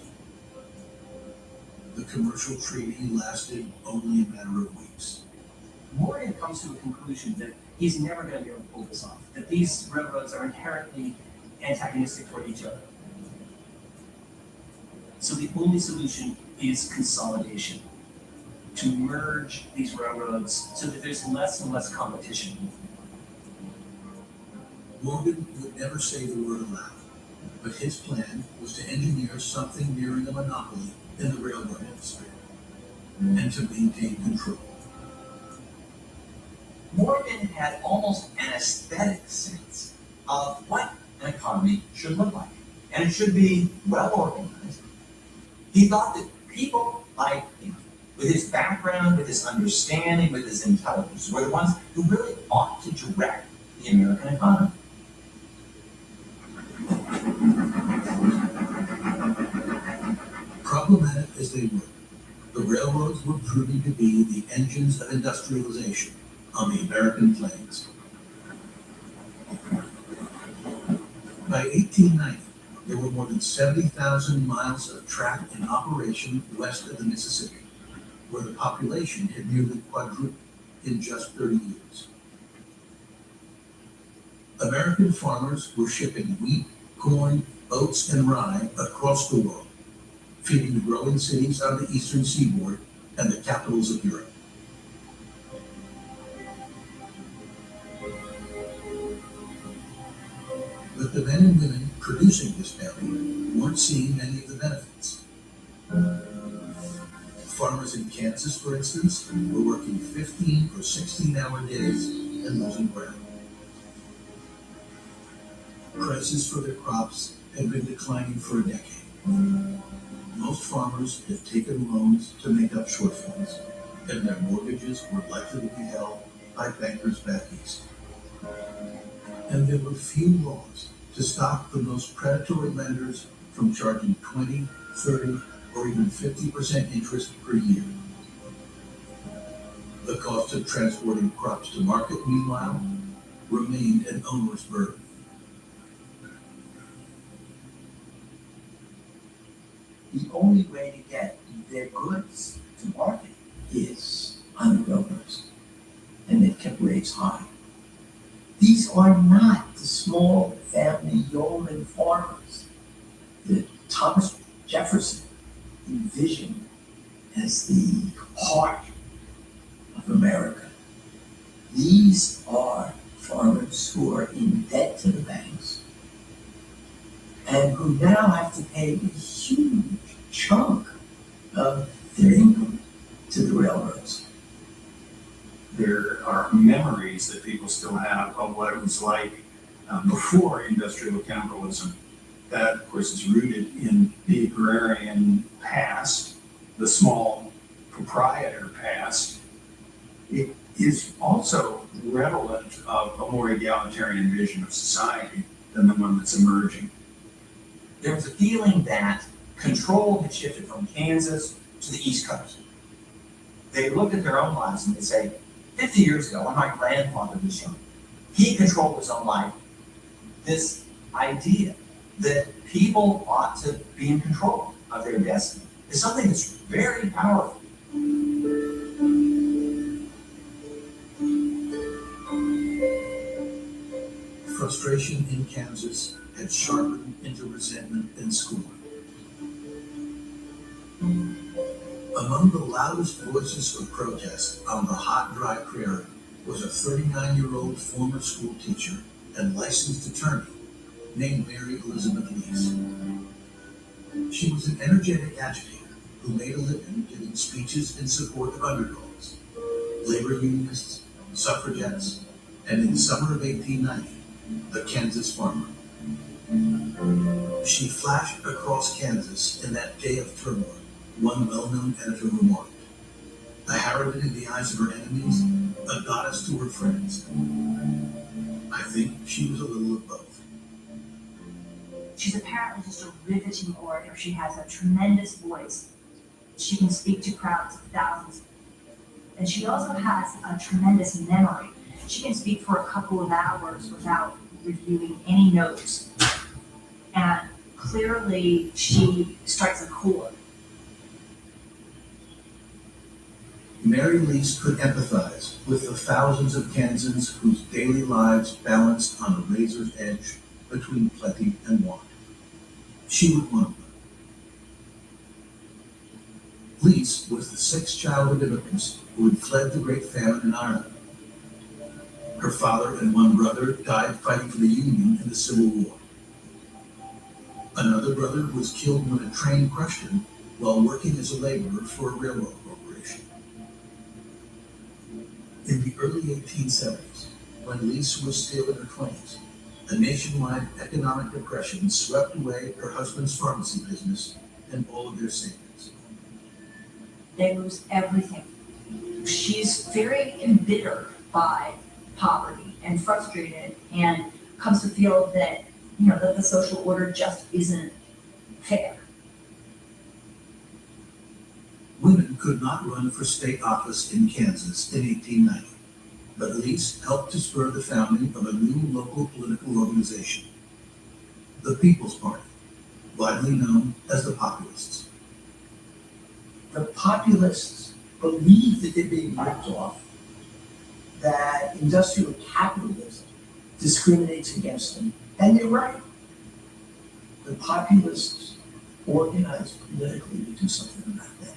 The commercial treaty lasted only a matter of weeks. Morgan comes to a conclusion that he's never going to be able to pull this off, that these railroads are inherently antagonistic toward each other. So the only solution is consolidation, to merge these railroads so that there's less and less competition. Morgan would never say the word aloud, but his plan was to engineer something nearing a monopoly in the railroad industry, and to maintain control. Morgan had almost an aesthetic sense of what an economy should look like. And it should be well organized. He thought that people like him, with his background, with his understanding, with his intelligence, were the ones who really ought to direct the American economy. Problematic as they were, the railroads were proving to be the engines of industrialization on the American plains. By 1890, there were more than 70,000 miles of track in operation west of the Mississippi, where the population had nearly quadrupled in just 30 years. American farmers were shipping wheat, corn, oats, and rye across the world, feeding the growing cities on the eastern seaboard and the capitals of Europe. But the men and women producing this bounty weren't seeing many of the benefits. Farmers in Kansas, for instance, were working 15 or 16-hour days and losing ground. Prices for their crops had been declining for a decade. Most farmers had taken loans to make up shortfalls, and their mortgages were likely to be held by bankers back east. And there were few laws to stop the most predatory lenders from charging 20, 30, or even 50% interest per year. The cost of transporting crops to market, meanwhile, remained an onerous burden. The only way to get their goods to market is on the railroads, and they've kept rates high. These are not the small family yeoman farmers that Thomas Jefferson envisioned as the heart of America. These are farmers who are in debt to the banks and who now have to pay a huge chunk of their income to the railroads. There are memories that people still have of what it was like before industrial capitalism. That, of course, is rooted in the agrarian past, the small proprietor past. It is also redolent of a more egalitarian vision of society than the one that's emerging. There was a feeling that control had shifted from Kansas to the East Coast. They looked at their own lives and they say, 50 years ago, when my grandfather was young, he controlled his own life. This idea that people ought to be in control of their destiny is something that's very powerful. Frustration in Kansas had sharpened into resentment and scorn. Among the loudest voices of protest on the hot, dry prairie was a 39-year-old former school teacher and licensed attorney named Mary Elizabeth Lease. She was an energetic agitator who made a living giving speeches in support of underdogs, labor unionists, suffragettes, and in the summer of 1890, a Kansas farmer. She flashed across Kansas in that day of turmoil. One well-known editor remarked, a harridan in the eyes of her enemies, a goddess to her friends. I think she was a little of both. She's apparently just a riveting orator. She has a tremendous voice. She can speak to crowds of thousands. And she also has a tremendous memory. She can speak for a couple of hours without reviewing any notes. And clearly she strikes a chord. Mary Lease could empathize with the thousands of Kansans whose daily lives balanced on a razor's edge between plenty and want. She was one of them. Lease was the sixth child of immigrants who had fled the Great Famine in Ireland. Her father and one brother died fighting for the Union in the Civil War. Another brother was killed when a train crushed him while working as a laborer for a railroad corporation. In the early 1870s, when Lisa was still in her 20s, a nationwide economic depression swept away her husband's pharmacy business and all of their savings. They lose everything. She's very embittered by poverty and frustrated and comes to feel that, that the social order just isn't fair. Women could not run for state office in Kansas in 1890, but Lise helped to spur the founding of a new local political organization, the People's Party, widely known as the Populists. The populists believe that they're being ripped off, that industrial capitalism discriminates against them, and they're right. The populists organize politically to do something about that.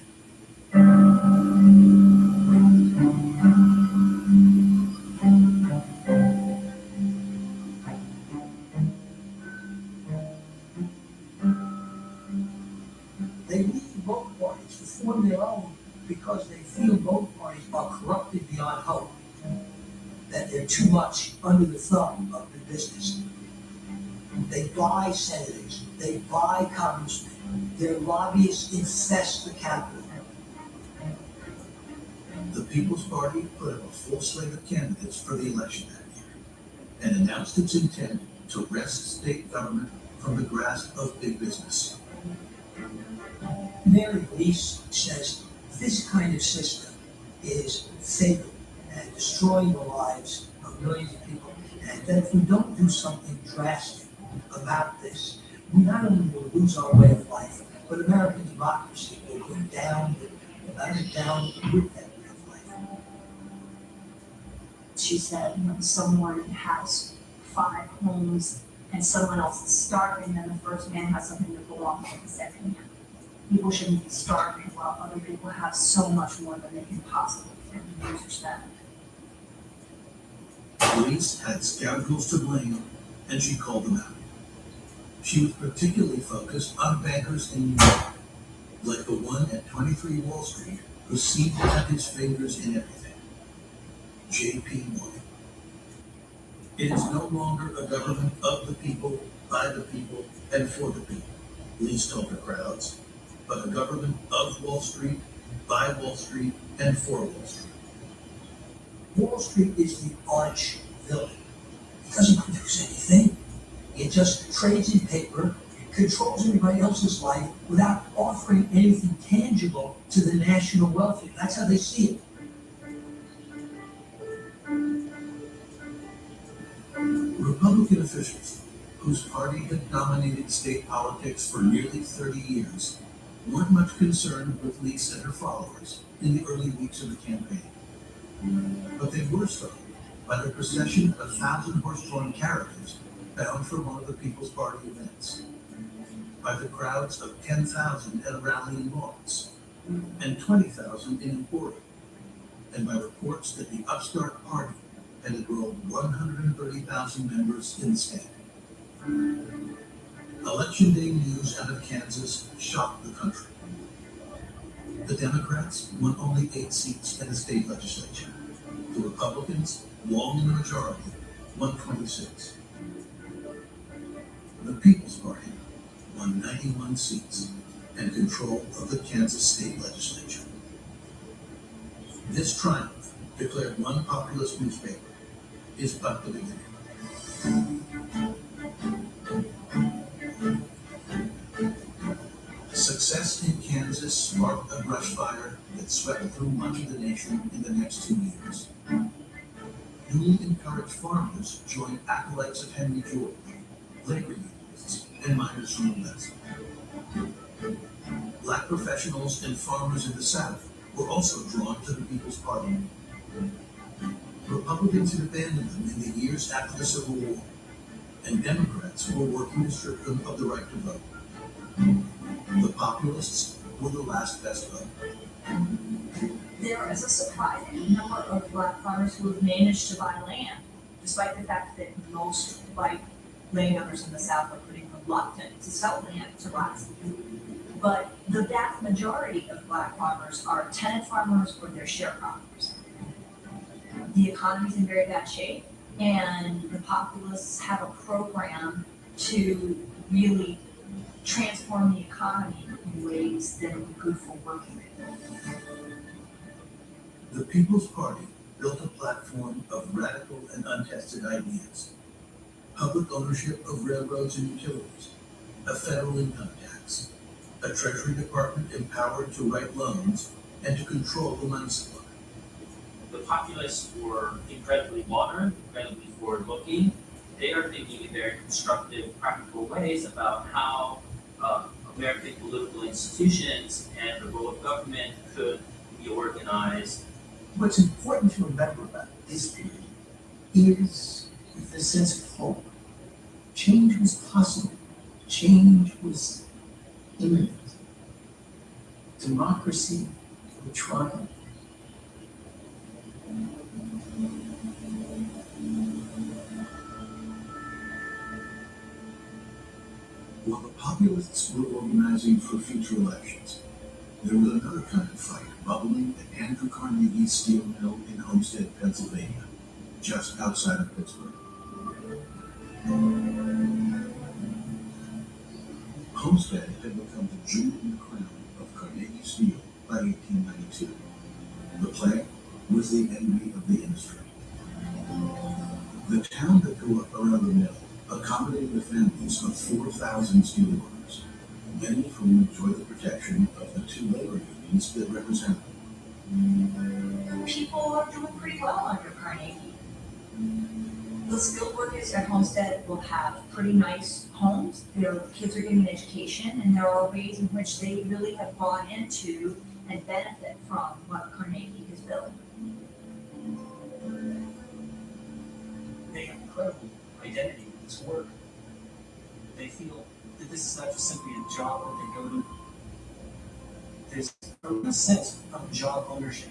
They leave both parties to form their own because they feel both parties are corrupted beyond hope, that they're too much under the thumb of the business. They buy senators, they buy congressmen, their lobbyists infest the Capitol. The People's Party put up a full slate of candidates for the election that year and announced its intent to wrest state government from the grasp of big business. Mary Lease says this kind of system is fatal and destroying the lives of millions of people, and that if we don't do something drastic about this, we not only will lose our way of life, but American democracy will go down with that way of life. She said, when someone has 5 homes and someone else is starving, then the first man has something that belongs to the second man. People shouldn't be starving while other people have so much more than they can possibly use or spend. Police had scoundrels to blame, and she called them out. She was particularly focused on bankers in New York, like the one at 23 Wall Street who seemed to have his fingers in everything. J.P. Morgan. It is no longer a government of the people, by the people, and for the people, Lise told her crowds, but a government of Wall Street, by Wall Street, and for Wall Street. Wall Street is the arch villain. It doesn't produce anything. It just trades in paper, controls everybody else's life without offering anything tangible to the national welfare. That's how they see it. Republican officials, whose party had dominated state politics for nearly 30 years, weren't much concerned with Lise and her followers in the early weeks of the campaign. But they were struck by the procession of 1,000 horse-drawn carriages bound for one of the People's Party events, by the crowds of 10,000 at a rally in Lawrence, and 20,000 in Emporia, and by reports that the upstart party had enrolled 130,000 members in the state. Election day news out of Kansas shocked the country. The Democrats won only 8 seats in the state legislature. The Republicans, long in the majority, won 26. The People's Party won 91 seats and control of the Kansas state legislature. This triumph, declared one populist newspaper, is but the beginning. Success in Kansas sparked a brush fire that swept through much of the nation in the next 2 years. Newly encouraged farmers joined acolytes of Henry George, labor unionists, and miners from the West. Black professionals and farmers in the South were also drawn to the People's Party. Republicans had abandoned them in the years after the Civil War, and Democrats were working to strip them of the right to vote. The populists were the last best vote. There is a surprising number of Black farmers who have managed to buy land, despite the fact that most white landowners in the South are pretty reluctant to sell land to blacks. But the vast majority of Black farmers are tenant farmers or they're sharecroppers. the economy's in very bad shape, and the populists have a program to really transform the economy in ways that will be good for working people. The People's Party built a platform of radical and untested ideas. Public ownership of railroads and utilities, a federal income tax, a Treasury Department empowered to write loans and to control the money supply. The populists were incredibly modern, incredibly forward-looking. They are thinking in very constructive, practical ways about how American political institutions and the role of government could be organized. What's important to remember about this period is the sense of hope. Change was possible. Change was imminent. Democracy would triumph. While the populists were organizing for future elections, there was another kind of fight bubbling at Andrew Carnegie's steel mill in Homestead, Pennsylvania, just outside of Pittsburgh. Homestead had become the jewel in the crown of Carnegie Steel by 1892. The plant was the envy of the industry. The town that grew up around the mill accommodated the families of 4,000 steel workers, many of whom enjoyed the protection of the two labor unions that represented them. People are doing pretty well under Carnegie. The skilled workers at Homestead will have pretty nice homes, their kids are getting an education, and there are ways in which they really have bought into and benefit from what Carnegie has built. They have incredible identity with this work. They feel that this is not just simply a job that they go to. There's a sense of job ownership.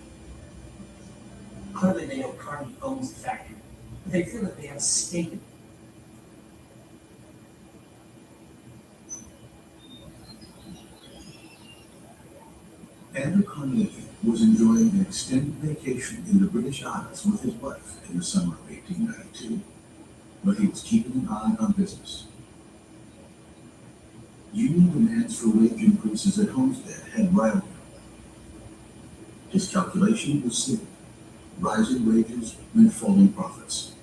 Clearly, they know Carnegie owns the factory, but they feel that they have a stake in it. Andrew Carnegie was enjoying an extended vacation in the British Isles with his wife in the summer of 1892, but he was keeping an eye on business. Union demands for wage increases at Homestead had riled him. His calculation was simple: rising wages meant falling profits.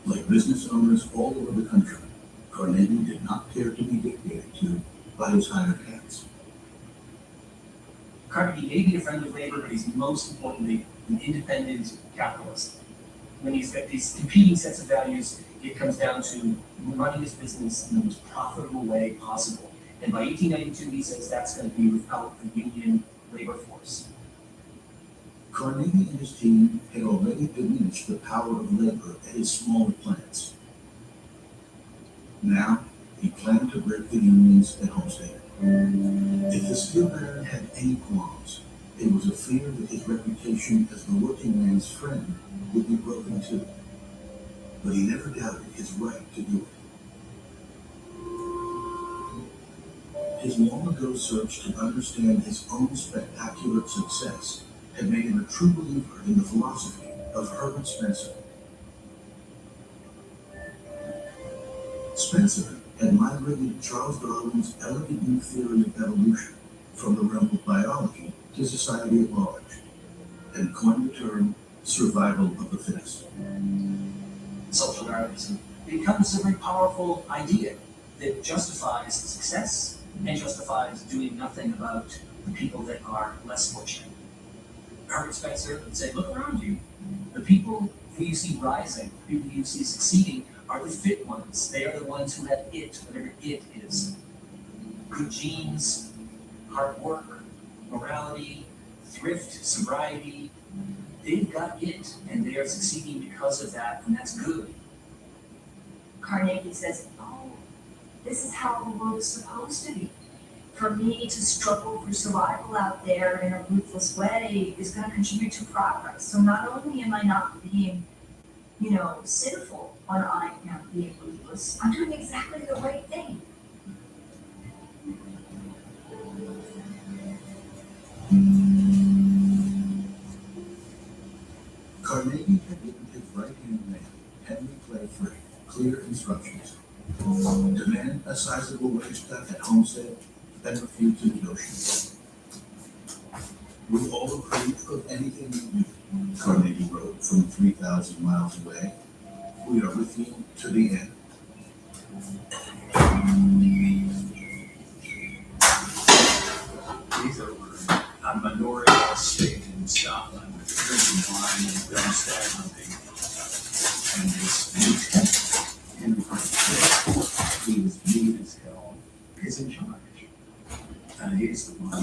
Like business owners all over the country, Carnegie did not care to be dictated to by his hired hands. Carnegie may be a friend of labor, but he's most importantly an independent capitalist. When he's got these competing sets of values, it comes down to running his business in the most profitable way possible. And by 1892, he says that's going to be without the union labor force. Carnegie and his team had already diminished the power of labor at his smaller plants. Now, he planned to break the unions at Homestead. If the steel baron had any qualms, it was a fear that his reputation as the working man's friend would be broken too. But he never doubted his right to do it. His long-ago search to understand his own spectacular success had made him a true believer in the philosophy of Herbert Spencer. Spencer had migrated Charles Darwin's elegant new theory of evolution from the realm of biology to society at large, and coined the term survival of the fittest. Social Darwinism becomes a very powerful idea that justifies success and justifies doing nothing about the people that are less fortunate. Herbert Spencer would say, look around you. The people who you see rising, the people you see succeeding, are the fit ones. They are the ones who have it, whatever it is. Good genes, hard work, morality, thrift, sobriety. They've got it, and they are succeeding because of that, and that's good. Carnegie says, oh, this is how the world is supposed to be. For me to struggle for survival out there in a ruthless way is going to contribute to progress. So not only am I not being, sinful when I am being ruthless, I'm doing exactly the right thing. Carnegie had given his right-hand man, Henry Clay Frick, clear instructions. Demand a sizable wage cut at Homestead and refuse to negotiate. We all agree of anything you do, Carnegie wrote from 3,000 miles away. We are with you to the end. These are a minority estate in Scotland, drinking wine and going stag hunting. And this lieutenant, Henry Clay, he was mean as hell, is in charge. And he's the one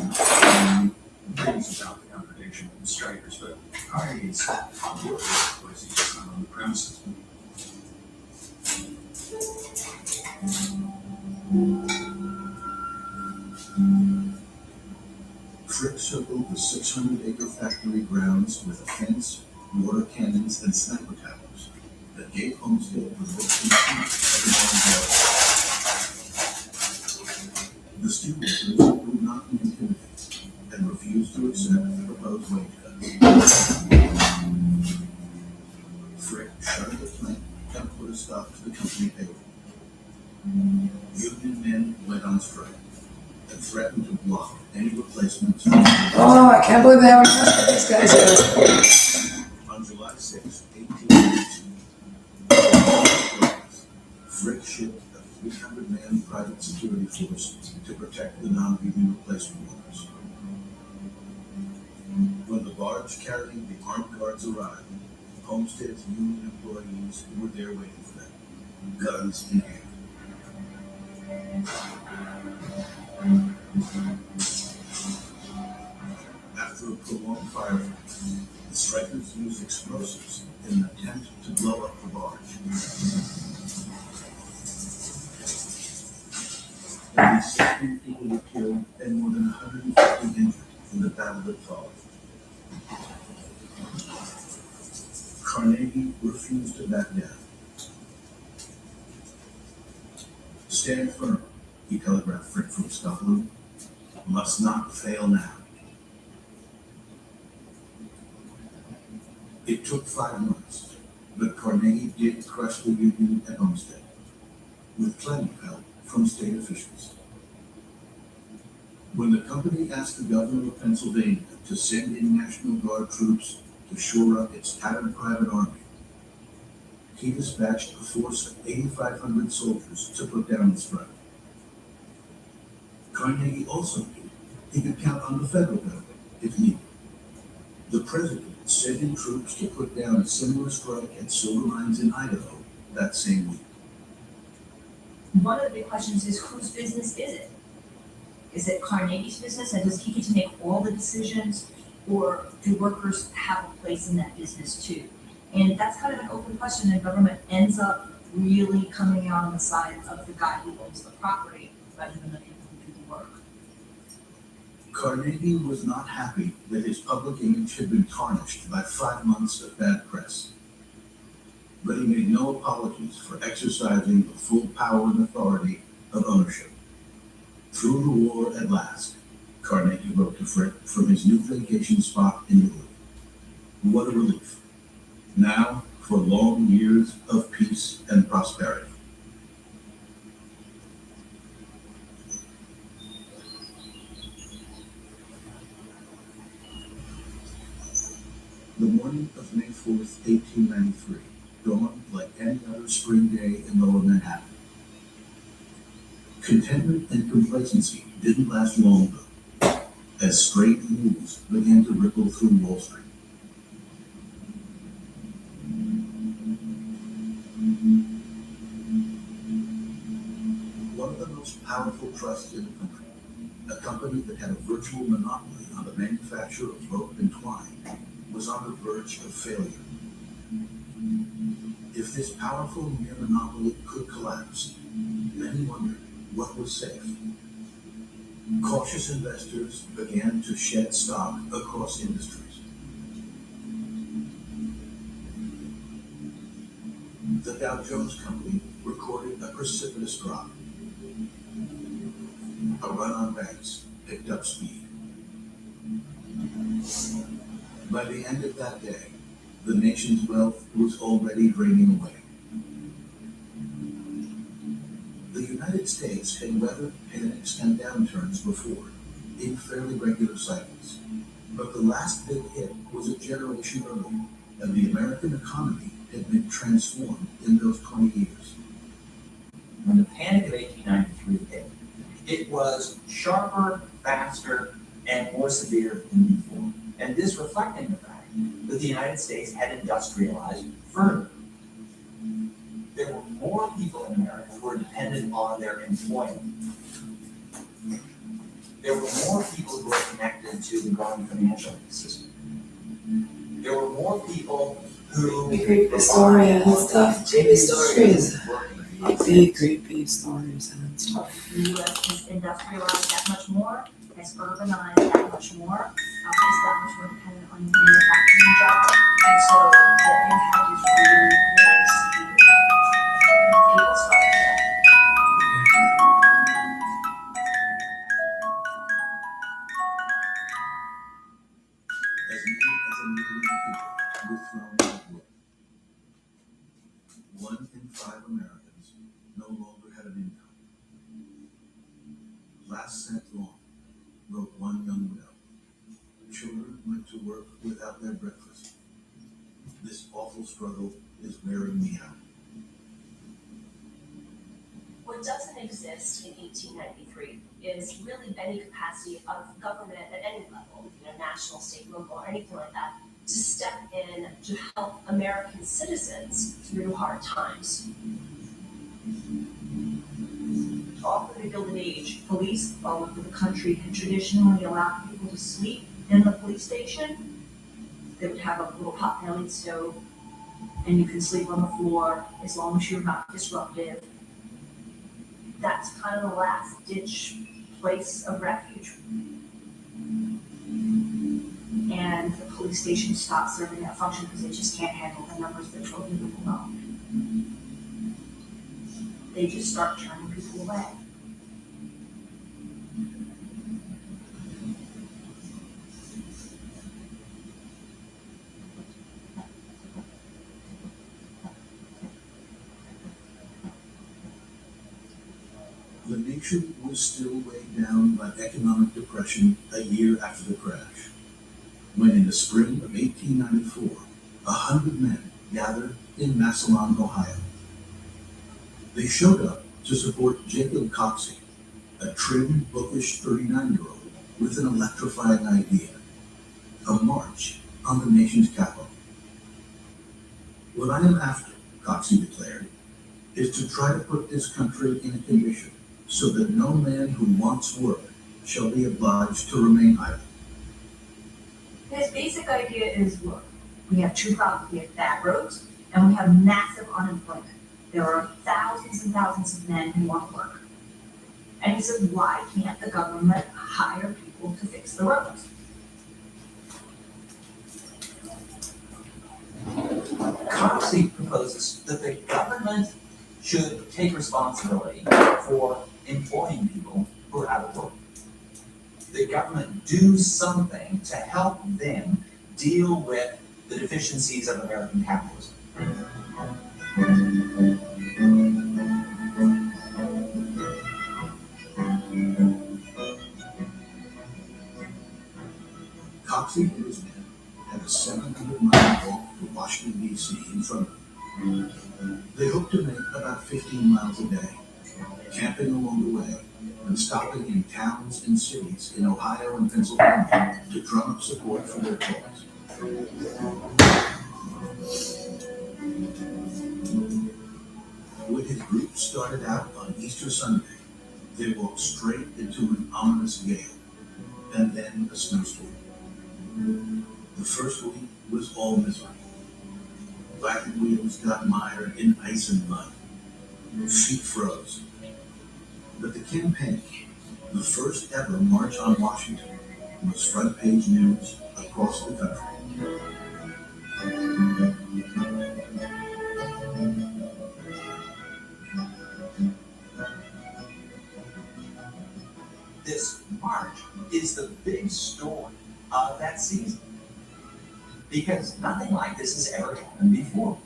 who brings about the contradiction of the strikers, but Carnegie is on board, of course, he's just not on the premises. Frick circled the 600-acre factory grounds with a fence, water cannons, and sniper towers that gave Homestead the look and feel of the steelworkers would not be intimidated and refused to accept the proposed wage cut. Frick shuttered the plant and put a stop to the company payroll. Union men went on strike and threatened to block any replacements. Oh, I can't believe they haven't asked these guys yet. On July 6, 1882, Frick shipped a 300-man private security force to protect the non-union replacement workers. When the barge carrying the armed guards arrived, Homestead's union employees were there waiting for them, guns in hand. After a prolonged firefight, the strikers used explosives in an attempt to blow up the barge. At least 16 people were killed and more than 150 injured in the battle that followed. Carnegie refused to back down. Stand firm, he telegraphed Frick from Scotland. Must not fail now. It took 5 months, but Carnegie did crush the union at Homestead, with plenty of help from state officials. When the company asked the governor of Pennsylvania to send in National Guard troops to shore up its tattered private army, he dispatched a force of 8,500 soldiers to put down the strike. Carnegie also knew he could count on the federal government if needed. The president sent in troops to put down a similar strike at silver mines in Idaho that same week. One of the big questions is whose business is it? Is it Carnegie's business, and does he get to make all the decisions, or do workers have a place in that business too? And that's kind of an open question, and government ends up really coming out on the side of the guy who owns the property rather than the people who do the work. Carnegie was not happy that his public image had been tarnished by 5 months of bad press. But he made no apologies for exercising the full power and authority of ownership. Through the war at last, Carnegie wrote to Frick from his new vacation spot in Italy. What a relief. Now for long years of peace and prosperity. The morning of May 4th, 1893, dawned like any other spring day in lower Manhattan. Contentment and complacency didn't last long, though, as straight news began to ripple through Wall Street. One of the most powerful trusts in the country, a company that had a virtual monopoly on the manufacture of rope and twine, was on the verge of failure. If this powerful near monopoly could collapse, many wondered what was safe. Cautious investors began to shed stock across industries. The Dow Jones Company recorded a precipitous drop. A run on banks picked up speed. By the end of that day, the nation's wealth was already draining away. The United States had weathered panics and downturns before, in fairly regular cycles. But the last big hit was a generation early, and the American economy had been transformed in those 20 years. When the Panic of 1893 hit, it was sharper, faster, and more severe than before. And this reflecting the fact that the United States had industrialized further. There were more people in America who were dependent on their employment. There were more people who were connected to the growing financial system. There were more people who Creepy story and stuff. TV stories. Big creepy stories and stuff. The US has industrialized that much more, has urbanized that much more, is that much more dependent on manufacturing jobs. And so the impact is really, really severe. People start to that. As many as a million people were thrown out of work. 1 in 5 Americans no longer had an income. Last cent long, wrote one young widow. Children went to work without their breakfast. This awful struggle is wearing me out. What doesn't exist in 1893 is really any capacity of government at any level, national, state, local, or anything like that, to step in to help American citizens through hard times. After the Gilded Age, police all over the country had traditionally allowed people to sleep in the police station. They would have a little pot-bellied stove, and you could sleep on the floor as long as you're not disruptive. That's kind of the last ditch place of refuge. And the police station stopped serving that function because they just can't handle the numbers that drove people out. They just start turning people away. The nation was still weighed down by economic depression a year after the crash, when in the spring of 1894, 100 men gathered in Massillon, Ohio. They showed up to support Jacob Coxey, a trim, bookish 39-year-old with an electrifying idea: a march on the nation's capital. What I am after, Coxey declared, is to try to put this country in a condition so that no man who wants work shall be obliged to remain idle. His basic idea is, look, we have two problems. We have bad roads and we have massive unemployment. There are thousands and thousands of men who want work. And he said, why can't the government hire people to fix the roads? Coxey proposes that the government should take responsibility for employing people who are out of work. The government do something to help them deal with the deficiencies of American capitalism. Coxey and his men had a 700-mile walk to Washington, D.C. in front of them. They hoped to make about 15 miles a day, camping along the way and stopping in towns and cities in Ohio and Pennsylvania to drum up support for their cause. When his group started out on Easter Sunday, they walked straight into an ominous gale, and then a snowstorm. The first week was all misery. Wagon wheels got mired in ice and mud. Feet froze. But the campaign, the first ever March on Washington, was front page news across the country. This march is the big story of that season. because nothing like this has ever happened before.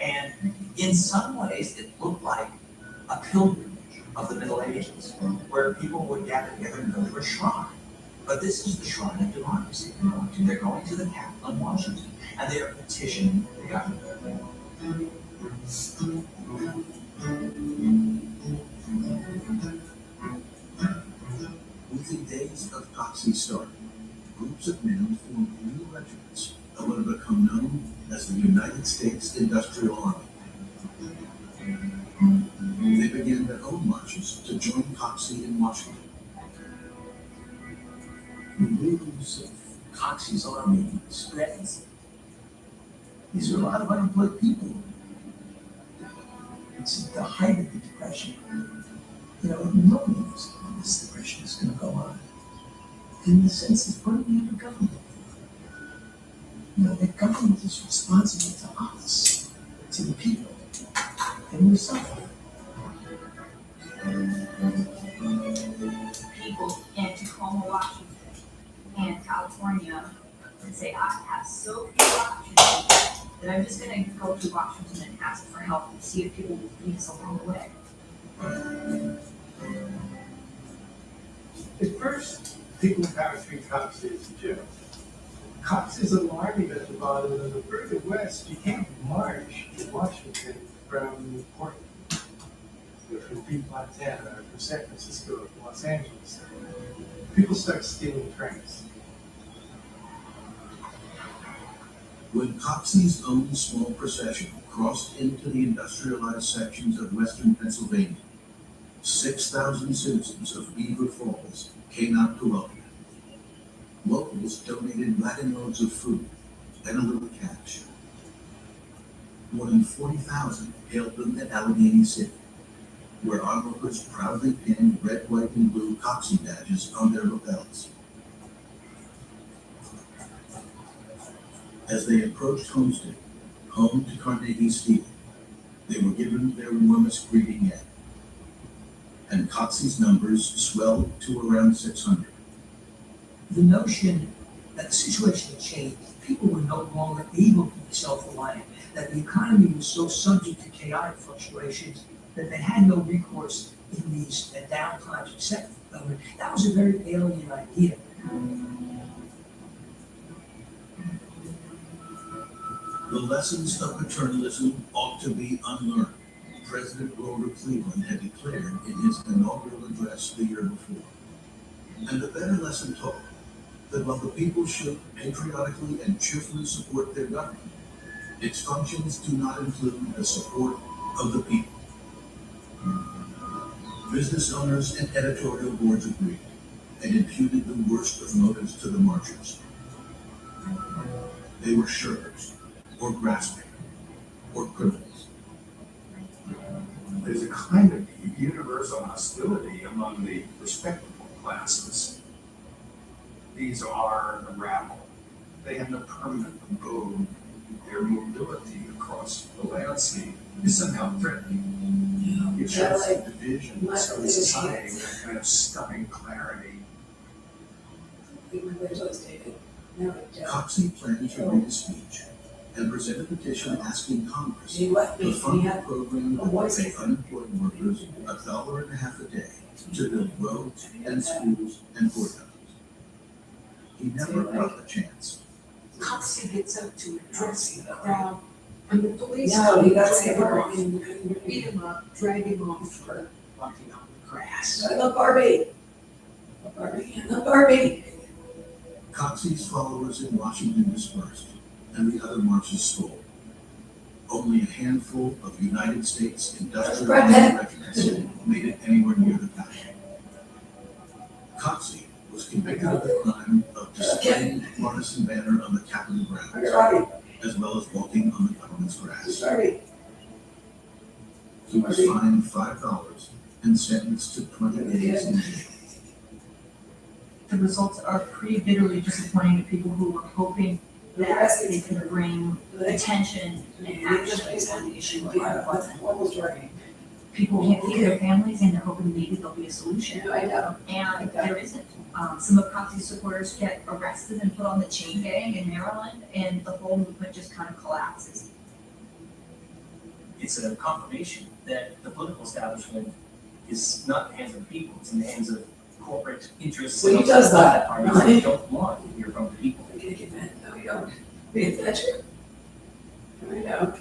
And in some ways, it looked like a pilgrimage of the Middle Ages, where people would gather together and go to a shrine. But this is the shrine of democracy. They're going to the Capitol in Washington, and they are petitioning the government. With the days of Coxey's start, groups of men formed new regiments that would have become known as the United States Industrial Army. They began their own marches to join Coxey in Washington. The news of Coxey's army spreads. These are a lot of unemployed people. It's at the height of the Depression. You know, no one knows how this Depression is going to go on. In the sense of what do we do government? You know, the government is responsible to us, to the people, and we're suffering. People in Tacoma, Washington, and California and say, I have so few options that I'm just going to go to Washington and ask for help and see if people will lead us along the way. At first, people in power treat Coxey as a joke. Coxey's alarming at the bottom, and the further west, you can't march to Washington from Portland, or from Butte, Montana, or from San Francisco, or from Los Angeles. People start stealing trains. When Coxey's own small procession crossed into the industrialized sections of western Pennsylvania, 6,000 citizens of Beaver Falls came out to welcome him. Locals donated wagon loads of food and a little cash. More than 40,000 hailed them at Allegheny City, where onlookers proudly pinned red, white, and blue Coxey badges on their lapels. As they approached Homestead, home to Carnegie Steel, they were given their warmest greeting yet. And Coxey's numbers swelled to around 600. The notion that the situation had changed, people were no longer able to be self-reliant, that the economy was so subject to chaotic fluctuations that they had no recourse in these downtimes except for the government. That was a very alien idea. The lessons of paternalism ought to be unlearned, President Grover Cleveland had declared in his inaugural address the year before. And the better lesson taught that while the people should patriotically and cheerfully support their government, its functions do not include the support of the people. Business owners and editorial boards agreed and imputed the worst of motives to the marchers. They were shirkers, or grasping, or criminals. There's a kind of universal hostility among the respectable classes. These are the rabble. They have no permanent abode. Their mobility across the landscape is somehow threatening. It shows the divisions of society with a kind of stunning clarity. Coxey planned to read a speech and present a petition asking Congress to fund a program that would pay unemployed workers $1.50 a day to build roads and schools and courthouses. He never got the chance. Coxey gets up to address the crowd, and the police No, he got drag him scared. off and beat him up, drag him off for walking on the grass. I love Barbie. I love Barbie. Coxey's followers in Washington dispersed, and the other marches stalled. Only a handful of United States industrial regiments made it anywhere near the capital. Coxey was convicted of the crime of displaying a partisan banner on the Capitol grounds, as well as walking on the government's grass. He was fined $5 and sentenced to 20 days in jail. The results are pretty bitterly disappointing to people who were hoping that they could bring attention and action on the issue of unemployment. people can't feed their families and they're hoping maybe there'll be a solution. I know. And there isn't. Some of Proxy supporters get arrested and put on the chain gang in Maryland, and the whole movement just kind of collapses. It's a confirmation that the political establishment is not in the hands of the people, it's in the hands of corporate interests. Well, he does that, Parties right? that don't want to hear from the people. No, we don't. Is that true? No, we don't.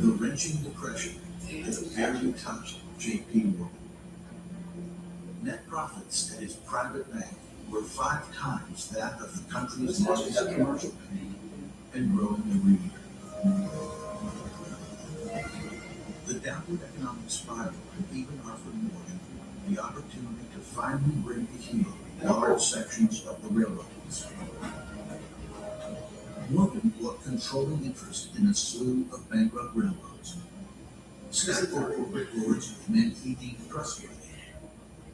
The wrenching depression has barely touched J.P. Morgan. Net profits at his private bank were 5 times that of the country's largest commercial bank and growing every year. The downward economic spiral had even offered Morgan the opportunity to finally bring to heel large sections of the railroad industry. Morgan bought controlling interest in a slew of bankrupt railroads, stacked their corporate boards with men he deemed trustworthy,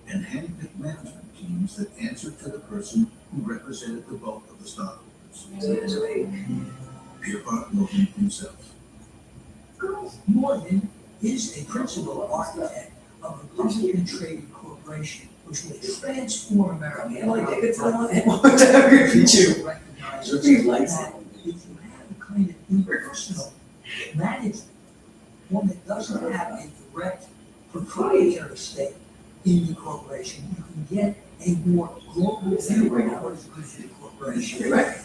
and handpicked management teams that answered to the person who represented the bulk of the stockholders. Pierpont Morgan himself. Morgan is a principal architect of a publicly traded corporation which will transform America. Yeah, like they could tell it whatever you do. He likes it. If you have a kind of impersonal management, one that doesn't have a direct proprietary stake in the corporation, you can get a more global view of what is good for the corporation. Right.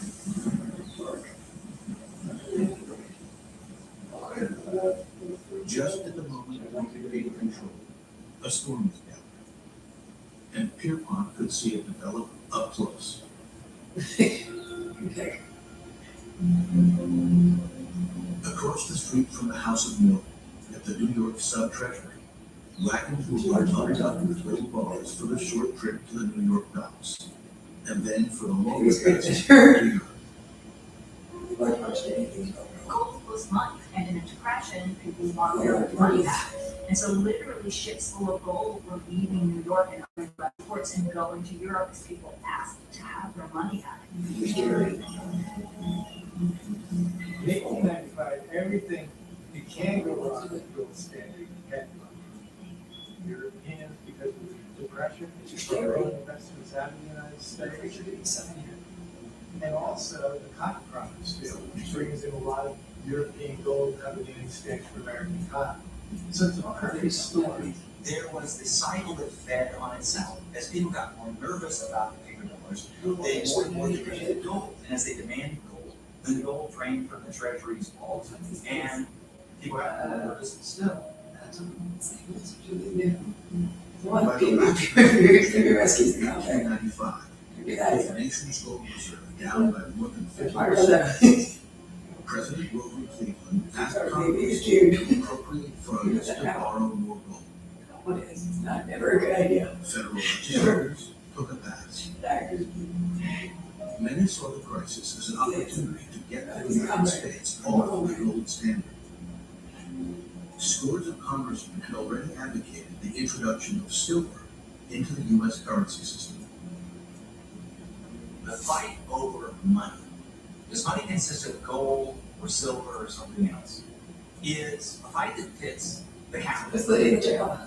Just at the moment he gained control, a storm was gathering, and Pierpont could see it develop up close. Okay. Across the street from the House of Morgan, at the New York Sub-Treasury, wagons were parked up with little bars for the short trip to the New York docks, and then for the longer passage to Europe. Gold was money, and in a depression, people want their money back. And so literally ships full of gold were leaving New York and other US ports and going to Europe as people asked to have their money back. In 1895, everything you can go wrong with gold standard had Europeans, because of the depression, foreign investments out of the United States. And also the cotton croppers field, which brings in a lot of European gold coming in exchange for American cotton. So it's a perfect story. There was the cycle that fed on itself. As people got more nervous about the paper dollars, they more and more demanded gold. And as they demanded gold, the gold drained from the treasury's vault, and people got more nervous still. What people rescues the contract. 1895, With the nation's gold reserve down by more than 50%. President Grover Cleveland asked Congress to appropriate funds to borrow more gold. What is, it's not never a good idea. Federal legislators took a pass. Many saw the crisis as an opportunity to get the United States off the gold standard. Scores of congressmen had already advocated the introduction of silver into the U.S. currency system. The fight over money, does money consist of gold or silver or something else, is a fight that pits the capitalists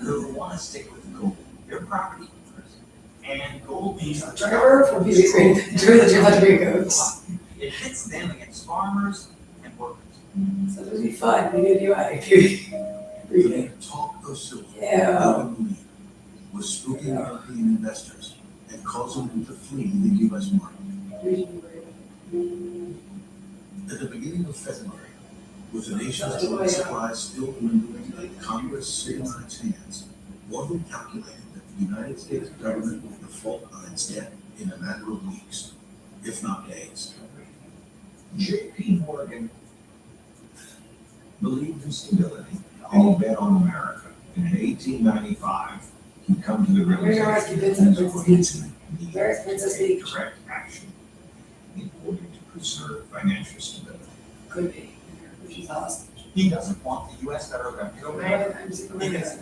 who want to stick with gold. They're property owners, and gold means Trevor from PB Green, Drew the Drew Hunter goes. it pits them against farmers and workers. So this would be fun. We did UI. Talk of silver, Yeah. Morgan believed, was spooking European investors and causing them to flee the U.S. market. At the beginning of February, with the nation's gold supply still dwindling and Congress sitting on its hands, Morgan calculated that the United States government would default on its debt in a matter of weeks, if not days. J.P. Morgan believed in stability, and he bet on America. And in 1895, he come to the realization that he Very Princess League. correct action in order to preserve financial stability. Could be, which is awesome. He doesn't want the U.S. federal government to go bankrupt because it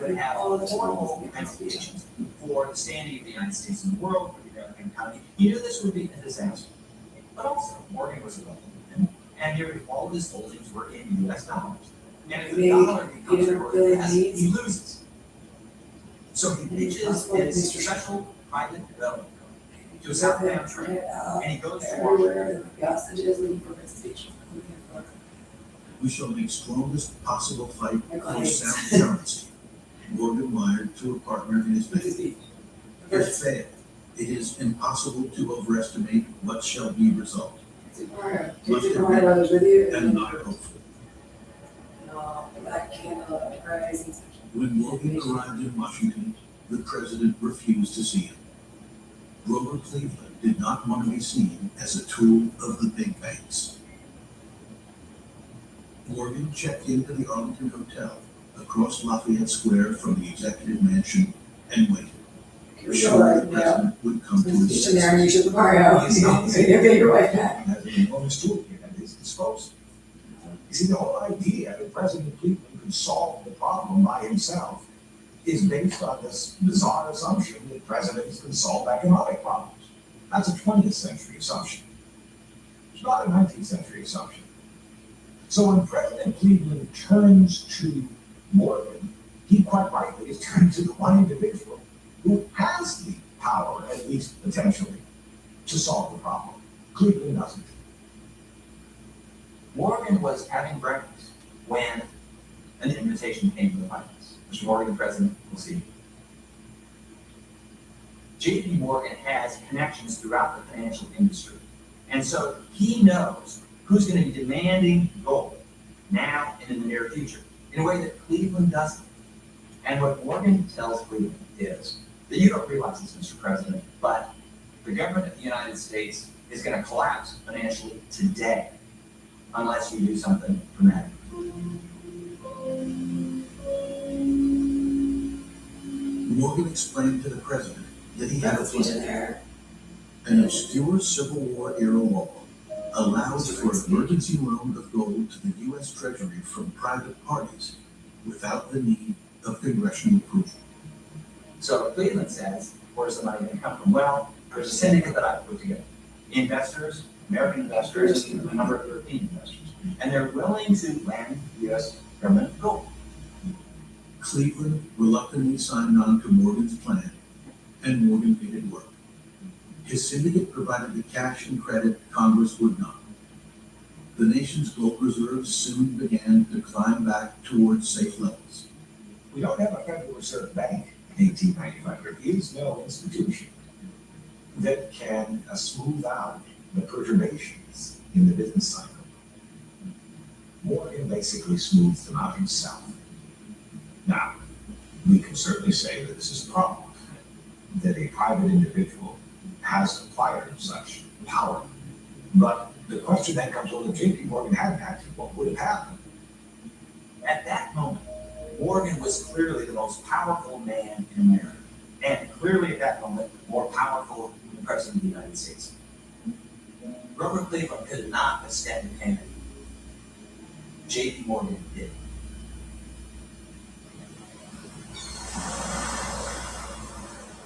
would have horrible implications for the standing of the United States in the world, for the American economy. He knew this would be a disaster. But also, Morgan was a wealthy man, and all of his holdings were in US dollars. And if the Maybe dollar he becomes didn't worth really less, need- he loses. So he pitches Possible his research. special private development company to a South country, and he goes to Washington. Everywhere, the hostages looking for his speech. We shall make strongest possible fight My for clients. sound currency. Morgan wired to a partner in his business. If failed, it is impossible to overestimate what shall be result. Take the Mario Brothers with you. And not hopeful. No, that candle, rising. When Morgan arrived in Washington, the president refused to see him. Grover Cleveland did not want to be seen as a tool of the big banks. Morgan checked into the Arlington Hotel across Lafayette Square from the executive mansion and waited. Sure, the president would come to his Each in there and you should the Mario. So you get your wife back. Has an enormous toolkit at his disposal. You see, the whole idea that President Cleveland could solve the problem by himself is based on this bizarre assumption that presidents can solve economic problems. That's a 20th century assumption. It's not a 19th century assumption. So when President Cleveland turns to Morgan, he quite rightly is turning to the one individual who has the power, at least potentially, to solve the problem. Cleveland doesn't. Morgan was having breakfast when an invitation came to the White House. Mr. Morgan, President, will see you. JP Morgan has connections throughout the financial industry. And so he knows who's going to be demanding gold now and in the near future in a way that Cleveland doesn't. And what Morgan tells Cleveland is that you don't realize this, Mr. President, but the government of the United States is going to collapse financially today unless you do something dramatic. Morgan explained to the president that he had a plan. An obscure Civil War era law allows for emergency loan of gold to the U.S. Treasury from private parties without the need of congressional approval. So Cleveland says, where's the money going to come from? Well, there's a syndicate that I've put together. Investors, American investors, and a number of European investors. And they're willing to lend U.S. government gold. Cleveland reluctantly signed on to Morgan's plan, and Morgan made it work. His syndicate provided the cash and credit Congress would not. The nation's gold reserves soon began to climb back towards safe levels. We don't have a Federal Reserve Bank in 1895. There is no institution that can smooth out the perturbations in the business cycle. Morgan basically smooths them out himself. Now, we can certainly say that this is a problem, that a private individual has acquired such power. But the question then comes, well, if JP Morgan hadn't acted, what would have happened? At that moment, Morgan was clearly the most powerful man in America, and clearly at that moment, more powerful than the President of the United States. Grover Cleveland could not withstand the Kennedy. JP Morgan did.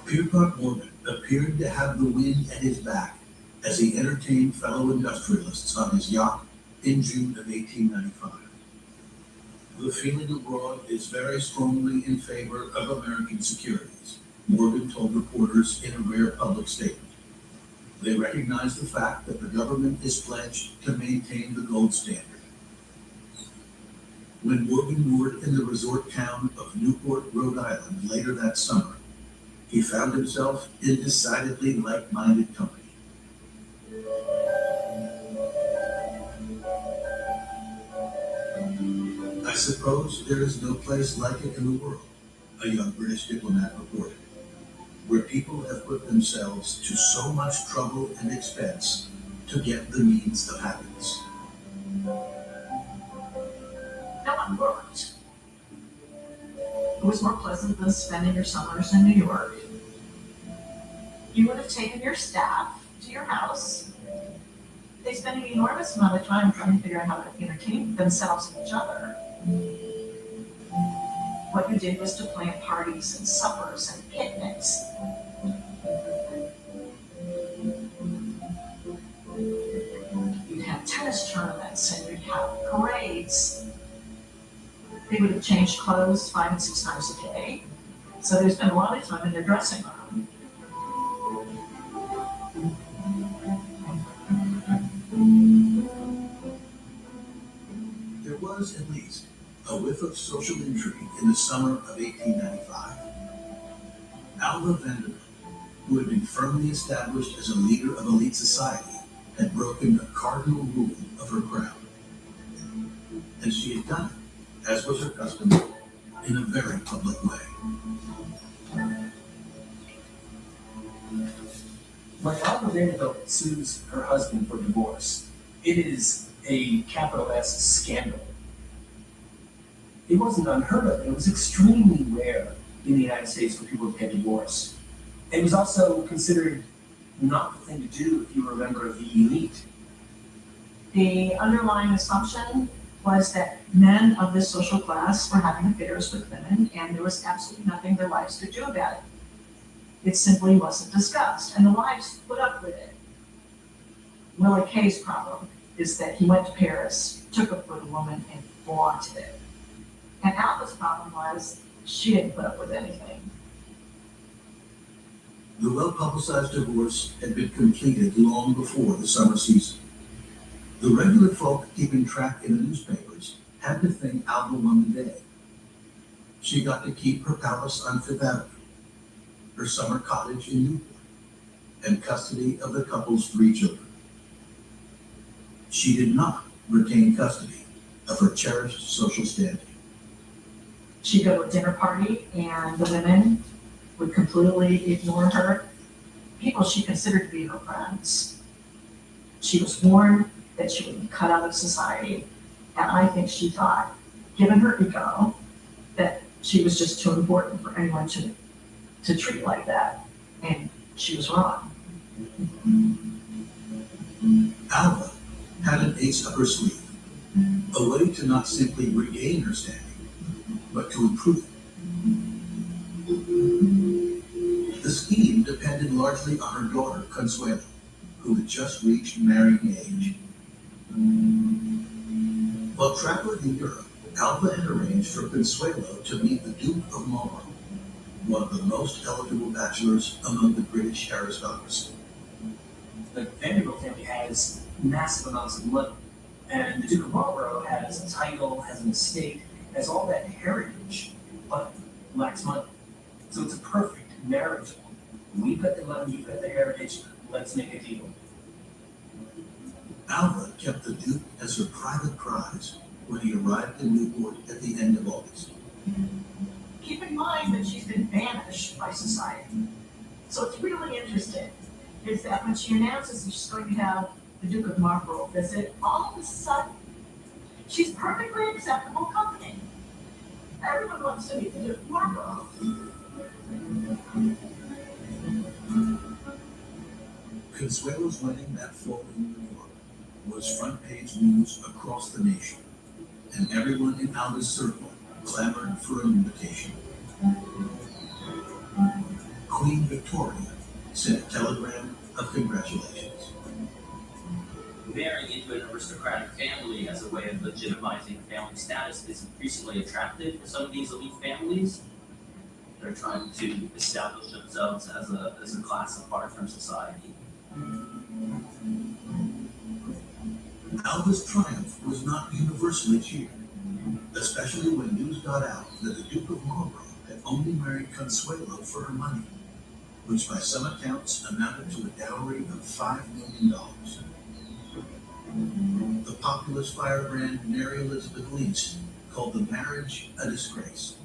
Pierpont Morgan appeared to have the wind at his back as he entertained fellow industrialists on his yacht in June of 1895. The feeling abroad is very strongly in favor of American securities, Morgan told reporters in a rare public statement. They recognize the fact that the government is pledged to maintain the gold standard. When Morgan moored in the resort town of Newport, Rhode Island later that summer, he found himself in decidedly like-minded company. I suppose there is no place like it in the world, a young British diplomat reported, where people have put themselves to so much trouble and expense to get the means of happiness. No one worked. It was more pleasant than spending your summers in New York. You would have taken your staff to your house. They spend an enormous amount of time trying to figure out how to entertain themselves and each other. What you did was to plan parties and suppers and picnics. You'd have tennis tournaments They would have changed clothes 5 and 6 times a day. So they spent a lot of time in their dressing room. There was, at least, a whiff of social intrigue in the summer of 1895. Alva Vanderbilt, who had been firmly established as a leader of elite society, had broken a cardinal rule of her crown. And she had done it, as was her custom, in a very public way. When Alva Vanderbilt sues her husband for divorce, it is a capital S scandal. It wasn't unheard of. It was extremely rare in the United States for people to get divorced. It was also considered not the thing to do if you were a member of the elite. The underlying assumption was that men of this social class were having affairs with women, and there was absolutely nothing their wives could do about it. It simply wasn't discussed, and the wives put up with it. Willie Kay's problem is that he went to Paris, took up with a woman, and flaunted it. And Alva's problem was she didn't put up with anything. The well-publicized divorce had been completed long before the summer season. The regular folk keeping track in the newspapers had to think Alva won the day. She got to keep her palace on Fifth Avenue, her summer cottage in Newport, and custody of the couple's 3 children. She did not retain custody of her cherished social standing. She'd go to a dinner party, and the women would completely ignore her, people she considered to be her friends. She was warned that she would be cut out of society, and I think she thought, given her ego, that she was just too important for anyone to treat like that, and she was wrong. Alva had an ace up her sleeve, a way to not simply regain her standing, but to improve it. The scheme depended largely on her daughter, Consuelo, who had just reached marrying age. While traveling in Europe, Alva had arranged for Consuelo to meet the Duke of Marlborough, one of the most eligible bachelors among the British aristocracy. The Vanderbilt family has massive amounts of money, and the Duke of Marlborough has a title, has an estate, has all that heritage, but lacks money. So it's a perfect marriage. We've got the money, you've got the heritage, let's make a deal. Alva kept the Duke as her private prize when he arrived in Newport at the end of August. Keep in mind that she's been banished by society. So what's really interesting is that when she announces that she's going to have the Duke of Marlborough visit, all of a sudden, she's perfectly acceptable company. Everyone wants to meet the Duke of Marlborough. Consuelo's wedding that fall in New York was front page news across the nation, and everyone in Alva's circle clamored for an invitation. Queen Victoria sent a telegram of congratulations. Marrying into an aristocratic family as a way of legitimizing family status is increasingly attractive for some of these elite families. They're trying to establish themselves as a class apart from society. Alva's triumph was not universally cheered, especially when news got out that the Duke of Marlborough had only married Consuelo for her money, which by some accounts amounted to a dowry of $5 million. The populist firebrand Mary Elizabeth Least called the marriage a disgrace.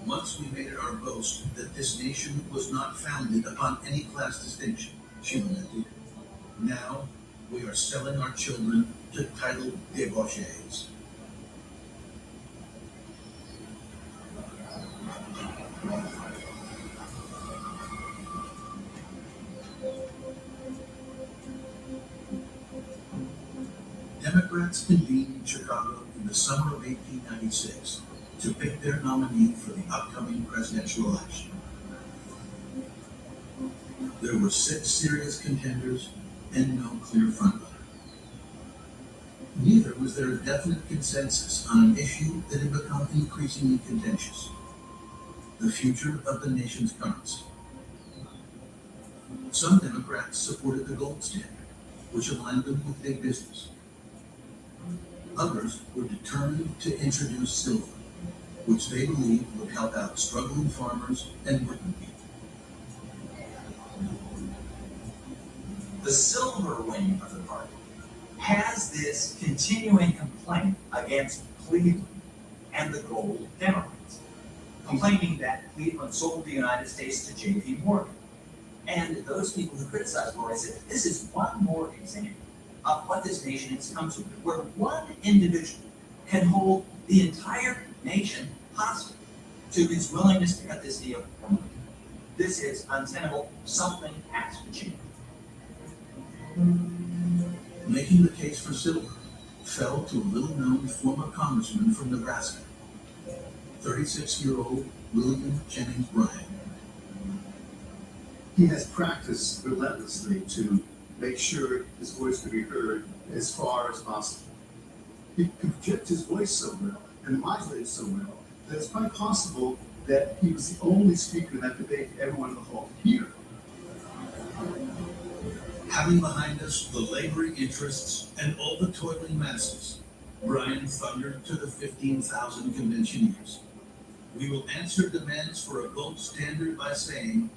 Once we made it our boast that this nation was not founded upon any class distinction, she lamented. Now we are selling our children to titled debauchees. Democrats convened in Chicago in the summer of 1896 to pick their nominee for the upcoming presidential election. There were 6 serious contenders and no clear frontrunner. Neither was there a definite consensus on an issue that had become increasingly contentious: the future of the nation's currency. Some Democrats supported the gold standard, which aligned them with big business. Others were determined to introduce silver, which they believed would help out struggling farmers and working people. The silver wing of the party has this continuing complaint against Cleveland and the gold Democrats, complaining that Cleveland sold the United States to J.P. Morgan. And those people who criticize Roy said, this is one more example of what this nation has come to, where one individual can hold the entire nation hostage to his willingness to cut this deal. This is untenable. Something has to change. Making the case for silver fell to a little-known former congressman from Nebraska, 36-year-old William Jennings Bryan. He has practiced relentlessly to make sure his voice can be heard as far as possible. He can project his voice so well and modulate so well that it's quite possible that he was the only speaker in that debate everyone in the hall could hear. Having behind us the laboring interests and all the toiling masses, Bryan thundered to the 15,000 conventioneers. We will answer demands for a gold standard by saying,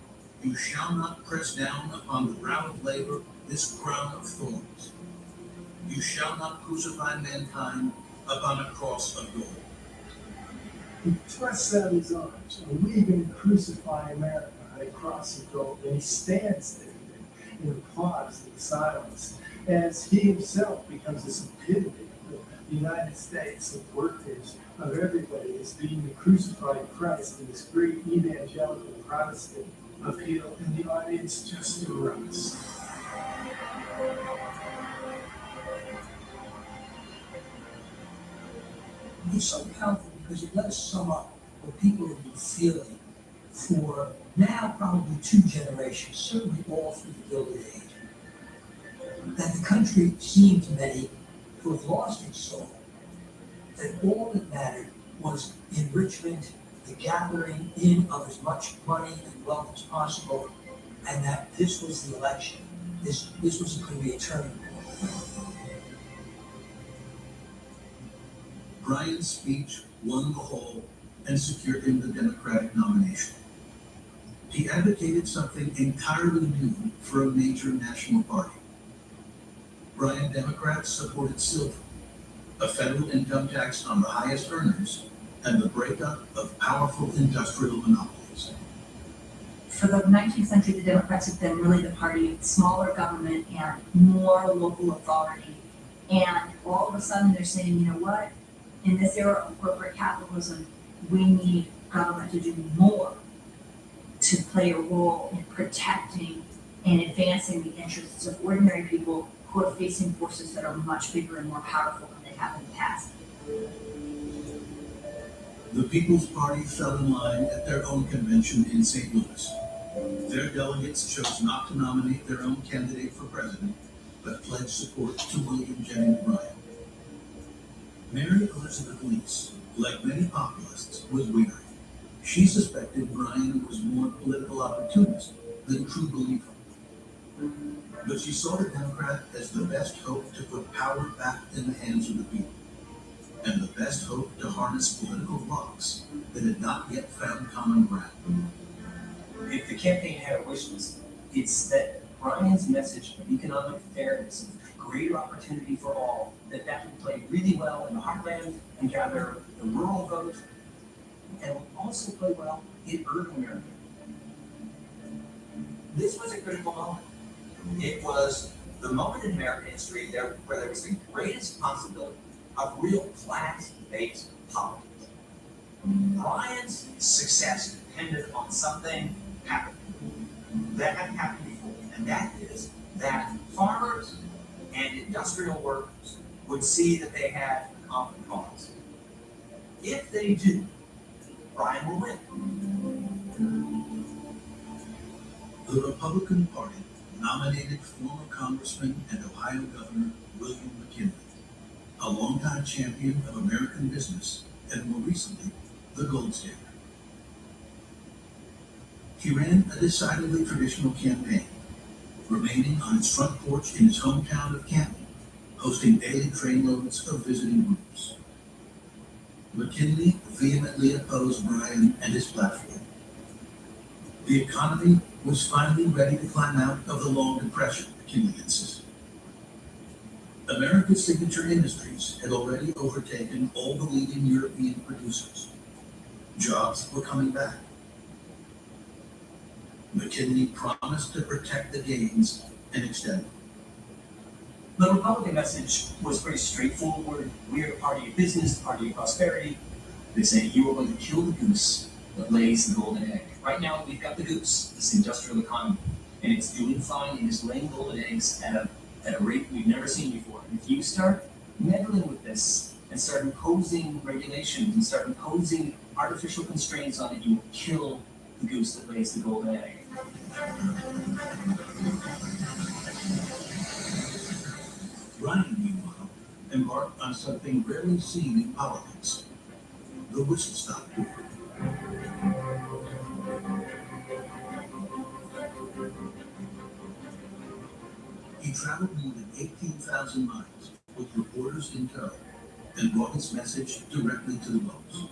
you shall not press down upon the brow of labor this crown of thorns. You shall not crucify mankind upon a cross of gold. He thrusts out his arms, and we can crucify America on a cross of gold, and he stands there in applause in silence as he himself becomes this epitome of the United States, of workers, of everybody, as being the crucified Christ in this great evangelical Protestant appeal, and the audience just erupts. It's so powerful because it does sum up what people have been feeling for now probably 2 generations, certainly all through the Gilded Age. That the country seemed to many to have lost its soul. That all that mattered was enrichment, the gathering in of as much money and wealth as possible, and that this was the election. This was going to be a turning point. Bryan's speech won the hall and secured him the Democratic nomination. He advocated something entirely new for a major national party. Bryan Democrats supported silver, a federal income tax on the highest earners, and the breakup of powerful industrial monopolies. For the 19th century, the Democrats have been really the party of smaller government and more local authority. And all of a sudden they're saying, you know what? In this era of corporate capitalism, we need government to do more to play a role in protecting and advancing the interests of ordinary people who are facing forces that are much bigger and more powerful than they have in the past. The People's Party fell in line at their own convention in St. Louis. Their delegates chose not to nominate their own candidate for president, but pledged support to William Jennings Bryan. Mary Elizabeth Lease, like many populists, was weary. She suspected Bryan was more political opportunist than true believer. But she saw the Democrat as the best hope to put power back in the hands of the people, and the best hope to harness political blocks that had not yet found common ground. If the campaign had a wish list, it's that Bryan's message of economic fairness, of greater opportunity for all, that would play really well in the heartland and gather the rural vote, and would also play well in urban America. This was a critical moment. It was the moment in American history where there was the greatest possibility of real class-based politics. Bryan's success depended on something happening that hadn't happened before, and that is that farmers and industrial workers would see that they had a common cause. If they do, Bryan will win. The Republican Party nominated former Congressman and Ohio Governor William McKinley. a longtime champion of American business, and more recently, the gold standard. He ran a decidedly traditional campaign, remaining on his front porch in his hometown of Canton, hosting daily trainloads of visiting groups. McKinley vehemently opposed Bryan and his platform. The economy was finally ready to climb out of the long depression, McKinley insisted. America's signature industries had already overtaken all the leading European producers. Jobs were coming back. McKinley promised to protect the gains and extend them. The Republican message was pretty straightforward. We're the party of business, the party of prosperity. They say you are going to kill the goose that lays the golden egg. Right now, we've got the goose, this industrial economy, and it's doing fine and it's laying golden eggs at a rate we've never seen before. And if you start meddling with this and start imposing regulations and start imposing artificial constraints on it, you will kill the goose that lays the golden egg. Bryan, meanwhile, embarked on something rarely seen in politics, the whistle-stop tour. He traveled more than 18,000 miles with reporters in tow and brought his message directly to the voters.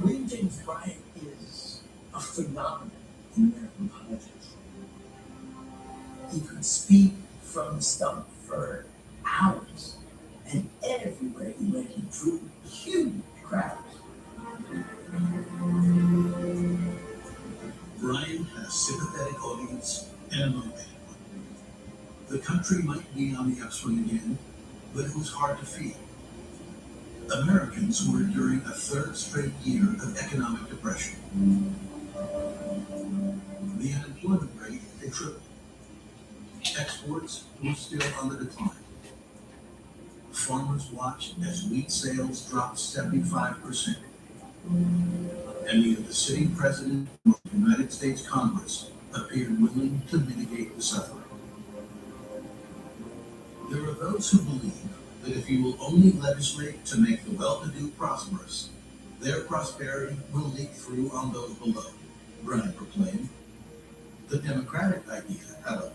William James Bryan is a phenomenon in American politics. He could speak from the stump for hours, and everywhere he went, he drew huge crowds. Bryan had a sympathetic audience and a motivated one. The country might be on the upswing again, but it was hard to feel. Americans were enduring a third straight year of economic depression. The unemployment rate had tripled. Exports were still on the decline. Farmers watched as wheat sales dropped 75%. And neither the sitting president nor the United States Congress appeared willing to mitigate the suffering. There are those who believe that if you will only legislate to make the well-to-do prosperous, their prosperity will leak through on those below, Bryan proclaimed. The Democratic idea, however,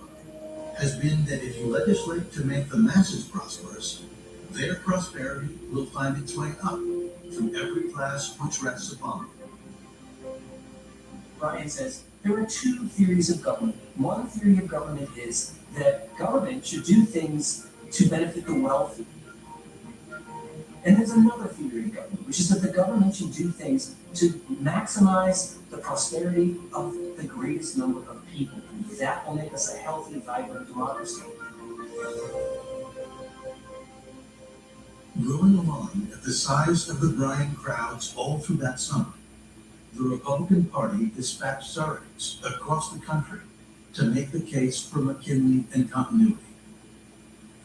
has been that if you legislate to make the masses prosperous, their prosperity will find its way up through every class which rests upon them. Bryan says there are two theories of government. One theory of government is that government should do things to benefit the wealthy. And there's another theory of government, which is that the government should do things to maximize the prosperity of the greatest number of people. And that will make us a healthy, vibrant democracy. Growing alarmed at the size of the Bryan crowds all through that summer, the Republican Party dispatched surrogates across the country to make the case for McKinley and continuity.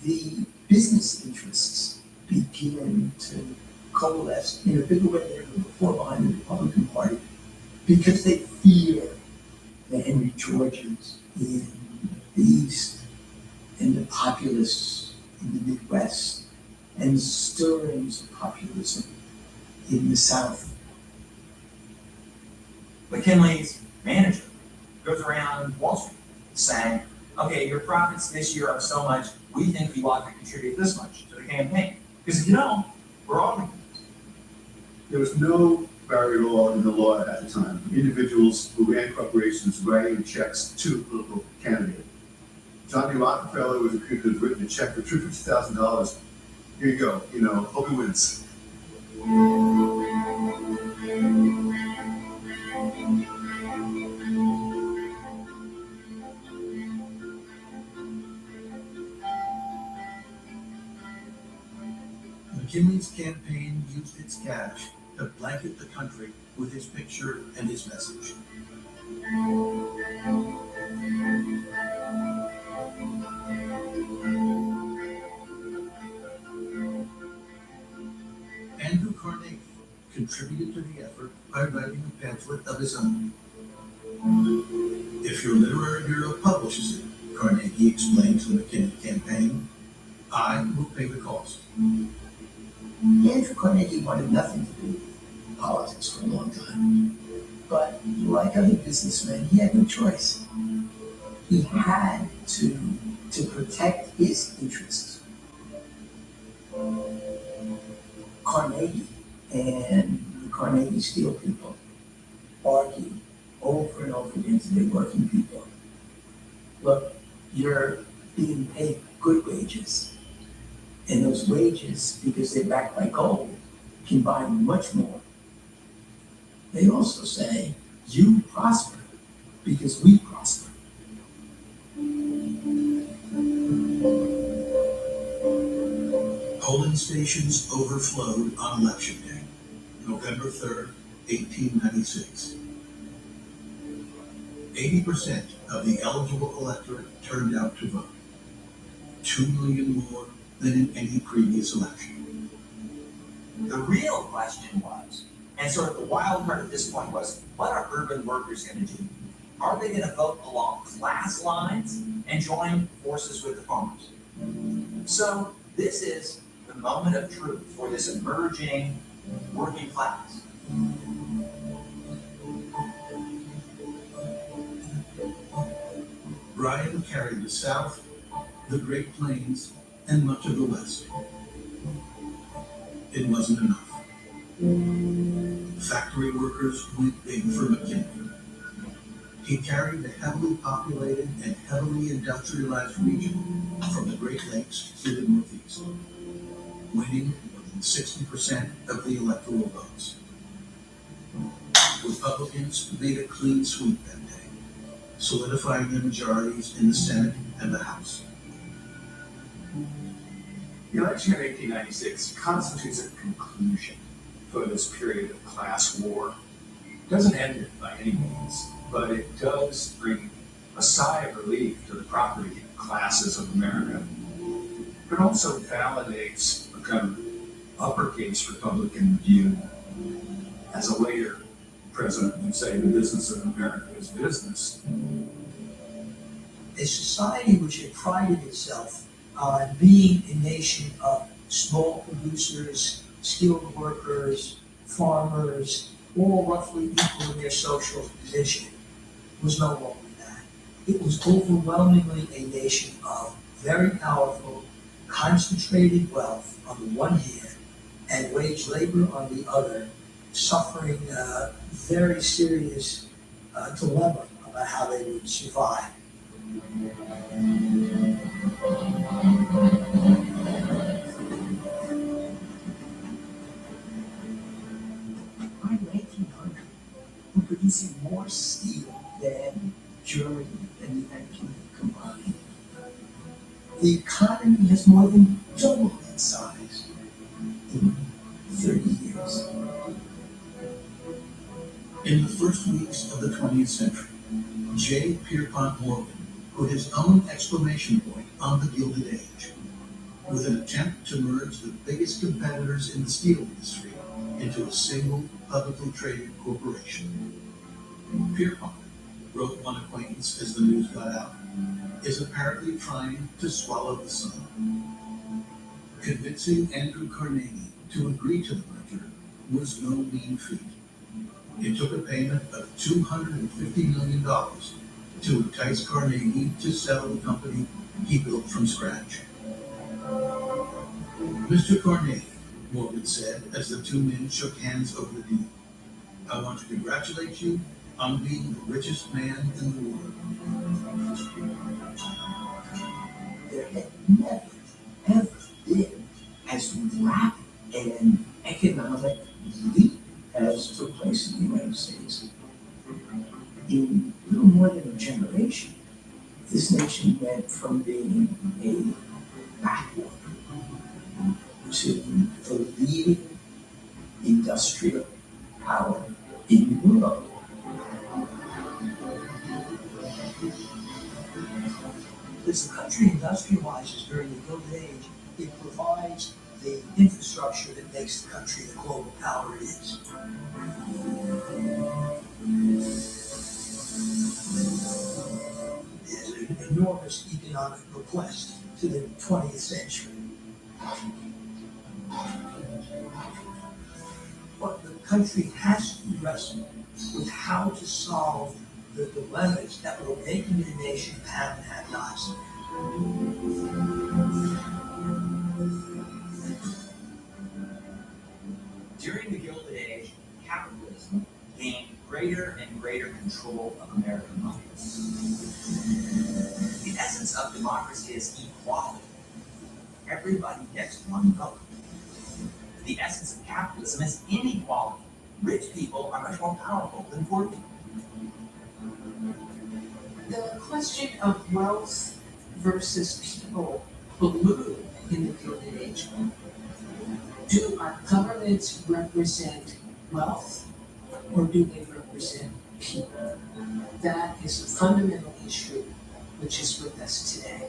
The business interests begin to coalesce in a bigger way than ever before behind the Republican Party because they fear the Henry Georges in the East and the populists in the Midwest and stirrings of populism in the South. McKinley's manager goes around Wall Street saying, okay, your profits this year are so much, we think you ought to contribute this much to the campaign. Because if you don't, we're all going to lose. There was no barrier law in the law at the time. Individuals who ran corporations writing checks to a political candidate. John D. Rockefeller was accused of written a check for $250,000. Here you go, hope he wins. McKinley's campaign used its cash to blanket the country with his picture and his message. Andrew Carnegie contributed to the effort by writing a pamphlet of his own. If your literary bureau publishes it, Carnegie explained to the McKinley campaign, I will pay the cost. Andrew Carnegie wanted nothing to do with politics for a long time. But like other businessmen, he had no choice. He had to protect his interests. Carnegie and the Carnegie Steel people argued over and over again to their working people. Look, you're being paid good wages. And those wages, because they're backed by gold, can buy much more. They also say, you prosper because we prosper. Polling stations overflowed on election day, November 3rd, 1896. 80% of the eligible electorate turned out to vote, 2 million more than in any previous election. The real question was, and sort of the wild card at this point was, what are urban workers going to do? Are they going to vote along class lines and join forces with the farmers? So this is the moment of truth for this emerging working class. Bryan carried the South, the Great Plains, and much of the West. It wasn't enough. Factory workers went big for McKinley. He carried the heavily populated and heavily industrialized region from the Great Lakes to the Northeast, winning more than 60% of the electoral votes. Republicans made a clean sweep that day, solidifying their majorities in the Senate and the House. The election of 1896 constitutes a conclusion for this period of class war. It doesn't end it by any means, but it does bring a sigh of relief to the property classes of America. It also validates a kind of uppercase Republican view. As a later president would say, the business of America is business. A society which had prided itself on being a nation of small producers, skilled workers, farmers, all roughly equal in their social position, was no longer that. It was overwhelmingly a nation of very powerful, concentrated wealth on the one hand, and wage labor on the other, suffering a very serious dilemma about how they would survive. By 1900, we're producing more steel than Germany and the United Kingdom combined. The economy has more than doubled in size in 30 years. In the first weeks of the 20th century, J. Pierpont Morgan put his own exclamation point on the Gilded Age, with an attempt to merge the biggest competitors in the steel industry into a single publicly traded corporation. Pierpont, wrote one acquaintance as the news got out, is apparently trying to swallow the sun. Convincing Andrew Carnegie to agree to the merger was no mean feat. It took a payment of $250 million to entice Carnegie to sell the company he built from scratch. Mr. Carnegie, Morgan said as the two men shook hands over the deal, I want to congratulate you on being the richest man in the world. There had never, ever been as rapid an economic leap as took place in the United States. In little more than a generation, this nation went from being a backwater to the leading industrial power in the world. As the country industrializes during the Gilded Age, it provides the infrastructure that makes the country the global power it is. enormous economic bequest to the 20th century. But the country has to wrestle with how to solve the dilemmas that will make it a nation have and have nots. During the Gilded Age, capitalism gained greater and greater control of American life. The essence of democracy is equality. Everybody gets one vote. The essence of capitalism is inequality. Rich people are much more powerful than poor people. The question of wealth versus people ballooned in the Gilded Age. Do our governments represent wealth or do they represent people? That is a fundamental issue which is with us today.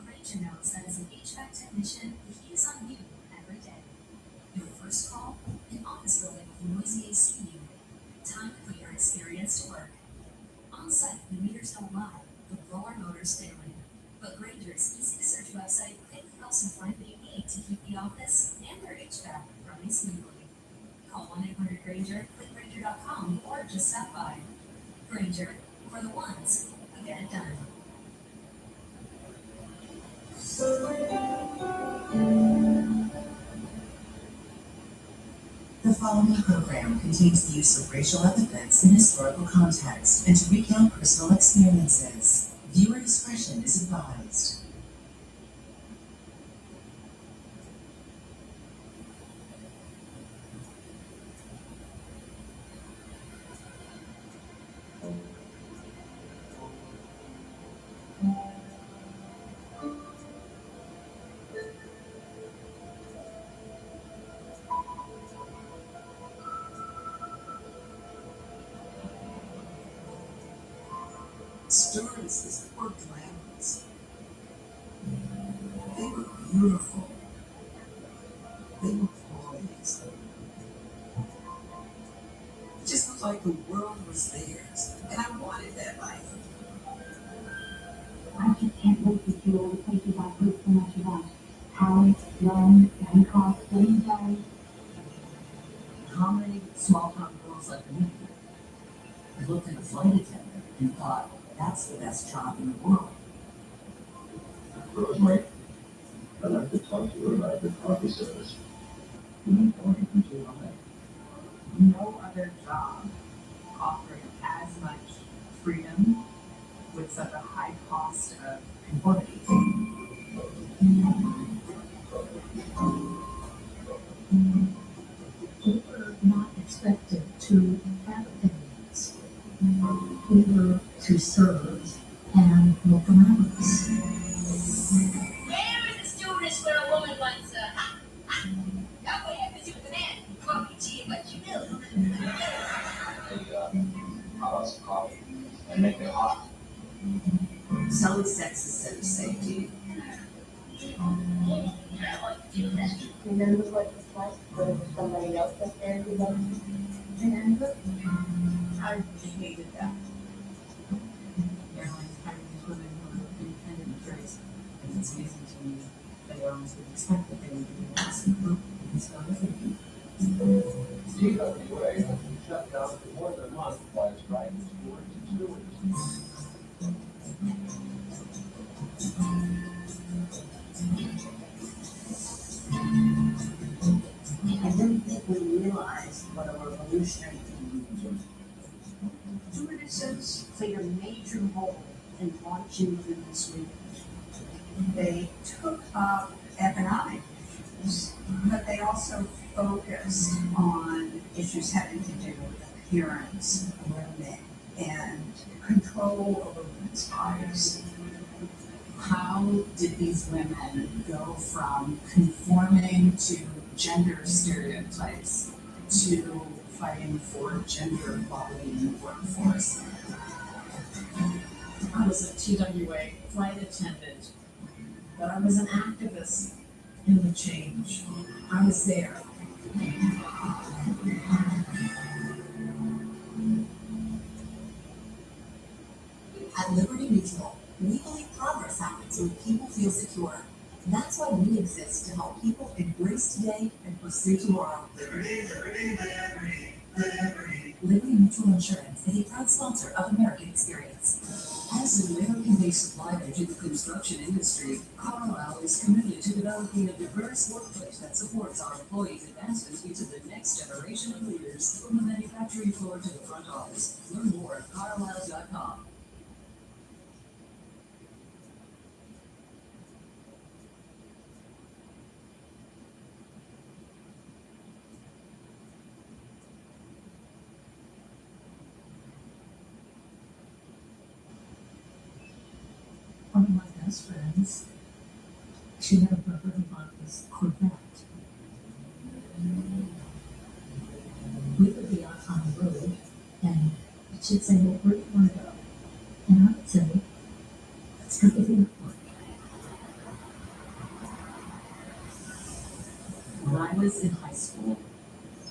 Granger knows that as an HVAC technician, the heat is on you every day. Your first call, an office building with a noisy AC unit. Time to put your experience to work. On site, the meters don't lie, the blower motors failing. But Granger's easy to search website quickly helps you find what you need to keep the office and their HVAC running smoothly. Call 1-800-GRANGER, click Granger.com, or just stop by. Granger, for the ones who get it done. The following program contains the use of racial epithets in historical context and to recount personal experiences. Viewer discretion is advised. Stewardesses were glamorous. They were beautiful. They were poised. It just looked like the world was theirs, and I wanted that life. I just can't wait to see all the places I've heard so much about. Paris, Rome, Bangkok, Shanghai. How many small town girls like me looked at a flight attendant and thought, that's the best job in the world? Rosemary, I'd like to talk to you about your coffee service. You need more than too high. No other job offers as much freedom with such a high cost of conformity. We were not expected to have opinions. We were to serve and look around us. Where is the stewardess where a woman wants y'all go ahead because you was a man. Well, gee, what you do? Hot us coffee and make it hot. Selling sex instead of safety. Remember what it was like when somebody else was there who loved you? Remember? I hated that. Airlines hiring these women who are independent and very, it's amazing to me airlines would expect that they would be able to see local and other thinking. TWA has been shut down for more than a month by striking stewards and stewards. I didn't think we realized what a revolutionary thing we were doing. Stewardesses played a major role in launching the this movement. They took up economic issues, but they also focused on issues having to do with appearance, grooming, and control over women's bodies. How did these women go from conforming to gender stereotypes to fighting for gender equality in the workforce? I was a TWA flight attendant, but I was an activist in the change. I was there. At Liberty Mutual, we believe progress happens when people feel secure. That's why we exist to help people embrace today and pursue tomorrow. Liberty Mutual Insurance is a proud sponsor of American Experience. As an American-based supplier to the construction industry, Carlisle is committed to developing a diverse workplace that supports our employees' advancements into the next generation of leaders, from the manufacturing floor to the front office. Learn more at carlisle.com. One of my best friends, she had a brother who bought this Corvette. We would be out on the road, and she'd say, well, where do you want to go? And I would say, let's go to the airport. When I was in high school,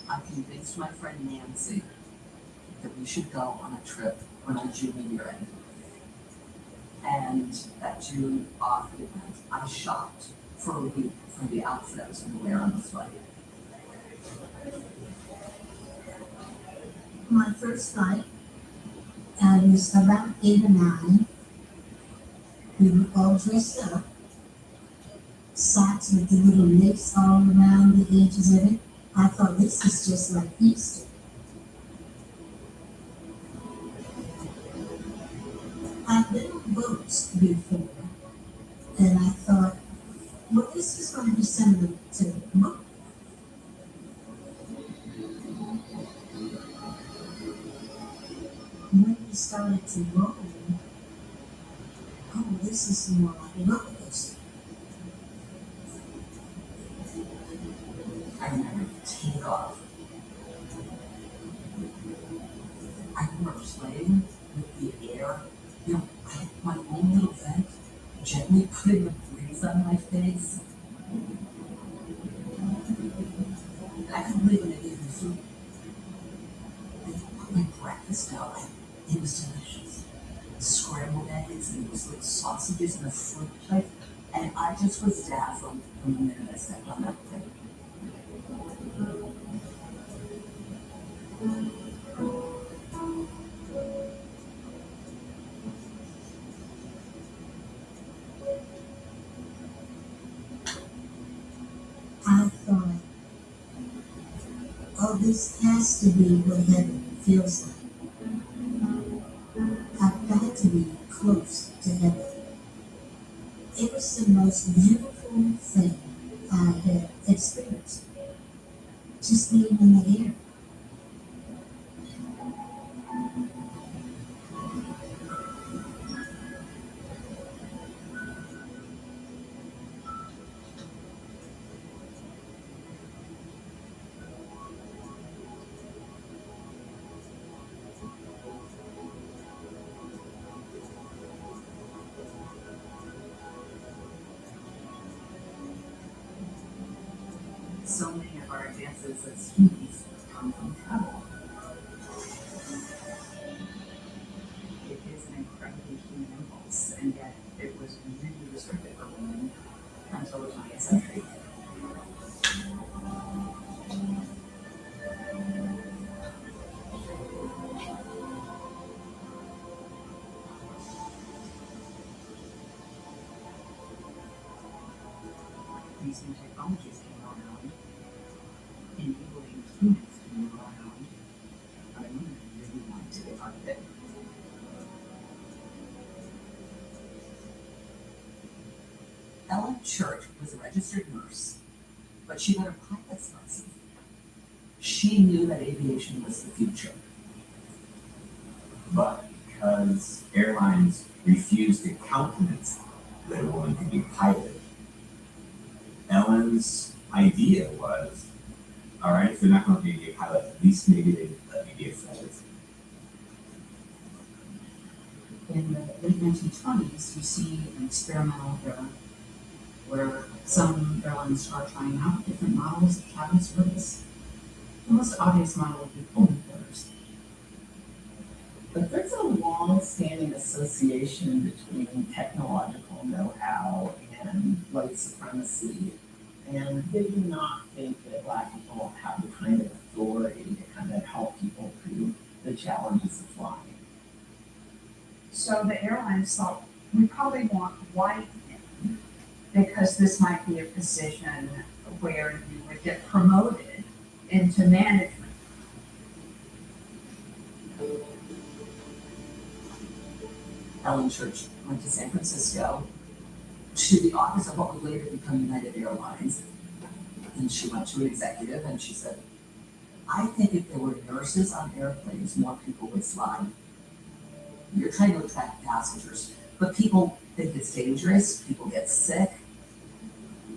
I convinced my friend Nancy that we should go on a trip on our junior year end. And that June off event, I shopped for a week for the outfit I was going to wear on this flight. My first flight, I was about 8 or 9. We were all dressed up, socks with the little lace all around the edges of it. I thought this is just like Easter. I've been on boats before, and I thought, well, this is going to be similar to boat. When we started to roll, oh, this is more like a roller coaster. I remember takeoff. I remember playing with the air. You know, I had my own little vent, gently putting a breeze on my face. I could live in it even food. I put my breakfast out, and it was delicious. Scrambled eggs and those little sausages and a fruit plate. And I just was dazzled from the minute I stepped on that thing. I thought, oh, this has to be what heaven feels like. I've got to be close to heaven. It was the most beautiful thing I had experienced. Just being in the air. So many of our advances as humans come from travel. It is an incredibly human impulse, and yet it was really restricted for women until until the 20th century. These new technologies came around, enabling humans to move around, but women really wanted to be part of it. Ellen Church was a registered nurse, but she got a pilot's license. She knew that aviation was the future. But because airlines refused to countenance that a woman could be piloted, Ellen's idea was, all right, if they're not going to be a pilot, at least maybe they let me be a flight. In the late 1920s, you see an experimental era where some airlines are trying out different models of cabin service. The most obvious model would be Pullman porters. But there's a long-standing association between technological know-how and white supremacy. And they do not think that Black people have the kind of authority to kind of help people through the challenges of flying. So the airlines thought, we probably want white men because this might be a position where you would get promoted into management. Ellen Church went to San Francisco to the office of what would later become United Airlines. And she went to an executive and she said, I think if there were nurses on airplanes, more people would fly. You're trying to attract passengers, but people think it's dangerous, people get sick.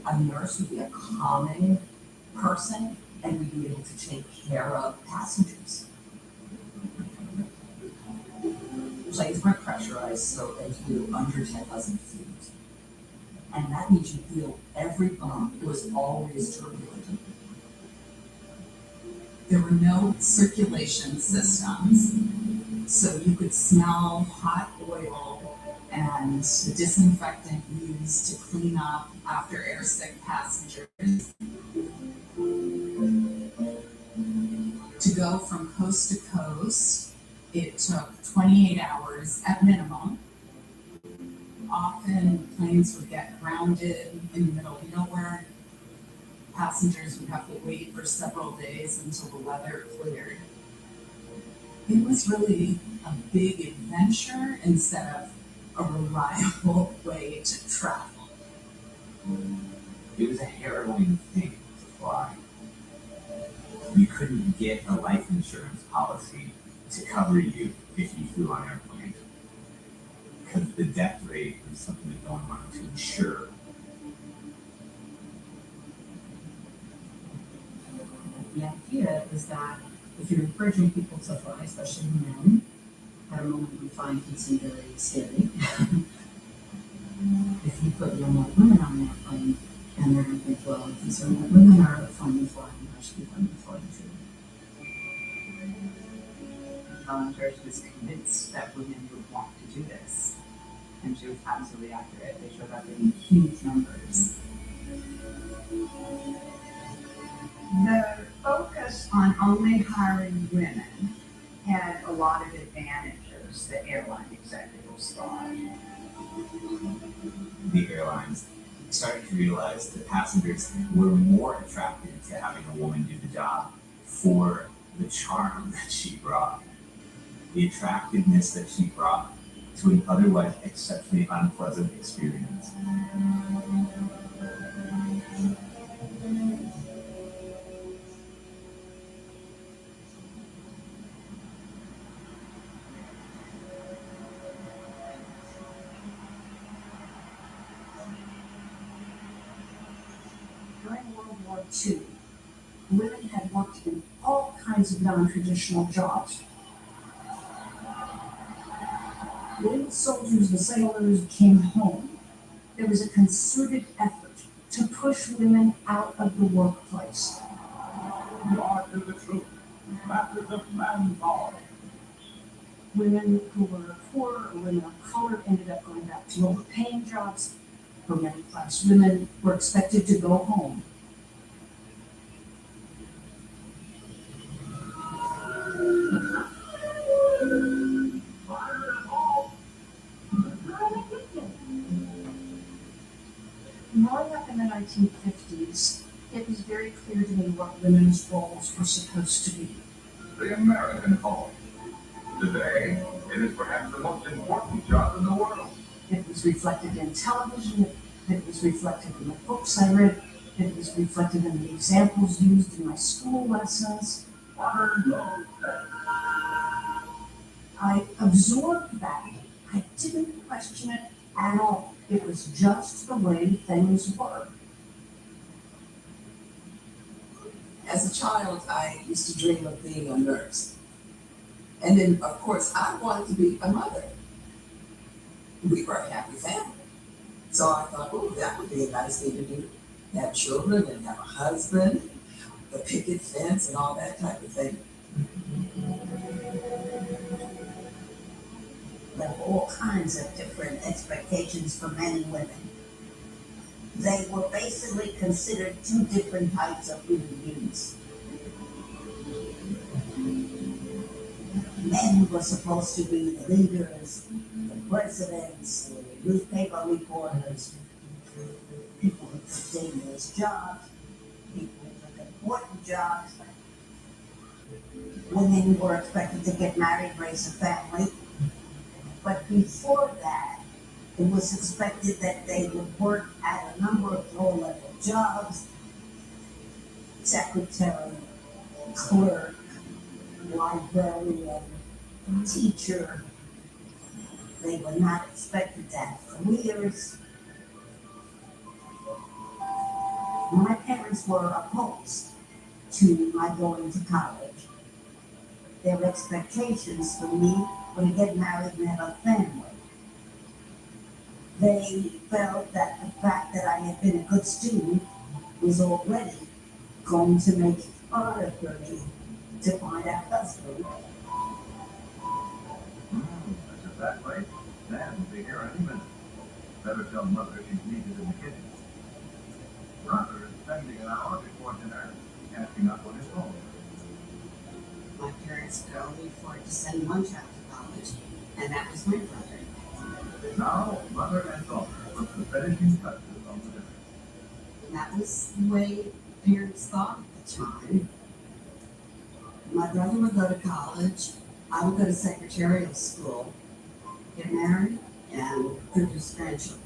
A nurse would be a calming person and we'd be able to take care of passengers. Planes weren't pressurized, so they flew under 10,000 feet. And that means you feel every bump. It was always turbulent. There were no circulation systems, so you could smell hot oil and the disinfectant used to clean up after airsick passengers. To go from coast to coast, it took 28 hours at minimum. Often planes would get grounded in the middle of nowhere. Passengers would have to wait for several days until the weather cleared. It was really a big adventure instead of a reliable way to travel. It was a harrowing thing to fly. You couldn't get a life insurance policy to cover you if you flew on airplanes, because the death rate was something that no one wanted to insure. The idea is that if you're encouraging people to fly, especially men, at a moment when flying can seem very scary, if you put young women on an airplane and they're going to think, well, if these young women are fun to fly, I should be fun to fly too. Ellen Church was convinced that women would want to do this. And she was absolutely accurate. They showed up in huge numbers. The focus on only hiring women had a lot of advantages that airline executives thought. The airlines started to realize that passengers were more attracted to having a woman do the job for the charm that she brought, the attractiveness that she brought to an otherwise exceptionally unpleasant experience. During World War II, women had worked in all kinds of non-traditional jobs. When soldiers and sailors came home, there was a concerted effort to push women out of the workplace. You are to the truth, matters of manpower. Women who were poor or women of color ended up going back to lower paying jobs. For middle class women were expected to go home. Growing up in the 1950s, it was very clear to me what women's roles were supposed to be. The American home. Today, it is perhaps the most important job in the world. It was reflected in television, it was reflected in the books I read, it was reflected in the examples used in my school lessons. I absorbed that. I didn't question it at all. It was just the way things were. As a child, I used to dream of being a nurse. And then, of course, I wanted to be a mother. We were a happy family. So I thought, oh, that would be a nice thing to do. Have children and have a husband, the picket fence and all that type of thing. There were all kinds of different expectations for men and women. They were basically considered two different types of human beings. Men were supposed to be the leaders, the presidents, the newspaper reporters, people who took dangerous jobs, people who took important jobs. Women were expected to get married, raise a family. But before that, it was expected that they would work at a number of low-level jobs: secretary, clerk, librarian, teacher. They were not expected to have careers. My parents were opposed to my going to college. Their expectations for me were to get married and have a family. They felt that the fact that I had been a good student was already going to make it harder for me to find a husband. That's a fat way. Dad will be here any minute. Better tell Mother she's needed in the kitchen. Brother is spending an hour before dinner catching up on his phone. My parents could only afford to send one child to college, and that was my brother. Now, Mother and daughter put the finishing touches on the dinner. That was the way parents thought at the time. My brother would go to college, I would go to secretarial school, get married, and produce grandchildren.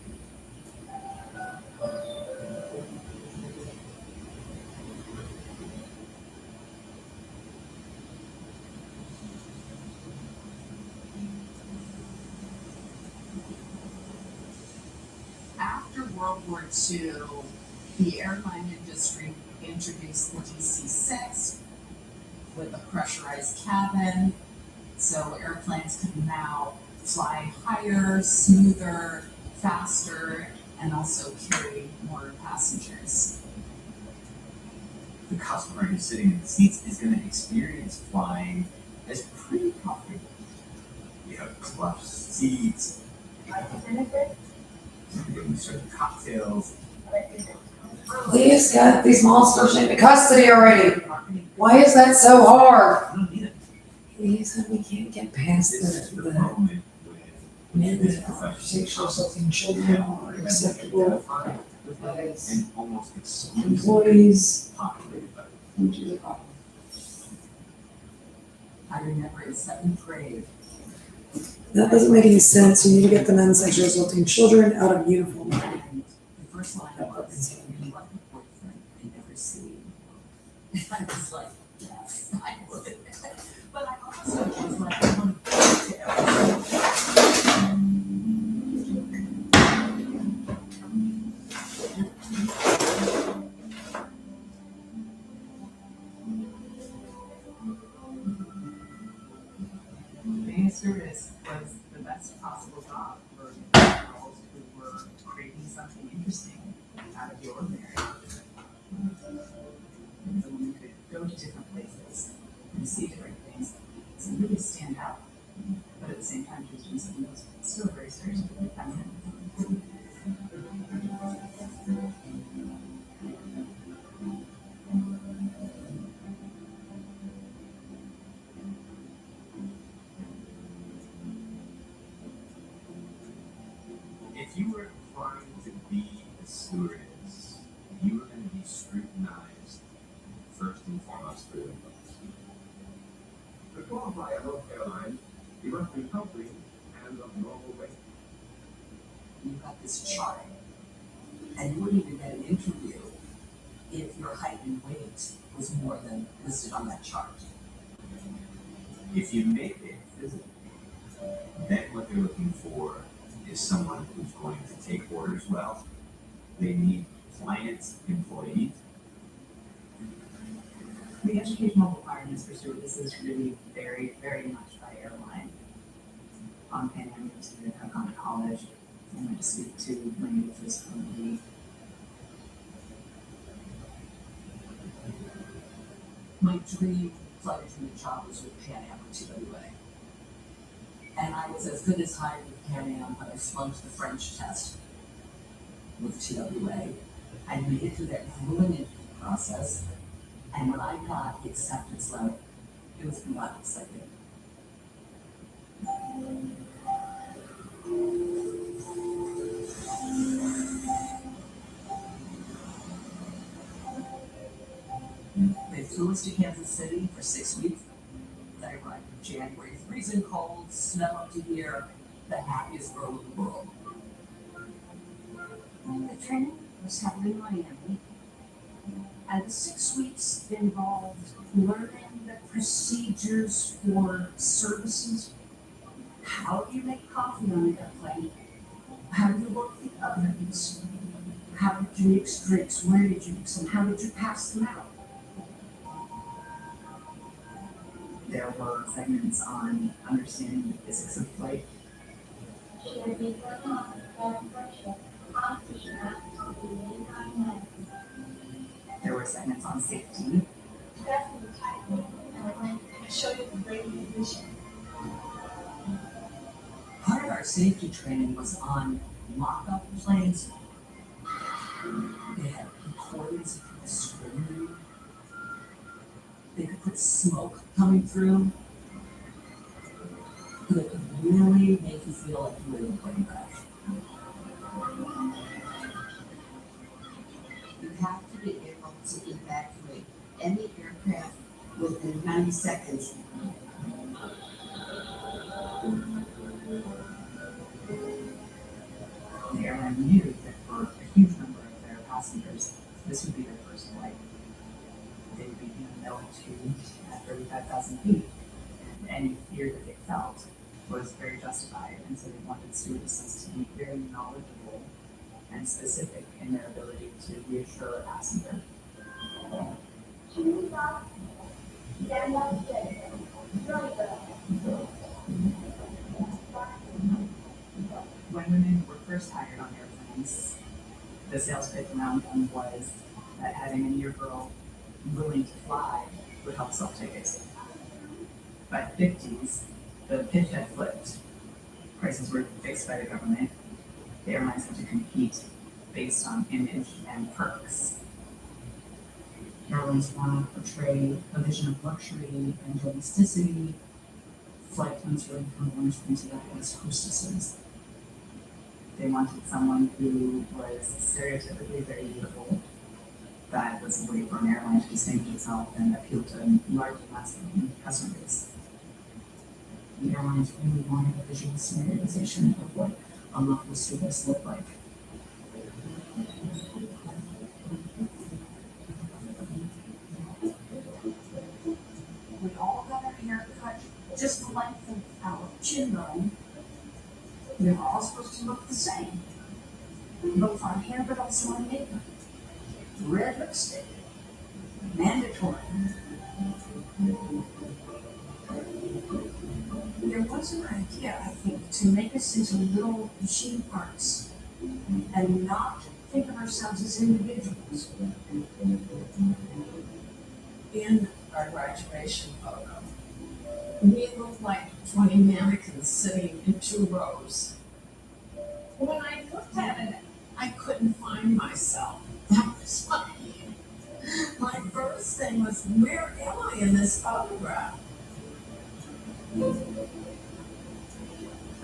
After World War II, the airline industry introduced the DC-6 with a pressurized cabin, so airplanes can now fly higher, smoother, faster, and also carry more passengers. The customer who's sitting in the seats is going to experience flying as pretty comfortable. You have plush seats, you serve cocktails. Please get these monsters into custody already. Why is that so hard? Please, we can't get past the men that are sexual assaulting children are acceptable as And almost exclusively employees. populated by Which is a problem. I remember in 7th grade, That doesn't make any sense. You need to get the men sexually assaulting children out of uniform. the first line was, "You want a boyfriend I never seen." I was like, yes, I would. But I also was like, I want to go to everyone. Being a stewardess was the best possible job for girls who were creating something interesting out of the ordinary. And so we could go to different places and see different things and really stand out. But at the same time, she was doing something that was still very serious. stewardess, you are going to be scrutinized first and foremost for your looks. To qualify at North Carolina, you must be healthy and of normal weight. You've got this chart, and you wouldn't even get an interview if your height and weight was more than listed on that chart. If you make it physically, then what they're looking for is someone who's going to take orders well. They need clients, employees. The educational requirements for stewardesses really vary very much by airline. On Pan Am, I've gone to college, and I just speak to languages fluently. My dream flight attendant job was with Pan Am or TWA. And I was as good as hired with Pan Am, but I flunked the French test with TWA. I made it through that grueling interview process, and when I got the acceptance letter, it was beyond exciting. They flew us to Kansas City for 6 weeks. I arrived in January, freezing cold, snow up to here, the happiest girl in the world. The training was held in Miami, and the 6 weeks involved learning the procedures for services. How do you make coffee on an airplane? How do you work the ovens? How did you mix drinks? Where did you mix them? How did you pass them out? There were segments on understanding the physics of flight. There were segments on safety. Part of our safety training was on mock-up planes. They had recordings of people screaming. They could put smoke coming through. It could really make you feel like you were in a plane crash. You have to be able to evacuate any aircraft within 90 seconds. The airline knew that for a huge number of their passengers, this would be their first flight. They would be in altitude at 35,000 feet, and any fear that they felt was very justified, and so they wanted stewardesses to be very knowledgeable and specific in their ability to reassure a passenger. When women were first hired on airplanes, the sales pitch around them was that having a near girl willing to fly would help sell tickets. By the 50s, the pitch had flipped. Prices were fixed by the government. The airlines had to compete based on image and perks. Airlines want to portray a vision of luxury and domesticity. Flight attendants really become orange printed out as hostesses. They wanted someone who was stereotypically very beautiful. That was a way for an airline to distinguish itself and appeal to a largely masculine customer base. The airlines really wanted a visual standardization of what a lovely stewardess looked like. We all got our hair cut just the length of our chin bone. We were all supposed to look the same, both on hair but also on makeup. Red lipstick, mandatory. There was an idea, I think, to make us into little machine parts and not think of ourselves as individuals. In our graduation photo, we looked like 20 mannequins sitting in 2 rows. When I looked at it, I couldn't find myself. That was my first thing was, where am I in this photograph?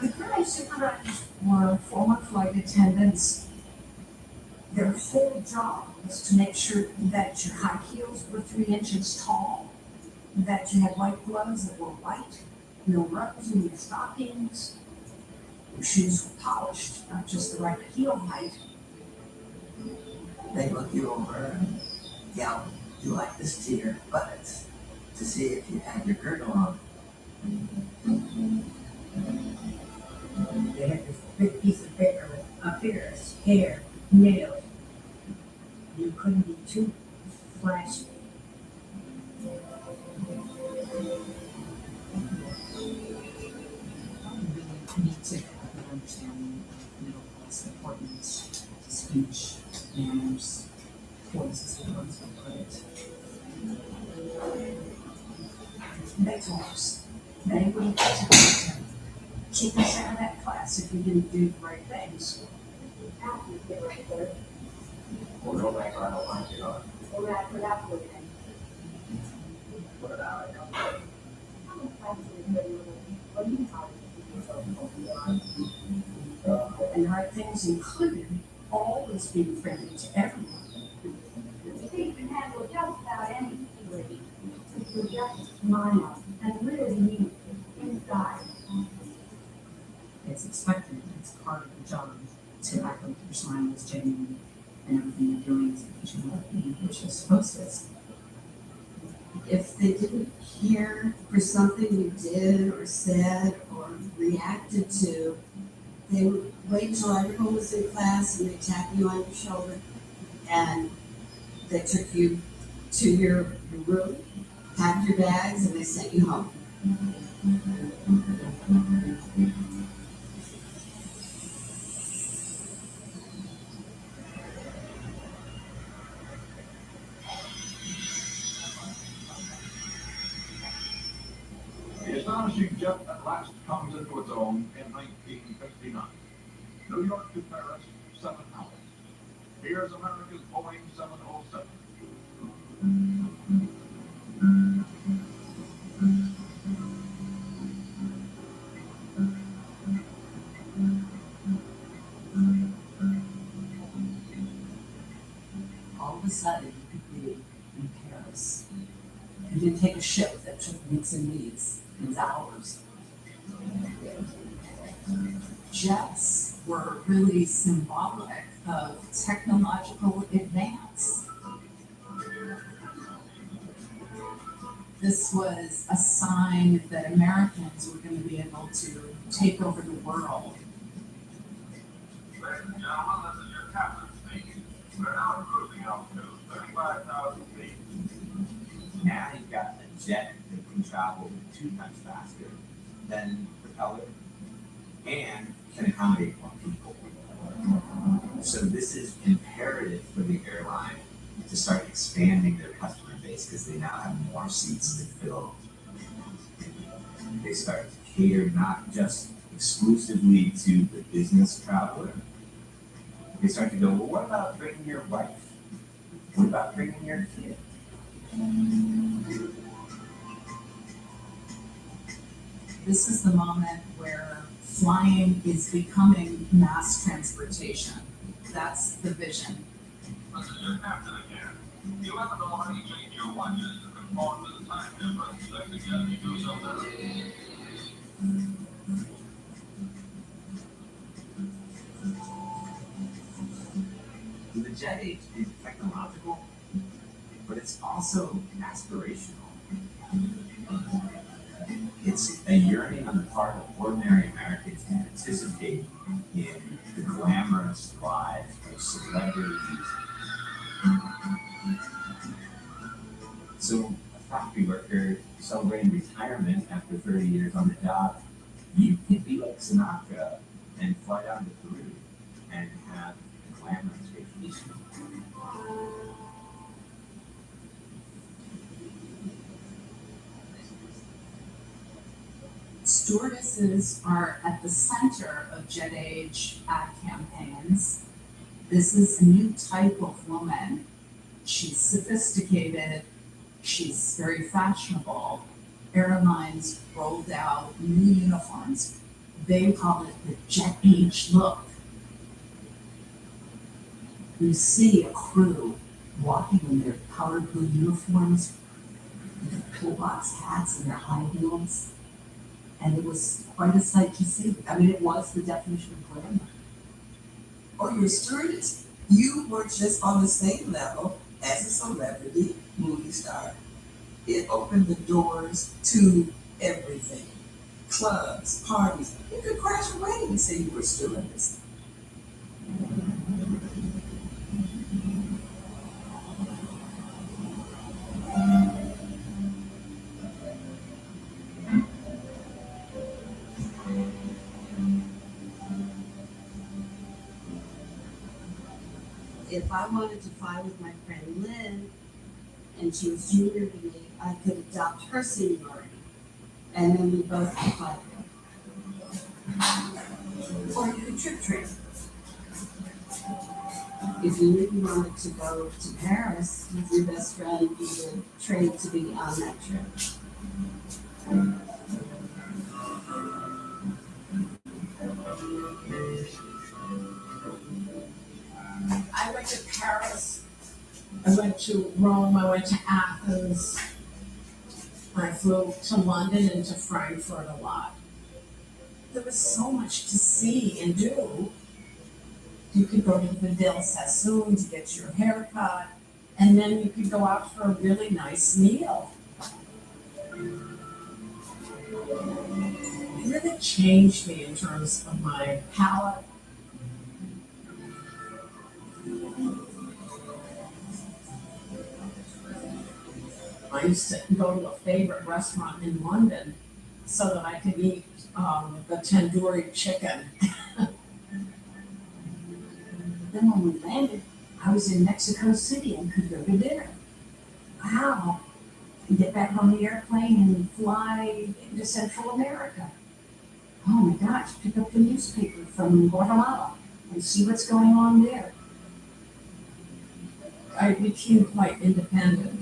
The current supervisors were former flight attendants, Their whole job was to make sure that your high heels were 3 inches tall, that you had white gloves that were white, no rubbers in your stockings, your shoes were polished, not just the right heel height. They look you over and yell, "You like this to your buttocks," to see if you have your girdle on. They had this big piece of paper with ears, hair, nails. You couldn't be too flashy. We need to have a good understanding of middle class importance, speech, manners, voices, and words we put it. They told us they wouldn't kick us out of that class if we didn't do the right things. Well, no matter I don't like it on. What about it? And the right things included always being friendly to everyone. You can handle just about anything, really, if you just smile and really mean it inside. It's expected, it's part of the job to act like your smile is genuine and everything you're doing is because you love me, which you're supposed to. If they didn't care for something you did or said or reacted to, they would wait till everyone was in class and they tap you on your shoulder and they took you to your room, packed your bags, and they sent you home. The astonishing jet at last comes into its own in 1959. New York to Paris, 7 hours. Here's America's Boeing 707. All of a sudden, you could be in Paris. You didn't take a ship that took weeks and weeks and hours. Jets were really symbolic of technological advance. This was a sign that Americans were going to be able to take over the world. Ladies and gentlemen, this is your captain speaking. We're now at cruising altitude, 35,000 feet. Now you've got a jet that can travel 2 times faster than propeller and can accommodate more people. So this is imperative for the airline to start expanding their customer base because they now have more seats to fill. They start to cater not just exclusively to the business traveler. They start to go, well, what about bringing your wife? What about bringing your kid? This is the moment where flying is becoming mass transportation. That's the vision. This is your captain again. You haven't already changed your watches to conform to the time difference. I suggest you do so now. The jet age is technological, but it's also aspirational. It's a yearning on the part of ordinary Americans to participate in the glamorous lives of celebrities. So, a factory worker celebrating retirement after 30 years on the job, you could be like Sinatra and fly down to Peru and have a glamorous vacation. Stewardesses are at the center of Jet Age ad campaigns. This is a new type of woman. She's sophisticated, she's very fashionable. Airlines rolled out new uniforms. They call it the Jet Age look. you see a crew walking in their powder blue uniforms, with their pillbox hats and their high heels. And it was quite a sight to see. I mean, it was the definition of glamour. Or your stewardess, you were just on the same level as a celebrity movie star. It opened the doors to everything. Clubs, parties. You could crash a wedding and say you were a stewardess. If I wanted to fly with my friend Lynn, and she was junior to me, I could adopt her seniority, and then we both could fly together. Or you could trip train. If you really wanted to go to Paris with your best friend, you would trade to be on that trip. I went to Paris, I went to Rome, I went to Athens. I flew to London and to Frankfurt a lot. There was so much to see and do. You could go to Vidal Sassoon to get your hair cut, and then you could go out for a really nice meal. It really changed me in terms of my palate. I used to go to a favorite restaurant in London so that I could eat the tandoori chicken. Then when we landed, I was in Mexico City and could go to dinner. Wow. And get back on the airplane and fly into Central America. Oh my gosh, pick up the newspaper from Guatemala and see what's going on there. I became quite independent.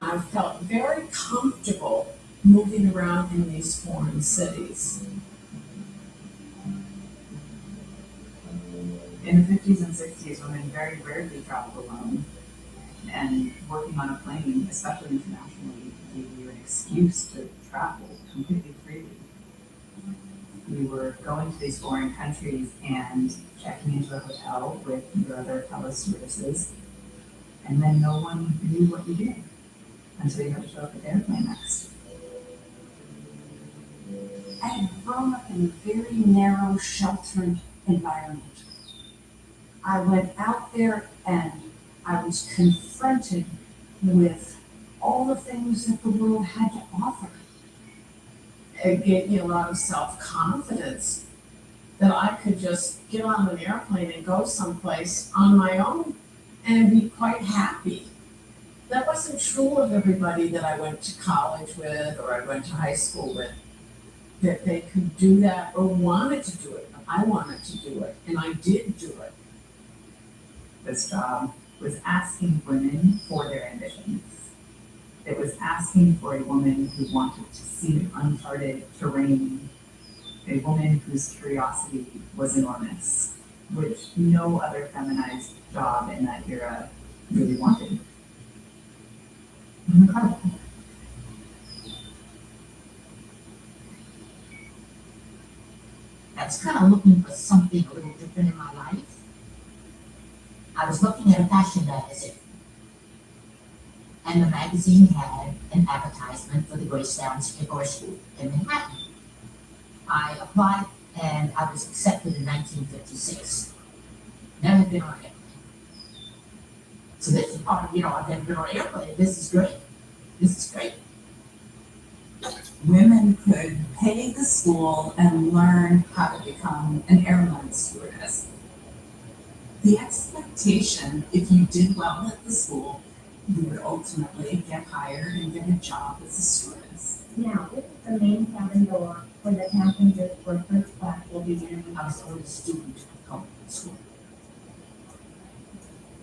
I felt very comfortable moving around in these foreign cities. In the 50s and 60s, women very rarely traveled alone. And working on a plane, especially internationally, gave you an excuse to travel completely freely. We were going to these foreign countries and checking into a hotel with your other fellow stewardesses, and then no one knew what you did until you had to show up at the airplane next. I had grown up in a very narrow, sheltered environment. I went out there and I was confronted with all the things that the world had to offer. It gave me a lot of self-confidence that I could just get on an airplane and go someplace on my own and be quite happy. That wasn't true of everybody that I went to college with or I went to high school with, that they could do that or wanted to do it. I wanted to do it, and I did do it. This job was asking women for their ambitions. It was asking for a woman who wanted to see uncharted terrain, a woman whose curiosity was enormous, which no other feminized job in that era really wanted. Incredible. I was kind of looking for something a little different in my life. I was looking at a fashion magazine. And the magazine had an advertisement for the Grace Downs Figure School in Manhattan. I applied and I was accepted in 1956. Never been on an airplane. So this is part of, I've never been on an airplane. This is great. This is great. Women could pay the school and learn how to become an airline stewardess. The expectation, if you did well at the school, you would ultimately get hired and get a job as a stewardess. Now, this is the main cabin door where the passengers for first class will be interviewed. I was only a student going to school.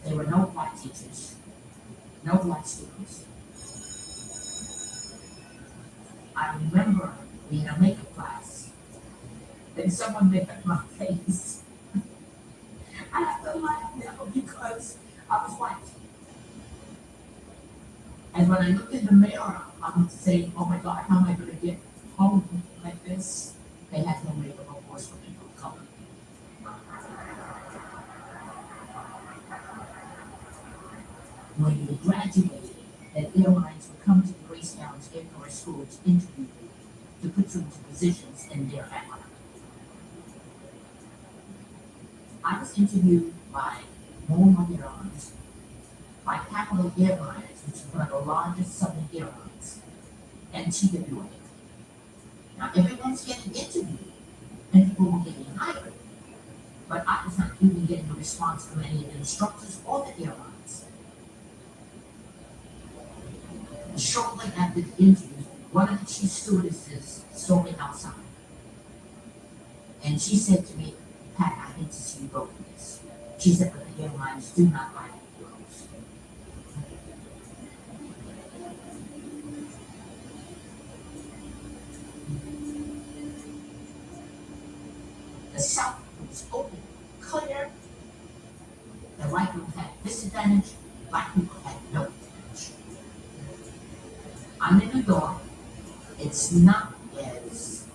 There were no black teachers, no black students. I remember being in a makeup class, and someone made up my face. I I was white. And when I looked in the mirror, I would say, oh my God, how am I gonna get home like this? They had no makeup, of course, for people of color. When you graduated, that airlines would come to the Grace Downs Air Force School to interview you, to put you into positions in their family. I was interviewed by Normal Airlines, by Capital Airlines, which is one of the largest southern airlines, and TWA. Now everyone's getting interviewed, and people were getting hired, but I was not even getting a response from any of the instructors or the airlines. Shortly after the interview, one of the chief stewardesses saw me outside. And she said to me, Pat, I hate to see you go through this. She said, but the airlines do not like girls. The South was open, clear. The white people had disadvantage, black people had no advantage. I'm in New York. It's not as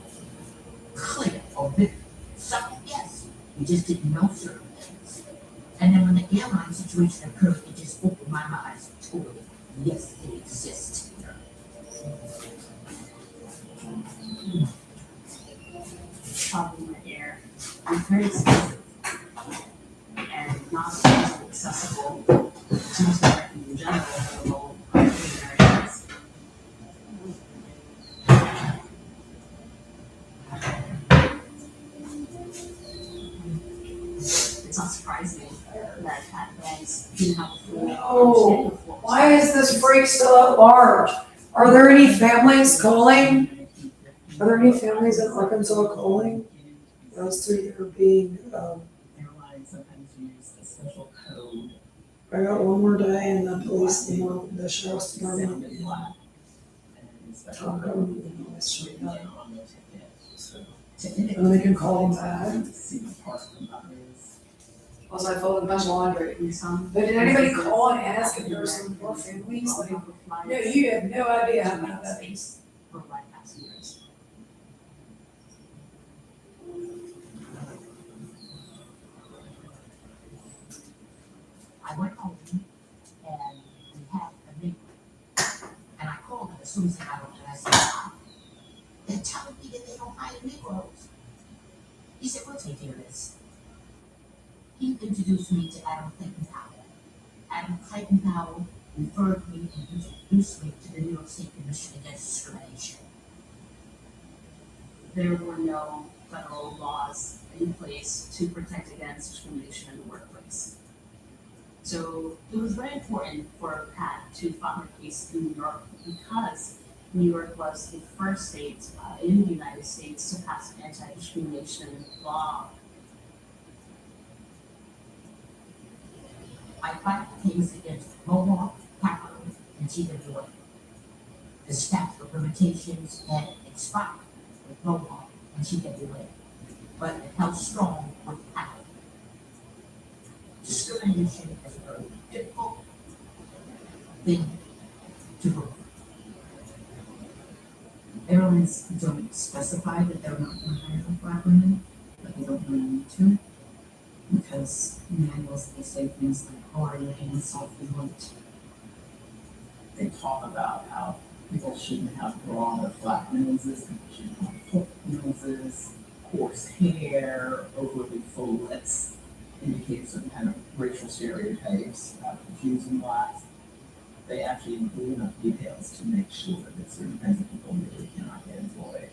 clear or big. Some, yes, we just didn't know certain things. And then when the airline situation occurred, it just opened my eyes totally. Yes, they exist. Problem with air is very expensive and not easily accessible to Americans in general, for low areas. It's not surprising that banks didn't have a full understanding of what was Why is this freak still at large? Are there any families calling? Are there any families in Arkansas calling? Those two that are being, Airlines sometimes use a special code. I got one more day and the police, the sheriff's department. Send it black. And it's special Talk code. government, it's You straight can up. get on the ticket. So, And they can call them back. see the part of that is. Plus I folded a bunch of laundry. in some. But did anybody call and ask if there were some more families? Like, no, you have no idea how many that is. For black passengers. I went home and we had a meeting. And I called him as soon as I got home and I said, "Wow, they're telling me that they don't hire Negroes." He said, "We'll take care of this." He introduced me to Adam Clayton Powell. Adam Clayton Powell referred me and introduced me to the New York State Commission Against Discrimination. There were no federal laws in place to protect against discrimination in the workplace. So it was very important for Pat to file her case in New York because New York was the first state in the United States to pass an anti-discrimination law. I filed a case against Mohawk, Capital, and TWA. The statute of limitations had expired with Mohawk and TWA, but it held strong with Capital. Discrimination is a very difficult thing to prove. Airlines don't specify that they're not going to hire black women, but they don't really need to. Because manuals, they say things like, oh, are you being self-employed? They talk about how people shouldn't have broader flat noses, people shouldn't have hook noses, coarse hair, overly full lips, indicates some kind of racial stereotypes about confusing blacks. They actually include enough details to make sure that certain kinds of people really cannot get employed.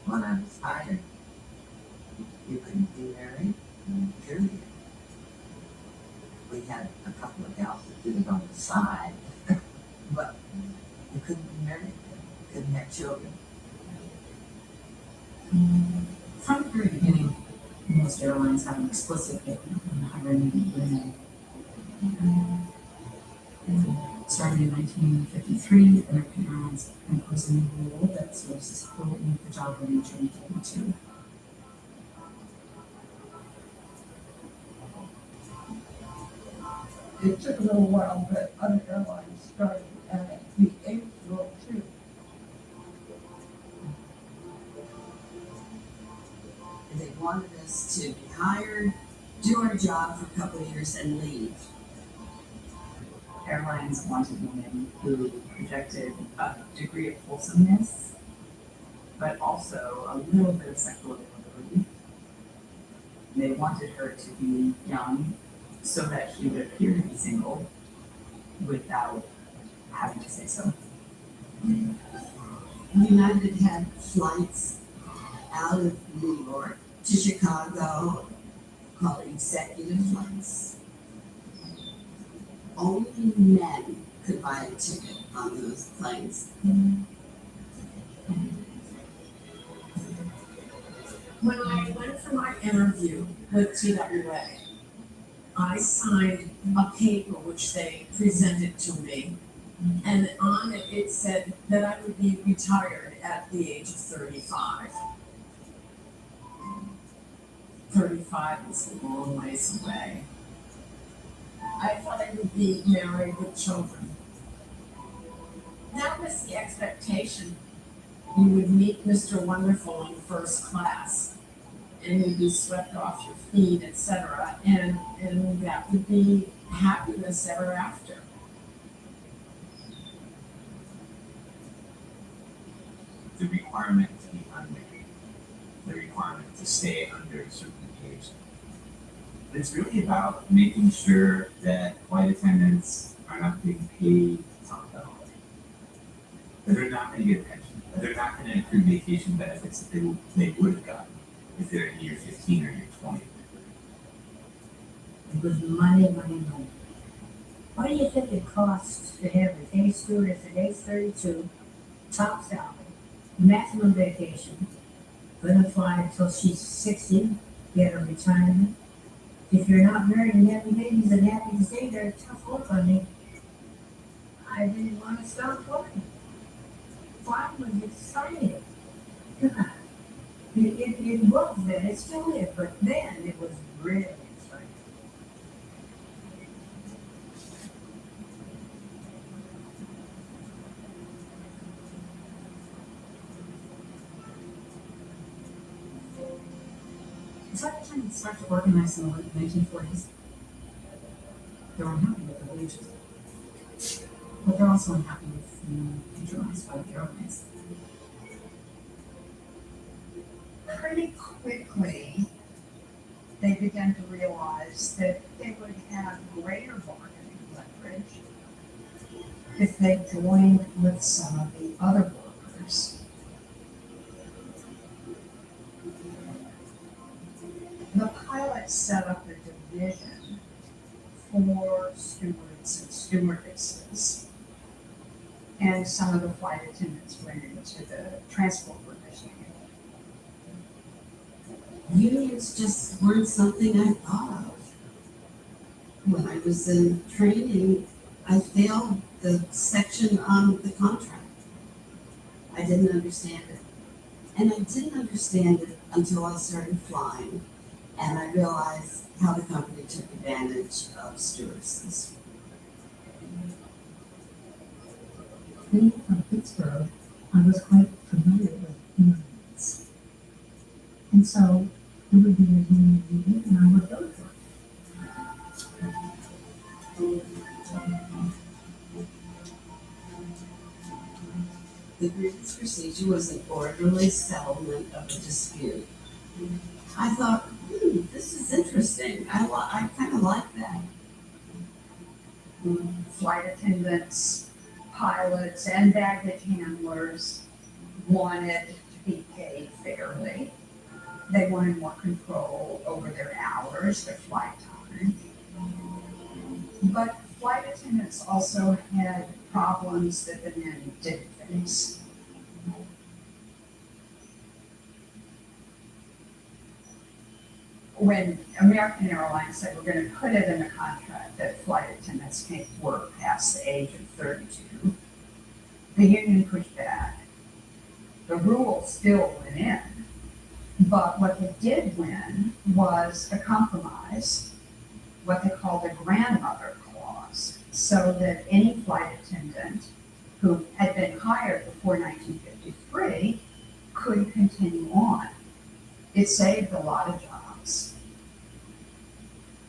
When I was hired, you couldn't be married, period. We had a couple of gals that did it on the side, but you couldn't be married, couldn't have children. From the very beginning, most airlines have an explicit ban on hiring women. So Starting in 1953, American Airlines imposed a new rule that stewardesses couldn't leave the job when they turned 32. It took a little while, but other airlines started at the age rule too. They wanted us to be hired, do our job for a couple of years and leave. Airlines wanted women who projected a degree of wholesomeness, but also a little bit of sexual availability. They wanted her to be young so that she would appear to be single without having to say so. United had flights out of New York to Chicago called executive flights. Only men could buy a ticket on those planes. When I went for my interview with TWA, I signed a paper which they presented to me. And on it, it said that I would be retired at the age of 35. 35 is a long ways away. I thought I would be married with children. That was the expectation. You would meet Mr. Wonderful in first class, and you'd be swept off your feet, etc. And that would be happiness ever after. The requirement to be unmarried, the requirement to stay under a certain age. But it's really about making sure that flight attendants are not being paid top dollar. That they're not going to get a pension. That they're not going to accrue vacation benefits that they would have gotten if they're in year 15 or year 20. It was money, money, money. What do you think it costs to have a day stewardess at age 32, top salary, maximum vacation, gonna fly until she's 60, get her retirement? If you're not married and having babies and happy to stay there, tough luck on me. I didn't want to stop flying. Flying was exciting. God. It was then, it still is, but then it was really exciting. Flight attendants started to organize in the late 1940s. They're unhappy with the wages, but they're also unhappy with being patronized by the airlines. Pretty quickly, they began to realize that they would have greater bargaining leverage if they joined with some of the other workers. The pilots set up a division for stewards and stewardesses, and some of the flight attendants went into the transport division. Unions just weren't something I thought of. When I was in training, I failed the section on the contract. I didn't understand it. And I didn't understand it until I started flying, and I realized how the company took advantage of stewardesses. Being from Pittsburgh, I was quite familiar with unions. And so there would be a union meeting and I would go to it. The grievance procedure was an orderly settlement of a dispute. I thought, this is interesting. I kind of like that. Flight attendants, pilots, and baggage handlers wanted to be paid fairly. They wanted more control over their hours, their flight time. But flight attendants also had problems that the men didn't face. When American Airlines said we're going to put it in the contract that flight attendants can't work past the age of 32, the union pushed back. The rule still went in, but what they did win was a compromise, what they called a grandmother clause, so that any flight attendant who had been hired before 1953 could continue on. It saved a lot of jobs.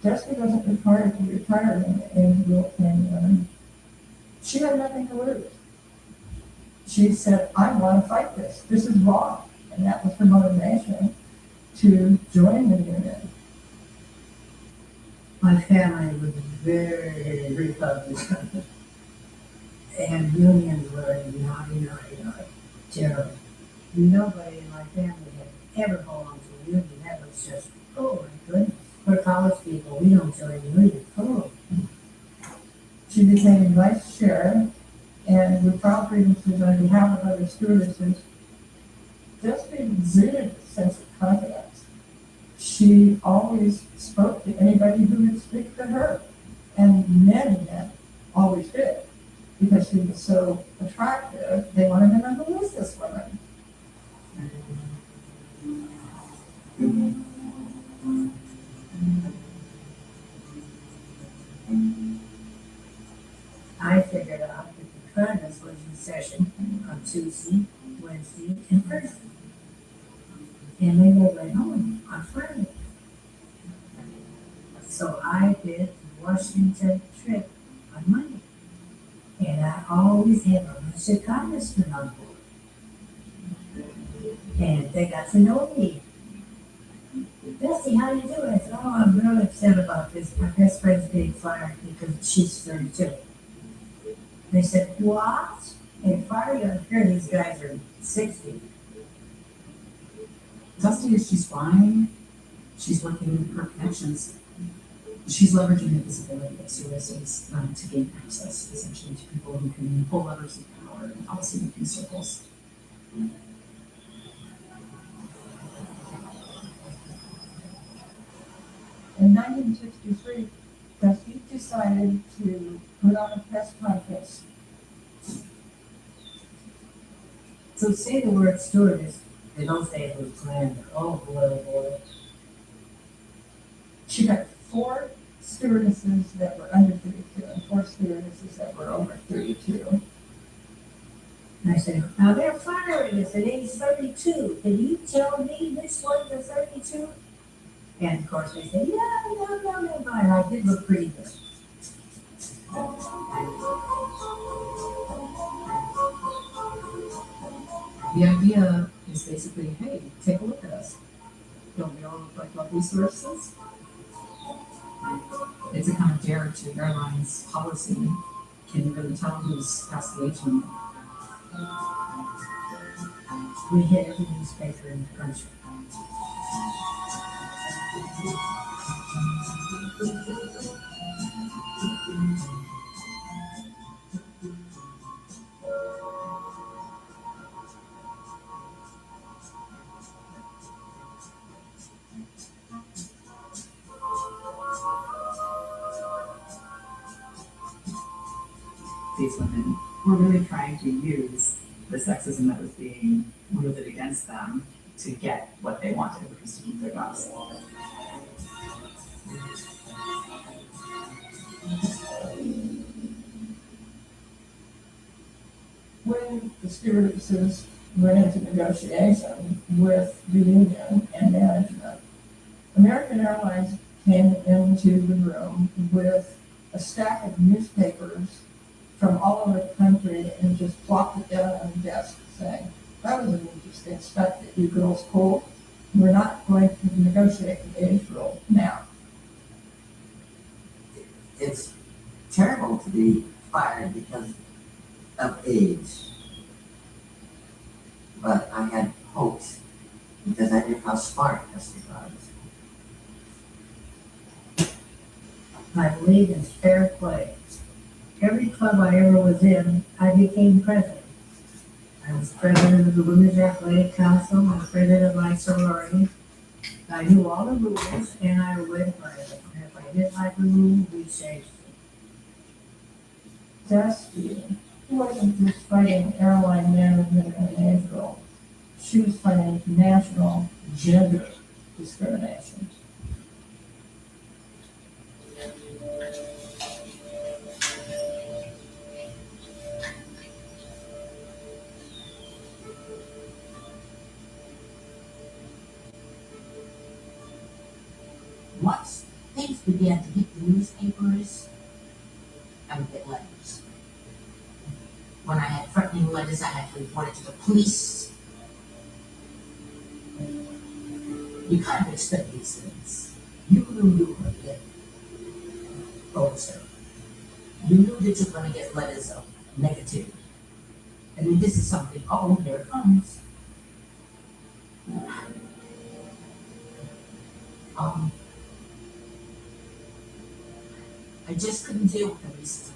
Jessica wasn't required to retire and she had nothing to lose. She said, I want to fight this. This is wrong. And that was her motivation to join the union. My family was very Republican. And unions were naughty, terrible. Nobody in my family had ever belonged to a union. That was just, oh my goodness. We're college people, we don't join unions. Oh. She became vice chair and with proud grievances on behalf of other stewardesses. Jessica exuded a sense of confidence. She always spoke to anybody who would speak to her, and many men always did, because she was so attractive. They wanted to know who is this woman. I figured out that the Congress was in session on Tuesday, Wednesday, and Thursday. And they were going home on Friday. So I did the Washington trip on Monday. And I always had a bunch of congressmen on board. And they got to know me. Bessie, how you doing? I said, oh, I'm really upset about this. My best friend's being fired because she's 32. They said, what? And fire you? I'm sure these guys are 60. Dusty, as she's flying, she's working her connections. She's leveraging the visibility of stewardesses to gain access, essentially, to people who can pull levers of power in policy-making circles. In 1963, Dusty decided to put on a press conference. So say the word stewardess, they don't say it was glamour. Oh boy, oh boy. She got 4 stewardesses that were under 32 and 4 stewardesses that were over 32. And I said, now they're firing us at age 32. Can you tell me which ones are 32? And of course they said, yeah, no. And I did look pretty good. The idea is basically, hey, take a look at us. Don't we all look like lovely stewardesses? It's a kind of dare to airlines policy. Can you really tell who's past the age limit? We hit every newspaper in the country. These women were really trying to use the sexism that was being wielded against them to get what they wanted, which was to keep their jobs. When the stewardesses went into negotiation with the union and management, American Airlines came into the room with a stack of newspapers from all over the country and just plopped it down on the desk saying, that was an interesting stuff that you girls pulled. We're not going to negotiate the age rule now. It's terrible to be fired because of age. But I had hopes because I knew how smart Dusty was. I believe in fair play. Every club I ever was in, I became president. I was president of the Women's Athletic Council, I was president of my sorority. I knew all the rules and I went by them. If I didn't like the rule, we changed it. Dusty wasn't just fighting airline management and Israel. She was fighting national gender discrimination. Once things began to hit the newspapers, I would get letters. When I had threatening letters, I had to report it to the police. You kind of expect these things. You knew you were going to get photos. You knew that you're going to get letters of negativity. I mean, this is something, oh, here it comes. I just couldn't deal with the racism.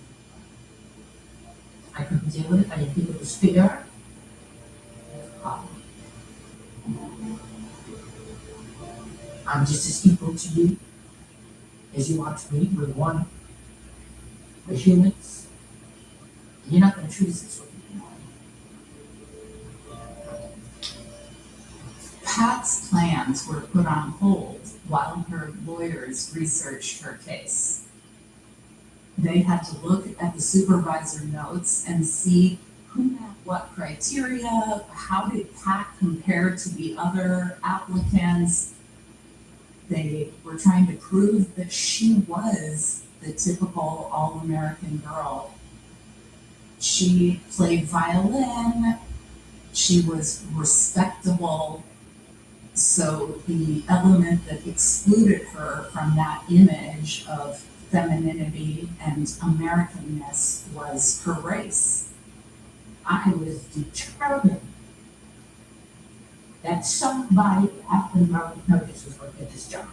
I couldn't deal with it. I didn't think it was fair. I'm just as equal to you as you are to me. We're one. We're humans. You're not going to treat us this way. Pat's plans were put on hold while her lawyers researched her case. They had to look at the supervisor notes and see who met what criteria, how did Pat compare to the other applicants. They were trying to prove that she was the typical all-American girl. She played violin, she was respectable, so the element that excluded her from that image of femininity and Americanness was her race. I was determined that somebody after American Notice was going to get this job.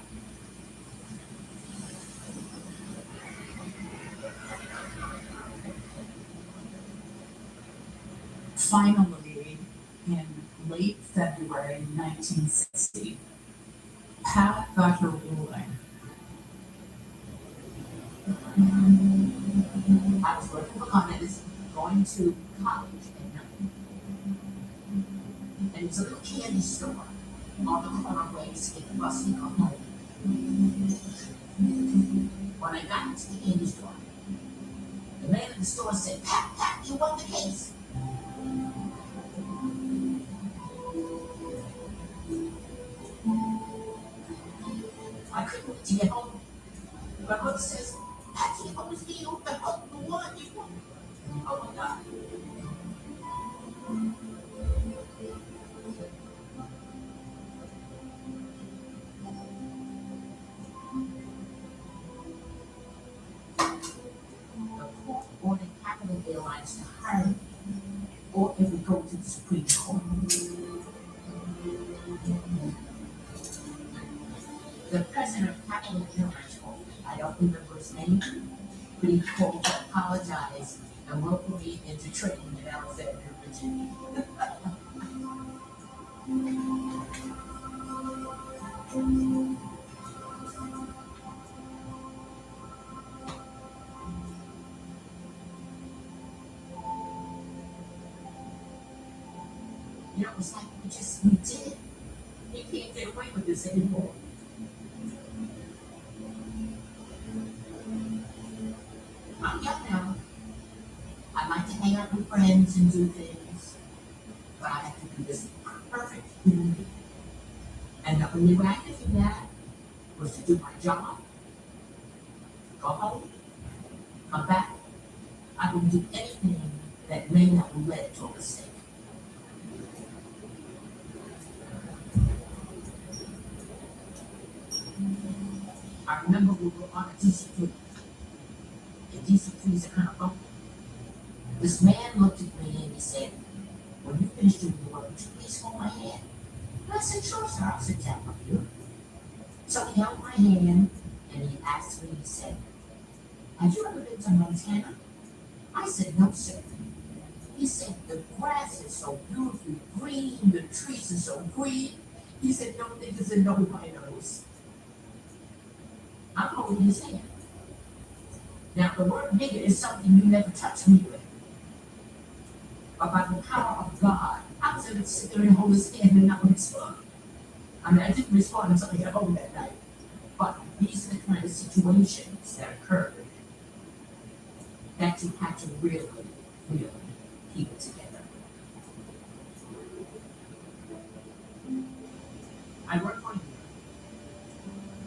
Finally, in late February 1960, Pat got her ruling. I was working for Congress, going to college at night. And it's a little candy store on the corner where I used to get the bus and go home. When I got into the candy store, the man at the store said, Pat, you won the case. I couldn't wait to get home. My mother says, Pat, you always be you won. Oh my God. The court ordered Capital Airlines to hire me, or it would go to the Supreme Court. The president of Capital Airlines called me. I don't remember his name, but he called to apologize and welcome me into training in Alexandria, Virginia. You know, it's like we did it. You can't get away with this anymore. I'm young now. I like to hang out with friends and do things, but I have to do this perfect. And the only way I could do that was to do my job, go home, come back. I would do anything that may not lead to a mistake. I remember we were on a DC-3. The DC-3 is a kind of bump. This man looked at me and he said, when you finish doing your work, would you please hold my hand? And I said, sure, sir, I'll sit down with you. So he held my hand and he asked me, he said, have you ever been to Montana? I said, no, sir. He said, the grass is so beautifully green, the trees are so green. He said, no niggas and no rhinos. I'm holding his hand. Now, the word nigger is something you never touch me with. But by the power of God, I was able to sit there and hold his hand and not respond. I mean, I didn't respond until he got home that night. But these are the kind of situations that occurred that you had to really, really keep it together. I worked for a year.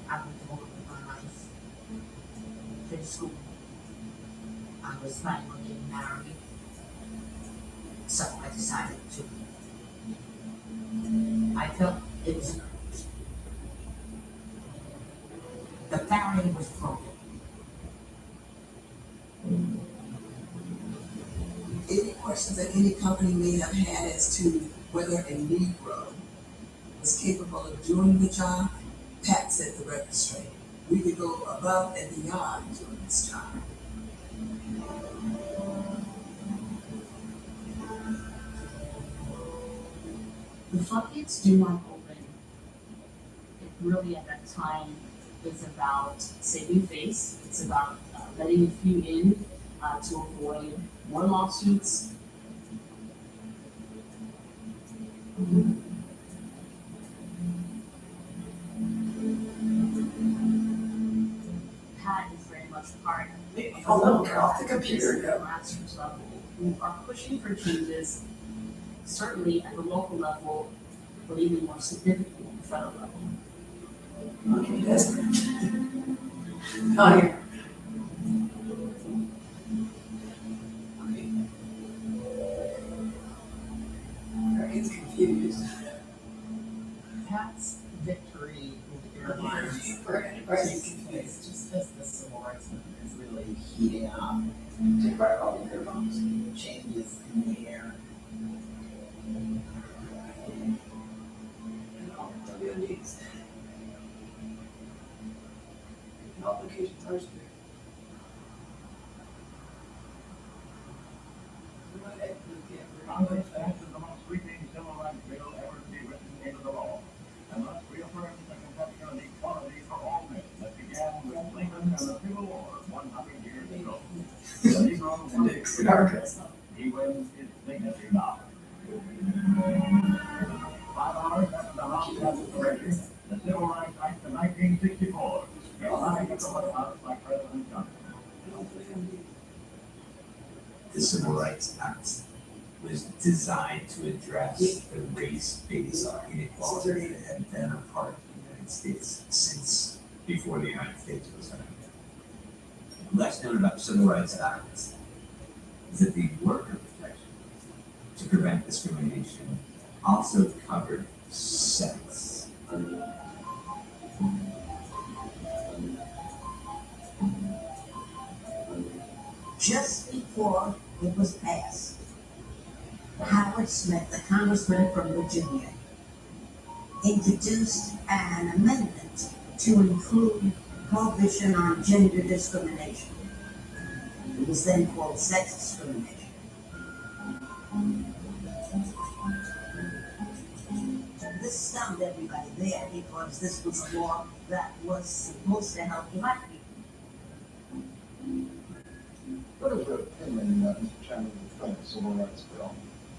I went to work with my life. Finished school. I was planning on getting married. So I decided to. I felt it was an urge. The barrier was broken. Any questions that any company may have had as to whether a Negro was capable of doing the job, Pat said the record straight. We could go above and beyond doing this job. The floodgates do not open. It really at that time is about saving face. It's about letting a few in to avoid more lawsuits. Pat is very much part of it. Oh, get off the computer. Grassroots level, who are pushing for changes, certainly at the local level, but even more significantly at the federal level. Okay, that's good. Oh, here. Everybody's confused. Pat's victory with airlines is just as the civil rights movement is really heating up. Take back all of their changes in the air. WNDs. Application Thursday. Congress passes the most sweeping civil rights bill ever to be written into the law, and thus reaffirms the conception of equality for all men that began with Lincoln and the Civil War 100 years ago. The Negro wins. He wins his dignity now. 5 hours after the House passes the measure, the Civil Rights Act of 1964 is signed into the White House by President Johnson. The Civil Rights Act was designed to address the race-based inequality that had been a part of the United States since before the United States was founded. Less known about the Civil Rights Act is that the worker protection to prevent discrimination also covered sex. Just before it was passed, Howard Smith, the congressman from Virginia, introduced an amendment to include prohibition on gender discrimination. It was then called sex discrimination. This stunned everybody there because this was a law that was supposed to help black people. What is your opinion, Mr. Chairman, of the Civil Rights Bill?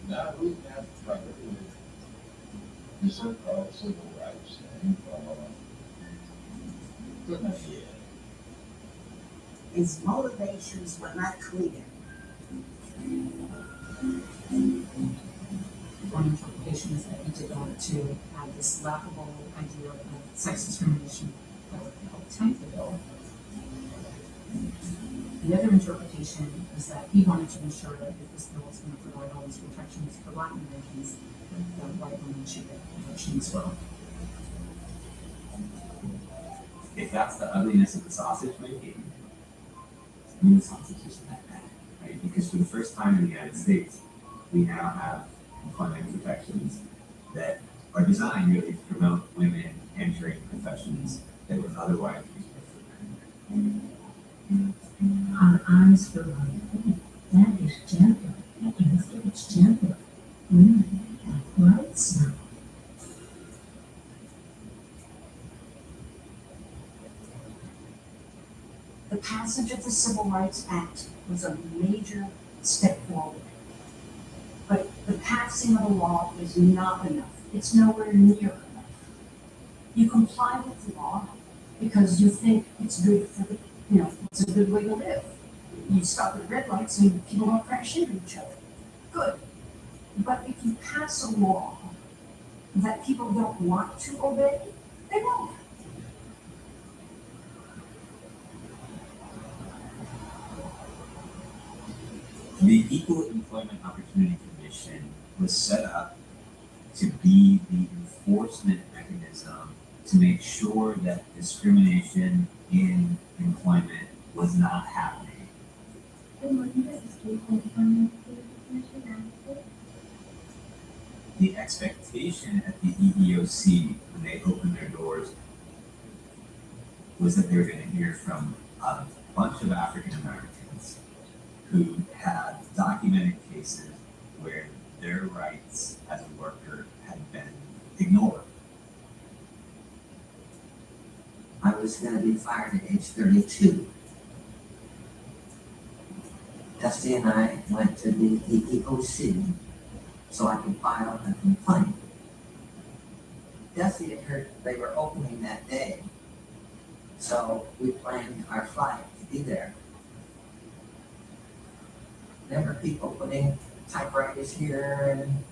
Now we have trouble with the so-called civil rights and goodness, yeah. His motivations were not clear. One interpretation is that he did want to have this laughable idea of sex discrimination that would help tank the bill. The other interpretation is that he wanted to ensure that if this bill was going to provide all these protections for Black Americans, that white women should get protection as well. If that's the ugliness of the sausage making, I mean, the sausage isn't that bad, right? Because for the first time in the United States, we now have employment protections that are designed really to promote women entering professions that would otherwise be reserved for men. Our eyes feel like, that is gentle. It's gentle. Women have rights now. The passage of the Civil Rights Act was a major step forward. But the passing of a law is not enough. It's nowhere near enough. You comply with the law because you think it's good for the, it's a good way to live. You stop at red lights and people don't crash into each other. Good. But if you pass a law that people don't want to obey, they won't. The Equal Employment Opportunity Commission was set up to be the enforcement mechanism to make sure that discrimination in employment was not happening. The expectation at the EEOC when they opened their doors was that they were going to hear from a bunch of African Americans who had documented cases where their rights as a worker had been ignored. I was going to be fired at age 32. Dusty and I went to the EEOC so I could file a complaint. Dusty had heard they were opening that day, so we planned our flight to be there. There were people putting typewriters here and,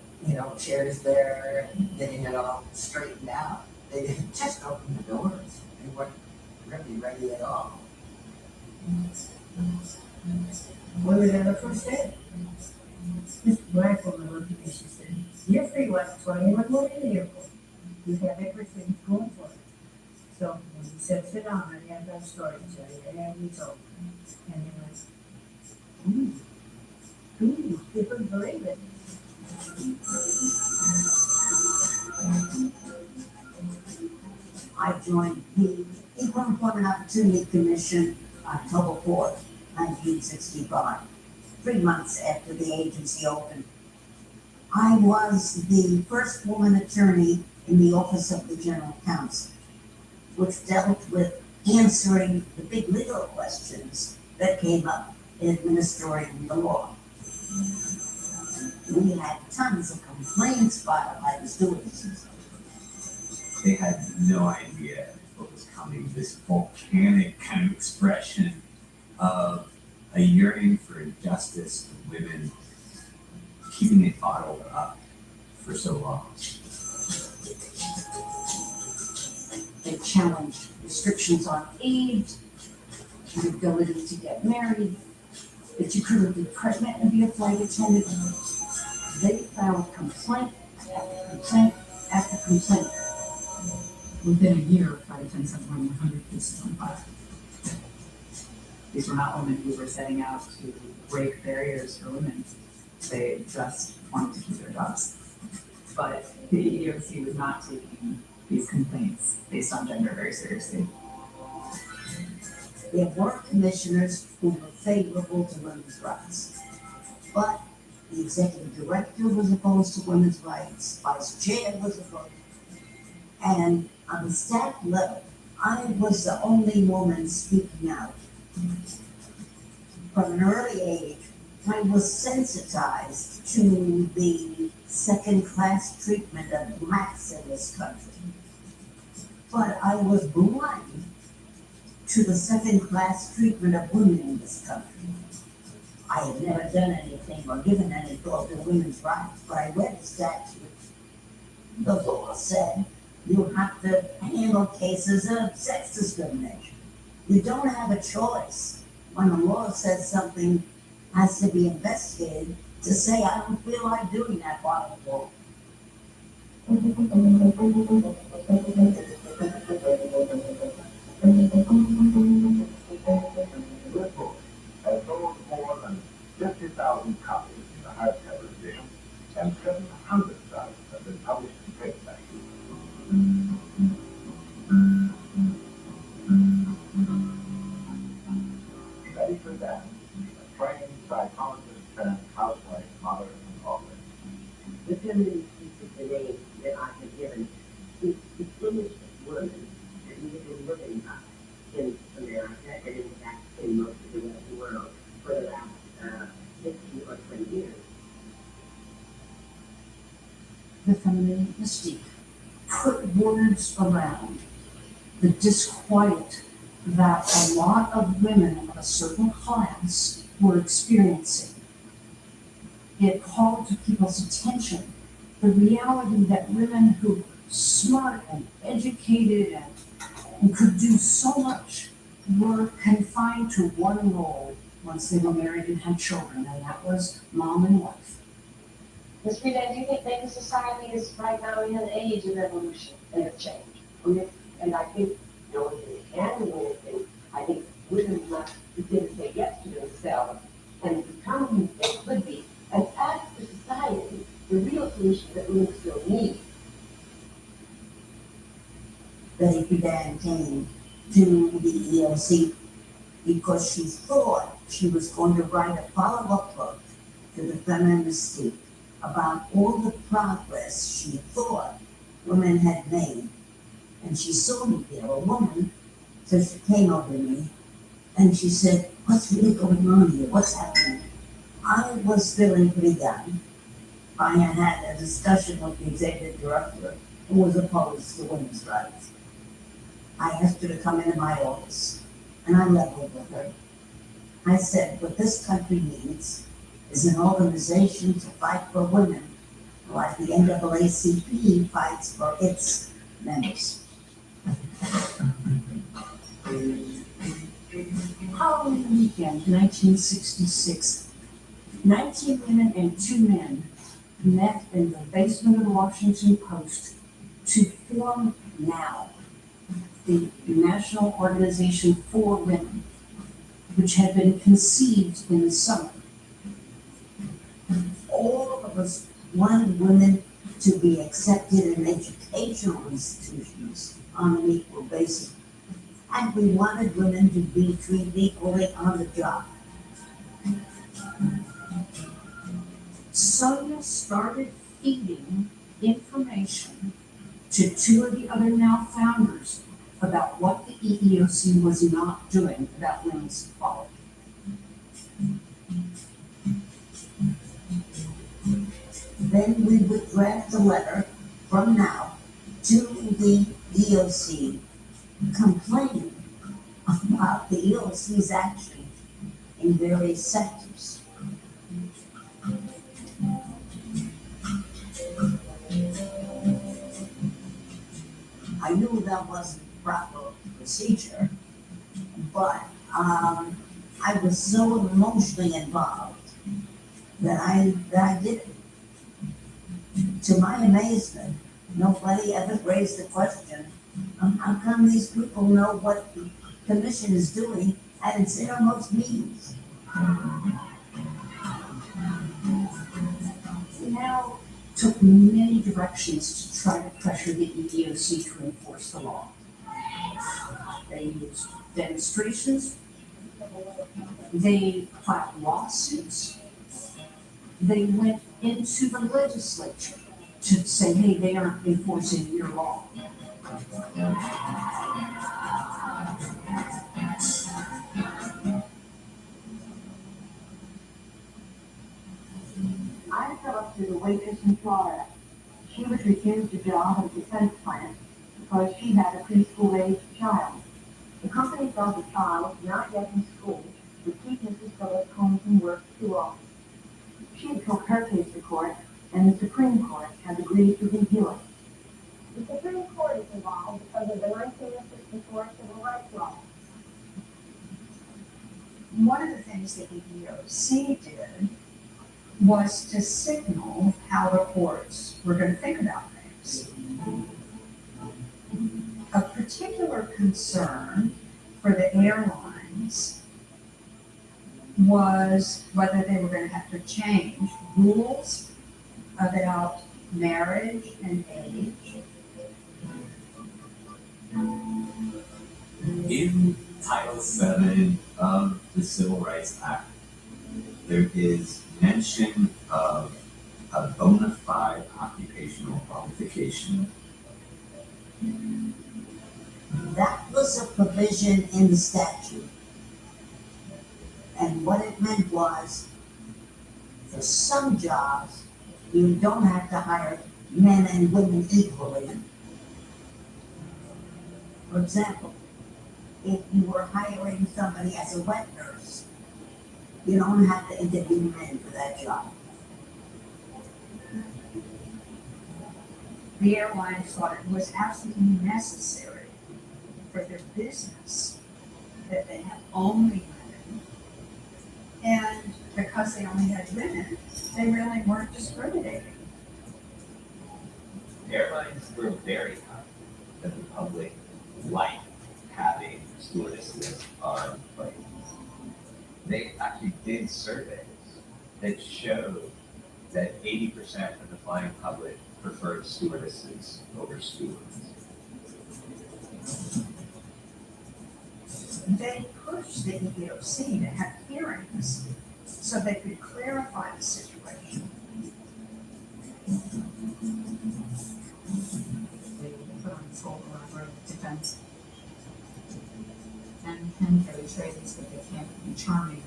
chairs there and getting it all straightened out. They didn't just open the doors. They weren't really ready at all. We were there the first day. Mr. Blackwood looked at me, she said, "You're free West 20, we're going to the airport. You have everything going for it." So when he said, "Sit down, I have that story to tell you," and we told him. And he went, you couldn't believe it. I joined the Equal Employment Opportunity Commission October 4th, 1965, 3 months after the agency opened. I was the first woman attorney in the Office of the General Counsel, which dealt with answering the big legal questions that came up in administering the law. We had tons of complaints filed by the students. They had no idea what was coming, this volcanic kind of expression of a yearning for justice for women, keeping it bottled up for so long. They challenged restrictions on age, the ability to get married, that you couldn't be pregnant and be a flight attendant. They filed complaint after complaint after complaint. Within a year, flight attendants had more than 100 cases on file. These were not women who were setting out to break barriers for women. They just wanted to keep their jobs. But the EEOC was not taking these complaints based on gender very seriously. There were commissioners who were favorable to women's rights, but the executive director was opposed to women's rights, vice chair was opposed, and on the staff level, I was the only woman speaking out. From an early age, I was sensitized to the second-class treatment of blacks in this country. But I was blind to the second-class treatment of women in this country. I had never done anything or given any thought to women's rights, but I read the statute. The law said you have to handle cases of sex discrimination. You don't have a choice when the law says something has to be investigated to say, I don't feel like doing that part of the law. This book has sold more than 50,000 copies in the hardcover edition, and 700,000 have been published in paperback. Betty Friedan, a trained psychologist turned housewife, mother, and author. The feminine piece of the name that I have given is distinguished women that we have been living by in America and in fact in the feminine mystique, put words around the disquiet that a lot of women of a certain class were experiencing. It called to people's attention the reality that women who were smart and educated and could do so much were confined to one role once they were married and had children, and that was mom and wife. Ms. Frida, do you think that the society is right now in an age of evolution and of change? And I think the only thing they can do anything, I think women must begin to say yes to themselves and become who they could be, and ask for society the real solution that women still need. Betty Friedan came to the EOC because she thought she was going to write a follow-up book to the feminine mystique about all the progress she thought women had made. And she saw me there, a woman, so she came over to me and she said, "What's really going on here? What's happening?" I was feeling pretty down. I had a discussion with the executive director who was opposed to women's rights. I asked her to come into my office and I leveled with her. I said, what this country needs is an organization to fight for women, like the NAACP fights for its members. Halloween weekend, 1966, 19 women and 2 men met in the basement of the Washington Post to form NOW, the National Organization for Women, which had been conceived in the summer. All of us wanted women to be accepted in educational institutions on an equal basis. And we wanted women to be treated equally on the job. Sonia started feeding information to 2 of the other NOW founders about what the EEOC was not doing about women's equality. Then we would draft a letter from NOW to the EEOC complaining about the EEOC's action in various sectors. I knew that wasn't proper procedure, but I was so emotionally involved that I did it. To my amazement, nobody ever raised the question, how come these people know what the commission is doing at its innermost meetings? NOW took many directions to try to pressure the EEOC to enforce the law. They used demonstrations, they filed lawsuits, they went into the legislature to say, hey, they aren't enforcing your law. I talked to the waitress in Florida. She was refused a job at the defense plant because she had a preschool-aged child. The company felt the child, not yet in school, would keep Mrs. Phillips home from work too often. She had took her case to court, and the Supreme Court had agreed to review it. The Supreme Court is involved because of the 1964 Civil Rights Law. One of the things that the EEOC did was to signal how the courts were going to think about things. A particular concern for the airlines was whether they were going to have to change rules about marriage and age. In Title VII of the Civil Rights Act, there is mention of a bona fide occupational qualification. That was a provision in the statute. And what it meant was, for some jobs, you don't have to hire men and women equally. For example, if you were hiring somebody as a wet nurse, you don't have to interview men for that job. The airlines thought it was absolutely necessary for their business that they have only women. And because they only had women, they really weren't discriminating. Airlines were very happy that the public liked having stewardesses on planes. They actually did surveys that showed that 80% of the flying public preferred stewardesses over stewards. They pushed the EEOC to have hearings so they could clarify the situation. They put on this whole elaborate defense. And can carry trays, but they can't be charming.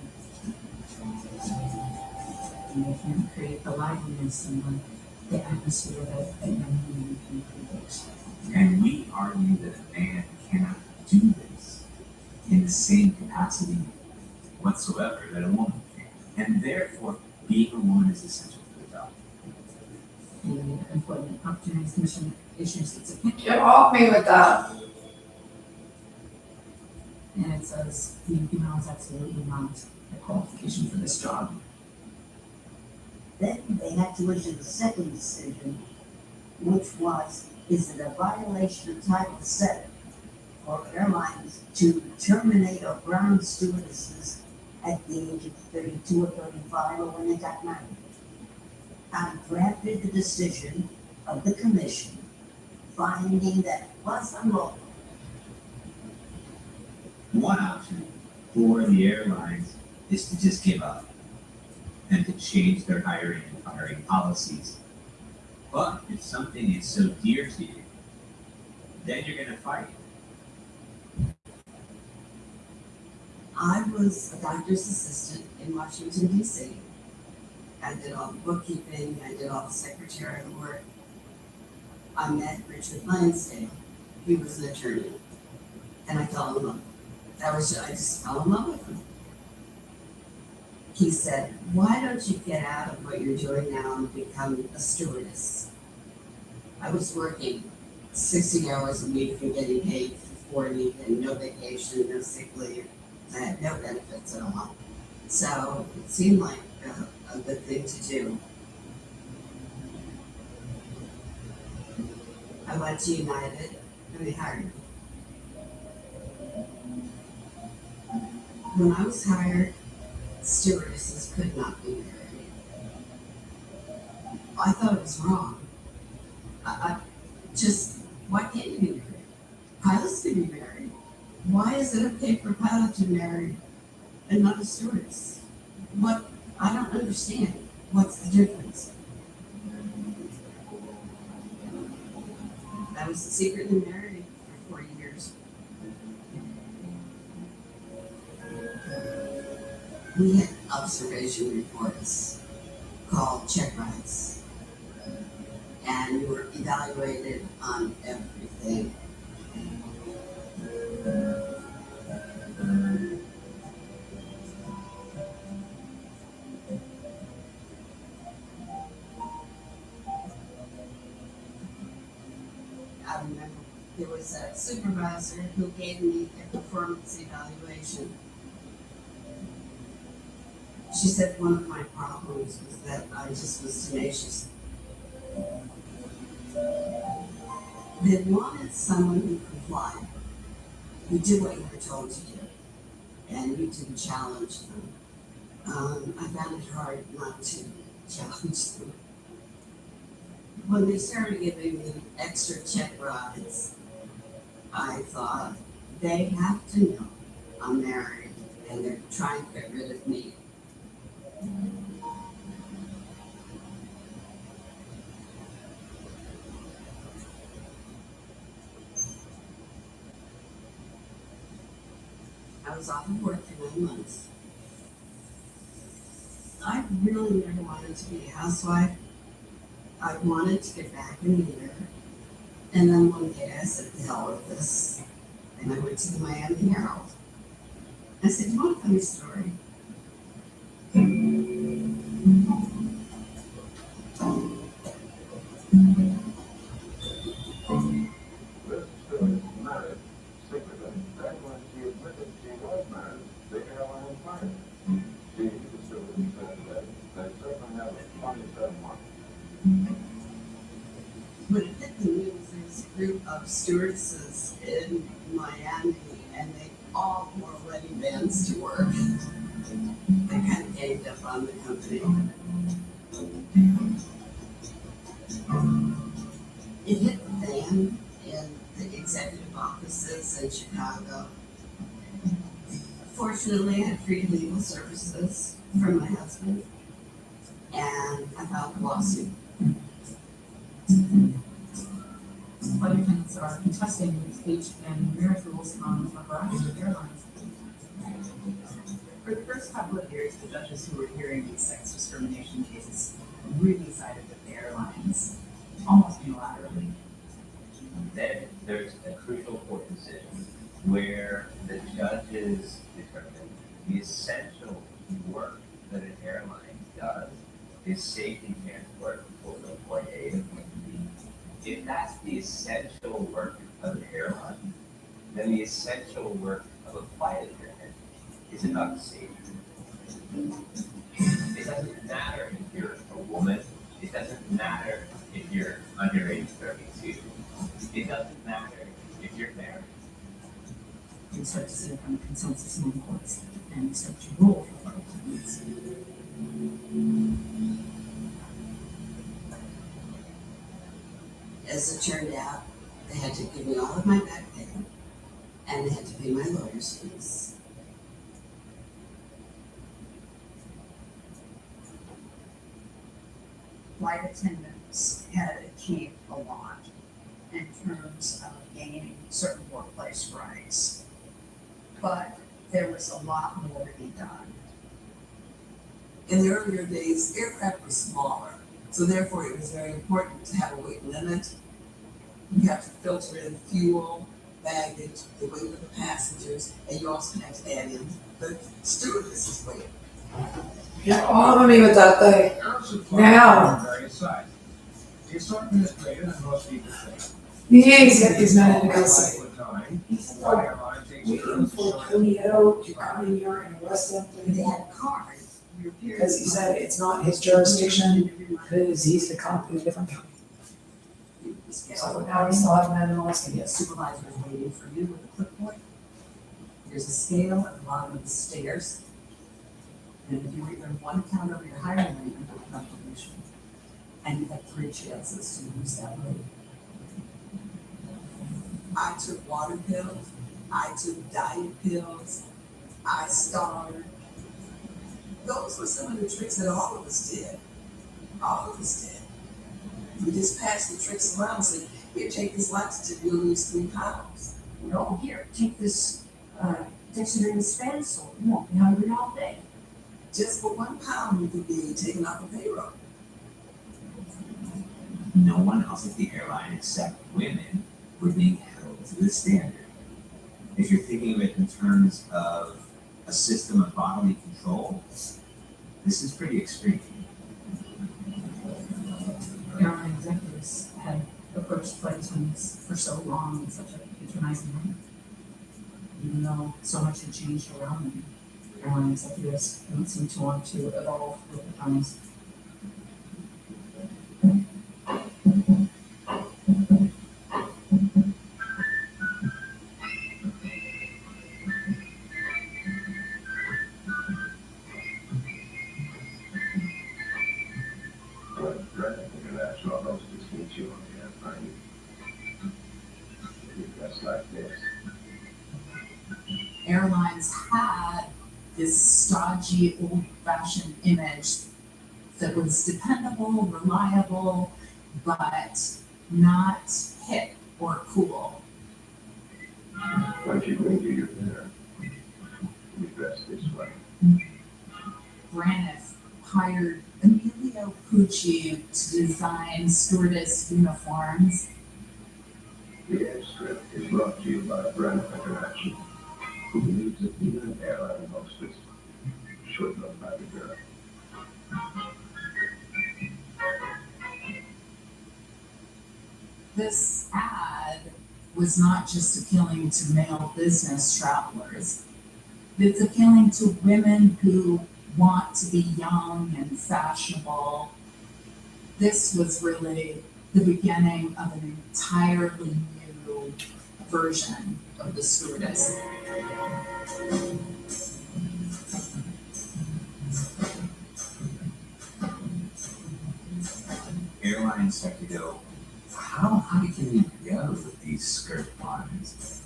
And they can't create the liveliness and the atmosphere that young women can create. And we argue that a man cannot do this in the same capacity whatsoever that a woman can. And therefore, being a woman is essential for the job. The Employment Opportunities Commission issues its opinion. Get off me with that. And it says being female is absolutely not a qualification for this job. Then they had to issue the second decision, which was, is it a violation of Title VII for airlines to terminate or ground stewardesses at the age of 32 or 35 or when they got married? I drafted the decision of the commission, finding that it was unlawful. One option for the airlines is to just give up and to change their hiring and firing policies. But if something is so dear to you, then you're going to fight. I was a doctor's assistant in Washington, D.C. I did all the bookkeeping, I did all the secretarial work. I met Richard Lansdale. He was an attorney. And I fell in love. I just fell in love with him. He said, why don't you get out of what you're doing now and become a stewardess? I was working 60 hours a week and getting paid for 40 and no vacation, no sick leave. I had no benefits at all. So it seemed like a good thing to do. I went to United and they hired me. When I was hired, stewardesses could not be married. I thought it was wrong. Why can't you be married? Pilots can be married. Why is it okay for a pilot to marry and not a stewardess? I don't understand. What's the difference? I was secretly married for 40 years. We had observation reports called check rides, and we were evaluated on everything. I remember there was a supervisor who gave me a performance evaluation. She said one of my problems was that I just was tenacious. They wanted someone who complied, who did what you were told to do, and you didn't challenge them. I found it hard not to challenge them. When they started giving me extra check rides, I thought, they have to know I'm married and they're trying to get rid of me. I was off of work for 9 months. I really never wanted to be a housewife. I wanted to get back in the air. And then one day I said, the hell with this. And I went to the Miami Herald. I said, do you want a funny story? When it hit the news, there's a group of stewardesses in Miami, and they all wore wedding bands to work. They kind of ganged up on the company. It hit the fan in the executive offices in Chicago. Fortunately, I had free legal services from my husband, and I filed a lawsuit. Flight attendants are contesting age and marriage rules on a variety of airlines. For the first couple of years, the judges who were hearing these sex discrimination cases really sided with the airlines, almost unilaterally. Then there's a crucial court decision where the judges determine the essential work that an airline does is safety transport for the point A to point B. If that's the essential work of an airline, then the essential work of a flight attendant is about safety. It doesn't matter if you're a woman. It doesn't matter if you're under age 32. It doesn't matter if you're married. You start to see a kind of consensus among courts and start to rule for flight attendants. As it turned out, they had to give me all of my back pay, and they had to pay my lawyer's fees. Flight attendants had achieved a lot in terms of gaining certain workplace rights. But there was a lot more to be done. In the earlier days, aircraft were smaller, so therefore it was very important to have a weight limit. You have to filter in fuel, baggage, the weight of the passengers, and you also have to add in the stewardess's weight. Get on with me with that thing. Now. The assortment is greater than most people think. These get these men to go say, he's waiting for Tonio to come in here and arrest him. They had cars. Because he said it's not his jurisdiction, because he's the cop in a different county. So now we still haven't had an arrest The yet. supervisor is waiting for you with a clipboard. There's a scale at the bottom of the stairs. And if you were even one count over your hiring rate, you have enough promotion. And you have 3 chances to lose that rate. I took water pills, I took diet pills, I starved. Those were some of the tricks that all of us did. All of us did. We just passed the tricks around and said, here, take this laxative, you'll lose 3 pounds. No, here, take this Dexedrine Span Salt. You won't be hungry all day. Just for 1 pound, you could be taken off a payroll. No one else at the airline except women were being held to the standard. If you're thinking of it in terms of a system of bodily control, this is pretty extreme. Airline executives had approached flight attendants for so long in such a patronizing manner. Even though so much had changed around them, airline executives don't seem to want to evolve with the times. International hostess meet you on the airplane. You dress like this. Airlines had this stodgy, old-fashioned image that was dependable, reliable, but not hip or cool. Once you bring you your dinner, you dress this way. Braniff hired Amelia Tokyo Pucci to design stewardess uniforms. The Edge script is brought to you by Brand International, who believes that even an airline hostess should know how to do it. This ad was not just appealing to male business travelers. It's appealing to women who want to be young and fashionable. This was really the beginning of an entirely new version of the stewardess. Airlines start to go, how high can we go with these skirt bottoms?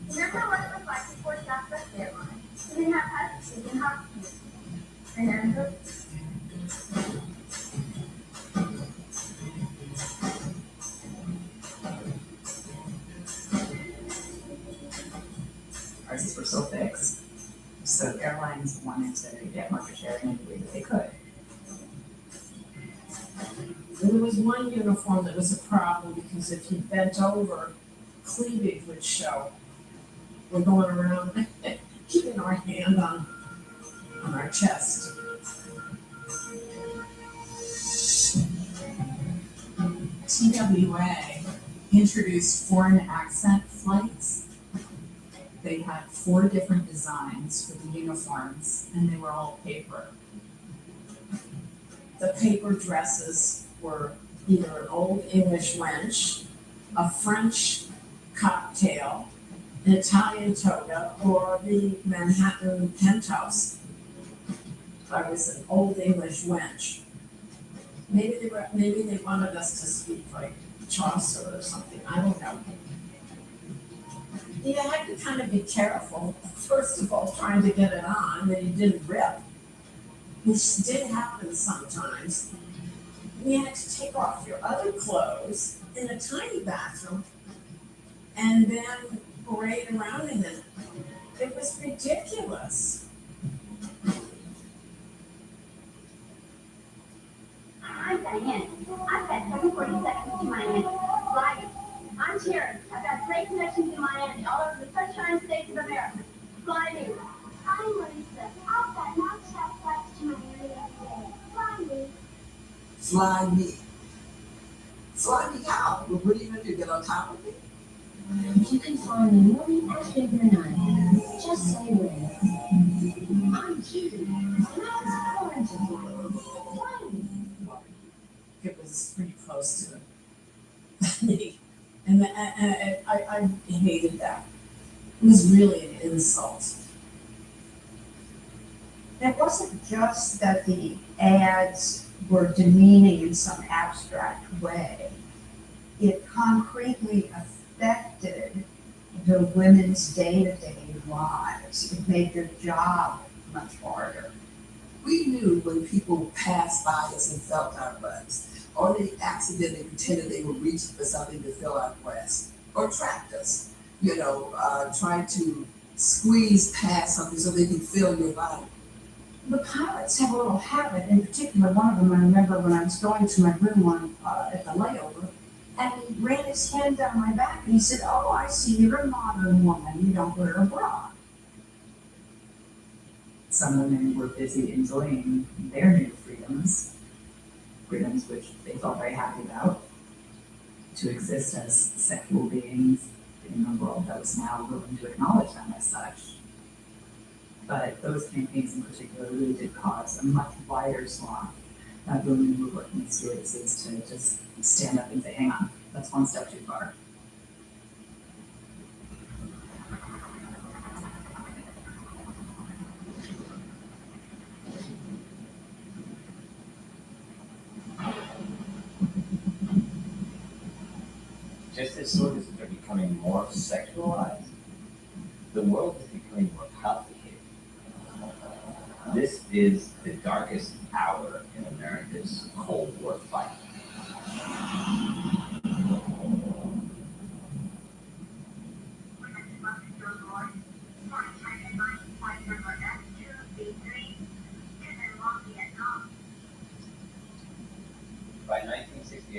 Remember what it was like before Southwest Airlines? We didn't have huts, we didn't have and Prices were so fixed. So airlines wanted to get market share in any way that they could. There was one uniform that was a problem because if you bent over, cleavage would show. We're going around keeping our hand on our chest. TWA introduced foreign accent flights. They had 4 different designs for the uniforms, and they were all paper. The paper dresses were either an old English wench, a French cocktail, an Italian toga, or the Manhattan penthouse. I was an old English wench. Maybe they wanted us to speak like Chaucer or something, I don't know. You had to kind of be careful, first of all, trying to get it on, that it didn't rip, which did happen sometimes. You had to take off your other clothes in a tiny bathroom and then parade around in it. It was ridiculous. I'm Diane. I've got 740 seconds to Miami. Fly me. I'm Sharon. I've got great connections in Miami, all over the sunshine states of America. Fly me. I'm Lisa. I've got non-stop flights to Miami every day. Fly me. Fly me. Fly me out. Well, what are you gonna do? Get on top of me? You can fly me morning, afternoon, or night. Just say when. I'm Judy. And I'm orange and blue. Fly me. It was pretty close to me. And I hated that. It was really an insult. It wasn't just that the ads were demeaning in some abstract way. It concretely affected the women's day-to-day lives. It made their job much harder. We knew when people passed by us and felt our butts, or they accidentally pretended they were reaching for something to fill our breast, or trapped us, trying to squeeze past something so they can feel your body. The pilots have a little habit, in particular, one of them I remember when I was going to my room at the layover, and he ran his hand down my back and he said, "Oh, I see you're a modern woman, you don't wear a bra." Some women were busy enjoying their new freedoms which they felt very happy about, to exist as sexual beings in a world that was now willing to acknowledge them as such. But those campaigns in particular really did cause a much wider swath of women who were working with stewardesses to just stand up and say, hang on, that's one step too far. Just as stewardesses are becoming more sexualized, the world is becoming more complicated. This is the darkest hour in America's Cold War fight.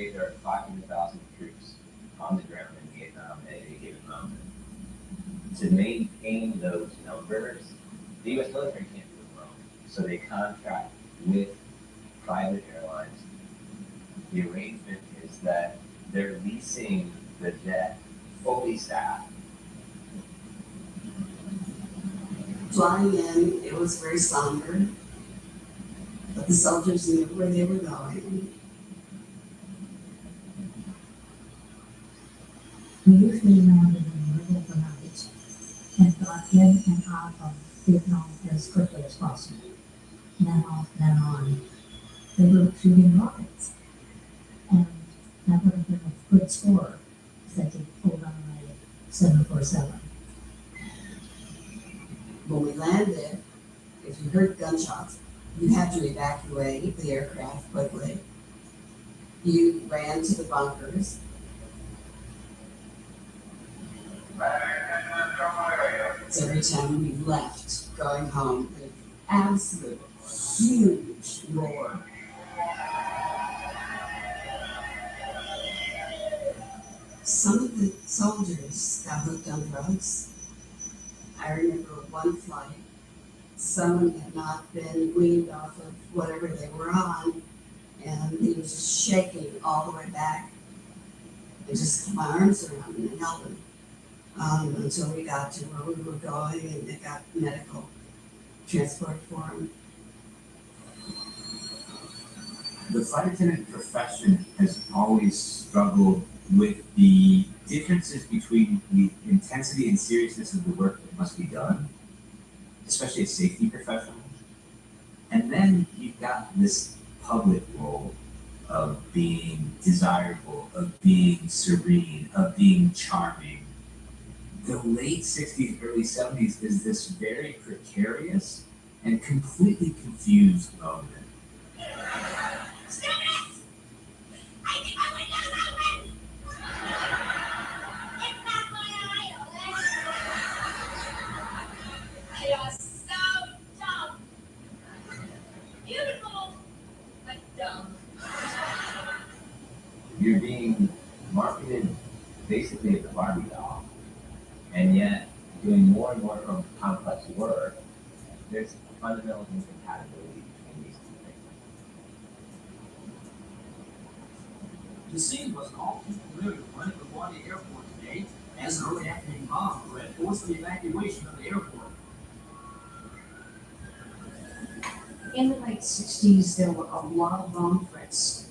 say there are 500,000 troops on the ground in Vietnam at any given moment. To maintain those numbers, the U.S. military can't do it alone. So they contract with private airlines. The arrangement is that they're leasing the jet fully staffed. Flying in, it was very somber, but the soldiers knew where they were going. We usually landed in the middle of the night and got in and out of Vietnam as quickly as possible. Now, on, they were shooting rockets. And that would have been a good score if they could pull down a 747. When we landed, if you heard gunshots, you had to evacuate the aircraft quickly. You ran to the bunkers. So every time we left, going home, an absolute huge roar. Some of the soldiers got hooked on drugs. I remember one flight, someone had not been weaned off of whatever they were on, and he was just shaking all the way back. I just put my arms around him and held him until we got to where we were going, and they got medical transport for him. The flight attendant profession has always struggled with the differences between the intensity and seriousness of the work that must be done, especially as safety professionals. And then you've got this public role of being desirable, of being serene, of being charming. The late 60s, early 70s is this very precarious and completely confused moment. You're being marketed basically as a Barbie doll, and yet doing more and more complex work, there's a fundamental incompatibility between these two things. The scene wasn't all too familiar when it was LaGuardia Airport today, as an early afternoon bomb threat forced the evacuation of the airport. In the late 60s, there were a lot of bomb threats.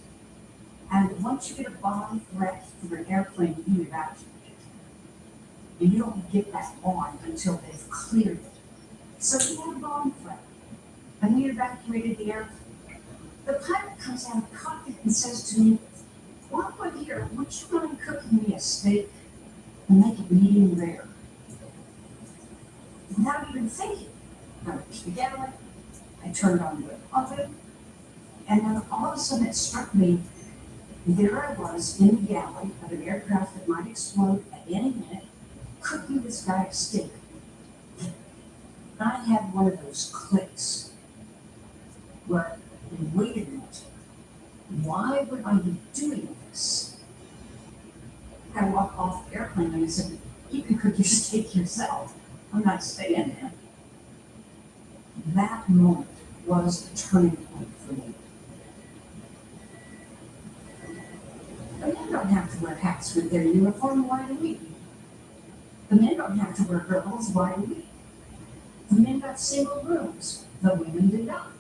And once you get a bomb threat from an airplane, you evacuate it. And you don't get that on until they've cleared it. So we had a bomb threat, and we evacuated the airplane. The pilot comes out of the cockpit and says to me, "While I'm here, would you mind cooking me a steak and make it medium rare?" Without even thinking, I reached the galley, I turned on the oven, and then all of a sudden it struck me. There I was in the galley of an aircraft that might explode at any minute, cooking this guy a steak. I had one of those clicks where, wait a minute, why would I be doing this? I walked off the airplane and I said, "You can cook your steak yourself. I'm not staying there." That moment was a turning point for me. The men don't have to wear hats with their uniform, why do we? The men don't have to wear girdles, why do we? The men got single rooms, the women did not.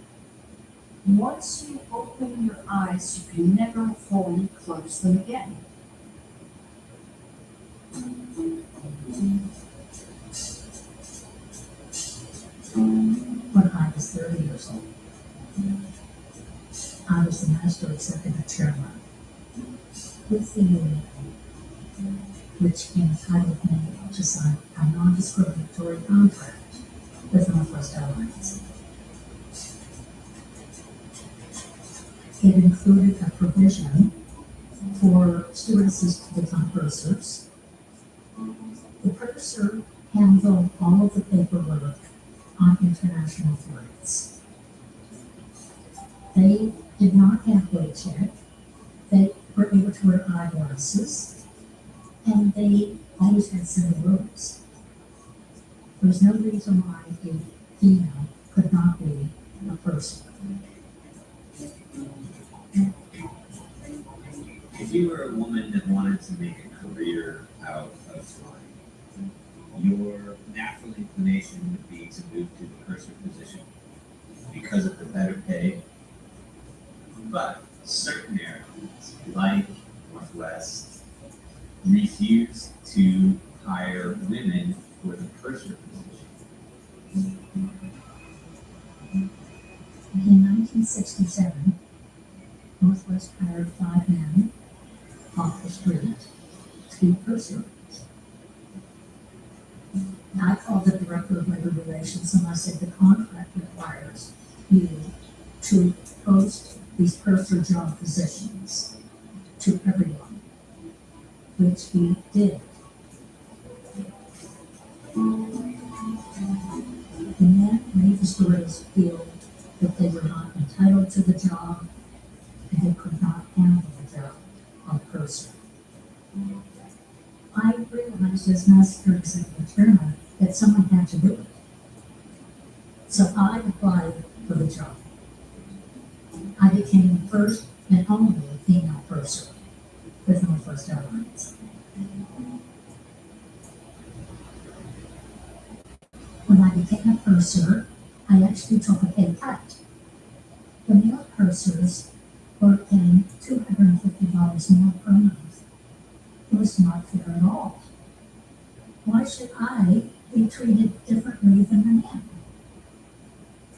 Once you open your eyes, you can never fully close them again. When I was 30 years old, I was the Master Executive Chairman with the union, which entitled me to sign a non-discriminatory contract with Northwest Airlines. It included a provision for stewardesses to become pursers. The purser handled all of the paperwork on international flights. They did not have wage check. They were able to wear eyeglasses, and they always had 7 rooms. There was no reason why a female could not be a person. If you were a woman that wanted to make a career out of flying, your natural inclination would be to move to the purser position because of the better pay. But certain airlines, like Northwest, refuse to hire women for the purser position. In 1967, Northwest hired 5 men off the street to be purser. I called the director of labor relations and I said the contract requires you to post these purser job positions to everyone, which he did. The men made the stewardess feel that they were not entitled to the job and they could not handle the job of purser. I realized as master executive chairman that someone had to do it. So I applied for the job. I became the first and only female purser with Northwest Airlines. When I became a purser, I actually took a pay cut. The male pursers were paying $250 more per month. It was not fair at all. Why should I be treated differently than the men?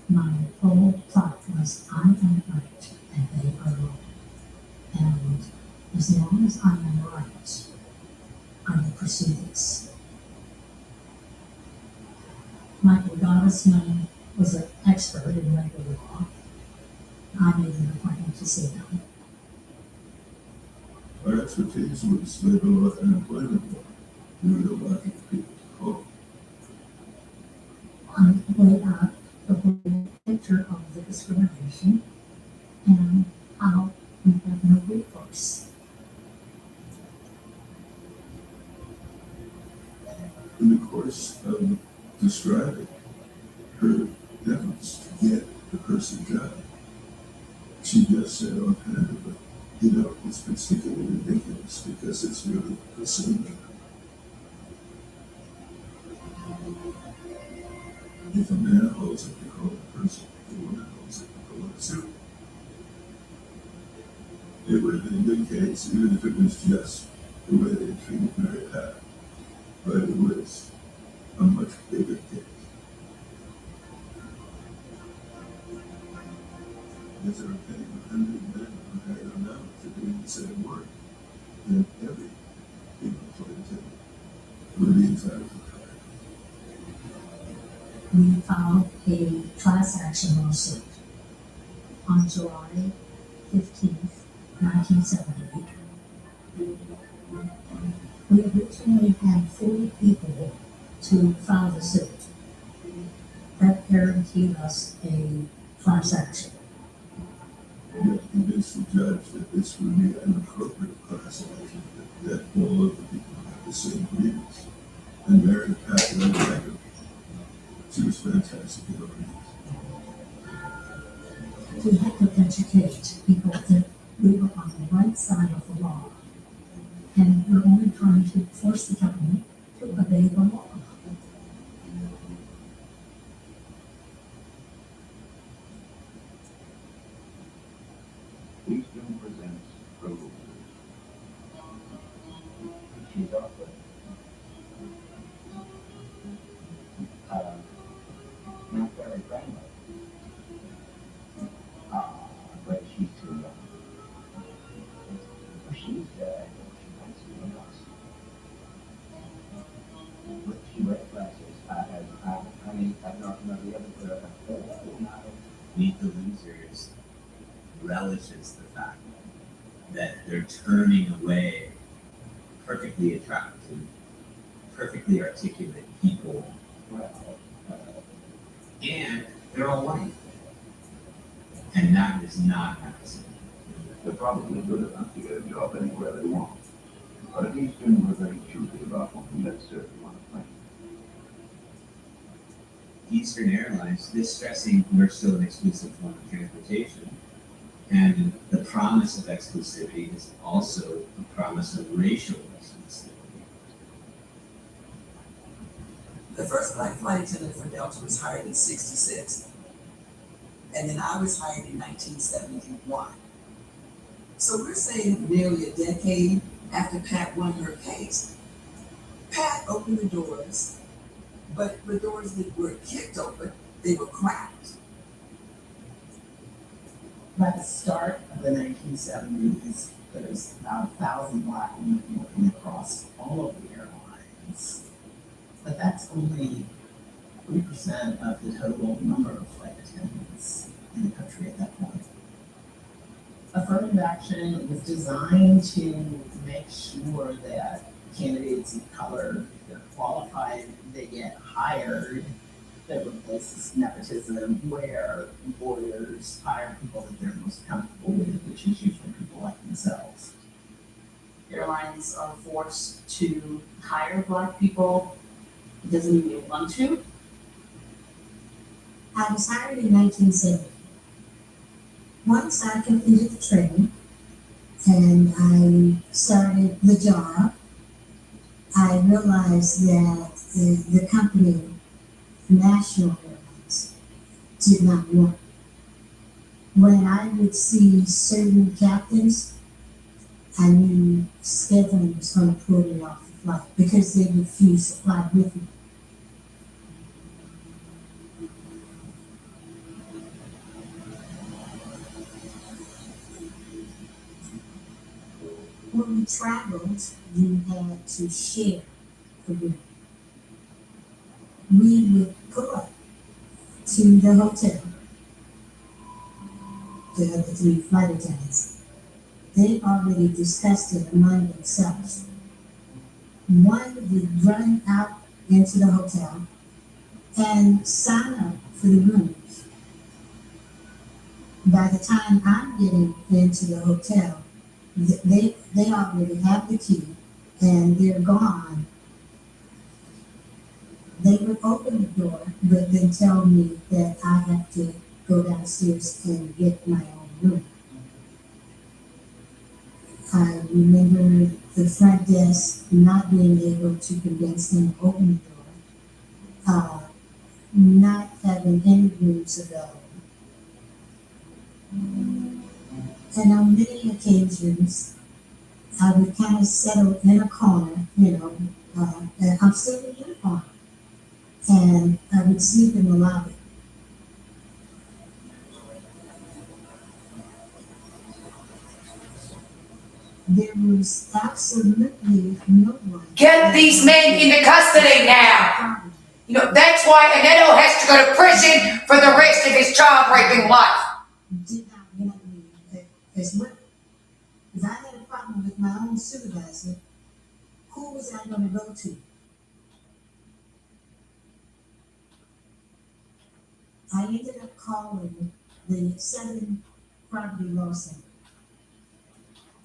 My whole thought was, I am right and they are wrong. And as long as I am right, I will pursue this. Michael Gottesman was an expert in labor law. I made an appointment to see him. Our expertise was labor law and employment law. We were lacking people to call. I laid out the whole picture of the discrimination and how we have no recourse. In the course of describing her efforts to get the person job, she just said offhandedly, you know, it's particularly ridiculous because it's really assuming. If a man holds up the call a person, if a woman holds up the call a suit, it would have been a good case, even if it was just the way they treated Mary Pat. But it was a much bigger case. Because they were paying 100 men on higher amount for doing the same work, then every female flight attendant would be entitled to hire. We filed a class action lawsuit on July 15th, 1970. We originally had 40 people to file the suit. That guaranteed us a class action. We have convinced the judge that this would be an appropriate class action, that all of the people have the same grievance. And Mary Pat led the record. She was fantastic in her grievance. We had to educate people that we were on the right side of the law. And we're only trying to force the government to obey the law. Please don't present Robo. She's awkward. Not very friendly. But she's too young. She reminds me of us. But she wears glasses. I don't know the other girl. Meet the Losers relishes the fact that they're turning away perfectly attractive, perfectly articulate people, and they're all white. And that is not an accident. They're probably good enough to get a job anywhere they want. But at Eastern, we're very choosy about whom we necessarily want to play. Eastern Airlines, this stressing we're still an exclusive form of transportation. And the promise of exclusivity is also a promise of racial exclusivity. The first black flight attendant for Delta was hired in '66, and then I was hired in 1971. So we're saying nearly a decade after Pat won her case. Pat opened the doors, but the doors that were kicked open, they were cracked. By the start of the 1970s, there's about 1,000 black women working across all of the airlines. But that's only 3% of the total number of flight attendants in the country at that point. Affirmative action was designed to make sure that candidates of color, if they're qualified, they get hired. That replaces nepotism, where employers hire people that they're most comfortable with, which is usually people like themselves. Airlines are forced to hire black people. It doesn't mean they want to. I was hired in 1970. Once I completed the training and I started the job, I realized that the company, National Airlines, did not want. When I would see certain captains, I knew scheduling was going to pull me off the flight because they refused to fly with me. When we traveled, we had to share the room. We would pull up to the hotel, the other three flight attendants. They already discussed it among themselves. One would run out into the hotel and sign up for the rooms. By the time I'm getting into the hotel, they already have the key and they're gone. They would open the door, but then tell me that I have to go downstairs and get my own room. I remember the front desk not being able to convince them to open the door, not having any rooms available. And on many occasions, I would kind of settle in a corner, and I'm still in uniform. And I would sleep in the lobby. There was absolutely no one. Get these men into custody now. That's why Anetto has to go to prison for the rest of his child raping life. Did not want me as well. If I had a problem with my own supervisor, who was I going to go to? I ended up calling the Southern Property Law Center.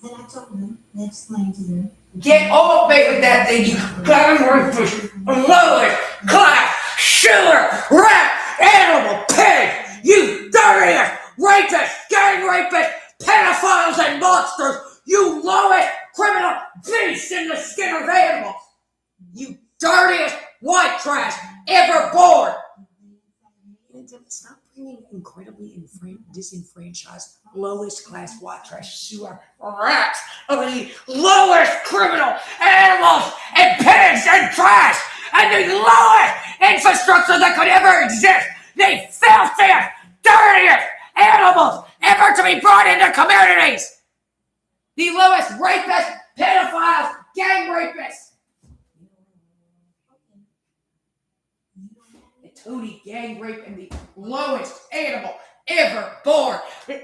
And I told them, I explained to them. Get off me with that thing, you gang rapist, lowest class, shiller, rat, animal, pig, you dirty rapist, gang rapist, pedophiles and monsters, you lowest criminal beast in the skin of animals, you dirtiest white trash ever born. Stop bringing incredibly disenfranchised, lowest class white trash sewer rats of the lowest criminal animals and pigs and trash and the lowest infrastructure that could ever exist. The filthiest, dirtiest animals ever to be brought into communities. The lowest rapists, pedophiles, gang rapists. Tootie gang rape and the lowest animal ever born.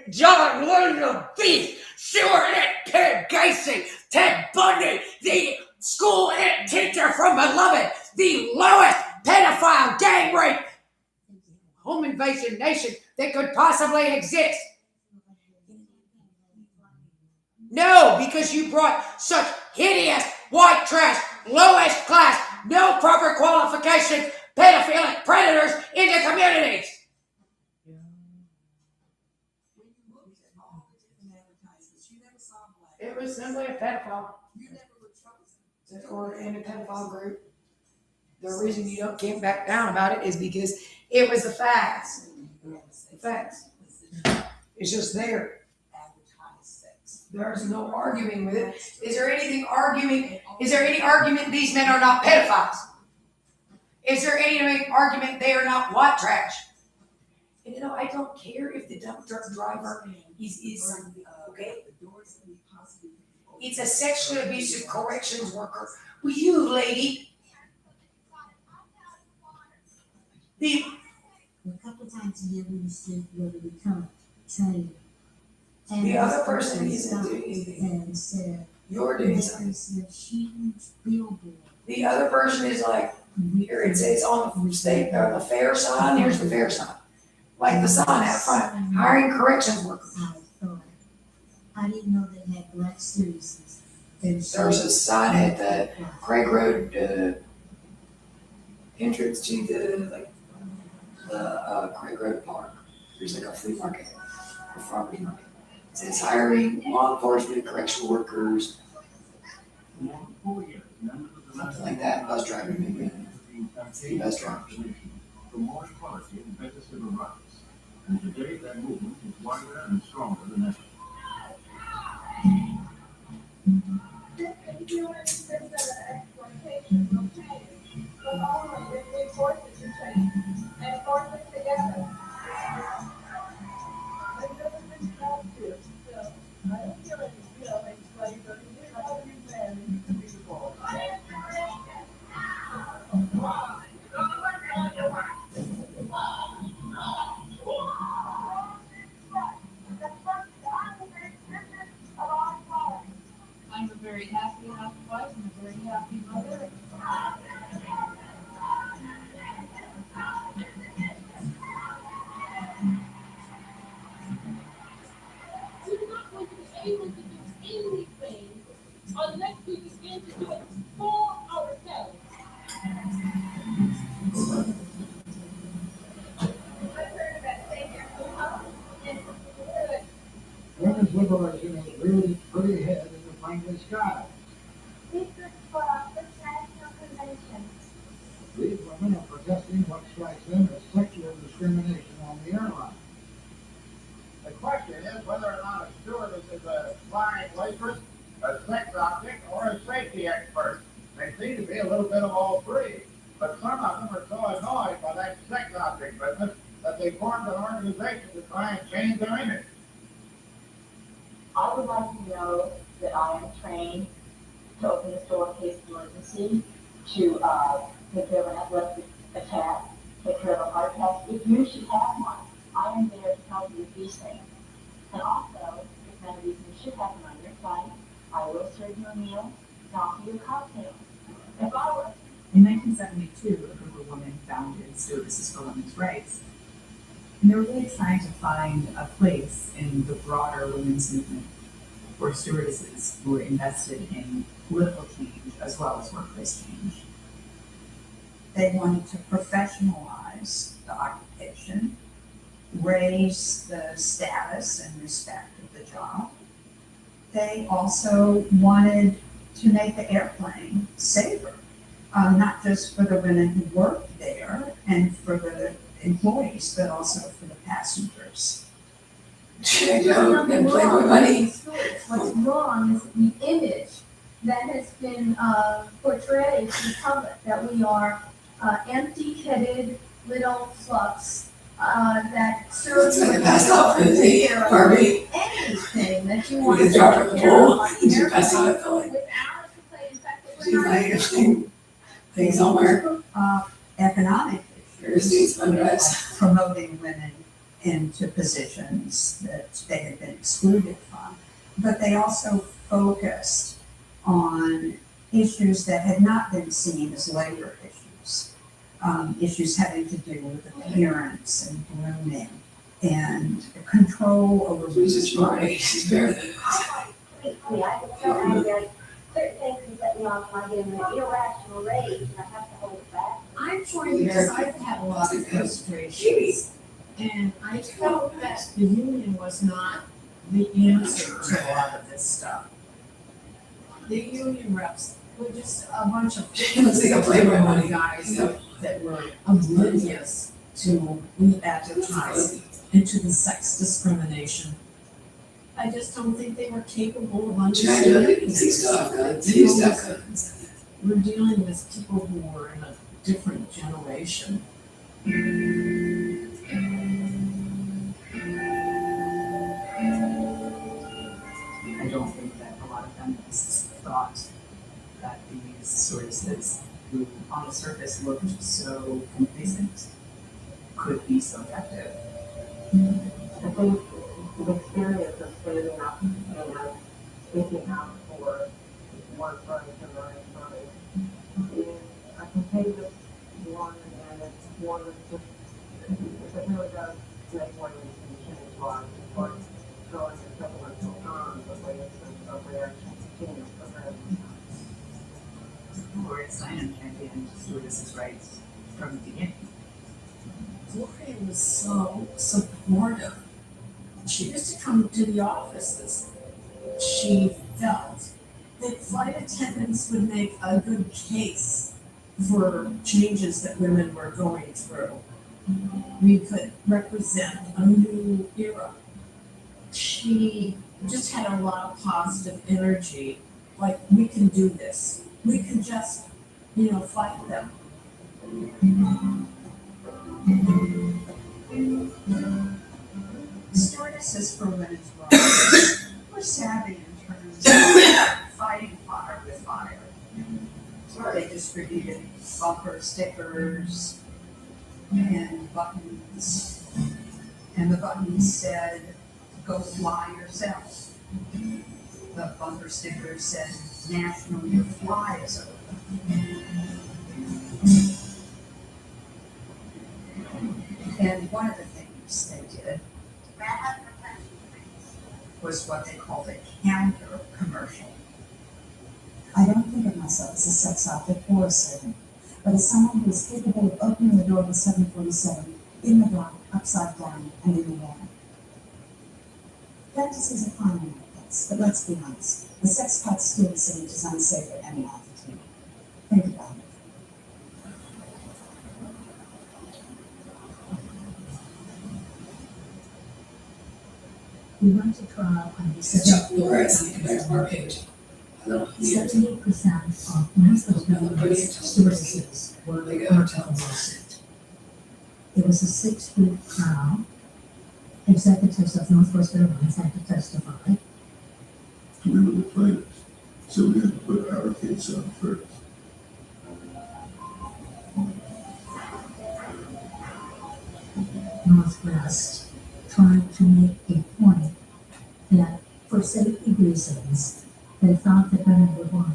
John William Beef, sewer ant Ted Gacy, Ted Bundy, the school ant teacher from Beloved, the lowest pedophile gang rape home invasion nation that could possibly exist. No, because you brought such hideous, white trash, lowest class, no proper qualification, pedophilic predators into communities. It was simply a pedophile. Or in a pedophile group. The reason you can't back down about it is because it was the facts. The facts. It's just there. There's no arguing with it. Is there any argument these men are not pedophiles? Is there any argument they are not white trash? And I don't care if the dump truck driver is okay. It's a sexually abusive corrections worker. Will you, lady? A couple times a year we used to go to the training. And the other person isn't doing anything. And said, you're doing something. Huge billboard. The other person is like, here it says on the state or the fair sign, here's the fair sign. Like the sign out front, hiring corrections workers. I didn't know they had black students. There's a sign at the Craig Road entrance to the Craig Road Park. There's like a flea market or farmer's market. It says hiring law enforcement, correctional workers, something like that. Bus driver, maybe. Bus drivers. For more equality and better civil rights. And today that movement is wider and stronger than ever. I'm a very happy housewife and a very happy mother. We're not going to be able to do anything unless we begin to do it for ourselves. Women's liberation is really pretty ahead in the friendly sky. This is for the National Convention. These women are protesting what strikes them as sexual discrimination on the airline. The question is whether or not a stewardess is a flying waitress, a sex object, or a safety expert. They seem to be a little bit of all three, but some of them are so annoyed by that sex object business that they formed an organization to try and change their image. I would like to know that I am trained to open the door in case of emergency, to take care of an epileptic attack, take care of a heart attack. If you should have one, I am there to help you with these things. And also, if none of these things should happen on your flight, I will serve you a meal and offer you a cocktail. If I were In 1972, a group of women founded Stewardesses for Women's Rights. And they were really trying to find a place in the broader women's movement for stewardesses who were invested in political change as well as workplace change. They wanted to professionalize the occupation, raise the status and respect of the job. They also wanted to make the airplane safer, not just for the women who worked there and for the employees, but also for the passengers. What's wrong is the image that has been portrayed to the public, that we are empty-headed little fluffs that serve anything that you want to take care of. Things somewhere. Economic issues, promoting women into positions that they had been excluded from. But they also focused on issues that had not been seen as labor issues. Issues having to do with appearance and grooming and control over speak to me. I get so angry. Like, certain things can set me off when I get in an irrational rage and I have to hold it back. I'm trying because I've had a lot of frustrations. And I felt that the union was not the answer to a lot of this stuff. The union reps were just a bunch of guys that were oblivious to the advertising and to the sex discrimination. I just don't think they were capable of understanding. We're dealing with people who were in a different generation. I don't think that a lot of feminists thought that these sources, who on the surface looked so complacent, could be so effective. I think the experience of standing up and speaking out for one's rights and one's rights is a contagious one, and it's one that's just, it really does make one change lives. Of course, going to supplemental harm, but ways of reaction continues to prevent. Gloria Steinem championed stewardess' rights from the beginning. Gloria was so supportive. She used to come to the offices. She felt that flight attendants would make a good case for changes that women were going through. We could represent a new era. She just had a lot of positive energy, like, we can do this. We can just, fight them. Stewardesses for women's rights were savvy in terms of fighting fire with fire. They distributed bumper stickers and buttons, and the buttons said, "Go fly yourself." The bumper stickers said, "National Your Fly is over." And one of the things they did was what they called a counter commercial. I don't think of myself as a sex object or a servant, but as someone who is capable of opening the door of a 747 in the dark, upside down, and in the air. Fantasies are fine in that place, but let's be honest. A sex-pot stewardess image is unsafe at any altitude. Think about it. We went to trial on December 78% of Maslow members, stewardesses were complicit. It was a 6-week trial. Executives of Northwest Airlines had to testify. We were the plaintiffs, so we had to put our case on first. Northwest tried to make a point that for safety reasons, they thought that women would want to